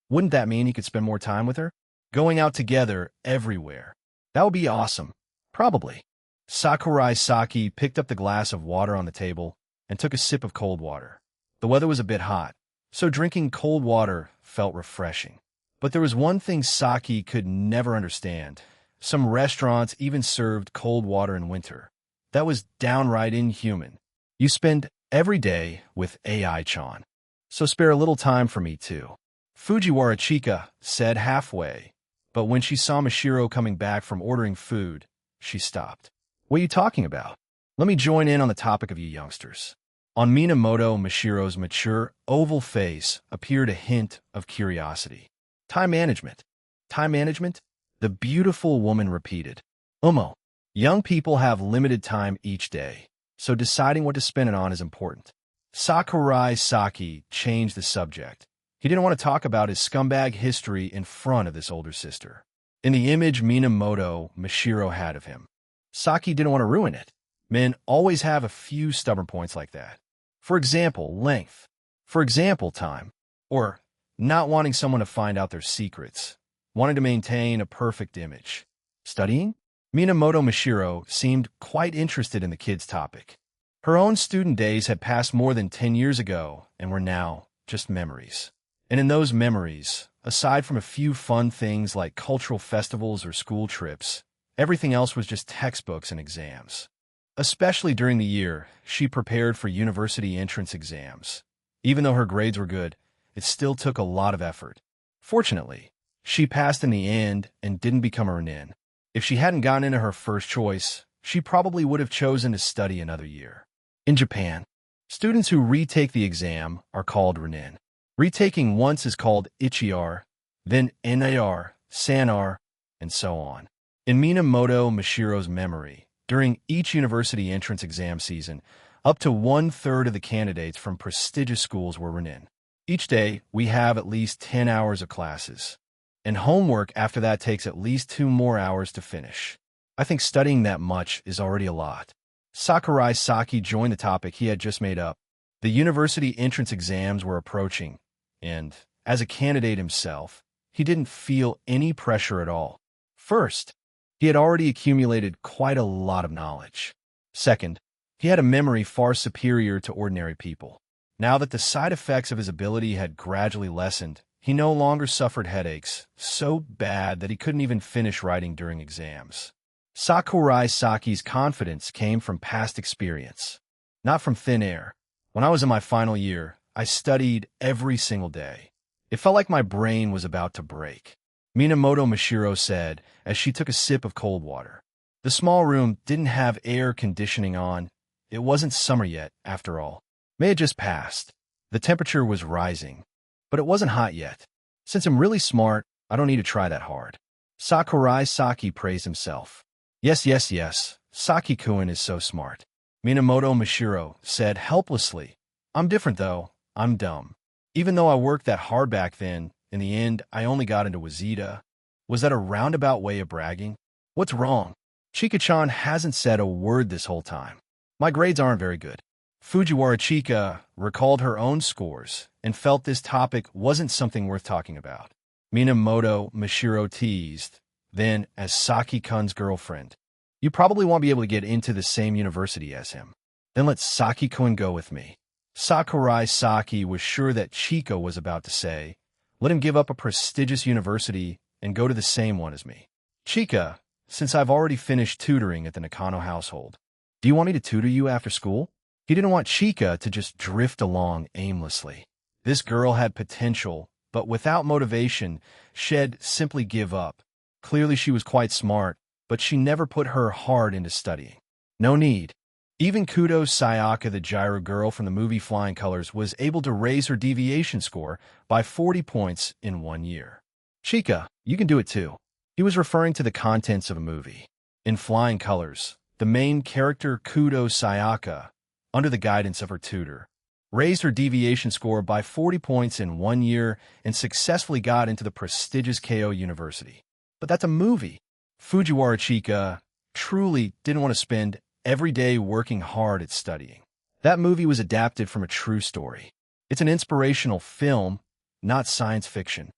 wouldn't that mean he could spend more time with her? Going out together everywhere. That would be awesome. Probably. Sakurai Saki picked up the glass of water on the table and took a sip of cold water. The weather was a bit hot, so drinking cold water felt refreshing. But there was one thing Saki could never understand. Some restaurants even served cold water in winter. That was downright inhuman. You spend every day with AI-chan, so spare a little time for me too. Fujiwara Chika said halfway, but when she saw Mashiro coming back from ordering food, she stopped. What are you talking about? Let me join in on the topic of you youngsters. On Minamoto Mashiro's mature, oval face appeared a hint of curiosity. Time management. Time management? The beautiful woman repeated. Umo, young people have limited time each day, so deciding what to spend it on is important. Sakurai Saki changed the subject. He didn't want to talk about his scumbag history in front of this older sister. In the image Minamoto Mashiro had of him, Saki didn't want to ruin it. Men always have a few stubborn points like that. For example, length. For example, time. Or not wanting someone to find out their secrets. Wanting to maintain a perfect image. Studying? Minamoto Mashiro seemed quite interested in the kid's topic. Her own student days had passed more than 10 years ago and were now just memories. And in those memories, aside from a few fun things like cultural festivals or school trips, everything else was just textbooks and exams. Especially during the year, she prepared for university entrance exams. Even though her grades were good, it still took a lot of effort. Fortunately, she passed in the end and didn't become a Renin. If she hadn't gotten into her first choice, she probably would have chosen to study another year. In Japan, students who retake the exam are called Renin. Retaking once is called Ichiar, then Nar, Sanar, and so on. In Minamoto Mashiro's memory, during each university entrance exam season, up to 1/3 of the candidates from prestigious schools were Renin. Each day, we have at least 10 hours of classes. And homework after that takes at least 2 more hours to finish. I think studying that much is already a lot. Sakurai Saki joined the topic he had just made up. The university entrance exams were approaching, and, as a candidate himself, he didn't feel any pressure at all. First, he had already accumulated quite a lot of knowledge. Second, he had a memory far superior to ordinary people. Now that the side effects of his ability had gradually lessened, he no longer suffered headaches, so bad that he couldn't even finish writing during exams. Sakurai Saki's confidence came from past experience, not from thin air. When I was in my final year, I studied every single day. It felt like my brain was about to break. Minamoto Mashiro said as she took a sip of cold water. The small room didn't have air conditioning on. It wasn't summer yet, after all. May had just passed. The temperature was rising, but it wasn't hot yet. Since I'm really smart, I don't need to try that hard. Sakurai Saki praised himself. Yes, Saki-kun is so smart. Minamoto Mashiro said helplessly. I'm different though, I'm dumb. Even though I worked that hard back then, in the end, I only got into Wazita. Was that a roundabout way of bragging? What's wrong? Chika-chan hasn't said a word this whole time. My grades aren't very good. Fujiwara Chika recalled her own scores and felt this topic wasn't something worth talking about. Minamoto Mashiro teased, then as Saki-kun's girlfriend. You probably won't be able to get into the same university as him. Then let Saki-kun go with me. Sakurai Saki was sure that Chika was about to say, let him give up a prestigious university and go to the same one as me. Chika, since I've already finished tutoring at the Nakano household, do you want me to tutor you after school? He didn't want Chika to just drift along aimlessly. This girl had potential, but without motivation, she'd simply give up. Clearly she was quite smart, but she never put her heart into studying. No need. Even Kudo Sayaka, the gyro girl from the movie Flying Colors, was able to raise her deviation score by 40 points in 1 year. Chika, you can do it too. He was referring to the contents of a movie. In Flying Colors, the main character Kudo Sayaka, under the guidance of her tutor, raised her deviation score by 40 points in 1 year and successfully got into the prestigious Keio University. But that's a movie. Fujiwara Chika truly didn't want to spend every day working hard at studying. That movie was adapted from a true story. It's an inspirational film, not science fiction.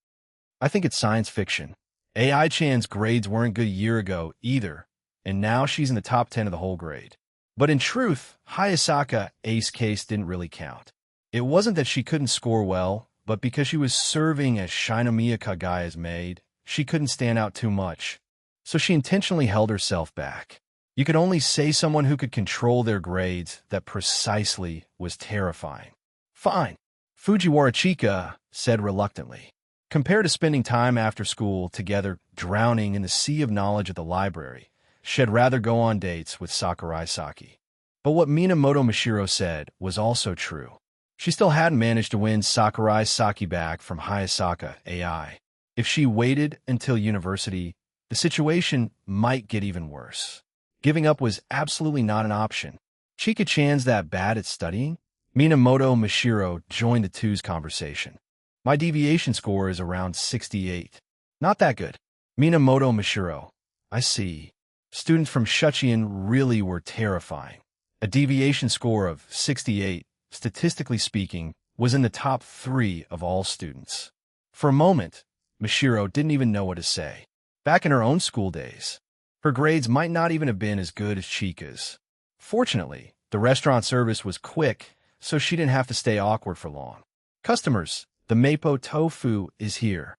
I think it's science fiction. AI-chan's grades weren't good a year ago either, and now she's in the top 10 of the whole grade. But in truth, Hayasaka Ace case didn't really count. It wasn't that she couldn't score well, but because she was serving as Shinomiya Kagaya's maid, she couldn't stand out too much. So she intentionally held herself back. You could only say someone who could control their grades that precisely was terrifying. Fine, Fujiwara Chika said reluctantly. Compared to spending time after school together drowning in the sea of knowledge at the library, she'd rather go on dates with Sakurai Saki. But what Minamoto Mashiro said was also true. She still hadn't managed to win Sakurai Saki back from Hayasaka AI. If she waited until university, the situation might get even worse. Giving up was absolutely not an option. Chika-chan's that bad at studying? Minamoto Mashiro joined the two's conversation. My deviation score is around 68. Not that good. Minamoto Mashiro. I see. Students from Shuchiin really were terrifying. A deviation score of 68, statistically speaking, was in the top 3 of all students. For a moment, Mashiro didn't even know what to say. Back in her own school days, her grades might not even have been as good as Chika's. Fortunately, the restaurant service was quick, so she didn't have to stay awkward for long. Customers, the Mapo tofu is here.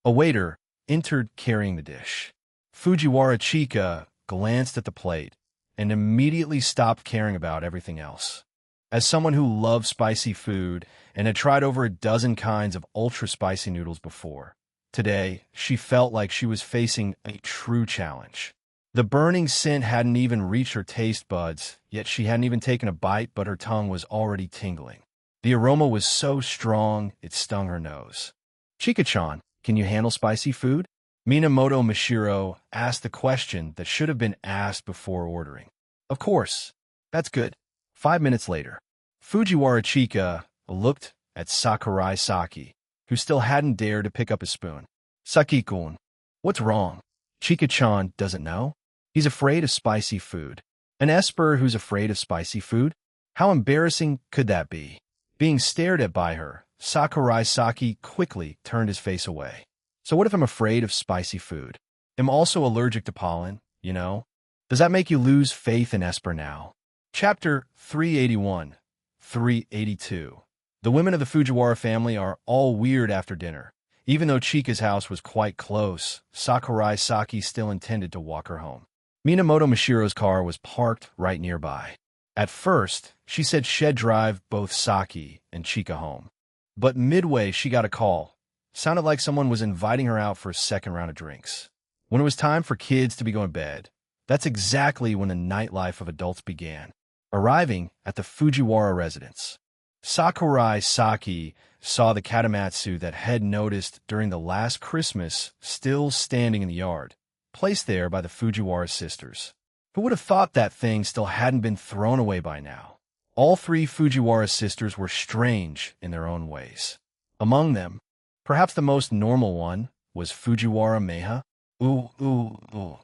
A waiter entered carrying the dish. Fujiwara Chika glanced at the plate and immediately stopped caring about everything else. As someone who loved spicy food and had tried over a dozen kinds of ultra-spicy noodles before, today she felt like she was facing a true challenge. The burning scent hadn't even reached her taste buds, yet she hadn't even taken a bite, but her tongue was already tingling. The aroma was so strong, it stung her nose. Chika-chan, can you handle spicy food? Minamoto Mashiro asked the question that should have been asked before ordering. Of course. That's good. 5 minutes later, Fujiwara Chika looked at Sakurai Saki, who still hadn't dared to pick up his spoon. Saki-kun, what's wrong? Chika-chan doesn't know? He's afraid of spicy food. An Esper who's afraid of spicy food? How embarrassing could that be? Being stared at by her, Sakurai Saki quickly turned his face away. So what if I'm afraid of spicy food? I'm also allergic to pollen, you know? Does that make you lose faith in Esper now? Chapter 381, 382. The women of the Fujiwara family are all weird after dinner. Even though Chika's house was quite close, Sakurai Saki still intended to walk her home. Minamoto Mashiro's car was parked right nearby. At first, she said she'd drive both Saki and Chika home. But midway, she got a call. Sounded like someone was inviting her out for a second round of drinks. When it was time for kids to be going to bed, that's exactly when the nightlife of adults began. Arriving at the Fujiwara residence, Sakurai Saki saw the katamatsu that had noticed during the last Christmas still standing in the yard, placed there by the Fujiwara sisters. Who would have thought that thing still hadn't been thrown away by now? All 3 Fujiwara sisters were strange in their own ways. Among them, perhaps the most normal one was Fujiwara Meha. Ooh, ooh, ooh.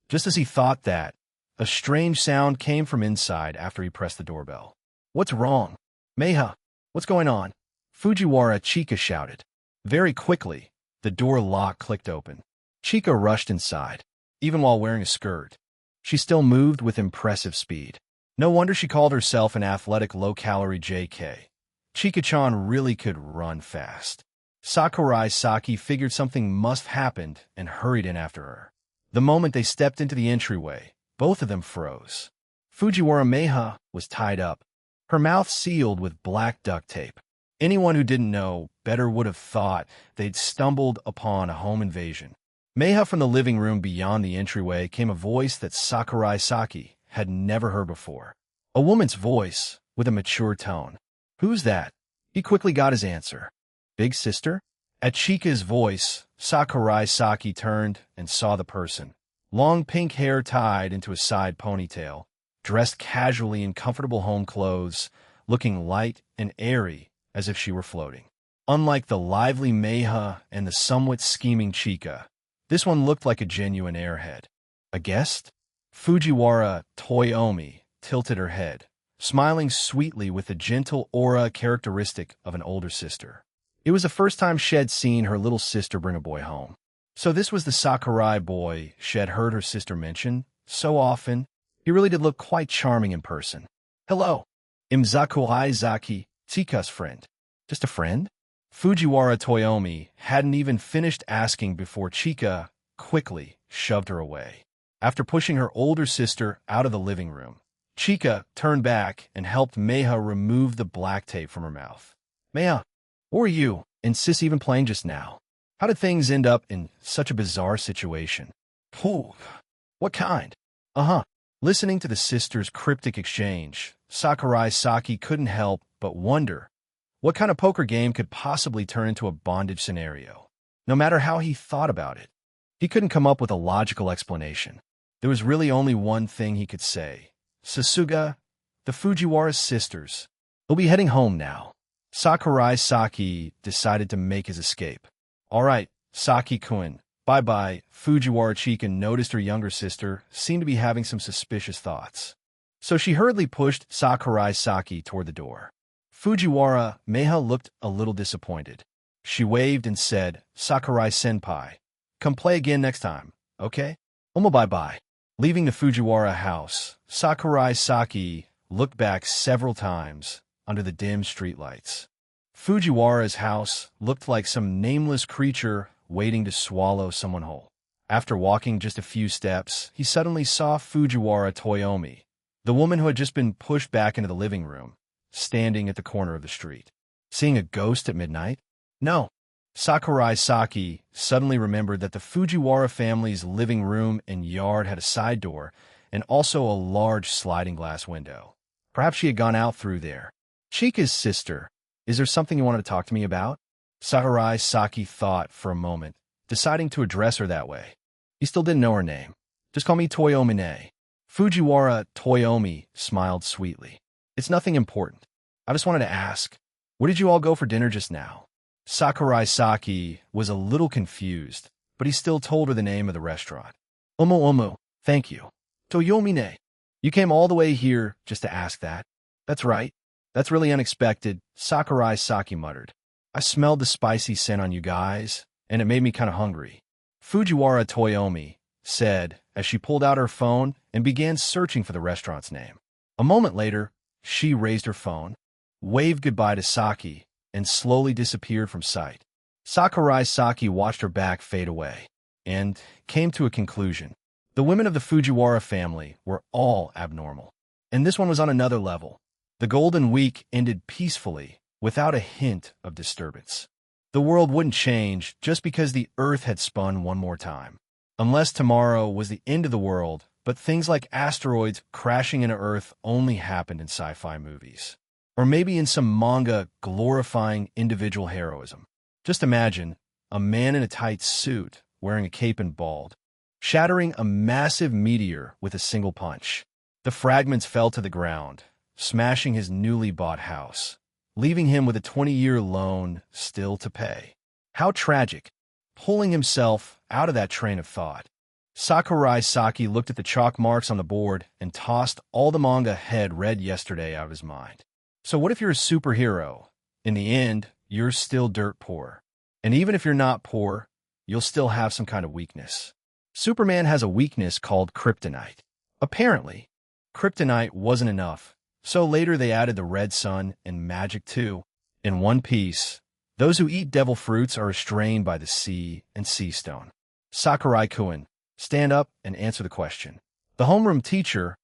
Just as he thought that, a strange sound came from inside after he pressed the doorbell. What's wrong? Meha, what's going on? Fujiwara Chika shouted. Very quickly, the door lock clicked open. Chika rushed inside, even while wearing a skirt. She still moved with impressive speed. No wonder she called herself an athletic low-calorie JK. Chika-chan really could run fast. Sakurai Saki figured something must have happened and hurried in after her. The moment they stepped into the entryway, both of them froze. Fujiwara Meha was tied up, her mouth sealed with black duct tape. Anyone who didn't know better would have thought they'd stumbled upon a home invasion. Meha from the living room beyond the entryway came a voice that Sakurai Saki had never heard before. A woman's voice with a mature tone. Who's that? He quickly got his answer. Big sister? At Chika's voice, Sakurai Saki turned and saw the person. Long pink hair tied into a side ponytail, dressed casually in comfortable home clothes, looking light and airy as if she were floating. Unlike the lively Meha and the somewhat scheming Chika, this one looked like a genuine airhead. A guest? Fujiwara Toyomi tilted her head, smiling sweetly with the gentle aura characteristic of an older sister. It was the first time she'd seen her little sister bring a boy home. So this was the Sakurai boy she'd heard her sister mention so often. He really did look quite charming in person. Hello. I'm Sakurai Saki, Chika's friend. Just a friend? Fujiwara Toyomi hadn't even finished asking before Chika quickly shoved her away. After pushing her older sister out of the living room, Chika turned back and helped Meha remove the black tape from her mouth. Meha, who are you and Sis even playing just now? How did things end up in such a bizarre situation? Phew, what kind? Listening to the sisters' cryptic exchange, Sakurai Saki couldn't help but wonder what kind of poker game could possibly turn into a bondage scenario. No matter how he thought about it, He couldn't come up with a logical explanation. There was really only one thing he could say. Sasuga, the Fujiwara sisters. He'll be heading home now. Sakurai Saki decided to make his escape. All right, Saki-kun, bye-bye. Fujiwara Chika noticed her younger sister seemed to be having some suspicious thoughts. So she hurriedly pushed Sakurai Saki toward the door. Fujiwara Meha looked a little disappointed. She waved and said, Sakurai-senpai, come play again next time, okay? Bye-bye. Leaving the Fujiwara house, Sakurai Saki looked back several times under the dim streetlights. Fujiwara's house looked like some nameless creature waiting to swallow someone whole. After walking just a few steps, he suddenly saw Fujiwara Toyomi, the woman who had just been pushed back into the living room, standing at the corner of the street. Seeing a ghost at midnight? No. Sakurai Saki suddenly remembered that the Fujiwara family's living room and yard had a side door and also a large sliding glass window. Perhaps she had gone out through there. Chika's sister, is there something you wanted to talk to me about? Sakurai Saki thought for a moment, deciding to address her that way. He still didn't know her name. Just call me Toyomi. Fujiwara Toyomi smiled sweetly. It's nothing important. I just wanted to ask, where did you all go for dinner just now? Sakurai Saki was a little confused, but he still told her the name of the restaurant. Omo, thank you. Toyomi. You came all the way here just to ask that? That's right. That's really unexpected, Sakurai Saki muttered. I smelled the spicy scent on you guys, and it made me kind of hungry. Fujiwara Toyomi said as she pulled out her phone and began searching for the restaurant's name. A moment later, she raised her phone, waved goodbye to Saki, and slowly disappeared from sight. Sakurai Saki watched her back fade away and came to a conclusion. The women of the Fujiwara family were all abnormal. And this one was on another level. The Golden Week ended peacefully, without a hint of disturbance. The world wouldn't change just because the Earth had spun one more time. Unless tomorrow was the end of the world, but things like asteroids crashing into Earth only happened in sci-fi movies. Or maybe in some manga glorifying individual heroism. Just imagine a man in a tight suit, wearing a cape and bald, shattering a massive meteor with a single punch. The fragments fell to the ground, smashing his newly bought house, leaving him with a 20-year loan still to pay. How tragic. Pulling himself out of that train of thought, Sakurai Saki looked at the chalk marks on the board and tossed all the manga he'd read yesterday out of his mind. So what if you're a superhero? In the end, you're still dirt poor. And even if you're not poor, you'll still have some kind of weakness. Superman has a weakness called kryptonite. Apparently, kryptonite wasn't enough, so later they added the red sun and magic too. In one piece, those who eat devil fruits are restrained by the sea and sea stone. Sakurai-kun, stand up and answer the question. The homeroom teacher,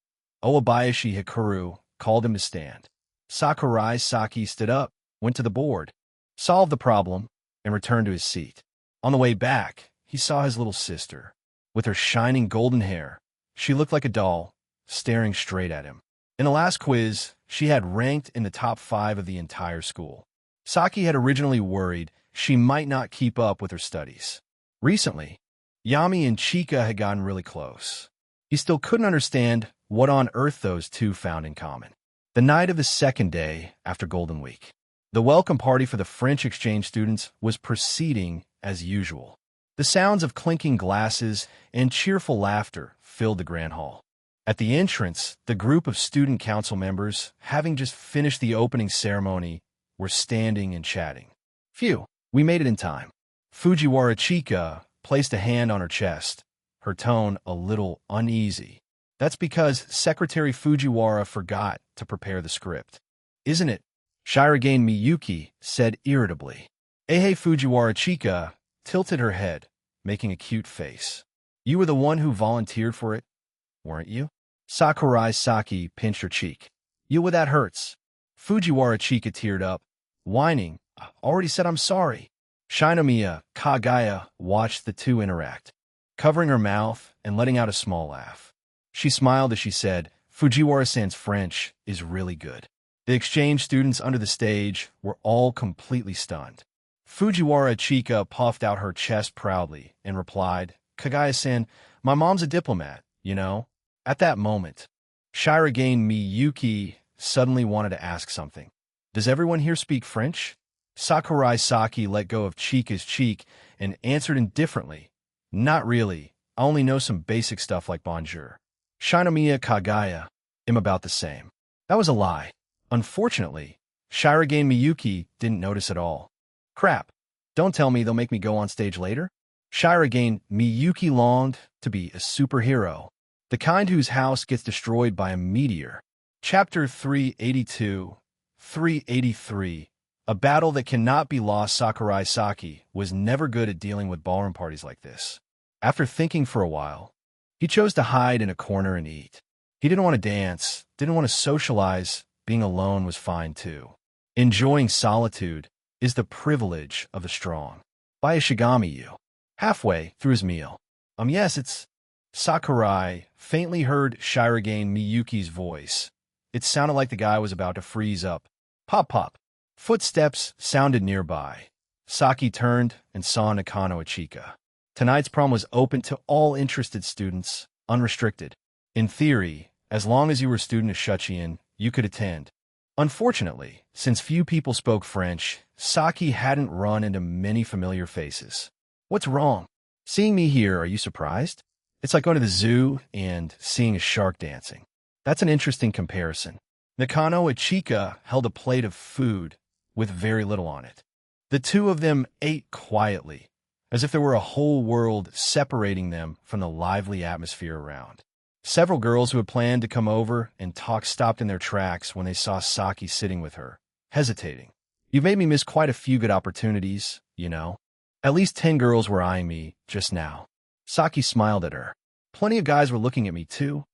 Owabayashi Hikaru, called him to stand. Sakurai Saki stood up, went to the board, solved the problem, and returned to his seat. On the way back, he saw his little sister. With her shining golden hair, she looked like a doll, staring straight at him. In the last quiz, she had ranked in the top 5 of the entire school. Saki had originally worried she might not keep up with her studies. Recently, Yami and Chika had gotten really close. He still couldn't understand what on earth those two found in common. The night of the second day after Golden Week, the welcome party for the French exchange students was proceeding as usual. The sounds of clinking glasses and cheerful laughter filled the grand hall. At the entrance, the group of student council members, having just finished the opening ceremony, were standing and chatting. Phew, we made it in time. Fujiwara Chika placed a hand on her chest, her tone a little uneasy. That's because Secretary Fujiwara forgot to prepare the script. Isn't it? Shirogane Miyuki said irritably. Eihei Fujiwara Chika tilted her head, making a cute face. You were the one who volunteered for it, weren't you? Sakurai Saki pinched her cheek. You, that hurts. Fujiwara Chika teared up, whining. I already said I'm sorry. Shinomiya Kagaya watched the two interact, covering her mouth and letting out a small laugh. She smiled as she said, Fujiwara-san's French is really good. The exchange students under the stage were all completely stunned. Fujiwara Chika puffed out her chest proudly and replied, Kagaya-san, my mom's a diplomat, you know? At that moment, Shirogane Miyuki suddenly wanted to ask something. Does everyone here speak French? Sakurai Saki let go of Chika's cheek and answered indifferently. Not really. I only know some basic stuff like bonjour. Shinomiya Kagaya am about the same. That was a lie. Unfortunately, Shirogane Miyuki didn't notice at all. Crap. Don't tell me they'll make me go on stage later? Shirogane Miyuki longed to be a superhero, the kind whose house gets destroyed by a meteor. Chapter 382, 383. A battle that cannot be lost. Sakurai Saki was never good at dealing with ballroom parties like this. After thinking for a while, he chose to hide in a corner and eat. He didn't want to dance, didn't want to socialize. Being alone was fine too. Enjoying solitude is the privilege of the strong. By a Shigami Yu. Halfway through his meal. Yes, it's... Sakurai faintly heard Shirogane Miyuki's voice. It sounded like the guy was about to freeze up. Pop, pop. Footsteps sounded nearby. Saki turned and saw Nakano Ichika. Tonight's prom was open to all interested students, unrestricted. In theory, as long as you were a student of Shuchiin, you could attend. Unfortunately, since few people spoke French, Saki hadn't run into many familiar faces. What's wrong? Seeing me here, are you surprised? It's like going to the zoo and seeing a shark dancing. That's an interesting comparison. Nakano Ichika held a plate of food with very little on it. The two of them ate quietly, as if there were a whole world separating them from the lively atmosphere around. Several girls who had planned to come over and talk stopped in their tracks when they saw Saki sitting with her, hesitating. You've made me miss quite a few good opportunities, you know. At least 10 girls were eyeing me just now. Saki smiled at her. Plenty of guys were looking at me too.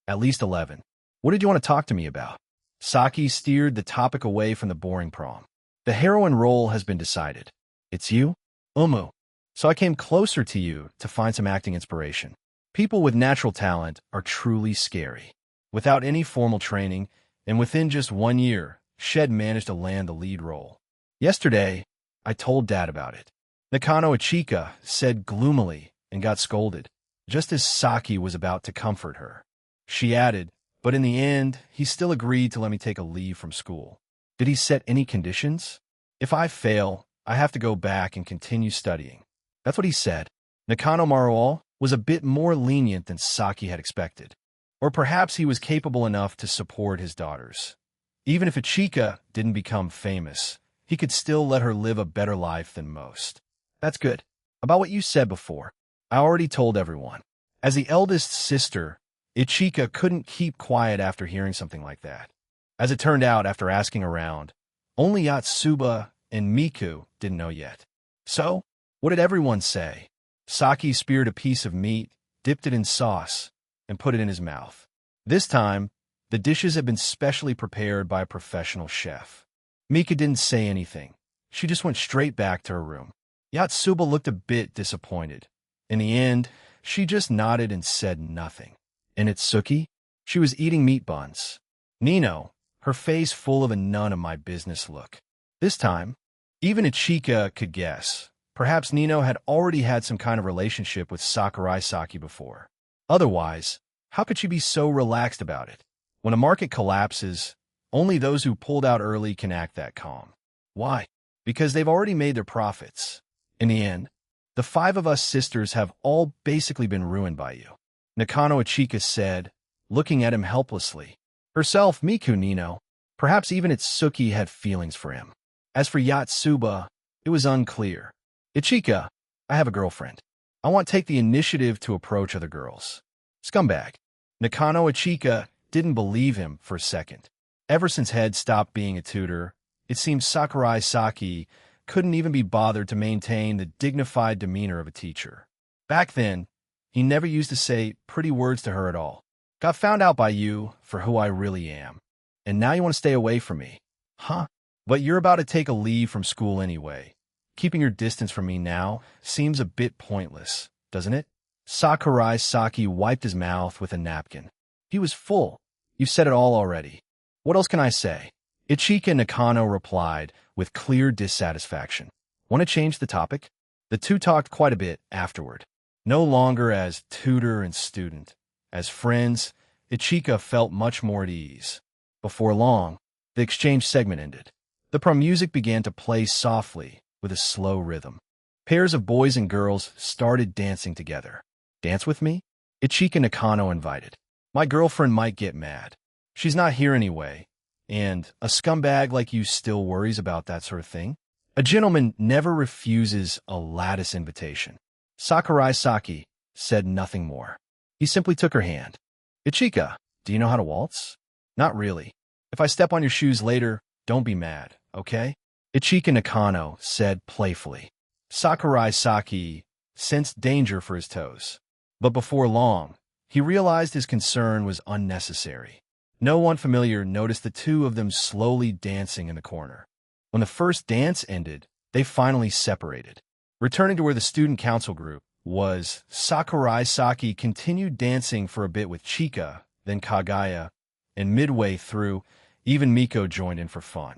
At least 11. What did you want to talk to me about? Saki steered the topic away from the boring prom. The heroine role has been decided. It's you? So I came closer to you to find some acting inspiration. People with natural talent are truly scary. Without any formal training, and within just 1 year, Shed managed to land the lead role. Yesterday, I told Dad about it. Nakano Ichika said gloomily and got scolded, just as Saki was about to comfort her. She added, but in the end, he still agreed to let me take a leave from school. Did he set any conditions? If I fail, I have to go back and continue studying. That's what he said. Nakano Maruo was a bit more lenient than Saki had expected. Or perhaps he was capable enough to support his daughters. Even if Ichika didn't become famous, he could still let her live a better life than most. That's good. About what you said before, I already told everyone. As the eldest sister, Ichika couldn't keep quiet after hearing something like that. As it turned out, after asking around, only Yatsuba and Miku didn't know yet. So, what did everyone say? Saki speared a piece of meat, dipped it in sauce, and put it in his mouth. This time, the dishes had been specially prepared by a professional chef. Mika didn't say anything. She just went straight back to her room. Yatsuba looked a bit disappointed. In the end, she just nodded and said nothing. And Itsuki? She was eating meat buns. Nino, her face full of a none of my business look. This time, even Ichika could guess. Perhaps Nino had already had some kind of relationship with Sakurai Saki before. Otherwise, how could she be so relaxed about it? When a market collapses, only those who pulled out early can act that calm. Why? Because they've already made their profits. In the end, the 5 of us sisters have all basically been ruined by you. Nakano Ichika said, looking at him helplessly. Herself, Miku Nino. Perhaps even Itsuki had feelings for him. As for Yatsuba, it was unclear. Ichika, I have a girlfriend. I want to take the initiative to approach other girls. Scumbag. Nakano Ichika didn't believe him for a second. Ever since Head stopped being a tutor, it seemed Sakurai Saki couldn't even be bothered to maintain the dignified demeanor of a teacher. Back then, he never used to say pretty words to her at all. Got found out by you for who I really am. And now you want to stay away from me. Huh? But you're about to take a leave from school anyway. Keeping your distance from me now seems a bit pointless, doesn't it? Sakurai Saki wiped his mouth with a napkin. He was full. You've said it all already. What else can I say? Ichika Nakano replied with clear dissatisfaction. Want to change the topic? The two talked quite a bit afterward. No longer as tutor and student. As friends, Ichika felt much more at ease. Before long, the exchange segment ended. The prom music began to play softly with a slow rhythm. Pairs of boys and girls started dancing together. Dance with me? Ichika Nakano invited. My girlfriend might get mad. She's not here anyway. And a scumbag like you still worries about that sort of thing? A gentleman never refuses a lattice invitation. Sakurai Saki said nothing more. He simply took her hand. Ichika, do you know how to waltz? Not really. If I step on your shoes later, don't be mad, okay? Ichika Nakano said playfully. Sakurai Saki sensed danger for his toes. But before long, he realized his concern was unnecessary. No one familiar noticed the two of them slowly dancing in the corner. When the first dance ended, they finally separated. Returning to where the student council group was, Sakurai Saki continued dancing for a bit with Chika, then Kagaya, and midway through, even Miko joined in for fun.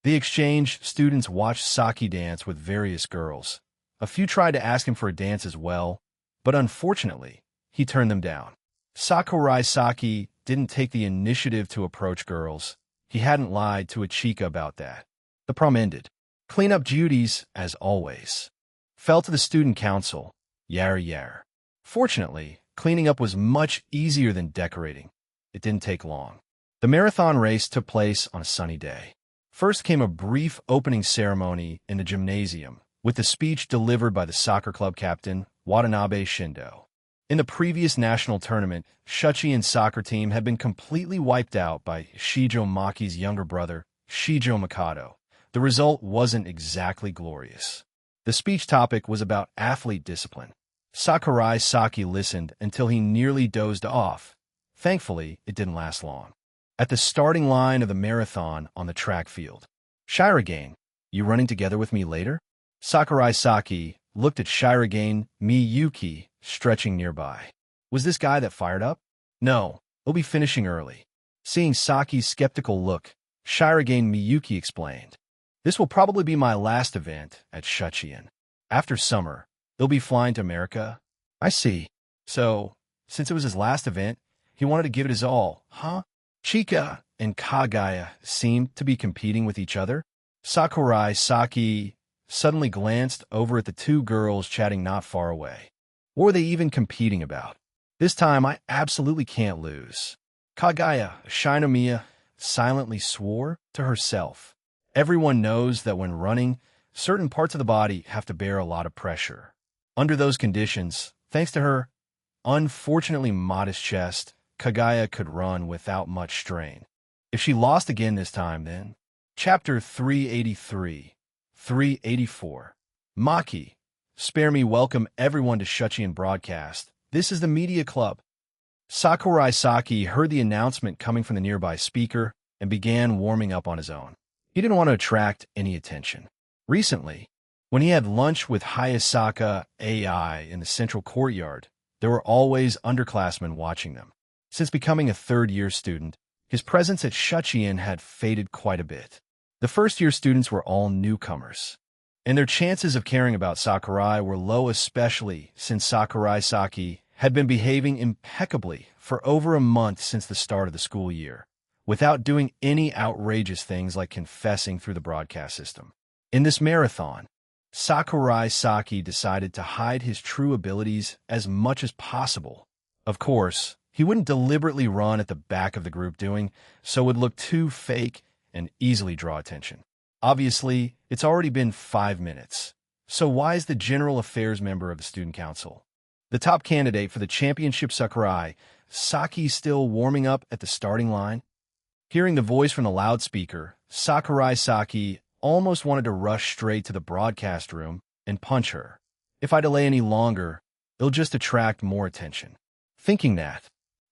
The exchange students watched Saki dance with various girls. A few tried to ask him for a dance as well, but unfortunately, he turned them down. Sakurai Saki didn't take the initiative to approach girls. He hadn't lied to Ichika about that. The prom ended. Cleanup duties, as always, fell to the student council. Yar. Fortunately, cleaning up was much easier than decorating. It didn't take long. The marathon race took place on a sunny day. First came a brief opening ceremony in the gymnasium, with the speech delivered by the soccer club captain, Watanabe Shindo. In the previous national tournament, Shuchiin soccer team had been completely wiped out by Shijo Maki's younger brother, Shijo Mikado. The result wasn't exactly glorious. The speech topic was about athlete discipline. Sakurai Saki listened until he nearly dozed off. Thankfully, it didn't last long. At the starting line of the marathon on the track field, Shirogane, you running together with me later? Sakurai Saki looked at Shirogane Miyuki stretching nearby. Was this guy that fired up? No, he'll be finishing early. Seeing Saki's skeptical look, Shirogane Miyuki explained. This will probably be my last event at Shuchiin. After summer, he'll be flying to America. I see. So, since it was his last event, he wanted to give it his all, huh? Chika and Kagaya seemed to be competing with each other. Sakurai Saki suddenly glanced over at the two girls chatting not far away. What were they even competing about? This time, I absolutely can't lose. Kagaya, Shinomiya, silently swore to herself. Everyone knows that when running, certain parts of the body have to bear a lot of pressure. Under those conditions, thanks to her unfortunately modest chest, Kagaya could run without much strain. If she lost again this time, then... Chapter 383, 384. Maki, spare me welcome everyone to Shuchiin Broadcast. This is the Media Club. Sakurai Saki heard the announcement coming from the nearby speaker and began warming up on his own. He didn't want to attract any attention. Recently, when he had lunch with Hayasaka AI in the central courtyard, there were always underclassmen watching them. Since becoming a third-year student, his presence at Shuchiin had faded quite a bit. The first-year students were all newcomers, and their chances of caring about Sakurai were low, especially since Sakurai Saki had been behaving impeccably for over a month since the start of the school year, without doing any outrageous things like confessing through the broadcast system. In this marathon, Sakurai Saki decided to hide his true abilities as much as possible. Of course, he wouldn't deliberately run at the back of the group doing so would look too fake and easily draw attention. Obviously, it's already been 5 minutes. So why is the General Affairs member of the Student Council, the top candidate for the championship Sakurai, Saki still warming up at the starting line? Hearing the voice from the loudspeaker, Sakurai Saki almost wanted to rush straight to the broadcast room and punch her. If I delay any longer, it'll just attract more attention. Thinking that,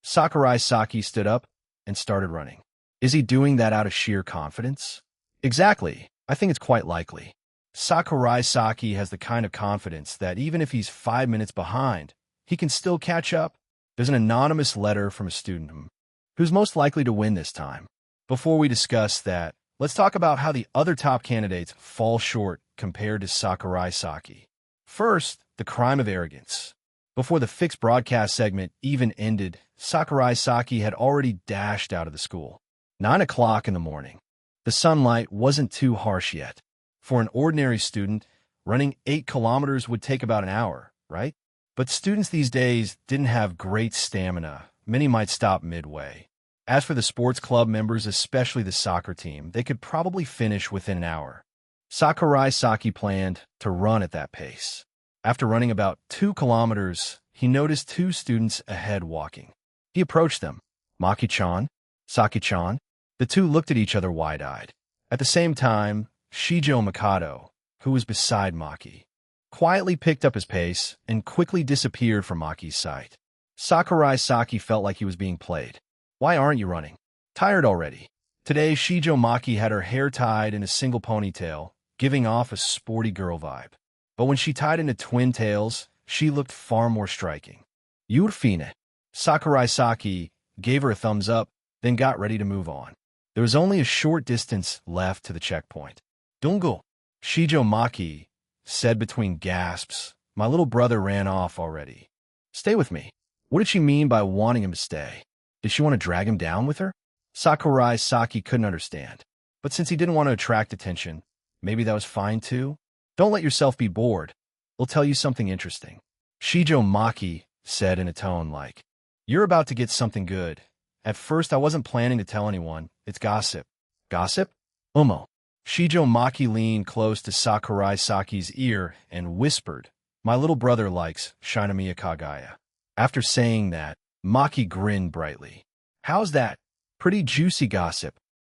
Sakurai Saki stood up and started running. Is he doing that out of sheer confidence? Exactly. I think it's quite likely. Sakurai Saki has the kind of confidence that even if he's 5 minutes behind, he can still catch up. There's an anonymous letter from a student who's most likely to win this time. Before we discuss that, let's talk about how the other top candidates fall short compared to Sakurai Saki. First, the crime of arrogance. Before the fixed broadcast segment even ended, Sakurai Saki had already dashed out of the school. 9 o'clock in the morning. The sunlight wasn't too harsh yet. For an ordinary student, running 8 kilometers would take about an hour, right? But students these days didn't have great stamina. Many might stop midway. As for the sports club members, especially the soccer team, they could probably finish within an hour. Sakurai Saki planned to run at that pace. After running about 2 kilometers, he noticed 2 students ahead walking. He approached them. Maki-chan? Saki-chan? The two looked at each other wide-eyed. At the same time, Shijo Mikado, who was beside Maki, quietly picked up his pace and quickly disappeared from Maki's sight. Sakurai Saki felt like he was being played. Why aren't you running? Tired already. Today, Shijo Maki had her hair tied in a single ponytail, giving off a sporty girl vibe. But when she tied into twin tails, she looked far more striking. Yurfine. Sakurai Saki gave her a thumbs up, then got ready to move on. There was only a short distance left to the checkpoint. Dungo. Shijo Maki said between gasps. My little brother ran off already. Stay with me. What did she mean by wanting him to stay? Did she want to drag him down with her? Sakurai Saki couldn't understand. But since he didn't want to attract attention, maybe that was fine too? Don't let yourself be bored. We'll tell you something interesting. Shijo Maki said in a tone like, you're about to get something good. At first, I wasn't planning to tell anyone. It's gossip. Gossip? Umo. Shijo Maki leaned close to Sakurai Saki's ear and whispered, my little brother likes Shinomiya Kagaya. After saying that, Maki grinned brightly. How's that? Pretty juicy gossip,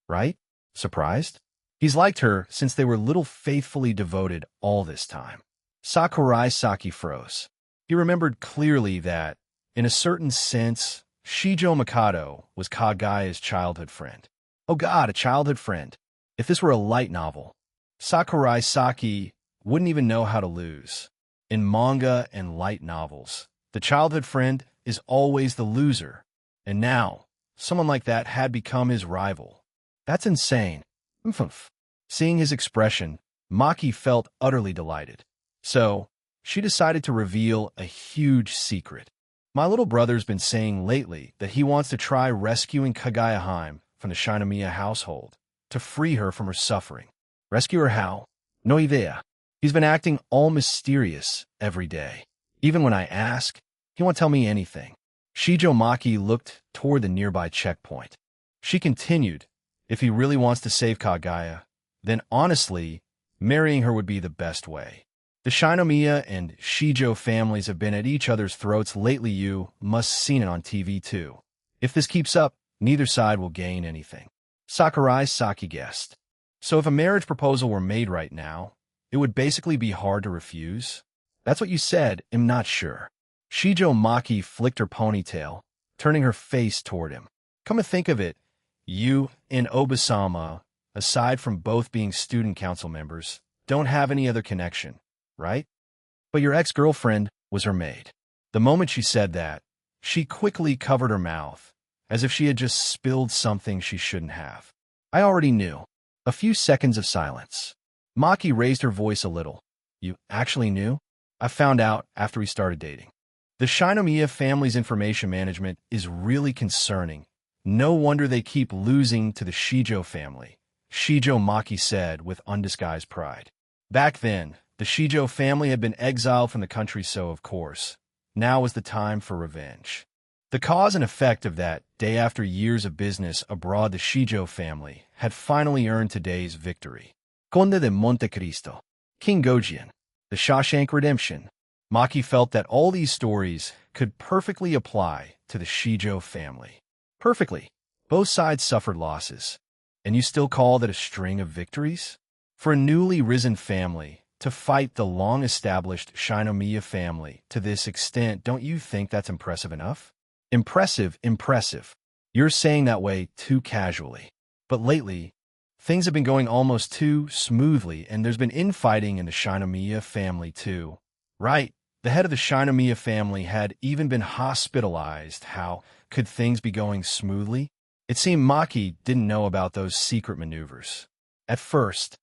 right? Surprised? He's liked her since they were little faithfully devoted all this time. Sakurai Saki froze. He remembered clearly that, in a certain sense, Shijo Mikado was Kagaya's childhood friend. Oh God, a childhood friend. If this were a light novel, Sakurai Saki wouldn't even know how to lose. In manga and light novels, the childhood friend is always the loser. And now, someone like that had become his rival. That's insane. Seeing his expression, Maki felt utterly delighted. So, she decided to reveal a huge secret. My little brother's been saying lately that he wants to try rescuing Kagaya Heim from the Shinomiya household to free her from her suffering. Rescue her how? No idea. He's been acting all mysterious every day. Even when I ask, he won't tell me anything. Shijo Maki looked toward the nearby checkpoint. She continued, if he really wants to save Kagaya, then honestly, marrying her would be the best way. The Shinomiya and Shijo families have been at each other's throats lately. You must seen it on TV too. If this keeps up, neither side will gain anything. Sakurai Saki guessed. So if a marriage proposal were made right now, it would basically be hard to refuse? That's what you said, I'm not sure. Shijo Maki flicked her ponytail, turning her face toward him. Come to think of it, you and Obasama, aside from both being student council members, don't have any other connection, right? But your ex-girlfriend was her maid. The moment she said that, she quickly covered her mouth, as if she had just spilled something she shouldn't have. I already knew. A few seconds of silence. Maki raised her voice a little. You actually knew? I found out after we started dating. The Shinomiya family's information management is really concerning. No wonder they keep losing to the Shijo family, Shijo Maki said with undisguised pride. Back then, the Shijo family had been exiled from the country, so of course, now was the time for revenge. The cause and effect of that, day after years of business abroad, the Shijo family had finally earned today's victory. Conde de Monte Cristo, King Gojian, the Shawshank Redemption. Maki felt that all these stories could perfectly apply to the Shijo family. Perfectly. Both sides suffered losses. And you still call that a string of victories? For a newly risen family to fight the long-established Shinomiya family to this extent, don't you think that's impressive enough? Impressive, impressive. You're saying that way too casually. But lately, things have been going almost too smoothly, and there's been infighting in the Shinomiya family too. Right, the head of the Shinomiya family had even been hospitalized. How could things be going smoothly? It seemed Maki didn't know about those secret maneuvers. At first,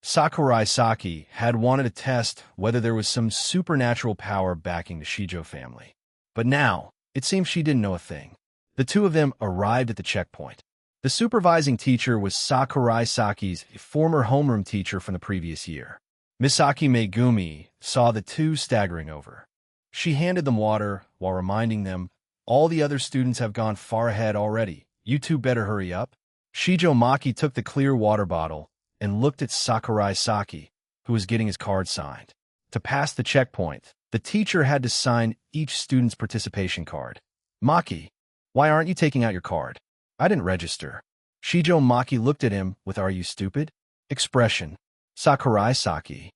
Sakurai Saki had wanted to test whether there was some supernatural power backing the Shijo family. But now, it seems she didn't know a thing. The two of them arrived at the checkpoint. The supervising teacher was Sakurai Saki's former homeroom teacher from the previous year. Misaki Megumi saw the two staggering over. She handed them water while reminding them, "All the other students have gone far ahead already. You two better hurry up." Shijo Maki took the clear water bottle and looked at Sakurai Saki, who was getting his card signed. To pass the checkpoint, the teacher had to sign each student's participation card. "Maki, why aren't you taking out your card?" "I didn't register." Shijo Maki looked at him with "Are you stupid?" expression. Sakurai Saki,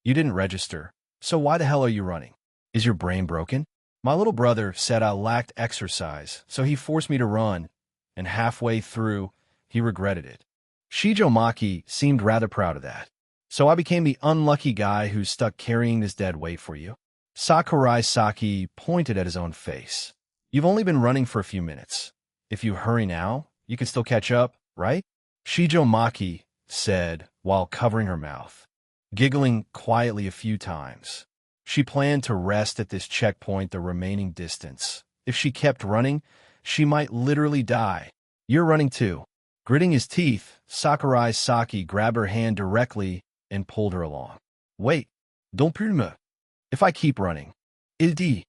"You didn't register, so why the hell are you running? Is your brain broken?" "My little brother said I lacked exercise, so he forced me to run, and halfway through, he regretted it." Shijo Maki seemed rather proud of that. "So I became the unlucky guy who's stuck carrying this dead weight for you?" Sakurai Saki pointed at his own face. "You've only been running for a few minutes. If you hurry now, you can still catch up, right?" Shijo Maki said while covering her mouth, giggling quietly a few times. She planned to rest at this checkpoint the remaining distance. If she kept running, she might literally die. "You're running too." Gritting his teeth, Sakurai Saki grabbed her hand directly and pulled her along. "Wait, don't pull me. If I keep running, it'll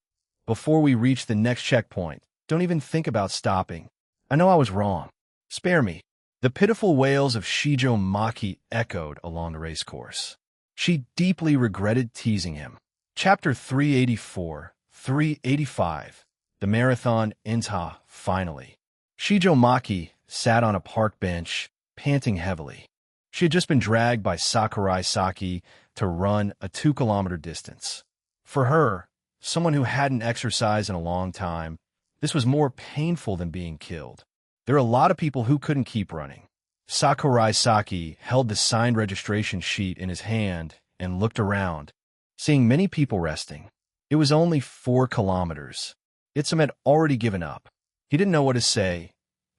before we reach the next checkpoint, don't even think about stopping. I know I was wrong. Spare me." The pitiful wails of Shijo Maki echoed along the racecourse. She deeply regretted teasing him. Chapter 384, 385. The marathon ends finally. Shijo Maki sat on a park bench, panting heavily. She had just been dragged by Sakurai Saki to run a 2-kilometer distance. For her, someone who hadn't exercised in a long time, this was more painful than being killed. There are a lot of people who couldn't keep running. Sakurai Saki held the signed registration sheet in his hand and looked around, seeing many people resting. It was only 4 kilometers. Itsum had already given up. He didn't know what to say.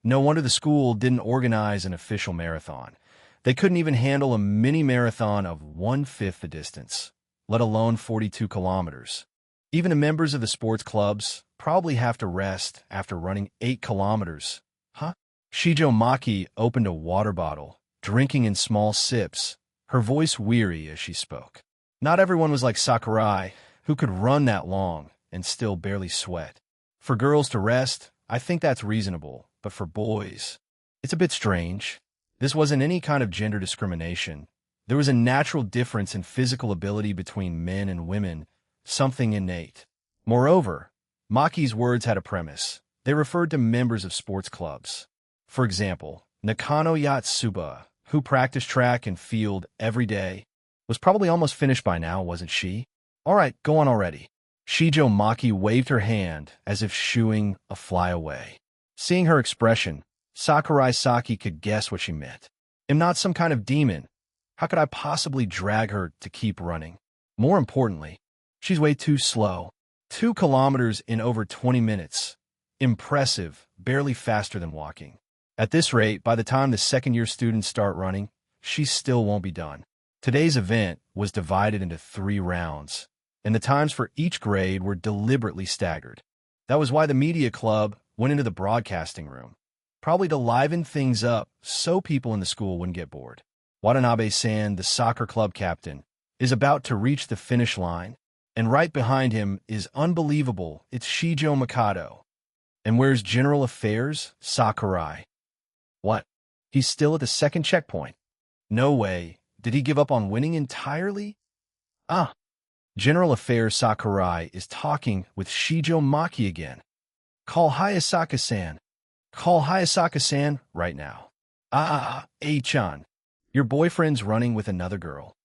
No wonder the school didn't organize an official marathon. They couldn't even handle a mini-marathon of 1/5 the distance, let alone 42 kilometers. Even the members of the sports clubs probably have to rest after running 8 kilometers. Huh? Shijo Maki opened a water bottle, drinking in small sips, her voice weary as she spoke. Not everyone was like Sakurai, who could run that long and still barely sweat. For girls to rest, I think that's reasonable, but for boys, it's a bit strange. This wasn't any kind of gender discrimination. There was a natural difference in physical ability between men and women, something innate. Moreover, Maki's words had a premise. They referred to members of sports clubs. For example, Nakano Yatsuba, who practiced track and field every day, was probably almost finished by now, wasn't she? "All right, go on already." Shijo Maki waved her hand as if shooing a fly away. Seeing her expression, Sakurai Saki could guess what she meant. "I'm not some kind of demon. How could I possibly drag her to keep running? More importantly, she's way too slow. 2 kilometers in over 20 minutes. Impressive, barely faster than walking. At this rate, by the time the second-year students start running, she still won't be done." Today's event was divided into 3 rounds, and the times for each grade were deliberately staggered. That was why the media club went into the broadcasting room, probably to liven things up so people in the school wouldn't get bored. Watanabe-san, the soccer club captain, is about to reach the finish line, and right behind him is unbelievable, it's Shijo Mikado. And where's General Affairs? Sakurai. What? He's still at the second checkpoint? No way. Did he give up on winning entirely? General Affairs Sakurai is talking with Shijo Maki again. "Call Hayasaka-san. Call Hayasaka-san right now." Ei-chan. Your boyfriend's running with another girl.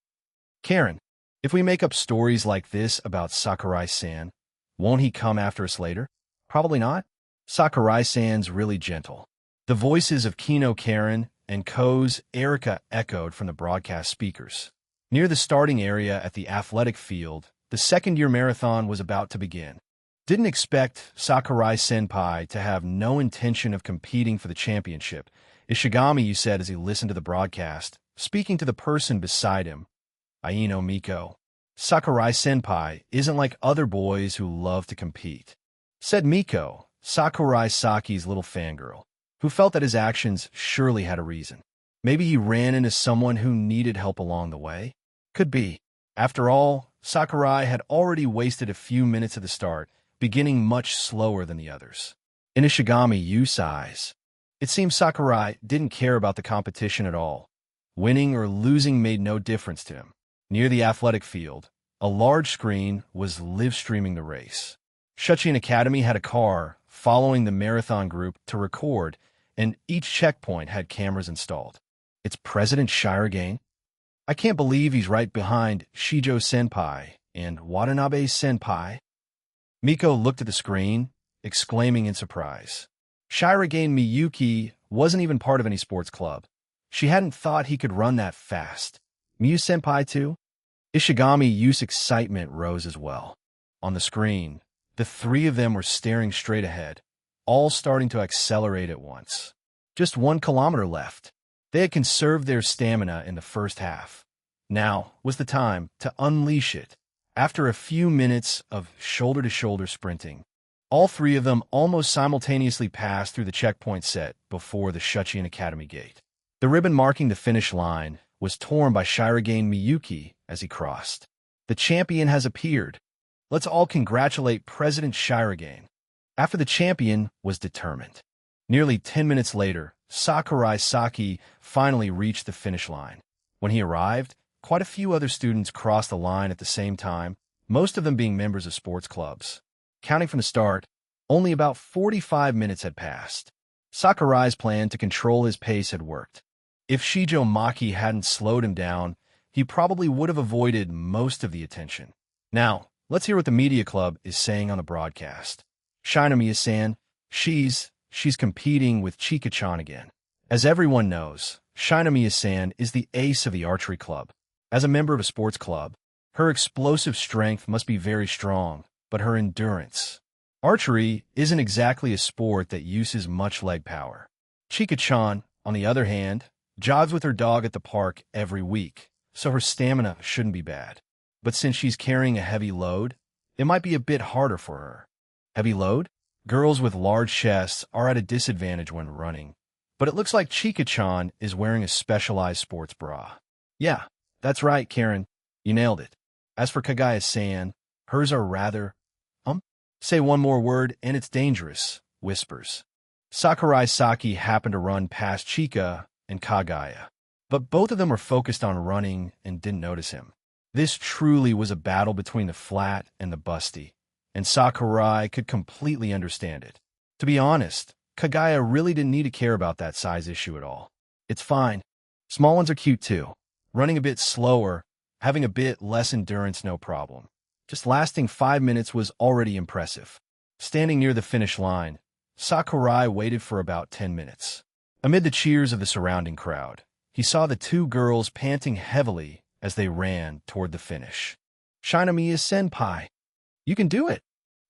Karen, if we make up stories like this about Sakurai-san, won't he come after us later? Probably not. Sakurai-san's really gentle. The voices of Kino Karen and Ko's Erica echoed from the broadcast speakers. Near the starting area at the athletic field, the second-year marathon was about to begin. Didn't expect Sakurai-senpai to have no intention of competing for the championship, Ishigami said as he listened to the broadcast, speaking to the person beside him. Aino Miko. Sakurai-senpai isn't like other boys who love to compete, said Miko, Sakurai Saki's little fangirl, who felt that his actions surely had a reason. Maybe he ran into someone who needed help along the way? Could be. After all, Sakurai had already wasted a few minutes at the start, beginning much slower than the others. In Ishigami Yu's eyes, it seemed Sakurai didn't care about the competition at all. Winning or losing made no difference to him. Near the athletic field, a large screen was live-streaming the race. Shuchiin Academy had a car following the marathon group to record, and each checkpoint had cameras installed. It's President Shirogane? I can't believe he's right behind Shijo-senpai and Watanabe-senpai. Miko looked at the screen, exclaiming in surprise. Shirogane Miyuki wasn't even part of any sports club. She hadn't thought he could run that fast. Miyu-senpai too? Ishigami Yu's excitement rose as well. On the screen, the three of them were staring straight ahead, all starting to accelerate at once. Just 1 kilometer left. They had conserved their stamina in the first half. Now was the time to unleash it. After a few minutes of shoulder-to-shoulder sprinting, all three of them almost simultaneously passed through the checkpoint set before the Shuchiin Academy gate. The ribbon marking the finish line was torn by Shirogane Miyuki as he crossed. The champion has appeared. Let's all congratulate President Shirogane. After the champion was determined. Nearly 10 minutes later, Sakurai Saki finally reached the finish line. When he arrived, quite a few other students crossed the line at the same time, most of them being members of sports clubs. Counting from the start, only about 45 minutes had passed. Sakurai's plan to control his pace had worked. If Shijo Maki hadn't slowed him down, he probably would have avoided most of the attention. Now, let's hear what the media club is saying on the broadcast. Shinomiya-san, she's competing with Chika-chan again. As everyone knows, Shinomiya-san is the ace of the archery club. As a member of a sports club, her explosive strength must be very strong, but her endurance. Archery isn't exactly a sport that uses much leg power. Chika-chan, on the other hand, jogs with her dog at the park every week, so her stamina shouldn't be bad. But since she's carrying a heavy load, it might be a bit harder for her. Heavy load? Girls with large chests are at a disadvantage when running. But it looks like Chika-chan is wearing a specialized sports bra. Yeah, that's right, Karen. You nailed it. As for Kagaya-san, hers are rather... Say one more word and it's dangerous, whispers. Sakurai Saki happened to run past Chika and Kagaya, but both of them were focused on running and didn't notice him. This truly was a battle between the flat and the busty, and Sakurai could completely understand it. To be honest, Kagaya really didn't need to care about that size issue at all. It's fine. Small ones are cute too. Running a bit slower, having a bit less endurance, no problem. Just lasting 5 minutes was already impressive. Standing near the finish line, Sakurai waited for about 10 minutes. Amid the cheers of the surrounding crowd, he saw the two girls panting heavily as they ran toward the finish. Shinomiya-senpai, you can do it.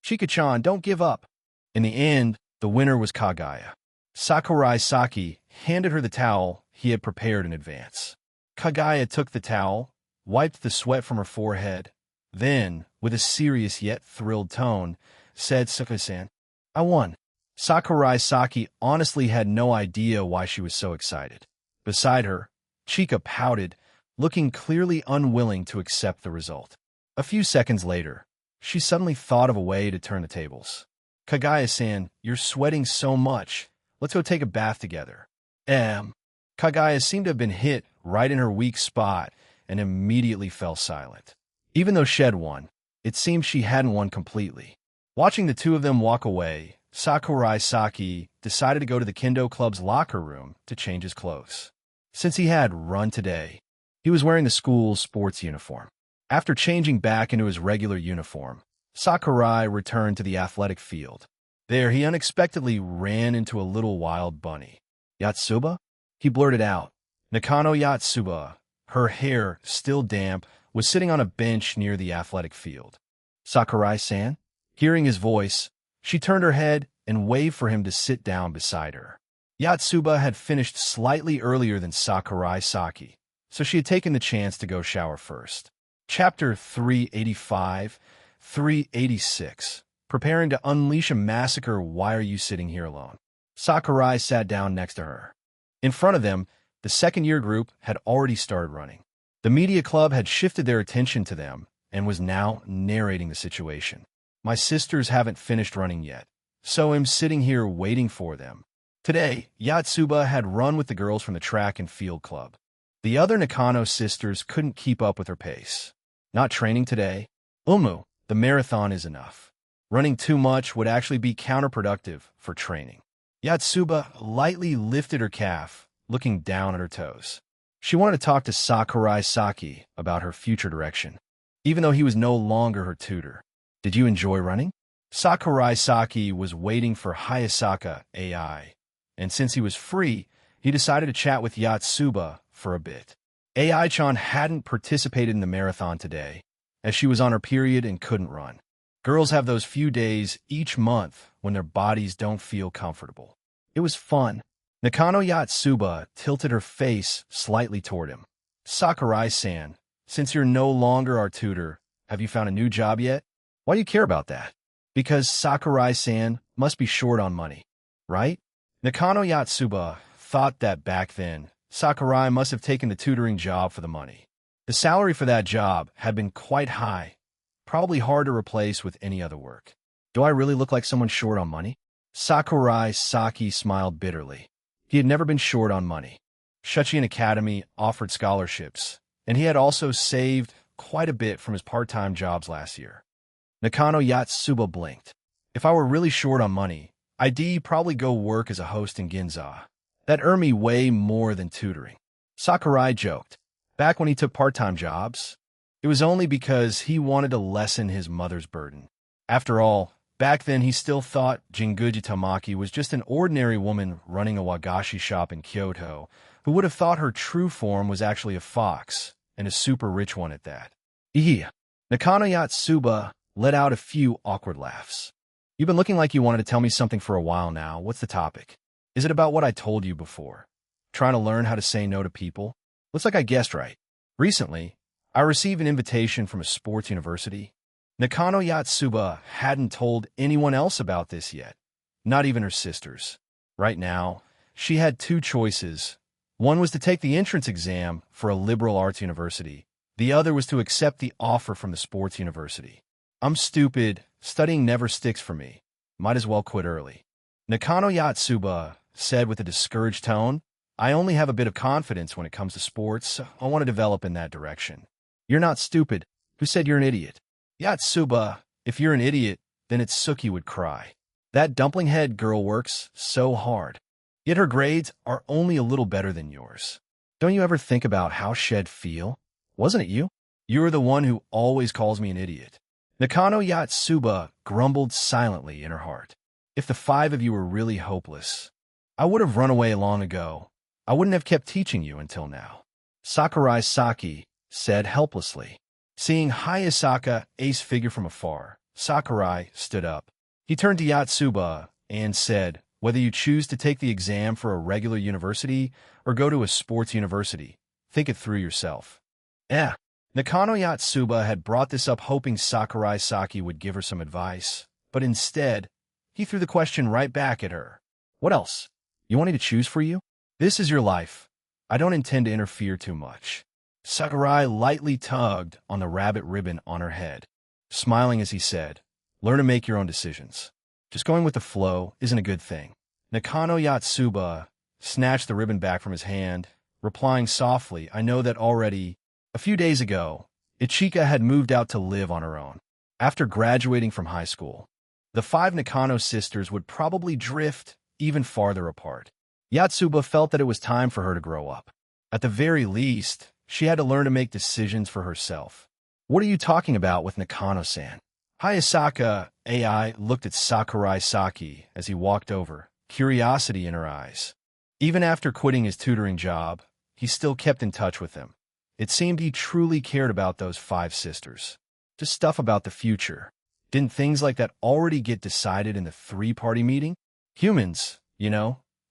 Chika-chan, don't give up. In the end, the winner was Kagaya. Sakurai Saki handed her the towel he had prepared in advance. Kagaya took the towel, wiped the sweat from her forehead, then, with a serious yet thrilled tone, said, "Sakurai-san, I won." Sakurai Saki honestly had no idea why she was so excited. Beside her, Chika pouted, looking clearly unwilling to accept the result. A few seconds later, she suddenly thought of a way to turn the tables. "Kagaya-san, you're sweating so much. Let's go take a bath together." Kagaya seemed to have been hit right in her weak spot and immediately fell silent. Even though she had won, it seemed she hadn't won completely. Watching the two of them walk away, Sakurai Saki decided to go to the Kendo Club's locker room to change his clothes. Since he had run today, he was wearing the school's sports uniform. After changing back into his regular uniform, Sakurai returned to the athletic field. There, he unexpectedly ran into a little wild bunny. "Yatsuba?" He blurted out. Nakano Yatsuba, her hair still damp, was sitting on a bench near the athletic field. "Sakurai-san?" Hearing his voice, she turned her head and waved for him to sit down beside her. Yatsuba had finished slightly earlier than Sakurai Saki, so she had taken the chance to go shower first. Chapter 385, 386. Preparing to unleash a massacre. Why are you sitting here alone? Sakurai sat down next to her. In front of them, the second-year group had already started running. The media club had shifted their attention to them and was now narrating the situation. My sisters haven't finished running yet, so I'm sitting here waiting for them. Today, Yatsuba had run with the girls from the track and field club. The other Nakano sisters couldn't keep up with her pace. Not training today? Umu, the marathon is enough. Running too much would actually be counterproductive for training. Yatsuba lightly lifted her calf, looking down at her toes. She wanted to talk to Sakurai Saki about her future direction, even though he was no longer her tutor. Did you enjoy running? Sakurai Saki was waiting for Hayasaka AI, and since he was free, he decided to chat with Yatsuba for a bit. AI-chan hadn't participated in the marathon today, as she was on her period and couldn't run. Girls have those few days each month when their bodies don't feel comfortable. It was fun. Nakano Yatsuba tilted her face slightly toward him. Sakurai-san, since you're no longer our tutor, have you found a new job yet? Why do you care about that? Because Sakurai-san must be short on money, right? Nakano Yatsuba thought that back then, Sakurai must have taken the tutoring job for the money. The salary for that job had been quite high, probably hard to replace with any other work. Do I really look like someone short on money? Sakurai Saki smiled bitterly. He had never been short on money. Shuchiin Academy offered scholarships, and he had also saved quite a bit from his part-time jobs last year. Nakano Yatsuba blinked. If I were really short on money, I'd probably go work as a host in Ginza. That'd earn me way more than tutoring. Sakurai joked. Back when he took part-time jobs, it was only because he wanted to lessen his mother's burden. After all, back then he still thought Jinguji Tamaki was just an ordinary woman running a wagashi shop in Kyoto, who would have thought her true form was actually a fox, and a super rich one at that. Nakano Yatsuba let out a few awkward laughs. You've been looking like you wanted to tell me something for a while now. What's the topic? Is it about what I told you before? Trying to learn how to say no to people? Looks like I guessed right. Recently, I received an invitation from a sports university. Nakano Yatsuba hadn't told anyone else about this yet, not even her sisters. Right now, she had two choices. One was to take the entrance exam for a liberal arts university. The other was to accept the offer from the sports university. I'm stupid. Studying never sticks for me. Might as well quit early. Nakano Yatsuba said with a discouraged tone, I only have a bit of confidence when it comes to sports, so I want to develop in that direction. You're not stupid. Who said you're an idiot? Yatsuba, if you're an idiot, then it's Suki would cry. That dumpling-head girl works so hard. Yet her grades are only a little better than yours. Don't you ever think about how Shed feel? Wasn't it you? You're the one who always calls me an idiot. Nakano Yatsuba grumbled silently in her heart. If the five of you were really hopeless, I would have run away long ago. I wouldn't have kept teaching you until now. Sakurai Saki said helplessly. Seeing Hayasaka ace figure from afar, Sakurai stood up. He turned to Yatsuba and said, whether you choose to take the exam for a regular university or go to a sports university, think it through yourself. Nakano Yatsuba had brought this up hoping Sakurai Saki would give her some advice, but instead, he threw the question right back at her. What else? You want me to choose for you? This is your life. I don't intend to interfere too much. Sakurai lightly tugged on the rabbit ribbon on her head, smiling as he said, learn to make your own decisions. Just going with the flow isn't a good thing. Nakano Yatsuba snatched the ribbon back from his hand, replying softly, I know that already. A few days ago, Ichika had moved out to live on her own. After graduating from high school, the five Nakano sisters would probably drift even farther apart. Yatsuba felt that it was time for her to grow up. At the very least, she had to learn to make decisions for herself. What are you talking about with Nakano-san? Hayasaka AI looked at Sakurai Saki as he walked over, curiosity in her eyes. Even after quitting his tutoring job, he still kept in touch with them. It seemed he truly cared about those five sisters. Just stuff about the future. Didn't things like that already get decided in the three-party meeting? Humans,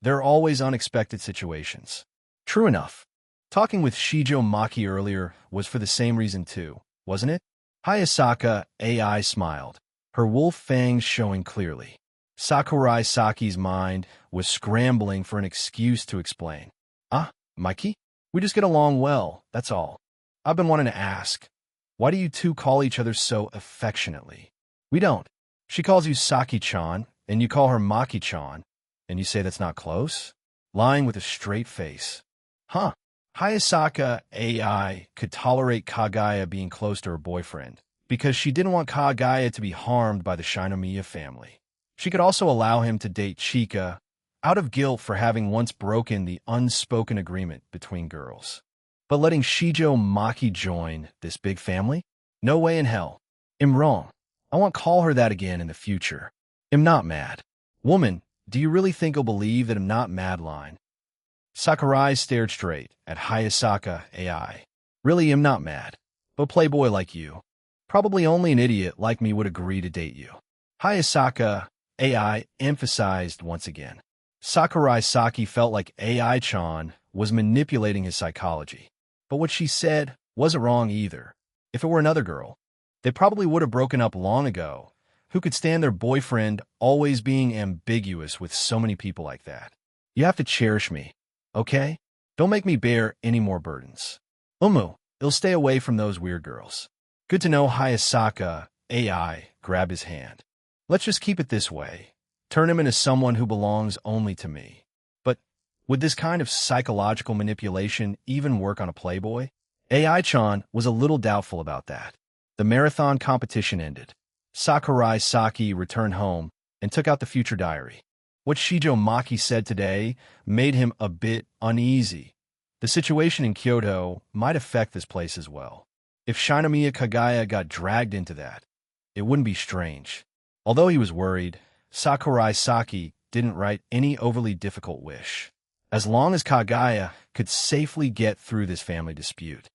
there are always unexpected situations. True enough. Talking with Shijo Maki earlier was for the same reason too, wasn't it? Hayasaka AI smiled, her wolf fangs showing clearly. Sakurai Saki's mind was scrambling for an excuse to explain. Ah, Mikey? We just get along well, that's all. I've been wanting to ask, why do you two call each other so affectionately? We don't. She calls you Saki-chan, and you call her Maki-chan, and you say that's not close? Lying with a straight face. Huh. Hayasaka AI could tolerate Kagaya being close to her boyfriend because she didn't want Kagaya to be harmed by the Shinomiya family. She could also allow him to date Chika out of guilt for having once broken the unspoken agreement between girls. But letting Shijo Maki join this big family? No way in hell. I'm wrong. I won't call her that again in the future. I'm not mad. Woman, do you really think you'll believe that I'm not mad line? Sakurai stared straight at Hayasaka AI. Really am not mad, but playboy like you. Probably only an idiot like me would agree to date you. Hayasaka AI emphasized once again. Sakurai Saki felt like AI-chan was manipulating his psychology. But what she said wasn't wrong either. If it were another girl, they probably would have broken up long ago. Who could stand their boyfriend always being ambiguous with so many people like that? You have to cherish me. Okay? Don't make me bear any more burdens. It'll stay away from those weird girls. Good to know. Hayasaka AI grabbed his hand. Let's just keep it this way. Turn him into someone who belongs only to me. But would this kind of psychological manipulation even work on a playboy? AI-chan was a little doubtful about that. The marathon competition ended. Sakurai Saki returned home and took out the future diary. What Shijo Maki said today made him a bit uneasy. The situation in Kyoto might affect this place as well. If Shinomiya Kagaya got dragged into that, it wouldn't be strange. Although he was worried, Sakurai Saki didn't write any overly difficult wish. As long as Kagaya could safely get through this family dispute,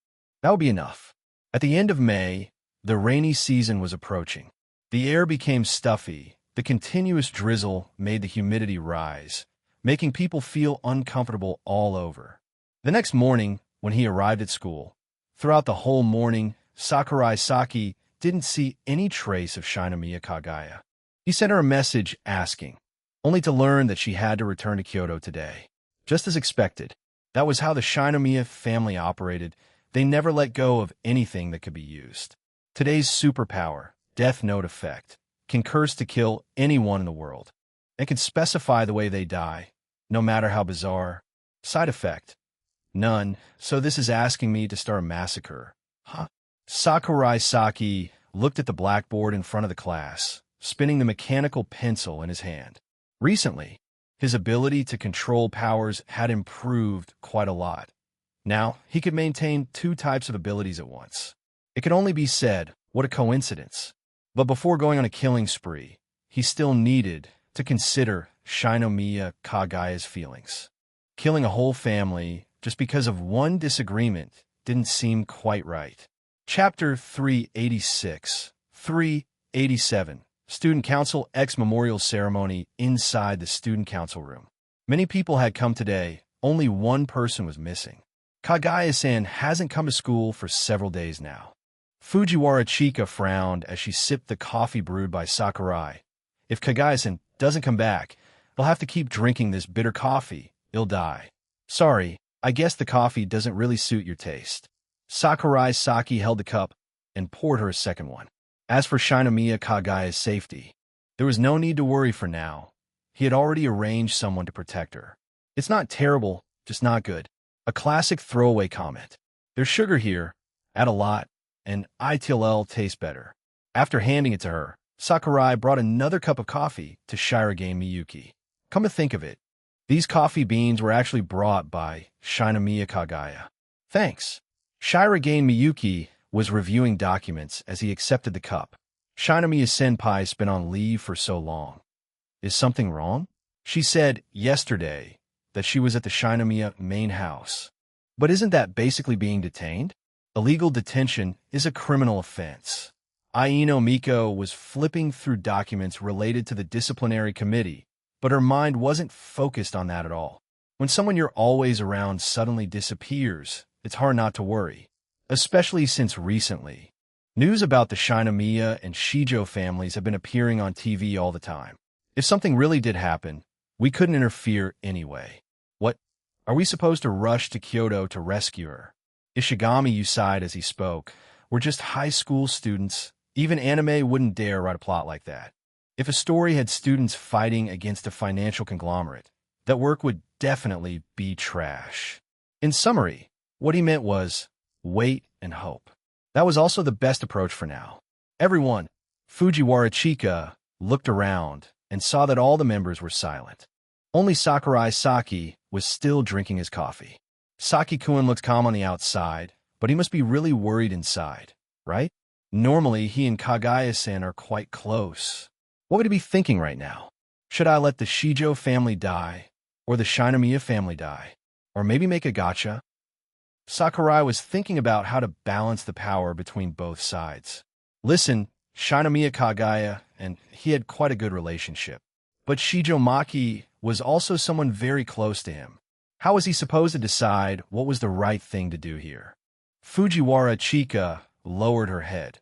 that would be enough. At the end of May, the rainy season was approaching. The air became stuffy. The continuous drizzle made the humidity rise, making people feel uncomfortable all over. The next morning, when he arrived at school, throughout the whole morning, Sakurai Saki didn't see any trace of Shinomiya Kagaya. He sent her a message asking, only to learn that she had to return to Kyoto today. Just as expected, that was how the Shinomiya family operated. They never let go of anything that could be used. Today's superpower, Death Note effect, can curse to kill anyone in the world, and can specify the way they die, no matter how bizarre. Side effect: none, so this is asking me to start a massacre. Huh? Sakurai Saki looked at the blackboard in front of the class, spinning the mechanical pencil in his hand. Recently, his ability to control powers had improved quite a lot. Now, he could maintain 2 types of abilities at once. It could only be said, what a coincidence. But before going on a killing spree, he still needed to consider Shinomiya Kagaya's feelings. Killing a whole family just because of one disagreement didn't seem quite right. Chapter 386, 387, Student Council Memorial Ceremony inside the Student Council room. Many people had come today, only one person was missing. Kagaya-san hasn't come to school for several days now. Fujiwara Chika frowned as she sipped the coffee brewed by Sakurai. If Kagaya-san doesn't come back, he'll have to keep drinking this bitter coffee. He'll die. Sorry, I guess the coffee doesn't really suit your taste. Sakurai Saki held the cup and poured her a second one. As for Shinomiya Kagaya's safety, there was no need to worry for now. He had already arranged someone to protect her. It's not terrible, just not good. A classic throwaway comment. There's sugar here. Add a lot, and it'll taste better. After handing it to her, Sakurai brought another cup of coffee to Shirogane Miyuki. Come to think of it, these coffee beans were actually brought by Shinomiya Kagaya. Thanks. Shirogane Miyuki was reviewing documents as he accepted the cup. Shinomiya-senpai's been on leave for so long. Is something wrong? She said yesterday that she was at the Shinomiya main house. But isn't that basically being detained? Illegal detention is a criminal offense. Aino Miko was flipping through documents related to the disciplinary committee, but her mind wasn't focused on that at all. When someone you're always around suddenly disappears, it's hard not to worry, especially since recently, news about the Shinomiya and Shijo families have been appearing on TV all the time. If something really did happen, we couldn't interfere anyway. What? Are we supposed to rush to Kyoto to rescue her? Ishigami sighed as he spoke. We're just high school students. Even anime wouldn't dare write a plot like that. If a story had students fighting against a financial conglomerate, that work would definitely be trash. In summary, what he meant was wait and hope. That was also the best approach for now. Everyone, Fujiwara Chika, looked around and saw that all the members were silent. Only Sakurai Saki was still drinking his coffee. Saki-kun looked calm on the outside, but he must be really worried inside, right? Normally, he and Kagaya-san are quite close. What would he be thinking right now? Should I let the Shijo family die, or the Shinomiya family die, or maybe make a gotcha? Sakurai was thinking about how to balance the power between both sides. Listen, Shinomiya Kagaya, and he had quite a good relationship. But Shijo Maki was also someone very close to him. How was he supposed to decide what was the right thing to do here? Fujiwara Chika lowered her head.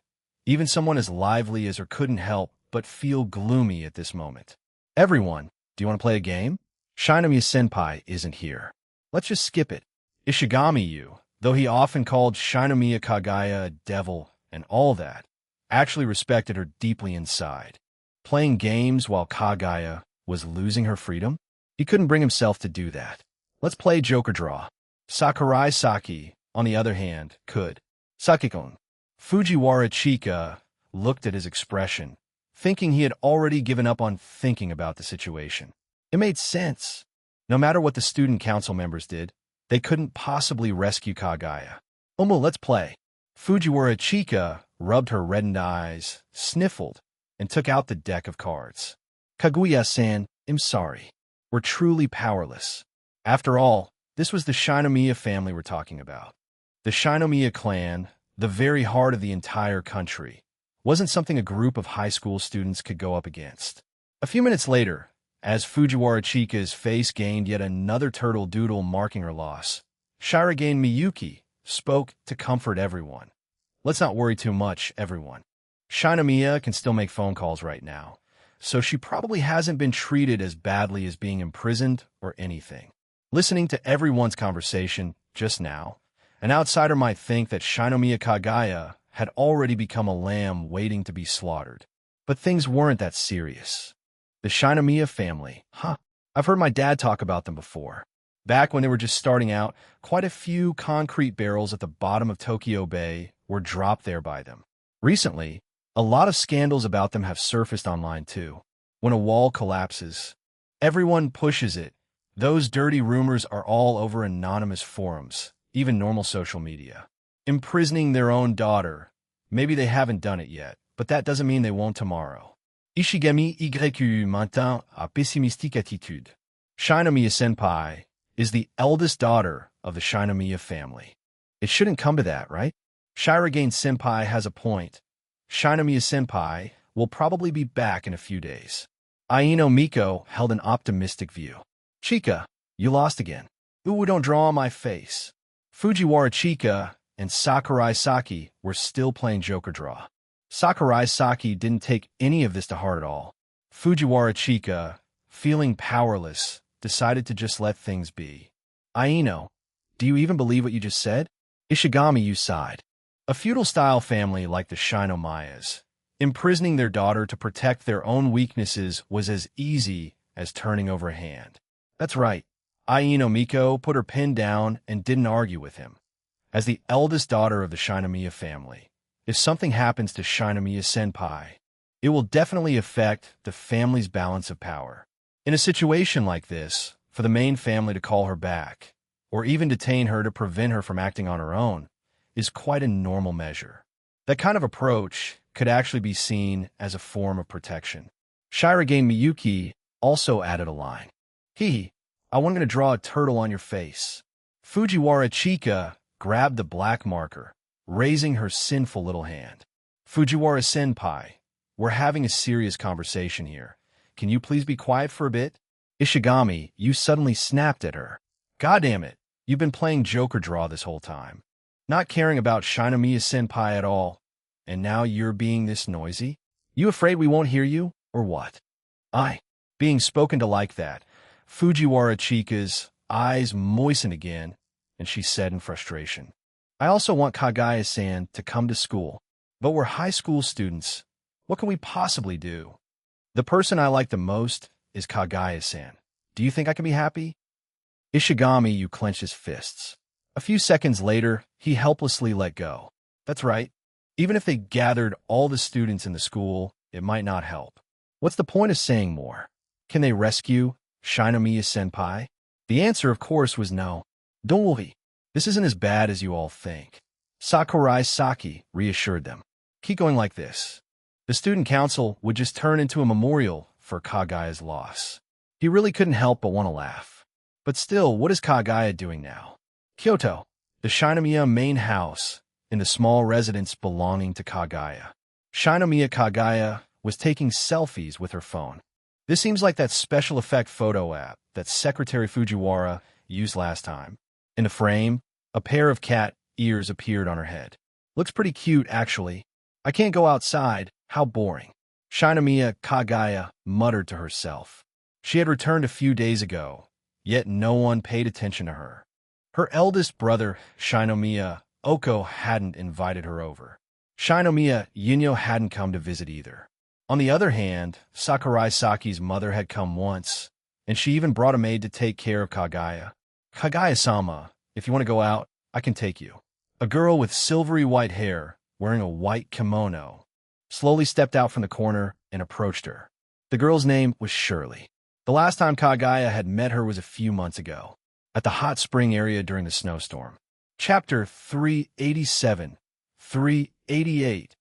Even someone as lively as her couldn't help but feel gloomy at this moment. Everyone, do you want to play a game? Shinomiya-senpai isn't here. Let's just skip it. Ishigami, though he often called Shinomiya Kagaya a devil and all that, actually respected her deeply inside. Playing games while Kagaya was losing her freedom? He couldn't bring himself to do that. Let's play Joker Draw. Sakurai Saki, on the other hand, could. Saki-kun. Fujiwara Chika looked at his expression, thinking he had already given up on thinking about the situation. It made sense. No matter what the student council members did, they couldn't possibly rescue Kagaya. Let's play. Fujiwara Chika rubbed her reddened eyes, sniffled, and took out the deck of cards. Kaguya-san, I'm sorry. We're truly powerless. After all, this was the Shinomiya family we're talking about. The Shinomiya clan, the very heart of the entire country, wasn't something a group of high school students could go up against. A few minutes later, as Fujiwara Chika's face gained yet another turtle doodle marking her loss, Shirogane Miyuki spoke to comfort everyone. Let's not worry too much, everyone. Shinomiya can still make phone calls right now, so she probably hasn't been treated as badly as being imprisoned or anything. Listening to everyone's conversation just now, an outsider might think that Shinomiya Kagaya had already become a lamb waiting to be slaughtered. But things weren't that serious. The Shinomiya family, I've heard my dad talk about them before. Back when they were just starting out, quite a few concrete barrels at the bottom of Tokyo Bay were dropped there by them. Recently, a lot of scandals about them have surfaced online too. When a wall collapses, everyone pushes it. Those dirty rumors are all over anonymous forums, even normal social media. Imprisoning their own daughter. Maybe they haven't done it yet, but that doesn't mean they won't tomorrow. Ishigami YU maintint a pessimistique attitude. Shinomiya-senpai is the eldest daughter of the Shinomiya family. It shouldn't come to that, right? Shirogane-senpai has a point. Shinomiya-senpai will probably be back in a few days. Aino Miko held an optimistic view. Chika, you lost again. Ooh, don't draw on my face. Fujiwara Chika and Sakurai Saki were still playing Joker Draw. Sakurai Saki didn't take any of this to heart at all. Fujiwara Chika, feeling powerless, decided to just let things be. Aino, do you even believe what you just said? Ishigami sighed. A feudal-style family like the Shinomiyas, imprisoning their daughter to protect their own weaknesses was as easy as turning over a hand. That's right. Aino Miko put her pen down and didn't argue with him. As the eldest daughter of the Shinomiya family, if something happens to Shinomiya-senpai, it will definitely affect the family's balance of power. In a situation like this, for the main family to call her back, or even detain her to prevent her from acting on her own, is quite a normal measure. That kind of approach could actually be seen as a form of protection. Shirogane Miyuki also added a line. I wasn't going to draw a turtle on your face. Fujiwara Chika grabbed the black marker, raising her sinful little hand. Fujiwara-senpai, we're having a serious conversation here. Can you please be quiet for a bit? Ishigami, you suddenly snapped at her. God damn it, you've been playing Joker draw this whole time, not caring about Shinomiya-senpai at all, and now you're being this noisy? You afraid we won't hear you, or what? Being spoken to like that, Fujiwara Chika's eyes moistened again, and she said in frustration, I also want Kagaya-san to come to school, but we're high school students. What can we possibly do? The person I like the most is Kagaya-san. Do you think I can be happy? Ishigami clenched his fists. A few seconds later, he helplessly let go. That's right. Even if they gathered all the students in the school, it might not help. What's the point of saying more? Can they rescue Shinomiya-senpai? The answer, of course, was no. Don't worry. This isn't as bad as you all think. Sakurai Saki reassured them. Keep going like this. The student council would just turn into a memorial for Kagaya's loss. He really couldn't help but want to laugh. But still, what is Kagaya doing now? Kyoto, the Shinomiya main house, in the small residence belonging to Kagaya. Shinomiya Kagaya was taking selfies with her phone. This seems like that special effect photo app that Secretary Fujiwara used last time. In the frame, a pair of cat ears appeared on her head. Looks pretty cute, actually. I can't go outside. How boring. Shinomiya Kagaya muttered to herself. She had returned a few days ago, yet no one paid attention to her. Her eldest brother, Shinomiya Oko, hadn't invited her over. Shinomiya Yinyo hadn't come to visit either. On the other hand, Sakurai Saki's mother had come once, and she even brought a maid to take care of Kagaya. Kagaya-sama, if you want to go out, I can take you. A girl with silvery white hair, wearing a white kimono, slowly stepped out from the corner and approached her. The girl's name was Shirley. The last time Kagaya had met her was a few months ago, at the hot spring area during the snowstorm. Chapter 387. 388.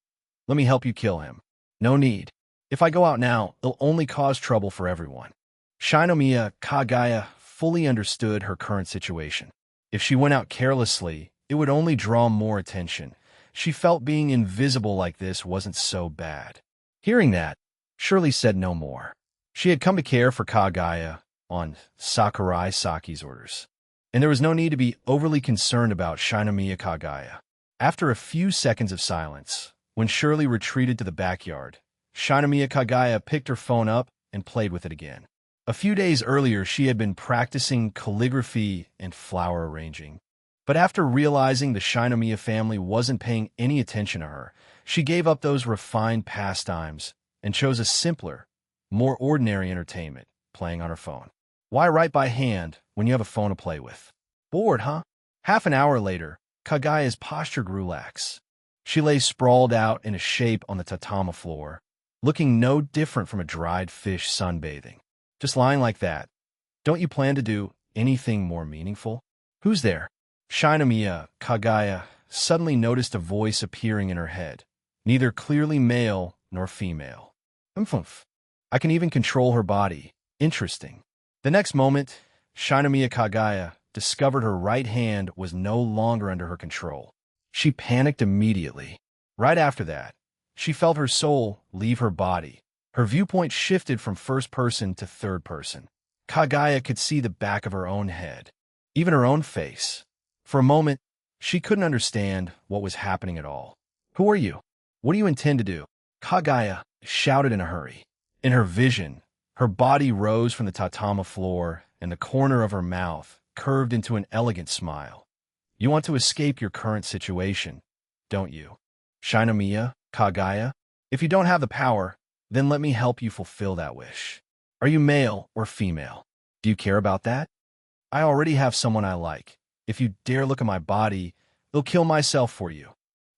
Let me help you kill him. No need. If I go out now, it'll only cause trouble for everyone. Shinomiya Kagaya fully understood her current situation. If she went out carelessly, it would only draw more attention. She felt being invisible like this wasn't so bad. Hearing that, Shirley said no more. She had come to care for Kagaya on Sakurai Saki's orders, and there was no need to be overly concerned about Shinomiya Kagaya. After a few seconds of silence, when Shirley retreated to the backyard, Shinomiya Kagaya picked her phone up and played with it again. A few days earlier, she had been practicing calligraphy and flower arranging. But after realizing the Shinomiya family wasn't paying any attention to her, she gave up those refined pastimes and chose a simpler, more ordinary entertainment, playing on her phone. Why write by hand when you have a phone to play with? Bored, huh? Half an hour later, Kagaya's posture grew lax. She lay sprawled out in a shape on the tatami floor, looking no different from a dried fish sunbathing. Just lying like that. Don't you plan to do anything more meaningful? Who's there? Shinomiya Kagaya suddenly noticed a voice appearing in her head, neither clearly male nor female. Humph. I can even control her body. Interesting. The next moment, Shinomiya Kagaya discovered her right hand was no longer under her control. She panicked immediately. Right after that, she felt her soul leave her body. Her viewpoint shifted from first person to third person. Kagaya could see the back of her own head, even her own face. For a moment, she couldn't understand what was happening at all. Who are you? What do you intend to do? Kagaya shouted in a hurry. In her vision, her body rose from the tatami floor, and the corner of her mouth curved into an elegant smile. You want to escape your current situation, don't you? Shinomiya Kagaya? If you don't have the power, then let me help you fulfill that wish. Are you male or female? Do you care about that? I already have someone I like. If you dare look at my body, I'll kill myself for you.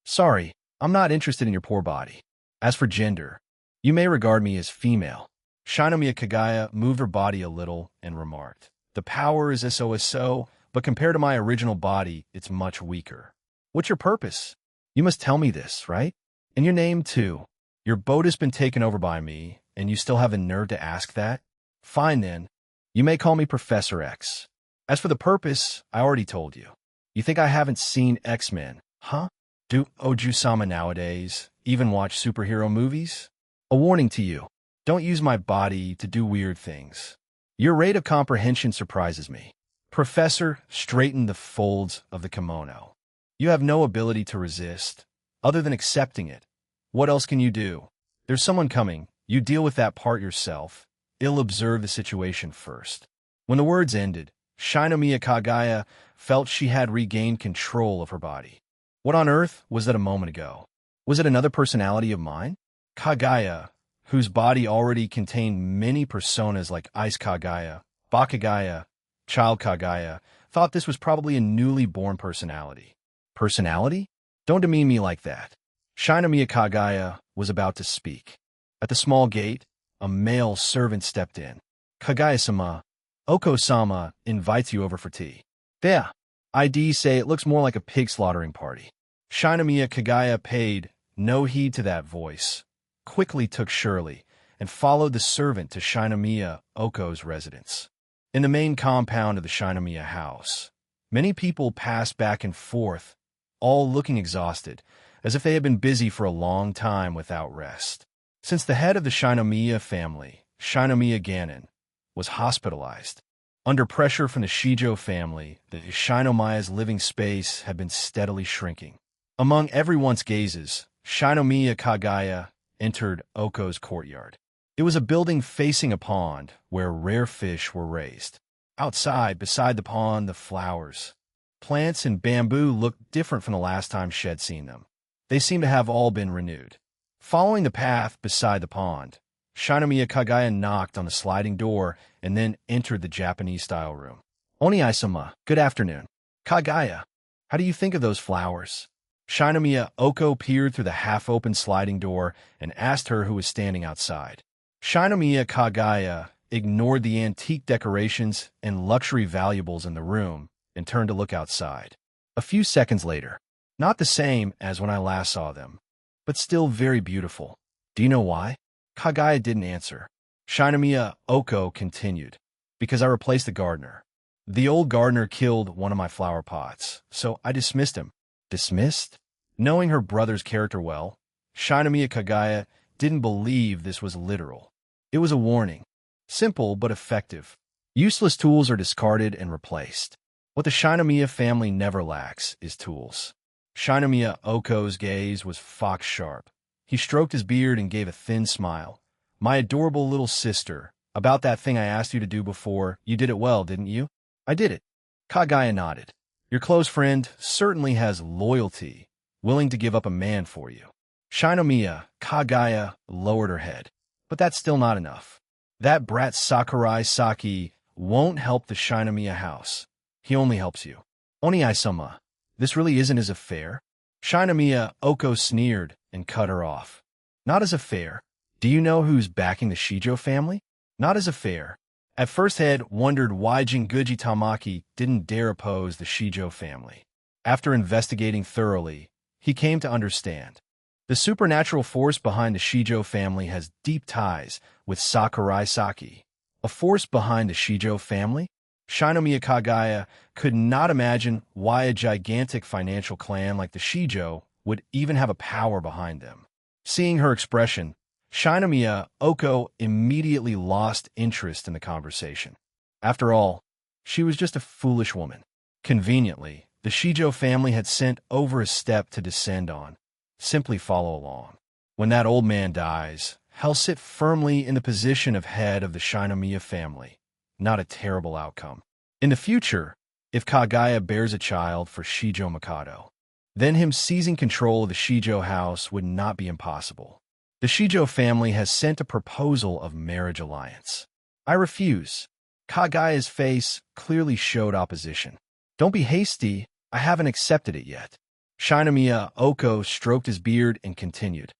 Sorry, I'm not interested in your poor body. As for gender, you may regard me as female. Shinomiya Kagaya moved her body a little and remarked, the power is so, but compared to my original body, it's much weaker. What's your purpose? You must tell me this, right? And your name, too. Your boat has been taken over by me, and you still have the nerve to ask that? Fine, then. You may call me Professor X. As for the purpose, I already told you. You think I haven't seen X-Men, huh? Do Oju-sama nowadays even watch superhero movies? A warning to you. Don't use my body to do weird things. Your rate of comprehension surprises me. Professor straightened the folds of the kimono. You have no ability to resist, other than accepting it. What else can you do? There's someone coming. You deal with that part yourself. I'll observe the situation first. When the words ended, Shinomiya Kagaya felt she had regained control of her body. What on earth was that a moment ago? Was it another personality of mine? Kagaya, whose body already contained many personas like Ice Kagaya, Bakagaya, Child Kagaya, thought this was probably a newly born personality. Personality? Don't demean me like that. Shinomiya Kagaya was about to speak. At the small gate, a male servant stepped in. Kagaya-sama, Oko-sama invites you over for tea. Yeah, ID say it looks more like a pig slaughtering party. Shinomiya Kagaya paid no heed to that voice, quickly took Shirley, and followed the servant to Shinomiya Oko's residence. In the main compound of the Shinomiya house, many people passed back and forth, all looking exhausted, as if they had been busy for a long time without rest. Since the head of the Shinomiya family, Shinomiya Ganon, was hospitalized, under pressure from the Shijo family, the Shinomiya's living space had been steadily shrinking. Among everyone's gazes, Shinomiya Kagaya entered Oko's courtyard. It was a building facing a pond where rare fish were raised. Outside, beside the pond, the flowers, plants, and bamboo looked different from the last time she had seen them. They seemed to have all been renewed. Following the path beside the pond, Shinomiya Kagaya knocked on the sliding door and then entered the Japanese-style room. Oni-sama, good afternoon. Kagaya, how do you think of those flowers? Shinomiya Oko peered through the half-open sliding door and asked her who was standing outside. Shinomiya Kagaya ignored the antique decorations and luxury valuables in the room and turned to look outside. A few seconds later, not the same as when I last saw them, but still very beautiful. Do you know why? Kagaya didn't answer. Shinomiya Oko continued. Because I replaced the gardener. The old gardener killed one of my flower pots, so I dismissed him. Dismissed? Knowing her brother's character well, Shinomiya Kagaya didn't believe this was literal. It was a warning. Simple but effective. Useless tools are discarded and replaced. What the Shinomiya family never lacks is tools. Shinomiya Oko's gaze was fox-sharp. He stroked his beard and gave a thin smile. My adorable little sister, about that thing I asked you to do before, you did it well, didn't you? I did it. Kagaya nodded. Your close friend certainly has loyalty, willing to give up a man for you. Shinomiya Kagaya lowered her head. But that's still not enough. That brat Sakurai Saki won't help the Shinomiya house. He only helps you. Oni-sama, this really isn't his affair? Shinomiya Oko sneered and cut her off. Not as affair. Do you know who's backing the Shijo family? Not as affair. At first Head wondered why Jinguji Tamaki didn't dare oppose the Shijo family. After investigating thoroughly, he came to understand. The supernatural force behind the Shijo family has deep ties with Sakurai Saki. A force behind the Shijo family? Shinomiya Kagaya could not imagine why a gigantic financial clan like the Shijo would even have a power behind them. Seeing her expression, Shinomiya Oko immediately lost interest in the conversation. After all, she was just a foolish woman. Conveniently, the Shijo family had sent over a step to descend on. Simply follow along. When that old man dies, he'll sit firmly in the position of head of the Shinomiya family. Not a terrible outcome. In the future, if Kagaya bears a child for Shijo Mikado, then him seizing control of the Shijo house would not be impossible. The Shijo family has sent a proposal of marriage alliance. I refuse. Kagaya's face clearly showed opposition. Don't be hasty, I haven't accepted it yet. Shinomiya Oko stroked his beard and continued.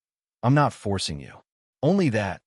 I'm not forcing you. Only that,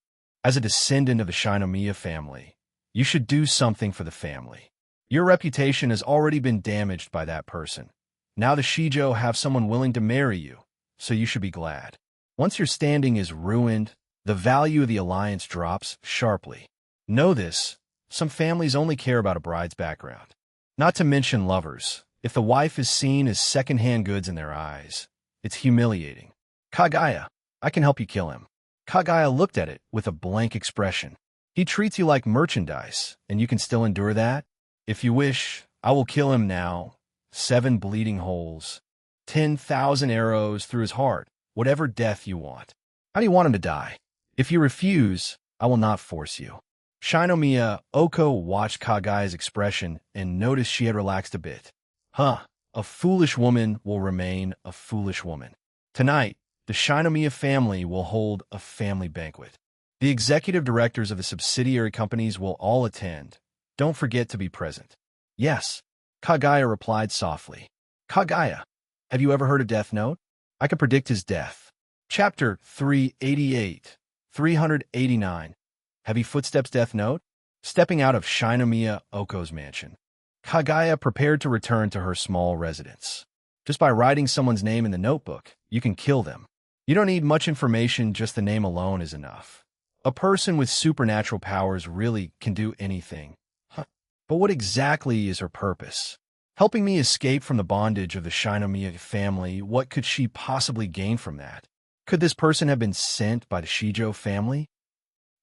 as a descendant of the Shinomiya family, you should do something for the family. Your reputation has already been damaged by that person. Now the Shijo have someone willing to marry you, so you should be glad. Once your standing is ruined, the value of the alliance drops sharply. Know this, some families only care about a bride's background. Not to mention lovers. If the wife is seen as second-hand goods in their eyes, it's humiliating. Kagaya, I can help you kill him. Kagaya looked at it with a blank expression. He treats you like merchandise, and you can still endure that? If you wish, I will kill him now. 7 bleeding holes. 10,000 arrows through his heart. Whatever death you want. How do you want him to die? If you refuse, I will not force you. Shinomiya Oko watched Kagaya's expression and noticed she had relaxed a bit. Huh, a foolish woman will remain a foolish woman. Tonight, the Shinomiya family will hold a family banquet. The executive directors of the subsidiary companies will all attend. Don't forget to be present. Yes, Kagaya replied softly. Kagaya, have you ever heard of Death Note? I can predict his death. Chapter 388, 389. Heavy Footsteps Death Note? Stepping out of Shinomiya Oko's mansion, Kagaya prepared to return to her small residence. Just by writing someone's name in the notebook, you can kill them. You don't need much information, just the name alone is enough. A person with supernatural powers really can do anything. But what exactly is her purpose? Helping me escape from the bondage of the Shinomiya family, what could she possibly gain from that? Could this person have been sent by the Shijo family?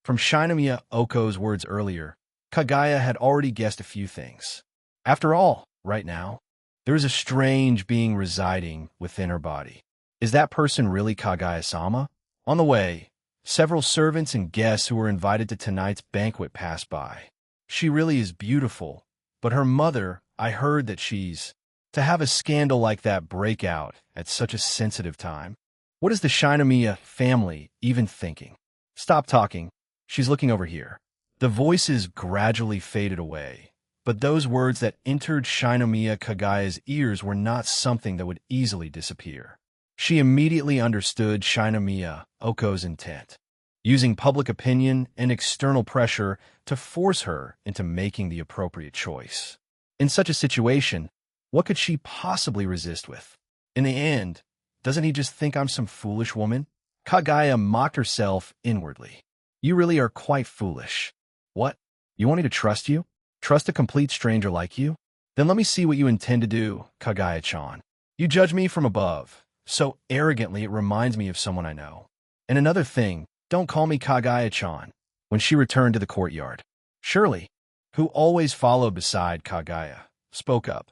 From Shinomiya Oko's words earlier, Kagaya had already guessed a few things. After all, right now, there is a strange being residing within her body. Is that person really Kagaya-sama? On the way, several servants and guests who were invited to tonight's banquet passed by. She really is beautiful, but her mother, I heard that she's... To have a scandal like that break out at such a sensitive time. What is the Shinomiya family even thinking? Stop talking. She's looking over here. The voices gradually faded away, but those words that entered Shinomiya Kagaya's ears were not something that would easily disappear. She immediately understood Shinomiya Oko's intent, using public opinion and external pressure to force her into making the appropriate choice. In such a situation, what could she possibly resist with? In the end, doesn't he just think I'm some foolish woman? Kagaya mocked herself inwardly. You really are quite foolish. What? You want me to trust you? Trust a complete stranger like you? Then let me see what you intend to do, Kagaya-chan. You judge me from above. So arrogantly it reminds me of someone I know. And another thing, don't call me Kagaya-chan. When she returned to the courtyard, Shirley, who always followed beside Kagaya, spoke up.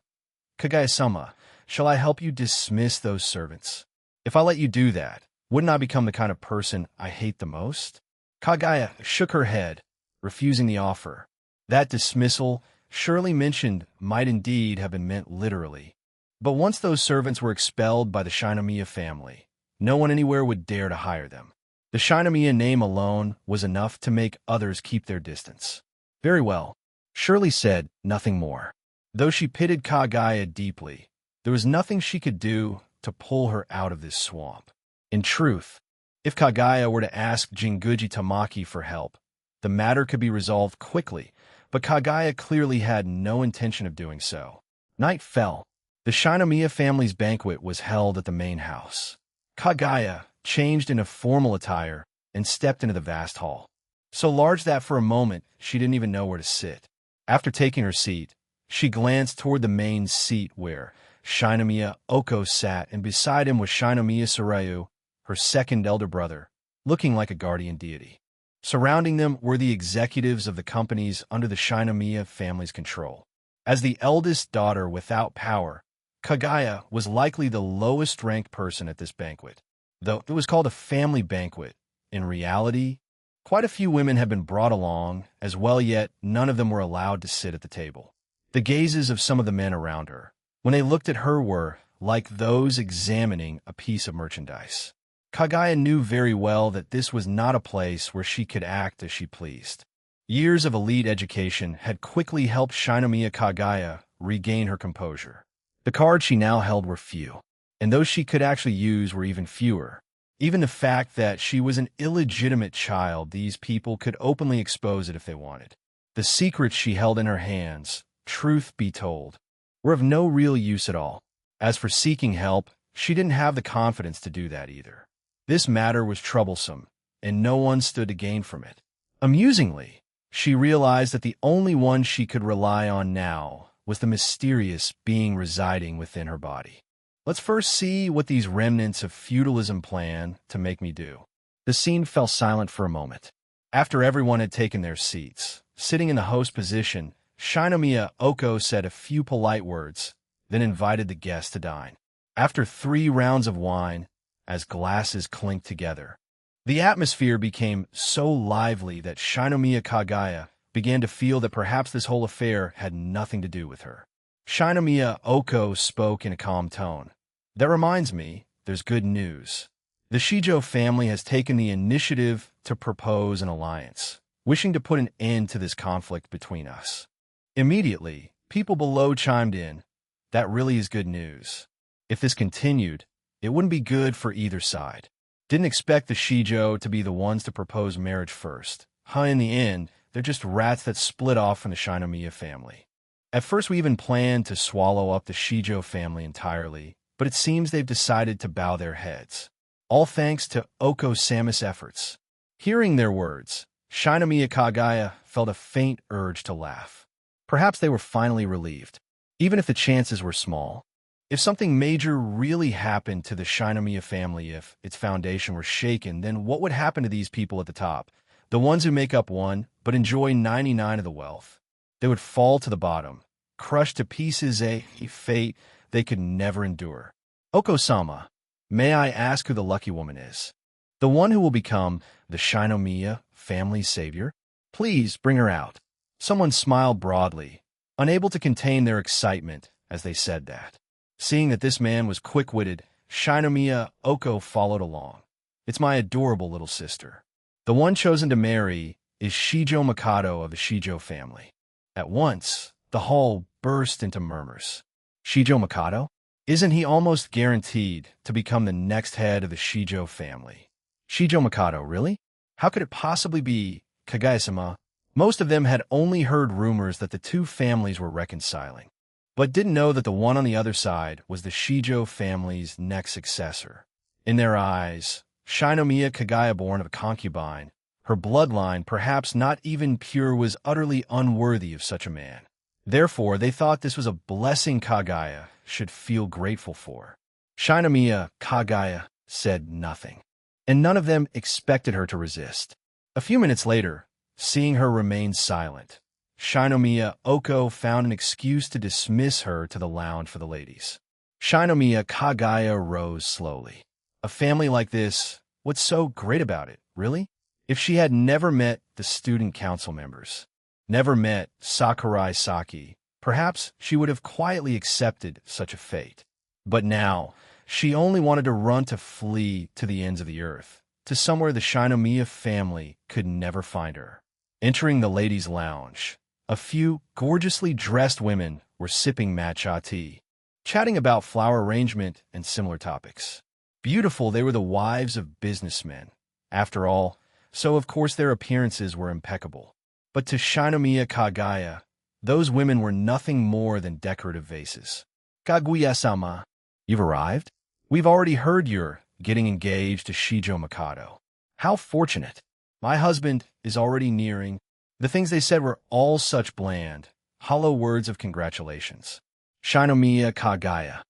Kagaya-sama, shall I help you dismiss those servants? If I let you do that, wouldn't I become the kind of person I hate the most? Kagaya shook her head, refusing the offer. That dismissal, Shirley mentioned, might indeed have been meant literally. But once those servants were expelled by the Shinomiya family, no one anywhere would dare to hire them. The Shinomiya name alone was enough to make others keep their distance. Very well, Shirley said nothing more. Though she pitied Kagaya deeply, there was nothing she could do to pull her out of this swamp. In truth, if Kagaya were to ask Jinguji Tamaki for help, the matter could be resolved quickly, but Kagaya clearly had no intention of doing so. Night fell. The Shinomiya family's banquet was held at the main house. Kagaya changed into formal attire and stepped into the vast hall, so large that for a moment she didn't even know where to sit. After taking her seat, she glanced toward the main seat where Shinomiya Oko sat, and beside him was Shinomiya Soryu, her second elder brother, looking like a guardian deity. Surrounding them were the executives of the companies under the Shinomiya family's control. As the eldest daughter without power, Kagaya was likely the lowest-ranked person at this banquet. Though it was called a family banquet, in reality, quite a few women had been brought along as well, yet none of them were allowed to sit at the table. The gazes of some of the men around her, when they looked at her, were like those examining a piece of merchandise. Kagaya knew very well that this was not a place where she could act as she pleased. Years of elite education had quickly helped Shinomiya Kagaya regain her composure. The cards she now held were few, and those she could actually use were even fewer. Even the fact that she was an illegitimate child, these people could openly expose it if they wanted. The secrets she held in her hands, truth be told, were of no real use at all. As for seeking help, she didn't have the confidence to do that either. This matter was troublesome, and no one stood to gain from it. Amusingly, she realized that the only one she could rely on now was the mysterious being residing within her body. Let's first see what these remnants of feudalism plan to make me do. The scene fell silent for a moment. After everyone had taken their seats, sitting in the host position, Shinomiya Oko said a few polite words, then invited the guests to dine. After 3 rounds of wine, as glasses clinked together, the atmosphere became so lively that Shinomiya Kagaya began to feel that perhaps this whole affair had nothing to do with her. Shinomiya Oko spoke in a calm tone. That reminds me, there's good news. The Shijo family has taken the initiative to propose an alliance, wishing to put an end to this conflict between us. Immediately, people below chimed in. That really is good news. If this continued, it wouldn't be good for either side. Didn't expect the Shijo to be the ones to propose marriage first. In the end, they're just rats that split off from the Shinomiya family. At first we even planned to swallow up the Shijo family entirely, but it seems they've decided to bow their heads. All thanks to Oko-sama's efforts. Hearing their words, Shinomiya Kagaya felt a faint urge to laugh. Perhaps they were finally relieved, even if the chances were small. If something major really happened to the Shinomiya family, if its foundation were shaken, then what would happen to these people at the top? The ones who make up 1, but enjoy 99 of the wealth. They would fall to the bottom, crushed to pieces, a fate they could never endure. Oko-sama, may I ask who the lucky woman is? The one who will become the Shinomiya family's savior? Please bring her out. Someone smiled broadly, unable to contain their excitement as they said that. Seeing that this man was quick-witted, Shinomiya Oko followed along. It's my adorable little sister. The one chosen to marry is Shijo Mikado of the Shijo family. At once, the hall burst into murmurs. Shijo Mikado? Isn't he almost guaranteed to become the next head of the Shijo family? Shijo Mikado, really? How could it possibly be, Kagaya-sama? Most of them had only heard rumors that the 2 families were reconciling, but didn't know that the one on the other side was the Shijo family's next successor. In their eyes, Shinomiya Kagaya, born of a concubine, her bloodline, perhaps not even pure, was utterly unworthy of such a man. Therefore, they thought this was a blessing Kagaya should feel grateful for. Shinomiya Kagaya said nothing, and none of them expected her to resist. A few minutes later, seeing her remain silent, Shinomiya Oko found an excuse to dismiss her to the lounge for the ladies. Shinomiya Kagaya rose slowly. A family like this, what's so great about it, really? If she had never met the student council members, never met Sakurai Saki, perhaps she would have quietly accepted such a fate. But now, she only wanted to run, to flee to the ends of the earth, to somewhere the Shinomiya family could never find her. Entering the ladies' lounge, a few gorgeously dressed women were sipping matcha tea, chatting about flower arrangement and similar topics. Beautiful, they were the wives of businessmen, after all, so of course their appearances were impeccable. But to Shinomiya Kagaya, those women were nothing more than decorative vases. Kaguya-sama, you've arrived? We've already heard you're getting engaged to Shijo Mikado. How fortunate. My husband is already nearing. The things they said were all such bland, hollow words of congratulations. Shinomiya Kagaya,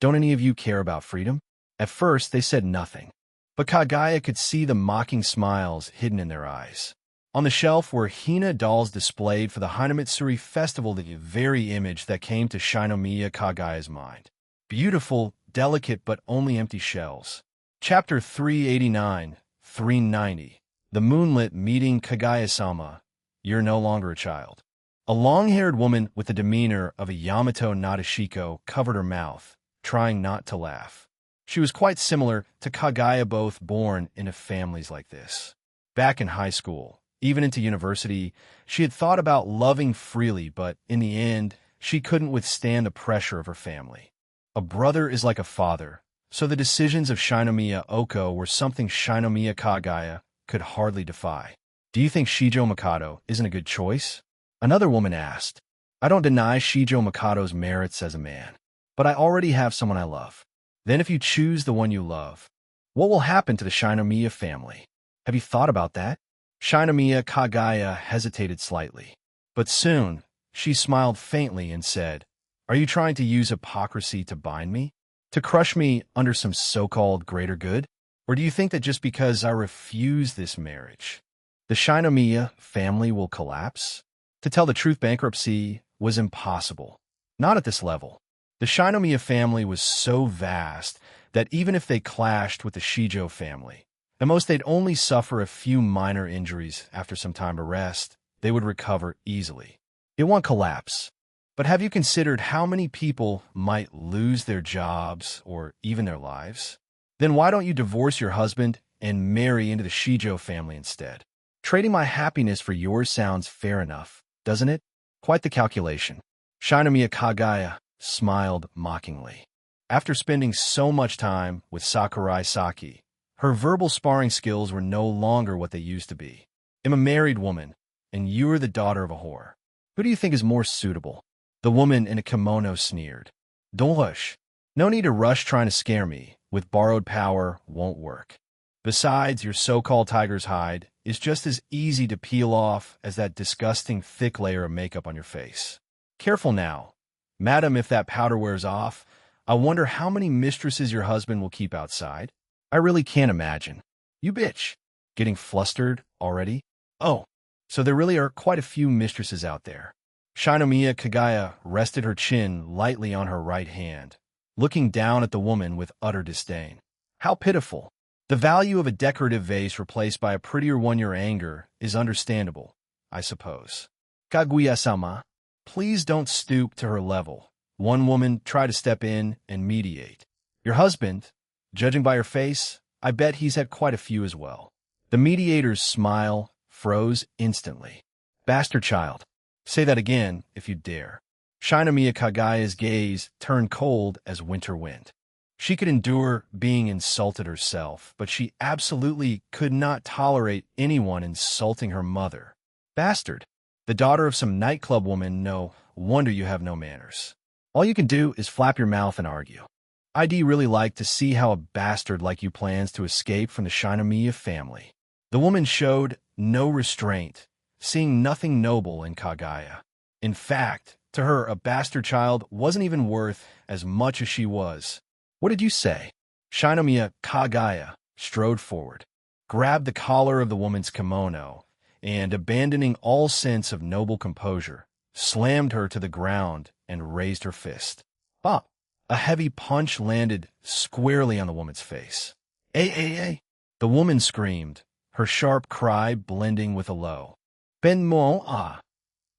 don't any of you care about freedom? At first, they said nothing, but Kagaya could see the mocking smiles hidden in their eyes. On the shelf were Hina dolls displayed for the Hinamatsuri festival, the very image that came to Shinomiya Kagaya's mind. Beautiful, delicate, but only empty shells. Chapter 389, 390. The moonlit meeting. Kagaya-sama, you're no longer a child. A long-haired woman with the demeanor of a Yamato Nadeshiko covered her mouth, trying not to laugh. She was quite similar to Kagaya, both born into families like this. Back in high school, even into university, she had thought about loving freely, but in the end, she couldn't withstand the pressure of her family. A brother is like a father, so the decisions of Shinomiya Oko were something Shinomiya Kagaya could hardly defy. Do you think Shijo Mikado isn't a good choice? Another woman asked. I don't deny Shijo Mikado's merits as a man, but I already have someone I love. Then if you choose the one you love, what will happen to the Shinomiya family? Have you thought about that? Shinomiya Kagaya hesitated slightly, but soon she smiled faintly and said, Are you trying to use hypocrisy to bind me? To crush me under some so-called greater good? Or do you think that just because I refuse this marriage, the Shinomiya family will collapse? To tell the truth, bankruptcy was impossible. Not at this level. The Shinomiya family was so vast that even if they clashed with the Shijo family, at most they'd only suffer a few minor injuries after some time to rest. They would recover easily. It won't collapse. But have you considered how many people might lose their jobs or even their lives? Then why don't you divorce your husband and marry into the Shijo family instead? Trading my happiness for yours sounds fair enough, doesn't it? Quite the calculation. Shinomiya Kagaya smiled mockingly. After spending so much time with Sakurai Saki, her verbal sparring skills were no longer what they used to be. I'm a married woman, and you're the daughter of a whore. Who do you think is more suitable? The woman in a kimono sneered. Don't rush. No need to rush trying to scare me. With borrowed power, won't work. Besides, your so-called tiger's hide is just as easy to peel off as that disgusting thick layer of makeup on your face. Careful now. Madam, if that powder wears off, I wonder how many mistresses your husband will keep outside. I really can't imagine. You bitch. Getting flustered already? Oh, so there really are quite a few mistresses out there. Shinomiya Kagaya rested her chin lightly on her right hand, looking down at the woman with utter disdain. How pitiful. The value of a decorative vase replaced by a prettier one. Your anger is understandable, I suppose. Kaguya-sama, please don't stoop to her level. One woman tried to step in and mediate. Your husband, judging by your face, I bet he's had quite a few as well. The mediator's smile froze instantly. Bastard child. Say that again, if you dare. Shinomiya Kagaya's gaze turned cold as winter wind. She could endure being insulted herself, but she absolutely could not tolerate anyone insulting her mother. Bastard. The daughter of some nightclub woman, no wonder you have no manners. All you can do is flap your mouth and argue. I'd really like to see how a bastard like you plans to escape from the Shinomiya family. The woman showed no restraint, seeing nothing noble in Kagaya. In fact, to her, a bastard child wasn't even worth as much as she was. What did you say? Shinomiya Kagaya strode forward, grabbed the collar of the woman's kimono, and, abandoning all sense of noble composure, slammed her to the ground and raised her fist. Bop! A heavy punch landed squarely on the woman's face. Ay! The woman screamed, her sharp cry blending with a low. Ben mo ah!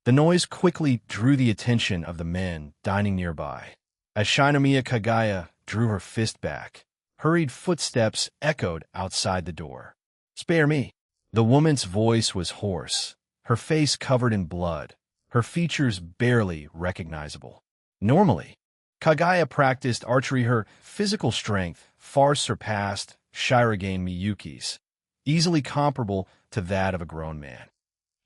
The noise quickly drew the attention of the men dining nearby. As Shinomiya Kagaya drew her fist back, hurried footsteps echoed outside the door. Spare me. The woman's voice was hoarse, her face covered in blood, her features barely recognizable. Normally, Kagaya practiced archery. Her physical strength far surpassed Shirogane Miyuki's, easily comparable to that of a grown man.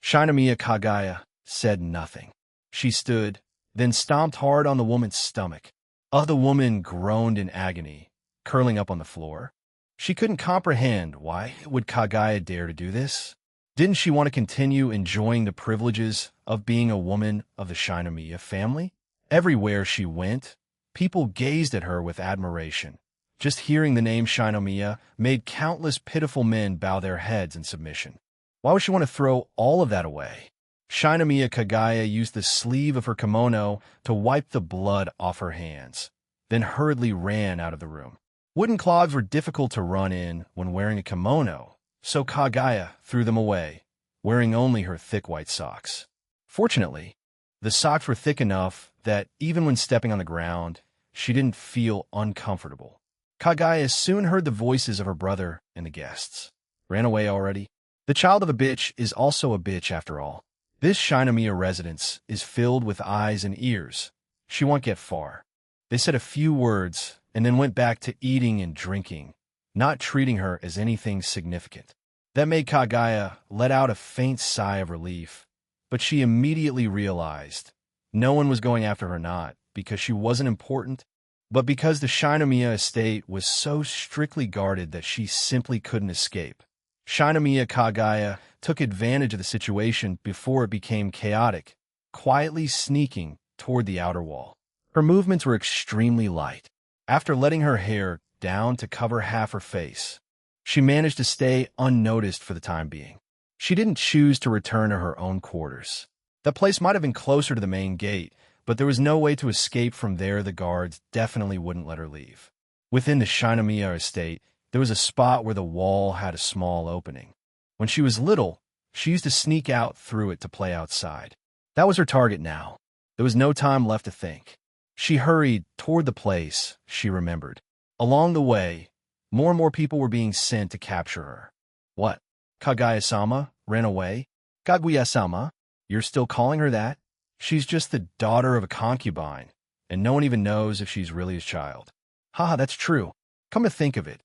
Shinomiya Kagaya said nothing. She stood, then stomped hard on the woman's stomach. The woman groaned in agony, curling up on the floor. She couldn't comprehend why would Kagaya dare to do this. Didn't she want to continue enjoying the privileges of being a woman of the Shinomiya family? Everywhere she went, people gazed at her with admiration. Just hearing the name Shinomiya made countless pitiful men bow their heads in submission. Why would she want to throw all of that away? Shinomiya Kagaya used the sleeve of her kimono to wipe the blood off her hands, then hurriedly ran out of the room. Wooden clogs were difficult to run in when wearing a kimono, so Kagaya threw them away, wearing only her thick white socks. Fortunately, the socks were thick enough that even when stepping on the ground, she didn't feel uncomfortable. Kagaya soon heard the voices of her brother and the guests. Ran away already? The child of a bitch is also a bitch after all. This Shinomiya residence is filled with eyes and ears. She won't get far. They said a few words and then went back to eating and drinking, not treating her as anything significant. That made Kagaya let out a faint sigh of relief, but she immediately realized no one was going after her, not because she wasn't important, but because the Shinomiya estate was so strictly guarded that she simply couldn't escape. Shinomiya Kagaya took advantage of the situation before it became chaotic, quietly sneaking toward the outer wall. Her movements were extremely light. After letting her hair down to cover half her face, she managed to stay unnoticed for the time being. She didn't choose to return to her own quarters. The place might have been closer to the main gate, but there was no way to escape from there. The guards definitely wouldn't let her leave. Within the Shinomiya estate, there was a spot where the wall had a small opening. When she was little, she used to sneak out through it to play outside. That was her target now. There was no time left to think. She hurried toward the place she remembered. Along the way, more and more people were being sent to capture her. What? Kaguya-sama ran away? Kaguya-sama? You're still calling her that? She's just the daughter of a concubine, and no one even knows if she's really his child. Haha, that's true. Come to think of it,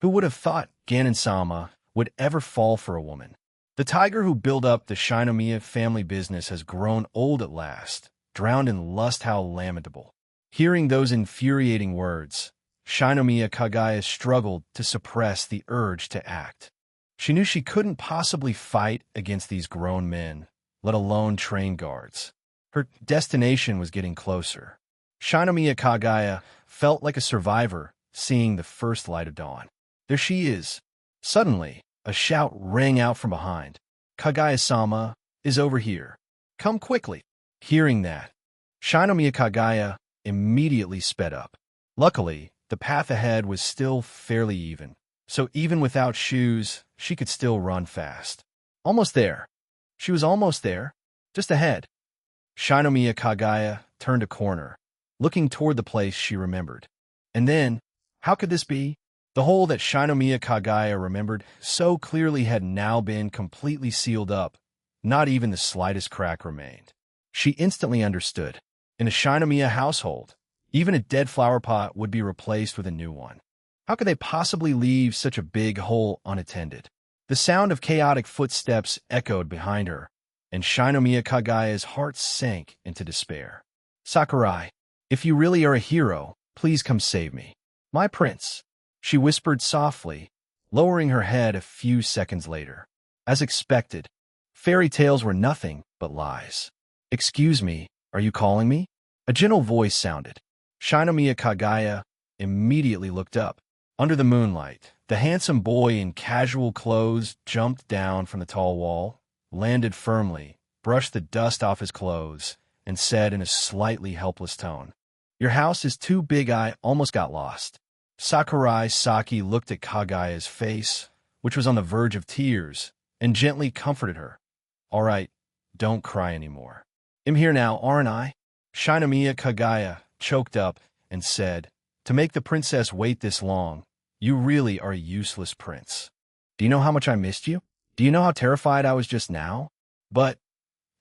who would have thought Ganon-sama would ever fall for a woman? The tiger who built up the Shinomiya family business has grown old at last, drowned in lust. How lamentable. Hearing those infuriating words, Shinomiya Kaguya struggled to suppress the urge to act. She knew she couldn't possibly fight against these grown men, let alone train guards. Her destination was getting closer. Shinomiya Kaguya felt like a survivor seeing the first light of dawn. There she is. Suddenly, a shout rang out from behind. Kaguya-sama is over here. Come quickly. Hearing that, Shinomiya Kaguya immediately sped up. Luckily, the path ahead was still fairly even, so even without shoes, she could still run fast. Almost there. She was almost there. Just ahead. Shinomiya Kaguya turned a corner, looking toward the place she remembered. And then, how could this be? The hole that Shinomiya Kaguya remembered so clearly had now been completely sealed up. Not even the slightest crack remained. She instantly understood. In a Shinomiya household, even a dead flower pot would be replaced with a new one. How could they possibly leave such a big hole unattended? The sound of chaotic footsteps echoed behind her, and Shinomiya Kaguya's heart sank into despair. Sakurai, if you really are a hero, please come save me. My prince, she whispered softly, lowering her head a few seconds later. As expected, fairy tales were nothing but lies. Excuse me, are you calling me? A gentle voice sounded. Shinomiya Kaguya immediately looked up. Under the moonlight, the handsome boy in casual clothes jumped down from the tall wall, landed firmly, brushed the dust off his clothes, and said in a slightly helpless tone, "Your house is too big, I almost got lost." Sakurai Saki looked at Kaguya's face, which was on the verge of tears, and gently comforted her. "All right, don't cry anymore. I'm here now, aren't I?" Shinomiya Kaguya choked up and said, "To make the princess wait this long, you really are a useless prince. Do you know how much I missed you? Do you know how terrified I was just now? But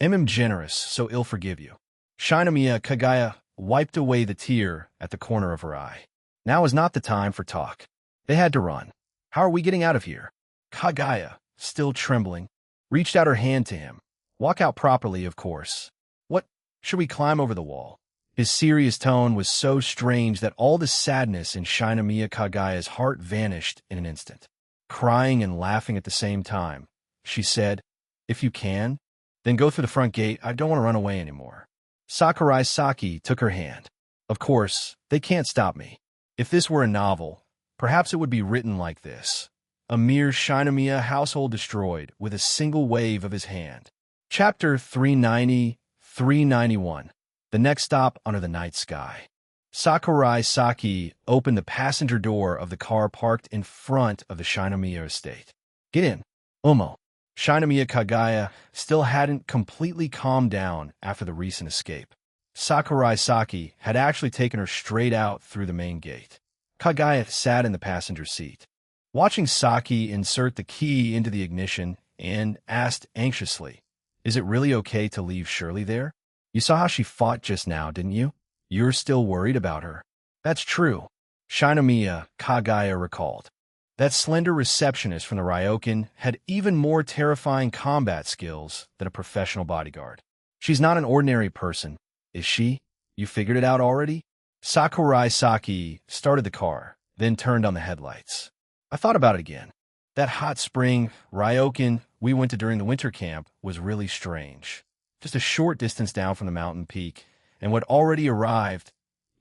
I'm generous, so I'll forgive you." Shinomiya Kaguya wiped away the tear at the corner of her eye. Now is not the time for talk. They had to run. "How are we getting out of here?" Kaguya, still trembling, reached out her hand to him. "Walk out properly, of course." "What? Should we climb over the wall?" His serious tone was so strange that all the sadness in Shinomiya Kaguya's heart vanished in an instant. Crying and laughing at the same time, she said, "If you can, then go through the front gate. I don't want to run away anymore." Sakurai Saki took her hand. "Of course, they can't stop me. If this were a novel, perhaps it would be written like this. A mere Shinomiya household destroyed with a single wave of his hand." Chapter 390-391. The next stop under the night sky. Sakurai Saki opened the passenger door of the car parked in front of the Shinomiya estate. "Get in, Umo." Shinomiya Kaguya still hadn't completely calmed down after the recent escape. Sakurai Saki had actually taken her straight out through the main gate. Kaguya sat in the passenger seat, watching Saki insert the key into the ignition, and asked anxiously, "Is it really okay to leave Shirley there? You saw how she fought just now, didn't you? You're still worried about her." "That's true," Shinomiya Kaguya recalled. That slender receptionist from the Ryokan had even more terrifying combat skills than a professional bodyguard. "She's not an ordinary person, is she? You figured it out already?" Sakurai Saki started the car, then turned on the headlights. "I thought about it again. That hot spring Ryokan we went to during the winter camp was really strange. Just a short distance down from the mountain peak, and what already arrived,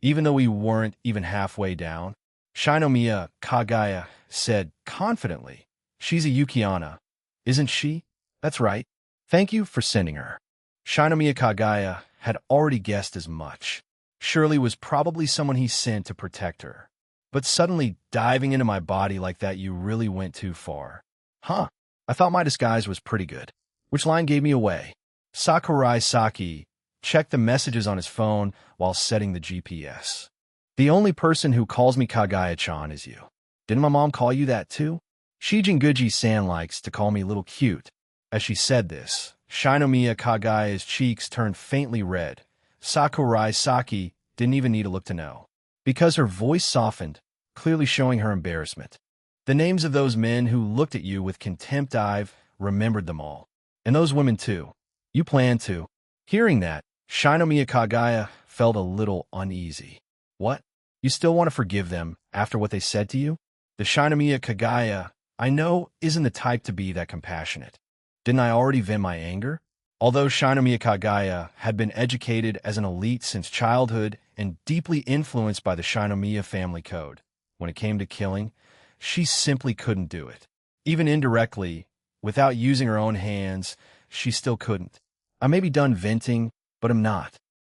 even though we weren't even halfway down." Shinomiya Kaguya said confidently, "She's a Yukiana, isn't she?" "That's right. Thank you for sending her." Shinomiya Kagaya had already guessed as much. Shirley was probably someone he sent to protect her. But suddenly diving into my body like that, you really went too far. Huh, I thought my disguise was pretty good. Which line gave me away? Sakurai Saki checked the messages on his phone while setting the GPS. The only person who calls me Kagaya-chan is you. Didn't my mom call you that too? Shijinguji-san likes to call me little cute. As she said this, Shinomiya Kagaya's cheeks turned faintly red. Sakurai Saki didn't even need to look to know, because her voice softened, clearly showing her embarrassment. The names of those men who looked at you with contempt, I've remembered them all. And those women too. You plan to. Hearing that, Shinomiya Kagaya felt a little uneasy. What? You still want to forgive them after what they said to you? The Shinomiya Kagaya, I know, isn't the type to be that compassionate. Didn't I already vent my anger? Although Shinomiya Kagaya had been educated as an elite since childhood and deeply influenced by the Shinomiya family code, when it came to killing, she simply couldn't do it. Even indirectly, without using her own hands, she still couldn't. I may be done venting, but I'm not.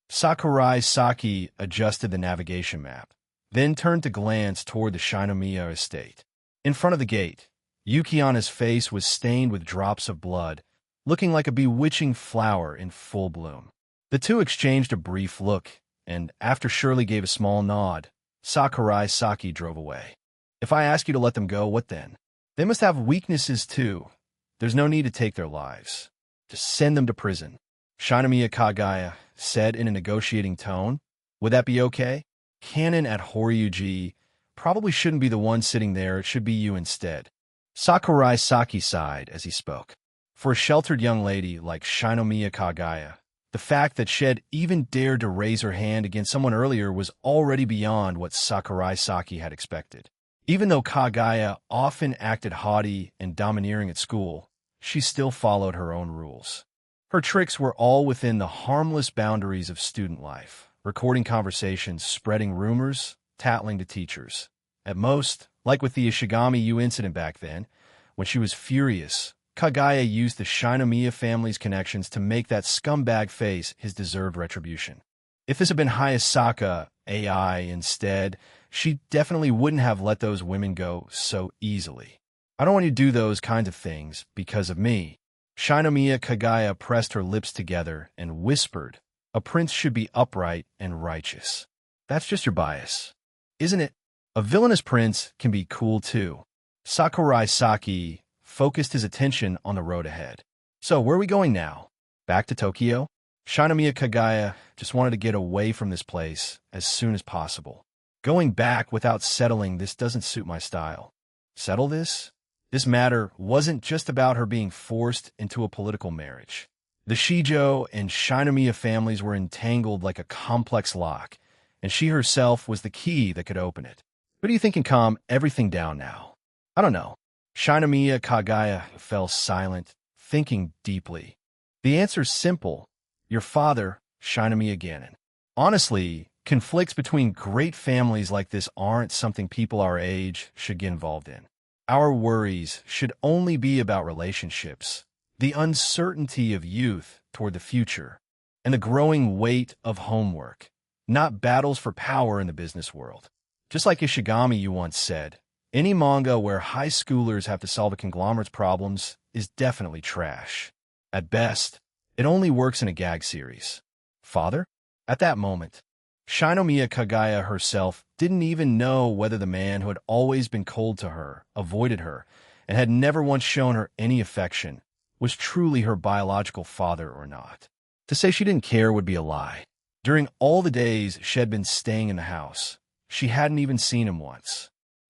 Sakurai Saki adjusted the navigation map, then turned to glance toward the Shinomiya estate. In front of the gate, Yukiana's face was stained with drops of blood, looking like a bewitching flower in full bloom. The two exchanged a brief look, and after Shirley gave a small nod, Sakurai Saki drove away. If I ask you to let them go, what then? They must have weaknesses too. There's no need to take their lives. Just send them to prison. Shinomiya Kagaya said in a negotiating tone. Would that be okay? Canon at Horyuji probably shouldn't be the one sitting there, it should be you instead. Sakurai Saki sighed as he spoke. For a sheltered young lady like Shinomiya Kagaya, the fact that she had even dared to raise her hand against someone earlier was already beyond what Sakurai Saki had expected. Even though Kagaya often acted haughty and domineering at school, she still followed her own rules. Her tricks were all within the harmless boundaries of student life, recording conversations, spreading rumors, tattling to teachers. At most, like with the Ishigami U incident back then, when she was furious, Kagaya used the Shinomiya family's connections to make that scumbag face his deserved retribution. If this had been Hayasaka AI instead, she definitely wouldn't have let those women go so easily. I don't want you to do those kinds of things because of me. Shinomiya Kagaya pressed her lips together and whispered, a prince should be upright and righteous. That's just your bias, isn't it? A villainous prince can be cool too. Sakurai Saki focused his attention on the road ahead. So where are we going now? Back to Tokyo? Shinomiya Kagaya just wanted to get away from this place as soon as possible. Going back without settling this doesn't suit my style. Settle this? This matter wasn't just about her being forced into a political marriage. The Shijo and Shinomiya families were entangled like a complex lock, and she herself was the key that could open it. Who do you think can calm everything down now? I don't know. Shinomiya Kagaya fell silent, thinking deeply. The answer's simple. Your father, Shinomiya Ganon. Honestly, conflicts between great families like this aren't something people our age should get involved in. Our worries should only be about relationships, the uncertainty of youth toward the future, and the growing weight of homework, not battles for power in the business world. Just like Ishigami you once said, any manga where high schoolers have to solve a conglomerate's problems is definitely trash. At best, it only works in a gag series. Father? At that moment, Shinomiya Kagaya herself didn't even know whether the man who had always been cold to her, avoided her, and had never once shown her any affection, was truly her biological father or not. To say she didn't care would be a lie. During all the days she had been staying in the house, she hadn't even seen him once.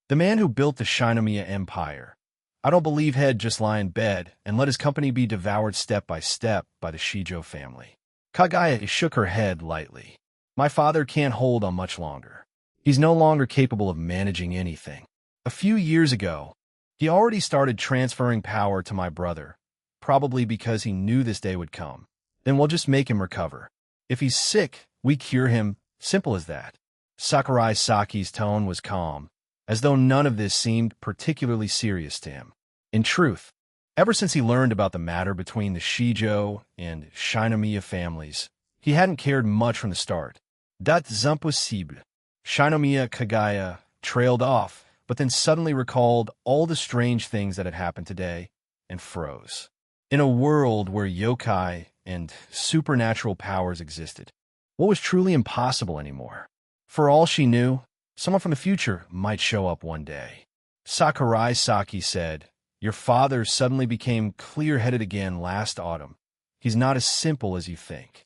The man who built the Shinomiya Empire, I don't believe he'd just lie in bed and let his company be devoured step by step by the Shijo family. Kagaya shook her head lightly. My father can't hold on much longer. He's no longer capable of managing anything. A few years ago, he already started transferring power to my brother, probably because he knew this day would come. Then we'll just make him recover. If he's sick, we cure him, simple as that. Sakurai Saki's tone was calm, as though none of this seemed particularly serious to him. In truth, Ever since he learned about the matter between the Shijo and Shinomiya families, he hadn't cared much from the start. That's impossible. Shinomiya Kagaya trailed off, but then suddenly recalled all the strange things that had happened today and froze. In a world where yokai and supernatural powers existed, what was truly impossible anymore? For all she knew, someone from the future might show up one day. Sakurai Saki said, "Your father suddenly became clear-headed again last autumn. He's not as simple as you think."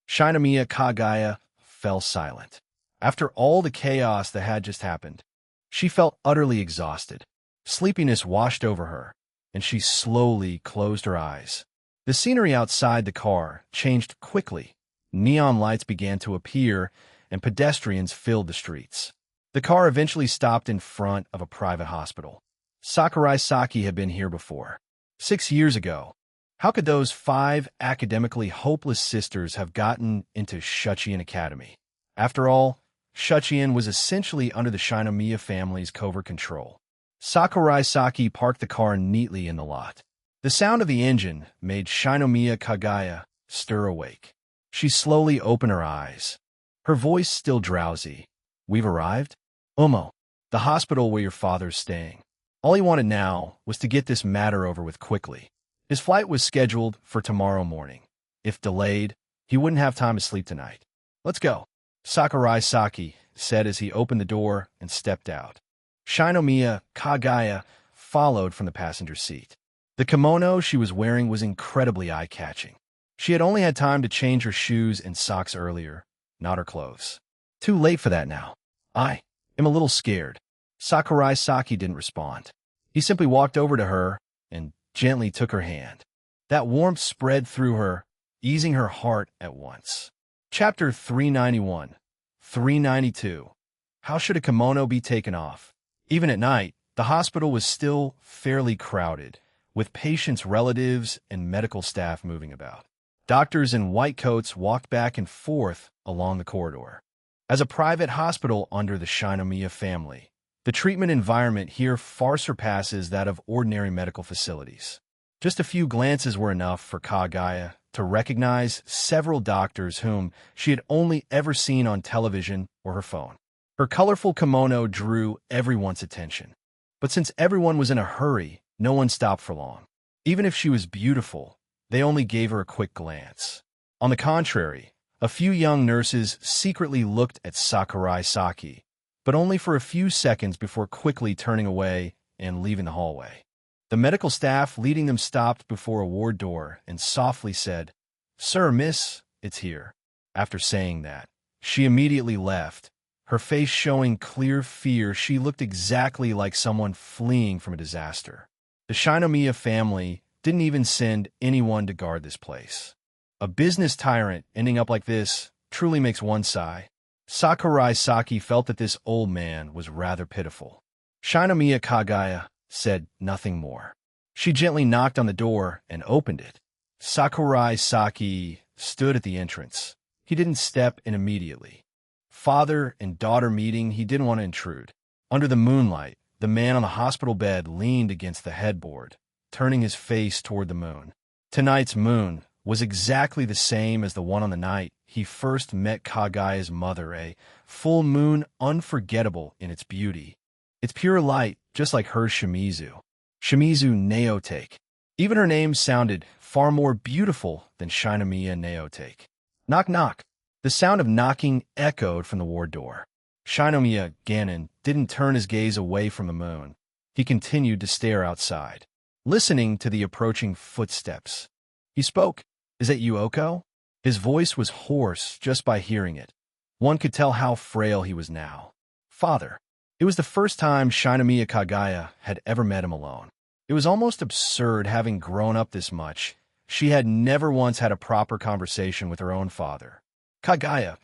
Shinomiya Kagaya fell silent. After all the chaos that had just happened, she felt utterly exhausted. Sleepiness washed over her, and she slowly closed her eyes. The scenery outside the car changed quickly. Neon lights began to appear, and pedestrians filled the streets. The car eventually stopped in front of a private hospital. Sakurai Saki had been here before. 6 years ago. How could those 5 academically hopeless sisters have gotten into Shuchiin Academy? After all, Shuchiin was essentially under the Shinomiya family's covert control. Sakurai Saki parked the car neatly in the lot. The sound of the engine made Shinomiya Kagaya stir awake. She slowly opened her eyes, her voice still drowsy. "We've arrived? Omo, the hospital where your father's staying." All he wanted now was to get this matter over with quickly. His flight was scheduled for tomorrow morning. If delayed, he wouldn't have time to sleep tonight. "Let's go," Sakurai Saki said as he opened the door and stepped out. Shinomiya Kagaya followed from the passenger seat. The kimono she was wearing was incredibly eye-catching. She had only had time to change her shoes and socks earlier, not her clothes. "Too late for that now. I am a little scared." Sakurai Saki didn't respond. He simply walked over to her and gently took her hand. That warmth spread through her, easing her heart at once. Chapter 391. 392. How should a kimono be taken off? Even at night, the hospital was still fairly crowded, with patients' relatives and medical staff moving about. Doctors in white coats walked back and forth along the corridor. As a private hospital under the Shinomiya family, the treatment environment here far surpasses that of ordinary medical facilities. Just a few glances were enough for Kagaya to recognize several doctors whom she had only ever seen on television or her phone. Her colorful kimono drew everyone's attention. But since everyone was in a hurry, no one stopped for long. Even if she was beautiful, they only gave her a quick glance. On the contrary, a few young nurses secretly looked at Sakurai Saki, but only for a few seconds before quickly turning away and leaving the hallway. The medical staff leading them stopped before a ward door and softly said, "Sir, miss, it's here." After saying that, she immediately left. Her face showing clear fear, she looked exactly like someone fleeing from a disaster. The Shinomiya family didn't even send anyone to guard this place. A business tyrant ending up like this truly makes one sigh. Sakurai Saki felt that this old man was rather pitiful. Shinomiya Kagaya said nothing more. She gently knocked on the door and opened it. Sakurai Saki stood at the entrance. He didn't step in immediately. Father and daughter meeting, he didn't want to intrude. Under the moonlight, the man on the hospital bed leaned against the headboard, turning his face toward the moon. Tonight's moon was exactly the same as the one on the night he first met Kagaya's mother, a full moon unforgettable in its beauty. Its pure light, just like her Shimizu. Shimizu Neotake. Even her name sounded far more beautiful than Shinomiya Neotake. Knock knock. The sound of knocking echoed from the ward door. Shinomiya Ganon didn't turn his gaze away from the moon. He continued to stare outside, listening to the approaching footsteps. He spoke. "Is that you, Oko?" His voice was hoarse just by hearing it. One could tell how frail he was now. "Father." It was the first time Shinomiya Kagaya had ever met him alone. It was almost absurd having grown up this much. She had never once had a proper conversation with her own father. "Kagaya."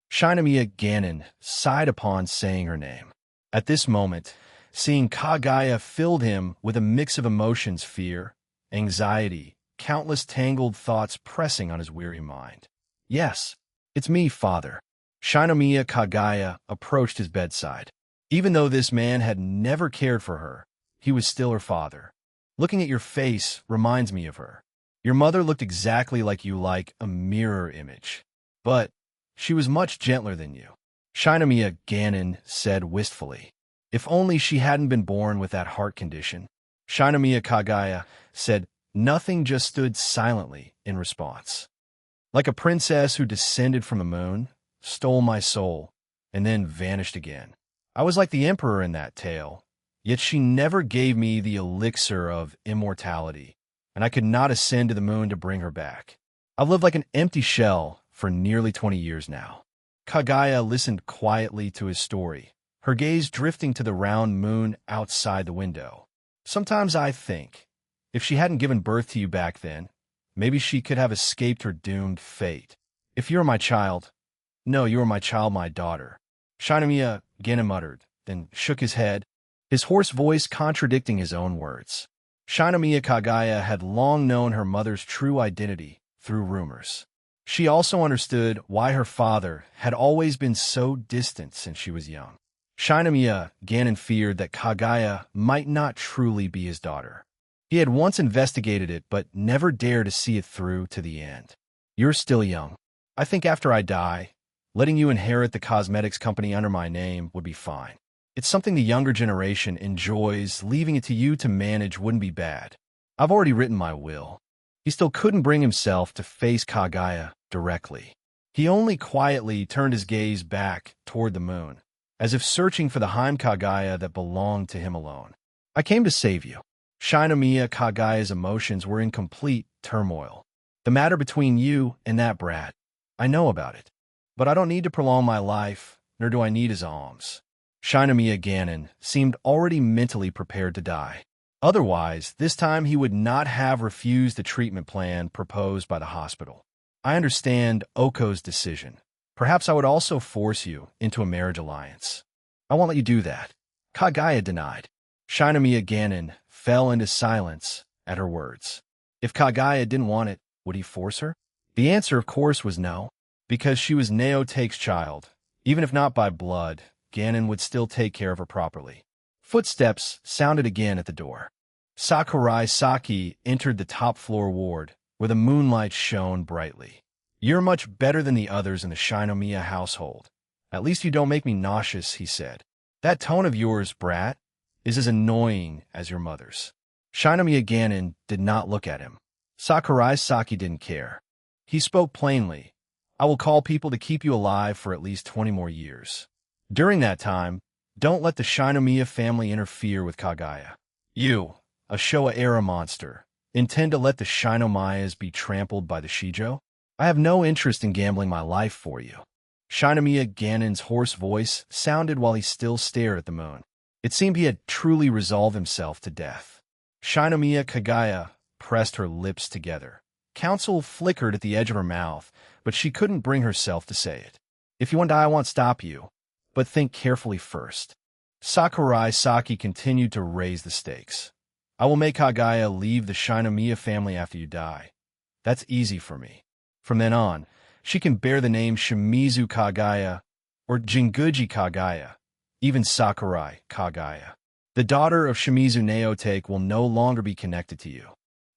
Shinomiya Ganon sighed upon saying her name. At this moment, seeing Kagaya filled him with a mix of emotions: fear, anxiety, countless tangled thoughts pressing on his weary mind. "Yes, it's me, father." Shinomiya Kagaya approached his bedside. Even though this man had never cared for her, he was still her father. Looking at your face reminds me of her. Your mother looked exactly like you, like a mirror image. But she was much gentler than you. Shinomiya Ganon said wistfully. If only she hadn't been born with that heart condition. Shinomiya Kagaya said nothing, just stood silently in response. Like a princess who descended from the moon, stole my soul, and then vanished again. I was like the emperor in that tale, yet she never gave me the elixir of immortality, and I could not ascend to the moon to bring her back. I've lived like an empty shell for nearly 20 years now. Kagaya listened quietly to his story, her gaze drifting to the round moon outside the window. Sometimes I think, if she hadn't given birth to you back then, maybe she could have escaped her doomed fate. If you were my child, no, you were my child, my daughter. Shinomiya Ganon muttered, then shook his head, his hoarse voice contradicting his own words. Shinomiya Kagaya had long known her mother's true identity through rumors. She also understood why her father had always been so distant since she was young. Shinomiya Ganon feared that Kagaya might not truly be his daughter. He had once investigated it, but never dared to see it through to the end. You're still young. I think after I die, letting you inherit the cosmetics company under my name would be fine. It's something the younger generation enjoys. Leaving it to you to manage wouldn't be bad. I've already written my will. He still couldn't bring himself to face Kagaya directly. He only quietly turned his gaze back toward the moon, as if searching for the Heim Kagaya that belonged to him alone. I came to save you. Shinomiya Kagaya's emotions were in complete turmoil. The matter between you and that brat, I know about it. But I don't need to prolong my life, nor do I need his alms. Shinomiya Ganon seemed already mentally prepared to die. Otherwise, this time he would not have refused the treatment plan proposed by the hospital. I understand Oko's decision. Perhaps I would also force you into a marriage alliance. I won't let you do that. Kagaya denied. Shinomiya Ganon fell into silence at her words. If Kagaya didn't want it, would he force her? The answer, of course, was no. Because she was Neotake's child, even if not by blood, Ganon would still take care of her properly. Footsteps sounded again at the door. Sakurai Saki entered the top-floor ward, where the moonlight shone brightly. You're much better than the others in the Shinomiya household. At least you don't make me nauseous, he said. That tone of yours, brat, is as annoying as your mother's. Shinomiya Ganon did not look at him. Sakurai Saki didn't care. He spoke plainly. I will call people to keep you alive for at least 20 more years. During that time, don't let the Shinomiya family interfere with Kagaya. You, a Showa-era monster, intend to let the Shinomiyas be trampled by the Shijo? I have no interest in gambling my life for you. Shinomiya Ganon's hoarse voice sounded while he still stared at the moon. It seemed he had truly resolved himself to death. Shinomiya Kagaya pressed her lips together. Counsel flickered at the edge of her mouth, but she couldn't bring herself to say it. If you want to die, I won't stop you, but think carefully first. Sakurai Saki continued to raise the stakes. I will make Kagaya leave the Shinomiya family after you die. That's easy for me. From then on, she can bear the name Shimizu Kagaya or Jinguji Kagaya, even Sakurai Kagaya. The daughter of Shimizu Neotake will no longer be connected to you.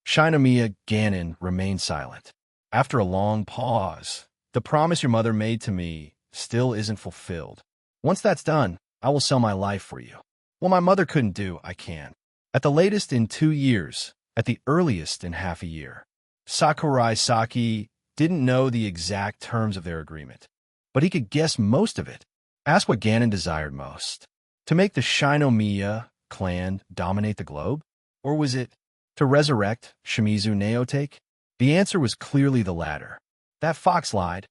Shinomiya Ganon remained silent. After a long pause, the promise your mother made to me still isn't fulfilled. Once that's done, I will sell my life for you. What my mother couldn't do, I can. At the latest in 2 years, at the earliest in half a year. Sakurai Saki didn't know the exact terms of their agreement, but he could guess most of it. Ask what Ganon desired most. To make the Shinomiya clan dominate the globe? Or was it to resurrect Shimizu Neotake? The answer was clearly the latter. That fox lied.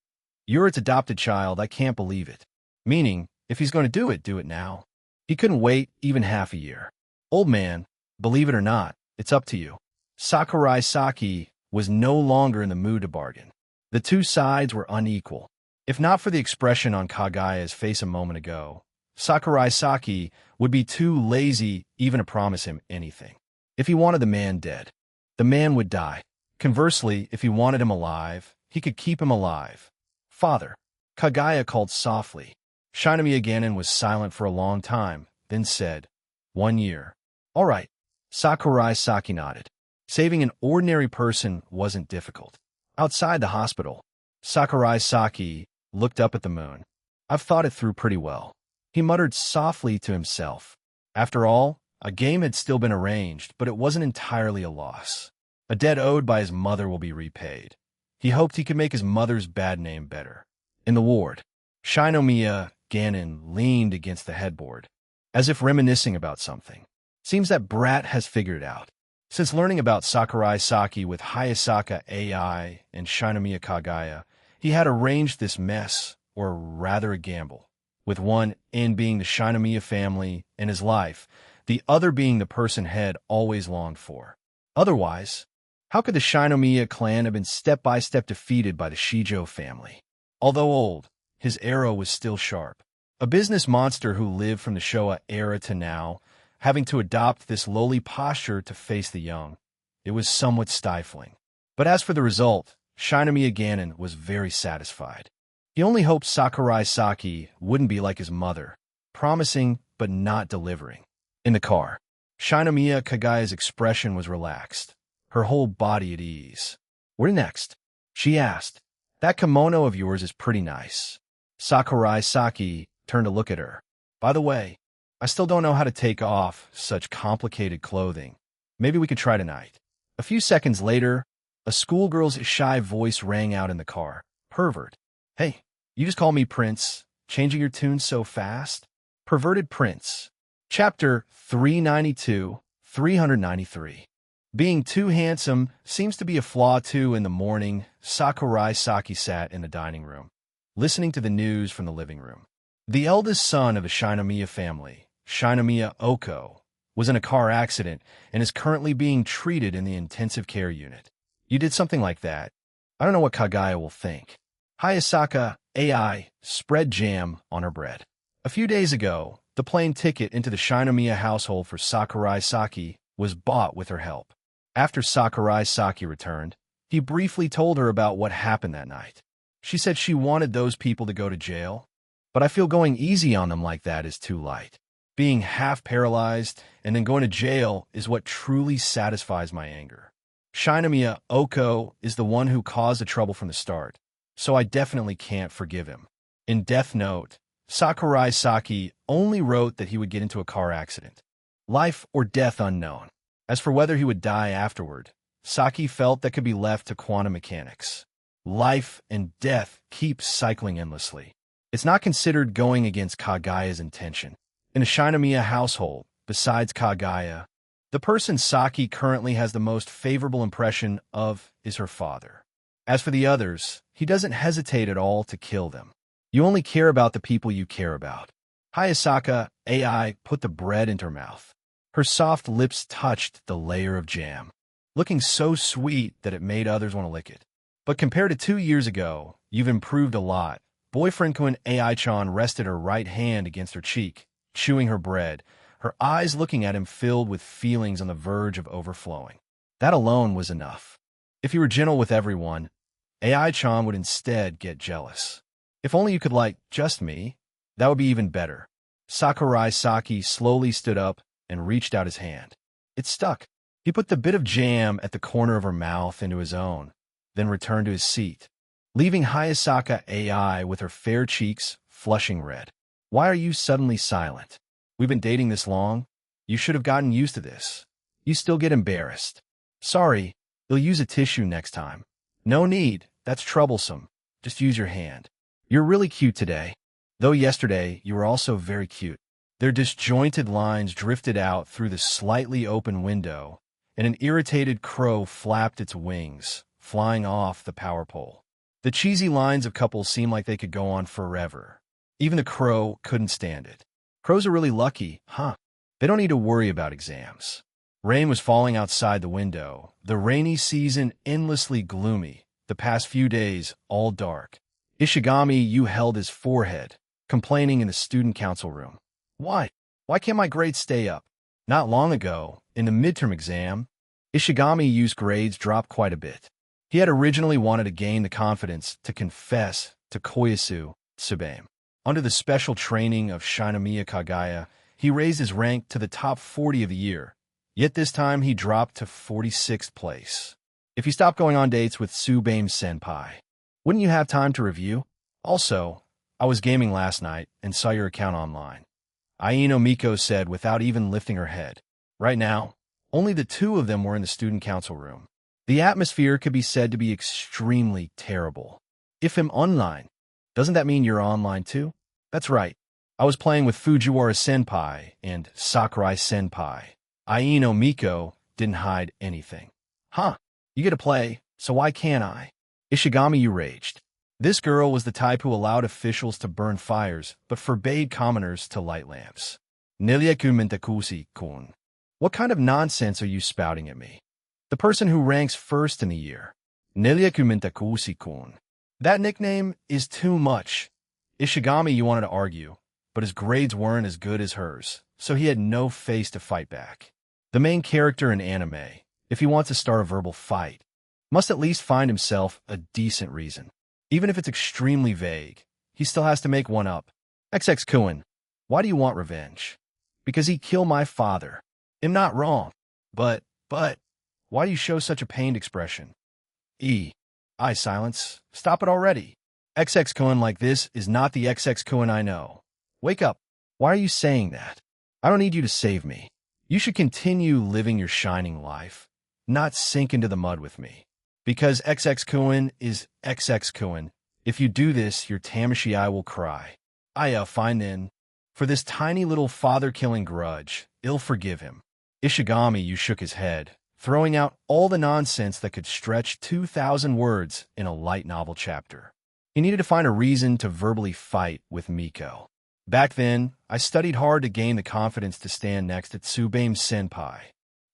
You're its adopted child, I can't believe it. Meaning, if he's going to do it now. He couldn't wait even half a year. Old man, believe it or not, it's up to you. Sakurai Saki was no longer in the mood to bargain. The two sides were unequal. If not for the expression on Kagaya's face a moment ago, Sakurai Saki would be too lazy even to promise him anything. If he wanted the man dead, the man would die. Conversely, if he wanted him alive, he could keep him alive. Father, Kagaya called softly. Shinomiya Ganon was silent for a long time, then said, 1 year. All right, Sakurai Saki nodded. Saving an ordinary person wasn't difficult. Outside the hospital, Sakurai Saki looked up at the moon. I've thought it through pretty well. He muttered softly to himself. After all, a game had still been arranged, but it wasn't entirely a loss. A debt owed by his mother will be repaid. He hoped he could make his mother's bad name better. In the ward, Shinomiya Ganon leaned against the headboard, as if reminiscing about something. Seems that brat has figured it out. Since learning about Sakurai Saki with Hayasaka AI and Shinomiya Kagaya, he had arranged this mess, or rather a gamble, with one end being the Shinomiya family and his life, the other being the person had always longed for. Otherwise, how could the Shinomiya clan have been step-by-step defeated by the Shijo family? Although old, his arrow was still sharp. A business monster who lived from the Showa era to now, having to adopt this lowly posture to face the young. It was somewhat stifling. But as for the result, Shinomiya Ganon was very satisfied. He only hoped Sakurai Saki wouldn't be like his mother, promising but not delivering. In the car, Shinomiya Kagaya's expression was relaxed, her whole body at ease. Where next? She asked. That kimono of yours is pretty nice. Sakurai Saki turned to look at her. By the way, I still don't know how to take off such complicated clothing. Maybe we could try tonight. A few seconds later, a schoolgirl's shy voice rang out in the car. Pervert. Hey, you just call me Prince, changing your tune so fast? Perverted Prince. Chapter 392, 393. Being too handsome seems to be a flaw too. In the morning, Sakurai Saki sat in the dining room, listening to the news from the living room. The eldest son of the Shinomiya family, Shinomiya Oko, was in a car accident and is currently being treated in the intensive care unit. You did something like that. I don't know what Kagaya will think. Hayasaka AI spread jam on her bread. A few days ago, the plane ticket into the Shinomiya household for Sakurai Saki was bought with her help. After Sakurai Saki returned, he briefly told her about what happened that night. She said she wanted those people to go to jail, but I feel going easy on them like that is too light. Being half paralyzed and then going to jail is what truly satisfies my anger. Shinomiya Oko is the one who caused the trouble from the start, so I definitely can't forgive him. In Death Note, Sakurai Saki only wrote that he would get into a car accident. Life or death unknown. As for whether he would die afterward, Saki felt that could be left to quantum mechanics. Life and death keep cycling endlessly. It's not considered going against Kagaya's intention. In a Shinomiya household, besides Kagaya, the person Saki currently has the most favorable impression of is her father. As for the others, he doesn't hesitate at all to kill them. You only care about the people you care about. Hayasaka AI put the bread into her mouth. Her soft lips touched the layer of jam, looking so sweet that it made others want to lick it. But compared to 2 years ago, you've improved a lot. Boyfriend Kun AI-chan rested her right hand against her cheek, chewing her bread, her eyes looking at him filled with feelings on the verge of overflowing. That alone was enough. If you were gentle with everyone, AI-chan would instead get jealous. If only you could like just me, that would be even better. Sakurai Saki slowly stood up and reached out his hand. It stuck. He put the bit of jam at the corner of her mouth into his own, then returned to his seat, leaving Hayasaka AI with her fair cheeks flushing red. Why are you suddenly silent? We've been dating this long. You should have gotten used to this. You still get embarrassed. Sorry, you'll use a tissue next time. No need, that's troublesome. Just use your hand. You're really cute today. Though yesterday, you were also very cute. Their disjointed lines drifted out through the slightly open window, and an irritated crow flapped its wings, flying off the power pole. The cheesy lines of couples seemed like they could go on forever. Even the crow couldn't stand it. Crows are really lucky, huh? They don't need to worry about exams. Rain was falling outside the window, the rainy season endlessly gloomy, the past few days all dark. Ishigami Yu held his forehead, complaining in the student council room. Why? Why can't my grades stay up? Not long ago, in the midterm exam, Ishigami Yu's grades dropped quite a bit. He had originally wanted to gain the confidence to confess to Koyasu Tsubame. Under the special training of Shinomiya Kagaya, he raised his rank to the top 40 of the year. Yet this time he dropped to 46th place. If you stopped going on dates with Tsubame-senpai, wouldn't you have time to review? Also, I was gaming last night and saw your account online. Aino Miko said without even lifting her head. Right now, only the two of them were in the student council room. The atmosphere could be said to be extremely terrible. If I'm online, doesn't that mean you're online too? That's right. I was playing with Fujiwara-senpai and Sakurai-senpai. Aino Miko didn't hide anything. Huh, you get to play, so why can't I? Ishigami, you raged. This girl was the type who allowed officials to burn fires, but forbade commoners to light lamps. Nilyaku Mentakusi-kun. What kind of nonsense are you spouting at me? The person who ranks first in the year. Nilyaku Mentakusi-kun. That nickname is too much. Ishigami, you wanted to argue, but his grades weren't as good as hers, so he had no face to fight back. The main character in anime, if he wants to start a verbal fight, must at least find himself a decent reason. Even if it's extremely vague, he still has to make one up. XX Kuin, why do you want revenge? Because he killed my father. I'm not wrong. But, why do you show such a pained expression? Silence. Stop it already. XX Kuin like this is not the XX Kuin I know. Wake up. Why are you saying that? I don't need you to save me. You should continue living your shining life, not sink into the mud with me. Because XX Kuin is XX Kuin. If you do this, your Tamashii I will cry. Fine then. For this tiny little father-killing grudge, I'll forgive him. Ishigami, you shook his head, throwing out all the nonsense that could stretch 2,000 words in a light novel chapter. He needed to find a reason to verbally fight with Miko. Back then, I studied hard to gain the confidence to stand next to Tsubame-senpai.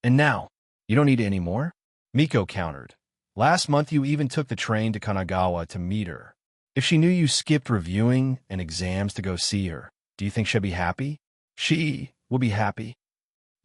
And now, you don't need it anymore? Miko countered. Last month you even took the train to Kanagawa to meet her. If she knew you skipped reviewing and exams to go see her, do you think she'd be happy? She will be happy.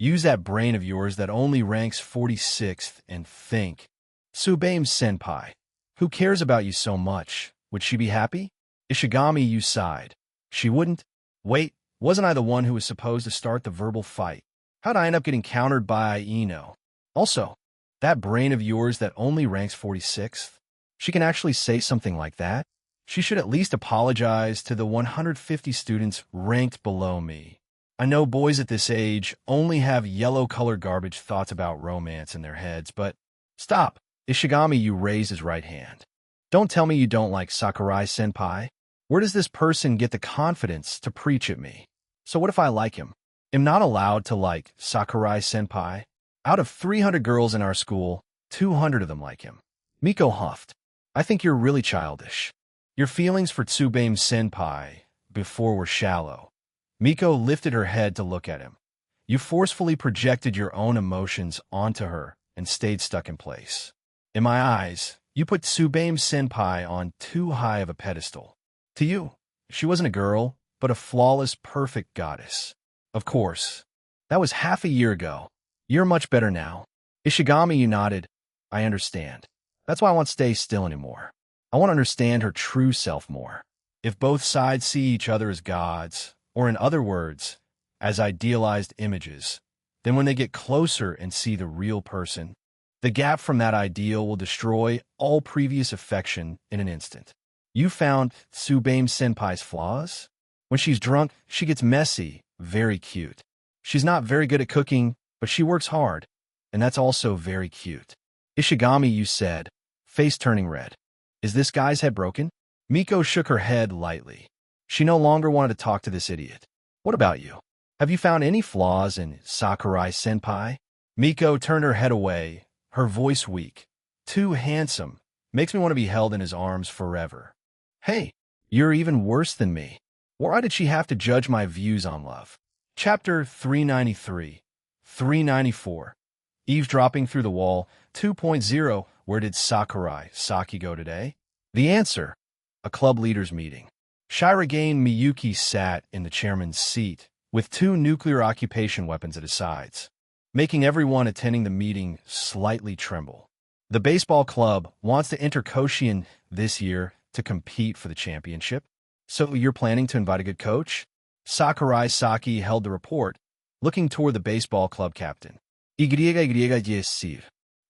Use that brain of yours that only ranks 46th and think. Tsubame-senpai, who cares about you so much? Would she be happy? Ishigami, you sighed. She wouldn't? Wait, wasn't I the one who was supposed to start the verbal fight? How'd I end up getting countered by Aino? Also, that brain of yours that only ranks 46th? She can actually say something like that? She should at least apologize to the 150 students ranked below me. I know boys at this age only have yellow-colored garbage thoughts about romance in their heads, but stop. Ishigami, you raised his right hand. Don't tell me you don't like Sakurai-senpai. Where does this person get the confidence to preach at me? So what if I like him? I'm not allowed to like Sakurai-senpai. Out of 300 girls in our school, 200 of them like him. Miko huffed. I think you're really childish. Your feelings for Tsubame-senpai before were shallow. Miko lifted her head to look at him. You forcefully projected your own emotions onto her and stayed stuck in place. In my eyes, you put Tsubame-senpai on too high of a pedestal. To you, she wasn't a girl, but a flawless, perfect goddess. Of course, that was half a year ago. You're much better now. Ishigami, you nodded. I understand. That's why I won't stay still anymore. I want to understand her true self more. If both sides see each other as gods, or in other words, as idealized images, then when they get closer and see the real person, the gap from that ideal will destroy all previous affection in an instant. You found Tsubame-senpai's flaws? When she's drunk, she gets messy, very cute. She's not very good at cooking, but she works hard, and that's also very cute. Ishigami, you said, face turning red. Is this guy's head broken? Miko shook her head lightly. She no longer wanted to talk to this idiot. What about you? Have you found any flaws in Sakurai-senpai? Miko turned her head away, her voice weak. Too handsome. Makes me want to be held in his arms forever. Hey, you're even worse than me. Why did she have to judge my views on love? Chapter 393. 394. Eavesdropping through the wall. 2.0. Where did Saki go today? The answer. A club leaders meeting. Shirogane Miyuki sat in the chairman's seat, with 2 nuclear occupation weapons at his sides, making everyone attending the meeting slightly tremble. The baseball club wants to enter Shuchiin this year to compete for the championship. So you're planning to invite a good coach? Sakurai Saki held the report, looking toward the baseball club captain. YYYSIV.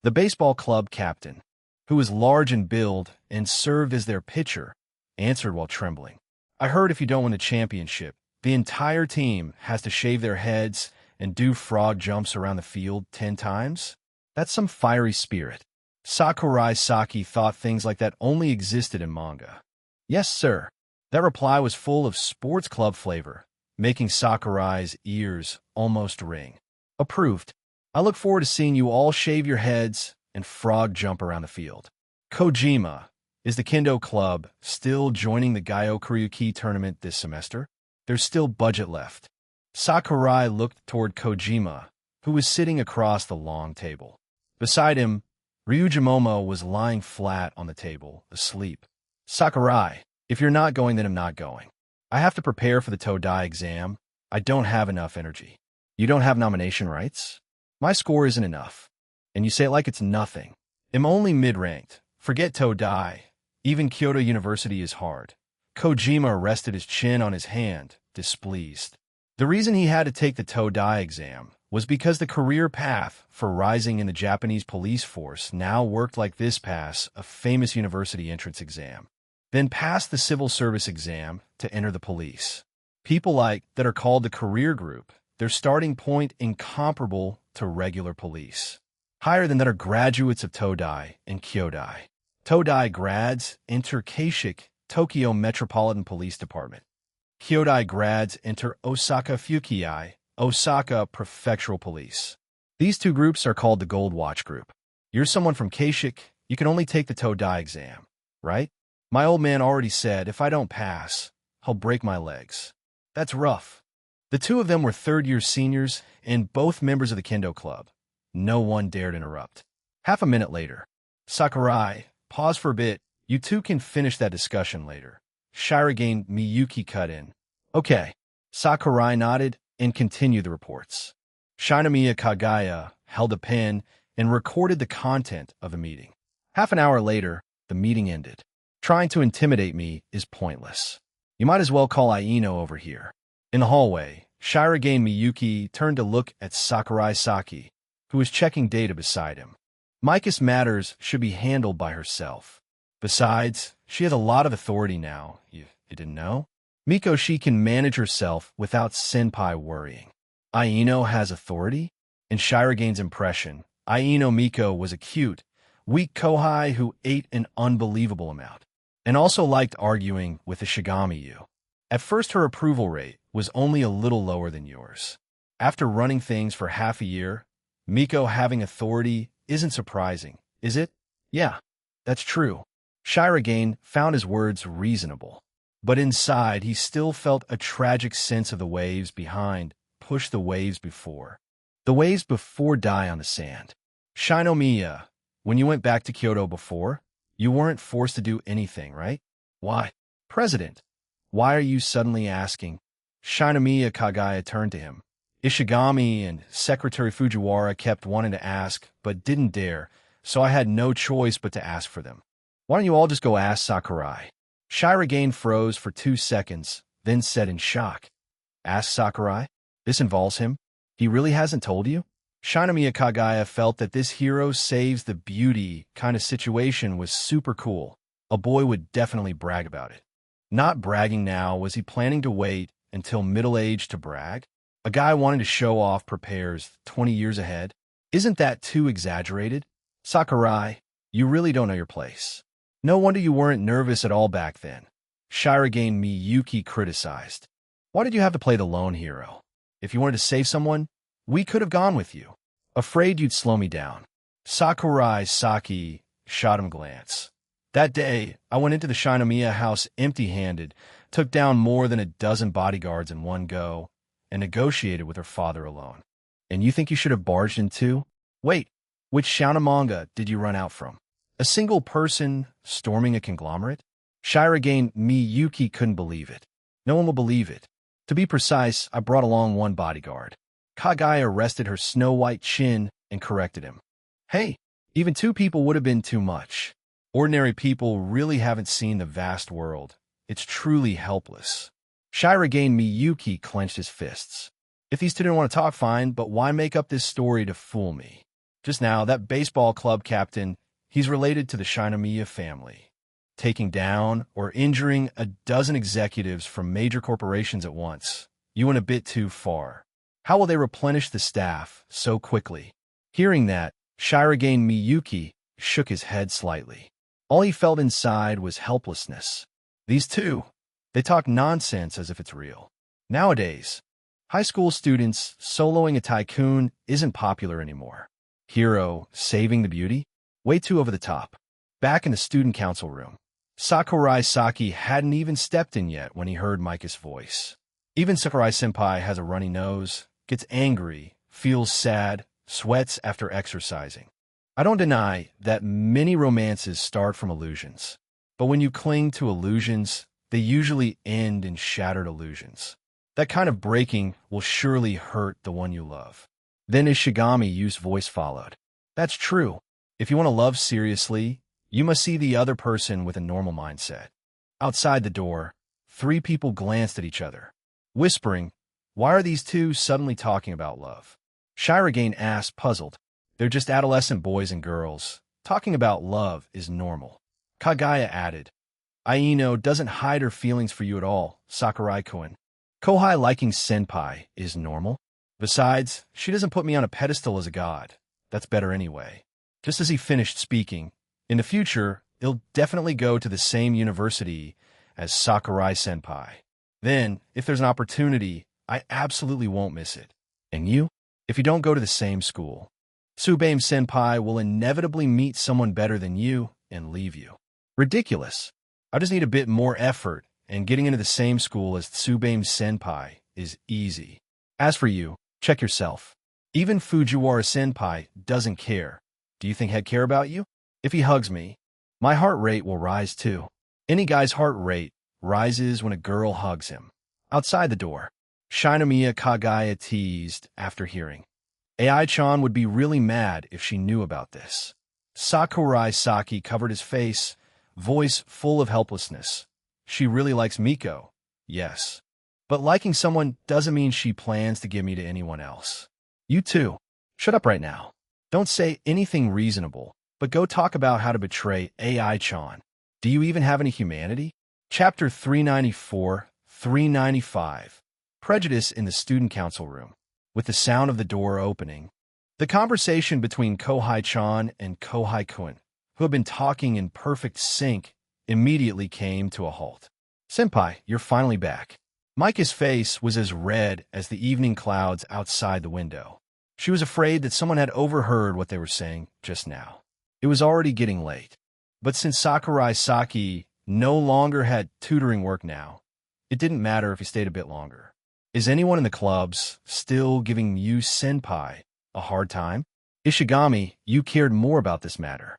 The baseball club captain, who was large in build and served as their pitcher, answered while trembling. I heard if you don't win the championship, the entire team has to shave their heads and do frog jumps around the field 10 times? That's some fiery spirit. Sakurai Saki thought things like that only existed in manga. Yes, sir. That reply was full of sports club flavor, making Sakurai's ears almost ring. Approved. I look forward to seeing you all shave your heads and frog jump around the field. Kojima. Is the Kendo Club still joining the Gyokuryuki tournament this semester? There's still budget left. Sakurai looked toward Kojima, who was sitting across the long table. Beside him, Ryuji was lying flat on the table, asleep. Sakurai, if you're not going, then I'm not going. I have to prepare for the Todai exam. I don't have enough energy. You don't have nomination rights? My score isn't enough. And you say it like it's nothing. I'm only mid-ranked. Forget Todai. Even Kyoto University is hard. Kojima rested his chin on his hand, displeased. The reason he had to take the Todai exam was because the career path for rising in the Japanese police force now worked like this: pass a famous university entrance exam, then pass the civil service exam to enter the police. People like that are called the career group, their starting point incomparable to regular police. Higher than that are graduates of Todai and Kyodai. Todai grads enter Keishik, Tokyo Metropolitan Police Department. Kyodai grads enter Osaka Fukiai, Osaka Prefectural Police. These two groups are called the Gold Watch Group. You're someone from Keishik, you can only take the Todai exam, right? My old man already said if I don't pass, I'll break my legs. That's rough. The two of them were third-year seniors and both members of the Kendo Club. No one dared interrupt. Half a minute later, Sakurai, pause for a bit. You two can finish that discussion later. Shirogane Miyuki cut in. Okay. Sakurai nodded and continued the reports. Shinomiya Kagaya held a pen and recorded the content of the meeting. Half an hour later, the meeting ended. Trying to intimidate me is pointless. You might as well call Aino over here. In the hallway, Shirogane Miyuki turned to look at Sakurai Saki, who was checking data beside him. Mika's matters should be handled by herself. Besides, she has a lot of authority now. You didn't know? Miko, she can manage herself without Senpai worrying. Aino has authority? In Shirogane's impression, Aino Miko was a cute, weak kohai who ate an unbelievable amount, and also liked arguing with the Shigami-yu. At first, her approval rate was only a little lower than yours. After running things for half a year, Miko having authority isn't surprising, is it? Yeah, that's true. Shirogane found his words reasonable. But inside, he still felt a tragic sense of the waves behind push the waves before. The waves before die on the sand. Shinomiya, when you went back to Kyoto before, you weren't forced to do anything, right? Why? President, why are you suddenly asking? Shinomiya Kagaya turned to him. Ishigami and Secretary Fujiwara kept wanting to ask, but didn't dare, so I had no choice but to ask for them. Why don't you all just go ask Sakurai? Shirogane froze for 2 seconds, then said in shock, Ask Sakurai? This involves him? He really hasn't told you? Shinomiya Kagaya felt that this hero saves the beauty kind of situation was super cool. A boy would definitely brag about it. Not bragging now, was he planning to wait until middle age to brag? A guy wanting to show off prepares 20 years ahead? Isn't that too exaggerated? Sakurai, you really don't know your place. No wonder you weren't nervous at all back then. Shirogane Miyuki criticized. Why did you have to play the lone hero? If you wanted to save someone, we could have gone with you. Afraid you'd slow me down. Sakurai Saki shot him a glance. That day, I went into the Shinomiya house empty-handed, took down more than a dozen bodyguards in one go, and negotiated with her father alone. And you think you should have barged in too? Wait, which Shounemanga did you run out from? A single person storming a conglomerate? Shirogane Miyuki couldn't believe it. No one will believe it. To be precise, I brought along one bodyguard. Kagaya rested her snow-white chin and corrected him. Hey, even 2 people would have been too much. Ordinary people really haven't seen the vast world. It's truly helpless. Shirogane Miyuki clenched his fists. If these two didn't want to talk, fine, but why make up this story to fool me? Just now, that baseball club captain, he's related to the Shinomiya family. Taking down or injuring a dozen executives from major corporations at once. You went a bit too far. How will they replenish the staff so quickly? Hearing that, Shirogane Miyuki shook his head slightly. All he felt inside was helplessness. These two, they talk nonsense as if it's real. Nowadays, high school students soloing a tycoon isn't popular anymore. Hero saving the beauty? Way too over the top. Back in the student council room, Sakurai Saki hadn't even stepped in yet when he heard Micah's voice. Even Sakurai-senpai has a runny nose, gets angry, feels sad, sweats after exercising. I don't deny that many romances start from illusions, but when you cling to illusions, they usually end in shattered illusions. That kind of breaking will surely hurt the one you love. Then Ishigami's voice followed. That's true. If you want to love seriously, you must see the other person with a normal mindset. Outside the door, three people glanced at each other, whispering, why are these two suddenly talking about love? Shirogane asked, puzzled. They're just adolescent boys and girls. Talking about love is normal. Kagaya added, Aino doesn't hide her feelings for you at all, Sakurai-kun. Kohai liking senpai is normal. Besides, she doesn't put me on a pedestal as a god. That's better anyway. Just as he finished speaking, in the future, he'll definitely go to the same university as Sakurai-senpai. Then, if there's an opportunity, I absolutely won't miss it. And you? If you don't go to the same school, Tsubaim-senpai will inevitably meet someone better than you and leave you. Ridiculous. I just need a bit more effort, and getting into the same school as Tsubaim-senpai is easy. As for you, check yourself. Even Fujiwara-senpai doesn't care. Do you think he'd care about you? If he hugs me, my heart rate will rise too. Any guy's heart rate rises when a girl hugs him. Outside the door, Shinomiya Kagaya teased after hearing. Ai-chan would be really mad if she knew about this. Sakurai Saki covered his face, voice full of helplessness. She really likes Miko, yes. But liking someone doesn't mean she plans to give me to anyone else. You too. Shut up right now. Don't say anything reasonable, but go talk about how to betray Ai-chan. Do you even have any humanity? Chapter 394, 395. Prejudice in the student council room. With the sound of the door opening, the conversation between Kohai-chan and Kohai-kun, who had been talking in perfect sync, immediately came to a halt. Senpai, you're finally back. Micah's face was as red as the evening clouds outside the window. She was afraid that someone had overheard what they were saying just now. It was already getting late. But since Sakurai Saki no longer had tutoring work now, it didn't matter if he stayed a bit longer. Is anyone in the clubs still giving you senpai a hard time? Ishigami, you cared more about this matter.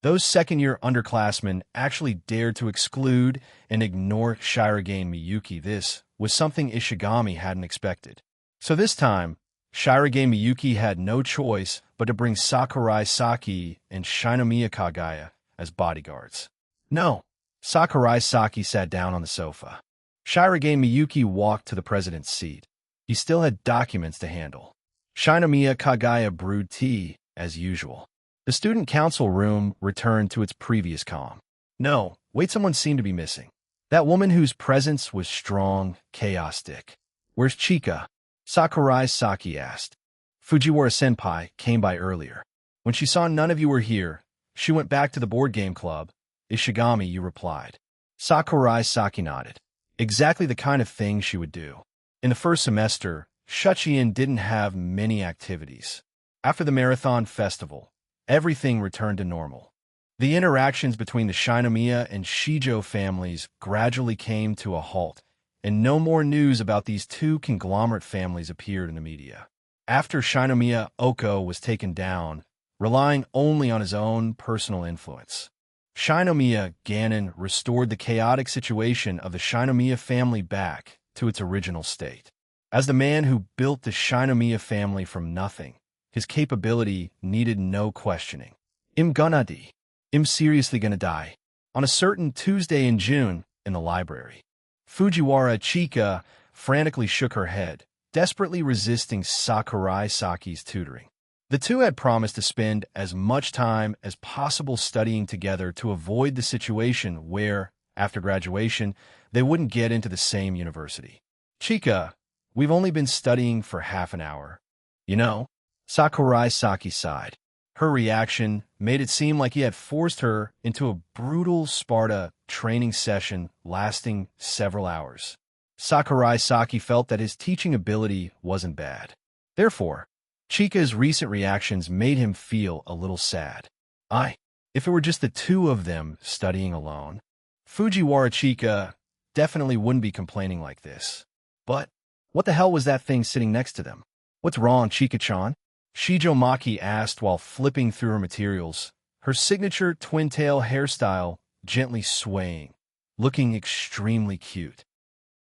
Those second-year underclassmen actually dared to exclude and ignore Shirogane Miyuki. This was something Ishigami hadn't expected. So this time, Shirogane Miyuki had no choice but to bring Sakurai Saki and Shinomiya Kagaya as bodyguards. No, Sakurai Saki sat down on the sofa. Shirogane Miyuki walked to the president's seat. He still had documents to handle. Shinomiya Kagaya brewed tea, as usual. The student council room returned to its previous calm. No, wait, someone seemed to be missing. That woman whose presence was strong, chaotic. Where's Chika? Sakurai Saki asked. Fujiwara-senpai came by earlier. When she saw none of you were here, she went back to the board game club. Ishigami, you replied. Sakurai Saki nodded. Exactly the kind of thing she would do. In the first semester, Shuchiin didn't have many activities. After the marathon festival, everything returned to normal. The interactions between the Shinomiya and Shijo families gradually came to a halt, and no more news about these two conglomerate families appeared in the media. After Shinomiya Oko was taken down, relying only on his own personal influence, Shinomiya Ganon restored the chaotic situation of the Shinomiya family back to its original state. As the man who built the Shinomiya family from nothing, his capability needed no questioning. I'm gonna die. I'm seriously gonna die. On a certain Tuesday in June, in the library, Fujiwara Chika frantically shook her head, desperately resisting Sakurai Saki's tutoring. The two had promised to spend as much time as possible studying together to avoid the situation where, after graduation, they wouldn't get into the same university. Chika, we've only been studying for half an hour. You know, Sakurai Saki sighed. Her reaction made it seem like he had forced her into a brutal Sparta training session lasting several hours. Sakurai Saki felt that his teaching ability wasn't bad. Therefore, Chika's recent reactions made him feel a little sad. If it were just the two of them studying alone, Fujiwara Chika definitely wouldn't be complaining like this. But what the hell was that thing sitting next to them? What's wrong, Chika-chan? Shijo Maki asked while flipping through her materials, her signature twin-tail hairstyle gently swaying, looking extremely cute.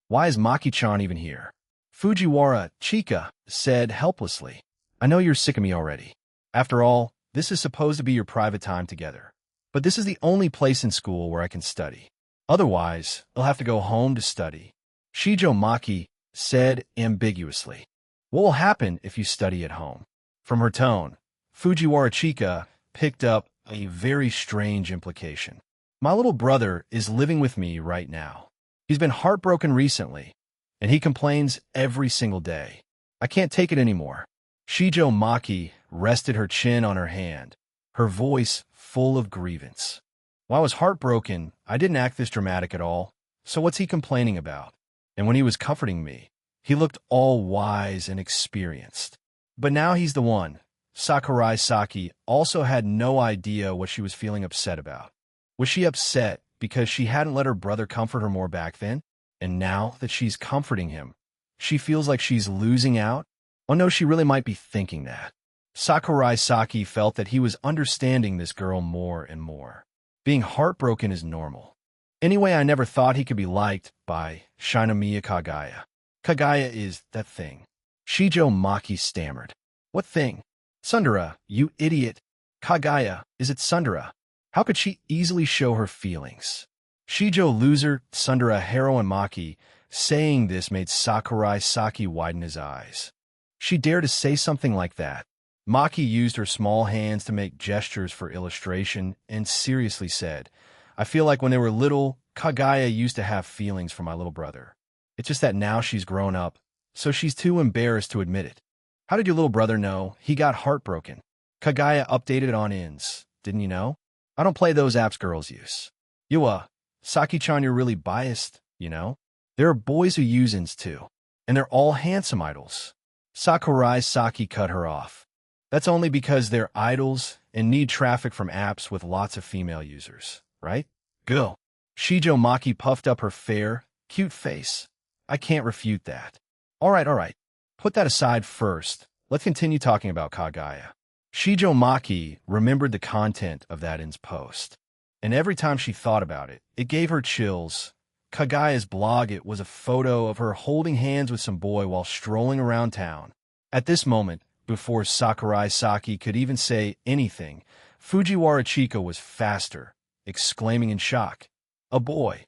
Why is Maki-chan even here? Fujiwara Chika said helplessly. I know you're sick of me already. After all, this is supposed to be your private time together. But this is the only place in school where I can study. Otherwise, I'll have to go home to study. Shijo Maki said ambiguously. What will happen if you study at home? From her tone, Fujiwara Chika picked up a very strange implication. My little brother is living with me right now. He's been heartbroken recently, and he complains every single day. I can't take it anymore. Shijo Maki rested her chin on her hand, her voice full of grievance. While I was heartbroken, I didn't act this dramatic at all, so what's he complaining about? And when he was comforting me, he looked all wise and experienced. But now he's the one. Sakurai Saki also had no idea what she was feeling upset about. Was she upset because she hadn't let her brother comfort her more back then? And now that she's comforting him, she feels like she's losing out? Oh no, she really might be thinking that. Sakurai Saki felt that he was understanding this girl more and more. Being heartbroken is normal. Anyway, I never thought he could be liked by Shinomiya Kagaya. Kagaya is that thing. Shijo Maki stammered. What thing? Sundara, you idiot. Kagaya, is it Sundara? How could she easily show her feelings? Shijo loser Sundara heroine Maki, saying this made Sakurai Saki widen his eyes. She dared to say something like that. Maki used her small hands to make gestures for illustration and seriously said, I feel like when they were little, Kagaya used to have feelings for my little brother. It's just that now she's grown up, so she's too embarrassed to admit it. How did your little brother know he got heartbroken? Kagaya updated on ins. Didn't you know? I don't play those apps girls use. Saki-chan, you're really biased, you know? There are boys who use ins too, and they're all handsome idols. Sakurai Saki cut her off. That's only because they're idols and need traffic from apps with lots of female users, right? Go. Shijo Maki puffed up her fair, cute face. I can't refute that. All right. Put that aside first. Let's continue talking about Kagaya. Shijo Maki remembered the content of that in's post. And every time she thought about it, it gave her chills. Kagaya's blog, it was a photo of her holding hands with some boy while strolling around town. At this moment, before Sakurai Saki could even say anything, Fujiwara Chika was faster, exclaiming in shock, a boy.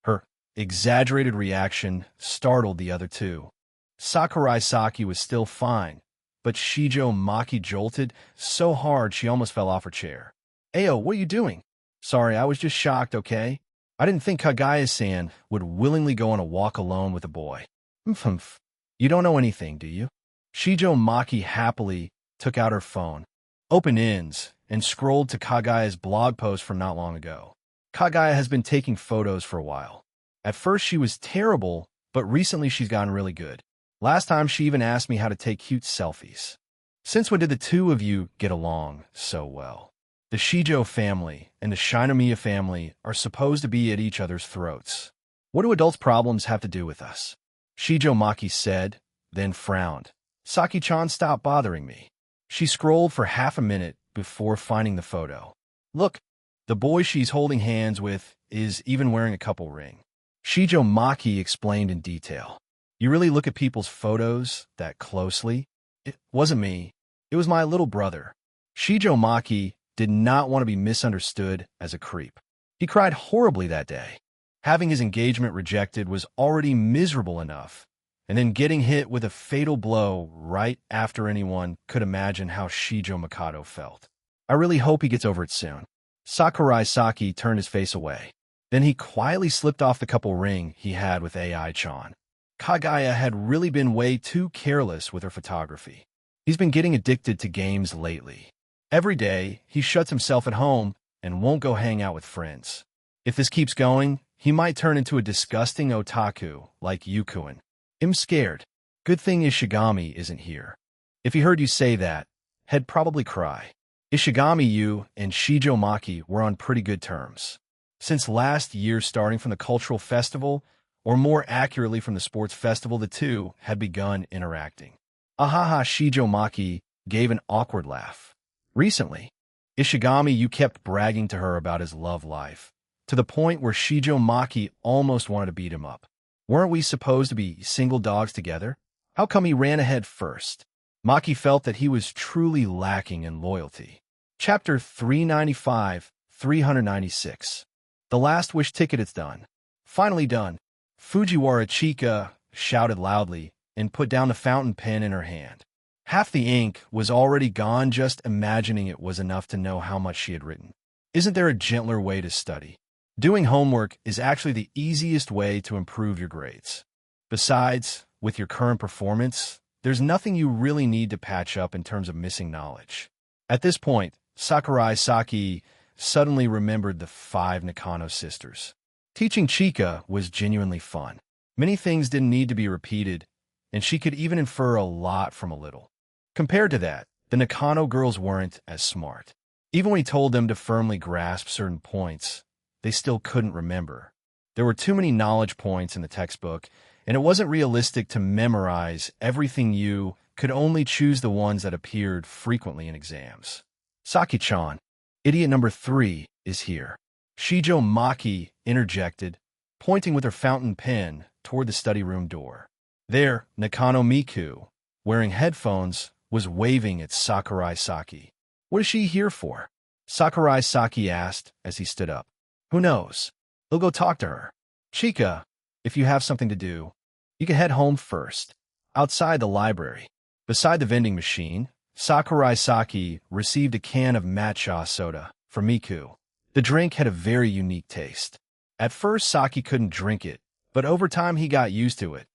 Her exaggerated reaction startled the other two. Sakurai Saki was still fine, but Shijo Maki jolted so hard she almost fell off her chair. Ayo, what are you doing? Sorry, I was just shocked, okay? I didn't think Kagaya-san would willingly go on a walk alone with a boy. Mph. You don't know anything, do you? Shijo Maki happily took out her phone, opened ins, and scrolled to Kagaya's blog post from not long ago. Kagaya has been taking photos for a while. At first she was terrible, but recently she's gotten really good. Last time she even asked me how to take cute selfies. Since when did the two of you get along so well? The Shijo family and the Shinomiya family are supposed to be at each other's throats. What do adults' problems have to do with us? Shijo Maki said, then frowned. Saki-chan, stop bothering me. She scrolled for half a minute before finding the photo. Look, the boy she's holding hands with is even wearing a couple ring. Shijo Maki explained in detail. You really look at people's photos that closely? It wasn't me. It was my little brother. Shijo Maki did not want to be misunderstood as a creep. He cried horribly that day. Having his engagement rejected was already miserable enough, and then getting hit with a fatal blow right after anyone could imagine how Shijo Mikado felt. I really hope he gets over it soon. Sakurai Saki turned his face away. Then he quietly slipped off the couple ring he had with AI-chan. Kagaya had really been way too careless with her photography. He's been getting addicted to games lately. Every day, he shuts himself at home and won't go hang out with friends. If this keeps going, he might turn into a disgusting otaku like Yukuin. I'm scared. Good thing Ishigami isn't here. If he heard you say that, he'd probably cry. Ishigami, you, and Shijo Maki were on pretty good terms. Since last year, starting from the cultural festival, or more accurately from the sports festival, the two had begun interacting. Ahaha, Shijo Maki gave an awkward laugh. Recently, Ishigami, you kept bragging to her about his love life, to the point where Shijo Maki almost wanted to beat him up. Weren't we supposed to be single dogs together? How come he ran ahead first? Maki felt that he was truly lacking in loyalty. Chapter 395, 396. The last wish ticket is done. Finally done. Fujiwara Chika shouted loudly and put down the fountain pen in her hand. Half the ink was already gone. Just imagining it was enough to know how much she had written. Isn't there a gentler way to study? Doing homework is actually the easiest way to improve your grades. Besides, with your current performance, there's nothing you really need to patch up in terms of missing knowledge. At this point, Sakurai Saki suddenly remembered the 5 Nakano sisters. Teaching Chika was genuinely fun. Many things didn't need to be repeated, and she could even infer a lot from a little. Compared to that, the Nakano girls weren't as smart. Even when he told them to firmly grasp certain points, they still couldn't remember. There were too many knowledge points in the textbook, and it wasn't realistic to memorize everything. You could only choose the ones that appeared frequently in exams. Saki-chan, idiot number 3, is here. Shijo Maki interjected, pointing with her fountain pen toward the study room door. There, Nakano Miku, wearing headphones, was waving at Sakurai Saki. What is she here for? Sakurai Saki asked as he stood up. Who knows? He'll go talk to her. Chika, if you have something to do, you can head home first. Outside the library, beside the vending machine, Sakurai Saki received a can of matcha soda from Miku. The drink had a very unique taste. At first, Saki couldn't drink it, but over time he got used to it,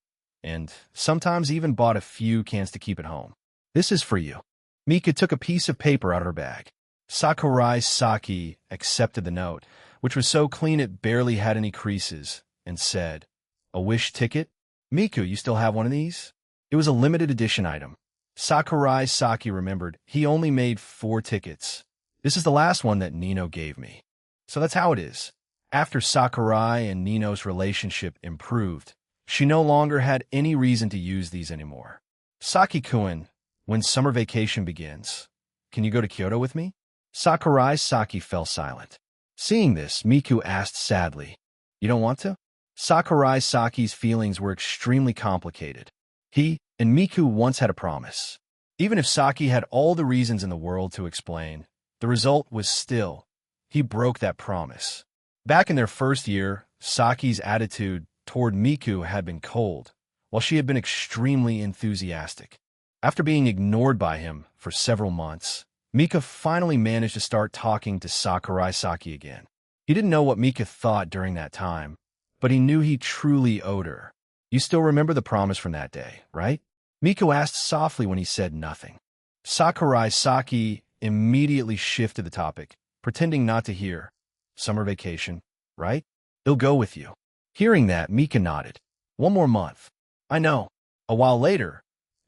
and sometimes even bought a few cans to keep at home. This is for you. Mika took a piece of paper out of her bag. Sakurai Saki accepted the note, which was so clean it barely had any creases, and said, A wish ticket? Miku, you still have one of these? It was a limited edition item. Sakurai Saki remembered he only made 4 tickets. This is the last one that Nino gave me. So that's how it is. After Sakurai and Nino's relationship improved, she no longer had any reason to use these anymore. Saki-kun, when summer vacation begins, can you go to Kyoto with me? Sakurai Saki fell silent. Seeing this, Miku asked sadly, You don't want to? Sakurai Saki's feelings were extremely complicated. He and Miku once had a promise. Even if Saki had all the reasons in the world to explain, the result was still, he broke that promise. Back in their first year, Saki's attitude toward Miku had been cold, while she had been extremely enthusiastic. After being ignored by him for several months, Mika finally managed to start talking to Sakurai Saki again. He didn't know what Mika thought during that time, but he knew he truly owed her. You still remember the promise from that day, right? Miko asked softly when he said nothing. Sakurai Saki immediately shifted the topic, pretending not to hear. Summer vacation, right? He'll go with you. Hearing that, Mika nodded. 1 more month. I know. A while later,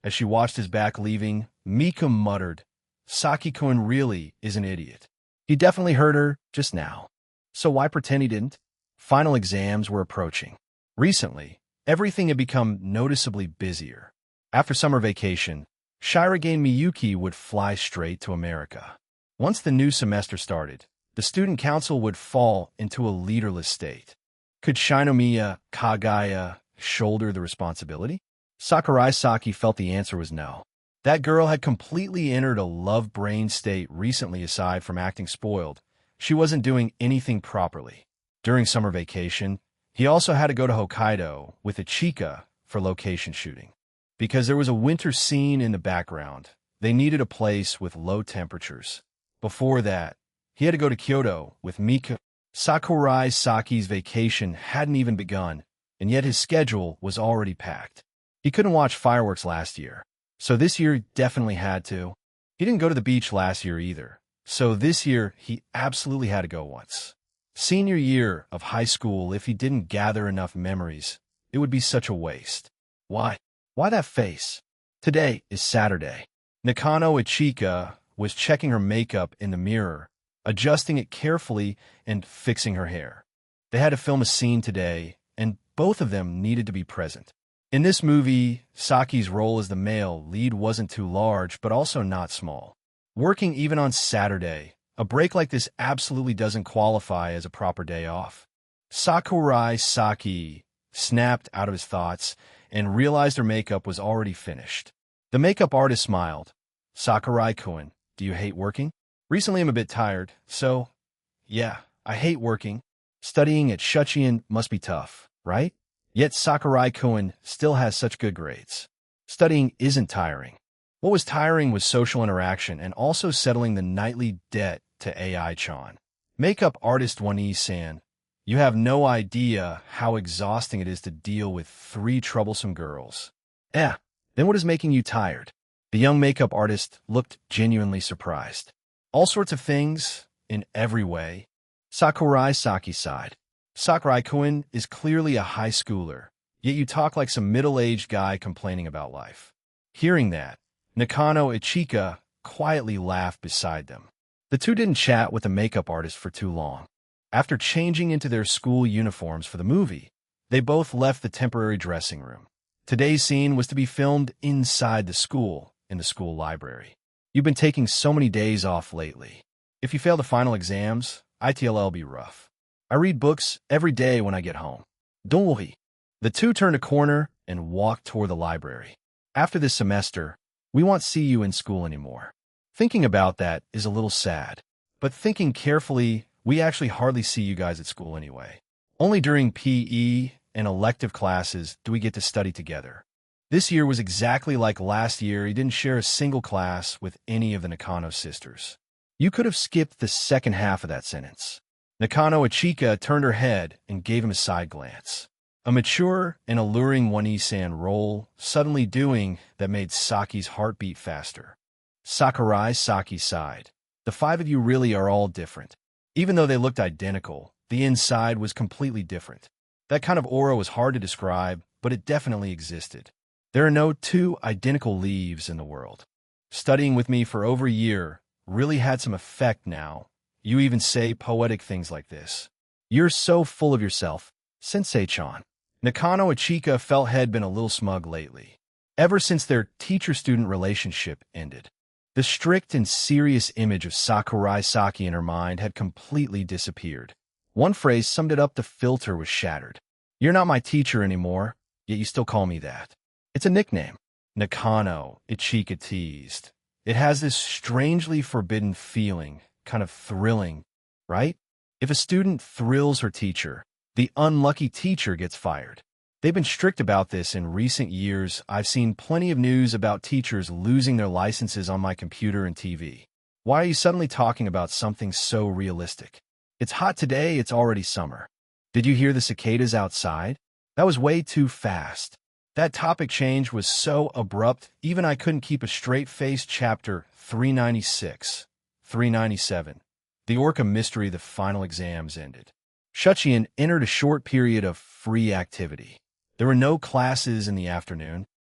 as she watched his back leaving, Mika muttered, Saki-kun really is an idiot. He definitely heard her just now. So why pretend he didn't? Final exams were approaching. Recently, everything had become noticeably busier. After summer vacation, Shirogane Miyuki would fly straight to America. Once the new semester started, the student council would fall into a leaderless state. Could Shinomiya Kagaya shoulder the responsibility? Sakurai Saki felt the answer was no. That girl had completely entered a love-brain state recently. Aside from acting spoiled, she wasn't doing anything properly. During summer vacation, he also had to go to Hokkaido with Ichika for location shooting. Because there was a winter scene in the background, they needed a place with low temperatures. Before that, he had to go to Kyoto with Mika. Sakurai Saki's vacation hadn't even begun, and yet his schedule was already packed. He couldn't watch fireworks last year, so this year he definitely had to. He didn't go to the beach last year either, so this year he absolutely had to go once. Senior year of high school, if he didn't gather enough memories, it would be such a waste. Why? Why that face? Today is Saturday. Nakano Ichika was checking her makeup in the mirror, adjusting it carefully and fixing her hair. They had to film a scene today, and both of them needed to be present. In this movie, Saki's role as the male lead wasn't too large, but also not small. Working even on Saturday, a break like this absolutely doesn't qualify as a proper day off. Sakurai Saki snapped out of his thoughts and realized her makeup was already finished. The makeup artist smiled. Sakurai-kun, do you hate working? Recently I'm a bit tired, so yeah, I hate working. Studying at Shuchiin must be tough, right? Yet Sakurai-kun still has such good grades. Studying isn't tiring. What was tiring was social interaction and also settling the nightly debt to AI-chan. Makeup artist Wani-san, you have no idea how exhausting it is to deal with 3 troublesome girls. Then what is making you tired? The young makeup artist looked genuinely surprised. All sorts of things, in every way. Sakurai Saki sighed. Sakurai-kun is clearly a high schooler, yet you talk like some middle-aged guy complaining about life. Hearing that, Nakano Ichika quietly laughed beside them. The two didn't chat with the makeup artist for too long. After changing into their school uniforms for the movie, they both left the temporary dressing room. Today's scene was to be filmed inside the school, in the school library. You've been taking so many days off lately. If you fail the final exams, ITL'll be rough. I read books every day when I get home. Don't worry. The two turned a corner and walked toward the library. After this semester, we won't see you in school anymore. Thinking about that is a little sad. But thinking carefully, we actually hardly see you guys at school anyway. Only during PE and elective classes do we get to study together. This year was exactly like last year. He didn't share a single class with any of the Nakano sisters. You could have skipped the second half of that sentence. Nakano Ichika turned her head and gave him a side glance. A mature and alluring Wani-san role suddenly doing that made Saki's heart beat faster. Sakurai Saki sighed. The 5 of you really are all different. Even though they looked identical, the inside was completely different. That kind of aura was hard to describe, but it definitely existed. There are no 2 identical leaves in the world. Studying with me for over a year really had some effect now. You even say poetic things like this. You're so full of yourself, Sensei-chan. Nakano Ichika felt had been a little smug lately, ever since their teacher-student relationship ended. The strict and serious image of Sakurai Saki in her mind had completely disappeared. One phrase summed it up: the filter was shattered. You're not my teacher anymore, yet you still call me that. It's a nickname. Nakano Ichika teased. It has this strangely forbidden feeling, kind of thrilling, right? If a student thrills her teacher, the unlucky teacher gets fired. They've been strict about this in recent years. I've seen plenty of news about teachers losing their licenses on my computer and TV. Why are you suddenly talking about something so realistic? It's hot today, it's already summer. Did you hear the cicadas outside? That was way too fast. That topic change was so abrupt, even I couldn't keep a straight face. Chapter 396. 397. The Orca Mystery. The final exams ended. Shuchiin entered a short period of free activity. There were no classes in the afternoon,